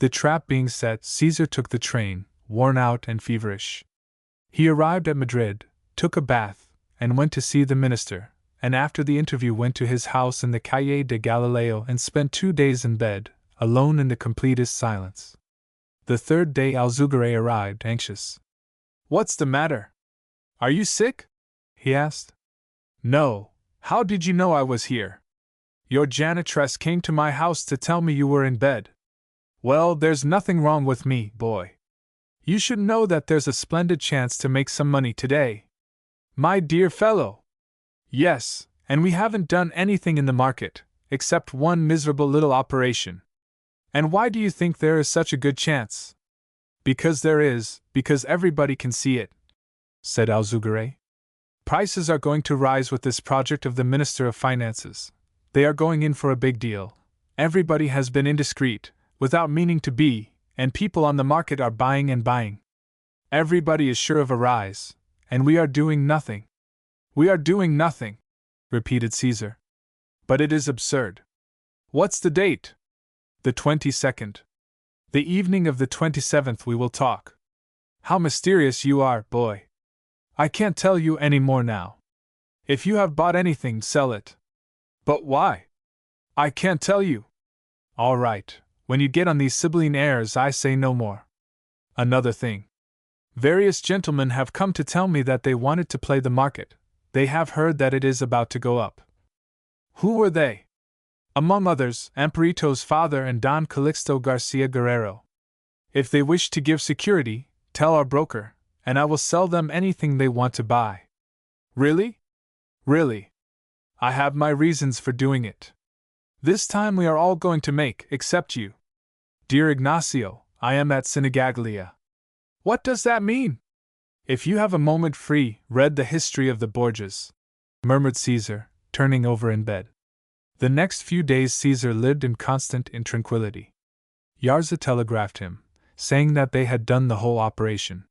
The trap being set, Caesar took the train, worn out and feverish. He arrived at Madrid, took a bath, and went to see the minister, and after the interview went to his house in the Calle de Galileo and spent 2 days in bed, alone in the completest silence. The third day Alzugaray arrived, anxious. "What's the matter? Are you sick?" he asked. "No. How did you know I was here?" "Your janitress came to my house to tell me you were in bed." "Well, there's nothing wrong with me, boy. You should know that there's a splendid chance to make some money today." "My dear fellow!" "Yes, and we haven't done anything in the market, except one miserable little operation." "And why do you think there is such a good chance?" "Because there is, because everybody can see it," said Alzugaray. "Prices are going to rise with this project of the Minister of Finances. They are going in for a big deal. Everybody has been indiscreet, without meaning to be, and people on the market are buying and buying. Everybody is sure of a rise, and we are doing nothing." "We are doing nothing," repeated Caesar. "But it is absurd." "What's the date?" "The 22nd. The evening of the 27th we will talk." "How mysterious you are, boy. I can't tell you any more now. If you have bought anything, sell it." "But why?" "I can't tell you." "All right, when you get on these Sibylline airs I say no more." "Another thing. Various gentlemen have come to tell me that they wanted to play the market. They have heard that it is about to go up." "Who were they?" "Among others, Amperito's father and Don Calixto Garcia Guerrero. If they wish to give security, tell our broker, and I will sell them anything they want to buy." "Really?" "Really. I have my reasons for doing it. This time we are all going to make, except you." "Dear Ignacio, I am at Sinigaglia." "What does that mean?" "If you have a moment free, read the history of the Borgias," murmured Caesar, turning over in bed. The next few days Caesar lived in constant intranquility. Yarza telegraphed him, saying that they had done the whole operation.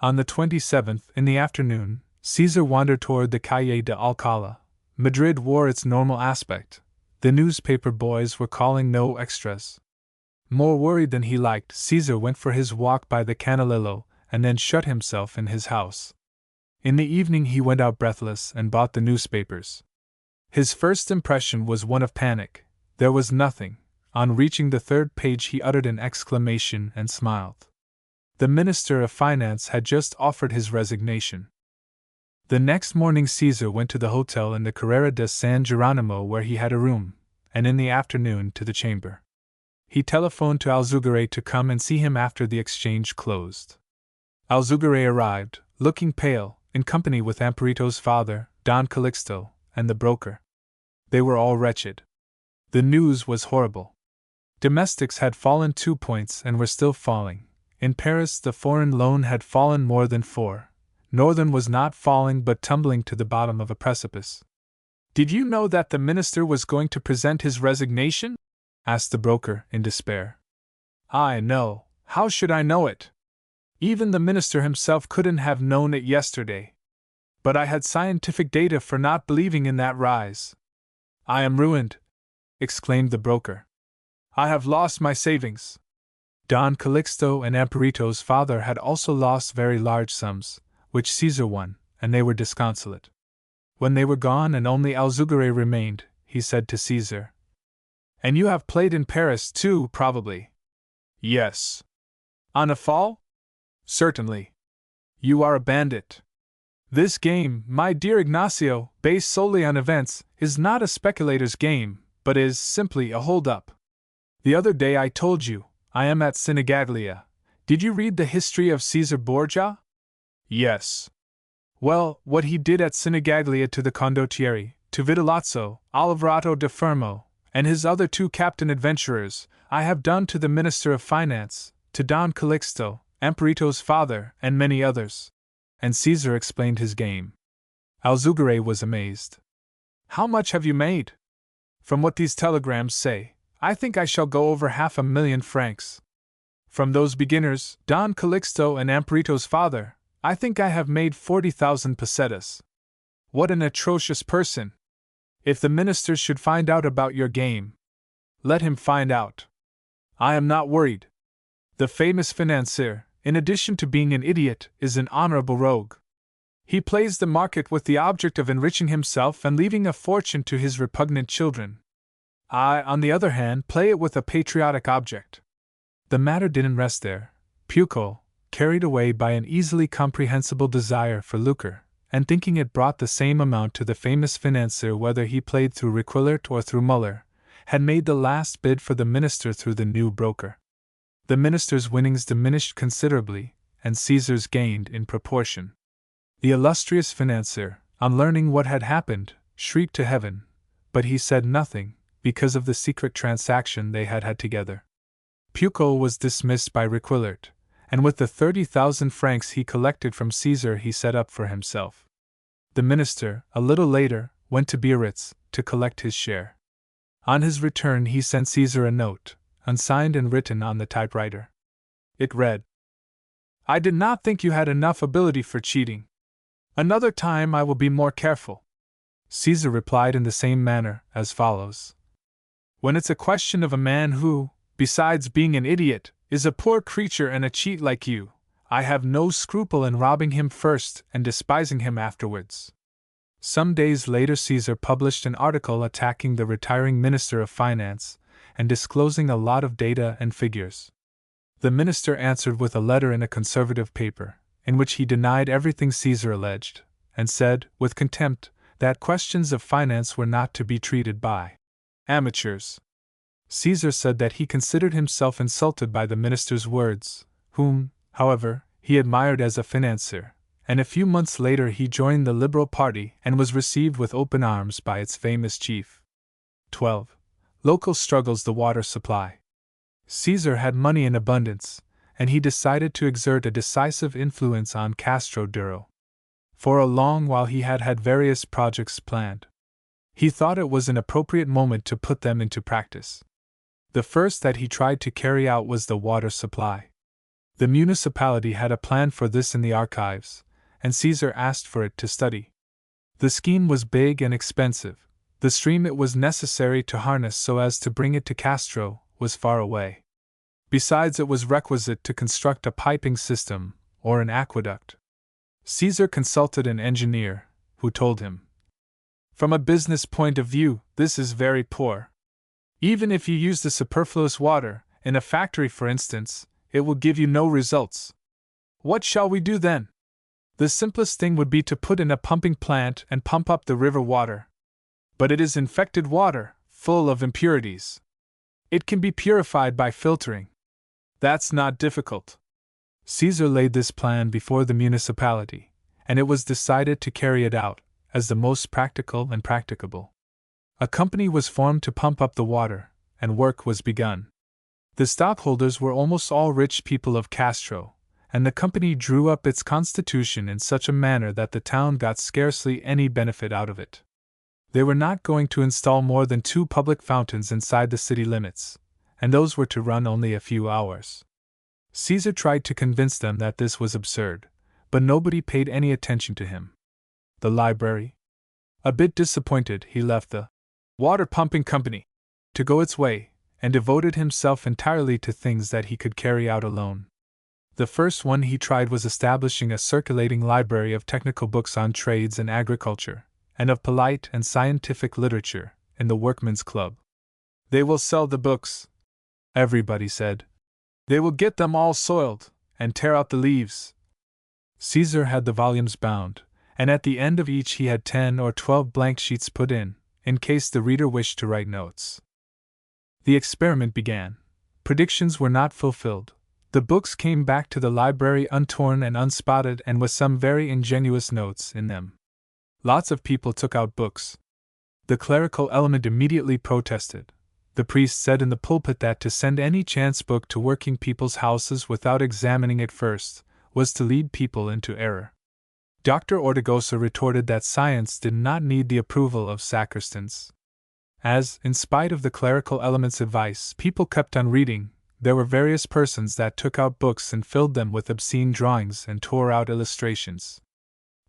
On the 27th, in the afternoon, Caesar wandered toward the Calle de Alcala. Madrid wore its normal aspect. The newspaper boys were calling no extras. More worried than he liked, Caesar went for his walk by the Canalillo, and then shut himself in his house. In the evening he went out breathless and bought the newspapers. His first impression was one of panic. There was nothing. On reaching the 3rd page he uttered an exclamation and smiled. The Minister of Finance had just offered his resignation. The next morning Caesar went to the hotel in the Carrera de San Geronimo where he had a room, and in the afternoon to the Chamber. He telephoned to Alzugaray to come and see him after the exchange closed. Alzugaray arrived, looking pale, in company with Amperito's father, Don Calixto, and the broker. They were all wretched. The news was horrible. Domestics had fallen 2 points and were still falling. In Paris, the foreign loan had fallen more than 4. Northern was not falling but tumbling to the bottom of a precipice. Did you know that the minister was going to present his resignation? Asked the broker in despair. I know. How should I know it? Even the minister himself couldn't have known it yesterday. But I had scientific data for not believing in that rise. I am ruined, exclaimed the broker. I have lost my savings. Don Calixto and Amperito's father had also lost very large sums, which Caesar won, and they were disconsolate. When they were gone and only Alzugare remained, he said to Caesar, And you have played in Paris too, probably? Yes. On a fall? Certainly. You are a bandit. This game, my dear Ignacio, based solely on events, is not a speculator's game, but is simply a hold-up. The other day I told you, I am at Sinigaglia. Did you read the history of Caesar Borgia? Yes. Well, what he did at Sinigaglia to the Condottieri, to Vitellozzo, Alvarato de Fermo, and his other 2 captain adventurers, I have done to the Minister of Finance, to Don Calixto, Amperito's father, and many others. And Caesar explained his game. Alzugare was amazed. How much have you made? From what these telegrams say, I think I shall go over 500,000 francs. From those beginners, Don Calixto and Amperito's father, I think I have made 40,000 pesetas. What an atrocious person! If the minister should find out about your game, let him find out. I am not worried. The famous financier, in addition to being an idiot, is an honorable rogue. He plays the market with the object of enriching himself and leaving a fortune to his repugnant children. I, on the other hand, play it with a patriotic object. The matter didn't rest there. Pío, carried away by an easily comprehensible desire for lucre, and thinking it brought the same amount to the famous financier whether he played through Requillart or through Muller, had made the last bid for the minister through the new broker. The minister's winnings diminished considerably, and Caesar's gained in proportion. The illustrious financier, on learning what had happened, shrieked to heaven, but he said nothing, because of the secret transaction they had had together. Pío was dismissed by Requillart, and with the 30,000 francs he collected from Caesar he set up for himself. The minister, a little later, went to Biarritz to collect his share. On his return he sent Caesar a note, unsigned and written on the typewriter. It read, I did not think you had enough ability for cheating. Another time I will be more careful. Caesar replied in the same manner, as follows. When it's a question of a man who, besides being an idiot, is a poor creature and a cheat like you, I have no scruple in robbing him first and despising him afterwards. Some days later Caesar published an article attacking the retiring Minister of Finance, and disclosing a lot of data and figures. The minister answered with a letter in a conservative paper, in which he denied everything Caesar alleged, and said, with contempt, that questions of finance were not to be treated by amateurs. Caesar said that he considered himself insulted by the minister's words, whom, however, he admired as a financier, and a few months later he joined the Liberal Party and was received with open arms by its famous chief. 12. Local struggles. The water supply. Caesar had money in abundance, and he decided to exert a decisive influence on Castro Duro. For a long while he had had various projects planned. He thought it was an appropriate moment to put them into practice. The first that he tried to carry out was the water supply. The municipality had a plan for this in the archives, and Caesar asked for it to study. The scheme was big and expensive. The stream it was necessary to harness so as to bring it to Castro was far away. Besides, it was requisite to construct a piping system, or an aqueduct. Caesar consulted an engineer, who told him, From a business point of view, this is very poor. Even if you use the superfluous water, in a factory for instance, it will give you no results. What shall we do then? The simplest thing would be to put in a pumping plant and pump up the river water. But it is infected water, full of impurities. It can be purified by filtering. That's not difficult. Caesar laid this plan before the municipality, and it was decided to carry it out, as the most practical and practicable. A company was formed to pump up the water, and work was begun. The stockholders were almost all rich people of Castro, and the company drew up its constitution in such a manner that the town got scarcely any benefit out of it. They were not going to install more than 2 public fountains inside the city limits, and those were to run only a few hours. Caesar tried to convince them that this was absurd, but nobody paid any attention to him. The library? A bit disappointed, he left the water pumping company to go its way, and devoted himself entirely to things that he could carry out alone. The first one he tried was establishing a circulating library of technical books on trades and agriculture, and of polite and scientific literature, in the Workmen's Club. "They will sell the books," everybody said. "They will get them all soiled, and tear out the leaves." Caesar had the volumes bound, and at the end of each he had 10 or 12 blank sheets put in case the reader wished to write notes. The experiment began. Predictions were not fulfilled. The books came back to the library untorn and unspotted and with some very ingenious notes in them. Lots of people took out books. The clerical element immediately protested. The priest said in the pulpit that to send any chance book to working people's houses without examining it first was to lead people into error. Dr. Ortigosa retorted that science did not need the approval of sacristans. As, in spite of the clerical element's advice, people kept on reading, there were various persons that took out books and filled them with obscene drawings and tore out illustrations.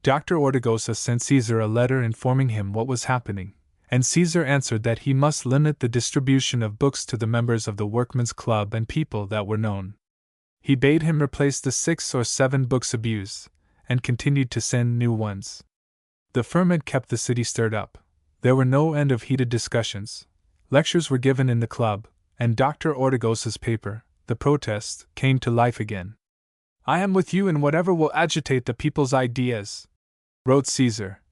Dr. Ortigosa sent Caesar a letter informing him what was happening, and Caesar answered that he must limit the distribution of books to the members of the Workmen's Club and people that were known. He bade him replace the 6 or 7 books abused, and continued to send new ones. The ferment kept the city stirred up. There were no end of heated discussions. Lectures were given in the club, and Dr. Ortigosa's paper, The Protest, came to life again. "I am with you in whatever will agitate the people's ideas," wrote Caesar.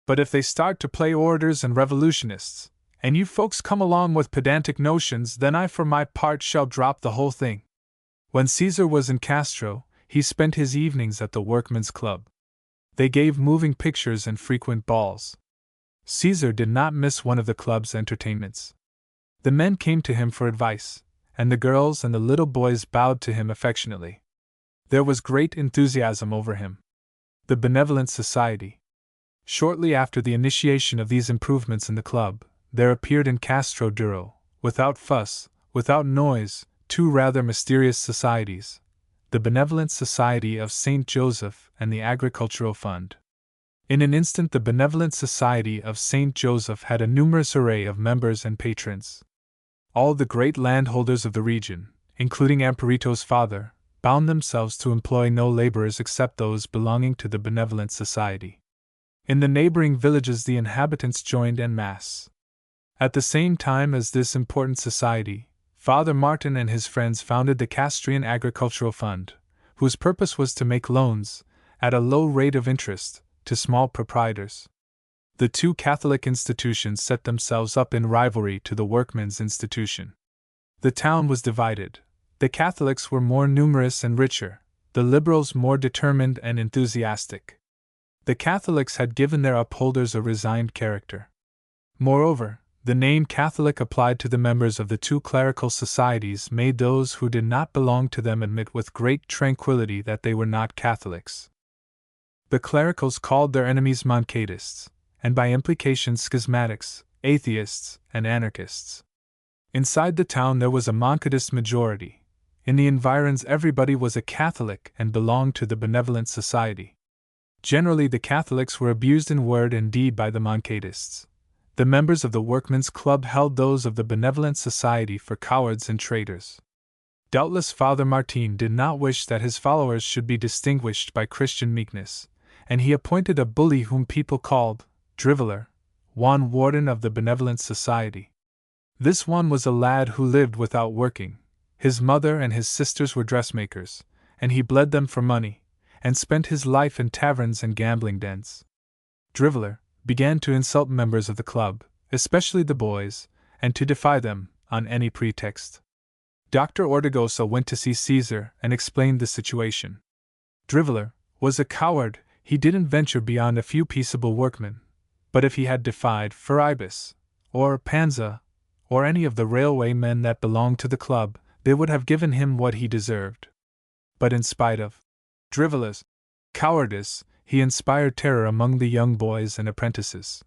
"But if they start to play orators and revolutionists, and you folks come along with pedantic notions, then I for my part shall drop the whole thing." When Caesar was in Castro, he spent his evenings at the Workmen's Club. They gave moving pictures and frequent balls. Caesar did not miss one of the club's entertainments. The men came to him for advice, and the girls and the little boys bowed to him affectionately. There was great enthusiasm over him. The Benevolent Society. Shortly after the initiation of these improvements in the club, there appeared in Castro Duro, without fuss, without noise, 2 rather mysterious societies: the Benevolent Society of St. Joseph and the Agricultural Fund. In an instant the Benevolent Society of St. Joseph had a numerous array of members and patrons. All the great landholders of the region, including Amperito's father, bound themselves to employ no laborers except those belonging to the Benevolent Society. In the neighboring villages the inhabitants joined en masse. At the same time as this important society, Father Martin and his friends founded the Castrian Agricultural Fund, whose purpose was to make loans, at a low rate of interest, to small proprietors. The 2 Catholic institutions set themselves up in rivalry to the workmen's institution. The town was divided. The Catholics were more numerous and richer, the liberals more determined and enthusiastic. The Catholics had given their upholders a resigned character. Moreover, the name Catholic applied to the members of the 2 clerical societies made those who did not belong to them admit with great tranquility that they were not Catholics. The clericals called their enemies Moncadists, and by implication schismatics, atheists, and anarchists. Inside the town there was a Moncadist majority. In the environs everybody was a Catholic and belonged to the Benevolent Society. Generally the Catholics were abused in word and deed by the Moncadists. The members of the Workmen's Club held those of the Benevolent Society for cowards and traitors. Doubtless Father Martin did not wish that his followers should be distinguished by Christian meekness, and he appointed a bully whom people called Driveler, one warden of the Benevolent Society. This one was a lad who lived without working. His mother and his sisters were dressmakers, and he bled them for money, and spent his life in taverns and gambling dens. Driveler began to insult members of the club, especially the boys, and to defy them, on any pretext. Dr. Ortigosa went to see Caesar and explained the situation. Driveler was a coward. He didn't venture beyond a few peaceable workmen, but if he had defied Feribus, or Panza, or any of the railway men that belonged to the club, they would have given him what he deserved. But in spite of Drivella's cowardice, he inspired terror among the young boys and apprentices.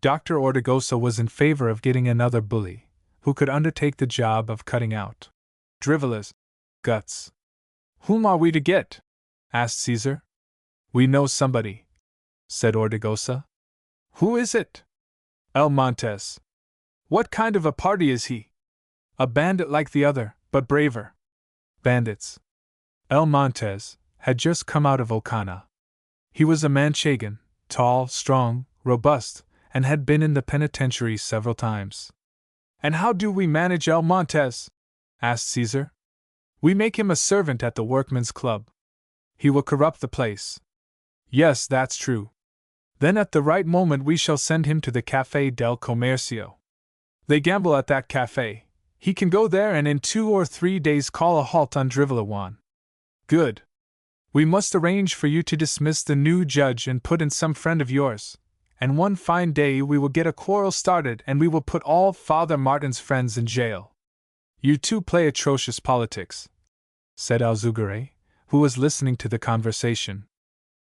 Dr. Ortigosa was in favor of getting another bully, who could undertake the job of cutting out Drivella's guts. "Whom are we to get?" asked Caesar. "We know somebody," said Ortigosa. "Who is it?" "El Montes." "What kind of a party is he?" "A bandit like the other, but braver." Bandits. El Montes had just come out of Ocana. He was a Manchegan, tall, strong, robust, and had been in the penitentiary several times. "And how do we manage El Montes?" asked Caesar. "We make him a servant at the Workmen's Club. He will corrupt the place." "Yes, that's true. Then at the right moment we shall send him to the Café del Comercio. They gamble at that café. He can go there and in 2 or 3 days call a halt on Drivella Juan." "Good. We must arrange for you to dismiss the new judge and put in some friend of yours, and one fine day we will get a quarrel started and we will put all Father Martin's friends in jail." "You two play atrocious politics," said Alzugare, who was listening to the conversation.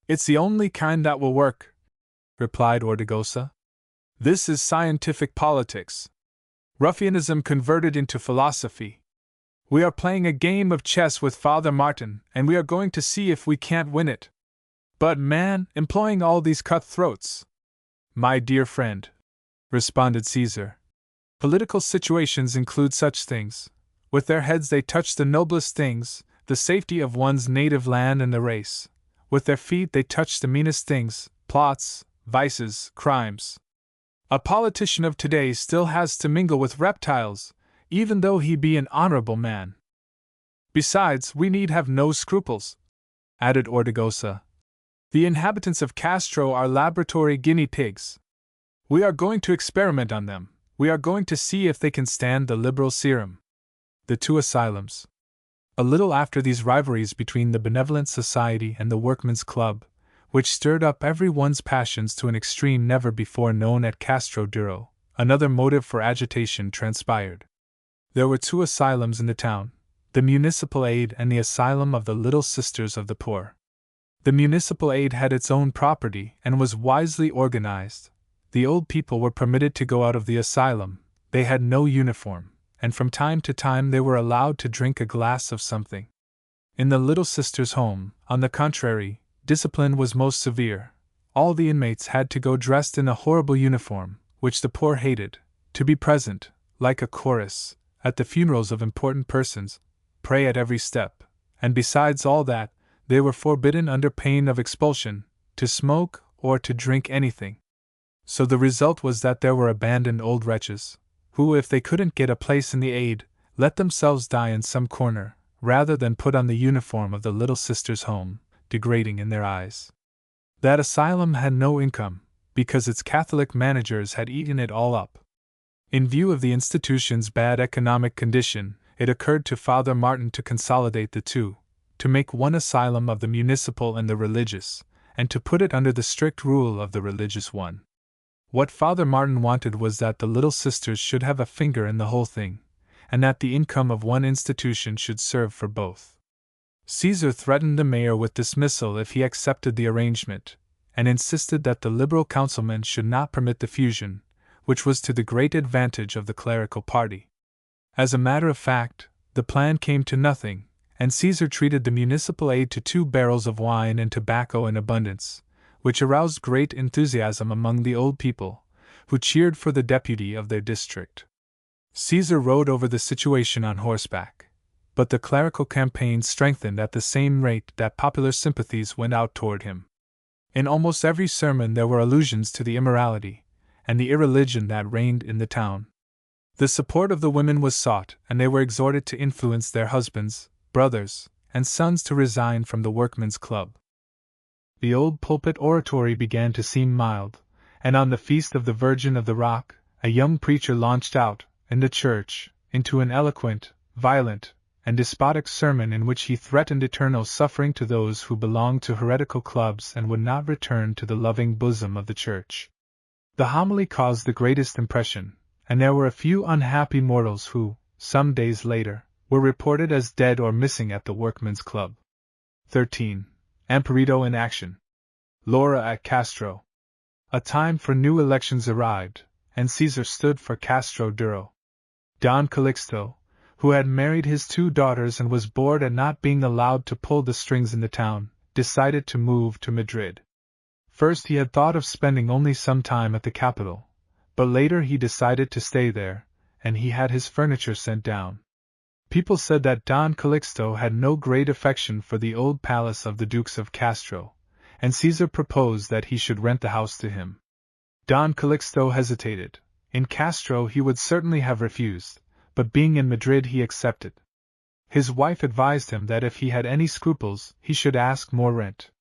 "It's the only kind that will work," replied Ortigosa. "This is scientific politics. Ruffianism converted into philosophy. We are playing a game of chess with Father Martin, and we are going to see if we can't win it. But man, employing all these cutthroats—" "My dear friend," responded Caesar, "political situations include such things. With their heads they touch the noblest things, the safety of one's native land and the race. With their feet they touch the meanest things, plots, vices, crimes. A politician of today still has to mingle with reptiles, even though he be an honorable man. Besides, we need have no scruples," added Ortigosa. "The inhabitants of Castro are laboratory guinea pigs. We are going to experiment on them. We are going to see if they can stand the liberal serum." The two asylums. A little after these rivalries between the Benevolent Society and the Workmen's Club, which stirred up every one's passions to an extreme never before known at Castro Duro, another motive for agitation transpired. There were 2 asylums in the town, the Municipal Aid and the Asylum of the Little Sisters of the Poor. The Municipal Aid had its own property and was wisely organized. The old people were permitted to go out of the asylum, they had no uniform, and from time to time they were allowed to drink a glass of something. In the Little Sisters' home, on the contrary, discipline was most severe. All the inmates had to go dressed in a horrible uniform, which the poor hated, to be present, like a chorus, at the funerals of important persons, pray at every step, and besides all that, they were forbidden under pain of expulsion, to smoke or to drink anything. So the result was that there were abandoned old wretches, who, if they couldn't get a place in the aid, let themselves die in some corner, rather than put on the uniform of the Little Sisters' home, degrading in their eyes. That asylum had no income, because its Catholic managers had eaten it all up. In view of the institution's bad economic condition, it occurred to Father Martin to consolidate the two, to make one asylum of the municipal and the religious, and to put it under the strict rule of the religious one. What Father Martin wanted was that the Little Sisters should have a finger in the whole thing, and that the income of one institution should serve for both. Caesar threatened the mayor with dismissal if he accepted the arrangement, and insisted that the liberal councilmen should not permit the fusion, which was to the great advantage of the clerical party. As a matter of fact, the plan came to nothing, and Caesar treated the municipal aid to 2 barrels of wine and tobacco in abundance, which aroused great enthusiasm among the old people, who cheered for the deputy of their district. Caesar rode over the situation on horseback, but the clerical campaign strengthened at the same rate that popular sympathies went out toward him. In almost every sermon there were allusions to the immorality and the irreligion that reigned in the town. The support of the women was sought, and they were exhorted to influence their husbands, brothers, and sons to resign from the Workmen's Club. The old pulpit oratory began to seem mild, and on the Feast of the Virgin of the Rock, a young preacher launched out, in the church, into an eloquent, violent, and despotic sermon in which he threatened eternal suffering to those who belonged to heretical clubs and would not return to the loving bosom of the Church. The homily caused the greatest impression, and there were a few unhappy mortals who, some days later, were reported as dead or missing at the Workmen's Club. 13. Amparito in action. Laura at Castro. A time for new elections arrived, and Caesar stood for Castro Duro. Don Calixto, who had married his 2 daughters and was bored at not being allowed to pull the strings in the town, decided to move to Madrid. First he had thought of spending only some time at the capital, but later he decided to stay there, and he had his furniture sent down. People said that Don Calixto had no great affection for the old palace of the Dukes of Castro, and Caesar proposed that he should rent the house to him. Don Calixto hesitated. In Castro he would certainly have refused, but being in Madrid he accepted. His wife advised him that if he had any scruples he should ask more rent.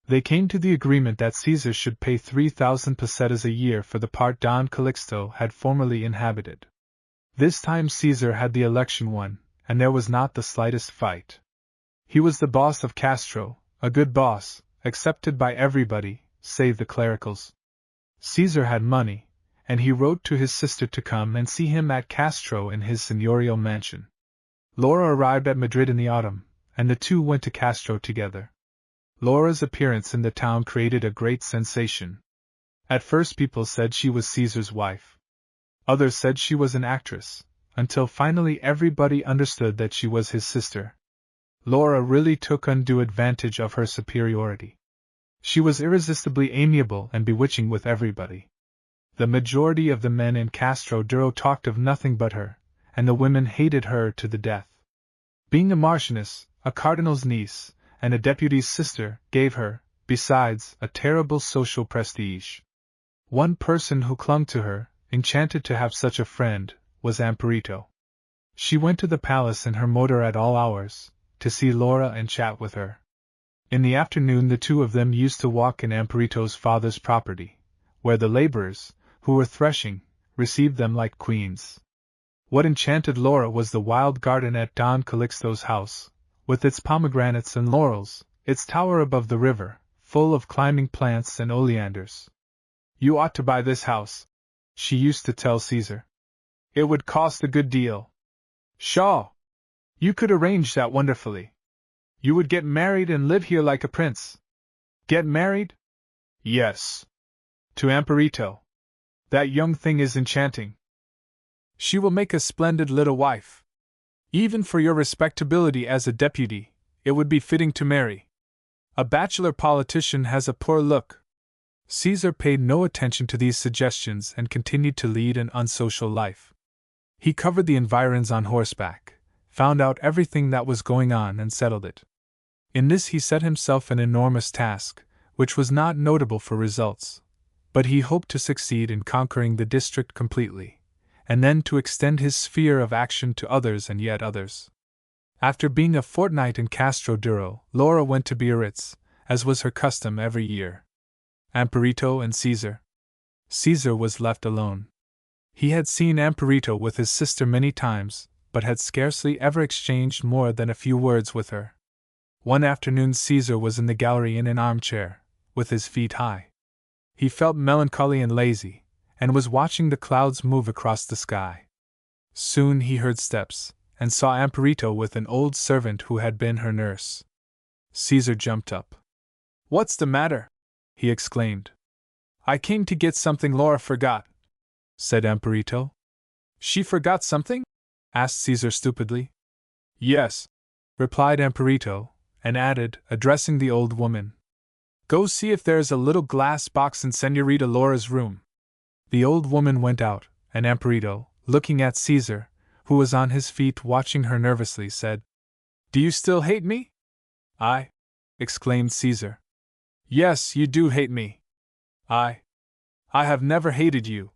They came to the agreement that Caesar should pay 3,000 pesetas a year for the part Don Calixto had formerly inhabited. This time Caesar had the election won, and there was not the slightest fight. He was the boss of Castro, a good boss, accepted by everybody, save the clericals. Caesar had money, and he wrote to his sister to come and see him at Castro in his seigneurial mansion. Laura arrived at Madrid in the autumn, and the two went to Castro together. Laura's appearance in the town created a great sensation. At first people said she was Caesar's wife. Others said she was an actress, until finally everybody understood that she was his sister. Laura really took undue advantage of her superiority. She was irresistibly amiable and bewitching with everybody. The majority of the men in Castro Duro talked of nothing but her, and the women hated her to the death. Being a marchioness, a cardinal's niece, and a deputy's sister, gave her, besides, a terrible social prestige. One person who clung to her, enchanted to have such a friend, was Amparito. She went to the palace in her motor at all hours, to see Laura and chat with her. In the afternoon the two of them used to walk in Amparito's father's property, where the laborers, who were threshing, received them like queens. What enchanted Laura was the wild garden at Don Calixto's house, with its pomegranates and laurels, its tower above the river, full of climbing plants and oleanders. "You ought to buy this house," she used to tell Caesar. "It would cost a good deal." "Pshaw! You could arrange that wonderfully. You would get married and live here like a prince." "Get married?" "Yes. To Amparito. That young thing is enchanting. She will make a splendid little wife. Even for your respectability as a deputy, it would be fitting to marry. A bachelor politician has a poor look." Caesar paid no attention to these suggestions and continued to lead an unsocial life. He covered the environs on horseback, found out everything that was going on and settled it. In this he set himself an enormous task, which was not notable for results, but he hoped to succeed in conquering the district completely, and then to extend his sphere of action to others and yet others. After being a fortnight in Castro Duro, Laura went to Biarritz, as was her custom every year. Amparito and Caesar. Caesar was left alone. He had seen Amparito with his sister many times, but had scarcely ever exchanged more than a few words with her. One afternoon Caesar was in the gallery in an armchair, with his feet high. He felt melancholy and lazy, and was watching the clouds move across the sky. Soon he heard steps, and saw Amparito with an old servant who had been her nurse. Caesar jumped up. "What's the matter?" he exclaimed. "I came to get something Laura forgot," said Amparito. "She forgot something?" asked Caesar stupidly. "Yes," replied Amparito, and added, addressing the old woman, "Go see if there is a little glass box in Señorita Laura's room." The old woman went out, and Amparito, looking at Caesar, who was on his feet watching her nervously, said, "Do you still hate me?" "I?" exclaimed Caesar. "Yes, you do hate me." I have never hated you.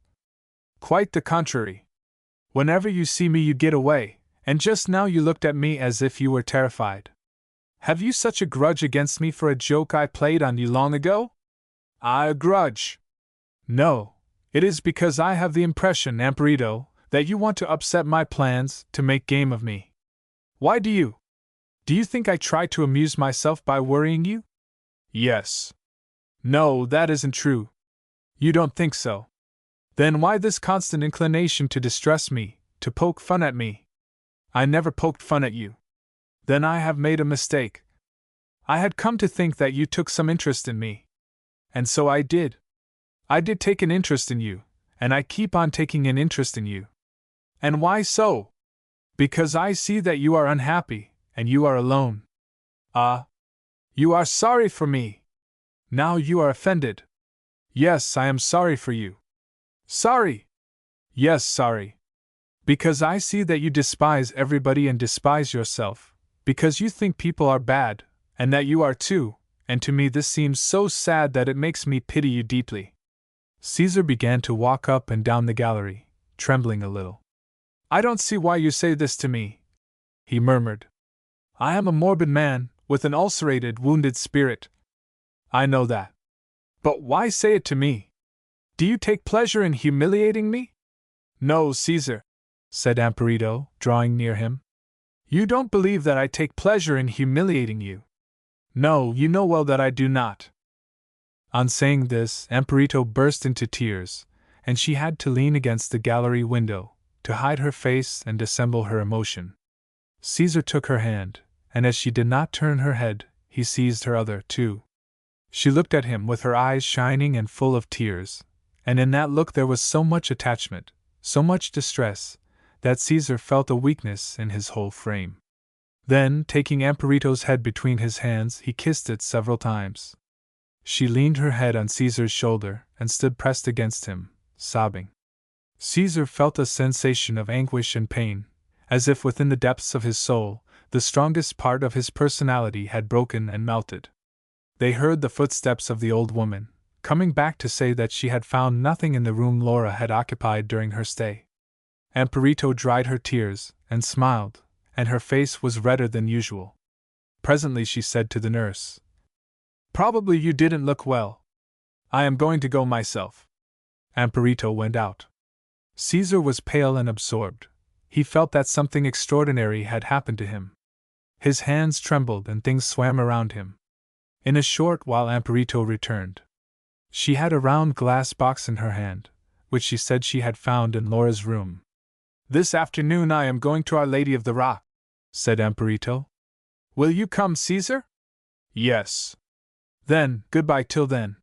Quite the contrary. Whenever you see me you get away, and just now you looked at me as if you were terrified. Have you such a grudge against me for a joke I played on you long ago?" "A grudge? No, it is because I have the impression, Amparito, that you want to upset my plans, to make game of me. Why do you? Do you think I try to amuse myself by worrying you?" "Yes." "No, that isn't true. You don't think so. Then why this constant inclination to distress me, to poke fun at me?" I never poked fun at you. Then I have made a mistake. I had come to think that you took some interest in me. And so I did. I did take an interest in you, and I keep on taking an interest in you. And why so? Because I see that you are unhappy, and you are alone. Ah. You are sorry for me. Now you are offended. Yes, I am sorry for you. Sorry? Yes, sorry. Because I see that you despise everybody and despise yourself, because you think people are bad, and that you are too, and to me this seems so sad that it makes me pity you deeply. Caesar began to walk up and down the gallery, trembling a little. I don't see why you say this to me, he murmured. I am a morbid man, with an ulcerated, wounded spirit. I know that. But why say it to me? Do you take pleasure in humiliating me? No, Caesar, said Amparito, drawing near him. You don't believe that I take pleasure in humiliating you. No, you know well that I do not. On saying this, Amparito burst into tears, and she had to lean against the gallery window, to hide her face and dissemble her emotion. Caesar took her hand, and as she did not turn her head, he seized her other, too. She looked at him with her eyes shining and full of tears, and in that look there was so much attachment, so much distress, that Caesar felt a weakness in his whole frame. Then, taking Amparito's head between his hands, he kissed it several times. She leaned her head on Caesar's shoulder and stood pressed against him, sobbing. Caesar felt a sensation of anguish and pain, as if within the depths of his soul, the strongest part of his personality had broken and melted. They heard the footsteps of the old woman, coming back to say that she had found nothing in the room Laura had occupied during her stay. Amparito dried her tears, and smiled, and her face was redder than usual. Presently she said to the nurse, Probably you didn't look well. I am going to go myself. Amparito went out. Caesar was pale and absorbed. He felt that something extraordinary had happened to him. His hands trembled and things swam around him. In a short while Amparito returned. She had a round glass box in her hand, which she said she had found in Laura's room. This afternoon I am going to Our Lady of the Rock, said Amparito. Will you come, Caesar? Yes. Then, goodbye till then.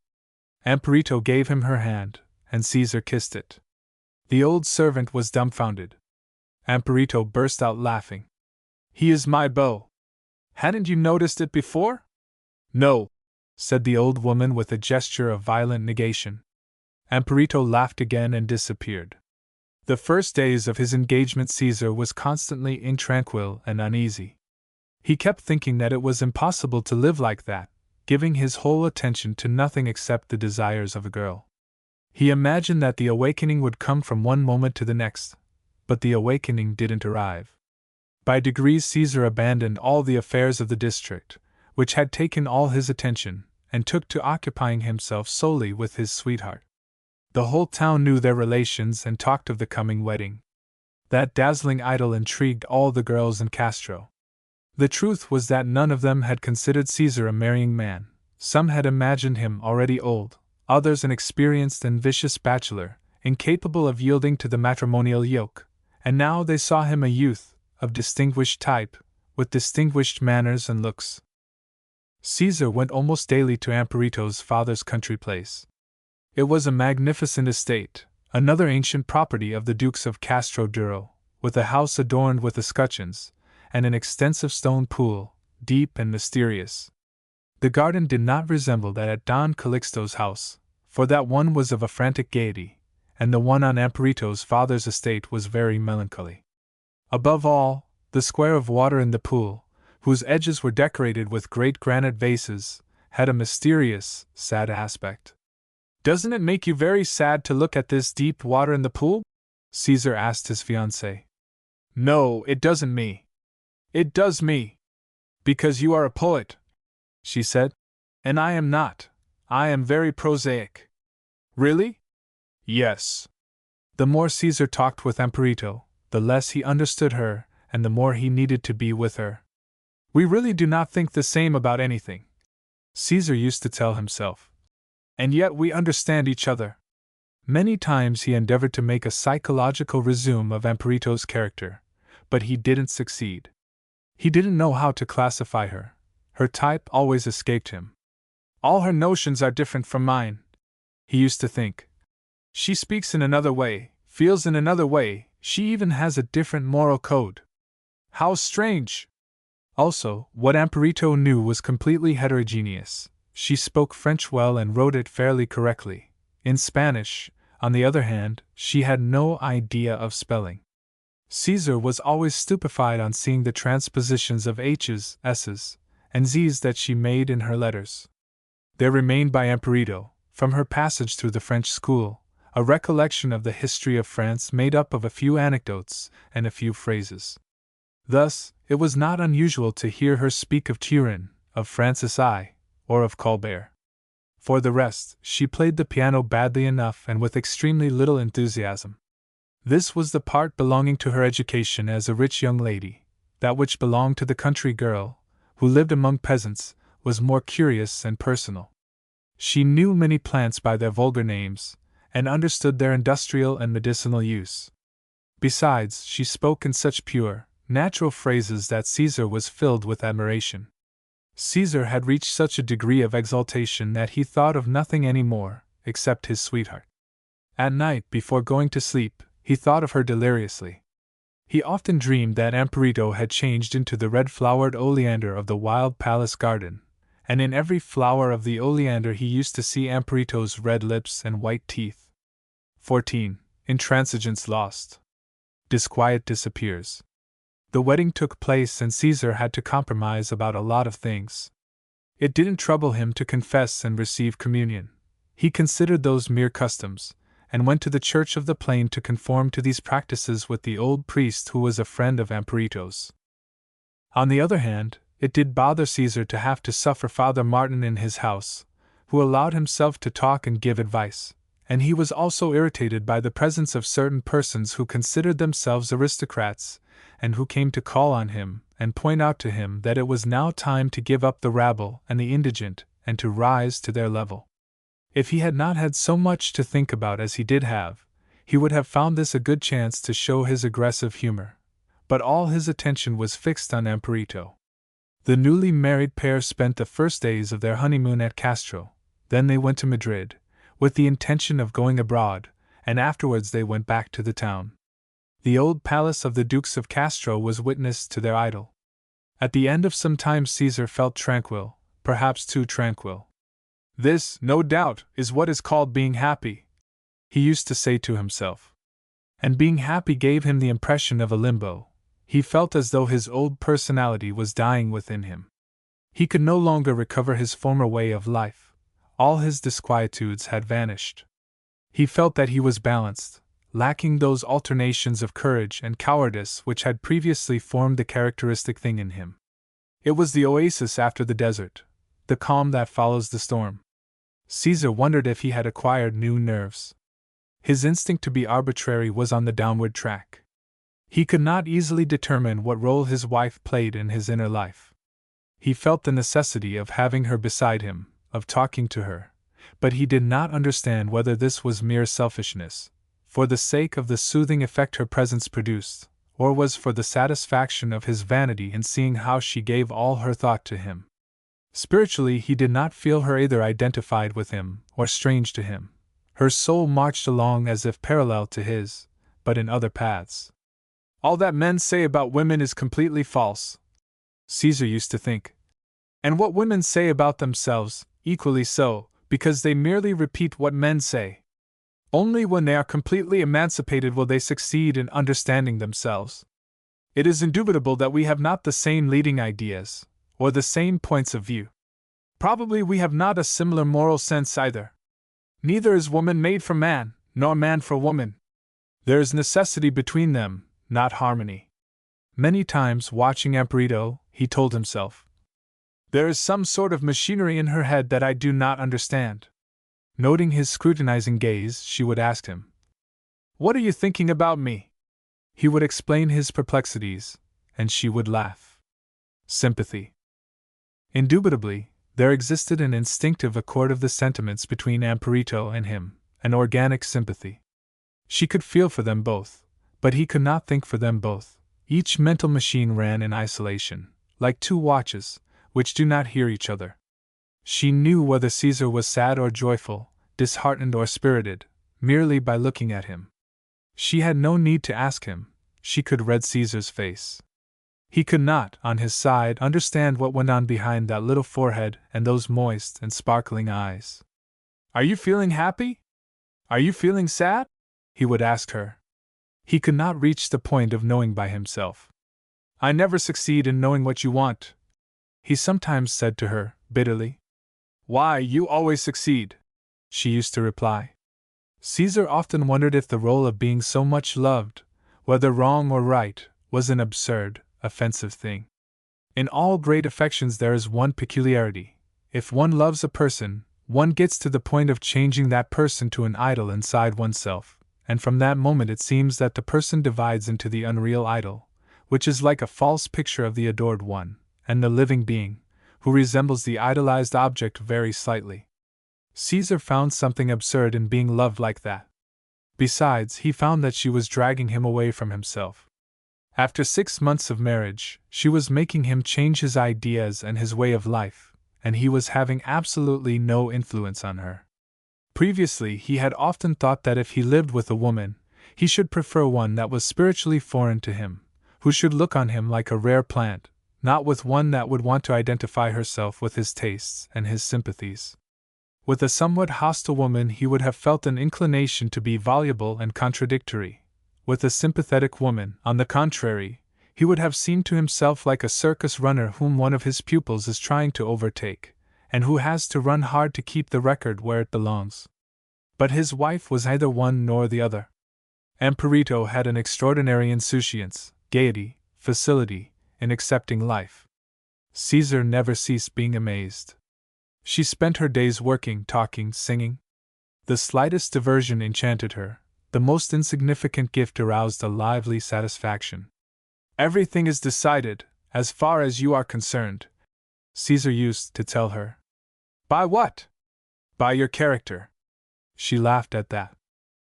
Amparito gave him her hand, and Caesar kissed it. The old servant was dumbfounded. Amparito burst out laughing. He is my beau. Hadn't you noticed it before? No, said the old woman with a gesture of violent negation. Amparito laughed again and disappeared. The first days of his engagement Caesar was constantly intranquil and uneasy. He kept thinking that it was impossible to live like that, giving his whole attention to nothing except the desires of a girl. He imagined that the awakening would come from one moment to the next, but the awakening didn't arrive. By degrees Caesar abandoned all the affairs of the district, which had taken all his attention, and took to occupying himself solely with his sweetheart. The whole town knew their relations and talked of the coming wedding. That dazzling idol intrigued all the girls in Castro. The truth was that none of them had considered Caesar a marrying man. Some had imagined him already old, others an experienced and vicious bachelor, incapable of yielding to the matrimonial yoke, and now they saw him a youth, of distinguished type, with distinguished manners and looks. Caesar went almost daily to Amparito's father's country place. It was a magnificent estate, another ancient property of the Dukes of Castro Duro, with a house adorned with escutcheons, and an extensive stone pool, deep and mysterious. The garden did not resemble that at Don Calixto's house, for that one was of a frantic gaiety, and the one on Amparito's father's estate was very melancholy. Above all, the square of water in the pool, whose edges were decorated with great granite vases, had a mysterious, sad aspect. Doesn't it make you very sad to look at this deep water in the pool? Caesar asked his fiancée. No, it doesn't me. It does me. Because you are a poet, she said. And I am not. I am very prosaic. Really? Yes. The more Caesar talked with Amparito, the less he understood her, and the more he needed to be with her. We really do not think the same about anything, Caesar used to tell himself. And yet we understand each other. Many times he endeavored to make a psychological resume of Amparito's character, but he didn't succeed. He didn't know how to classify her. Her type always escaped him. All her notions are different from mine, he used to think. She speaks in another way, feels in another way, she even has a different moral code. How strange! Also, what Amparito knew was completely heterogeneous. She spoke French well and wrote it fairly correctly. In Spanish, on the other hand, she had no idea of spelling. Caesar was always stupefied on seeing the transpositions of H's, S's, and Z's that she made in her letters. There remained by Amparito, from her passage through the French school, a recollection of the history of France made up of a few anecdotes and a few phrases. Thus, it was not unusual to hear her speak of Turin, of Francis I, or of Colbert. For the rest, she played the piano badly enough and with extremely little enthusiasm. This was the part belonging to her education as a rich young lady. That which belonged to the country girl, who lived among peasants, was more curious and personal. She knew many plants by their vulgar names, and understood their industrial and medicinal use. Besides, she spoke in such pure, natural phrases that Caesar was filled with admiration. Caesar had reached such a degree of exaltation that he thought of nothing any more, except his sweetheart. At night, before going to sleep, he thought of her deliriously. He often dreamed that Amparito had changed into the red-flowered oleander of the wild palace garden, and in every flower of the oleander he used to see Amparito's red lips and white teeth. 14. Intransigence lost. Disquiet disappears. The wedding took place and Caesar had to compromise about a lot of things. It didn't trouble him to confess and receive communion. He considered those mere customs, and went to the Church of the Plain to conform to these practices with the old priest who was a friend of Amparito's. On the other hand, it did bother Caesar to have to suffer Father Martin in his house, who allowed himself to talk and give advice, and he was also irritated by the presence of certain persons who considered themselves aristocrats, and who came to call on him and point out to him that it was now time to give up the rabble and the indigent and to rise to their level. If he had not had so much to think about as he did have, he would have found this a good chance to show his aggressive humor. But all his attention was fixed on Amparito. The newly married pair spent the first days of their honeymoon at Castro, then they went to Madrid, with the intention of going abroad, and afterwards they went back to the town. The old palace of the Dukes of Castro was witness to their idyll. At the end of some time Caesar felt tranquil, perhaps too tranquil. This, no doubt, is what is called being happy, he used to say to himself. And being happy gave him the impression of a limbo. He felt as though his old personality was dying within him. He could no longer recover his former way of life. All his disquietudes had vanished. He felt that he was balanced, lacking those alternations of courage and cowardice which had previously formed the characteristic thing in him. It was the oasis after the desert, the calm that follows the storm. Caesar wondered if he had acquired new nerves. His instinct to be arbitrary was on the downward track. He could not easily determine what role his wife played in his inner life. He felt the necessity of having her beside him, of talking to her, but he did not understand whether this was mere selfishness, for the sake of the soothing effect her presence produced, or was for the satisfaction of his vanity in seeing how she gave all her thought to him. Spiritually, he did not feel her either identified with him or strange to him. Her soul marched along as if parallel to his, but in other paths. All that men say about women is completely false, Caesar used to think. And what women say about themselves, equally so, because they merely repeat what men say. Only when they are completely emancipated will they succeed in understanding themselves. It is indubitable that we have not the same leading ideas, or the same points of view. Probably we have not a similar moral sense either. Neither is woman made for man, nor man for woman. There is necessity between them, not harmony. Many times, watching Amparito, he told himself, there is some sort of machinery in her head that I do not understand. Noting his scrutinizing gaze, she would ask him, "What are you thinking about me?" He would explain his perplexities, and she would laugh. Sympathy. Indubitably, there existed an instinctive accord of the sentiments between Amparito and him, an organic sympathy. She could feel for them both, but he could not think for them both, Each mental machine ran in isolation, like two watches, which do not hear each other. She knew whether Caesar was sad or joyful, disheartened or spirited, merely by looking at him. She had no need to ask him, she could read Caesar's face. He could not, on his side, understand what went on behind that little forehead and those moist and sparkling eyes. "Are you feeling happy? Are you feeling sad?" he would ask her. He could not reach the point of knowing by himself. "I never succeed in knowing what you want," he sometimes said to her, bitterly. "Why, you always succeed," she used to reply. Caesar often wondered if the role of being so much loved, whether wrong or right, was an absurd, offensive thing. In all great affections there is one peculiarity: if one loves a person, one gets to the point of changing that person to an idol inside oneself, and from that moment it seems that the person divides into the unreal idol, which is like a false picture of the adored one, and the living being, who resembles the idolized object very slightly. Caesar found something absurd in being loved like that. Besides, he found that she was dragging him away from himself. After 6 months of marriage, she was making him change his ideas and his way of life, and he was having absolutely no influence on her. Previously, he had often thought that if he lived with a woman, he should prefer one that was spiritually foreign to him, who should look on him like a rare plant, not with one that would want to identify herself with his tastes and his sympathies. With a somewhat hostile woman, he would have felt an inclination to be voluble and contradictory. With a sympathetic woman, on the contrary, he would have seemed to himself like a circus runner whom one of his pupils is trying to overtake, and who has to run hard to keep the record where it belongs. But his wife was neither one nor the other. Amparito had an extraordinary insouciance, gaiety, facility, in accepting life. Caesar never ceased being amazed. She spent her days working, talking, singing. The slightest diversion enchanted her. The most insignificant gift aroused a lively satisfaction. "Everything is decided, as far as you are concerned," Caesar used to tell her. "By what?" "By your character." She laughed at that.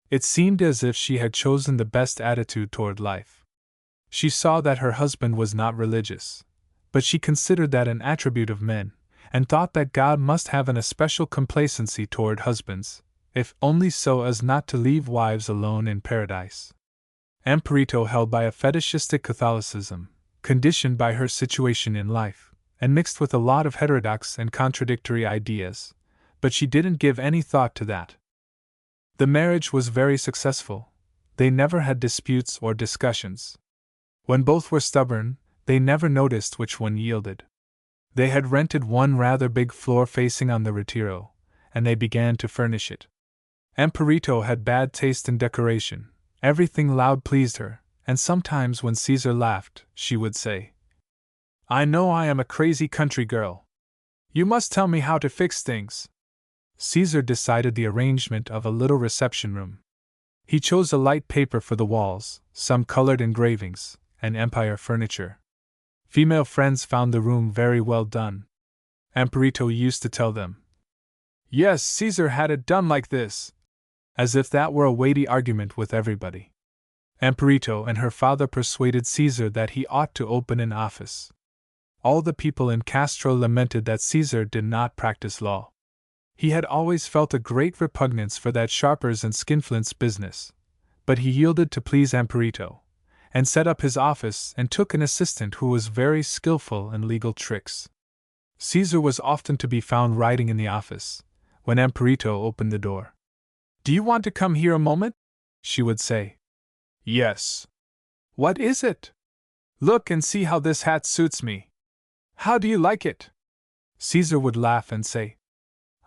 It seemed as if she had chosen the best attitude toward life. She saw that her husband was not religious, but she considered that an attribute of men, and thought that God must have an especial complacency toward husbands, if only so as not to leave wives alone in paradise. Amparito held by a fetishistic Catholicism, conditioned by her situation in life, and mixed with a lot of heterodox and contradictory ideas, but she didn't give any thought to that. The marriage was very successful. They never had disputes or discussions. When both were stubborn, they never noticed which one yielded. They had rented one rather big floor facing on the Retiro, and they began to furnish it. Amparito had bad taste in decoration. Everything loud pleased her, and sometimes when Caesar laughed, she would say, "I know I am a crazy country girl. You must tell me how to fix things." Caesar decided the arrangement of a little reception room. He chose a light paper for the walls, some colored engravings, and empire furniture. Female friends found the room very well done. Amparito used to tell them, "Yes, Caesar had it done like this," as if that were a weighty argument with everybody. Amparito and her father persuaded Caesar that he ought to open an office. All the people in Castro lamented that Caesar did not practice law. He had always felt a great repugnance for that sharpers and skinflints business, but he yielded to please Amparito, and set up his office and took an assistant who was very skillful in legal tricks. Caesar was often to be found writing in the office, when Amparito opened the door. "Do you want to come here a moment?" she would say. "Yes." "What is it?" "Look and see how this hat suits me." "How do you like it?" Caesar would laugh and say,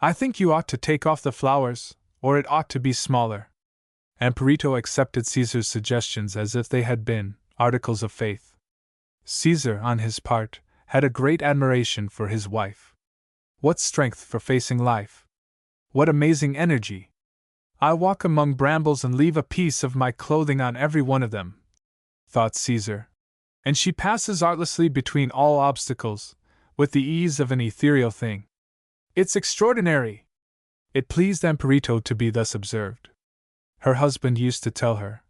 "I think you ought to take off the flowers, or it ought to be smaller." Amparito accepted Caesar's suggestions as if they had been articles of faith. Caesar, on his part, had a great admiration for his wife. What strength for facing life! What amazing energy! "I walk among brambles and leave a piece of my clothing on every one of them," thought Caesar. "And she passes artlessly between all obstacles, with the ease of an ethereal thing. It's extraordinary!" It pleased Amparito to be thus observed. Her husband used to tell her,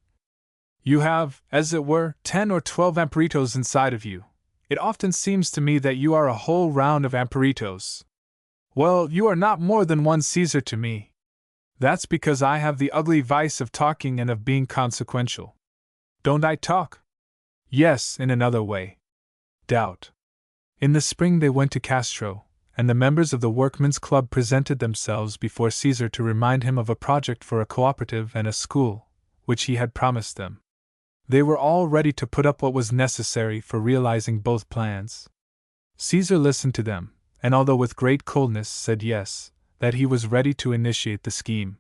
You have, as it were, 10 or 12 amperitos inside of you. It often seems to me that you are a whole round of amperitos. Well, you are not more than one Caesar to me. That's because I have the ugly vice of talking and of being consequential. Don't I talk? Yes, in another way. Doubt. In the spring they went to Castro, and the members of the Workmen's Club presented themselves before Caesar to remind him of a project for a cooperative and a school, which he had promised them. They were all ready to put up what was necessary for realizing both plans. Caesar listened to them, and although with great coldness said yes, that he was ready to initiate the scheme.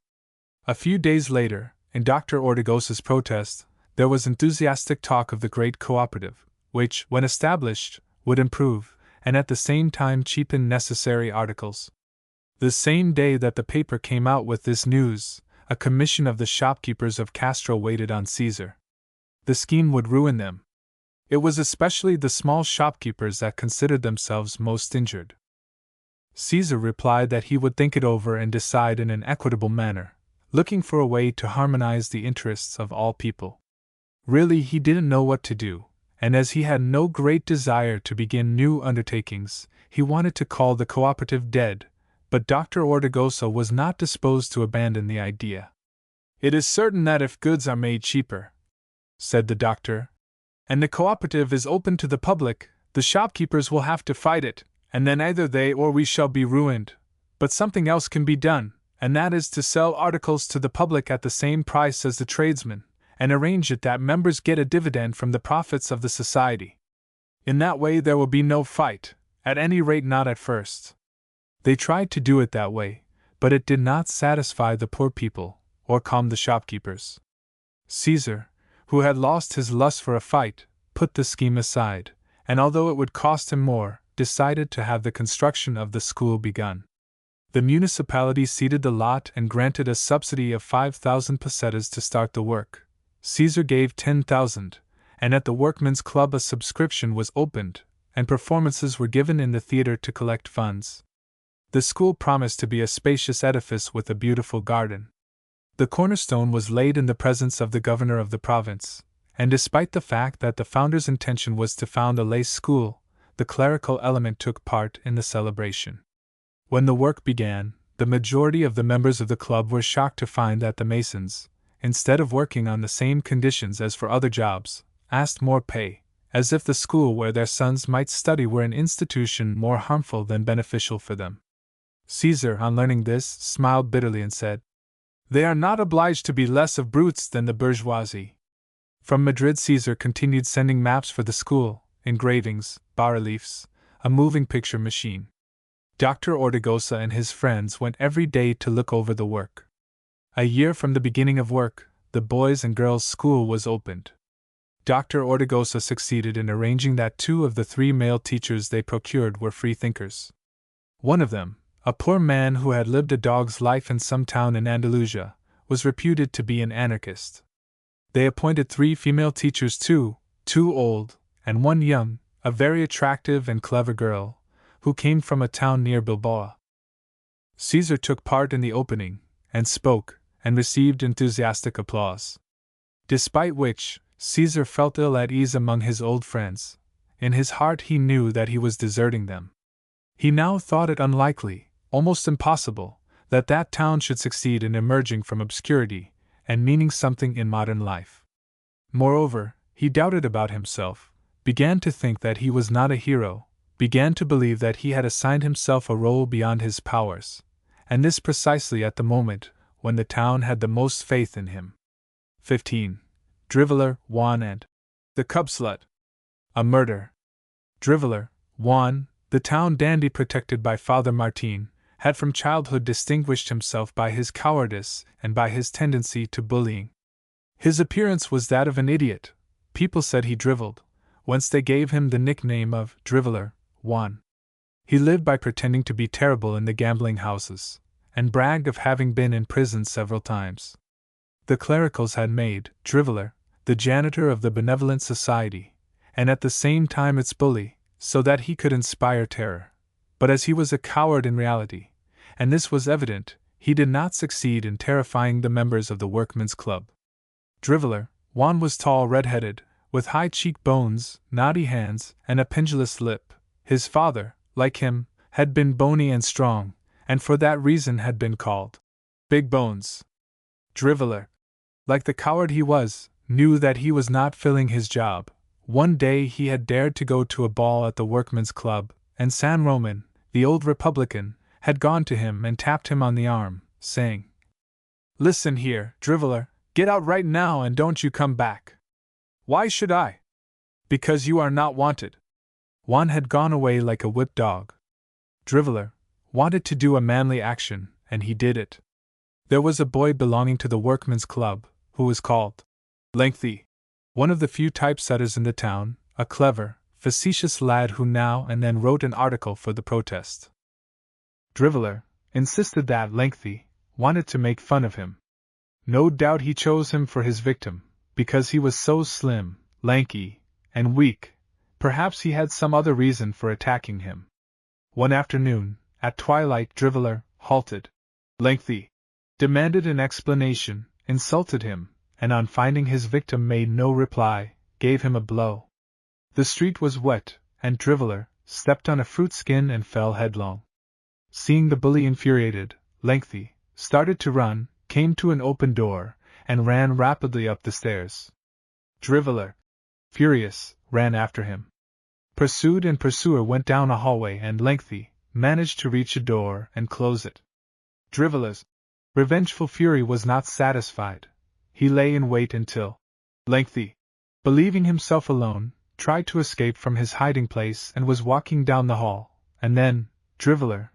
A few days later, in Dr. Ortigosa's protest, there was enthusiastic talk of the great cooperative, which, when established, would improve, and at the same time cheapen necessary articles. The same day that the paper came out with this news, a commission of the shopkeepers of Castro waited on Caesar. The scheme would ruin them. It was especially the small shopkeepers that considered themselves most injured. Caesar replied that he would think it over and decide in an equitable manner, looking for a way to harmonize the interests of all people. Really, he didn't know what to do, and as he had no great desire to begin new undertakings, he wanted to call the cooperative dead, but Dr. Ortigosa was not disposed to abandon the idea. It is certain that if goods are made cheaper, said the doctor, and the cooperative is open to the public, the shopkeepers will have to fight it, and then either they or we shall be ruined. But something else can be done, and that is to sell articles to the public at the same price as the tradesmen, and arrange it that members get a dividend from the profits of the society. In that way there will be no fight, at any rate not at first. They tried to do it that way, but it did not satisfy the poor people, or calm the shopkeepers. Caesar, who had lost his lust for a fight, put the scheme aside, and although it would cost him more, decided to have the construction of the school begun. The municipality ceded the lot and granted a subsidy of 5,000 pesetas to start the work. Caesar gave 10,000, and at the Workmen's Club a subscription was opened, and performances were given in the theater to collect funds. The school promised to be a spacious edifice with a beautiful garden. The cornerstone was laid in the presence of the governor of the province, and despite the fact that the founder's intention was to found a lay school, the clerical element took part in the celebration. When the work began, the majority of the members of the club were shocked to find that the masons, instead of working on the same conditions as for other jobs, asked more pay, as if the school where their sons might study were an institution more harmful than beneficial for them. Caesar, on learning this, smiled bitterly and said, "They are not obliged to be less of brutes than the bourgeoisie." From Madrid Caesar continued sending maps for the school, engravings, bas-reliefs, a moving picture machine. Dr. Ortigosa and his friends went every day to look over the work. A year from the beginning of work, the boys' and girls' school was opened. Dr. Ortigosa succeeded in arranging that 2 of the 3 male teachers they procured were free-thinkers. One of them, a poor man who had lived a dog's life in some town in Andalusia, was reputed to be an anarchist. They appointed 3 female teachers too, 2 old, and 1 young, a very attractive and clever girl, who came from a town near Bilbao. Caesar took part in the opening, and spoke, and received enthusiastic applause. Despite which, Caesar felt ill at ease among his old friends. In his heart he knew that he was deserting them. He now thought it unlikely, almost impossible, that that town should succeed in emerging from obscurity, and meaning something in modern life. Moreover, he doubted about himself, began to think that he was not a hero, began to believe that he had assigned himself a role beyond his powers, and this precisely at the moment when the town had the most faith in him. 15. Driveler, Juan and the cub slut. A murder. Driveler, Juan, the town dandy protected by Father Martin, had from childhood distinguished himself by his cowardice and by his tendency to bullying. His appearance was that of an idiot. People said he drivelled, whence they gave him the nickname of Driveler, Juan. He lived by pretending to be terrible in the gambling houses, and bragged of having been in prison several times. The clericals had made Driveler the janitor of the Benevolent Society, and at the same time its bully, so that he could inspire terror. But as he was a coward in reality, and this was evident, he did not succeed in terrifying the members of the Workmen's Club. Driveler, Juan was tall, red-headed, with high cheekbones, knotty hands, and a pendulous lip. His father, like him, had been bony and strong, and for that reason had been called Big Bones. Driveler, like the coward he was, knew that he was not filling his job. One day he had dared to go to a ball at the Workmen's Club, and San Roman, the old Republican, had gone to him and tapped him on the arm, saying, "Listen here, Driveler, get out right now and don't you come back." "Why should I?" "Because you are not wanted." Juan had gone away like a whipped dog. Driveler wanted to do a manly action, and he did it. There was a boy belonging to the Workmen's Club, who was called Lengthy, one of the few typesetters in the town, a clever, facetious lad who now and then wrote an article for the Protest. Driveler insisted that Lengthy wanted to make fun of him. No doubt he chose him for his victim, because he was so slim, lanky, and weak. Perhaps he had some other reason for attacking him. One afternoon, at twilight, Driveler halted. Lengthy demanded an explanation, insulted him, and on finding his victim made no reply, gave him a blow. The street was wet, and Driveler stepped on a fruit skin and fell headlong. Seeing the bully infuriated, Lengthy started to run, came to an open door, and ran rapidly up the stairs. Driveler, furious, ran after him. Pursued and pursuer went down a hallway, and Lengthy managed to reach a door and close it. Driveler's revengeful fury was not satisfied. He lay in wait until Lengthy, believing himself alone, tried to escape from his hiding place and was walking down the hall, and then Driveler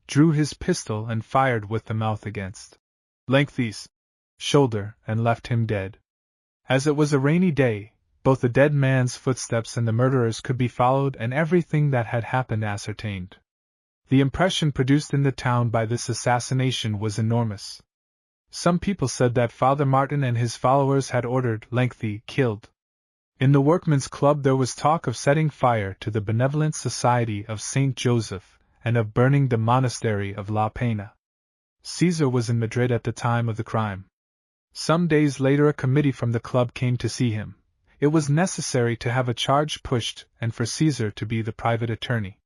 drew his pistol and fired with the mouth against Lengthy's shoulder and left him dead. As it was a rainy day, both the dead man's footsteps and the murderer's could be followed and everything that had happened ascertained. The impression produced in the town by this assassination was enormous. Some people said that Father Martin and his followers had ordered Lengthy killed. In the Workmen's Club there was talk of setting fire to the Benevolent Society of St. Joseph and of burning the monastery of La Pena. Caesar was in Madrid at the time of the crime. Some days later a committee from the club came to see him. It was necessary to have a charge pushed and for Caesar to be the private attorney.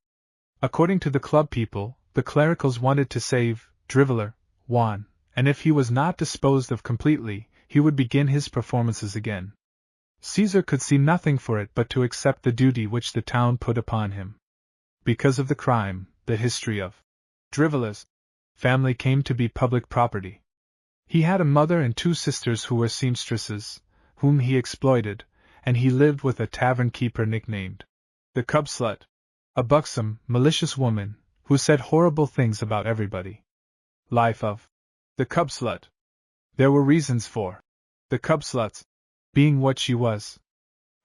According to the club people, the clericals wanted to save Driveler, Juan, and if he was not disposed of completely, he would begin his performances again. Caesar could see nothing for it but to accept the duty which the town put upon him. Because of the crime, the history of Driveler's family came to be public property. He had a mother and two sisters who were seamstresses, whom he exploited, and he lived with a tavern keeper nicknamed the Cub Slut, a buxom, malicious woman, who said horrible things about everybody. Life of the Cub Slut. There were reasons for the Cub Slut's being what she was.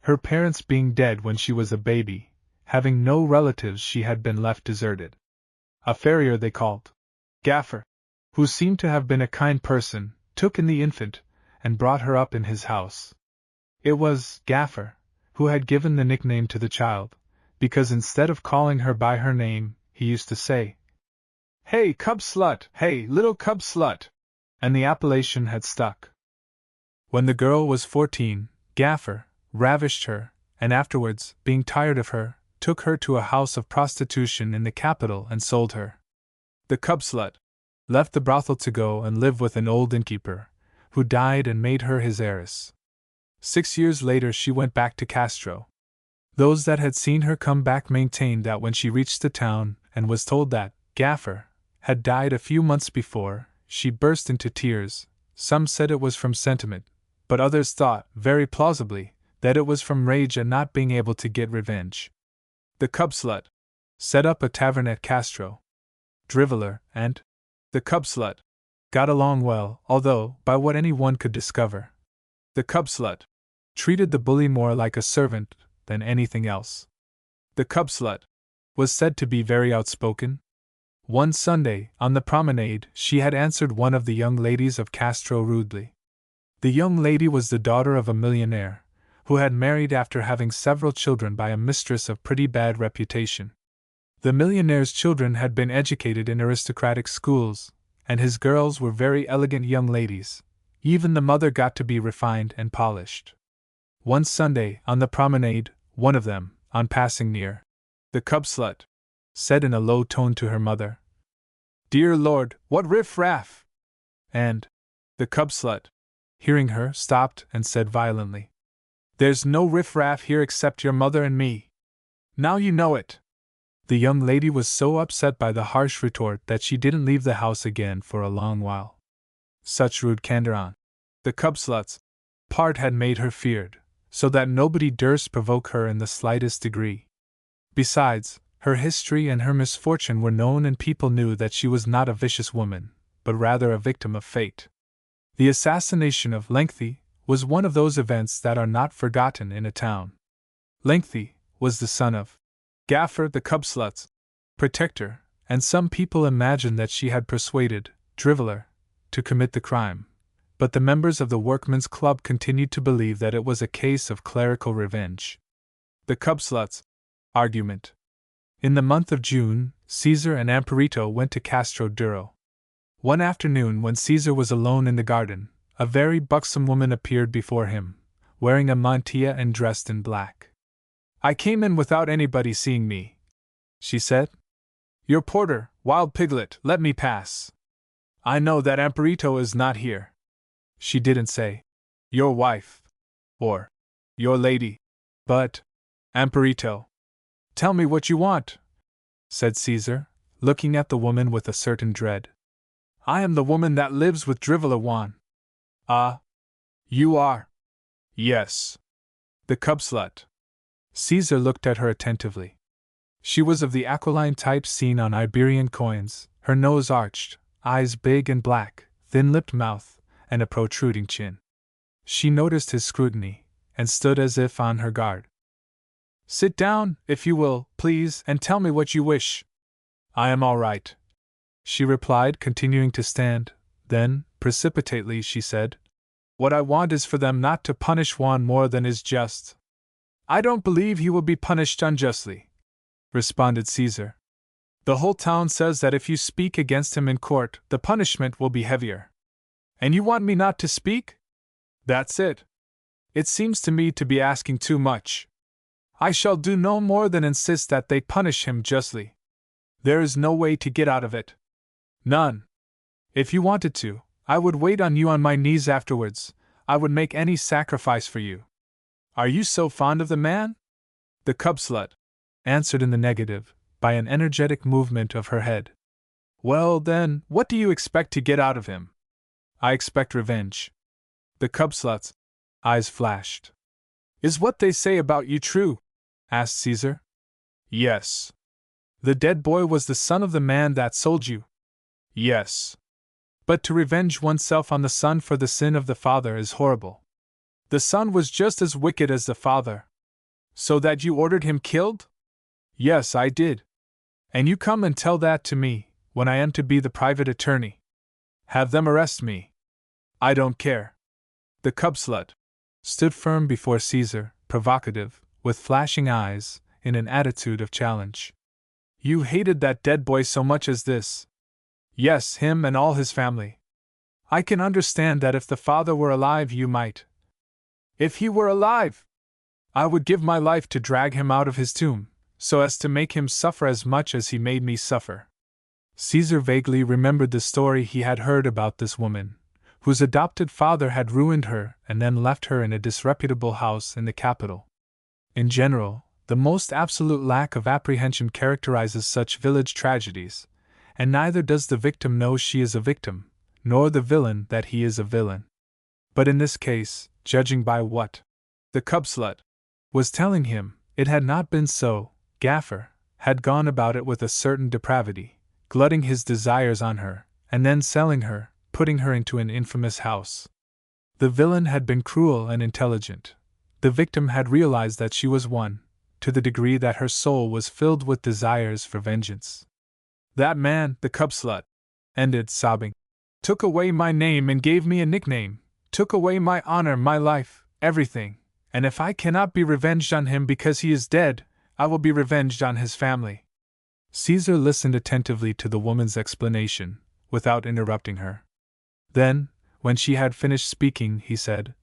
Her parents being dead when she was a baby, having no relatives, she had been left deserted. A farrier they called Gaffer, who seemed to have been a kind person, took in the infant, and brought her up in his house. It was Gaffer who had given the nickname to the child, because instead of calling her by her name, he used to say, "Hey, Cub Slut! Hey, little Cub Slut!" and the appellation had stuck. When the girl was 14, Gaffer ravished her, and afterwards, being tired of her, took her to a house of prostitution in the capital and sold her. The Cub Slut left the brothel to go and live with an old innkeeper, who died and made her his heiress. 6 years later she went back to Castro. Those that had seen her come back maintained that when she reached the town and was told that Gaffer had died a few months before, she burst into tears. Some said it was from sentiment, but others thought, very plausibly, that it was from rage at not being able to get revenge. The Cub Slut set up a tavern at Castro. Driveler and the Cub Slut got along well, although, by what any one could discover, the Cub Slut treated the bully more like a servant than anything else. The Cub Slut was said to be very outspoken. One Sunday, on the promenade, she had answered one of the young ladies of Castro rudely. The young lady was the daughter of a millionaire, who had married after having several children by a mistress of pretty bad reputation. The millionaire's children had been educated in aristocratic schools, and his girls were very elegant young ladies, Even the mother got to be refined and polished. One Sunday, on the promenade, one of them, on passing near the cub slut, said in a low tone to her mother, "Dear Lord, what riff-raff!" And the cub slut, hearing her, stopped and said violently, "There's no riff-raff here except your mother and me. Now you know it." The young lady was so upset by the harsh retort that she didn't leave the house again for a long while. Such rude candor on the cub slut's part had made her feared, so that nobody durst provoke her in the slightest degree. Besides, her history and her misfortune were known, and people knew that she was not a vicious woman, but rather a victim of fate. The assassination of Lengthy was one of those events that are not forgotten in a town. Lengthy was the son of Gaffer the cub slut's protector, and some people imagined that she had persuaded Driveler to commit the crime, but the members of the Workmen's Club continued to believe that it was a case of clerical revenge. The cub slut's argument. In the month of June, Caesar and Amparito went to Castro Duro. One afternoon, when Caesar was alone in the garden, a very buxom woman appeared before him, wearing a mantilla and dressed in black. "I came in without anybody seeing me," she said. "Your porter, Wild Piglet, let me pass. I know that Amparito is not here." She didn't say, "Your wife," or "your lady," but "Amparito." "Tell me what you want," said Caesar, looking at the woman with a certain dread. "I am the woman that lives with Driveler Juan." "Ah, you are?" "Yes." "The cub slut." Caesar looked at her attentively. She was of the aquiline type seen on Iberian coins, her nose arched, eyes big and black, thin-lipped mouth, and a protruding chin. She noticed his scrutiny, and stood as if on her guard. "Sit down, if you will, please, and tell me what you wish." "I am all right," she replied, continuing to stand. Then, precipitately, she said, "What I want is for them not to punish Juan more than is just." "I don't believe he will be punished unjustly," responded Caesar. "The whole town says that if you speak against him in court, the punishment will be heavier. And you want me not to speak? That's it. It seems to me to be asking too much. I shall do no more than insist that they punish him justly. There is no way to get out of it. None. If you wanted to, I would wait on you on my knees afterwards. I would make any sacrifice for you. Are you so fond of the man?" The cub slut answered in the negative, by an energetic movement of her head. "Well, then, what do you expect to get out of him?" "I expect revenge." The cub slut's eyes flashed. "Is what they say about you true?" asked Caesar. "Yes." "The dead boy was the son of the man that sold you?" "Yes." "But to revenge oneself on the son for the sin of the father is horrible. The son was just as wicked as the father." "So that you ordered him killed?" "Yes, I did." "And you come and tell that to me, when I am to be the private attorney?" "Have them arrest me." "I don't care." The cub slut stood firm before Caesar, provocative, with flashing eyes, in an attitude of challenge. "You hated that dead boy so much as this?" "Yes, him and all his family." "I can understand that if the father were alive you might." "If he were alive! I would give my life to drag him out of his tomb, so as to make him suffer as much as he made me suffer." Caesar vaguely remembered the story he had heard about this woman, whose adopted father had ruined her and then left her in a disreputable house in the capital. In general, the most absolute lack of apprehension characterizes such village tragedies, and neither does the victim know she is a victim, nor the villain that he is a villain. But in this case, judging by what the cub slut was telling him, it had not been so. Gaffer had gone about it with a certain depravity, glutting his desires on her, and then selling her, putting her into an infamous house. The villain had been cruel and intelligent. The victim had realized that she was one, to the degree that her soul was filled with desires for vengeance. "That man, the cub slut," ended, sobbing, "took away my name and gave me a nickname, took away my honor, my life, everything, and if I cannot be revenged on him because he is dead, I will be revenged on his family." Caesar listened attentively to the woman's explanation, without interrupting her. Then, When she had finished speaking, he said,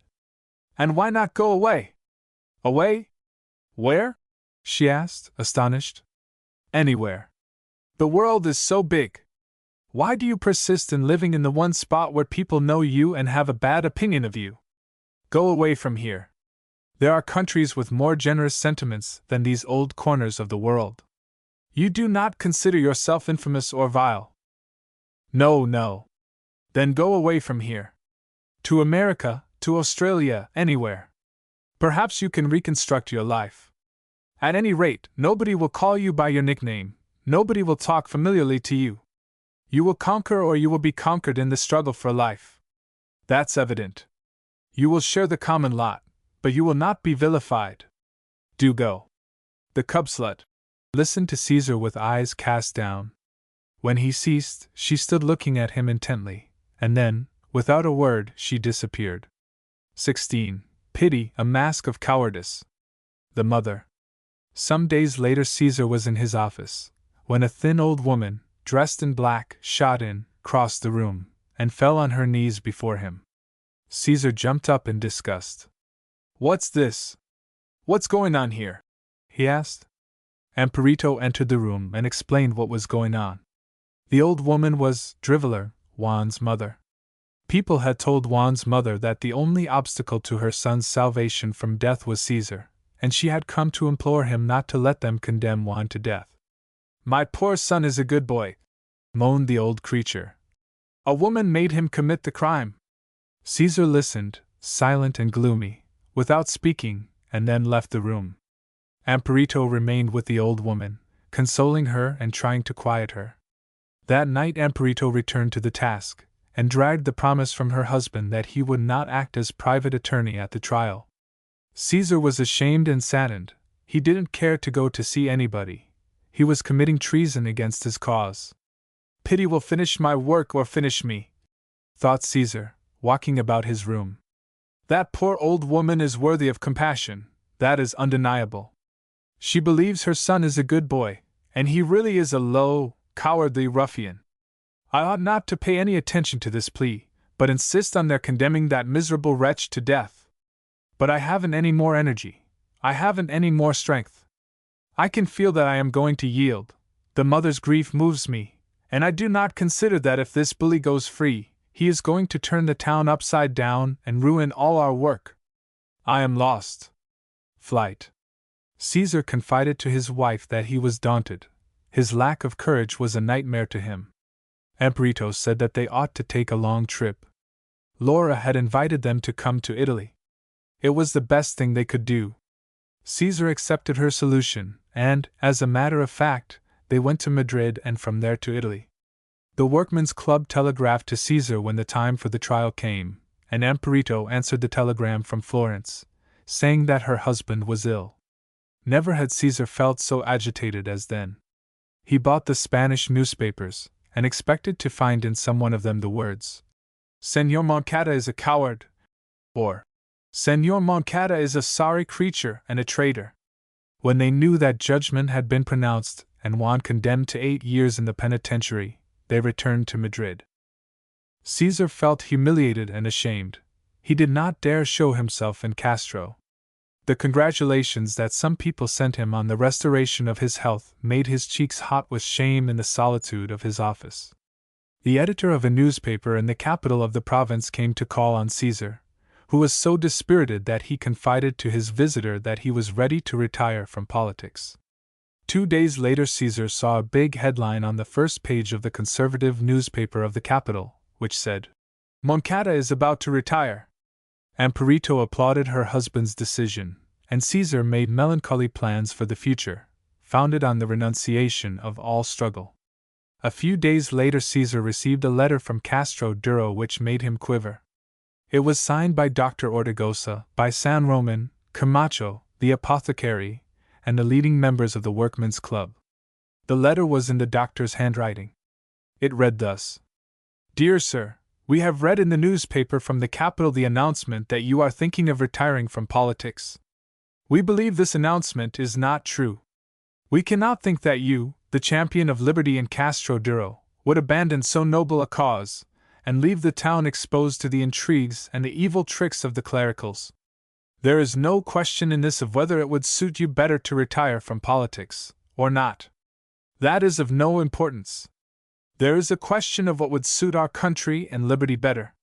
"And why not go away?" "Away? Where?" she asked, astonished. "Anywhere. The world is so big. Why do you persist in living in the one spot where people know you and have a bad opinion of you? Go away from here. There are countries with more generous sentiments than these old corners of the world. You do not consider yourself infamous or vile." "No, no." "Then go away from here. To America, to Australia, anywhere. Perhaps you can reconstruct your life. At any rate, nobody will call you by your nickname, nobody will talk familiarly to you. You will conquer or you will be conquered in the struggle for life. That's evident. You will share the common lot, but you will not be vilified. Do go." The cub slut listened to Caesar with eyes cast down. When he ceased, she stood looking at him intently, and then, without a word, she disappeared. 16. Pity, a mask of cowardice. The mother. Some days later, Caesar was in his office, when a thin old woman, dressed in black, shot in, crossed the room, and fell on her knees before him. Caesar jumped up in disgust. "What's this? What's going on here?" he asked. Amperito entered the room and explained what was going on. The old woman was Driveler, Juan's mother. People had told Juan's mother that the only obstacle to her son's salvation from death was Caesar, and she had come to implore him not to let them condemn Juan to death. "My poor son is a good boy," moaned the old creature. "A woman made him commit the crime." Caesar listened, silent and gloomy, without speaking, and then left the room. Amperito remained with the old woman, consoling her and trying to quiet her. That night Amperito returned to the task, and dragged the promise from her husband that he would not act as private attorney at the trial. Caesar was ashamed and saddened. He didn't care to go to see anybody. He was committing treason against his cause. "Pity will finish my work or finish me," thought Caesar, walking about his room. "That poor old woman is worthy of compassion, that is undeniable. She believes her son is a good boy, and he really is a low, cowardly ruffian. I ought not to pay any attention to this plea, but insist on their condemning that miserable wretch to death. But I haven't any more energy. I haven't any more strength. I can feel that I am going to yield. The mother's grief moves me, and I do not consider that if this bully goes free, he is going to turn the town upside down and ruin all our work. I am lost." Flight. Caesar confided to his wife that he was daunted. His lack of courage was a nightmare to him. Amperito said that they ought to take a long trip. Laura had invited them to come to Italy. It was the best thing they could do. Caesar accepted her solution, and, as a matter of fact, they went to Madrid and from there to Italy. The Workmen's Club telegraphed to Caesar when the time for the trial came, and Amperito answered the telegram from Florence, saying that her husband was ill. Never had Caesar felt so agitated as then. He bought the Spanish newspapers, and expected to find in some one of them the words, "Señor Moncada is a coward," or "Señor Moncada is a sorry creature and a traitor." When they knew that judgment had been pronounced and Juan condemned to 8 years in the penitentiary, they returned to Madrid. Caesar felt humiliated and ashamed. He did not dare show himself in Castro. The congratulations that some people sent him on the restoration of his health made his cheeks hot with shame in the solitude of his office. The editor of a newspaper in the capital of the province came to call on Caesar, who was so dispirited that he confided to his visitor that he was ready to retire from politics. 2 days later Caesar saw a big headline on the first page of the conservative newspaper of the capital, which said, "Moncada is about to retire." Amperito applauded her husband's decision, and Caesar made melancholy plans for the future, founded on the renunciation of all struggle. A few days later Caesar received a letter from Castro Duro which made him quiver. It was signed by Dr. Ortigosa, by San Roman, Camacho, the apothecary, and the leading members of the Workmen's Club. The letter was in the doctor's handwriting. It read thus: "Dear Sir, we have read in the newspaper from the capital the announcement that you are thinking of retiring from politics. We believe this announcement is not true. We cannot think that you, the champion of liberty in Castro Duro, would abandon so noble a cause, and leave the town exposed to the intrigues and the evil tricks of the clericals. There is no question in this of whether it would suit you better to retire from politics, or not. That is of no importance. There is a question of what would suit our country and liberty better.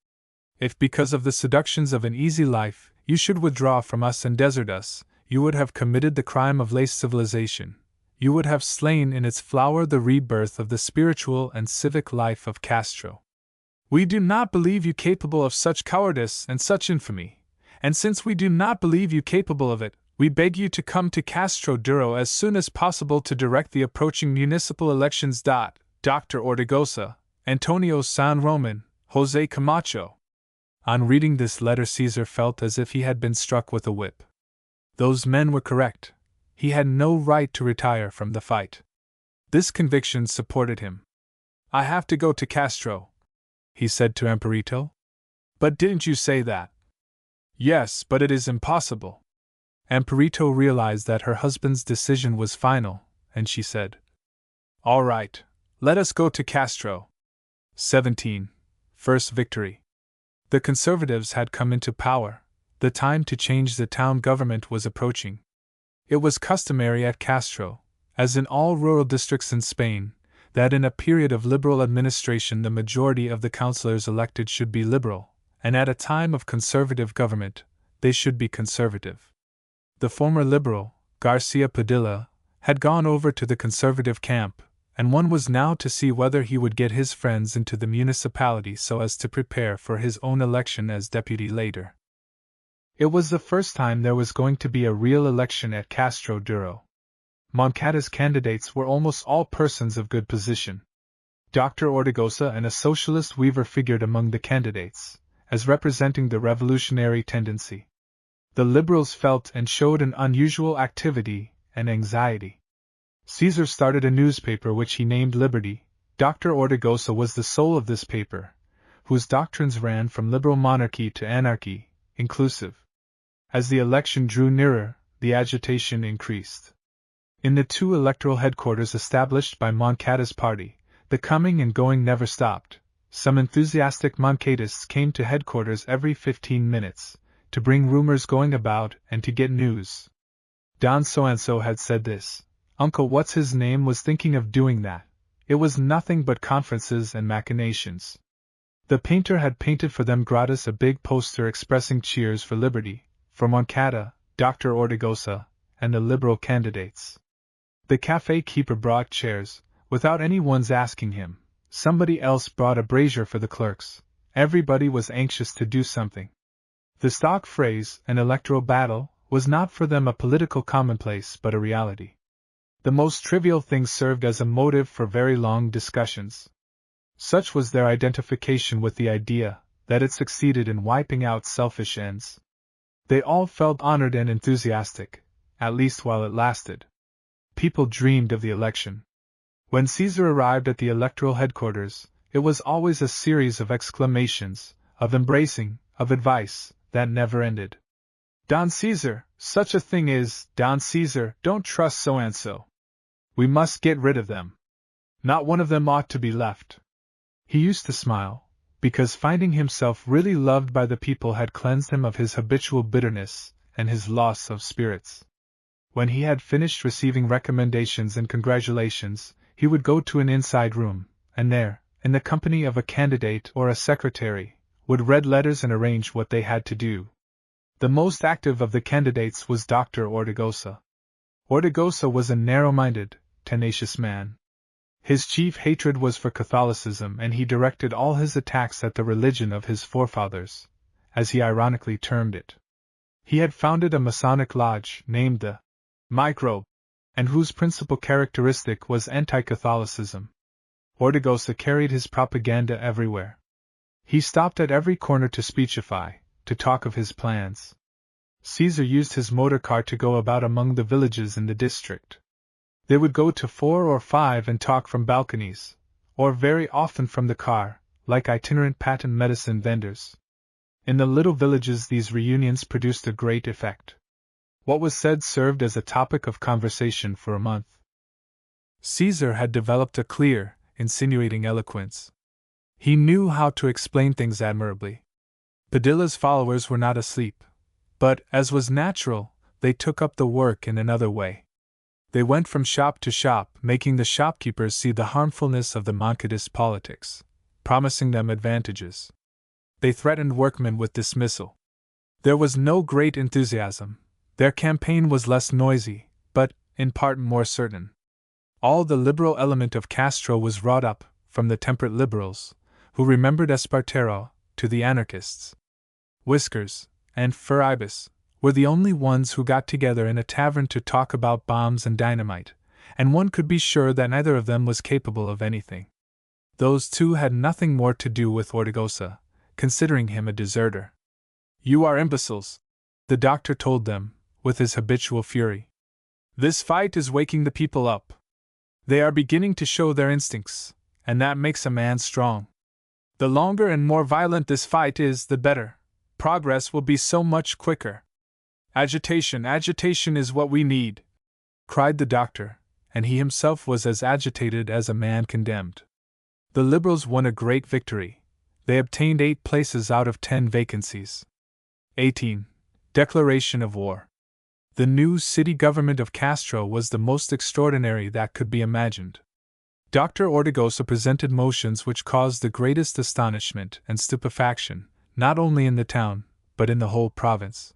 If because of the seductions of an easy life, you should withdraw from us and desert us, you would have committed the crime of late civilization. You would have slain in its flower the rebirth of the spiritual and civic life of Castro. We do not believe you capable of such cowardice and such infamy, and since we do not believe you capable of it, we beg you to come to Castro Duro as soon as possible to direct the approaching municipal elections. Dr. Ortigosa, Antonio San Roman, Jose Camacho. On reading this letter, Caesar felt as if he had been struck with a whip. Those men were correct. He had no right to retire from the fight. This conviction supported him. I have to go to Castro, he said to Amparito. But didn't you say that? Yes, but it is impossible. Amparito realized that her husband's decision was final, and she said, All right, let us go to Castro. 17. First victory. The Conservatives had come into power. The time to change the town government was approaching. It was customary at Castro, as in all rural districts in Spain, that in a period of liberal administration the majority of the councillors elected should be liberal, and at a time of conservative government, they should be conservative. The former liberal, Garcia Padilla, had gone over to the conservative camp, and one was now to see whether he would get his friends into the municipality so as to prepare for his own election as deputy later. It was the first time there was going to be a real election at Castro Duro. Moncada's candidates were almost all persons of good position. Dr. Ortigosa and a socialist weaver figured among the candidates, as representing the revolutionary tendency. The liberals felt and showed an unusual activity and anxiety. Caesar started a newspaper which he named Liberty. Dr. Ortigosa was the soul of this paper, whose doctrines ran from liberal monarchy to anarchy, inclusive. As the election drew nearer, the agitation increased. In the two electoral headquarters established by Moncada's party, the coming and going never stopped. Some enthusiastic Moncadists came to headquarters every 15 minutes, to bring rumors going about and to get news. Don So-and-so had said this. Uncle What's-His-Name was thinking of doing that. It was nothing but conferences and machinations. The painter had painted for them gratis a big poster expressing cheers for liberty, for Moncada, Dr. Ortigosa, and the liberal candidates. The cafe keeper brought chairs, without anyone's asking him. Somebody else brought a brazier for the clerks. Everybody was anxious to do something. The stock phrase, an electoral battle, was not for them a political commonplace but a reality. The most trivial things served as a motive for very long discussions. Such was their identification with the idea, that it succeeded in wiping out selfish ends. They all felt honored and enthusiastic, at least while it lasted. People dreamed of the election. When Caesar arrived at the electoral headquarters, it was always a series of exclamations, of embracing, of advice, that never ended. Don Caesar, such a thing is, Don Caesar, don't trust so-and-so. We must get rid of them. Not one of them ought to be left. He used to smile, because finding himself really loved by the people had cleansed him of his habitual bitterness and his loss of spirits. When he had finished receiving recommendations and congratulations, he would go to an inside room, and there, in the company of a candidate or a secretary, would read letters and arrange what they had to do. The most active of the candidates was Dr. Ortigosa. Ortigosa was a narrow-minded, tenacious man. His chief hatred was for Catholicism, and he directed all his attacks at the religion of his forefathers, as he ironically termed it. He had founded a Masonic lodge named the Microbe, and whose principal characteristic was anti-Catholicism. Ortigosa carried his propaganda everywhere. He stopped at every corner to speechify, to talk of his plans. Caesar used his motor car to go about among the villages in the district. They would go to 4 or 5 and talk from balconies, or very often from the car, like itinerant patent medicine vendors. In the little villages these reunions produced a great effect. What was said served as a topic of conversation for a month. Caesar had developed a clear, insinuating eloquence. He knew how to explain things admirably. Padilla's followers were not asleep, but, as was natural, they took up the work in another way. They went from shop to shop, making the shopkeepers see the harmfulness of the Moncadist politics, promising them advantages. They threatened workmen with dismissal. There was no great enthusiasm. Their campaign was less noisy, but, in part, more certain. All the liberal element of Castro was wrought up, from the temperate liberals, who remembered Espartero, to the anarchists. Whiskers and Fur Ibis were the only ones who got together in a tavern to talk about bombs and dynamite, and one could be sure that neither of them was capable of anything. Those two had nothing more to do with Ortigosa, considering him a deserter. "You are imbeciles," the doctor told them, with his habitual fury. "This fight is waking the people up. They are beginning to show their instincts, and that makes a man strong. The longer and more violent this fight is, the better. Progress will be so much quicker. Agitation is what we need," cried the doctor, and he himself was as agitated as a man condemned. The Liberals won a great victory. They obtained 8 places out of 10 vacancies. 18. Declaration of war. The new city government of Castro was the most extraordinary that could be imagined. Dr. Ortigosa presented motions which caused the greatest astonishment and stupefaction, not only in the town, but in the whole province.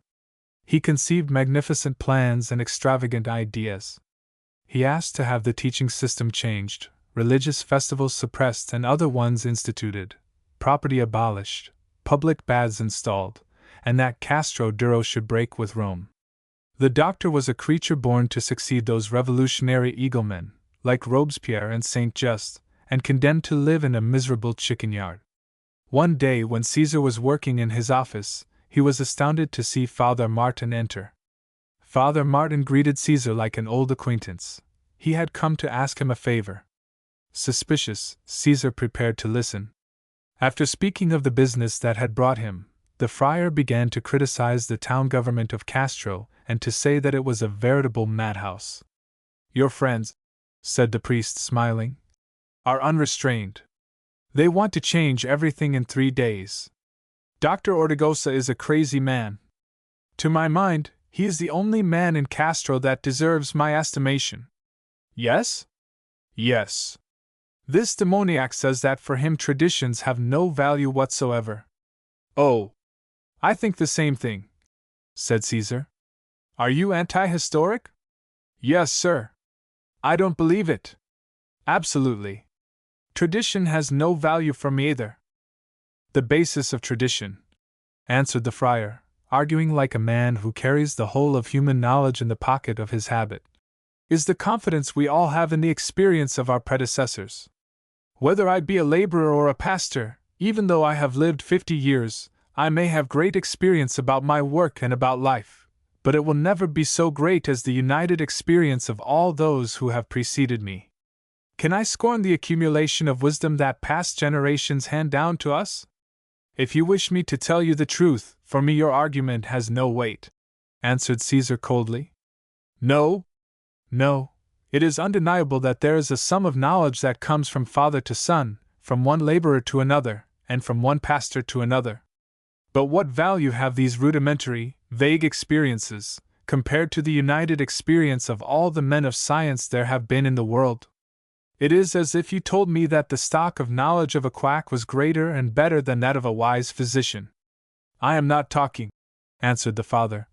He conceived magnificent plans and extravagant ideas. He asked to have the teaching system changed, religious festivals suppressed and other ones instituted, property abolished, public baths installed, and that Castro Duro should break with Rome. The doctor was a creature born to succeed those revolutionary eaglemen, like Robespierre and Saint Just, and condemned to live in a miserable chicken yard. One day when Caesar was working in his office, he was astounded to see Father Martin enter. Father Martin greeted Caesar like an old acquaintance. He had come to ask him a favor. Suspicious, Caesar prepared to listen. After speaking of the business that had brought him, the friar began to criticize the town government of Castro and to say that it was a veritable madhouse. "Your friends," said the priest, smiling, "are unrestrained. They want to change everything in 3 days. Dr. Ortigosa is a crazy man. To my mind, he is the only man in Castro that deserves my estimation." "Yes?" "Yes. This demoniac says that for him traditions have no value whatsoever." "Oh, I think the same thing," said Caesar. "Are you anti-historic?" "Yes, sir. I don't believe it. Absolutely. Tradition has no value for me either." "The basis of tradition," answered the friar, arguing like a man who carries the whole of human knowledge in the pocket of his habit, "is the confidence we all have in the experience of our predecessors. Whether I be a laborer or a pastor, even though I have lived 50 years, I may have great experience about my work and about life, but it will never be so great as the united experience of all those who have preceded me. Can I scorn the accumulation of wisdom that past generations hand down to us? If you wish me to tell you the truth, for me your argument has no weight," answered Caesar coldly. "No? No. It is undeniable that there is a sum of knowledge that comes from father to son, from one laborer to another, and from one pastor to another. But what value have these rudimentary, vague experiences, compared to the united experience of all the men of science there have been in the world? It is as if you told me that the stock of knowledge of a quack was greater and better than that of a wise physician." "I am not talking," answered the father,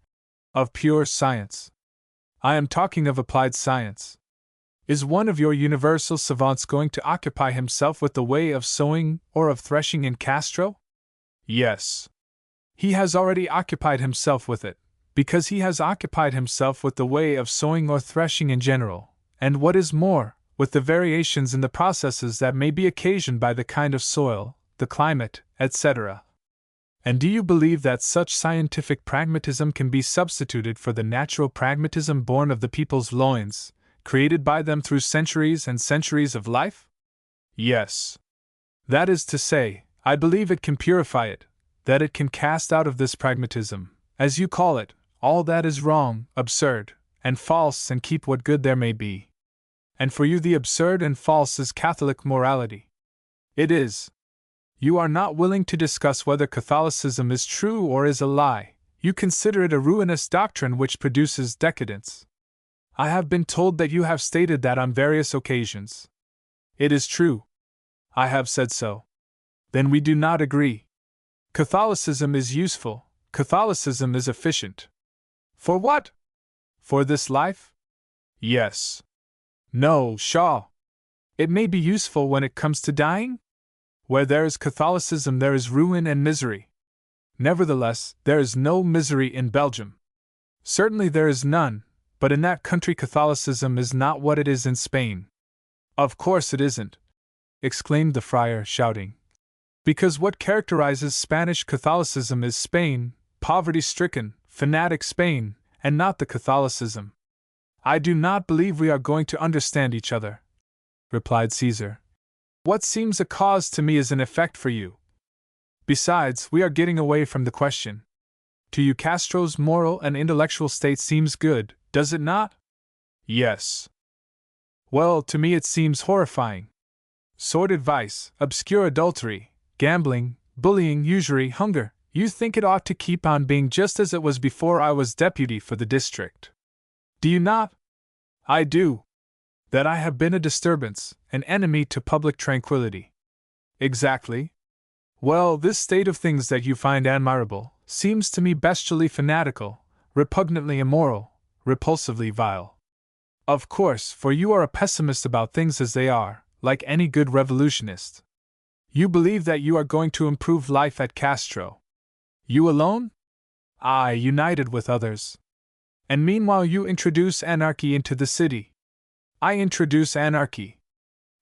"of pure science. I am talking of applied science. Is one of your universal savants going to occupy himself with the way of sowing or of threshing in Castro? Yes. He has already occupied himself with it, because he has occupied himself with the way of sowing or threshing in general, and what is more, with the variations in the processes that may be occasioned by the kind of soil, the climate, etc. And do you believe that such scientific pragmatism can be substituted for the natural pragmatism born of the people's loins, created by them through centuries and centuries of life? Yes. That is to say, I believe it can purify it, that it can cast out of this pragmatism, as you call it, all that is wrong, absurd, and false, and keep what good there may be. And for you the absurd and false is Catholic morality. It is. You are not willing to discuss whether Catholicism is true or is a lie. You consider it a ruinous doctrine which produces decadence. I have been told that you have stated that on various occasions. It is true. I have said so. Then we do not agree. Catholicism is useful. Catholicism is efficient. For what? For this life? Yes. No, Shaw. It may be useful when it comes to dying? Where there is Catholicism, there is ruin and misery. Nevertheless, there is no misery in Belgium. Certainly there is none, but in that country Catholicism is not what it is in Spain. Of course it isn't, exclaimed the friar, shouting. Because what characterizes Spanish Catholicism is Spain, poverty-stricken, fanatic Spain, and not the Catholicism. I do not believe we are going to understand each other, replied Caesar. What seems a cause to me is an effect for you. Besides, we are getting away from the question. To you Castro's moral and intellectual state seems good, does it not? Yes. Well, to me it seems horrifying. Sordid vice, obscure adultery, gambling, bullying, usury, hunger. You think it ought to keep on being just as it was before I was deputy for the district. Do you not? I do. That I have been a disturbance, an enemy to public tranquility. Exactly. Well, this state of things that you find admirable seems to me bestially fanatical, repugnantly immoral, repulsively vile. Of course, for you are a pessimist about things as they are, like any good revolutionist. You believe that you are going to improve life at Castro. You alone? I, united with others. And meanwhile you introduce anarchy into the city. I introduce anarchy.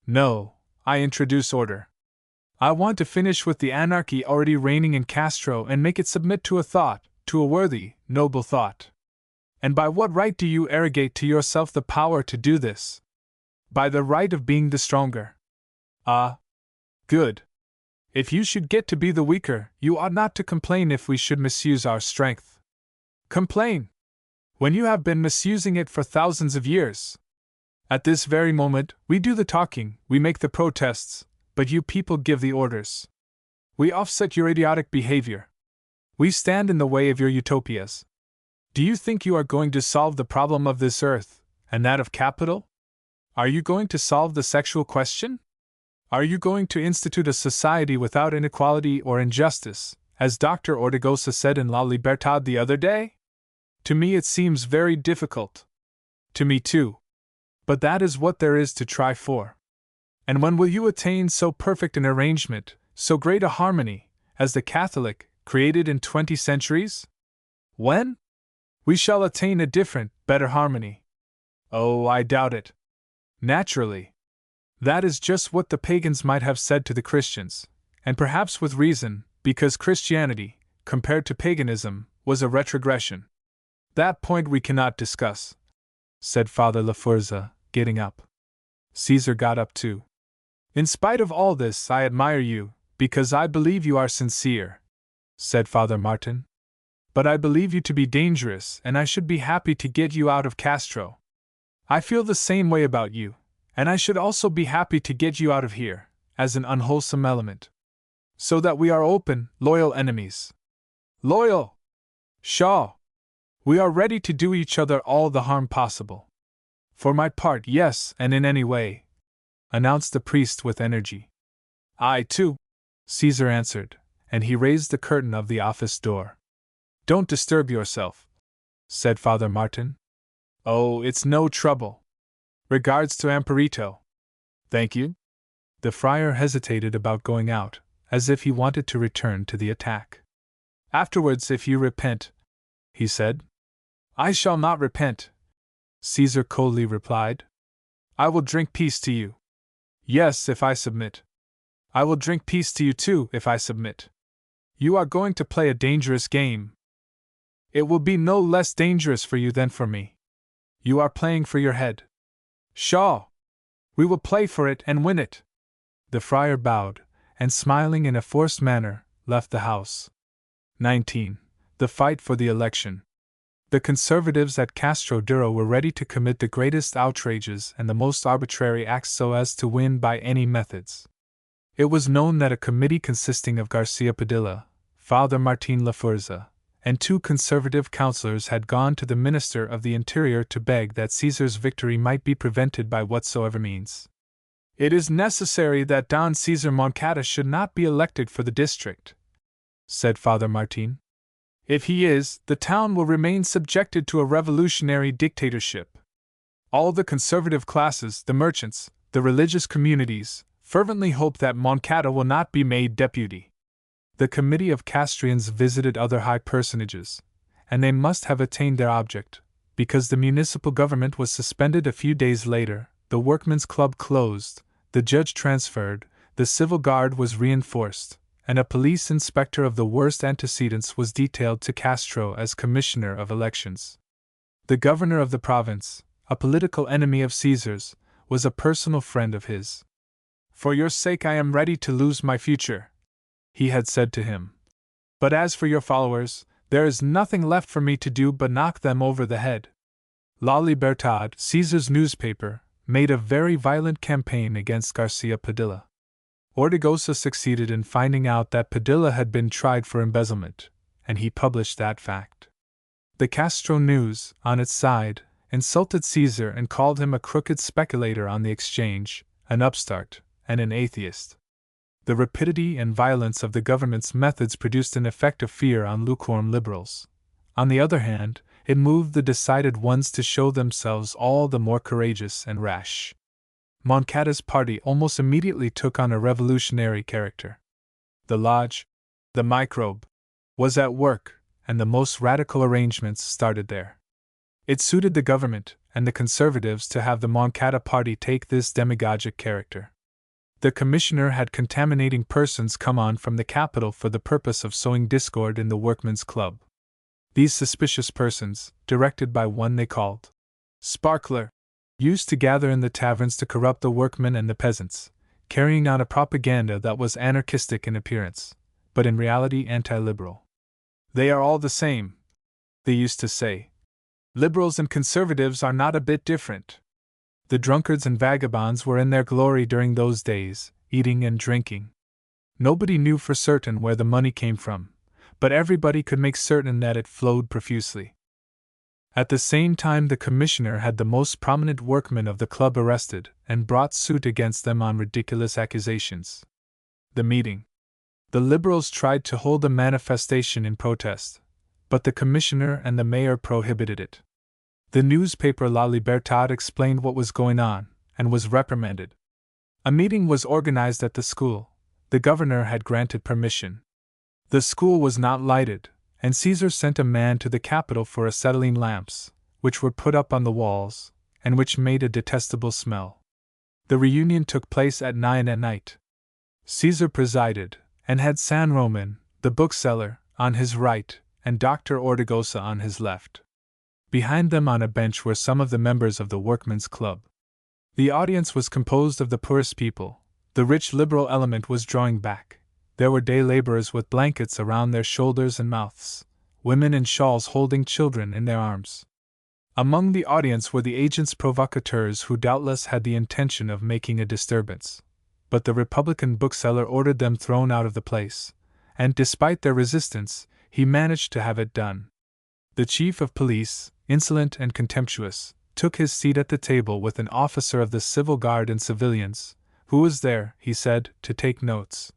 No, I introduce order. I want to finish with the anarchy already reigning in Castro and make it submit to a thought, to a worthy, noble thought. And by what right do you arrogate to yourself the power to do this? By the right of being the stronger. Ah, good. If you should get to be the weaker, you ought not to complain if we should misuse our strength. Complain! When you have been misusing it for thousands of years. At this very moment, we do the talking, we make the protests, but you people give the orders. We offset your idiotic behavior. We stand in the way of your utopias. Do you think you are going to solve the problem of this earth, and that of capital? Are you going to solve the sexual question? Are you going to institute a society without inequality or injustice, as Dr. Ortigosa said in La Libertad the other day? To me it seems very difficult. To me too. But that is what there is to try for. And when will you attain so perfect an arrangement, so great a harmony, as the Catholic, created in 20 centuries? When? We shall attain a different, better harmony. Oh, I doubt it. Naturally. That is just what the pagans might have said to the Christians, and perhaps with reason, because Christianity, compared to paganism, was a retrogression. That point we cannot discuss, said Father Laforza, getting up. Caesar got up too. In spite of all this, I admire you, because I believe you are sincere, said Father Martin. But I believe you to be dangerous, and I should be happy to get you out of Castro. I feel the same way about you, and I should also be happy to get you out of here, as an unwholesome element. So that we are open, loyal enemies. Loyal! Shaw! We are ready to do each other all the harm possible. For my part, yes, and in any way, announced the priest with energy. I too, Caesar answered, and he raised the curtain of the office door. Don't disturb yourself, said Father Martin. Oh, it's no trouble. Regards to Amparito. Thank you. The friar hesitated about going out, as if he wanted to return to the attack. Afterwards, if you repent, he said. I shall not repent, Caesar coldly replied. I will drink peace to you. Yes, if I submit. I will drink peace to you too, if I submit. You are going to play a dangerous game. It will be no less dangerous for you than for me. You are playing for your head. Shaw! We will play for it and win it. The friar bowed, and smiling in a forced manner, left the house. 19. The fight for the election. The conservatives at Castro Duro were ready to commit the greatest outrages and the most arbitrary acts so as to win by any methods. It was known that a committee consisting of Garcia Padilla, Father Martin Laforza, and 2 conservative councilors had gone to the Minister of the Interior to beg that Caesar's victory might be prevented by whatsoever means. "It is necessary that Don Caesar Moncada should not be elected for the district," said Father Martin. "If he is, the town will remain subjected to a revolutionary dictatorship. All the conservative classes, the merchants, the religious communities, fervently hope that Moncada will not be made deputy." The committee of Castrians visited other high personages, and they must have attained their object, because the municipal government was suspended a few days later, the workmen's club closed, the judge transferred, the civil guard was reinforced, and a police inspector of the worst antecedents was detailed to Castro as commissioner of elections. The governor of the province, a political enemy of Caesar's, was a personal friend of his. "For your sake I am ready to lose my future," he had said to him. "But as for your followers, there is nothing left for me to do but knock them over the head." La Libertad, Caesar's newspaper, made a very violent campaign against Garcia Padilla. Ortigosa succeeded in finding out that Padilla had been tried for embezzlement, and he published that fact. The Castro News, on its side, insulted Caesar and called him a crooked speculator on the exchange, an upstart, and an atheist. The rapidity and violence of the government's methods produced an effect of fear on lukewarm liberals. On the other hand, it moved the decided ones to show themselves all the more courageous and rash. Moncada's party almost immediately took on a revolutionary character. The Lodge, the Microbe, was at work, and the most radical arrangements started there. It suited the government and the conservatives to have the Moncada party take this demagogic character. The commissioner had contaminating persons come on from the capital for the purpose of sowing discord in the workmen's club. These suspicious persons, directed by one they called Sparkler, used to gather in the taverns to corrupt the workmen and the peasants, carrying out a propaganda that was anarchistic in appearance, but in reality anti-liberal. "They are all the same," they used to say. "Liberals and conservatives are not a bit different." The drunkards and vagabonds were in their glory during those days, eating and drinking. Nobody knew for certain where the money came from, but everybody could make certain that it flowed profusely. At the same time, the commissioner had the most prominent workmen of the club arrested and brought suit against them on ridiculous accusations. The meeting. The liberals tried to hold a manifestation in protest, but the commissioner and the mayor prohibited it. The newspaper La Libertad explained what was going on, and was reprimanded. A meeting was organized at the school. The governor had granted permission. The school was not lighted, and Caesar sent a man to the capital for acetylene lamps, which were put up on the walls, and which made a detestable smell. The reunion took place at 9 at night. Caesar presided, and had San Roman, the bookseller, on his right, and Dr. Ortigosa on his left. Behind them on a bench were some of the members of the workmen's club. The audience was composed of the poorest people. The rich liberal element was drawing back. There were day laborers with blankets around their shoulders and mouths, women in shawls holding children in their arms. Among the audience were the agents provocateurs who doubtless had the intention of making a disturbance, but the Republican bookseller ordered them thrown out of the place, and despite their resistance, he managed to have it done. The chief of police, insolent and contemptuous, took his seat at the table with an officer of the civil guard and civilians, who was there, he said, to take notes.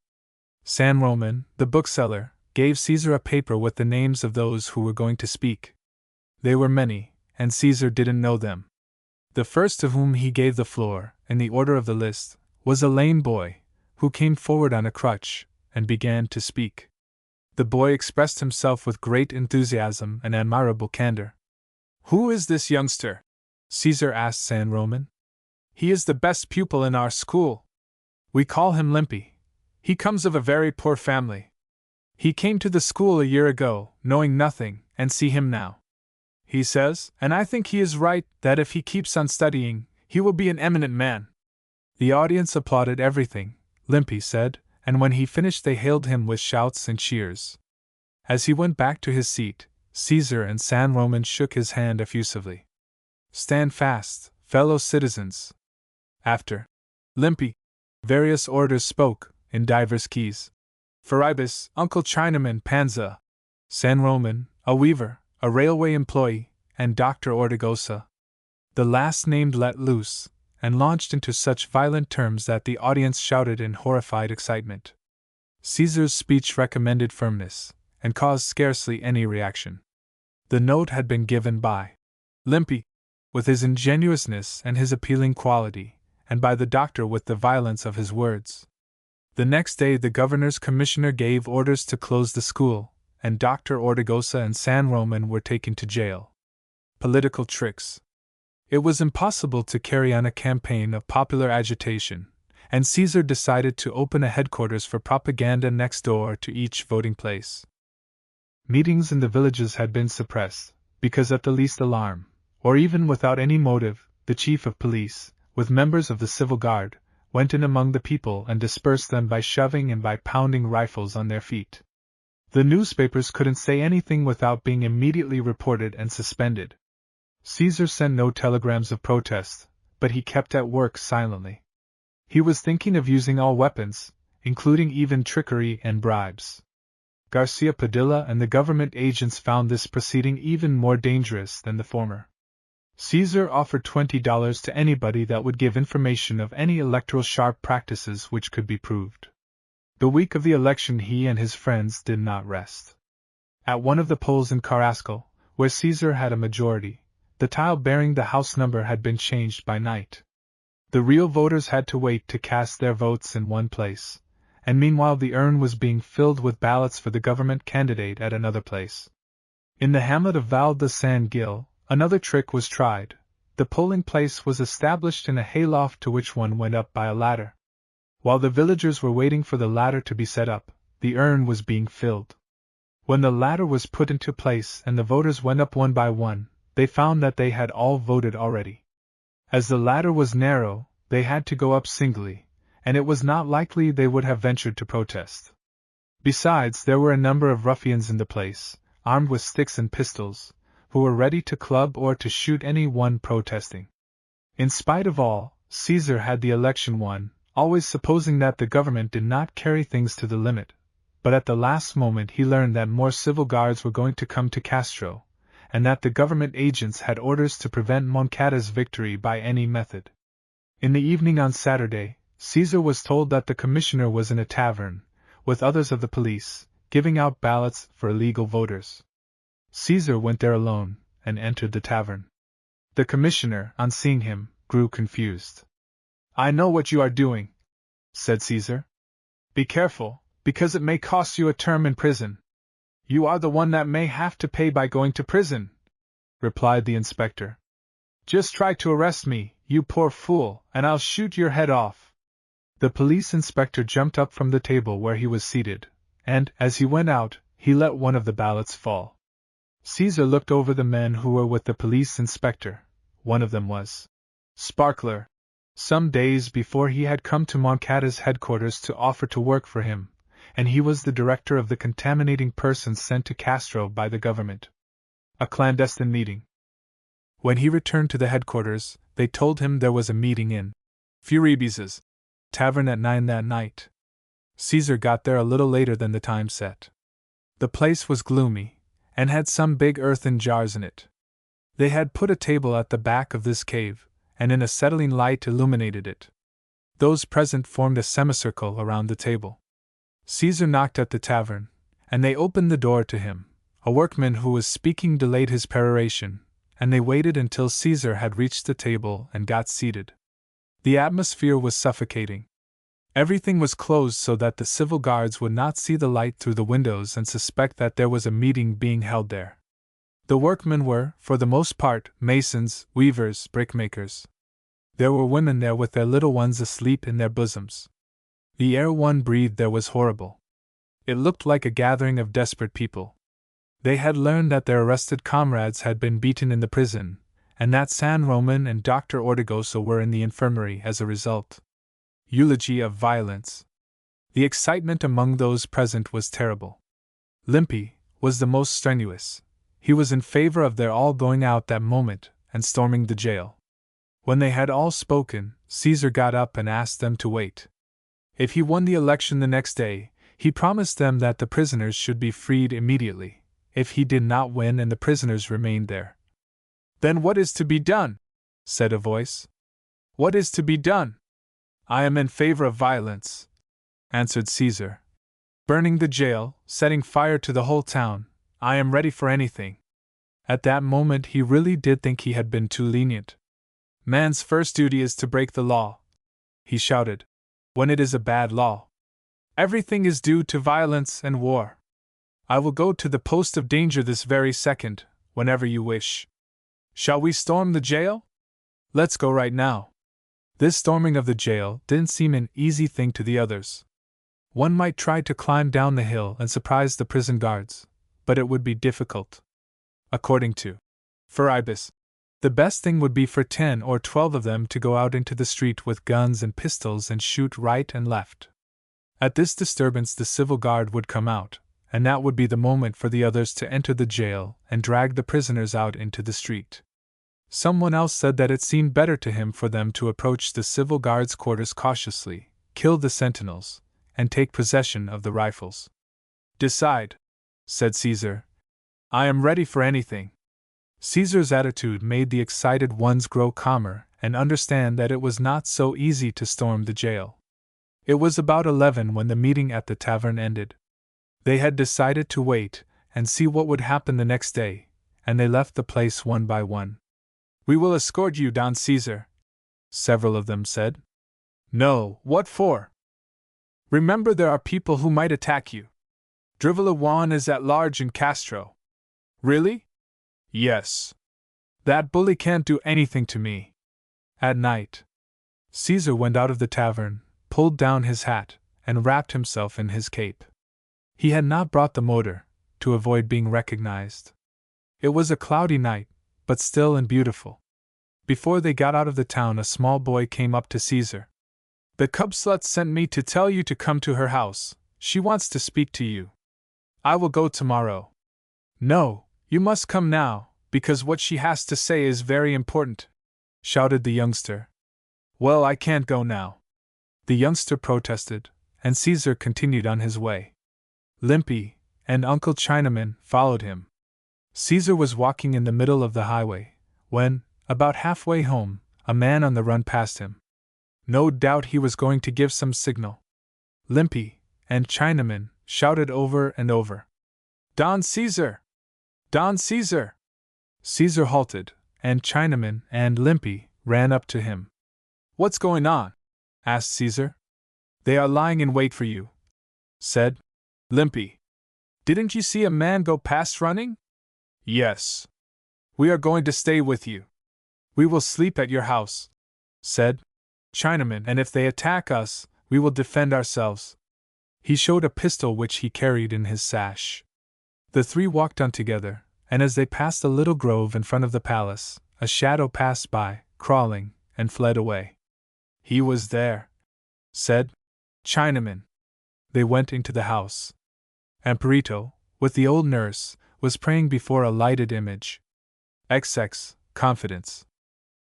San Roman, the bookseller, gave Caesar a paper with the names of those who were going to speak. They were many, and Caesar didn't know them. The first of whom he gave the floor, in the order of the list, was a lame boy, who came forward on a crutch, and began to speak. The boy expressed himself with great enthusiasm and admirable candor. "Who is this youngster?" Caesar asked San Roman. "He is the best pupil in our school. We call him Limpy. He comes of a very poor family. He came to the school a year ago, knowing nothing, and see him now. He says, and I think he is right, that if he keeps on studying, he will be an eminent man." The audience applauded everything, Limpy said, and when he finished they hailed him with shouts and cheers. As he went back to his seat, Caesar and San Roman shook his hand effusively. "Stand fast, fellow citizens." After Limpy, various orators spoke, in divers keys. Faribus, Uncle Chinaman Panza, San Roman, a weaver, a railway employee, and Dr. Ortigosa. The last named let loose, and launched into such violent terms that the audience shouted in horrified excitement. Caesar's speech recommended firmness, and caused scarcely any reaction. The note had been given by Limpy, with his ingenuousness and his appealing quality, and by the doctor with the violence of his words. The next day the governor's commissioner gave orders to close the school, and Dr. Ortigosa and San Roman were taken to jail. Political tricks. It was impossible to carry on a campaign of popular agitation, and Caesar decided to open a headquarters for propaganda next door to each voting place. Meetings in the villages had been suppressed, because at the least alarm, or even without any motive, the chief of police, with members of the civil guard, went in among the people and dispersed them by shoving and by pounding rifles on their feet. The newspapers couldn't say anything without being immediately reported and suspended. Caesar sent no telegrams of protest, but he kept at work silently. He was thinking of using all weapons, including even trickery and bribes. Garcia Padilla and the government agents found this proceeding even more dangerous than the former. Caesar offered $20 to anybody that would give information of any electoral sharp practices which could be proved. The week of the election he and his friends did not rest. At one of the polls in Carrasco, where Caesar had a majority, the tile bearing the house number had been changed by night. The real voters had to wait to cast their votes in one place, and meanwhile the urn was being filled with ballots for the government candidate at another place. In the hamlet of Val de San Gil, another trick was tried. The polling place was established in a hayloft to which one went up by a ladder. While the villagers were waiting for the ladder to be set up, the urn was being filled. When the ladder was put into place and the voters went up one by one, they found that they had all voted already. As the ladder was narrow, they had to go up singly, and it was not likely they would have ventured to protest. Besides, there were a number of ruffians in the place, armed with sticks and pistols, who were ready to club or to shoot any one protesting. In spite of all, Caesar had the election won, always supposing that the government did not carry things to the limit, but at the last moment he learned that more civil guards were going to come to Castro, and that the government agents had orders to prevent Moncada's victory by any method. In the evening on Saturday, Caesar was told that the commissioner was in a tavern, with others of the police, giving out ballots for illegal voters. Caesar went there alone, and entered the tavern. The commissioner, on seeing him, grew confused. "I know what you are doing," said Caesar. "Be careful, because it may cost you a term in prison." "You are the one that may have to pay by going to prison," replied the inspector. "Just try to arrest me, you poor fool, and I'll shoot your head off." The police inspector jumped up from the table where he was seated, and, as he went out, he let one of the ballots fall. Caesar looked over the men who were with the police inspector. One of them was Sparkler. Some days before he had come to Moncada's headquarters to offer to work for him, and he was the director of the contaminating persons sent to Castro by the government. A clandestine meeting. When he returned to the headquarters, they told him there was a meeting in Furibes's tavern at 9 that night. Caesar got there a little later than the time set. The place was gloomy, and had some big earthen jars in it. They had put a table at the back of this cave, and an acetylene light illuminated it. Those present formed a semicircle around the table. Caesar knocked at the tavern, and they opened the door to him. A workman who was speaking delayed his peroration, and they waited until Caesar had reached the table and got seated. The atmosphere was suffocating. Everything was closed so that the civil guards would not see the light through the windows and suspect that there was a meeting being held there. The workmen were, for the most part, masons, weavers, brickmakers. There were women there with their little ones asleep in their bosoms. The air one breathed there was horrible. It looked like a gathering of desperate people. They had learned that their arrested comrades had been beaten in the prison, and that San Roman and Dr. Ortigosa were in the infirmary as a result. Eulogy of violence. The excitement among those present was terrible. Limpy was the most strenuous. He was in favor of their all going out that moment and storming the jail. When they had all spoken, Caesar got up and asked them to wait. If he won the election the next day, he promised them that the prisoners should be freed immediately. If he did not win and the prisoners remained there. "Then what is to be done?" said a voice. "What is to be done?" "I am in favor of violence," answered Caesar. "Burning the jail, setting fire to the whole town, I am ready for anything." At that moment he really did think he had been too lenient. "Man's first duty is to break the law," he shouted, "when it is a bad law. Everything is due to violence and war. I will go to the post of danger this very second, whenever you wish. Shall we storm the jail? Let's go right now." This storming of the jail didn't seem an easy thing to the others. One might try to climb down the hill and surprise the prison guards, but it would be difficult. According to Phoebus, the best thing would be for 10 or 12 of them to go out into the street with guns and pistols and shoot right and left. At this disturbance the civil guard would come out, and that would be the moment for the others to enter the jail and drag the prisoners out into the street. Someone else said that it seemed better to him for them to approach the civil guard's quarters cautiously, kill the sentinels, and take possession of the rifles. "Decide," said Caesar. "I am ready for anything." Caesar's attitude made the excited ones grow calmer and understand that it was not so easy to storm the jail. It was about 11 when the meeting at the tavern ended. They had decided to wait and see what would happen the next day, and they left the place one by one. "We will escort you, Don Caesar," several of them said. "No, what for? Remember there are people who might attack you. Drivolawan is at large in Castro." "Really?" "Yes. That bully can't do anything to me." At night, Caesar went out of the tavern, pulled down his hat, and wrapped himself in his cape. He had not brought the motor, to avoid being recognized. It was a cloudy night, but still and beautiful. Before they got out of the town, a small boy came up to Caesar. "The cub slut sent me to tell you to come to her house. She wants to speak to you." "I will go tomorrow." "No, you must come now, because what she has to say is very important," shouted the youngster. "Well, I can't go now," the youngster protested, and Caesar continued on his way. Limpy and Uncle Chinaman followed him. Caesar was walking in the middle of the highway, when, about halfway home, a man on the run passed him. No doubt he was going to give some signal. Limpy and Chinaman shouted over and over, "Don Caesar! Don Caesar!" Caesar halted, and Chinaman and Limpy ran up to him. "What's going on?" asked Caesar. "They are lying in wait for you," said Limpy. "Didn't you see a man go past running?" "Yes." "We are going to stay with you." "We will sleep at your house," said Chinaman, "and if they attack us, we will defend ourselves." He showed a pistol which he carried in his sash. The three walked on together, and as they passed a little grove in front of the palace, a shadow passed by, crawling, and fled away. "He was there," said Chinaman. They went into the house. Amparito, with the old nurse, was praying before a lighted image. XX, confidence.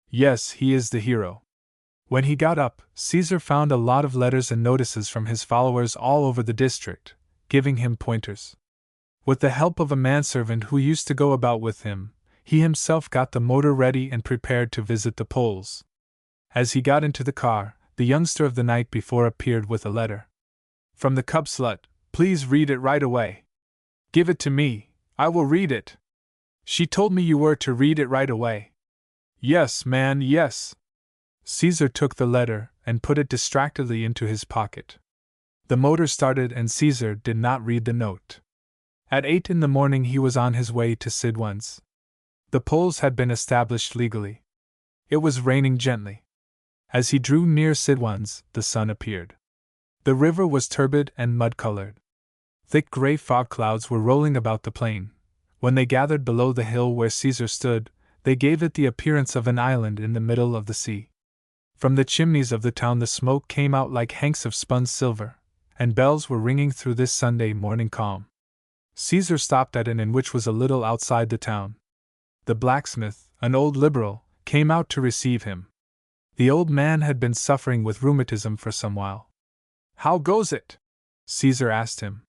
Yes, he is the hero. When he got up, Caesar found a lot of letters and notices from his followers all over the district, giving him pointers. With the help of a manservant who used to go about with him, he himself got the motor ready and prepared to visit the polls. As he got into the car, the youngster of the night before appeared with a letter. "From the cub slut, please read it right away." "Give it to me, I will read it." "She told me you were to read it right away." "Yes, man, yes." Caesar took the letter and put it distractedly into his pocket. The motor started and Caesar did not read the note. At 8 in the morning he was on his way to Sidwan's. The polls had been established legally. It was raining gently. As he drew near Sidwan's, the sun appeared. The river was turbid and mud-colored. Thick gray fog clouds were rolling about the plain. When they gathered below the hill where Caesar stood, they gave it the appearance of an island in the middle of the sea. From the chimneys of the town the smoke came out like hanks of spun silver, and bells were ringing through this Sunday morning calm. Caesar stopped at an inn which was a little outside the town. The blacksmith, an old liberal, came out to receive him. The old man had been suffering with rheumatism for some while. How goes it? Caesar asked him.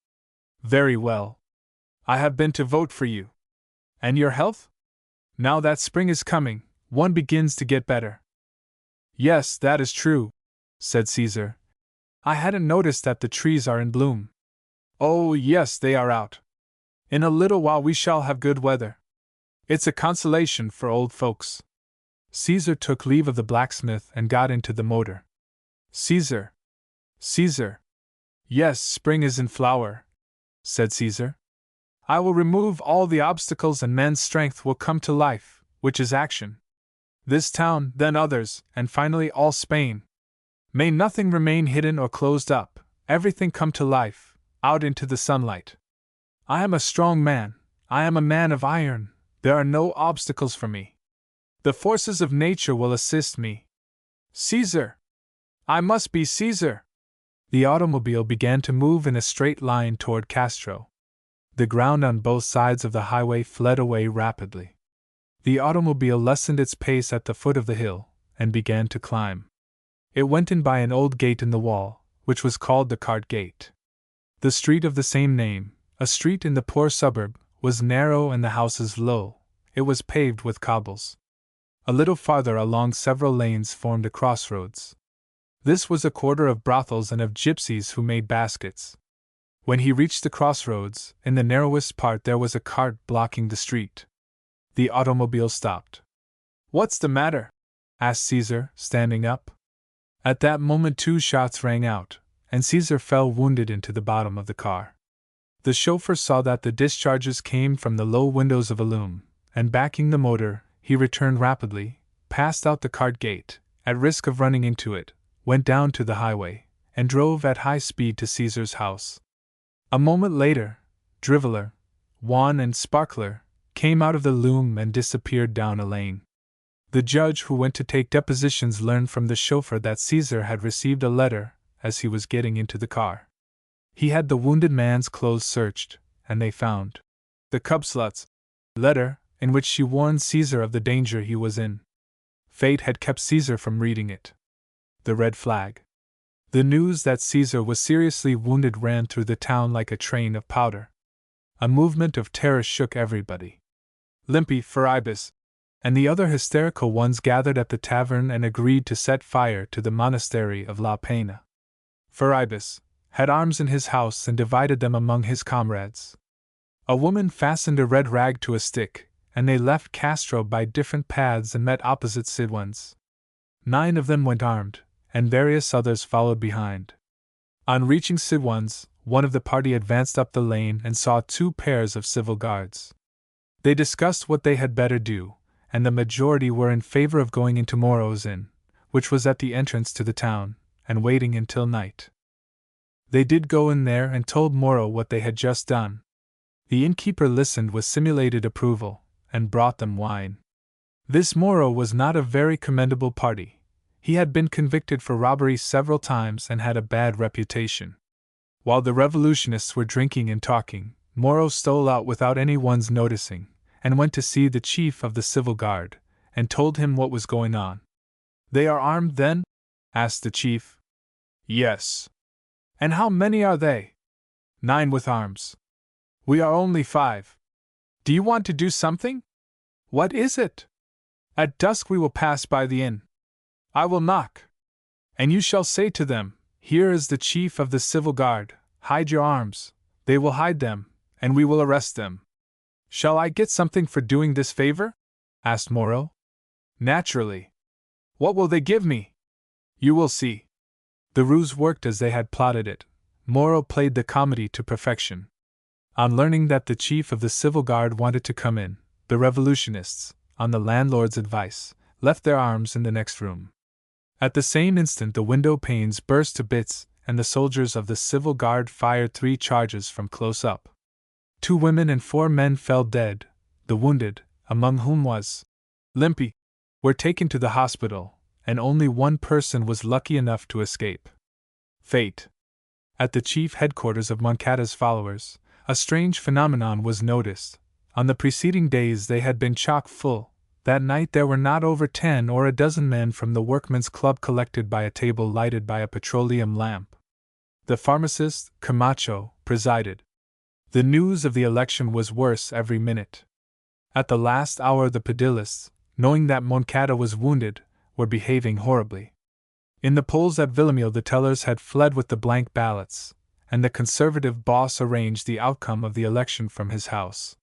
Very well. I have been to vote for you. And your health? Now that spring is coming, one begins to get better. Yes, that is true, said Caesar. I hadn't noticed that the trees are in bloom. Oh, yes, they are out. In a little while we shall have good weather. It's a consolation for old folks. Caesar took leave of the blacksmith and got into the motor. Caesar! Caesar! Yes, spring is in flower, said Caesar. I will remove all the obstacles and man's strength will come to life, which is action. This town, then others, and finally all Spain. May nothing remain hidden or closed up, everything come to life, out into the sunlight. I am a strong man, I am a man of iron, there are no obstacles for me. The forces of nature will assist me. Caesar! I must be Caesar! The automobile began to move in a straight line toward Castro. The ground on both sides of the highway fled away rapidly. The automobile lessened its pace at the foot of the hill, and began to climb. It went in by an old gate in the wall, which was called the Cart Gate. The street of the same name, a street in the poor suburb, was narrow and the houses low. It was paved with cobbles. A little farther along several lanes formed a crossroads. This was a quarter of brothels and of gypsies who made baskets. When he reached the crossroads, in the narrowest part there was a cart blocking the street. The automobile stopped. What's the matter? Asked Caesar, standing up. At that moment 2 shots rang out, and Caesar fell wounded into the bottom of the car. The chauffeur saw that the discharges came from the low windows of a loom, and backing the motor, he returned rapidly, passed out the cart gate, at risk of running into it, went down to the highway, and drove at high speed to Caesar's house. A moment later, Driveler, Wan and Sparkler came out of the loom and disappeared down a lane. The judge who went to take depositions learned from the chauffeur that Caesar had received a letter as he was getting into the car. He had the wounded man's clothes searched, and they found the cubslut's letter, in which she warned Caesar of the danger he was in. Fate had kept Caesar from reading it. The red flag. The news that Caesar was seriously wounded ran through the town like a train of powder. A movement of terror shook everybody. Limpy, Pharibus, and the other hysterical ones gathered at the tavern and agreed to set fire to the monastery of La Pena. Pharibus had arms in his house and divided them among his comrades. A woman fastened a red rag to a stick, and they left Castro by different paths and met opposite Sidwans. 9 of them went armed, and various others followed behind. On reaching Sidwans, one of the party advanced up the lane and saw 2 pairs of civil guards. They discussed what they had better do, and the majority were in favor of going into Moro's inn, which was at the entrance to the town, and waiting until night. They did go in there and told Moro what they had just done. The innkeeper listened with simulated approval, and brought them wine. This Moro was not a very commendable party. He had been convicted for robbery several times and had a bad reputation. While the revolutionists were drinking and talking, Moro stole out without anyone's noticing, and went to see the chief of the civil guard, and told him what was going on. "They are armed, then?" asked the chief. "Yes." "And how many are they?" "9 with arms." "We are only 5. Do you want to do something?" "What is it?" "At dusk we will pass by the inn. I will knock. And you shall say to them, 'Here is the chief of the civil guard, hide your arms.' They will hide them, and we will arrest them." "Shall I get something for doing this favor?" asked Moro. "Naturally." "What will they give me?" "You will see." The ruse worked as they had plotted it. Moro played the comedy to perfection. On learning that the chief of the civil guard wanted to come in, the revolutionists, on the landlord's advice, left their arms in the next room. At the same instant the window panes burst to bits, and the soldiers of the civil guard fired 3 charges from close up. 2 women and 4 men fell dead. The wounded, among whom was Limpy, were taken to the hospital, and only 1 person was lucky enough to escape. Fate. At the chief headquarters of Moncada's followers, a strange phenomenon was noticed. On the preceding days they had been chock full. That night there were not over 10 or a dozen men from the workmen's club collected by a table lighted by a petroleum lamp. The pharmacist, Camacho, presided. The news of the election was worse every minute. At the last hour the Padillists, knowing that Moncada was wounded, were behaving horribly. In the polls at Villamil the tellers had fled with the blank ballots, and the conservative boss arranged the outcome of the election from his house.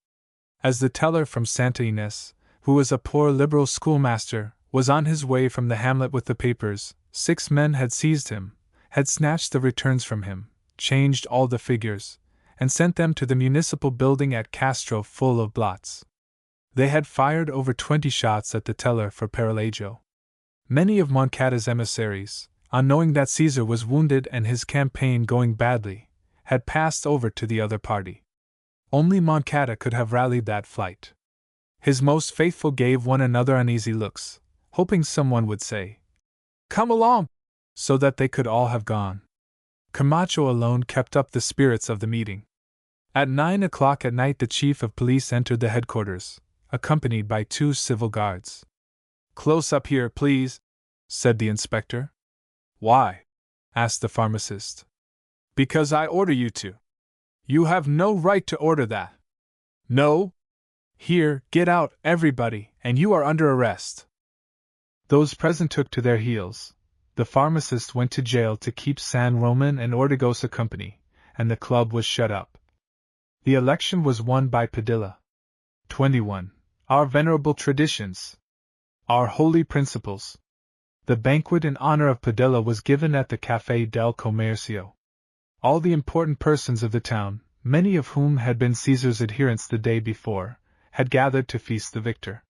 As the teller from Santa Ines, who was a poor liberal schoolmaster, was on his way from the hamlet with the papers, 6 men had seized him, had snatched the returns from him, changed all the figures, and sent them to the municipal building at Castro full of blots. They had fired over 20 shots at the teller for Paralejo. Many of Moncada's emissaries, on knowing that Caesar was wounded and his campaign going badly, had passed over to the other party. Only Moncada could have rallied that flight. His most faithful gave one another uneasy looks, hoping someone would say, "Come along!" so that they could all have gone. Camacho alone kept up the spirits of the meeting. At 9 o'clock at night the chief of police entered the headquarters, accompanied by 2 civil guards. "Close up here, please," said the inspector. "Why?" asked the pharmacist. "Because I order you to." "You have no right to order that." "No? Here, get out, everybody, and you are under arrest." Those present took to their heels. The pharmacist went to jail to keep San Roman and Ortigosa company, and the club was shut up. The election was won by Padilla. 21. Our venerable traditions. Our holy principles. The banquet in honor of Padilla was given at the Café del Comercio. All the important persons of the town, many of whom had been Caesar's adherents the day before, had gathered to feast the victor.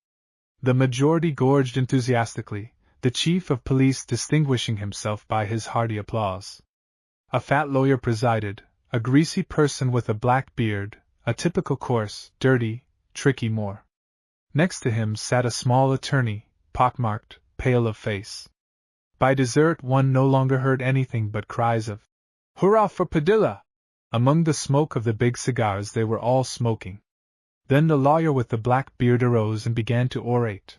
The majority gorged enthusiastically, the chief of police distinguishing himself by his hearty applause. A fat lawyer presided, a greasy person with a black beard, a typical coarse, dirty, tricky Moor. Next to him sat a small attorney, pockmarked, pale of face. By dessert one no longer heard anything but cries of "Hurrah for Padilla!" Among the smoke of the big cigars they were all smoking. Then the lawyer with the black beard arose and began to orate.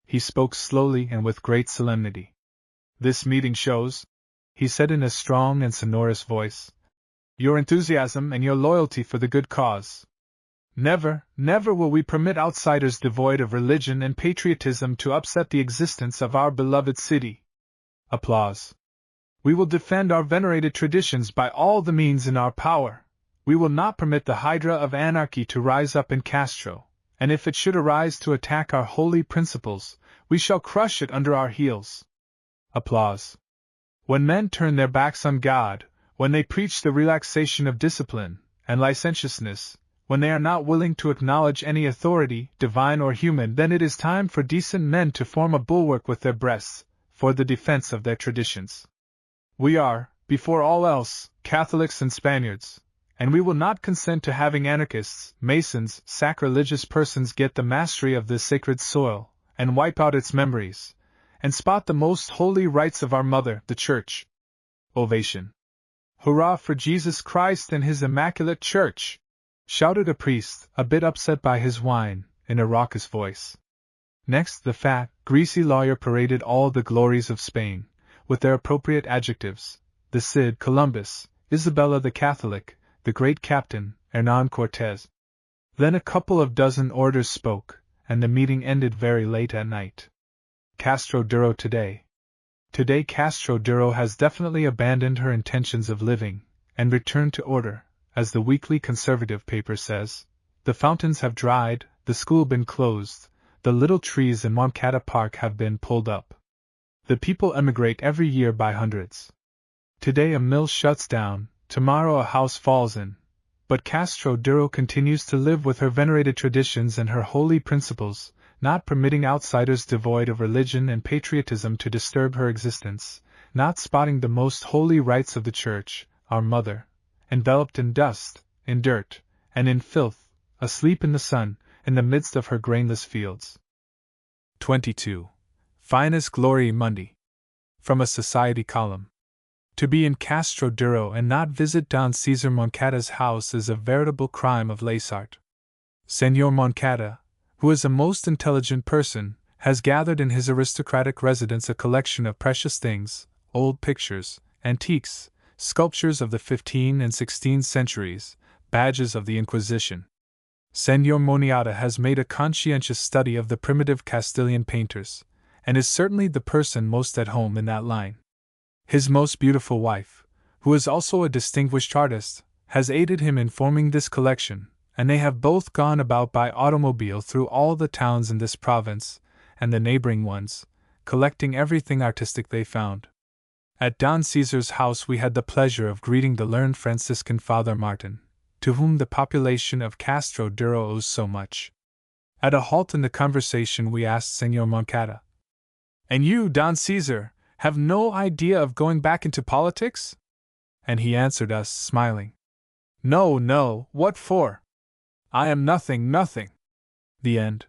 He spoke slowly and with great solemnity. "This meeting shows," he said in a strong and sonorous voice, "your enthusiasm and your loyalty for the good cause. Never, never will we permit outsiders devoid of religion and patriotism to upset the existence of our beloved city." Applause. "We will defend our venerated traditions by all the means in our power. We will not permit the hydra of anarchy to rise up in Castro, and if it should arise to attack our holy principles, we shall crush it under our heels." Applause. "When men turn their backs on God, when they preach the relaxation of discipline and licentiousness, when they are not willing to acknowledge any authority, divine or human, then it is time for decent men to form a bulwark with their breasts, for the defense of their traditions. We are, before all else, Catholics and Spaniards, and we will not consent to having anarchists, Masons, sacrilegious persons get the mastery of this sacred soil, and wipe out its memories, and spot the most holy rights of our mother, the Church." Ovation. "Hurrah for Jesus Christ and His Immaculate Church!" shouted a priest, a bit upset by his wine, in a raucous voice. Next the fat, greasy lawyer paraded all the glories of Spain, with their appropriate adjectives: the Cid, Columbus; Isabella the Catholic; the great captain, Hernán Cortés. Then a couple of dozen orators spoke, and the meeting ended very late at night. Castro Duro today. Today Castro Duro has definitely abandoned her intentions of living, and returned to order, as the weekly conservative paper says. The fountains have dried, the school been closed, the little trees in Moncada Park have been pulled up. The people emigrate every year by hundreds. Today a mill shuts down, tomorrow a house falls in. But Castro Duro continues to live with her venerated traditions and her holy principles, not permitting outsiders devoid of religion and patriotism to disturb her existence, not spotting the most holy rights of the Church, our mother, enveloped in dust, in dirt, and in filth, asleep in the sun, in the midst of her grainless fields. 22. Finus Glory Mundi. From a Society column. To be in Castro Duro and not visit Don Cesar Moncada's house is a veritable crime of lace art. Señor Moncada, who is a most intelligent person, has gathered in his aristocratic residence a collection of precious things, old pictures, antiques, sculptures of the 15th and 16th centuries, badges of the Inquisition. Señor Moniata has made a conscientious study of the primitive Castilian painters, and is certainly the person most at home in that line. His most beautiful wife, who is also a distinguished artist, has aided him in forming this collection, and they have both gone about by automobile through all the towns in this province, and the neighboring ones, collecting everything artistic they found. At Don Caesar's house we had the pleasure of greeting the learned Franciscan Father Martin, to whom the population of Castro Duro owes so much. At a halt in the conversation we asked Señor Moncada, "And you, Don Caesar, have no idea of going back into politics?" And he answered us, smiling, "No, no, what for? I am nothing. The end."